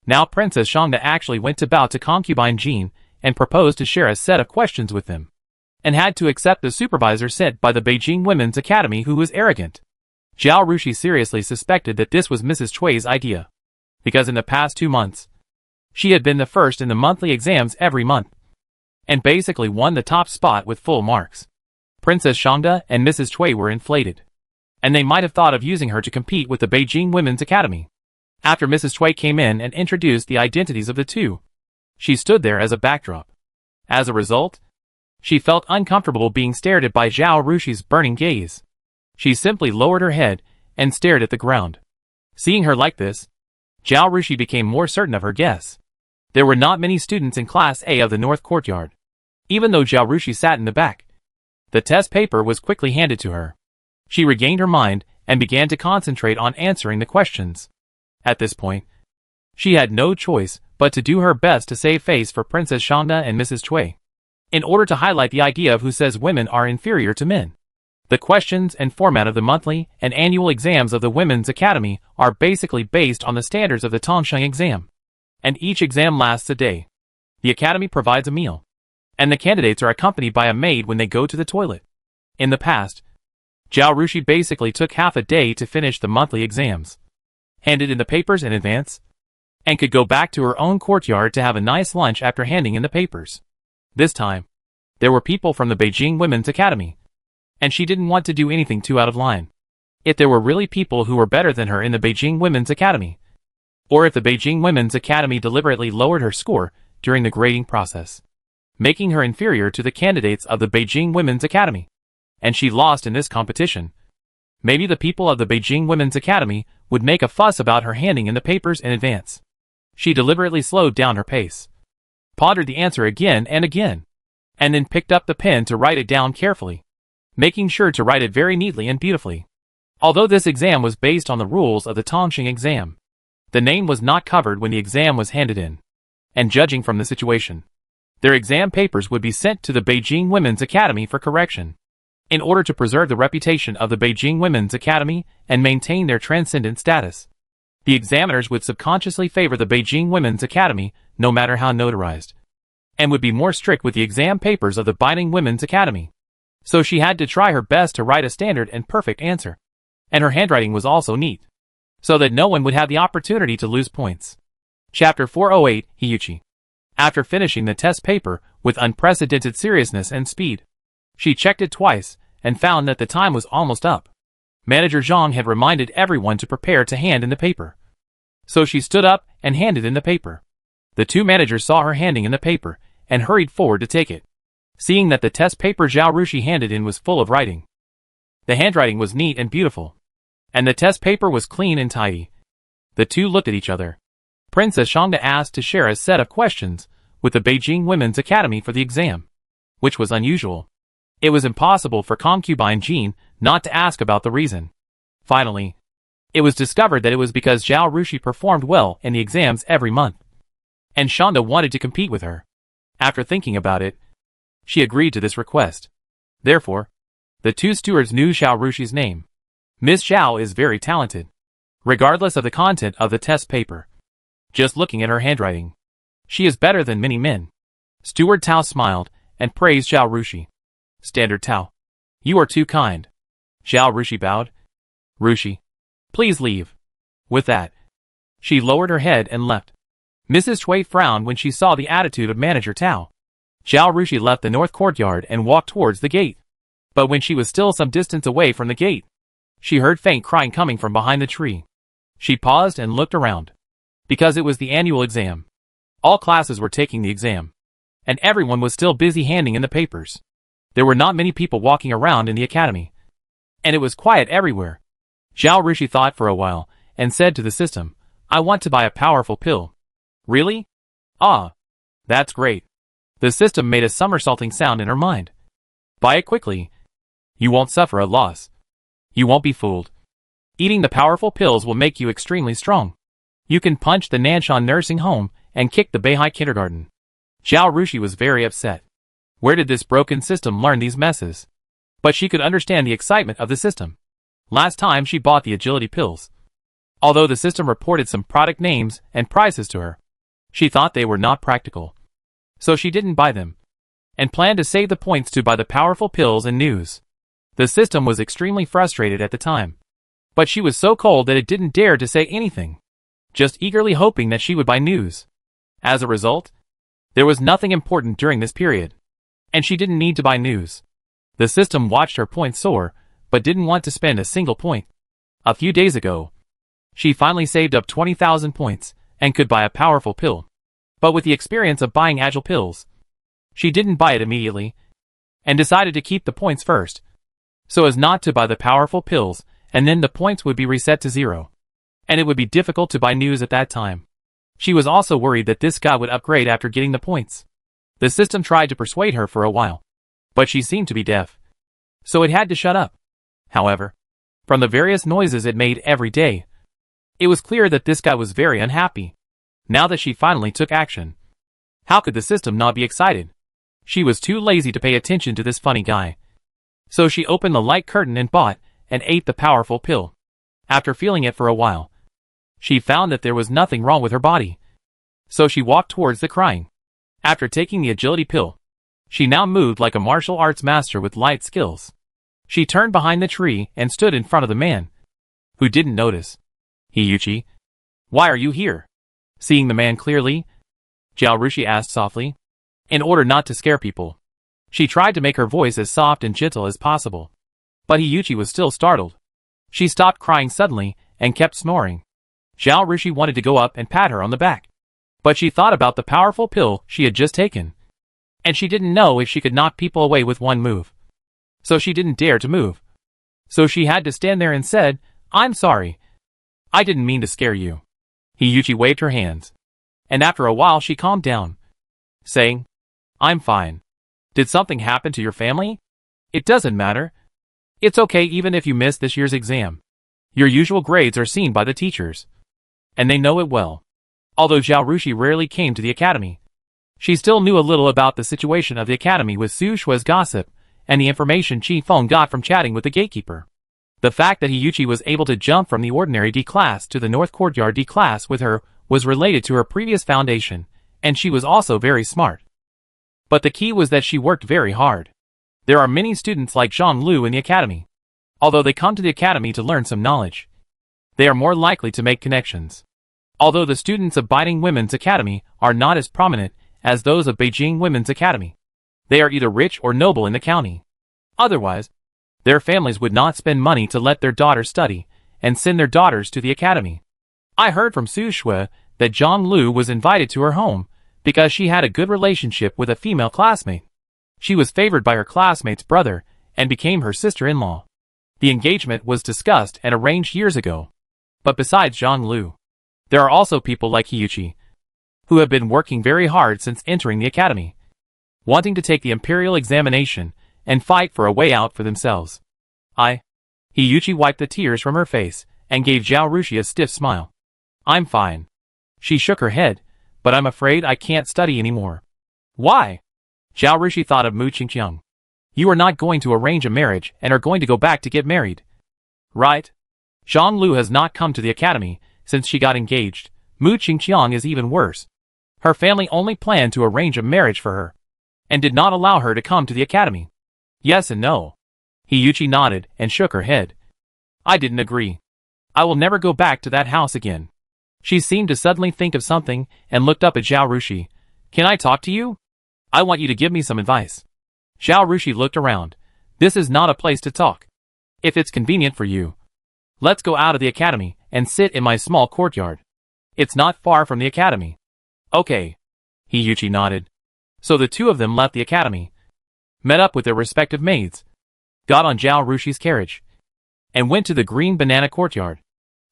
Now Princess Shangda actually went to bow to concubine Jean and proposed to share a set of questions with them, and had to accept the supervisor sent by the Beijing Women's Academy, who was arrogant. Zhao Rushui seriously suspected that this was Mrs. Cui's idea, because in the past 2 months, she had been the first in the monthly exams every month, and basically won the top spot with full marks. Princess Shangda and Mrs. Cui were inflated, and they might have thought of using her to compete with the Beijing Women's Academy. After Mrs. Cui came in and introduced the identities of the two, she stood there as a backdrop. As a result, she felt uncomfortable being stared at by Zhao Rushi's burning gaze. She simply lowered her head and stared at the ground. Seeing her like this, Zhao Rushi became more certain of her guess. There were not many students in Class A of the North Courtyard. Even though Zhao Rushi sat in the back, the test paper was quickly handed to her. She regained her mind and began to concentrate on answering the questions. At this point, she had no choice but to do her best to save face for Princess Shangda and Mrs. Cui. in order to highlight the idea of who says women are inferior to men. The questions and format of the monthly and annual exams of the Women's Academy are basically based on the standards of the Tongsheng exam, and each exam lasts a day. The academy provides a meal, and the candidates are accompanied by a maid when they go to the toilet. In the past, Zhao Rushui basically took half a day to finish the monthly exams, handed in the papers in advance, and could go back to her own courtyard to have a nice lunch after handing in the papers. This time, there were people from the Beijing Women's Academy, and she didn't want to do anything too out of line. If there were really people who were better than her in the Beijing Women's Academy, or if the Beijing Women's Academy deliberately lowered her score during the grading process, making her inferior to the candidates of the Beijing Women's Academy, and she lost in this competition, maybe the people of the Beijing Women's Academy would make a fuss about her handing in the papers in advance. She deliberately slowed down her pace, pondered the answer again and again, and then picked up the pen to write it down carefully, making sure to write it very neatly and beautifully. Although this exam was based on the rules of the Tongsheng exam, the name was not covered when the exam was handed in, and judging from the situation, their exam papers would be sent to the Beijing Women's Academy for correction. In order to preserve the reputation of the Beijing Women's Academy and maintain their transcendent status, the examiners would subconsciously favor the Beijing Women's Academy no matter how notarized, and would be more strict with the exam papers of the Beijing Women's Academy. So she had to try her best to write a standard and perfect answer, and her handwriting was also neat, so that no one would have the opportunity to lose points. Chapter 408, Hiyuchi. After finishing the test paper with unprecedented seriousness and speed, she checked it twice and found that the time was almost up. Manager Zhang had reminded everyone to prepare to hand in the paper, so she stood up and handed in the paper. The two managers saw her handing in the paper and hurried forward to take it, seeing that the test paper Zhao Rushui handed in was full of writing. The handwriting was neat and beautiful, and the test paper was clean and tidy. The two looked at each other. Princess Shangda asked to share a set of questions with the Beijing Women's Academy for the exam, which was unusual. It was impossible for concubine Jean not to ask about the reason. Finally, it was discovered that it was because Zhao Rushui performed well in the exams every month, and Shangda wanted to compete with her. After thinking about it, she agreed to this request. Therefore, the two stewards knew Zhao Rushui's name. Miss Zhao is very talented, regardless of the content of the test paper. Just looking at her handwriting, she is better than many men. Steward Tao smiled and praised Zhao Rushui. Standard Tao, you are too kind. Zhao Rushui bowed. Rushui, please leave. With that, she lowered her head and left. Mrs. Cui frowned when she saw the attitude of Manager Tao. Zhao Rushui left the north courtyard and walked towards the gate. But when she was still some distance away from the gate, she heard faint crying coming from behind the tree. She paused and looked around, because it was the annual exam. All classes were taking the exam, and everyone was still busy handing in the papers. There were not many people walking around in the academy, and it was quiet everywhere. Zhao Rushui thought for a while and said to the system, I want to buy a powerful pill. Really? Ah, that's great. The system made a somersaulting sound in her mind. Buy it quickly. You won't suffer a loss. You won't be fooled. Eating the powerful pills will make you extremely strong. You can punch the Nanshan nursing home and kick the Beihai kindergarten. Zhao Rushui was very upset. Where did this broken system learn these messes? But she could understand the excitement of the system. Last time she bought the agility pills, although the system reported some product names and prices to her, she thought they were not practical. So she didn't buy them, and planned to save the points to buy the powerful pills and news. The system was extremely frustrated at the time, but she was so cold that it didn't dare to say anything, just eagerly hoping that she would buy news. As a result, there was nothing important during this period, and she didn't need to buy news. The system watched her points soar, but didn't want to spend a single point. A few days ago, she finally saved up 20,000 points and could buy a powerful pill. But with the experience of buying agile pills, she didn't buy it immediately, and decided to keep the points first, so as not to buy the powerful pills, and then the points would be reset to 0. And it would be difficult to buy news at that time. She was also worried that this guy would upgrade after getting the points. The system tried to persuade her for a while, but she seemed to be deaf, so it had to shut up. However, from the various noises it made every day, it was clear that this guy was very unhappy. Now that she finally took action, how could the system not be excited? She was too lazy to pay attention to this funny guy. So she opened the light curtain and bought and ate the powerful pill. After feeling it for a while, she found that there was nothing wrong with her body. So she walked towards the crying. After taking the agility pill, she now moved like a martial arts master with light skills. She turned behind the tree and stood in front of the man, who didn't notice. Hiyuchi, why are you here? Seeing the man clearly, Zhao Rushui asked softly. In order not to scare people, she tried to make her voice as soft and gentle as possible. But Hiyuchi was still startled. She stopped crying suddenly and kept snoring. Zhao Rushui wanted to go up and pat her on the back, but she thought about the powerful pill she had just taken, and she didn't know if she could knock people away with one move. So she didn't dare to move. So she had to stand there and said, I'm sorry. I didn't mean to scare you. Hiyuchi waved her hands, and after a while she calmed down, saying, I'm fine. Did something happen to your family? It doesn't matter. It's okay even if you miss this year's exam. Your usual grades are seen by the teachers, and they know it well. Although Zhao Rushui rarely came to the academy, she still knew a little about the situation of the academy with Su Shui's gossip and the information Qi Feng got from chatting with the gatekeeper. The fact that Hiyuchi was able to jump from the ordinary D class to the North Courtyard D class with her was related to her previous foundation, and she was also very smart. But the key was that she worked very hard. There are many students like Zhang Lu in the academy. Although they come to the academy to learn some knowledge, they are more likely to make connections. Although the students of Biding Women's Academy are not as prominent as those of Beijing Women's Academy, they are either rich or noble in the county. Otherwise, their families would not spend money to let their daughters study and send their daughters to the academy. I heard from Su Shui that Zhang Lu was invited to her home because she had a good relationship with a female classmate. She was favored by her classmate's brother and became her sister-in-law. The engagement was discussed and arranged years ago. But besides Zhang Lu, there are also people like Hiyuchi, who have been working very hard since entering the academy, wanting to take the imperial examination and fight for a way out for themselves. Hiyuchi wiped the tears from her face and gave Zhao Rushui a stiff smile. I'm fine. She shook her head, but I'm afraid I can't study anymore. Why? Zhao Rushui thought of Mu Qingqiang. You are not going to arrange a marriage and are going to go back to get married, right? Zhang Lu has not come to the academy since she got engaged. Mu Qingqiang is even worse. Her family only planned to arrange a marriage for her, and did not allow her to come to the academy. Yes and no. Hiyuchi nodded and shook her head. I didn't agree. I will never go back to that house again. She seemed to suddenly think of something and looked up at Zhao Rushui. Can I talk to you? I want you to give me some advice. Zhao Rushui looked around. This is not a place to talk. If it's convenient for you, let's go out of the academy and sit in my small courtyard. It's not far from the academy. Okay. Hiyuchi nodded. So the two of them left the academy, met up with their respective maids, got on Zhao Rushi's carriage, and went to the green banana courtyard.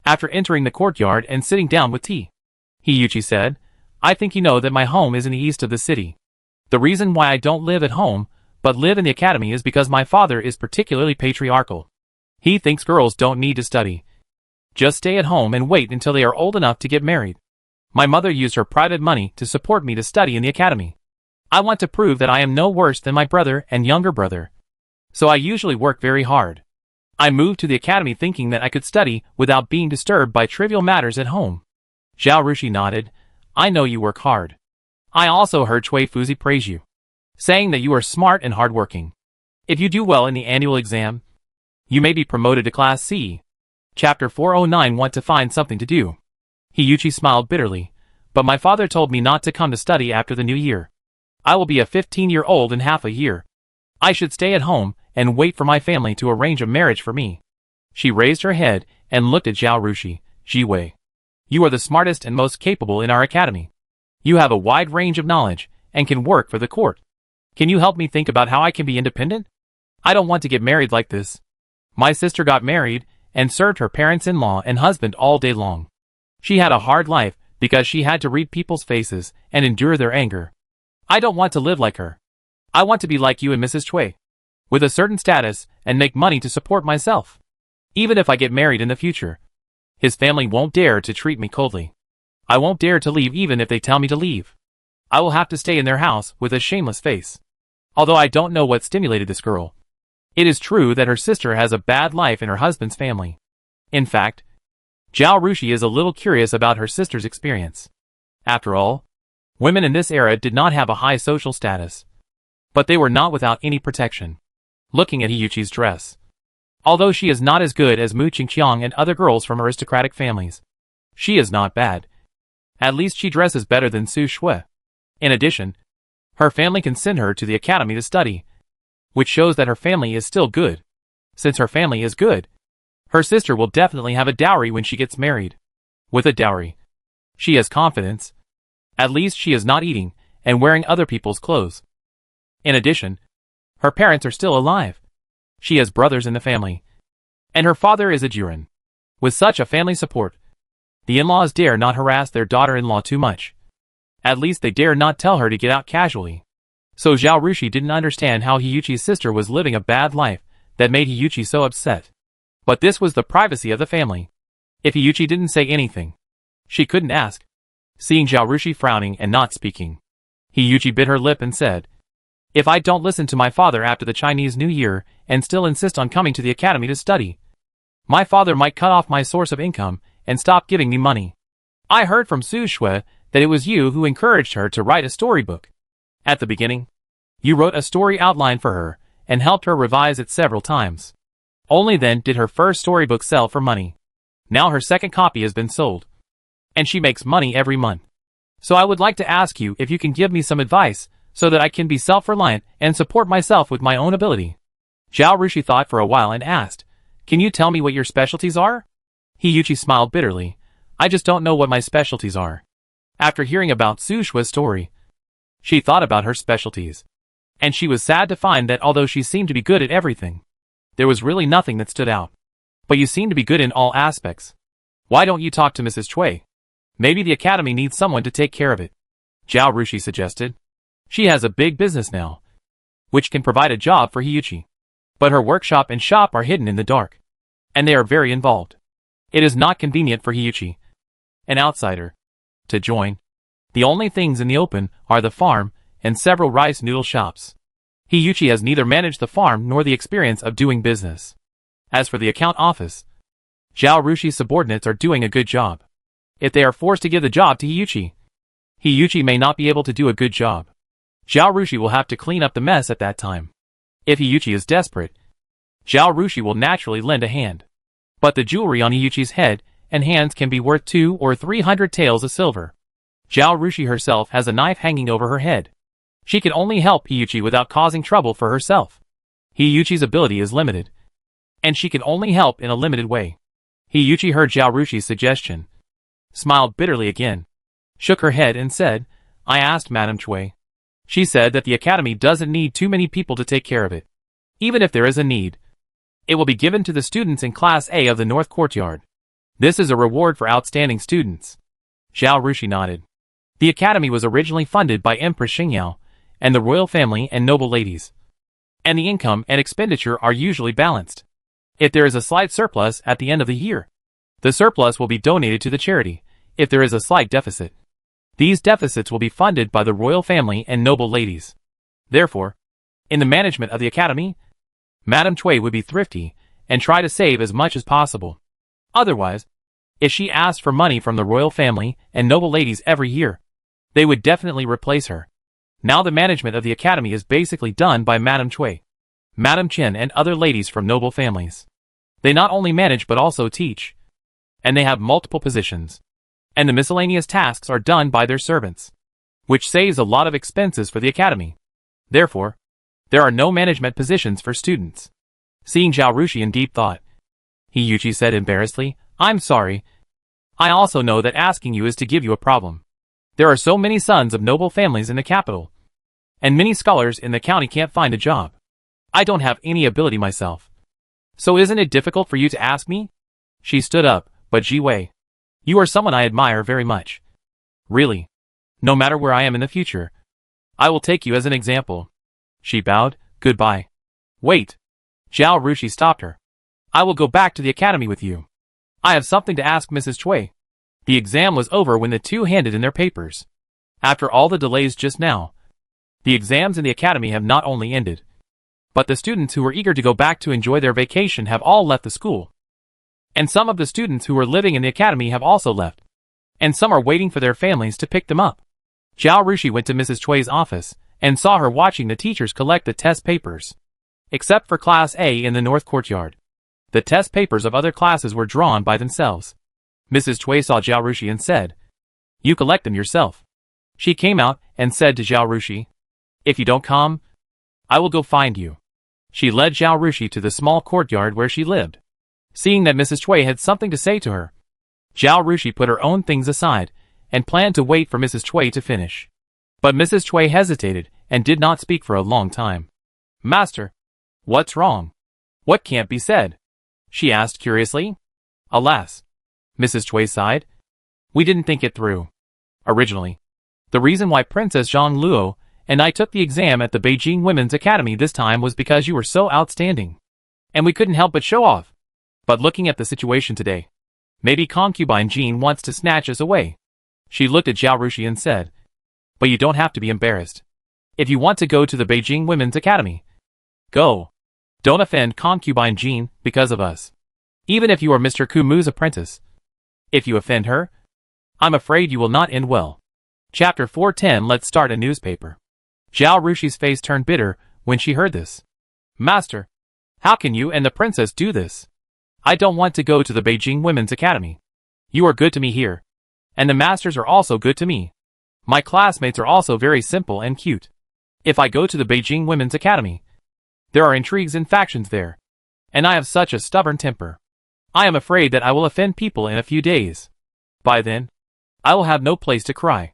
After entering the courtyard and sitting down with tea, Hiyuchi said, I think you know that my home is in the east of the city. The reason why I don't live at home, but live in the academy is because my father is particularly patriarchal. He thinks girls don't need to study. Just stay at home and wait until they are old enough to get married. My mother used her private money to support me to study in the academy. I want to prove that I am no worse than my brother and younger brother. So I usually work very hard. I moved to the academy thinking that I could study without being disturbed by trivial matters at home. Zhao Rushui nodded. I know you work hard. I also heard Cui Fuzi praise you, saying that you are smart and hardworking. If you do well in the annual exam, you may be promoted to Class C. Chapter 409 Want to find something to do. Hiyuchi smiled bitterly, but my father told me not to come to study after the new year. I will be a 15-year-old in half a year. I should stay at home and wait for my family to arrange a marriage for me. She raised her head and looked at Zhao Rushui. Jiwei, you are the smartest and most capable in our academy. You have a wide range of knowledge and can work for the court. Can you help me think about how I can be independent? I don't want to get married like this. My sister got married and served her parents-in-law and husband all day long. She had a hard life because she had to read people's faces and endure their anger. I don't want to live like her. I want to be like you and Mrs. Cui, with a certain status and make money to support myself. Even if I get married in the future, his family won't dare to treat me coldly. I won't dare to leave even if they tell me to leave. I will have to stay in their house with a shameless face. Although I don't know what stimulated this girl. It is true that her sister has a bad life in her husband's family. In fact, Zhao Rushui is a little curious about her sister's experience. After all, women in this era did not have a high social status. But they were not without any protection. Looking at Hiyuchi's dress. Although she is not as good as Mu Qingqiang and other girls from aristocratic families, she is not bad. At least she dresses better than Su Shui. In addition, her family can send her to the academy to study, which shows that her family is still good. Since her family is good, her sister will definitely have a dowry when she gets married. With a dowry, she has confidence. At least she is not eating and wearing other people's clothes. In addition, her parents are still alive. She has brothers in the family, and her father is a Jiren. With such a family support, the in-laws dare not harass their daughter-in-law too much. At least they dare not tell her to get out casually. So Zhao Rushui didn't understand how Hiyuchi's sister was living a bad life that made Hiyuchi so upset. But this was the privacy of the family. If Hiyuchi didn't say anything, she couldn't ask. Seeing Zhao Rushui frowning and not speaking, Hiyuchi bit her lip and said, "If I don't listen to my father after the Chinese New Year and still insist on coming to the academy to study, my father might cut off my source of income and stop giving me money. I heard from Su Shui that it was you who encouraged her to write a storybook. At the beginning, you wrote a story outline for her and helped her revise it several times. Only then did her first storybook sell for money. Now her second copy has been sold, and she makes money every month. So I would like to ask you if you can give me some advice so that I can be self-reliant and support myself with my own ability." Zhao Rushui thought for a while and asked, "Can you tell me what your specialties are?" Hiyuchi smiled bitterly. "I just don't know what my specialties are." After hearing about Su Shui's story, she thought about her specialties. And she was sad to find that although she seemed to be good at everything, there was really nothing that stood out. "But you seem to be good in all aspects. Why don't you talk to Mrs. Cui? Maybe the academy needs someone to take care of it," Zhao Rushui suggested. She has a big business now, which can provide a job for Hiyuchi. But her workshop and shop are hidden in the dark, and they are very involved. It is not convenient for Hiyuchi, an outsider, to join. The only things in the open are the farm and several rice noodle shops. Hiyuchi has neither managed the farm nor the experience of doing business. As for the account office, Zhao Rushi's subordinates are doing a good job. If they are forced to give the job to Hiyuchi, Hiyuchi may not be able to do a good job. Zhao Rushui will have to clean up the mess at that time. If Hiyuchi is desperate, Zhao Rushui will naturally lend a hand. But the jewelry on Hiyuchi's head and hands can be worth 200 or 300 taels of silver. Zhao Rushui herself has a knife hanging over her head. She can only help Hiyuchi without causing trouble for herself. Hiyuchi's ability is limited, and she can only help in a limited way. Hiyuchi heard Zhao Rushi's suggestion, smiled bitterly again, shook her head and said, "I asked Madame Cui. She said that the academy doesn't need too many people to take care of it. Even if there is a need, it will be given to the students in Class A of the North Courtyard. This is a reward for outstanding students." Zhao Rushui nodded. The academy was originally funded by Empress Xingyao and the royal family and noble ladies, and the income and expenditure are usually balanced. If there is a slight surplus at the end of the year, the surplus will be donated to the charity. If there is a slight deficit, these deficits will be funded by the royal family and noble ladies. Therefore, in the management of the academy, Madame Cui would be thrifty and try to save as much as possible. Otherwise, if she asked for money from the royal family and noble ladies every year, they would definitely replace her. Now the management of the academy is basically done by Madame Cui, Madame Chen and other ladies from noble families. They not only manage but also teach, and they have multiple positions. And the miscellaneous tasks are done by their servants, which saves a lot of expenses for the academy. Therefore, there are no management positions for students. Seeing Zhao Rushui in deep thought, Hiyuchi said embarrassedly, "I'm sorry. I also know that asking you is to give you a problem. There are so many sons of noble families in the capital, and many scholars in the county can't find a job. I don't have any ability myself. So isn't it difficult for you to ask me?" She stood up, "But Ji Wei, you are someone I admire very much. Really. No matter where I am in the future, I will take you as an example." She bowed, "Goodbye." "Wait." Zhao Rushui stopped her. "I will go back to the academy with you. I have something to ask Mrs. Cui." The exam was over when the two handed in their papers. After all the delays just now, The exams in the academy have not only ended, but the students who were eager to go back to enjoy their vacation have all left the school. And some of the students who were living in the academy have also left. And some are waiting for their families to pick them up. Zhao Rushui went to Mrs. Chui's office and saw her watching the teachers collect the test papers. Except for Class A in the North Courtyard. The test papers of other classes were drawn by themselves. Mrs. Chui saw Zhao Rushui and said, "You collect them yourself." She came out and said to Zhao Rushui, "If you don't come, I will go find you." She led Zhao Rushui to the small courtyard where she lived. Seeing that Mrs. Chui had something to say to her, Zhao Rushui put her own things aside and planned to wait for Mrs. Chui to finish. But Mrs. Chui hesitated and did not speak for a long time. "Master, what's wrong? What can't be said?" she asked curiously. "Alas," Mrs. Chui sighed, "we didn't think it through. Originally, the reason why Princess Zhang Luo and I took the exam at the Beijing Women's Academy this time was because you were so outstanding. And we couldn't help but show off. But looking at the situation today, maybe concubine Jean wants to snatch us away." She looked at Zhao Rushui and said, "But you don't have to be embarrassed. If you want to go to the Beijing Women's Academy, go. Don't offend concubine Jean because of us. Even if you are Mr. Kumu's apprentice. If you offend her, I'm afraid you will not end well." Chapter 410. Let's start a newspaper. Zhao Rushi's face turned bitter when she heard this. "Master, how can you and the princess do this? I don't want to go to the Beijing Women's Academy. You are good to me here. And the masters are also good to me. My classmates are also very simple and cute. If I go to the Beijing Women's Academy, there are intrigues and factions there. And I have such a stubborn temper. I am afraid that I will offend people in a few days. By then, I will have no place to cry."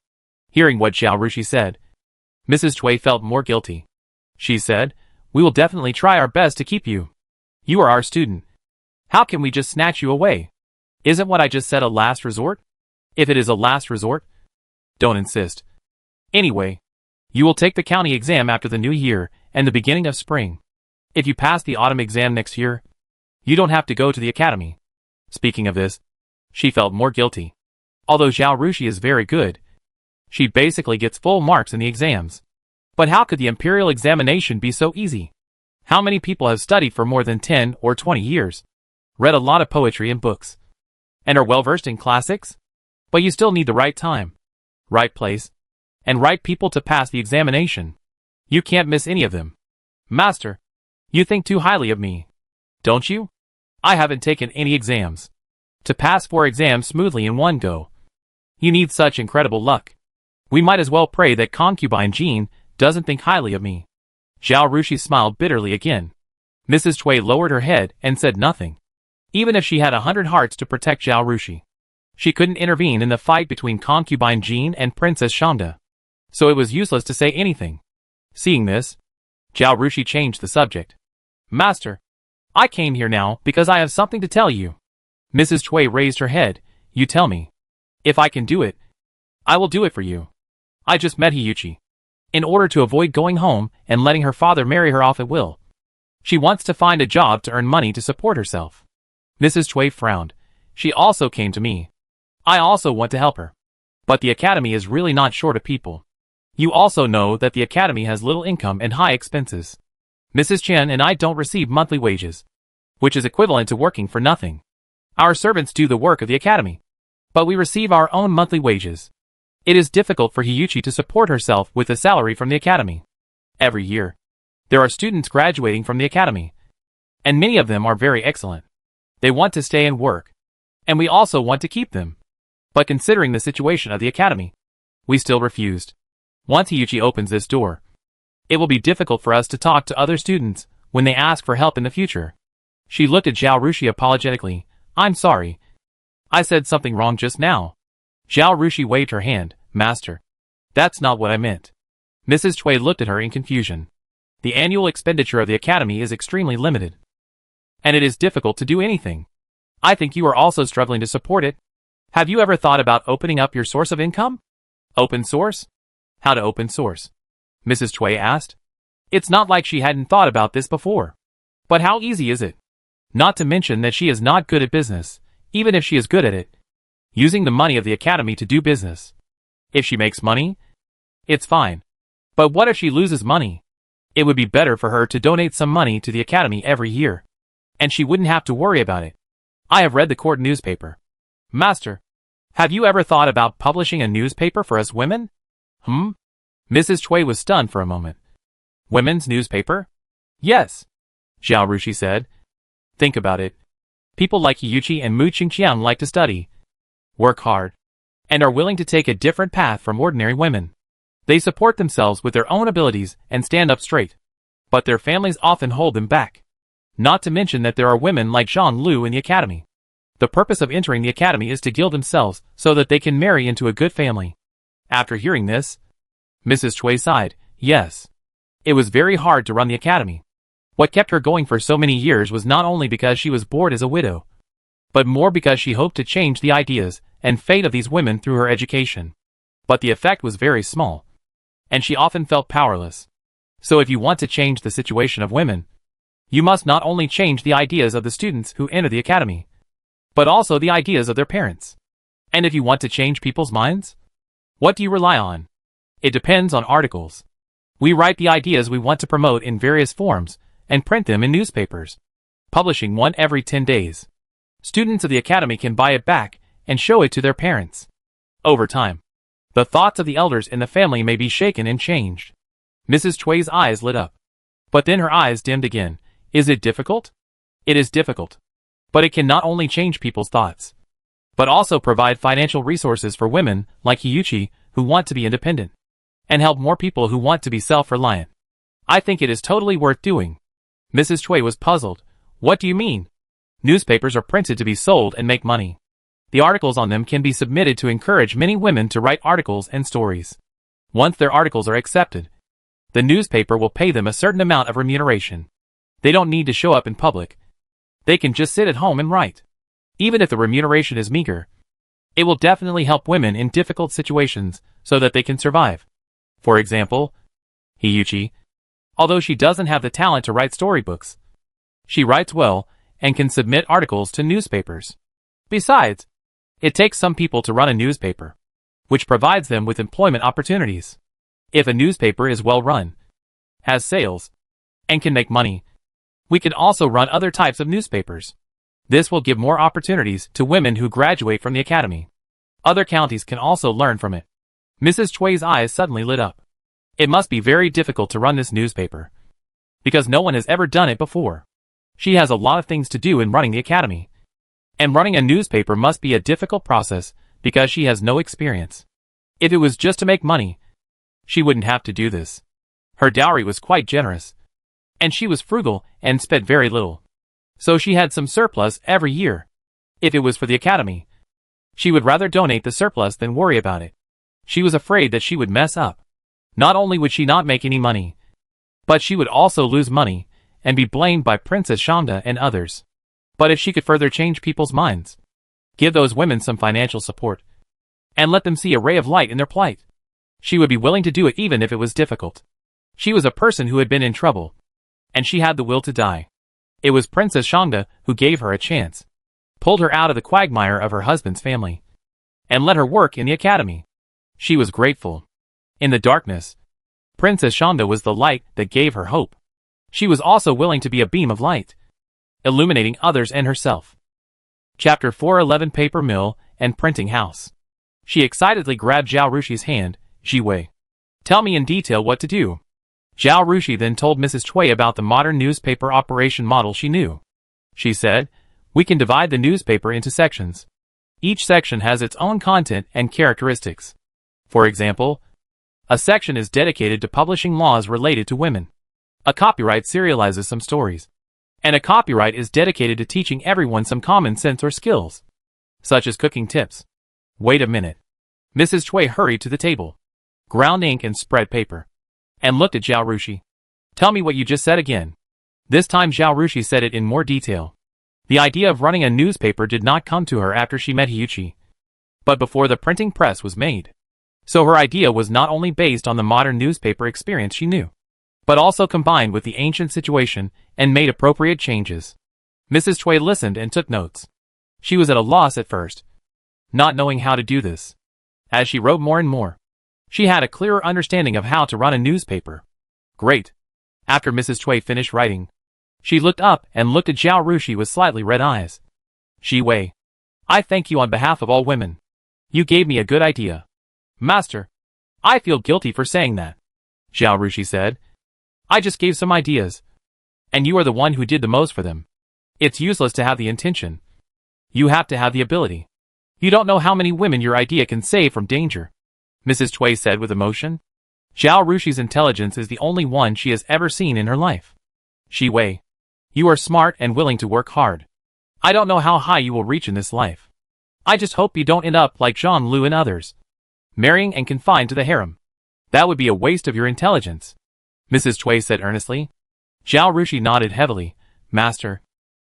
Hearing what Zhao Rushui said, Mrs. Chui felt more guilty. She said, "We will definitely try our best to keep you. You are our student. How can we just snatch you away? Isn't what I just said a last resort? If it is a last resort, don't insist. Anyway, you will take the county exam after the new year and the beginning of spring. If you pass the autumn exam next year, you don't have to go to the academy." Speaking of this, she felt more guilty. Although Zhao Rushui is very good, she basically gets full marks in the exams. But how could the imperial examination be so easy? How many people have studied for more than 10 or 20 years, read a lot of poetry and books, and are well versed in classics? But you still need the right time, right place, and right people to pass the examination. You can't miss any of them. Master, you think too highly of me, don't you? I haven't taken any exams. To pass 4 exams smoothly in one go, you need such incredible luck. We might as well pray that concubine Jean doesn't think highly of me." Zhao Rushui smiled bitterly again. Mrs. Chui lowered her head and said nothing. Even if she had 100 hearts to protect Zhao Rushui, she couldn't intervene in the fight between concubine Jean and Princess Shanda. So it was useless to say anything. Seeing this, Zhao Rushui changed the subject. "Master, I came here now because I have something to tell you." Mrs. Chui raised her head. "You tell me. If I can do it, I will do it for you. I just met Hiyuchi. In order to avoid going home and letting her father marry her off at will, she wants to find a job to earn money to support herself." Mrs. Chui frowned. "She also came to me. I also want to help her. But the academy is really not short of people. You also know that the academy has little income and high expenses. Mrs. Chen and I don't receive monthly wages, which is equivalent to working for nothing. Our servants do the work of the academy, but we receive our own monthly wages. It is difficult for Hiyuchi to support herself with a salary from the academy. Every year, there are students graduating from the academy, and many of them are very excellent. They want to stay and work, and we also want to keep them. But considering the situation of the academy, we still refused. Once Hiyuchi opens this door, it will be difficult for us to talk to other students when they ask for help in the future." She looked at Zhao Rushui apologetically. "I'm sorry. I said something wrong just now." Zhao Rushui waved her hand. "Master, that's not what I meant." Mrs. Chui looked at her in confusion. "The annual expenditure of the academy is extremely limited, and it is difficult to do anything. I think you are also struggling to support it. Have you ever thought about opening up your source of income?" "Open source? How to open source?" Mrs. Chui asked. It's not like she hadn't thought about this before. But how easy is it? Not to mention that she is not good at business, even if she is good at it. Using the money of the academy to do business. If she makes money, it's fine. But what if she loses money? It would be better for her to donate some money to the academy every year. And she wouldn't have to worry about it. I have read the court newspaper. Master, have you ever thought about publishing a newspaper for us women? Mrs. Cui was stunned for a moment. Women's newspaper? Yes, Zhao Rushui said. Think about it. People like Yuchi and Mu Qingqiang like to study, work hard, and are willing to take a different path from ordinary women. They support themselves with their own abilities and stand up straight. But their families often hold them back. Not to mention that there are women like Zhang Lu in the academy. The purpose of entering the academy is to gild themselves so that they can marry into a good family. After hearing this, Mrs. Cui sighed. Yes. It was very hard to run the academy. What kept her going for so many years was not only because she was bored as a widow, but more because she hoped to change the ideas and fate of these women through her education. But the effect was very small, and she often felt powerless. So if you want to change the situation of women, you must not only change the ideas of the students who enter the academy, but also the ideas of their parents. And if you want to change people's minds, what do you rely on? It depends on articles. We write the ideas we want to promote in various forms and print them in newspapers, publishing one every 10 days. Students of the academy can buy it back and show it to their parents. Over time, the thoughts of the elders in the family may be shaken and changed. Mrs. Cui's eyes lit up. But then her eyes dimmed again. Is it difficult? It is difficult. But it can not only change people's thoughts, but also provide financial resources for women like Hiyuchi who want to be independent, and help more people who want to be self-reliant. I think it is totally worth doing. Mrs. Cui was puzzled. What do you mean? Newspapers are printed to be sold and make money. The articles on them can be submitted to encourage many women to write articles and stories. Once their articles are accepted, the newspaper will pay them a certain amount of remuneration. They don't need to show up in public. They can just sit at home and write. Even if the remuneration is meager, it will definitely help women in difficult situations so that they can survive. For example, Hiyuchi, although she doesn't have the talent to write storybooks, she writes well and can submit articles to newspapers. Besides, it takes some people to run a newspaper, which provides them with employment opportunities. If a newspaper is well run, has sales, and can make money, we can also run other types of newspapers. This will give more opportunities to women who graduate from the academy. Other counties can also learn from it. Mrs. Cui's eyes suddenly lit up. It must be very difficult to run this newspaper, because no one has ever done it before. She has a lot of things to do in running the academy, and running a newspaper must be a difficult process because she has no experience. If it was just to make money, she wouldn't have to do this. Her dowry was quite generous, and she was frugal and spent very little. So she had some surplus every year. If it was for the academy, she would rather donate the surplus than worry about it. She was afraid that she would mess up. Not only would she not make any money, but she would also lose money and be blamed by Princess Shangda and others. But if she could further change people's minds, give those women some financial support, and let them see a ray of light in their plight, she would be willing to do it even if it was difficult. She was a person who had been in trouble, and she had the will to die. It was Princess Shangda who gave her a chance, pulled her out of the quagmire of her husband's family, and let her work in the academy. She was grateful. In the darkness, Princess Shangda was the light that gave her hope. She was also willing to be a beam of light, illuminating others and herself. Chapter 411 Paper Mill and Printing House. She excitedly grabbed Zhao Rushi's hand. Jiwei, tell me in detail what to do. Zhao Rushi then told Mrs. Cui about the modern newspaper operation model she knew. She said, we can divide the newspaper into sections. Each section has its own content and characteristics. For example, a section is dedicated to publishing laws related to women. A copyright serializes some stories. And a copyright is dedicated to teaching everyone some common sense or skills, such as cooking tips. Wait a minute. Mrs. Cui hurried to the table, ground ink and spread paper, and looked at Zhao Rushi. Tell me what you just said again. This time Zhao Rushi said it in more detail. The idea of running a newspaper did not come to her after she met Hiyuchi, but before the printing press was made. So her idea was not only based on the modern newspaper experience she knew, but also combined with the ancient situation and made appropriate changes. Mrs. Cui listened and took notes. She was at a loss at first, not knowing how to do this. As she wrote more and more, She had a clearer understanding of how to run a newspaper. Great. After Mrs. Cui finished writing, she looked up and looked at Zhao Rushui with slightly red eyes. Shi Wei. I thank you on behalf of all women. You gave me a good idea. Master. I feel guilty for saying that. Zhao Rushui said. I just gave some ideas. And you are the one who did the most for them. It's useless to have the intention. You have to have the ability. You don't know how many women your idea can save from danger. Mrs. Cui said with emotion. Zhao Rushuy's intelligence is the only one she has ever seen in her life. Shi Wei. You are smart and willing to work hard. I don't know how high you will reach in this life. I just hope you don't end up like Zhang Lu and others, marrying and confined to the harem. That would be a waste of your intelligence. Mrs. Cui said earnestly. Zhao Rushui nodded heavily. Master.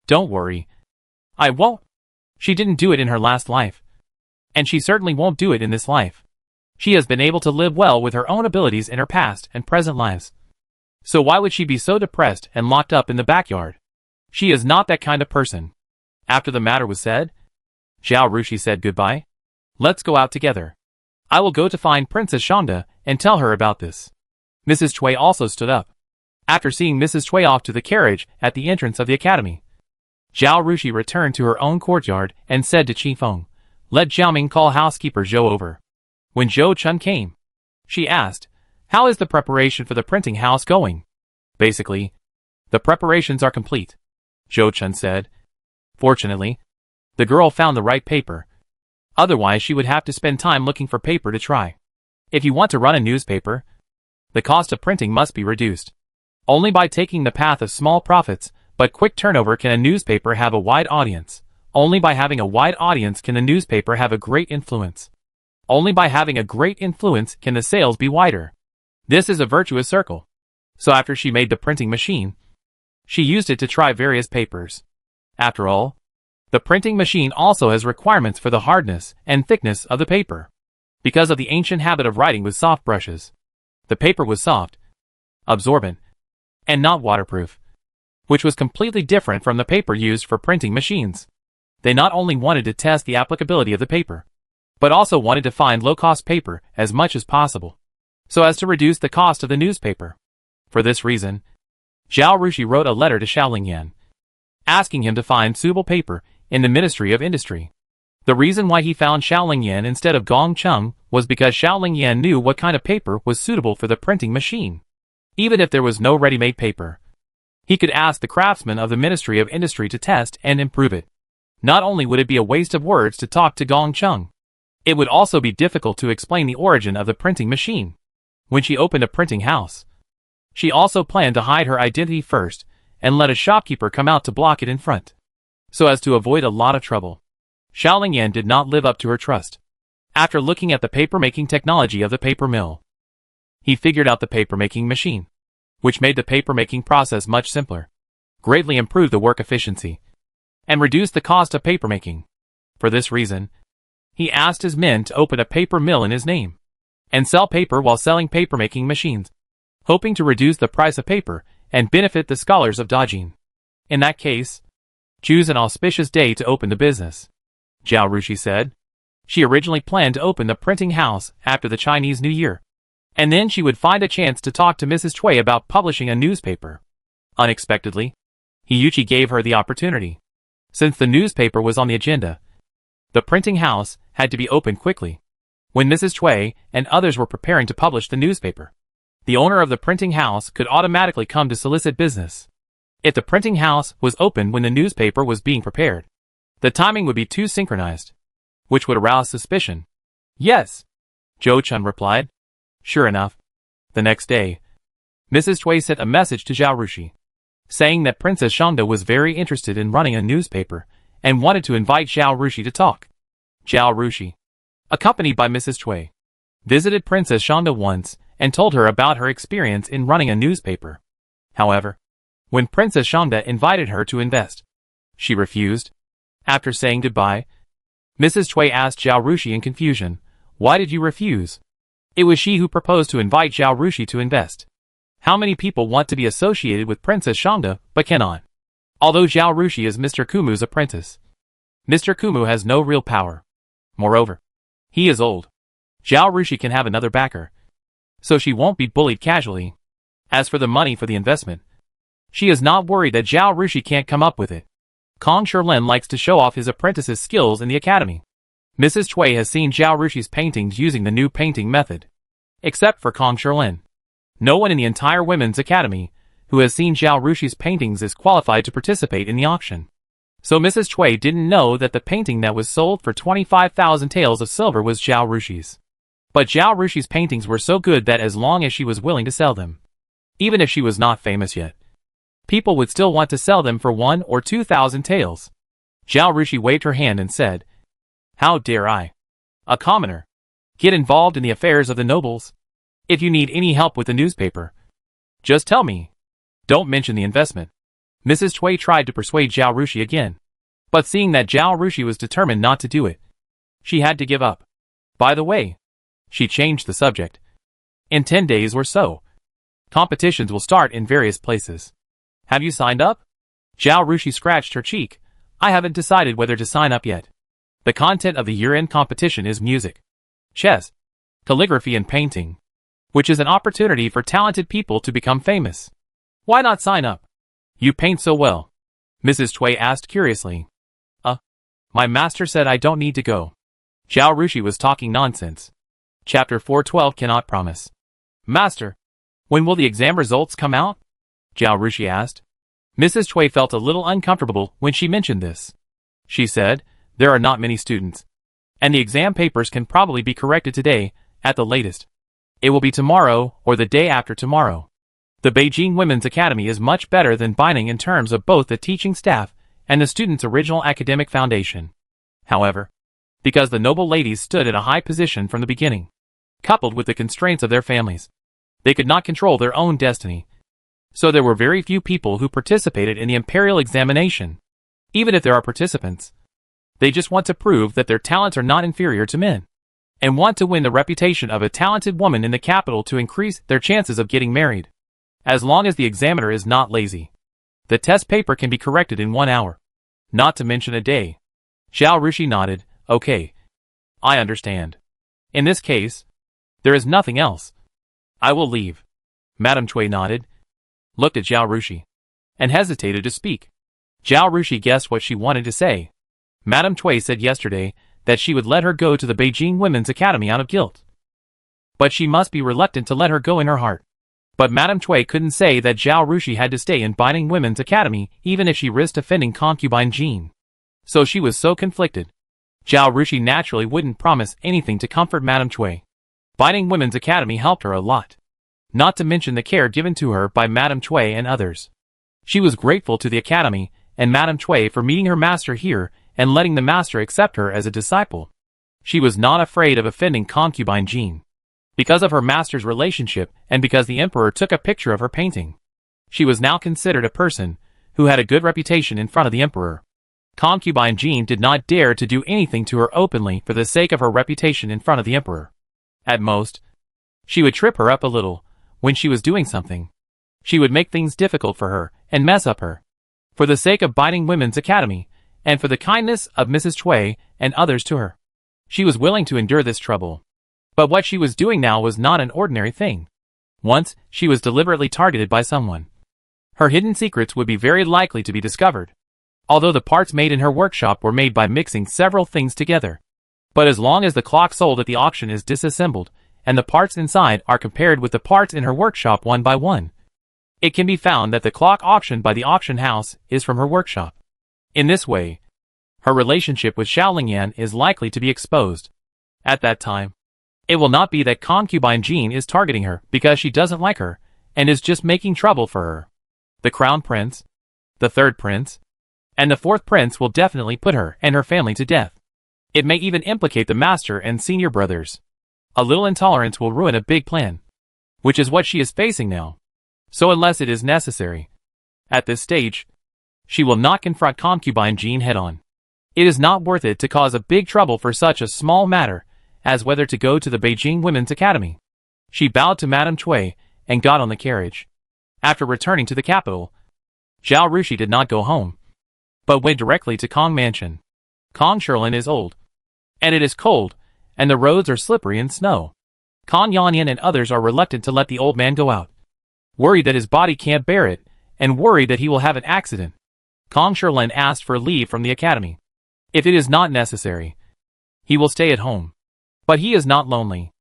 Don't worry. I won't. She didn't do it in her last life. And she certainly won't do it in this life. She has been able to live well with her own abilities in her past and present lives. So why would she be so depressed and locked up in the backyard? She is not that kind of person. After the matter was said, Zhao Rushui said goodbye. Let's go out together. I will go to find Princess Shanda and tell her about this. Mrs. Cui also stood up. After seeing Mrs. Cui off to the carriage at the entrance of the academy, Zhao Rushui returned to her own courtyard and said to Qi Feng, let Xiaoming call housekeeper Zhou over. When Zhou Chun came, she asked, how is the preparation for the printing house going? Basically, the preparations are complete, Zhou Chun said. Fortunately, the girl found the right paper. Otherwise she would have to spend time looking for paper to try. If you want to run a newspaper, the cost of printing must be reduced. Only by taking the path of small profits but quick turnover can a newspaper have a wide audience. Only by having a wide audience can the newspaper have a great influence. Only by having a great influence can the sales be wider. This is a virtuous circle. So after she made the printing machine, she used it to try various papers. After all, the printing machine also has requirements for the hardness and thickness of the paper. Because of the ancient habit of writing with soft brushes, the paper was soft, absorbent, and not waterproof, which was completely different from the paper used for printing machines. They not only wanted to test the applicability of the paper, but also wanted to find low-cost paper as much as possible, so as to reduce the cost of the newspaper. For this reason, Zhao Rushui wrote a letter to Xiaoling Yan, asking him to find suitable paper in the Ministry of Industry. The reason why he found Xiaoling Yan instead of Gong Cheng was because Xiaoling Yan knew what kind of paper was suitable for the printing machine. Even if there was no ready-made paper, he could ask the craftsmen of the Ministry of Industry to test and improve it. Not only would it be a waste of words to talk to Gong Cheng, it would also be difficult to explain the origin of the printing machine. When she opened a printing house, she also planned to hide her identity first and let a shopkeeper come out to block it in front, so as to avoid a lot of trouble. Xiaoling Yan did not live up to her trust. After looking at the paper-making technology of the paper mill, he figured out the paper-making machine, which made the paper-making process much simpler, greatly improved the work efficiency, and reduced the cost of paper-making. For this reason, he asked his men to open a paper mill in his name, and sell paper while selling paper-making machines, hoping to reduce the price of paper and benefit the scholars of Dajin. In that case, choose an auspicious day to open the business, Zhao Rushui said. She originally planned to open the printing house after the Chinese New Year, and then she would find a chance to talk to Mrs. Cui about publishing a newspaper. Unexpectedly, Hiyuchi gave her the opportunity. Since the newspaper was on the agenda, the printing house had to be opened quickly. When Mrs. Cui and others were preparing to publish the newspaper, the owner of the printing house could automatically come to solicit business. If the printing house was opened when the newspaper was being prepared, the timing would be too synchronized, which would arouse suspicion. Yes, Zhou Chun replied. Sure enough, the next day, Mrs. Cui sent a message to Zhao Rushui, saying that Princess Shanda was very interested in running a newspaper and wanted to invite Zhao Rushui to talk. Zhao Rushui, accompanied by Mrs. Cui, visited Princess Shanda once and told her about her experience in running a newspaper. However, when Princess Shanda invited her to invest, she refused. After saying goodbye, Mrs. Cui asked Zhao Rushui in confusion, "Why did you refuse?" It was she who proposed to invite Zhao Rushui to invest. How many people want to be associated with Princess Shanda but cannot? Although Zhao Rushui is Mr. Kumu's apprentice, Mr. Kumu has no real power. Moreover, he is old. Zhao Rushui can have another backer, so she won't be bullied casually. As for the money for the investment, she is not worried that Zhao Rushui can't come up with it. Kong Sherlin likes to show off his apprentice's skills in the academy. Mrs. Cui has seen Zhao Rushi's paintings using the new painting method. Except for Kong Sherlin, no one in the entire women's academy who has seen Zhao Rushi's paintings is qualified to participate in the auction. So Mrs. Cui didn't know that the painting that was sold for 25,000 taels of silver was Zhao Rushi's. But Zhao Rushi's paintings were so good that as long as she was willing to sell them, even if she was not famous yet, people would still want to sell them for 1 or 2,000 taels. Zhao Rushui waved her hand and said, "How dare I, a commoner, get involved in the affairs of the nobles? If you need any help with the newspaper, just tell me. Don't mention the investment." Mrs. Cui tried to persuade Zhao Rushui again, but seeing that Zhao Rushui was determined not to do it, she had to give up. By the way, she changed the subject. In 10 days or so, competitions will start in various places. Have you signed up? Zhao Rushui scratched her cheek. I haven't decided whether to sign up yet. The content of the year-end competition is music, chess, calligraphy and painting, which is an opportunity for talented people to become famous. Why not sign up? You paint so well. Mrs. Cui asked curiously. My master said I don't need to go. Zhao Rushui was talking nonsense. Chapter 412 cannot promise. Master, when will the exam results come out? Zhao Rushui asked. Mrs. Cui felt a little uncomfortable when she mentioned this. She said, there are not many students, and the exam papers can probably be corrected today, at the latest. It will be tomorrow or the day after tomorrow. The Beijing Women's Academy is much better than Binding in terms of both the teaching staff and the students' original academic foundation. However, because the noble ladies stood at a high position from the beginning, coupled with the constraints of their families, they could not control their own destiny. So there were very few people who participated in the imperial examination. Even if there are participants, they just want to prove that their talents are not inferior to men, and want to win the reputation of a talented woman in the capital to increase their chances of getting married. As long as the examiner is not lazy, the test paper can be corrected in 1 hour, not to mention a day. Zhao Rushui nodded. Okay, I understand. In this case, there is nothing else. I will leave. Madame Cui nodded, looked at Zhao Rushui, and hesitated to speak. Zhao Rushui guessed what she wanted to say. Madame Cui said yesterday that she would let her go to the Beijing Women's Academy out of guilt, but she must be reluctant to let her go in her heart. But Madame Cui couldn't say that Zhao Rushui had to stay in Binding Women's Academy even if she risked offending concubine Jean. So she was so conflicted. Zhao Rushui naturally wouldn't promise anything to comfort Madame Cui. Binding Women's Academy helped her a lot, not to mention the care given to her by Madame Cui and others. She was grateful to the academy and Madame Cui for meeting her master here and letting the master accept her as a disciple. She was not afraid of offending concubine Jean, because of her master's relationship and because the emperor took a picture of her painting. She was now considered a person who had a good reputation in front of the emperor. Concubine Jean did not dare to do anything to her openly for the sake of her reputation in front of the emperor. At most, she would trip her up a little when she was doing something. She would make things difficult for her and mess up her. For the sake of Binding Women's Academy, and for the kindness of Mrs. Cui and others to her, she was willing to endure this trouble. But what she was doing now was not an ordinary thing. Once, she was deliberately targeted by someone. Her hidden secrets would be very likely to be discovered, although the parts made in her workshop were made by mixing several things together. But as long as the clock sold at the auction is disassembled, and the parts inside are compared with the parts in her workshop one by one, it can be found that the clock auctioned by the auction house is from her workshop. In this way, her relationship with Xiaolingyan is likely to be exposed. At that time, it will not be that concubine Jean is targeting her because she doesn't like her and is just making trouble for her. The crown prince, the third prince, and the fourth prince will definitely put her and her family to death. It may even implicate the master and senior brothers. A little intolerance will ruin a big plan, which is what she is facing now. So unless it is necessary, at this stage, she will not confront concubine Jean head-on. It is not worth it to cause a big trouble for such a small matter as whether to go to the Beijing Women's Academy. She bowed to Madame Cui and got on the carriage. After returning to the capital, Zhao Rushui did not go home, but went directly to Kong Mansion. Kong Sherlin is old, and it is cold, and the roads are slippery in snow. Kang Yanyan and others are reluctant to let the old man go out, worried that his body can't bear it, and worried that he will have an accident. Kang Shilin asked for leave from the academy. If it is not necessary, he will stay at home. But he is not lonely.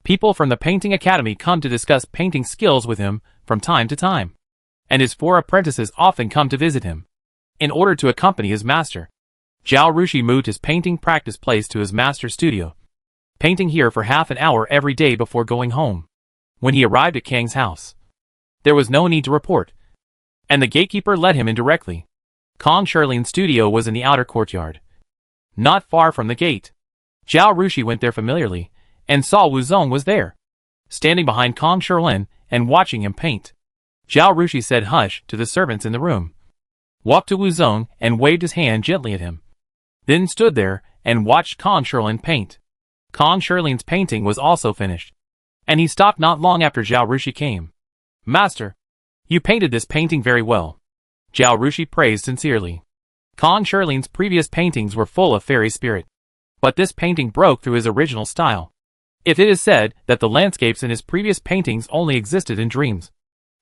People from the painting academy come to discuss painting skills with him from time to time, and his 4 apprentices often come to visit him in order to accompany his master. Zhao Rushui moved his painting practice place to his master's studio, painting here for half an hour every day before going home. When he arrived at Kang's house, there was no need to report, and the gatekeeper let him in directly. Kang Shilin's studio was in the outer courtyard, not far from the gate. Zhao Rushui went there familiarly, and saw Wu Zong was there, standing behind Kang Shilin and watching him paint. Zhao Rushui said hush to the servants in the room, walked to Wu Zong and waved his hand gently at him, then stood there and watched Kang Shilin paint. Kang Shilin's painting was also finished, and he stopped not long after Zhao Rushui came. Master, you painted this painting very well. Zhao Rushui praised sincerely. Kang Shilin's previous paintings were full of fairy spirit, but this painting broke through his original style. If it is said that the landscapes in his previous paintings only existed in dreams,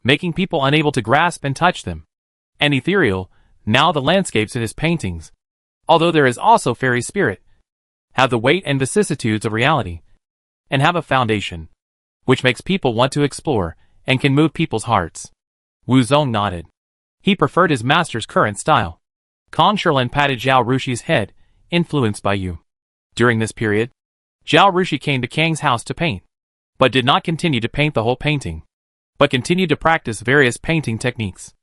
making people unable to grasp and touch them, and ethereal, now the landscapes in his paintings, although there is also fairy spirit, have the weight and vicissitudes of reality, and have a foundation, which makes people want to explore, and can move people's hearts. Wu Zong nodded. He preferred his master's current style. Kang Shilin patted Zhao Rushi's head, influenced by you. During this period, Zhao Rushui came to Kang's house to paint, but did not continue to paint the whole painting, but continued to practice various painting techniques.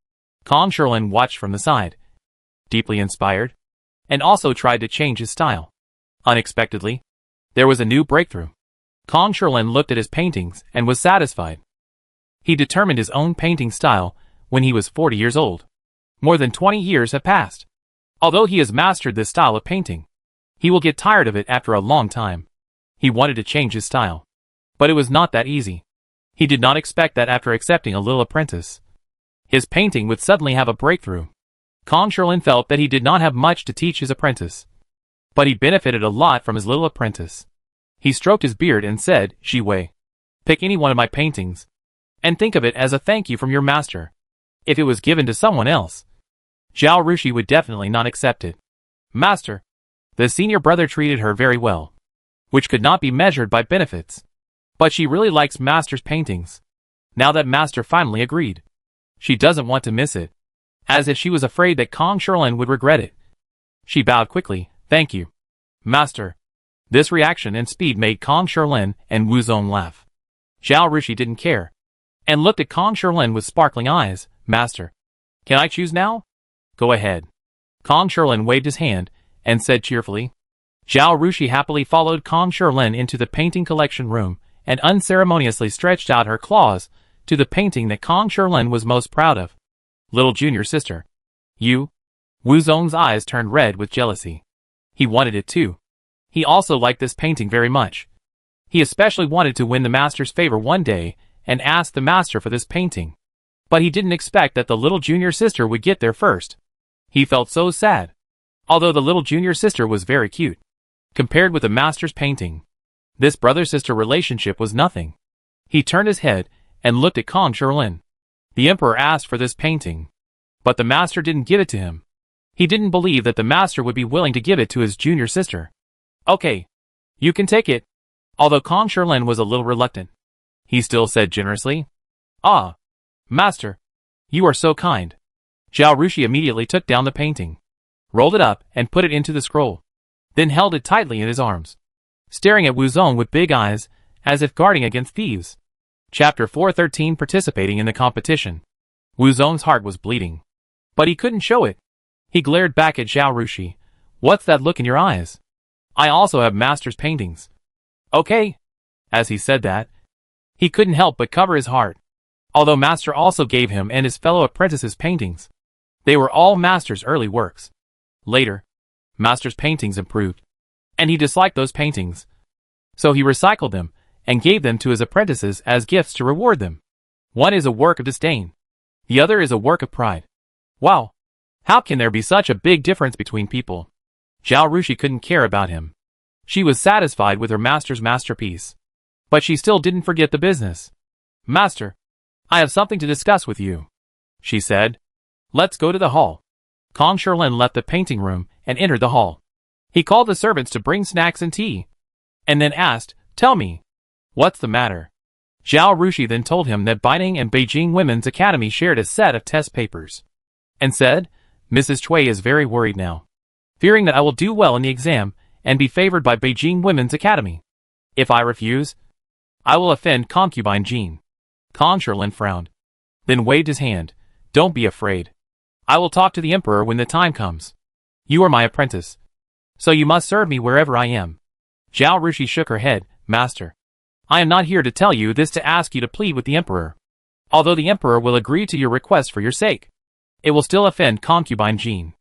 Kang Shilin watched from the side, deeply inspired, and also tried to change his style. Unexpectedly, there was a new breakthrough. Kang Shilin looked at his paintings and was satisfied. He determined his own painting style when he was 40 years old. More than 20 years have passed. Although he has mastered this style of painting, he will get tired of it after a long time. He wanted to change his style, but it was not that easy. He did not expect that after accepting a little apprentice, his painting would suddenly have a breakthrough. Kang Shilin felt that he did not have much to teach his apprentice, but he benefited a lot from his little apprentice. He stroked his beard and said, Shi Wei, pick any one of my paintings, and think of it as a thank you from your master. If it was given to someone else, Zhao Rushui would definitely not accept it. Master, the senior brother treated her very well, which could not be measured by benefits. But she really likes master's paintings. Now that master finally agreed, she doesn't want to miss it, as if she was afraid that Kang Shilin would regret it. She bowed quickly, thank you, master. This reaction and speed made Kang Shilin and Wu Zong laugh. Zhao Rushui didn't care, and looked at Kang Shilin with sparkling eyes. Master, can I choose now? Go ahead. Kang Shilin waved his hand, and said cheerfully. Zhao Rushui happily followed Kang Shilin into the painting collection room, and unceremoniously stretched out her claws to the painting that Kang Shilin was most proud of. Little junior sister. You? Wu Zong's eyes turned red with jealousy. He wanted it too. He also liked this painting very much. He especially wanted to win the master's favor one day, and asked the master for this painting. But he didn't expect that the little junior sister would get there first. He felt so sad. Although the little junior sister was very cute, compared with the master's painting, this brother-sister relationship was nothing. He turned his head and looked at Kang Shilin. The emperor asked for this painting, but the master didn't give it to him. He didn't believe that the master would be willing to give it to his junior sister. Okay, you can take it. Although Kang Shilin was a little reluctant, he still said generously, Ah, master, you are so kind. Zhao Rushui immediately took down the painting, rolled it up and put it into the scroll, then held it tightly in his arms, staring at Wu Zong with big eyes, as if guarding against thieves. Chapter 413. Participating in the competition. Wu Zong's heart was bleeding, but he couldn't show it. He glared back at Zhao Rushui. What's that look in your eyes? I also have master's paintings. Okay. As he said that, he couldn't help but cover his heart. Although master also gave him and his fellow apprentices paintings, they were all master's early works. Later, master's paintings improved, and he disliked those paintings. So he recycled them, and gave them to his apprentices as gifts to reward them. One is a work of disdain. The other is a work of pride. Wow! How can there be such a big difference between people? Zhao Rushui couldn't care about him. She was satisfied with her master's masterpiece. But she still didn't forget the business. "Master, I have something to discuss with you," she said. "Let's go to the hall." Kong Sherlin left the painting room and entered the hall. He called the servants to bring snacks and tea, and then asked, "Tell me, what's the matter?" Zhao Rushui then told him that Beijing and Beijing Women's Academy shared a set of test papers, and said, "Mrs. Cui is very worried now, fearing that I will do well in the exam and be favored by Beijing Women's Academy. If I refuse, I will offend concubine Jean." Kong Sherlin frowned, then waved his hand. "Don't be afraid. I will talk to the emperor when the time comes. You are my apprentice, so you must serve me wherever I am." Zhao Rushui shook her head. "Master, I am not here to tell you this to ask you to plead with the emperor. Although the emperor will agree to your request for your sake, it will still offend concubine Jean.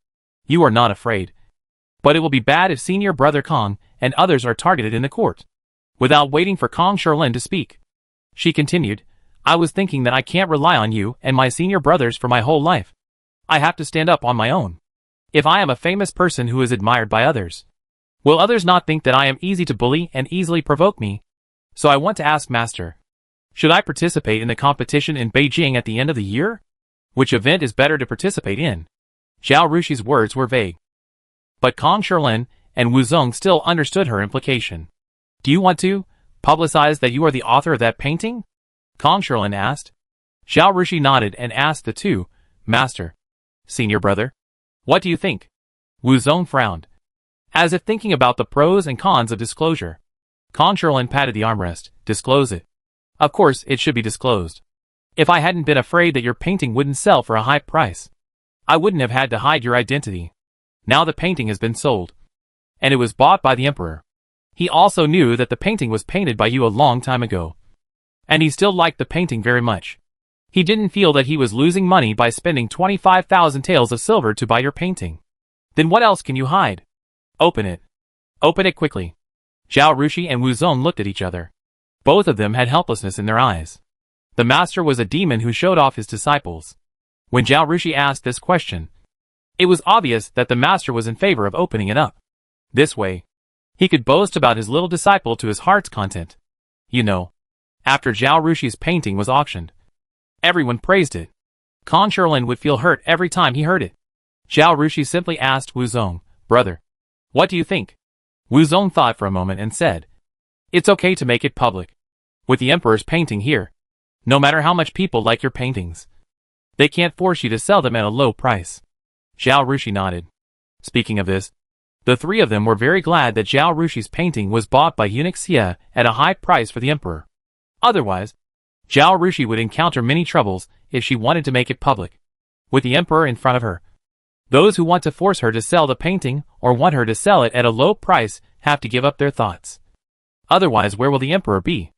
You are not afraid. But it will be bad if senior brother Kong and others are targeted in the court." Without waiting for Kong Sherlin to speak, she continued, "I was thinking that I can't rely on you and my senior brothers for my whole life. I have to stand up on my own. If I am a famous person who is admired by others, will others not think that I am easy to bully and easily provoke me? So I want to ask Master, should I participate in the competition in Beijing at the end of the year? Which event is better to participate in?" Zhao Rushi's words were vague, but Kong Sherlin and Wu Zong still understood her implication. "Do you want to publicize that you are the author of that painting?" Kong Sherlin asked. Zhao Rushi nodded and asked the two, "Master, senior brother, what do you think?" Wu Zong frowned, as if thinking about the pros and cons of disclosure. Kong Sherlin patted the armrest. "Disclose it. Of course it should be disclosed. If I hadn't been afraid that your painting wouldn't sell for a high price, I wouldn't have had to hide your identity. Now the painting has been sold, and it was bought by the emperor. He also knew that the painting was painted by you a long time ago, and he still liked the painting very much. He didn't feel that he was losing money by spending 25,000 taels of silver to buy your painting. Then what else can you hide? Open it. Open it quickly." Zhao Rushui and Wu Zong looked at each other. Both of them had helplessness in their eyes. The master was a demon who showed off his disciples. When Zhao Rushui asked this question, it was obvious that the master was in favor of opening it up. This way, he could boast about his little disciple to his heart's content. You know, after Zhao Rushi's painting was auctioned, everyone praised it. Kong Sherlin would feel hurt every time he heard it. Zhao Rushui simply asked Wu Zong, "Brother, what do you think?" Wu Zong thought for a moment and said, "It's okay to make it public. With the emperor's painting here, no matter how much people like your paintings, they can't force you to sell them at a low price." Zhao Rushui nodded. Speaking of this, the three of them were very glad that Zhao Rushi's painting was bought by eunuch Xie at a high price for the emperor. Otherwise, Zhao Rushui would encounter many troubles if she wanted to make it public, with the emperor in front of her. Those who want to force her to sell the painting or want her to sell it at a low price have to give up their thoughts. Otherwise, where will the emperor be?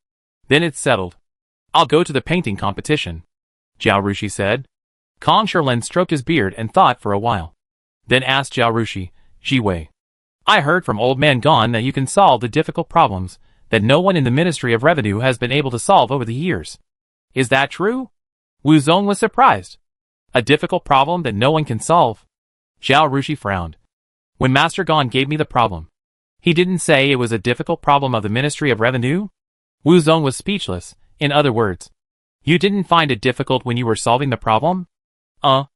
Then it's settled. "I'll go to the painting competition," Zhao Rushui said. Kong Sherlin stroked his beard and thought for a while, then asked Zhao Rushui, "Ji Wei, I heard from Old Man Gon that you can solve the difficult problems that no one in the Ministry of Revenue has been able to solve over the years. Is that true?" Wu Zong was surprised. "A difficult problem that no one can solve?" Zhao Rushui frowned. "When Master Gon gave me the problem, he didn't say it was a difficult problem of the Ministry of Revenue?" Wu Zong was speechless. "In other words, you didn't find it difficult when you were solving the problem?" Zhao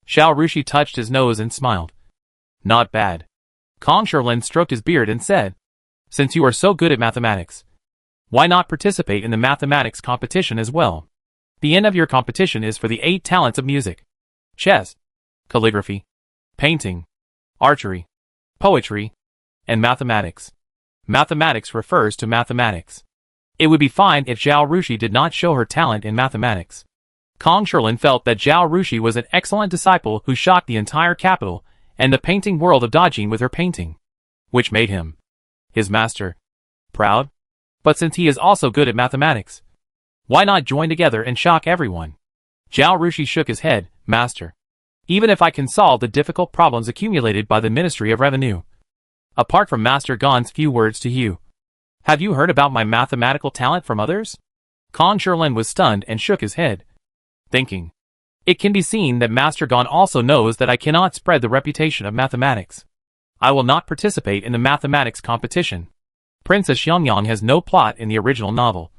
Rushui touched his nose and smiled. "Not bad." Kong Sherlin stroked his beard and said, "Since you are so good at mathematics, why not participate in the mathematics competition as well? The end of your competition is for the 8 talents of music, chess, calligraphy, painting, archery, poetry, and mathematics. Mathematics refers to mathematics. It would be fine if Zhao Rushui did not show her talent in mathematics." Kong Sherlin felt that Zhao Rushui was an excellent disciple who shocked the entire capital and the painting world of Dajin with her painting, which made him, his master, proud. But since he is also good at mathematics, why not join together and shock everyone? Zhao Rushui shook his head. "Master, even if I can solve the difficult problems accumulated by the Ministry of Revenue, apart from Master Gon's few words to you, have you heard about my mathematical talent from others?" Kong Sherlin was stunned and shook his head, thinking, "It can be seen that Master Gon also knows that I cannot spread the reputation of mathematics. I will not participate in the mathematics competition." Princess Xiangyang has no plot in the original novel.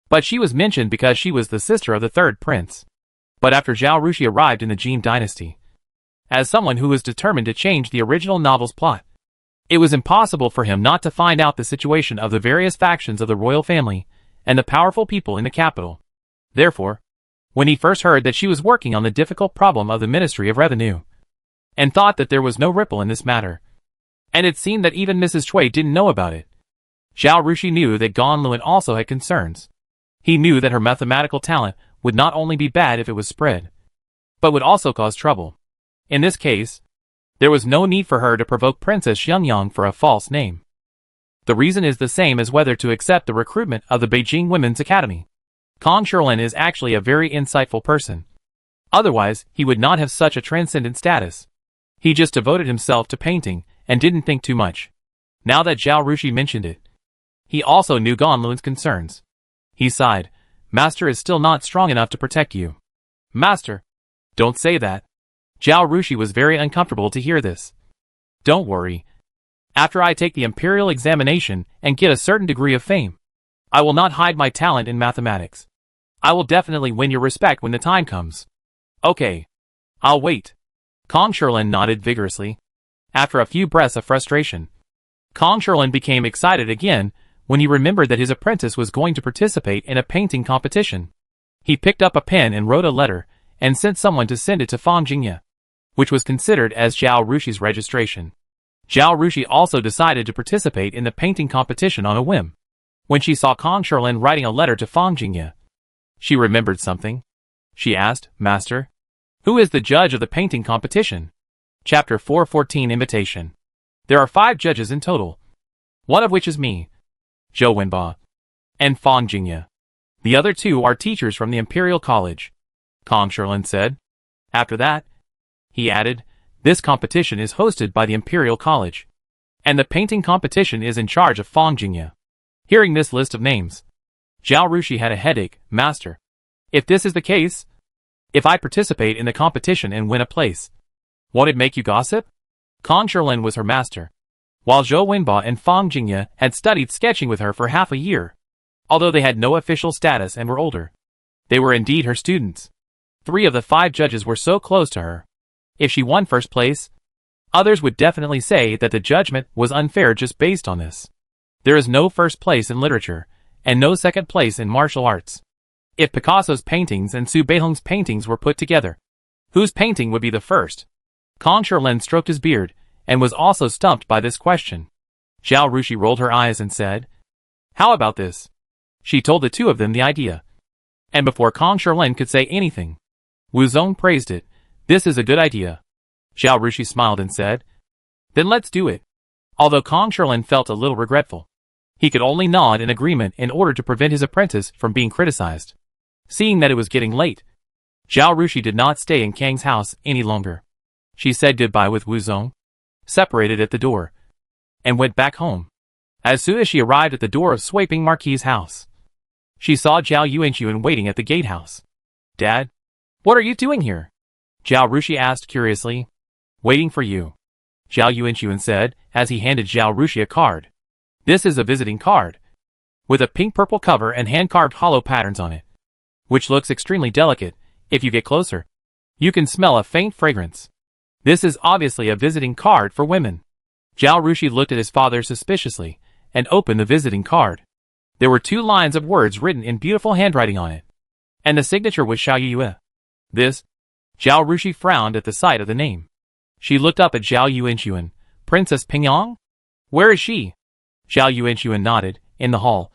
But she was mentioned because she was the sister of the third prince. But after Zhao Rushui arrived in the Jin dynasty, as someone who was determined to change the original novel's plot, it was impossible for him not to find out the situation of the various factions of the royal family and the powerful people in the capital. Therefore, when he first heard that she was working on the difficult problem of the Ministry of Revenue, and thought that there was no ripple in this matter, and it seemed that even Mrs. Cui didn't know about it, Zhao Rushui knew that Gan Luan also had concerns. He knew that her mathematical talent would not only be bad if it was spread, but would also cause trouble. In this case, there was no need for her to provoke Princess Xiangyang for a false name. The reason is the same as whether to accept the recruitment of the Beijing Women's Academy. Kong Shirlin is actually a very insightful person. Otherwise, he would not have such a transcendent status. He just devoted himself to painting and didn't think too much. Now that Zhao Rushui mentioned it, he also knew Gan Luan's concerns. He sighed. Master is still not strong enough to protect you. Master, don't say that. Zhao Rushui was very uncomfortable to hear this. Don't worry. After I take the imperial examination and get a certain degree of fame, I will not hide my talent in mathematics. I will definitely win your respect when the time comes. Okay. I'll wait. Kong Shirlin nodded vigorously. After a few breaths of frustration, Kong Shirlin became excited again when he remembered that his apprentice was going to participate in a painting competition. He picked up a pen and wrote a letter and sent someone to send it to Fang Jingye, which was considered as Zhao Rushi's registration. Zhao Rushui also decided to participate in the painting competition on a whim. When she saw Kong Shirlin writing a letter to Fang Jingye, she remembered something. She asked, Master, who is the judge of the painting competition? Chapter 414 Invitation. There are 5 judges in total, one of which is me, Zhou Wenba, and Fang Jingye. The other 2 are teachers from the Imperial College, Kong Shirlin said. After that, he added, this competition is hosted by the Imperial College, and the painting competition is in charge of Fang Jingye. Hearing this list of names, Zhao Rushui had a headache. Master, if this is the case, if I participate in the competition and win a place, won't it make you gossip? Kong Shirlin was her master, while Zhou Wenba and Fang Jingye had studied sketching with her for half a year. Although they had no official status and were older, they were indeed her students. 3 of the 5 judges were so close to her. If she won first place, others would definitely say that the judgment was unfair just based on this. There is no first place in literature, and no second place in martial arts. If Picasso's paintings and Su Beihong's paintings were put together, whose painting would be the first? Kong Shirlin stroked his beard, and was also stumped by this question. Zhao Rushui rolled her eyes and said, how about this? She told the 2 of them the idea. And before Kong Shirlin could say anything, Wu Zong praised it. This is a good idea. Zhao Rushui smiled and said, then let's do it. Although Kong Shirlin felt a little regretful, he could only nod in agreement in order to prevent his apprentice from being criticized. Seeing that it was getting late, Zhao Rushui did not stay in Kang's house any longer. She said goodbye with Wu Zong, separated at the door, and went back home. As soon as she arrived at the door of Sweeping Marquis's house, she saw Zhao Yuankun waiting at the gatehouse. Dad, what are you doing here? Zhao Rushui asked curiously. Waiting for you, Zhao Yuankun said as he handed Zhao Rushui a card. This is a visiting card, with a pink-purple cover and hand-carved hollow patterns on it, which looks extremely delicate. If you get closer, you can smell a faint fragrance. This is obviously a visiting card for women. Zhao Rushui looked at his father suspiciously and opened the visiting card. There were 2 lines of words written in beautiful handwriting on it, and the signature was Xiao Yue. This? Zhao Rushui frowned at the sight of the name. She looked up at Zhao Yuankun. Princess Pingyang? Where is she? Zhao Yuankun nodded. In the hall.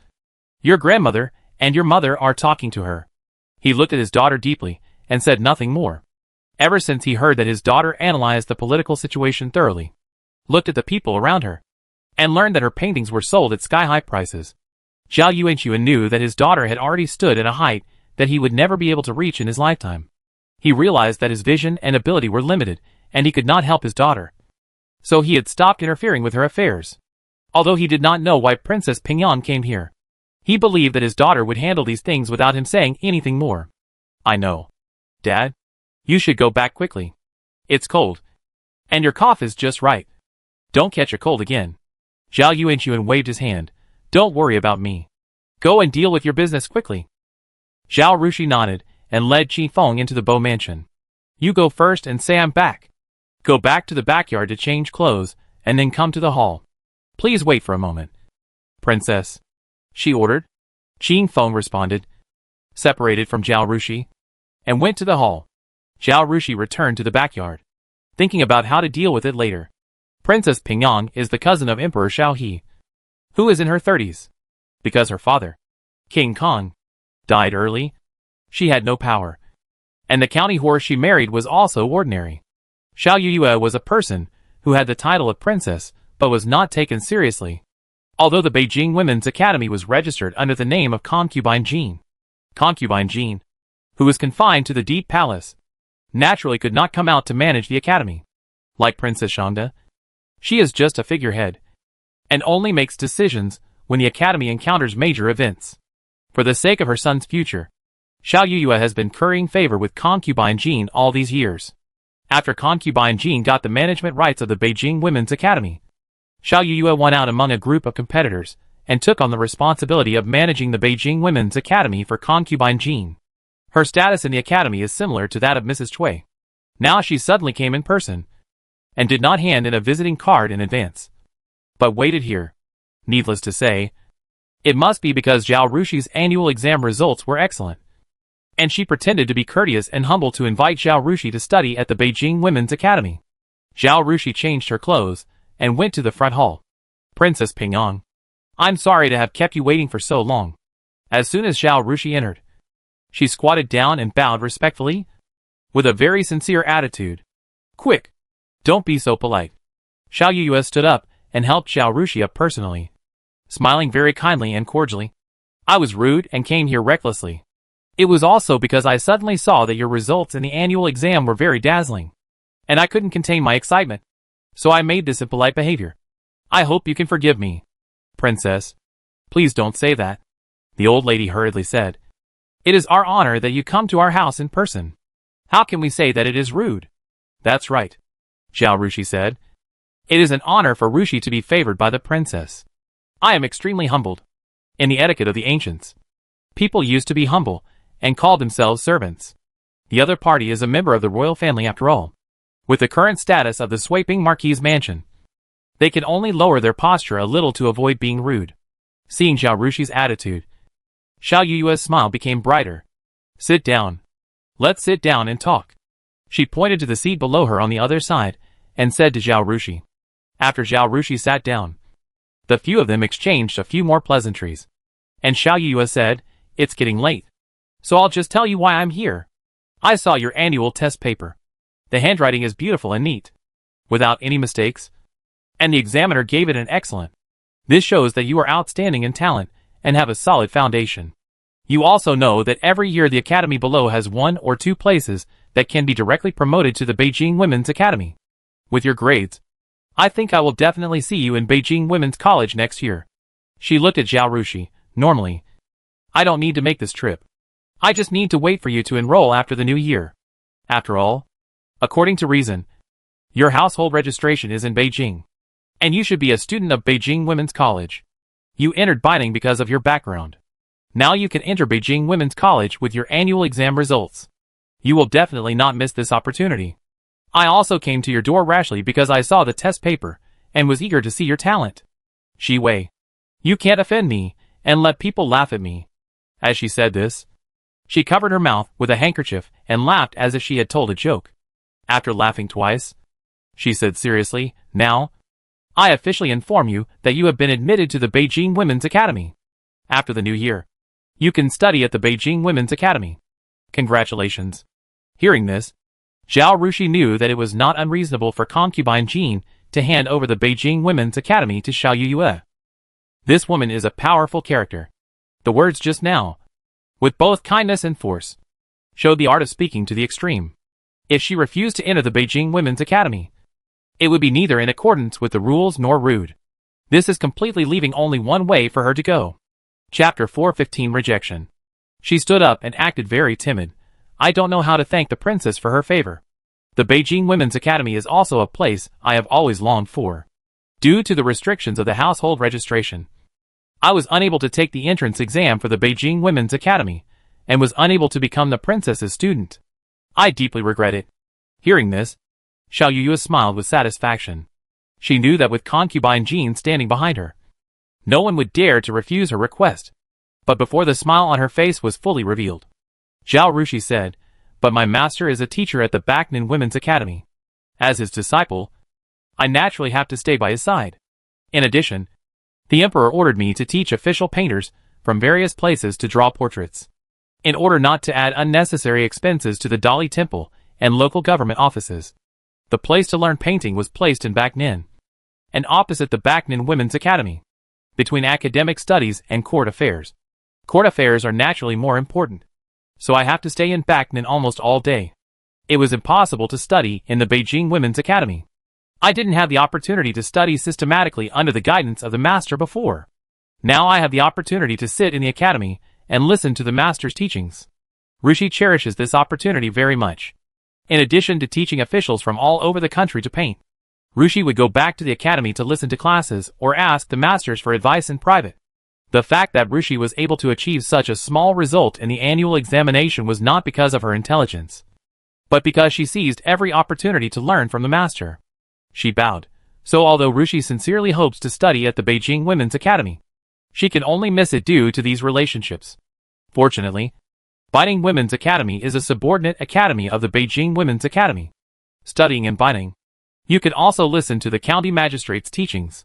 Your grandmother and your mother are talking to her. He looked at his daughter deeply and said nothing more. Ever since he heard that his daughter analyzed the political situation thoroughly, looked at the people around her, and learned that her paintings were sold at sky-high prices, Zhao Yuankun knew that his daughter had already stood at a height that he would never be able to reach in his lifetime. He realized that his vision and ability were limited, and he could not help his daughter. So he had stopped interfering with her affairs. Although he did not know why Princess Pingyang came here, he believed that his daughter would handle these things without him saying anything more. I know. Dad, you should go back quickly. It's cold, and your cough is just right. Don't catch a cold again. Zhao Yuankun waved his hand, Don't worry about me. Go and deal with your business quickly. Zhao Rushui nodded and led Qifeng into the Bo mansion. You go first and say I'm back. Go back to the backyard to change clothes, and then come to the hall. Please wait for a moment. Princess, she ordered. Qifeng responded, separated from Zhao Rushui, and went to the hall. Zhao Rushui returned to the backyard, thinking about how to deal with it later. Princess Pingyang is the cousin of Emperor Shaohe, who is in her 30s. Because her father, King Kong, died early, she had no power. And the county horse she married was also ordinary. Zhao Yuyu was a person who had the title of princess, but was not taken seriously. Although the Beijing Women's Academy was registered under the name of Concubine Jean. Concubine Jean, who was confined to the Deep Palace, naturally could not come out to manage the academy. Like Princess Shangda, she is just a figurehead, and only makes decisions when the academy encounters major events. For the sake of her son's future, Zhao Yuyu has been currying favor with Concubine Jean all these years. After Concubine Jean got the management rights of the Beijing Women's Academy, Zhao Yuyu won out among a group of competitors and took on the responsibility of managing the Beijing Women's Academy for Concubine Jean. Her status in the academy is similar to that of Mrs. Cui. Now she suddenly came in person and did not hand in a visiting card in advance, but waited here. Needless to say, it must be because Zhao Rushi's annual exam results were excellent, and she pretended to be courteous and humble to invite Zhao Rushi to study at the Beijing Women's Academy. Zhao Rushi changed her clothes and went to the front hall. Princess Pingyang, I'm sorry to have kept you waiting for so long. As soon as Zhao Rushi entered, she squatted down and bowed respectfully, with a very sincere attitude. Quick! Don't be so polite. Zhao Yuyu stood up and helped Zhao Rushi up personally, smiling very kindly and cordially. I was rude and came here recklessly. It was also because I suddenly saw that your results in the annual exam were very dazzling, and I couldn't contain my excitement, so I made this impolite behavior. I hope you can forgive me. Princess, please don't say that, the old lady hurriedly said. It is our honor that you come to our house in person. How can we say that it is rude? That's right, Zhao Rushi said. It is an honor for Rushi to be favored by the princess. I am extremely humbled. In the etiquette of the ancients, people used to be humble and called themselves servants. The other party is a member of the royal family after all. With the current status of the sweeping marquis mansion, they can only lower their posture a little to avoid being rude. Seeing Zhao Rushi's attitude, Zhao Yuyu's smile became brighter. Sit down. Let's sit down and talk. She pointed to the seat below her on the other side and said to Zhao Rushi. After Zhao Rushi sat down, the few of them exchanged a few more pleasantries. And Zhao Yuyu said, It's getting late, so I'll just tell you why I'm here. I saw your annual test paper. The handwriting is beautiful and neat, without any mistakes, and the examiner gave it an excellent. This shows that you are outstanding in talent and have a solid foundation. You also know that every year the academy below has 1 or 2 places that can be directly promoted to the Beijing Women's Academy. With your grades, I think I will definitely see you in Beijing Women's College next year. She looked at Zhao Rushi. Normally, I don't need to make this trip. I just need to wait for you to enroll after the new year. After all, according to reason, your household registration is in Beijing, and you should be a student of Beijing Women's College. You entered Baining because of your background. Now you can enter Beijing Women's College with your annual exam results. You will definitely not miss this opportunity. I also came to your door rashly because I saw the test paper and was eager to see your talent. Shi Wei, you can't offend me and let people laugh at me. As she said this, she covered her mouth with a handkerchief and laughed as if she had told a joke. After laughing twice, she said seriously, Now, I officially inform you that you have been admitted to the Beijing Women's Academy. After the new year, you can study at the Beijing Women's Academy. Congratulations. Hearing this, Zhao Rushi knew that it was not unreasonable for Concubine Jean to hand over the Beijing Women's Academy to Zhao Yuyu. This woman is a powerful character. The words just now, with both kindness and force, showed the art of speaking to the extreme. If she refused to enter the Beijing Women's Academy, it would be neither in accordance with the rules nor rude. This is completely leaving only one way for her to go. Chapter 415 Rejection. She stood up and acted very timid. I don't know how to thank the princess for her favor. The Beijing Women's Academy is also a place I have always longed for. Due to the restrictions of the household registration, I was unable to take the entrance exam for the Beijing Women's Academy, and was unable to become the princess's student. I deeply regret it. Hearing this, Zhao Yuyu smiled with satisfaction. She knew that with concubine Jean standing behind her, no one would dare to refuse her request. But before the smile on her face was fully revealed, Zhao Rushui said, "But my master is a teacher at the Backnan Women's Academy. As his disciple, I naturally have to stay by his side. In addition, the emperor ordered me to teach official painters from various places to draw portraits, in order not to add unnecessary expenses to the Dali Temple and local government offices. The place to learn painting was placed in Backnan, and opposite the Backnan Women's Academy, between academic studies and court affairs. Court affairs are naturally more important, so I have to stay in Backnan almost all day. It was impossible to study in the Beijing Women's Academy. I didn't have the opportunity to study systematically under the guidance of the master before. Now I have the opportunity to sit in the academy and listen to the master's teachings. Rushui cherishes this opportunity very much. In addition to teaching officials from all over the country to paint, Rushui would go back to the academy to listen to classes or ask the masters for advice in private. The fact that Rushui was able to achieve such a small result in the annual examination was not because of her intelligence, but because she seized every opportunity to learn from the master. She bowed. So although Rushui sincerely hopes to study at the Beijing Women's Academy, she can only miss it due to these relationships. Fortunately, Binding Women's Academy is a subordinate academy of the Beijing Women's Academy. Studying in Binding, you can also listen to the county magistrate's teachings.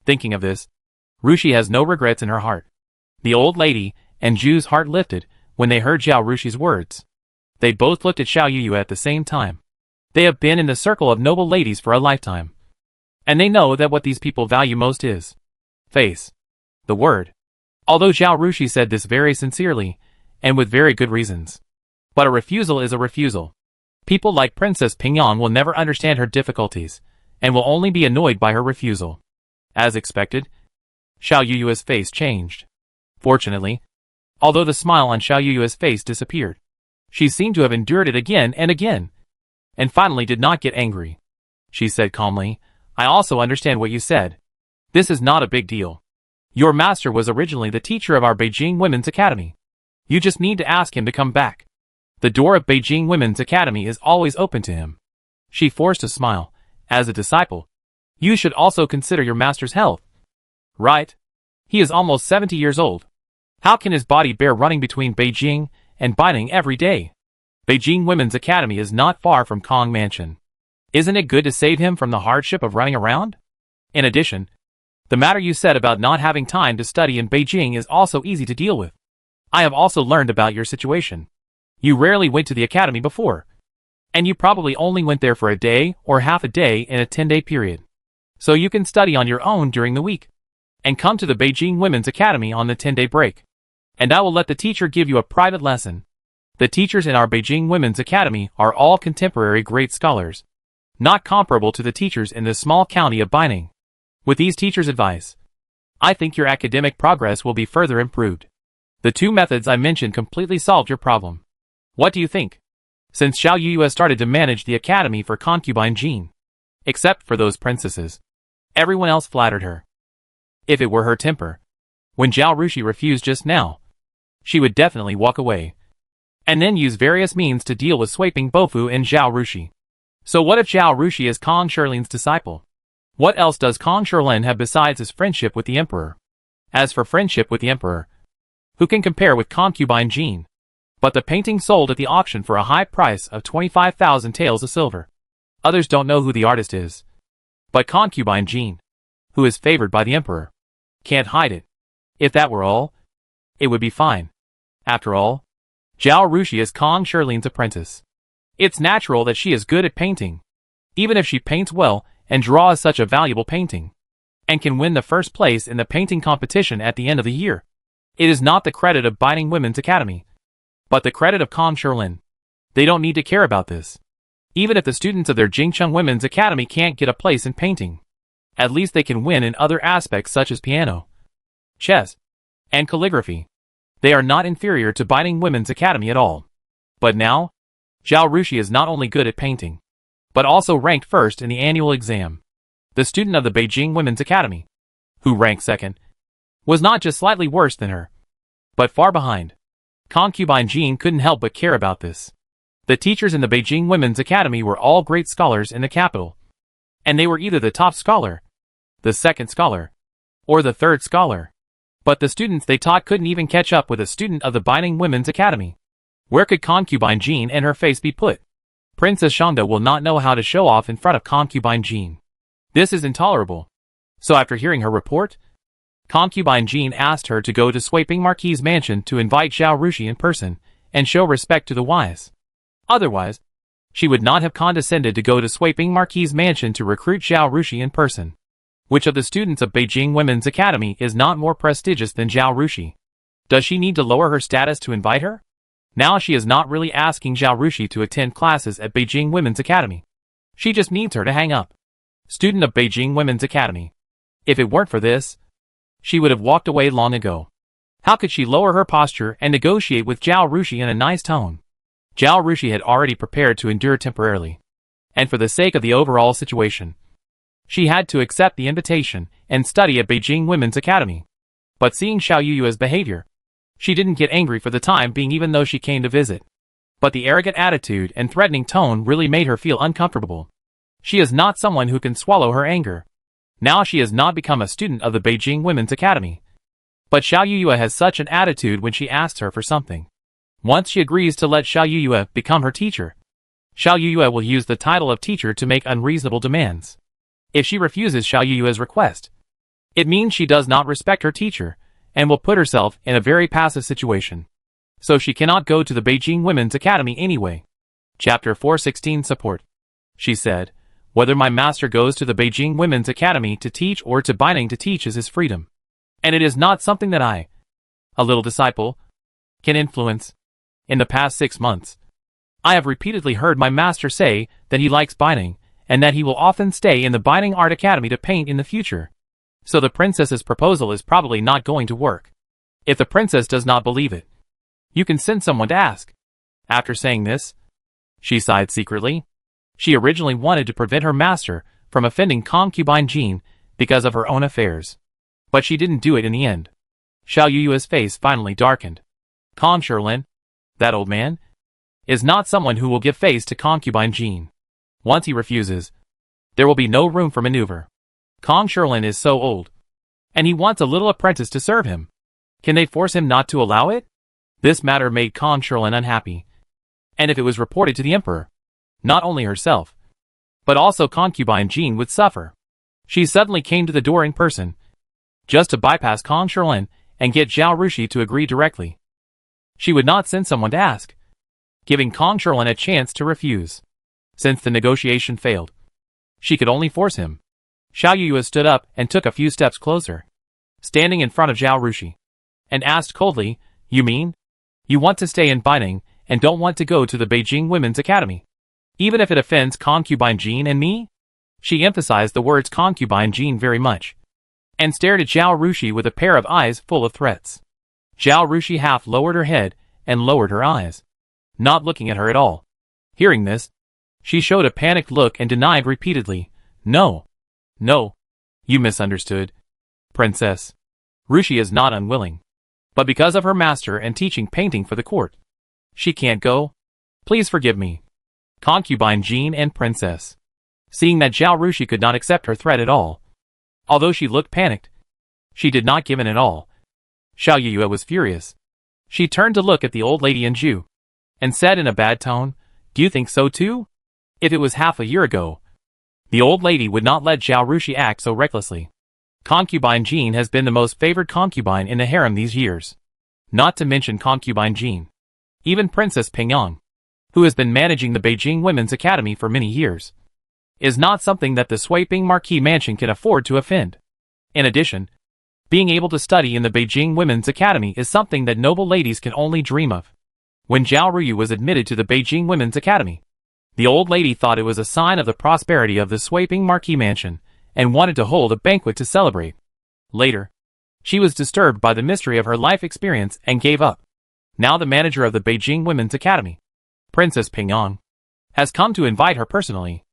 Thinking of this, Rushui has no regrets in her heart. The old lady and Zhu's heart lifted when they heard Zhao Rushuy's words. They both looked at Zhao Yuyu at the same time. They have been in the circle of noble ladies for a lifetime, and they know that what these people value most is face. The word. Although Zhao Rushui said this very sincerely, and with very good reasons. But a refusal is a refusal. People like Princess Pingyang will never understand her difficulties, and will only be annoyed by her refusal. As expected, Zhao Yuyu's face changed. Fortunately, although the smile on Zhao Yuyu's face disappeared, she seemed to have endured it again and again, and finally did not get angry. She said calmly, "I also understand what you said. This is not a big deal. Your master was originally the teacher of our Beijing Women's Academy. You just need to ask him to come back. The door of Beijing Women's Academy is always open to him." She forced a smile. "As a disciple, you should also consider your master's health. Right? He is almost 70 years old. How can his body bear running between Beijing and Binding every day? Beijing Women's Academy is not far from Kong Mansion. Isn't it good to save him from the hardship of running around? In addition, the matter you said about not having time to study in Beijing is also easy to deal with. I have also learned about your situation. You rarely went to the academy before, and you probably only went there for a day or half a day in a 10-day period. So you can study on your own during the week, and come to the Beijing Women's Academy on the 10-day break. And I will let the teacher give you a private lesson. The teachers in our Beijing Women's Academy are all contemporary great scholars, not comparable to the teachers in this small county of Binding. With these teachers' advice, I think your academic progress will be further improved. The two methods I mentioned completely solved your problem. What do you think?" Since Zhao Yuyu has started to manage the academy for concubine Jean, except for those princesses, everyone else flattered her. If it were her temper, when Zhao Rushui refused just now, she would definitely walk away, and then use various means to deal with Sweeping Bofu and Zhao Rushui. So what if Zhao Rushui is Kong Shilin's disciple? What else does Kong Shilin have besides his friendship with the emperor? As for friendship with the emperor, who can compare with concubine Jean? But the painting sold at the auction for a high price of 25,000 taels of silver. Others don't know who the artist is. But concubine Jean, who is favored by the emperor, can't hide it. If that were all, it would be fine. After all, Zhao Rushui is Kong Shilin's apprentice. It's natural that she is good at painting, even if she paints well and draws such a valuable painting, and can win the first place in the painting competition at the end of the year. It is not the credit of Binding Women's Academy, but the credit of Kong Shilin. They don't need to care about this. Even if the students of their Jingcheng Women's Academy can't get a place in painting, at least they can win in other aspects such as piano, chess, and calligraphy. They are not inferior to Binding Women's Academy at all. But now, Zhao Rushui is not only good at painting, but also ranked first in the annual exam. The student of the Beijing Women's Academy, who ranked second, was not just slightly worse than her, but far behind. Concubine Jean couldn't help but care about this. The teachers in the Beijing Women's Academy were all great scholars in the capital, and they were either the top scholar, the second scholar, or the third scholar. But the students they taught couldn't even catch up with a student of the Beijing Women's Academy. Where could Concubine Jean and her face be put? Princess Shangda will not know how to show off in front of Concubine Jean. This is intolerable. So after hearing her report, Concubine Jean asked her to go to Sweeping Marquis's mansion to invite Zhao Rushui in person and show respect to the wise. Otherwise, she would not have condescended to go to Sweeping Marquis's mansion to recruit Zhao Rushui in person. Which of the students of Beijing Women's Academy is not more prestigious than Zhao Rushui? Does she need to lower her status to invite her? Now she is not really asking Zhao Rushui to attend classes at Beijing Women's Academy. She just needs her to hang up. Student of Beijing Women's Academy. If it weren't for this, she would have walked away long ago. How could she lower her posture and negotiate with Zhao Rushui in a nice tone? Zhao Rushui had already prepared to endure temporarily. And for the sake of the overall situation, she had to accept the invitation and study at Beijing Women's Academy. But seeing Zhao Yuyu's behavior, she didn't get angry for the time being even though she came to visit. But the arrogant attitude and threatening tone really made her feel uncomfortable. She is not someone who can swallow her anger. Now she has not become a student of the Beijing Women's Academy. But Zhao Yuyu has such an attitude when she asks her for something. Once she agrees to let Zhao Yuyu become her teacher, Zhao Yuyu will use the title of teacher to make unreasonable demands. If she refuses Zhao Yuyu's request, it means she does not respect her teacher and will put herself in a very passive situation. So she cannot go to the Beijing Women's Academy anyway. Chapter 416 Support. She said, whether my master goes to the Beijing Women's Academy to teach or to Binding to teach is his freedom. And it is not something that I, a little disciple, can influence. In the past 6 months, I have repeatedly heard my master say that he likes Binding, and that he will often stay in the Binding Art Academy to paint in the future. So the princess's proposal is probably not going to work. If the princess does not believe it, you can send someone to ask. After saying this, she sighed secretly. She originally wanted to prevent her master from offending Concubine Jean because of her own affairs. But she didn't do it in the end. Zhao Yuyu's face finally darkened. Kong Shilin, that old man, is not someone who will give face to Concubine Jean. Once he refuses, there will be no room for maneuver. Kong Shilin is so old, and he wants a little apprentice to serve him. Can they force him not to allow it? This matter made Kong Shilin unhappy. And if it was reported to the emperor, not only herself, but also Concubine Jean would suffer. She suddenly came to the door in person, just to bypass Kong Shilin and get Zhao Rushui to agree directly. She would not send someone to ask, giving Kong Shilin a chance to refuse. Since the negotiation failed, she could only force him. Zhao Yuyu stood up and took a few steps closer, standing in front of Zhao Rushui, and asked coldly, you mean? You want to stay in Binding and don't want to go to the Beijing Women's Academy? Even if it offends Concubine Jean and me? She emphasized the words Concubine Jean very much, and stared at Zhao Rushui with a pair of eyes full of threats. Zhao Rushui half lowered her head and lowered her eyes, not looking at her at all. Hearing this, she showed a panicked look and denied repeatedly, no, no, you misunderstood, princess. Rushui is not unwilling, but because of her master and teaching painting for the court, she can't go. Please forgive me, Concubine Jean and princess. Seeing that Zhao Rushui could not accept her threat at all, although she looked panicked, she did not give in at all. Zhao Yuyu was furious. She turned to look at the old lady in Zhu, and said in a bad tone, do you think so too? If it was half a year ago, the old lady would not let Zhao Rushui act so recklessly. Concubine Jean has been the most favored concubine in the harem these years. Not to mention Concubine Jean. Even Princess Pingyang, who has been managing the Beijing Women's Academy for many years, is not something that the Sweeping Marquis mansion can afford to offend. In addition, being able to study in the Beijing Women's Academy is something that noble ladies can only dream of. When Zhao Ruyu was admitted to the Beijing Women's Academy, the old lady thought it was a sign of the prosperity of the Sweeping Marquis mansion, and wanted to hold a banquet to celebrate. Later, she was disturbed by the mystery of her life experience and gave up. Now the manager of the Beijing Women's Academy, Princess Pingyang, has come to invite her personally.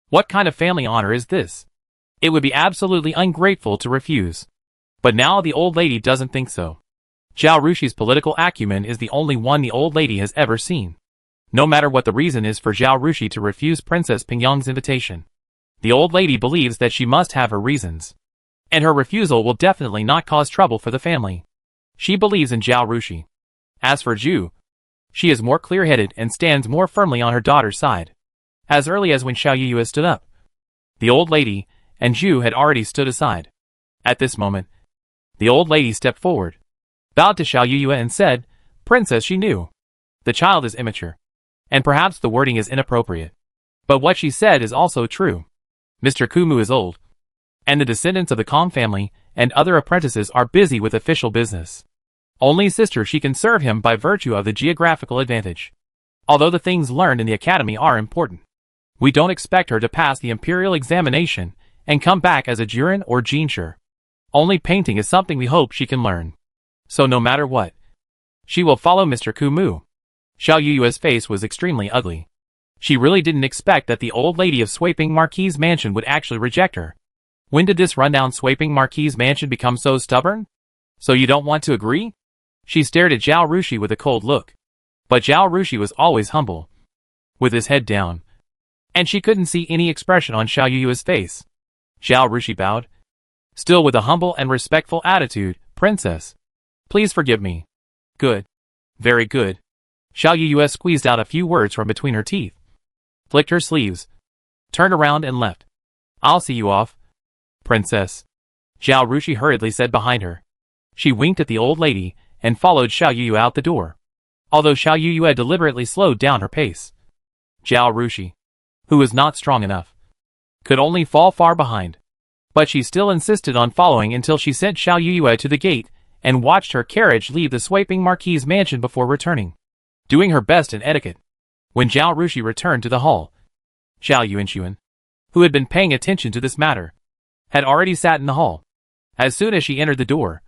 What kind of family honor is this? It would be absolutely ungrateful to refuse. But now the old lady doesn't think so. Zhao Rushi's political acumen is the only one the old lady has ever seen. No matter what the reason is for Zhao Rushi to refuse Princess Pingyang's invitation, the old lady believes that she must have her reasons. And her refusal will definitely not cause trouble for the family. She believes in Zhao Rushi. As for Zhu, she is more clear-headed and stands more firmly on her daughter's side. As early as when Zhao Yuyu stood up, the old lady and Zhu had already stood aside. At this moment, the old lady stepped forward, bowed to Zhao Yuyu and said, "Princess," she knew. The child is immature, and perhaps the wording is inappropriate. But what she said is also true. Mr. Kumu is old, and the descendants of the Kong family and other apprentices are busy with official business. Only sister she can serve him by virtue of the geographical advantage. Although the things learned in the academy are important, we don't expect her to pass the imperial examination and come back as a Juren or Jinsher. Only painting is something we hope she can learn. So no matter what, she will follow Mr. Kumu. Zhao Yuyu's face was extremely ugly. She really didn't expect that the old lady of Swaping Marquis Mansion would actually reject her. When did this rundown Swaping Marquis Mansion become so stubborn? So you don't want to agree? She stared at Zhao Rushi with a cold look. But Zhao Rushi was always humble, with his head down, and she couldn't see any expression on Zhao Yuyu's face. Zhao Rushi bowed, still with a humble and respectful attitude. "Princess, please forgive me." "Good. Very good." Zhao Yuyu squeezed out a few words from between her teeth, flicked her sleeves, turned around and left. "I'll see you off, Princess," Zhao Rushi hurriedly said behind her. She winked at the old lady and followed Zhao Yuyu out the door, although Zhao Yuyu had deliberately slowed down her pace. Zhao Rushi, who was not strong enough, could only fall far behind. But she still insisted on following until she sent Zhao Yuyu to the gate and watched her carriage leave the Swaping Marquis Mansion before returning, doing her best in etiquette. When Zhao Rushi returned to the hall, Zhao Yuankun, who had been paying attention to this matter, had already sat in the hall. As soon as she entered the door,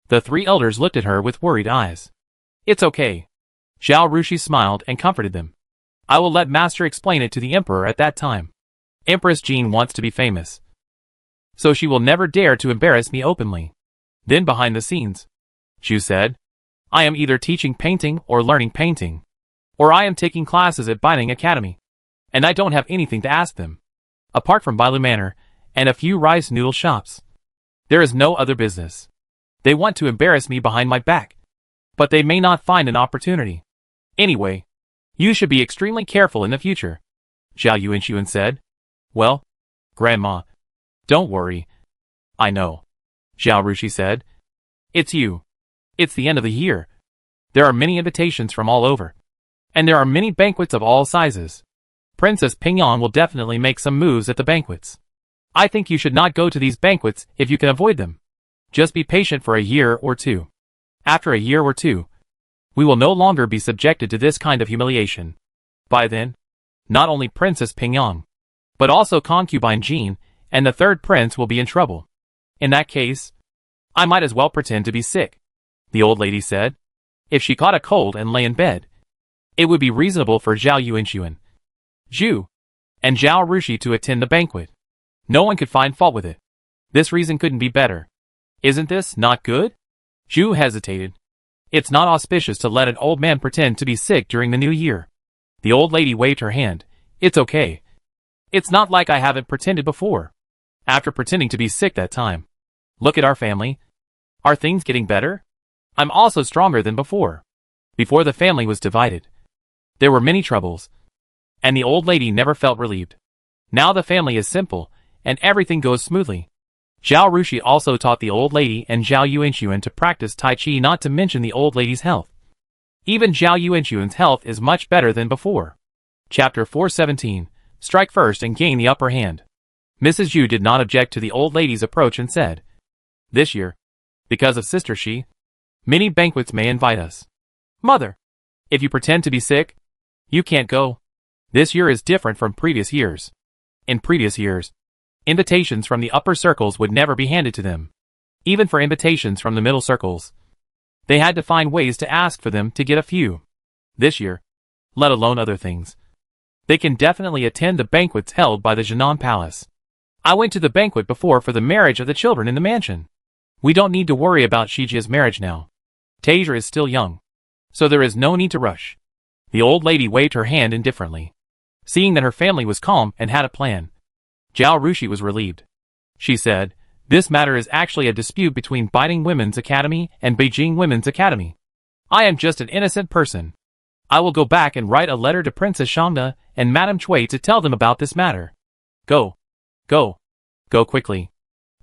the three elders looked at her with worried eyes. "It's okay." Zhao Rushi smiled and comforted them. "I will let Master explain it to the Emperor at that time. Empress Jean wants to be famous, so she will never dare to embarrass me openly." Then behind the scenes, Zhu said, "I am either teaching painting or learning painting, or I am taking classes at Binding Academy, and I don't have anything to ask them. Apart from Bailu Manor and a few rice noodle shops, there is no other business. They want to embarrass me behind my back, but they may not find an opportunity. Anyway, you should be extremely careful in the future," Zhao Yuankun said. "Well, Grandma, don't worry. I know," Zhao Rushi said. "It's you. It's the end of the year. There are many invitations from all over, and there are many banquets of all sizes. Princess Pingyang will definitely make some moves at the banquets. I think you should not go to these banquets if you can avoid them. Just be patient for a year or two. After a year or two, we will no longer be subjected to this kind of humiliation. By then, not only Princess Pingyang, but also concubine Jean and the third prince will be in trouble. In that case, I might as well pretend to be sick," the old lady said. "If she caught a cold and lay in bed, it would be reasonable for Zhao Yuankun, Zhu, and Zhao Rushi to attend the banquet. No one could find fault with it. This reason couldn't be better. Isn't this not good?" Zhu hesitated. "It's not auspicious to let an old man pretend to be sick during the new year." The old lady waved her hand. "It's okay. It's not like I haven't pretended before. After pretending to be sick that time. Look at our family. Are things getting better? I'm also stronger than before. Before the family was divided, there were many troubles, and the old lady never felt relieved. Now the family is simple, and everything goes smoothly." Zhao Rushi also taught the old lady and Zhao Yuankun to practice Tai Chi, not to mention the old lady's health. Even Zhao Yuankun's health is much better than before. Chapter 417, Strike First and Gain the Upper Hand. Mrs. Zhu did not object to the old lady's approach and said, "This year, because of Sister Shi, many banquets may invite us. Mother, if you pretend to be sick, you can't go. This year is different from previous years. In previous years, invitations from the upper circles would never be handed to them. Even for invitations from the middle circles, they had to find ways to ask for them to get a few. This year, let alone other things, they can definitely attend the banquets held by the Jinan Palace. I went to the banquet before for the marriage of the children in the mansion. We don't need to worry about Shijia's marriage now. Tasia is still young, so there is no need to rush. The old lady waved her hand indifferently. Seeing that her family was calm and had a plan, Zhao Rushui was relieved. She said, "This matter is actually a dispute between Baiting Women's Academy and Beijing Women's Academy. I am just an innocent person. I will go back and write a letter to Princess Shangde and Madame Cui to tell them about this matter." "Go. Go. Go quickly,"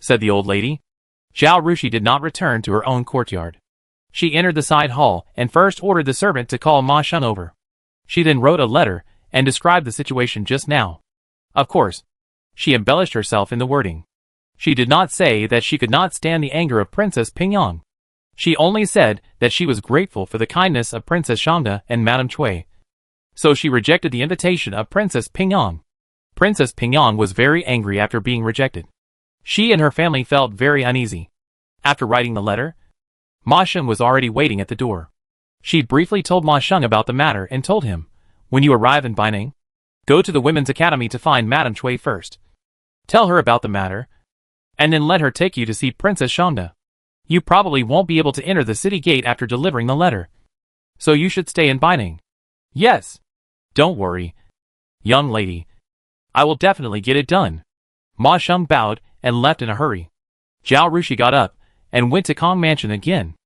said the old lady. Zhao Rushui did not return to her own courtyard. She entered the side hall and first ordered the servant to call Ma Shun over. She then wrote a letter and described the situation just now. Of course, she embellished herself in the wording. She did not say that she could not stand the anger of Princess Pingyang. She only said that she was grateful for the kindness of Princess Shangde and Madame Cui. So she rejected the invitation of Princess Pingyang. Princess Pingyang was very angry after being rejected. She and her family felt very uneasy. After writing the letter, Ma Shun was already waiting at the door. She briefly told Ma Shun about the matter and told him, "When you arrive in Baining, go to the Women's Academy to find Madame Cui first. Tell her about the matter, and then let her take you to see Princess Shangde. You probably won't be able to enter the city gate after delivering the letter, so you should stay in Baining." "Yes. Don't worry, young lady. I will definitely get it done." Ma Shun bowed and left in a hurry. Zhao Rushui got up and went to Kong Mansion again.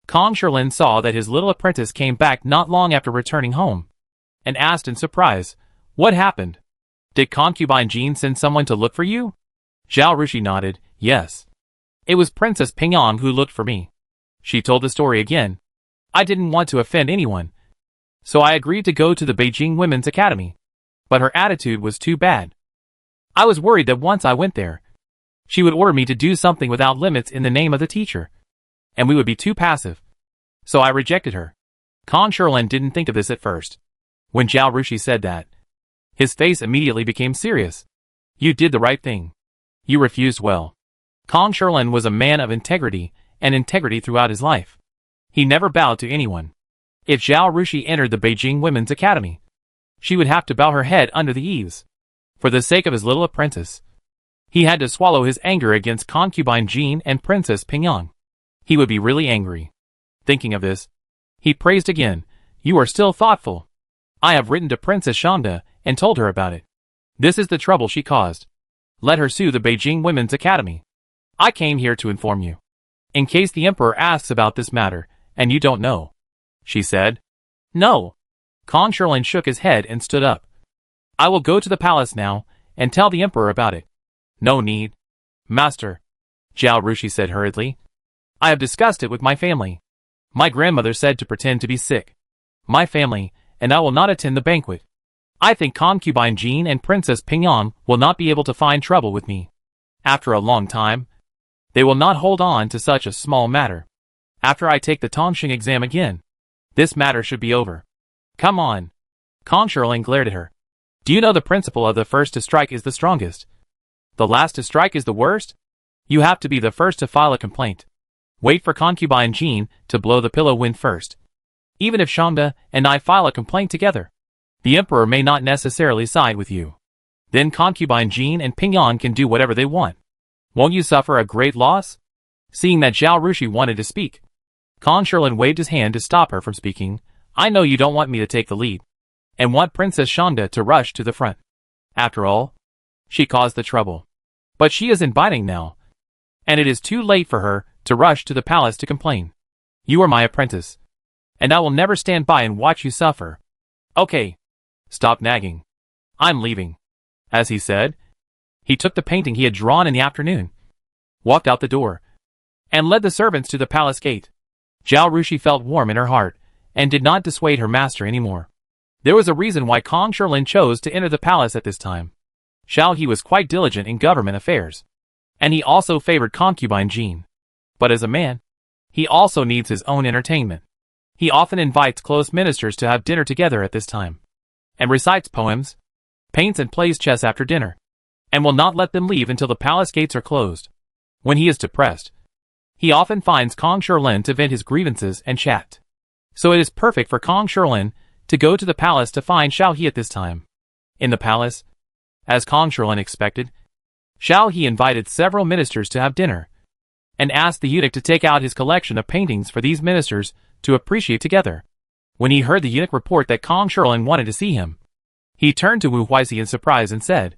Kong Shilin saw that his little apprentice came back not long after returning home, and asked in surprise, "What happened? Did concubine Jean send someone to look for you?" Zhao Rushui nodded, "Yes. It was Princess Pingyang who looked for me." She told the story again. "I didn't want to offend anyone, so I agreed to go to the Beijing Women's Academy. But her attitude was too bad. I was worried that once I went there, she would order me to do something without limits in the name of the teacher, and we would be too passive. So I rejected her." Kong Shilin didn't think of this at first. When Zhao Rushui said that, his face immediately became serious. "You did the right thing. You refused well." Kong Shilin was a man of integrity, and integrity throughout his life. He never bowed to anyone. If Zhao Rushui entered the Beijing Women's Academy, she would have to bow her head under the eaves. For the sake of his little apprentice, he had to swallow his anger against concubine Jean and Princess Pingyang. He would be really angry. Thinking of this, he praised again, "You are still thoughtful. I have written to Princess Shangde and told her about it. This is the trouble she caused. Let her sue the Beijing Women's Academy. I came here to inform you, in case the emperor asks about this matter, and you don't know," she said. "No." Kong Shilin shook his head and stood up. "I will go to the palace now and tell the emperor about it." "No need, master," Zhao Rushui said hurriedly. "I have discussed it with my family. My grandmother said to pretend to be sick. My family and I will not attend the banquet. I think concubine Jean and Princess Pingyang will not be able to find trouble with me. After a long time, they will not hold on to such a small matter. After I take the Tongxing exam again, this matter should be over. Come on." Kong Shilin glared at her. "Do you know the principle of the first to strike is the strongest? The last to strike is the worst? You have to be the first to file a complaint. Wait for concubine Jean to blow the pillow wind first. Even if Shangde and I file a complaint together, the emperor may not necessarily side with you. Then concubine Jean and Pingyang can do whatever they want. Won't you suffer a great loss?" Seeing that Zhao Rushui wanted to speak, Kong Shilin waved his hand to stop her from speaking. "I know you don't want me to take the lead, and want Princess Shangde to rush to the front. After all, she caused the trouble. But she is in Baining now, and it is too late for her to rush to the palace to complain. You are my apprentice, and I will never stand by and watch you suffer. Okay, stop nagging. I'm leaving." As he said, he took the painting he had drawn in the afternoon, walked out the door, and led the servants to the palace gate. Zhao Rushui felt warm in her heart, and did not dissuade her master anymore. There was a reason why Kong Shilin chose to enter the palace at this time. Zhao He was quite diligent in government affairs, and he also favored concubine Jean. But as a man, he also needs his own entertainment. He often invites close ministers to have dinner together at this time, and recites poems, paints and plays chess after dinner, and will not let them leave until the palace gates are closed. When he is depressed, he often finds Kong Shilin to vent his grievances and chat. So it is perfect for Kong Shilin to go to the palace to find Zhao He at this time. In the palace, as Kong Shilin expected, Zhao He invited several ministers to have dinner, and asked the eunuch to take out his collection of paintings for these ministers to appreciate together. When he heard the eunuch report that Kong Shirlin wanted to see him, he turned to Wu Huizi in surprise and said,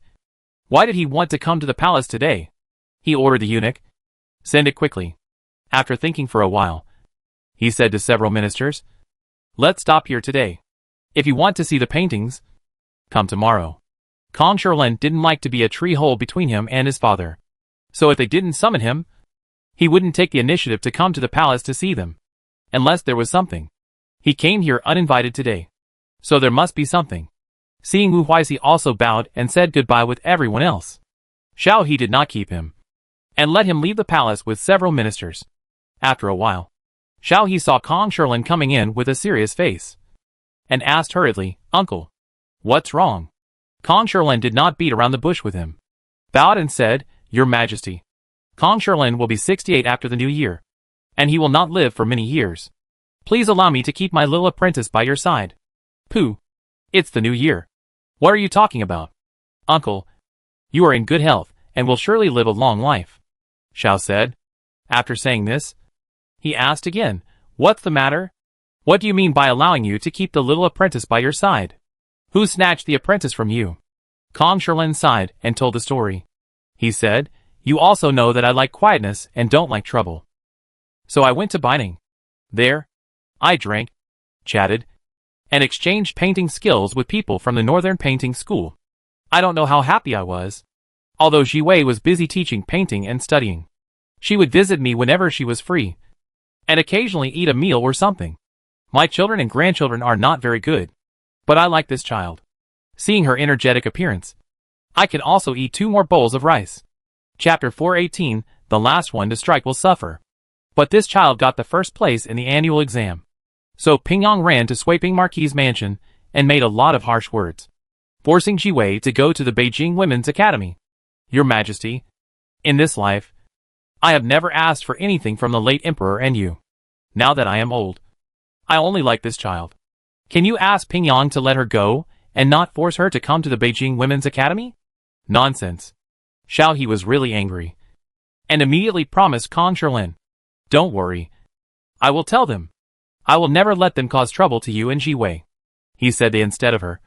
"Why did he want to come to the palace today?" He ordered the eunuch, "Send it quickly." After thinking for a while, he said to several ministers, "Let's stop here today. If you want to see the paintings, come tomorrow." Kong Shirlin didn't like to be a tree hole between him and his father, so if they didn't summon him, he wouldn't take the initiative to come to the palace to see them, unless there was something. He came here uninvited today, so there must be something. Seeing Wu Huizi also bowed and said goodbye with everyone else, Zhao He did not keep him, and let him leave the palace with several ministers. After a while, Zhao He saw Kong Shirlin coming in with a serious face, and asked hurriedly, "Uncle, what's wrong?" Kong Shirlin did not beat around the bush with him, bowed and said, "Your Majesty, Kong Shirlin will be 68 after the new year, and he will not live for many years. Please allow me to keep my little apprentice by your side." "Pooh, it's the new year. What are you talking about?" "Uncle, you are in good health, and will surely live a long life," Zhao said. After saying this, he asked again, "What's the matter? What do you mean by allowing you to keep the little apprentice by your side? Who snatched the apprentice from you?" Kong Shirlin sighed and told the story. He said, "You also know that I like quietness and don't like trouble. So I went to Bining. There, I drank, chatted, and exchanged painting skills with people from the Northern Painting School. I don't know how happy I was. Although Ji Wei was busy teaching painting and studying, she would visit me whenever she was free, and occasionally eat a meal or something. My children and grandchildren are not very good, but I like this child. Seeing her energetic appearance, I can also eat 2 more bowls of rice." Chapter 418, the last one to strike will suffer. But this child got the first place in the annual exam. So Pingyang ran to Sweeping Marquis's mansion and made a lot of harsh words, forcing Ji Wei to go to the Beijing Women's Academy. "Your Majesty, in this life, I have never asked for anything from the late emperor and you. Now that I am old, I only like this child. Can you ask Pingyang to let her go and not force her to come to the Beijing Women's Academy?" "Nonsense." Zhao He was really angry, and immediately promised Kong Shirlin, "Don't worry. I will tell them. I will never let them cause trouble to you and Ji Wei," he said instead of her,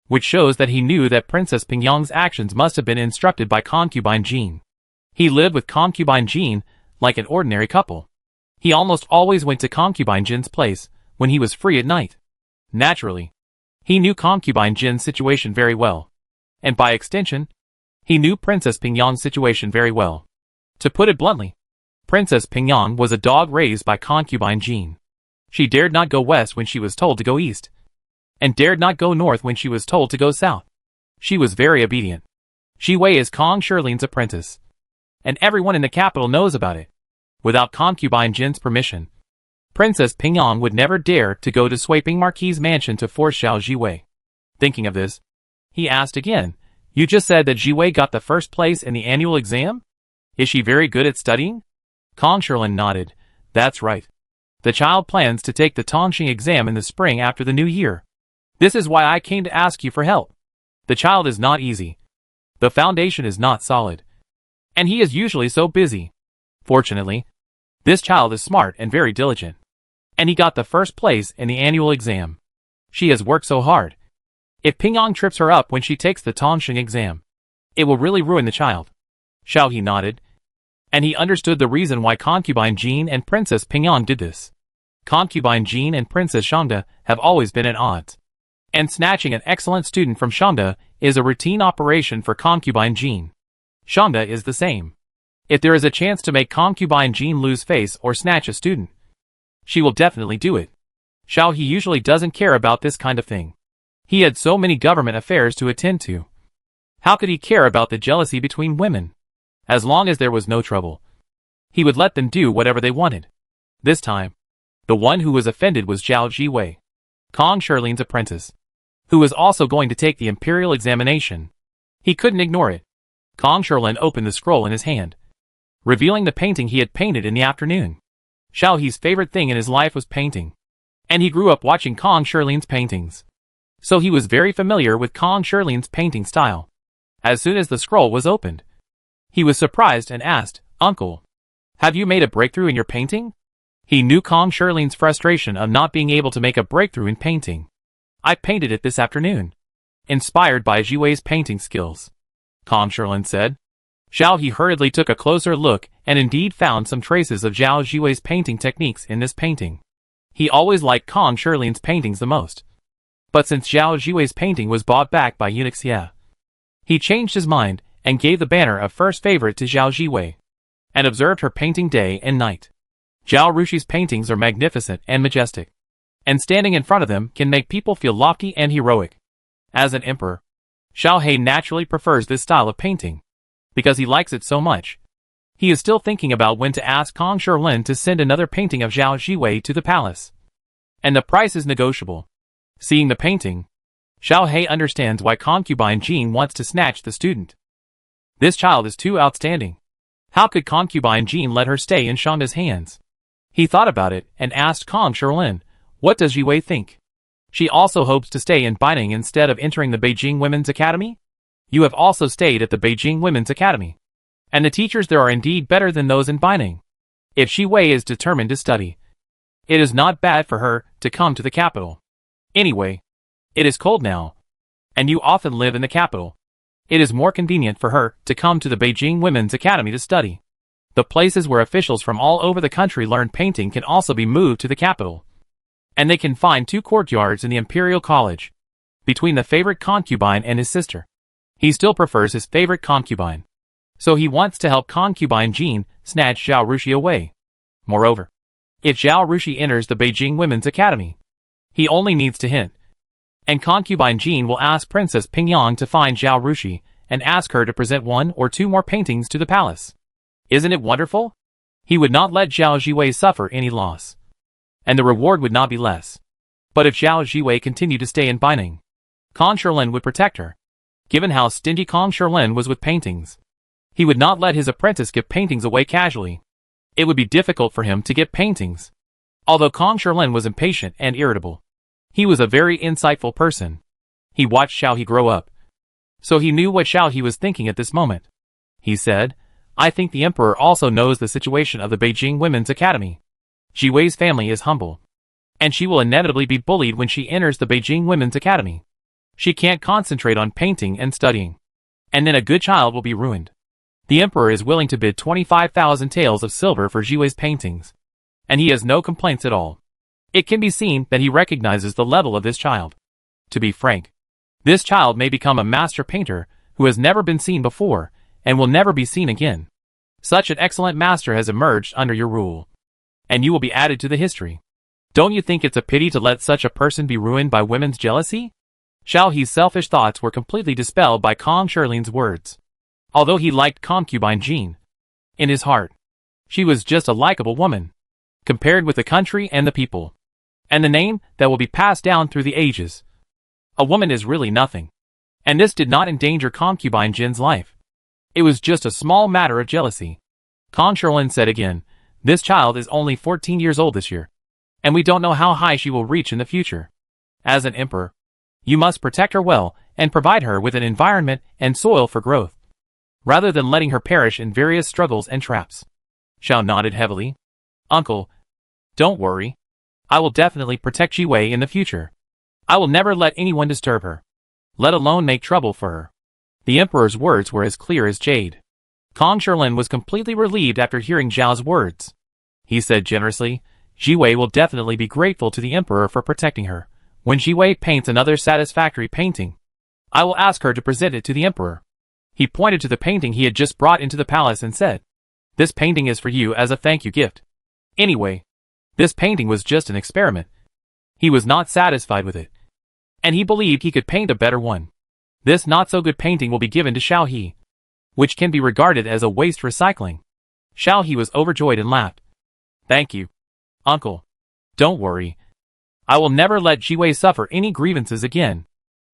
which shows that he knew that Princess Pingyang's actions must have been instructed by concubine Jean. He lived with concubine Jean like an ordinary couple. He almost always went to concubine Jin's place when he was free at night. Naturally, he knew concubine Jin's situation very well, and by extension, he knew Princess Pingyang's situation very well. To put it bluntly, Princess Pingyang was a dog raised by concubine Jean. She dared not go west when she was told to go east, and dared not go north when she was told to go south. She was very obedient. Ji Wei is Kong Shirlin's apprentice, and everyone in the capital knows about it. Without concubine Jin's permission, Princess Pingyang would never dare to go to Sweeping Marquis's mansion to force Zhao Ji Wei. Thinking of this, he asked again, "You just said that Ji Wei got the first place in the annual exam? Is she very good at studying?" Kong Shirlin nodded. "That's right. The child plans to take the Tongxing exam in the spring after the new year. This is why I came to ask you for help. The child is not easy. The foundation is not solid, and he is usually so busy. Fortunately, this child is smart and very diligent, and he got the first place in the annual exam. She has worked so hard. If Pingyang trips her up when she takes the Tongxing exam, it will really ruin the child." Zhao He nodded, and he understood the reason why concubine Jean and Princess Pingyang did this. Concubine Jean and Princess Shangda have always been at odds, and snatching an excellent student from Shangda is a routine operation for concubine Jean. Shangda is the same. If there is a chance to make concubine Jean lose face or snatch a student, she will definitely do it. Zhao He usually doesn't care about this kind of thing. He had so many government affairs to attend to. How could he care about the jealousy between women? As long as there was no trouble, he would let them do whatever they wanted. This time, the one who was offended was Zhao Ji Wei, Kong Shirlin's apprentice, who was also going to take the imperial examination. He couldn't ignore it. Kong Shirlin opened the scroll in his hand, revealing the painting he had painted in the afternoon. Zhao He's favorite thing in his life was painting, and he grew up watching Kong Shirlin's paintings, so he was very familiar with Kong Shirlin's painting style. As soon as the scroll was opened, he was surprised and asked, "Uncle, Have you made a breakthrough in your painting? He knew Kong Shirlin's frustration of not being able to make a breakthrough in painting. I painted it this afternoon. Inspired by Jiwei's painting skills, Kong Shirlin said. Zhao He hurriedly took a closer look and indeed found some traces of Zhao Jiwei's painting techniques in this painting. He always liked Kong Shirlin's paintings the most. But since Zhao Jiwei's painting was bought back by Eunuch Xie, he changed his mind and gave the banner of first favorite to Zhao Jiwei, and observed her painting day and night. Zhao Rushi's paintings are magnificent and majestic, and standing in front of them can make people feel lofty and heroic. As an emperor, Zhao He naturally prefers this style of painting, because he likes it so much. He is still thinking about when to ask Kong Shirlin to send another painting of Zhao Jiwei to the palace. And the price is negotiable. Seeing the painting, Zhao He understands why concubine Jean wants to snatch the student. This child is too outstanding. How could concubine Jean let her stay in Shanda's hands? He thought about it and asked Kong Shirlin, what does Jiwei think? She also hopes to stay in Binding instead of entering the Beijing Women's Academy? You have also stayed at the Beijing Women's Academy, and the teachers there are indeed better than those in Binding. If Jiwei is determined to study, it is not bad for her to come to the capital. Anyway, it is cold now, and you often live in the capital. It is more convenient for her to come to the Beijing Women's Academy to study. The places where officials from all over the country learn painting can also be moved to the capital. And they can find 2 courtyards in the Imperial College, between the favorite concubine and his sister. He still prefers his favorite concubine, so he wants to help concubine Jean snatch Zhao Rushui away. Moreover, if Zhao Rushui enters the Beijing Women's Academy, he only needs to hint, and concubine Jean will ask Princess Pingyang to find Zhao Rushui and ask her to present 1 or 2 more paintings to the palace. Isn't it wonderful? He would not let Zhao Jiwei suffer any loss, and the reward would not be less. But if Zhao Jiwei continued to stay in Binding, Kong Shirlin would protect her. Given how stingy Kong Shirlin was with paintings, he would not let his apprentice give paintings away casually. It would be difficult for him to get paintings. Although Kong Shirlin was impatient and irritable, he was a very insightful person. He watched Zhao He grow up, so he knew what Zhao He was thinking at this moment. He said, I think the emperor also knows the situation of the Beijing Women's Academy. Jiwei's family is humble, and she will inevitably be bullied when she enters the Beijing Women's Academy. She can't concentrate on painting and studying, and then a good child will be ruined. The emperor is willing to bid 25,000 taels of silver for Jiwei's paintings, and he has no complaints at all. It can be seen that he recognizes the level of this child. To be frank, this child may become a master painter who has never been seen before and will never be seen again. Such an excellent master has emerged under your rule, and you will be added to the history. Don't you think it's a pity to let such a person be ruined by women's jealousy? Zhao He's selfish thoughts were completely dispelled by Kong Shirlin's words. Although he liked concubine Jean, in his heart, she was just a likable woman, compared with the country and the people, and the name that will be passed down through the ages. A woman is really nothing, and this did not endanger concubine Jin's life. It was just a small matter of jealousy. Kong Shirlin said again, this child is only 14 years old this year, and we don't know how high she will reach in the future. As an emperor, you must protect her well and provide her with an environment and soil for growth, rather than letting her perish in various struggles and traps. Zhao nodded heavily. Uncle, don't worry. I will definitely protect Jiwei in the future. I will never let anyone disturb her, let alone make trouble for her. The emperor's words were as clear as jade. Kong Shirlin was completely relieved after hearing Zhao's words. He said generously, Jiwei will definitely be grateful to the emperor for protecting her. When Jiwei paints another satisfactory painting, I will ask her to present it to the emperor. He pointed to the painting he had just brought into the palace and said, this painting is for you as a thank you gift. Anyway, this painting was just an experiment. He was not satisfied with it, and he believed he could paint a better one. This not-so-good painting will be given to Zhao He, which can be regarded as a waste recycling. Zhao He was overjoyed and laughed. Thank you, uncle. Don't worry. I will never let Jiwei suffer any grievances again.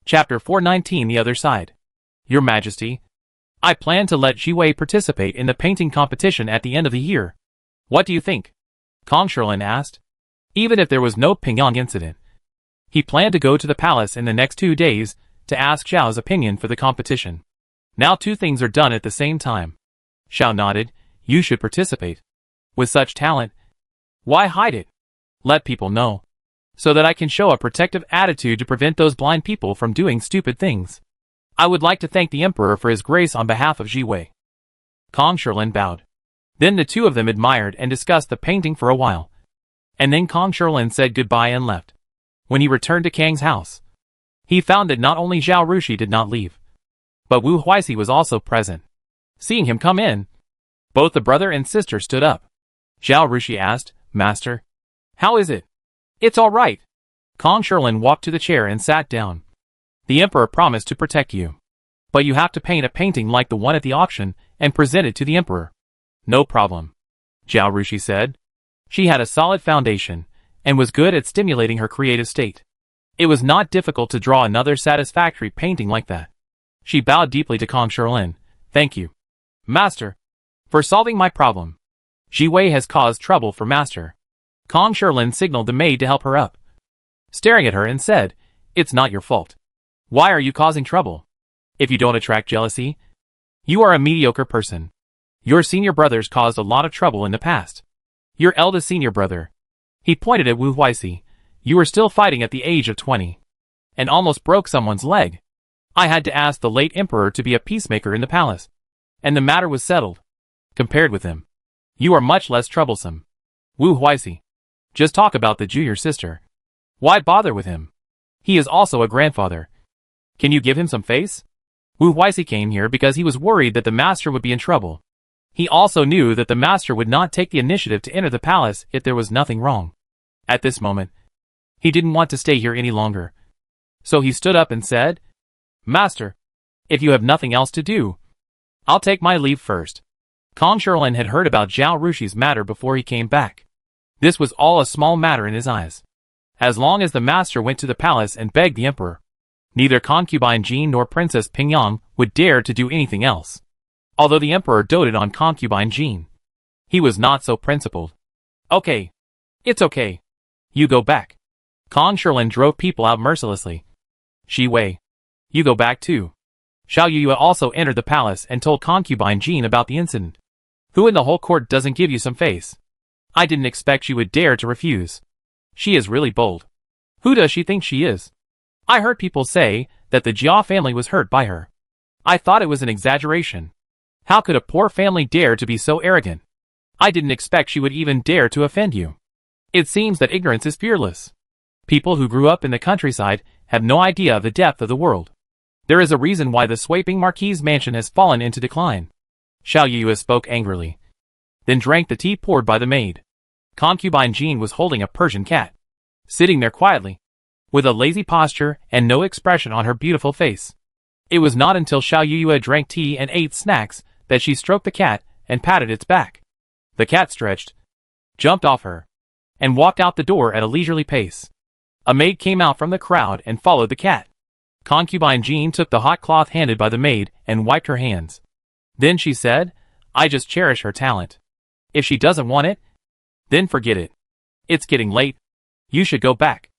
Chapter 419 The Other Side. Your Majesty, I plan to let Jiwei participate in the painting competition at the end of the year. What do you think? Kong Shirlin asked. Even if there was no Pingyang incident, he planned to go to the palace in the next 2 days to ask Zhao's opinion for the competition. Now 2 things are done at the same time. Zhao nodded. You should participate. With such talent, why hide it? Let people know, so that I can show a protective attitude to prevent those blind people from doing stupid things. I would like to thank the emperor for his grace on behalf of Jiwei. Kong Shilin bowed. Then the two of them admired and discussed the painting for a while. And then Kong Shilin said goodbye and left. When he returned to Kang's house, he found that not only Zhao Rushui did not leave, but Wu Huixi was also present. Seeing him come in, both the brother and sister stood up. Zhao Rushui asked, "Master, how is it?" "It's all right." Kong Shilin walked to the chair and sat down. "The emperor promised to protect you, but you have to paint a painting like the one at the auction and present it to the emperor." "No problem," Zhao Rushui said. She had a solid foundation and was good at stimulating her creative state. It was not difficult to draw another satisfactory painting like that. She bowed deeply to Kong Shilin. "Thank you, Master, for solving my problem. Jiwei has caused trouble for Master." Kong Shilin signaled the maid to help her up, staring at her and said, "It's not your fault. Why are you causing trouble? If you don't attract jealousy, you are a mediocre person. Your senior brothers caused a lot of trouble in the past. Your eldest senior brother," he pointed at Wu Huixi, "you were still fighting at the age of 20, and almost broke someone's leg. I had to ask the late emperor to be a peacemaker in the palace, and the matter was settled. Compared with him, you are much less troublesome. Wu Huixi, just talk about the junior sister. Why bother with him? He is also a grandfather. Can you give him some face?" Wu Huixi came here because he was worried that the master would be in trouble. He also knew that the master would not take the initiative to enter the palace if there was nothing wrong. At this moment, he didn't want to stay here any longer. So he stood up and said, "Master, if you have nothing else to do, I'll take my leave first." Kong Shilin had heard about Zhao Rushi's matter before he came back. This was all a small matter in his eyes. As long as the master went to the palace and begged the emperor, neither concubine Jean nor Princess Pingyang would dare to do anything else. Although the emperor doted on concubine Jean, he was not so principled. "Okay. It's okay. You go back." Kong Shilin drove people out mercilessly. "Jiwei, you go back too." Zhao Yuyu also entered the palace and told concubine Jean about the incident. "Who in the whole court doesn't give you some face? I didn't expect she would dare to refuse. She is really bold. Who does she think she is? I heard people say that the Jia family was hurt by her. I thought it was an exaggeration. How could a poor family dare to be so arrogant? I didn't expect she would even dare to offend you. It seems that ignorance is fearless. People who grew up in the countryside have no idea of the depth of the world. There is a reason why the sweeping marquis's mansion has fallen into decline." Zhao Yuyu spoke angrily, then drank the tea poured by the maid. Concubine Jean was holding a Persian cat, sitting there quietly, with a lazy posture and no expression on her beautiful face. It was not until Zhao Yuyu drank tea and ate snacks that she stroked the cat and patted its back. The cat stretched, jumped off her, and walked out the door at a leisurely pace. A maid came out from the crowd and followed the cat. Concubine Jean took the hot cloth handed by the maid and wiped her hands. Then she said, "I just cherish her talent. If she doesn't want it, then forget it. It's getting late. You should go back."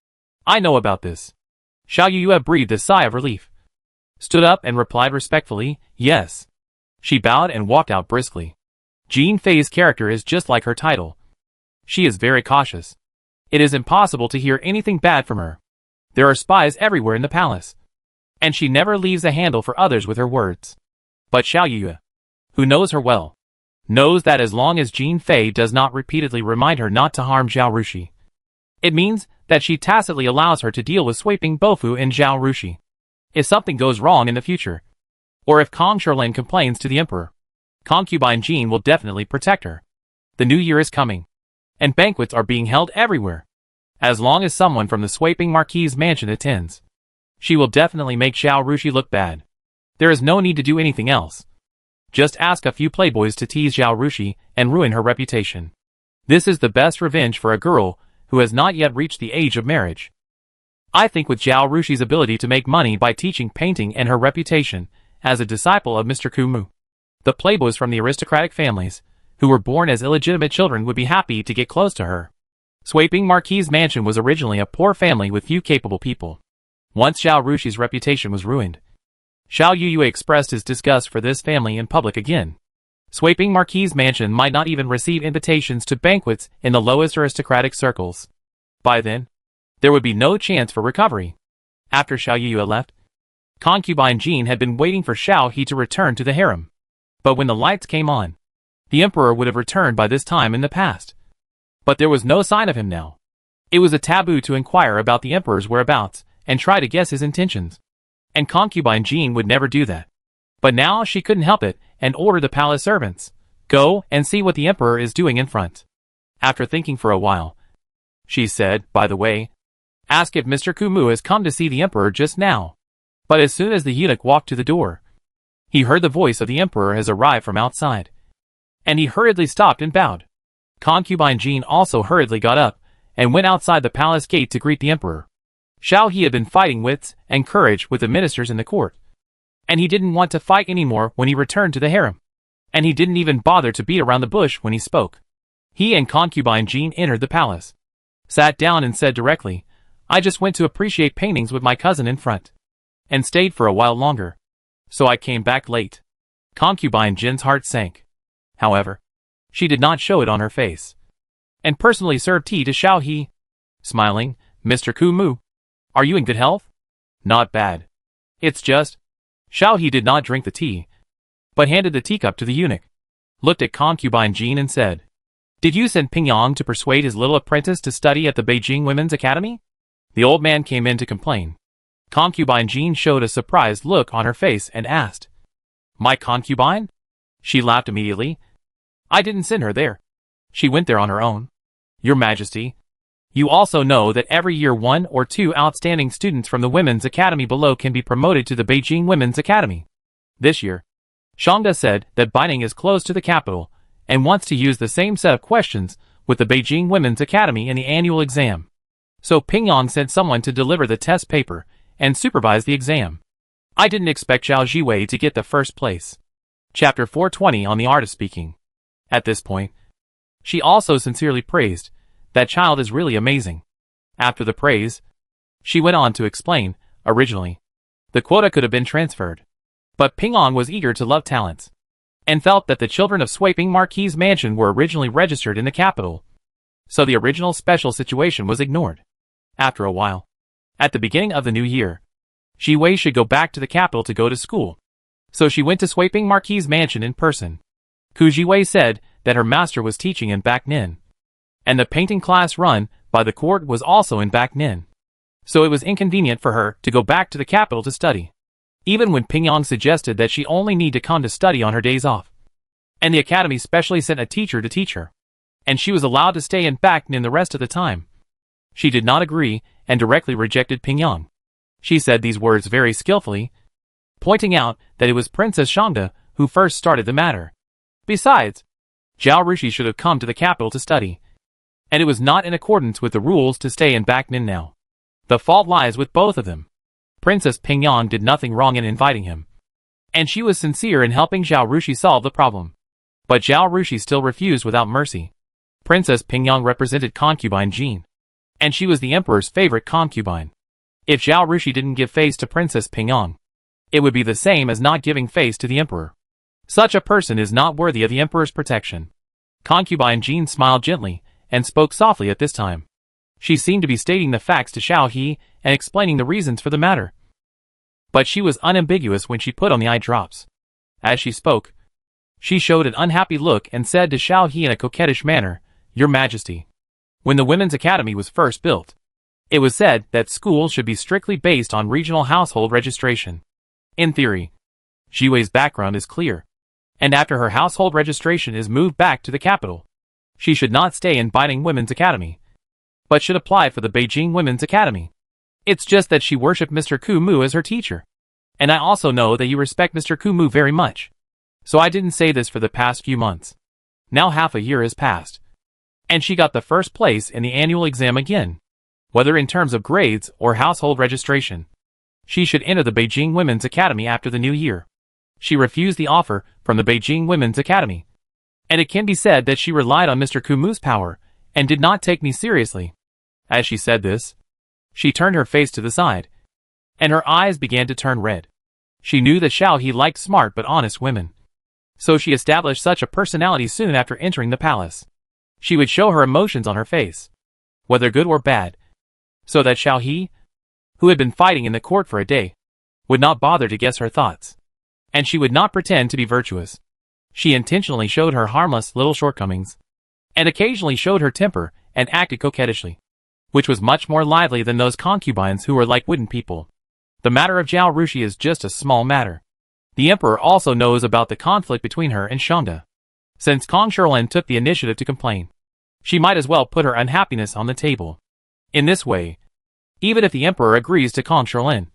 "I know about this." Zhao Yuyu breathed a sigh of relief, stood up and replied respectfully, "Yes." She bowed and walked out briskly. Jean Fei's character is just like her title. She is very cautious. It is impossible to hear anything bad from her. There are spies everywhere in the palace, and she never leaves a handle for others with her words. But Zhao Yuyu, who knows her well, knows that as long as Jean Fei does not repeatedly remind her not to harm Zhao Rushui, it means that she tacitly allows her to deal with sweeping Bofu and Zhao Rushui. If something goes wrong in the future, or if Kong Shilin complains to the emperor, concubine Jean will definitely protect her. The new year is coming, and banquets are being held everywhere. As long as someone from the sweeping marquis's mansion attends, she will definitely make Zhao Rushui look bad. There is no need to do anything else. Just ask a few playboys to tease Zhao Rushui and ruin her reputation. This is the best revenge for a girl who has not yet reached the age of marriage. I think with Zhao Rushi's ability to make money by teaching painting and her reputation as a disciple of Mr. Kumu, the playboys from the aristocratic families, who were born as illegitimate children, would be happy to get close to her. Sweeping Marquis's mansion was originally a poor family with few capable people. Once Zhao Rushi's reputation was ruined, Zhao Yuyu expressed his disgust for this family in public again. Swiping Marquis' mansion might not even receive invitations to banquets in the lowest aristocratic circles. By then, there would be no chance for recovery. After Zhao Yuyu left, concubine Jean had been waiting for Zhao He to return to the harem. But when the lights came on, the emperor would have returned by this time in the past. But there was no sign of him now. It was a taboo to inquire about the emperor's whereabouts and try to guess his intentions. And concubine Jean would never do that. But now she couldn't help it and ordered the palace servants, "Go and see what the emperor is doing in front." After thinking for a while, she said, "By the way, ask if Mr. Kumu has come to see the emperor just now." But as soon as the eunuch walked to the door, he heard the voice of the emperor has arrived from outside. And he hurriedly stopped and bowed. Concubine Jean also hurriedly got up and went outside the palace gate to greet the emperor. Zhao He had been fighting wits and courage with the ministers in the court. And he didn't want to fight anymore when he returned to the harem. And he didn't even bother to beat around the bush when he spoke. He and concubine Jean entered the palace, sat down and said directly, "I just went to appreciate paintings with my cousin in front, and stayed for a while longer. So I came back late." Concubine Jean's heart sank. However, she did not show it on her face, and personally served tea to Zhao He. Smiling, "Mr. Kumu, are you in good health?" "Not bad. It's just..." Zhao He did not drink the tea, but handed the teacup to the eunuch, looked at concubine Jean and said, "Did you send Pingyang to persuade his little apprentice to study at the Beijing Women's Academy?" The old man came in to complain. Concubine Jean showed a surprised look on her face and asked, "My concubine?" She laughed immediately. "I didn't send her there. She went there on her own." "Your Majesty, you also know that every year 1 or 2 outstanding students from the Women's Academy below can be promoted to the Beijing Women's Academy. This year, Shangda said that Baining is close to the capital and wants to use the same set of questions with the Beijing Women's Academy in the annual exam. So Pingyang sent someone to deliver the test paper and supervise the exam. I didn't expect Zhao Jiwei to get the first place." Chapter 420 on the art of speaking. At this point, she also sincerely praised, "That child is really amazing." After the praise, she went on to explain, originally, the quota could have been transferred. But Pingyang was eager to love talents, and felt that the children of Swiping Marquis' mansion were originally registered in the capital. So the original special situation was ignored. After a while, at the beginning of the new year, Jiwei should go back to the capital to go to school. So she went to Swiping Marquis' mansion in person. Ku Jiwei said that her master was teaching in Backnin, and the painting class run by the court was also in Backnin. So it was inconvenient for her to go back to the capital to study, even when Pingyang suggested that she only need to come to study on her days off. And the academy specially sent a teacher to teach her, and she was allowed to stay in Backnin the rest of the time. She did not agree and directly rejected Pingyang. She said these words very skillfully, pointing out that it was Princess Shangda who first started the matter. Besides, Zhao Rushui should have come to the capital to study, and it was not in accordance with the rules to stay in Backnin now. The fault lies with both of them. Princess Pingyang did nothing wrong in inviting him, and she was sincere in helping Zhao Rushui solve the problem. But Zhao Rushui still refused without mercy. Princess Pingyang represented concubine Jean, and she was the emperor's favorite concubine. If Zhao Rushui didn't give face to Princess Pingyang, it would be the same as not giving face to the emperor. Such a person is not worthy of the emperor's protection. Concubine Jean smiled gently and spoke softly at this time. She seemed to be stating the facts to Zhao He and explaining the reasons for the matter. But she was unambiguous when she put on the eye drops. As she spoke, she showed an unhappy look and said to Zhao He in a coquettish manner, "Your Majesty, when the Women's Academy was first built, it was said that school should be strictly based on regional household registration. In theory, Jiwei's background is clear, and after her household registration is moved back to the capital, she should not stay in Baining Women's Academy, but should apply for the Beijing Women's Academy. It's just that she worshipped Mr. Kumu as her teacher, and I also know that you respect Mr. Kumu very much. So I didn't say this for the past few months. Now half a year has passed, and she got the first place in the annual exam again. Whether in terms of grades or household registration, she should enter the Beijing Women's Academy after the new year. She refused the offer from the Beijing Women's Academy, and it can be said that she relied on Mr. Kumu's power and did not take me seriously." As she said this, she turned her face to the side, and her eyes began to turn red. She knew that Zhao He liked smart but honest women. So she established such a personality soon after entering the palace. She would show her emotions on her face, whether good or bad, so that Zhao He, who had been fighting in the court for a day, would not bother to guess her thoughts. And she would not pretend to be virtuous. She intentionally showed her harmless little shortcomings, and occasionally showed her temper and acted coquettishly, which was much more lively than those concubines who were like wooden people. The matter of Zhao Rushui is just a small matter. The emperor also knows about the conflict between her and Shonda. Since Kong Shirlin took the initiative to complain, she might as well put her unhappiness on the table. In this way, even if the emperor agrees to Kong Shirlin,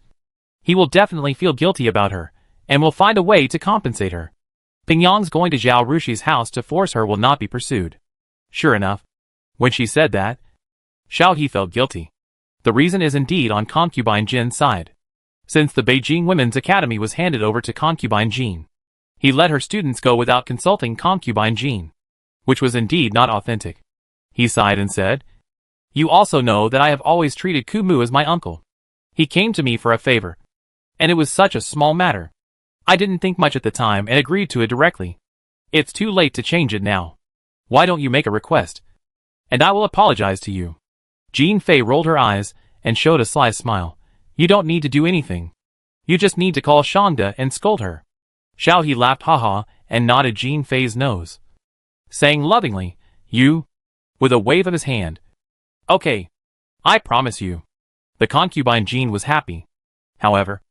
he will definitely feel guilty about her, and will find a way to compensate her. Pingyang's going to Zhao Rushi's house to force her will not be pursued. Sure enough, when she said that, Zhao He felt guilty. The reason is indeed on concubine Jin's side. Since the Beijing Women's Academy was handed over to concubine Jin, he let her students go without consulting concubine Jin, which was indeed not authentic. He sighed and said, "You also know that I have always treated Kumu as my uncle. He came to me for a favor, and it was such a small matter. I didn't think much at the time and agreed to it directly. It's too late to change it now. Why don't you make a request, and I will apologize to you?" Jean Fei rolled her eyes and showed a sly smile. "You don't need to do anything. You just need to call Shonda and scold her." Zhao He laughed haha and nodded Jean Fei's nose, saying lovingly, "You," with a wave of his hand. "Okay. I promise you." The concubine Jean was happy. However,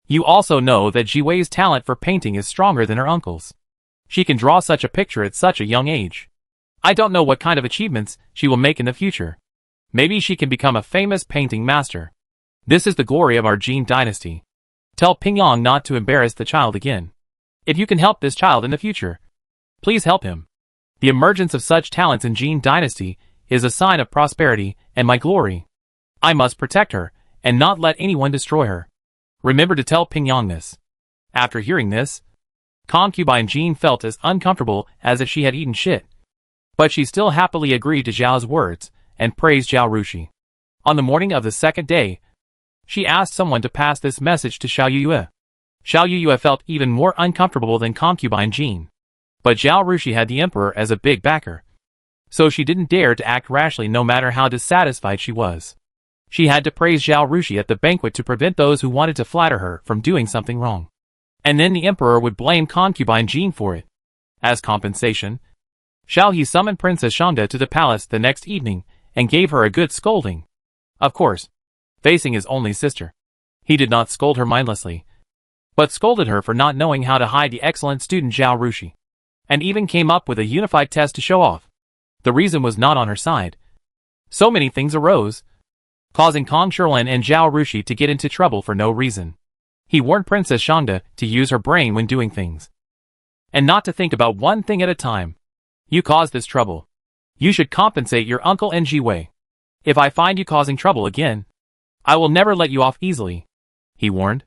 you also know that Jiwei's talent for painting is stronger than her uncle's. She can draw such a picture at such a young age. I don't know what kind of achievements she will make in the future. Maybe she can become a famous painting master. This is the glory of our Jin dynasty. Tell Pingyang not to embarrass the child again. If you can help this child in the future, please help him. The emergence of such talents in Jin dynasty is a sign of prosperity and my glory. I must protect her and not let anyone destroy her. Remember to tell Pingyang this." After hearing this, concubine Jin felt as uncomfortable as if she had eaten shit. But she still happily agreed to Zhao's words and praised Zhao Rushui. On the morning of the second day, she asked someone to pass this message to Zhao Yuyu. Zhao Yuyu felt even more uncomfortable than concubine Jin. But Zhao Rushui had the emperor as a big backer, so she didn't dare to act rashly no matter how dissatisfied she was. She had to praise Zhao Rushui at the banquet to prevent those who wanted to flatter her from doing something wrong. And then the emperor would blame concubine Jin for it. As compensation, Zhao He summoned Princess Shonda to the palace the next evening and gave her a good scolding. Of course, facing his only sister, he did not scold her mindlessly, but scolded her for not knowing how to hide the excellent student Zhao Rushui, and even came up with a unified test to show off. The reason was not on her side. So many things arose, causing Kong Shirlin and Zhao Rushui to get into trouble for no reason. He warned Princess Shonda to use her brain when doing things, and not to think about one thing at a time. "You caused this trouble. You should compensate your uncle and Jiwei. If I find you causing trouble again, I will never let you off easily," he warned.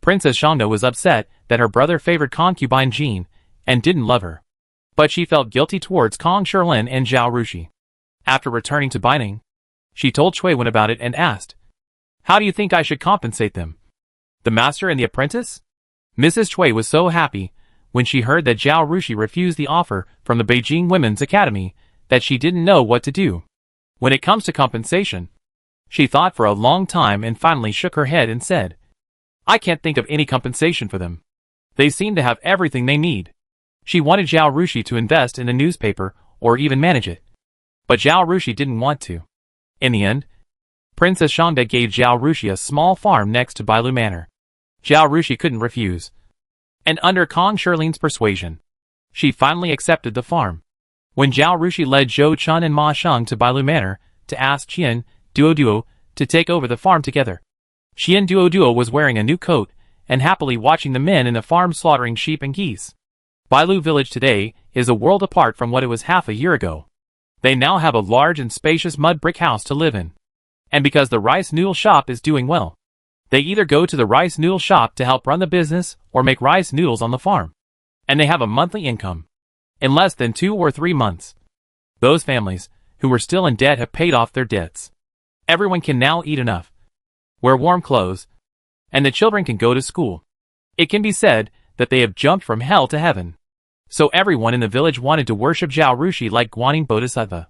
Princess Shonda was upset that her brother favored concubine Jin and didn't love her, but she felt guilty towards Kong Shirlin and Zhao Rushui. After returning to Baining, she told Cui Wen about it and asked, "How do you think I should compensate them? The master and the apprentice?" Mrs. Cui was so happy when she heard that Zhao Rushui refused the offer from the Beijing Women's Academy that she didn't know what to do. When it comes to compensation, she thought for a long time and finally shook her head and said, "I can't think of any compensation for them. They seem to have everything they need." She wanted Zhao Rushui to invest in a newspaper or even manage it, but Zhao Rushui didn't want to. In the end, Princess Shonda gave Zhao Rushui a small farm next to Bailu Manor. Zhao Rushui couldn't refuse, and under Kong Shirlin's persuasion, she finally accepted the farm. When Zhao Rushui led Zhou Chun and Ma Sheng to Bailu Manor to ask Qian Duoduo to take over the farm together, Qian Duoduo was wearing a new coat and happily watching the men in the farm slaughtering sheep and geese. Bailu village today is a world apart from what it was half a year ago. They now have a large and spacious mud brick house to live in. And because the rice noodle shop is doing well, they either go to the rice noodle shop to help run the business or make rice noodles on the farm. And they have a monthly income in less than 2 or 3 months. Those families who were still in debt have paid off their debts. Everyone can now eat enough, wear warm clothes, and the children can go to school. It can be said that they have jumped from hell to heaven. So everyone in the village wanted to worship Zhao Rushui like Guanyin Bodhisattva.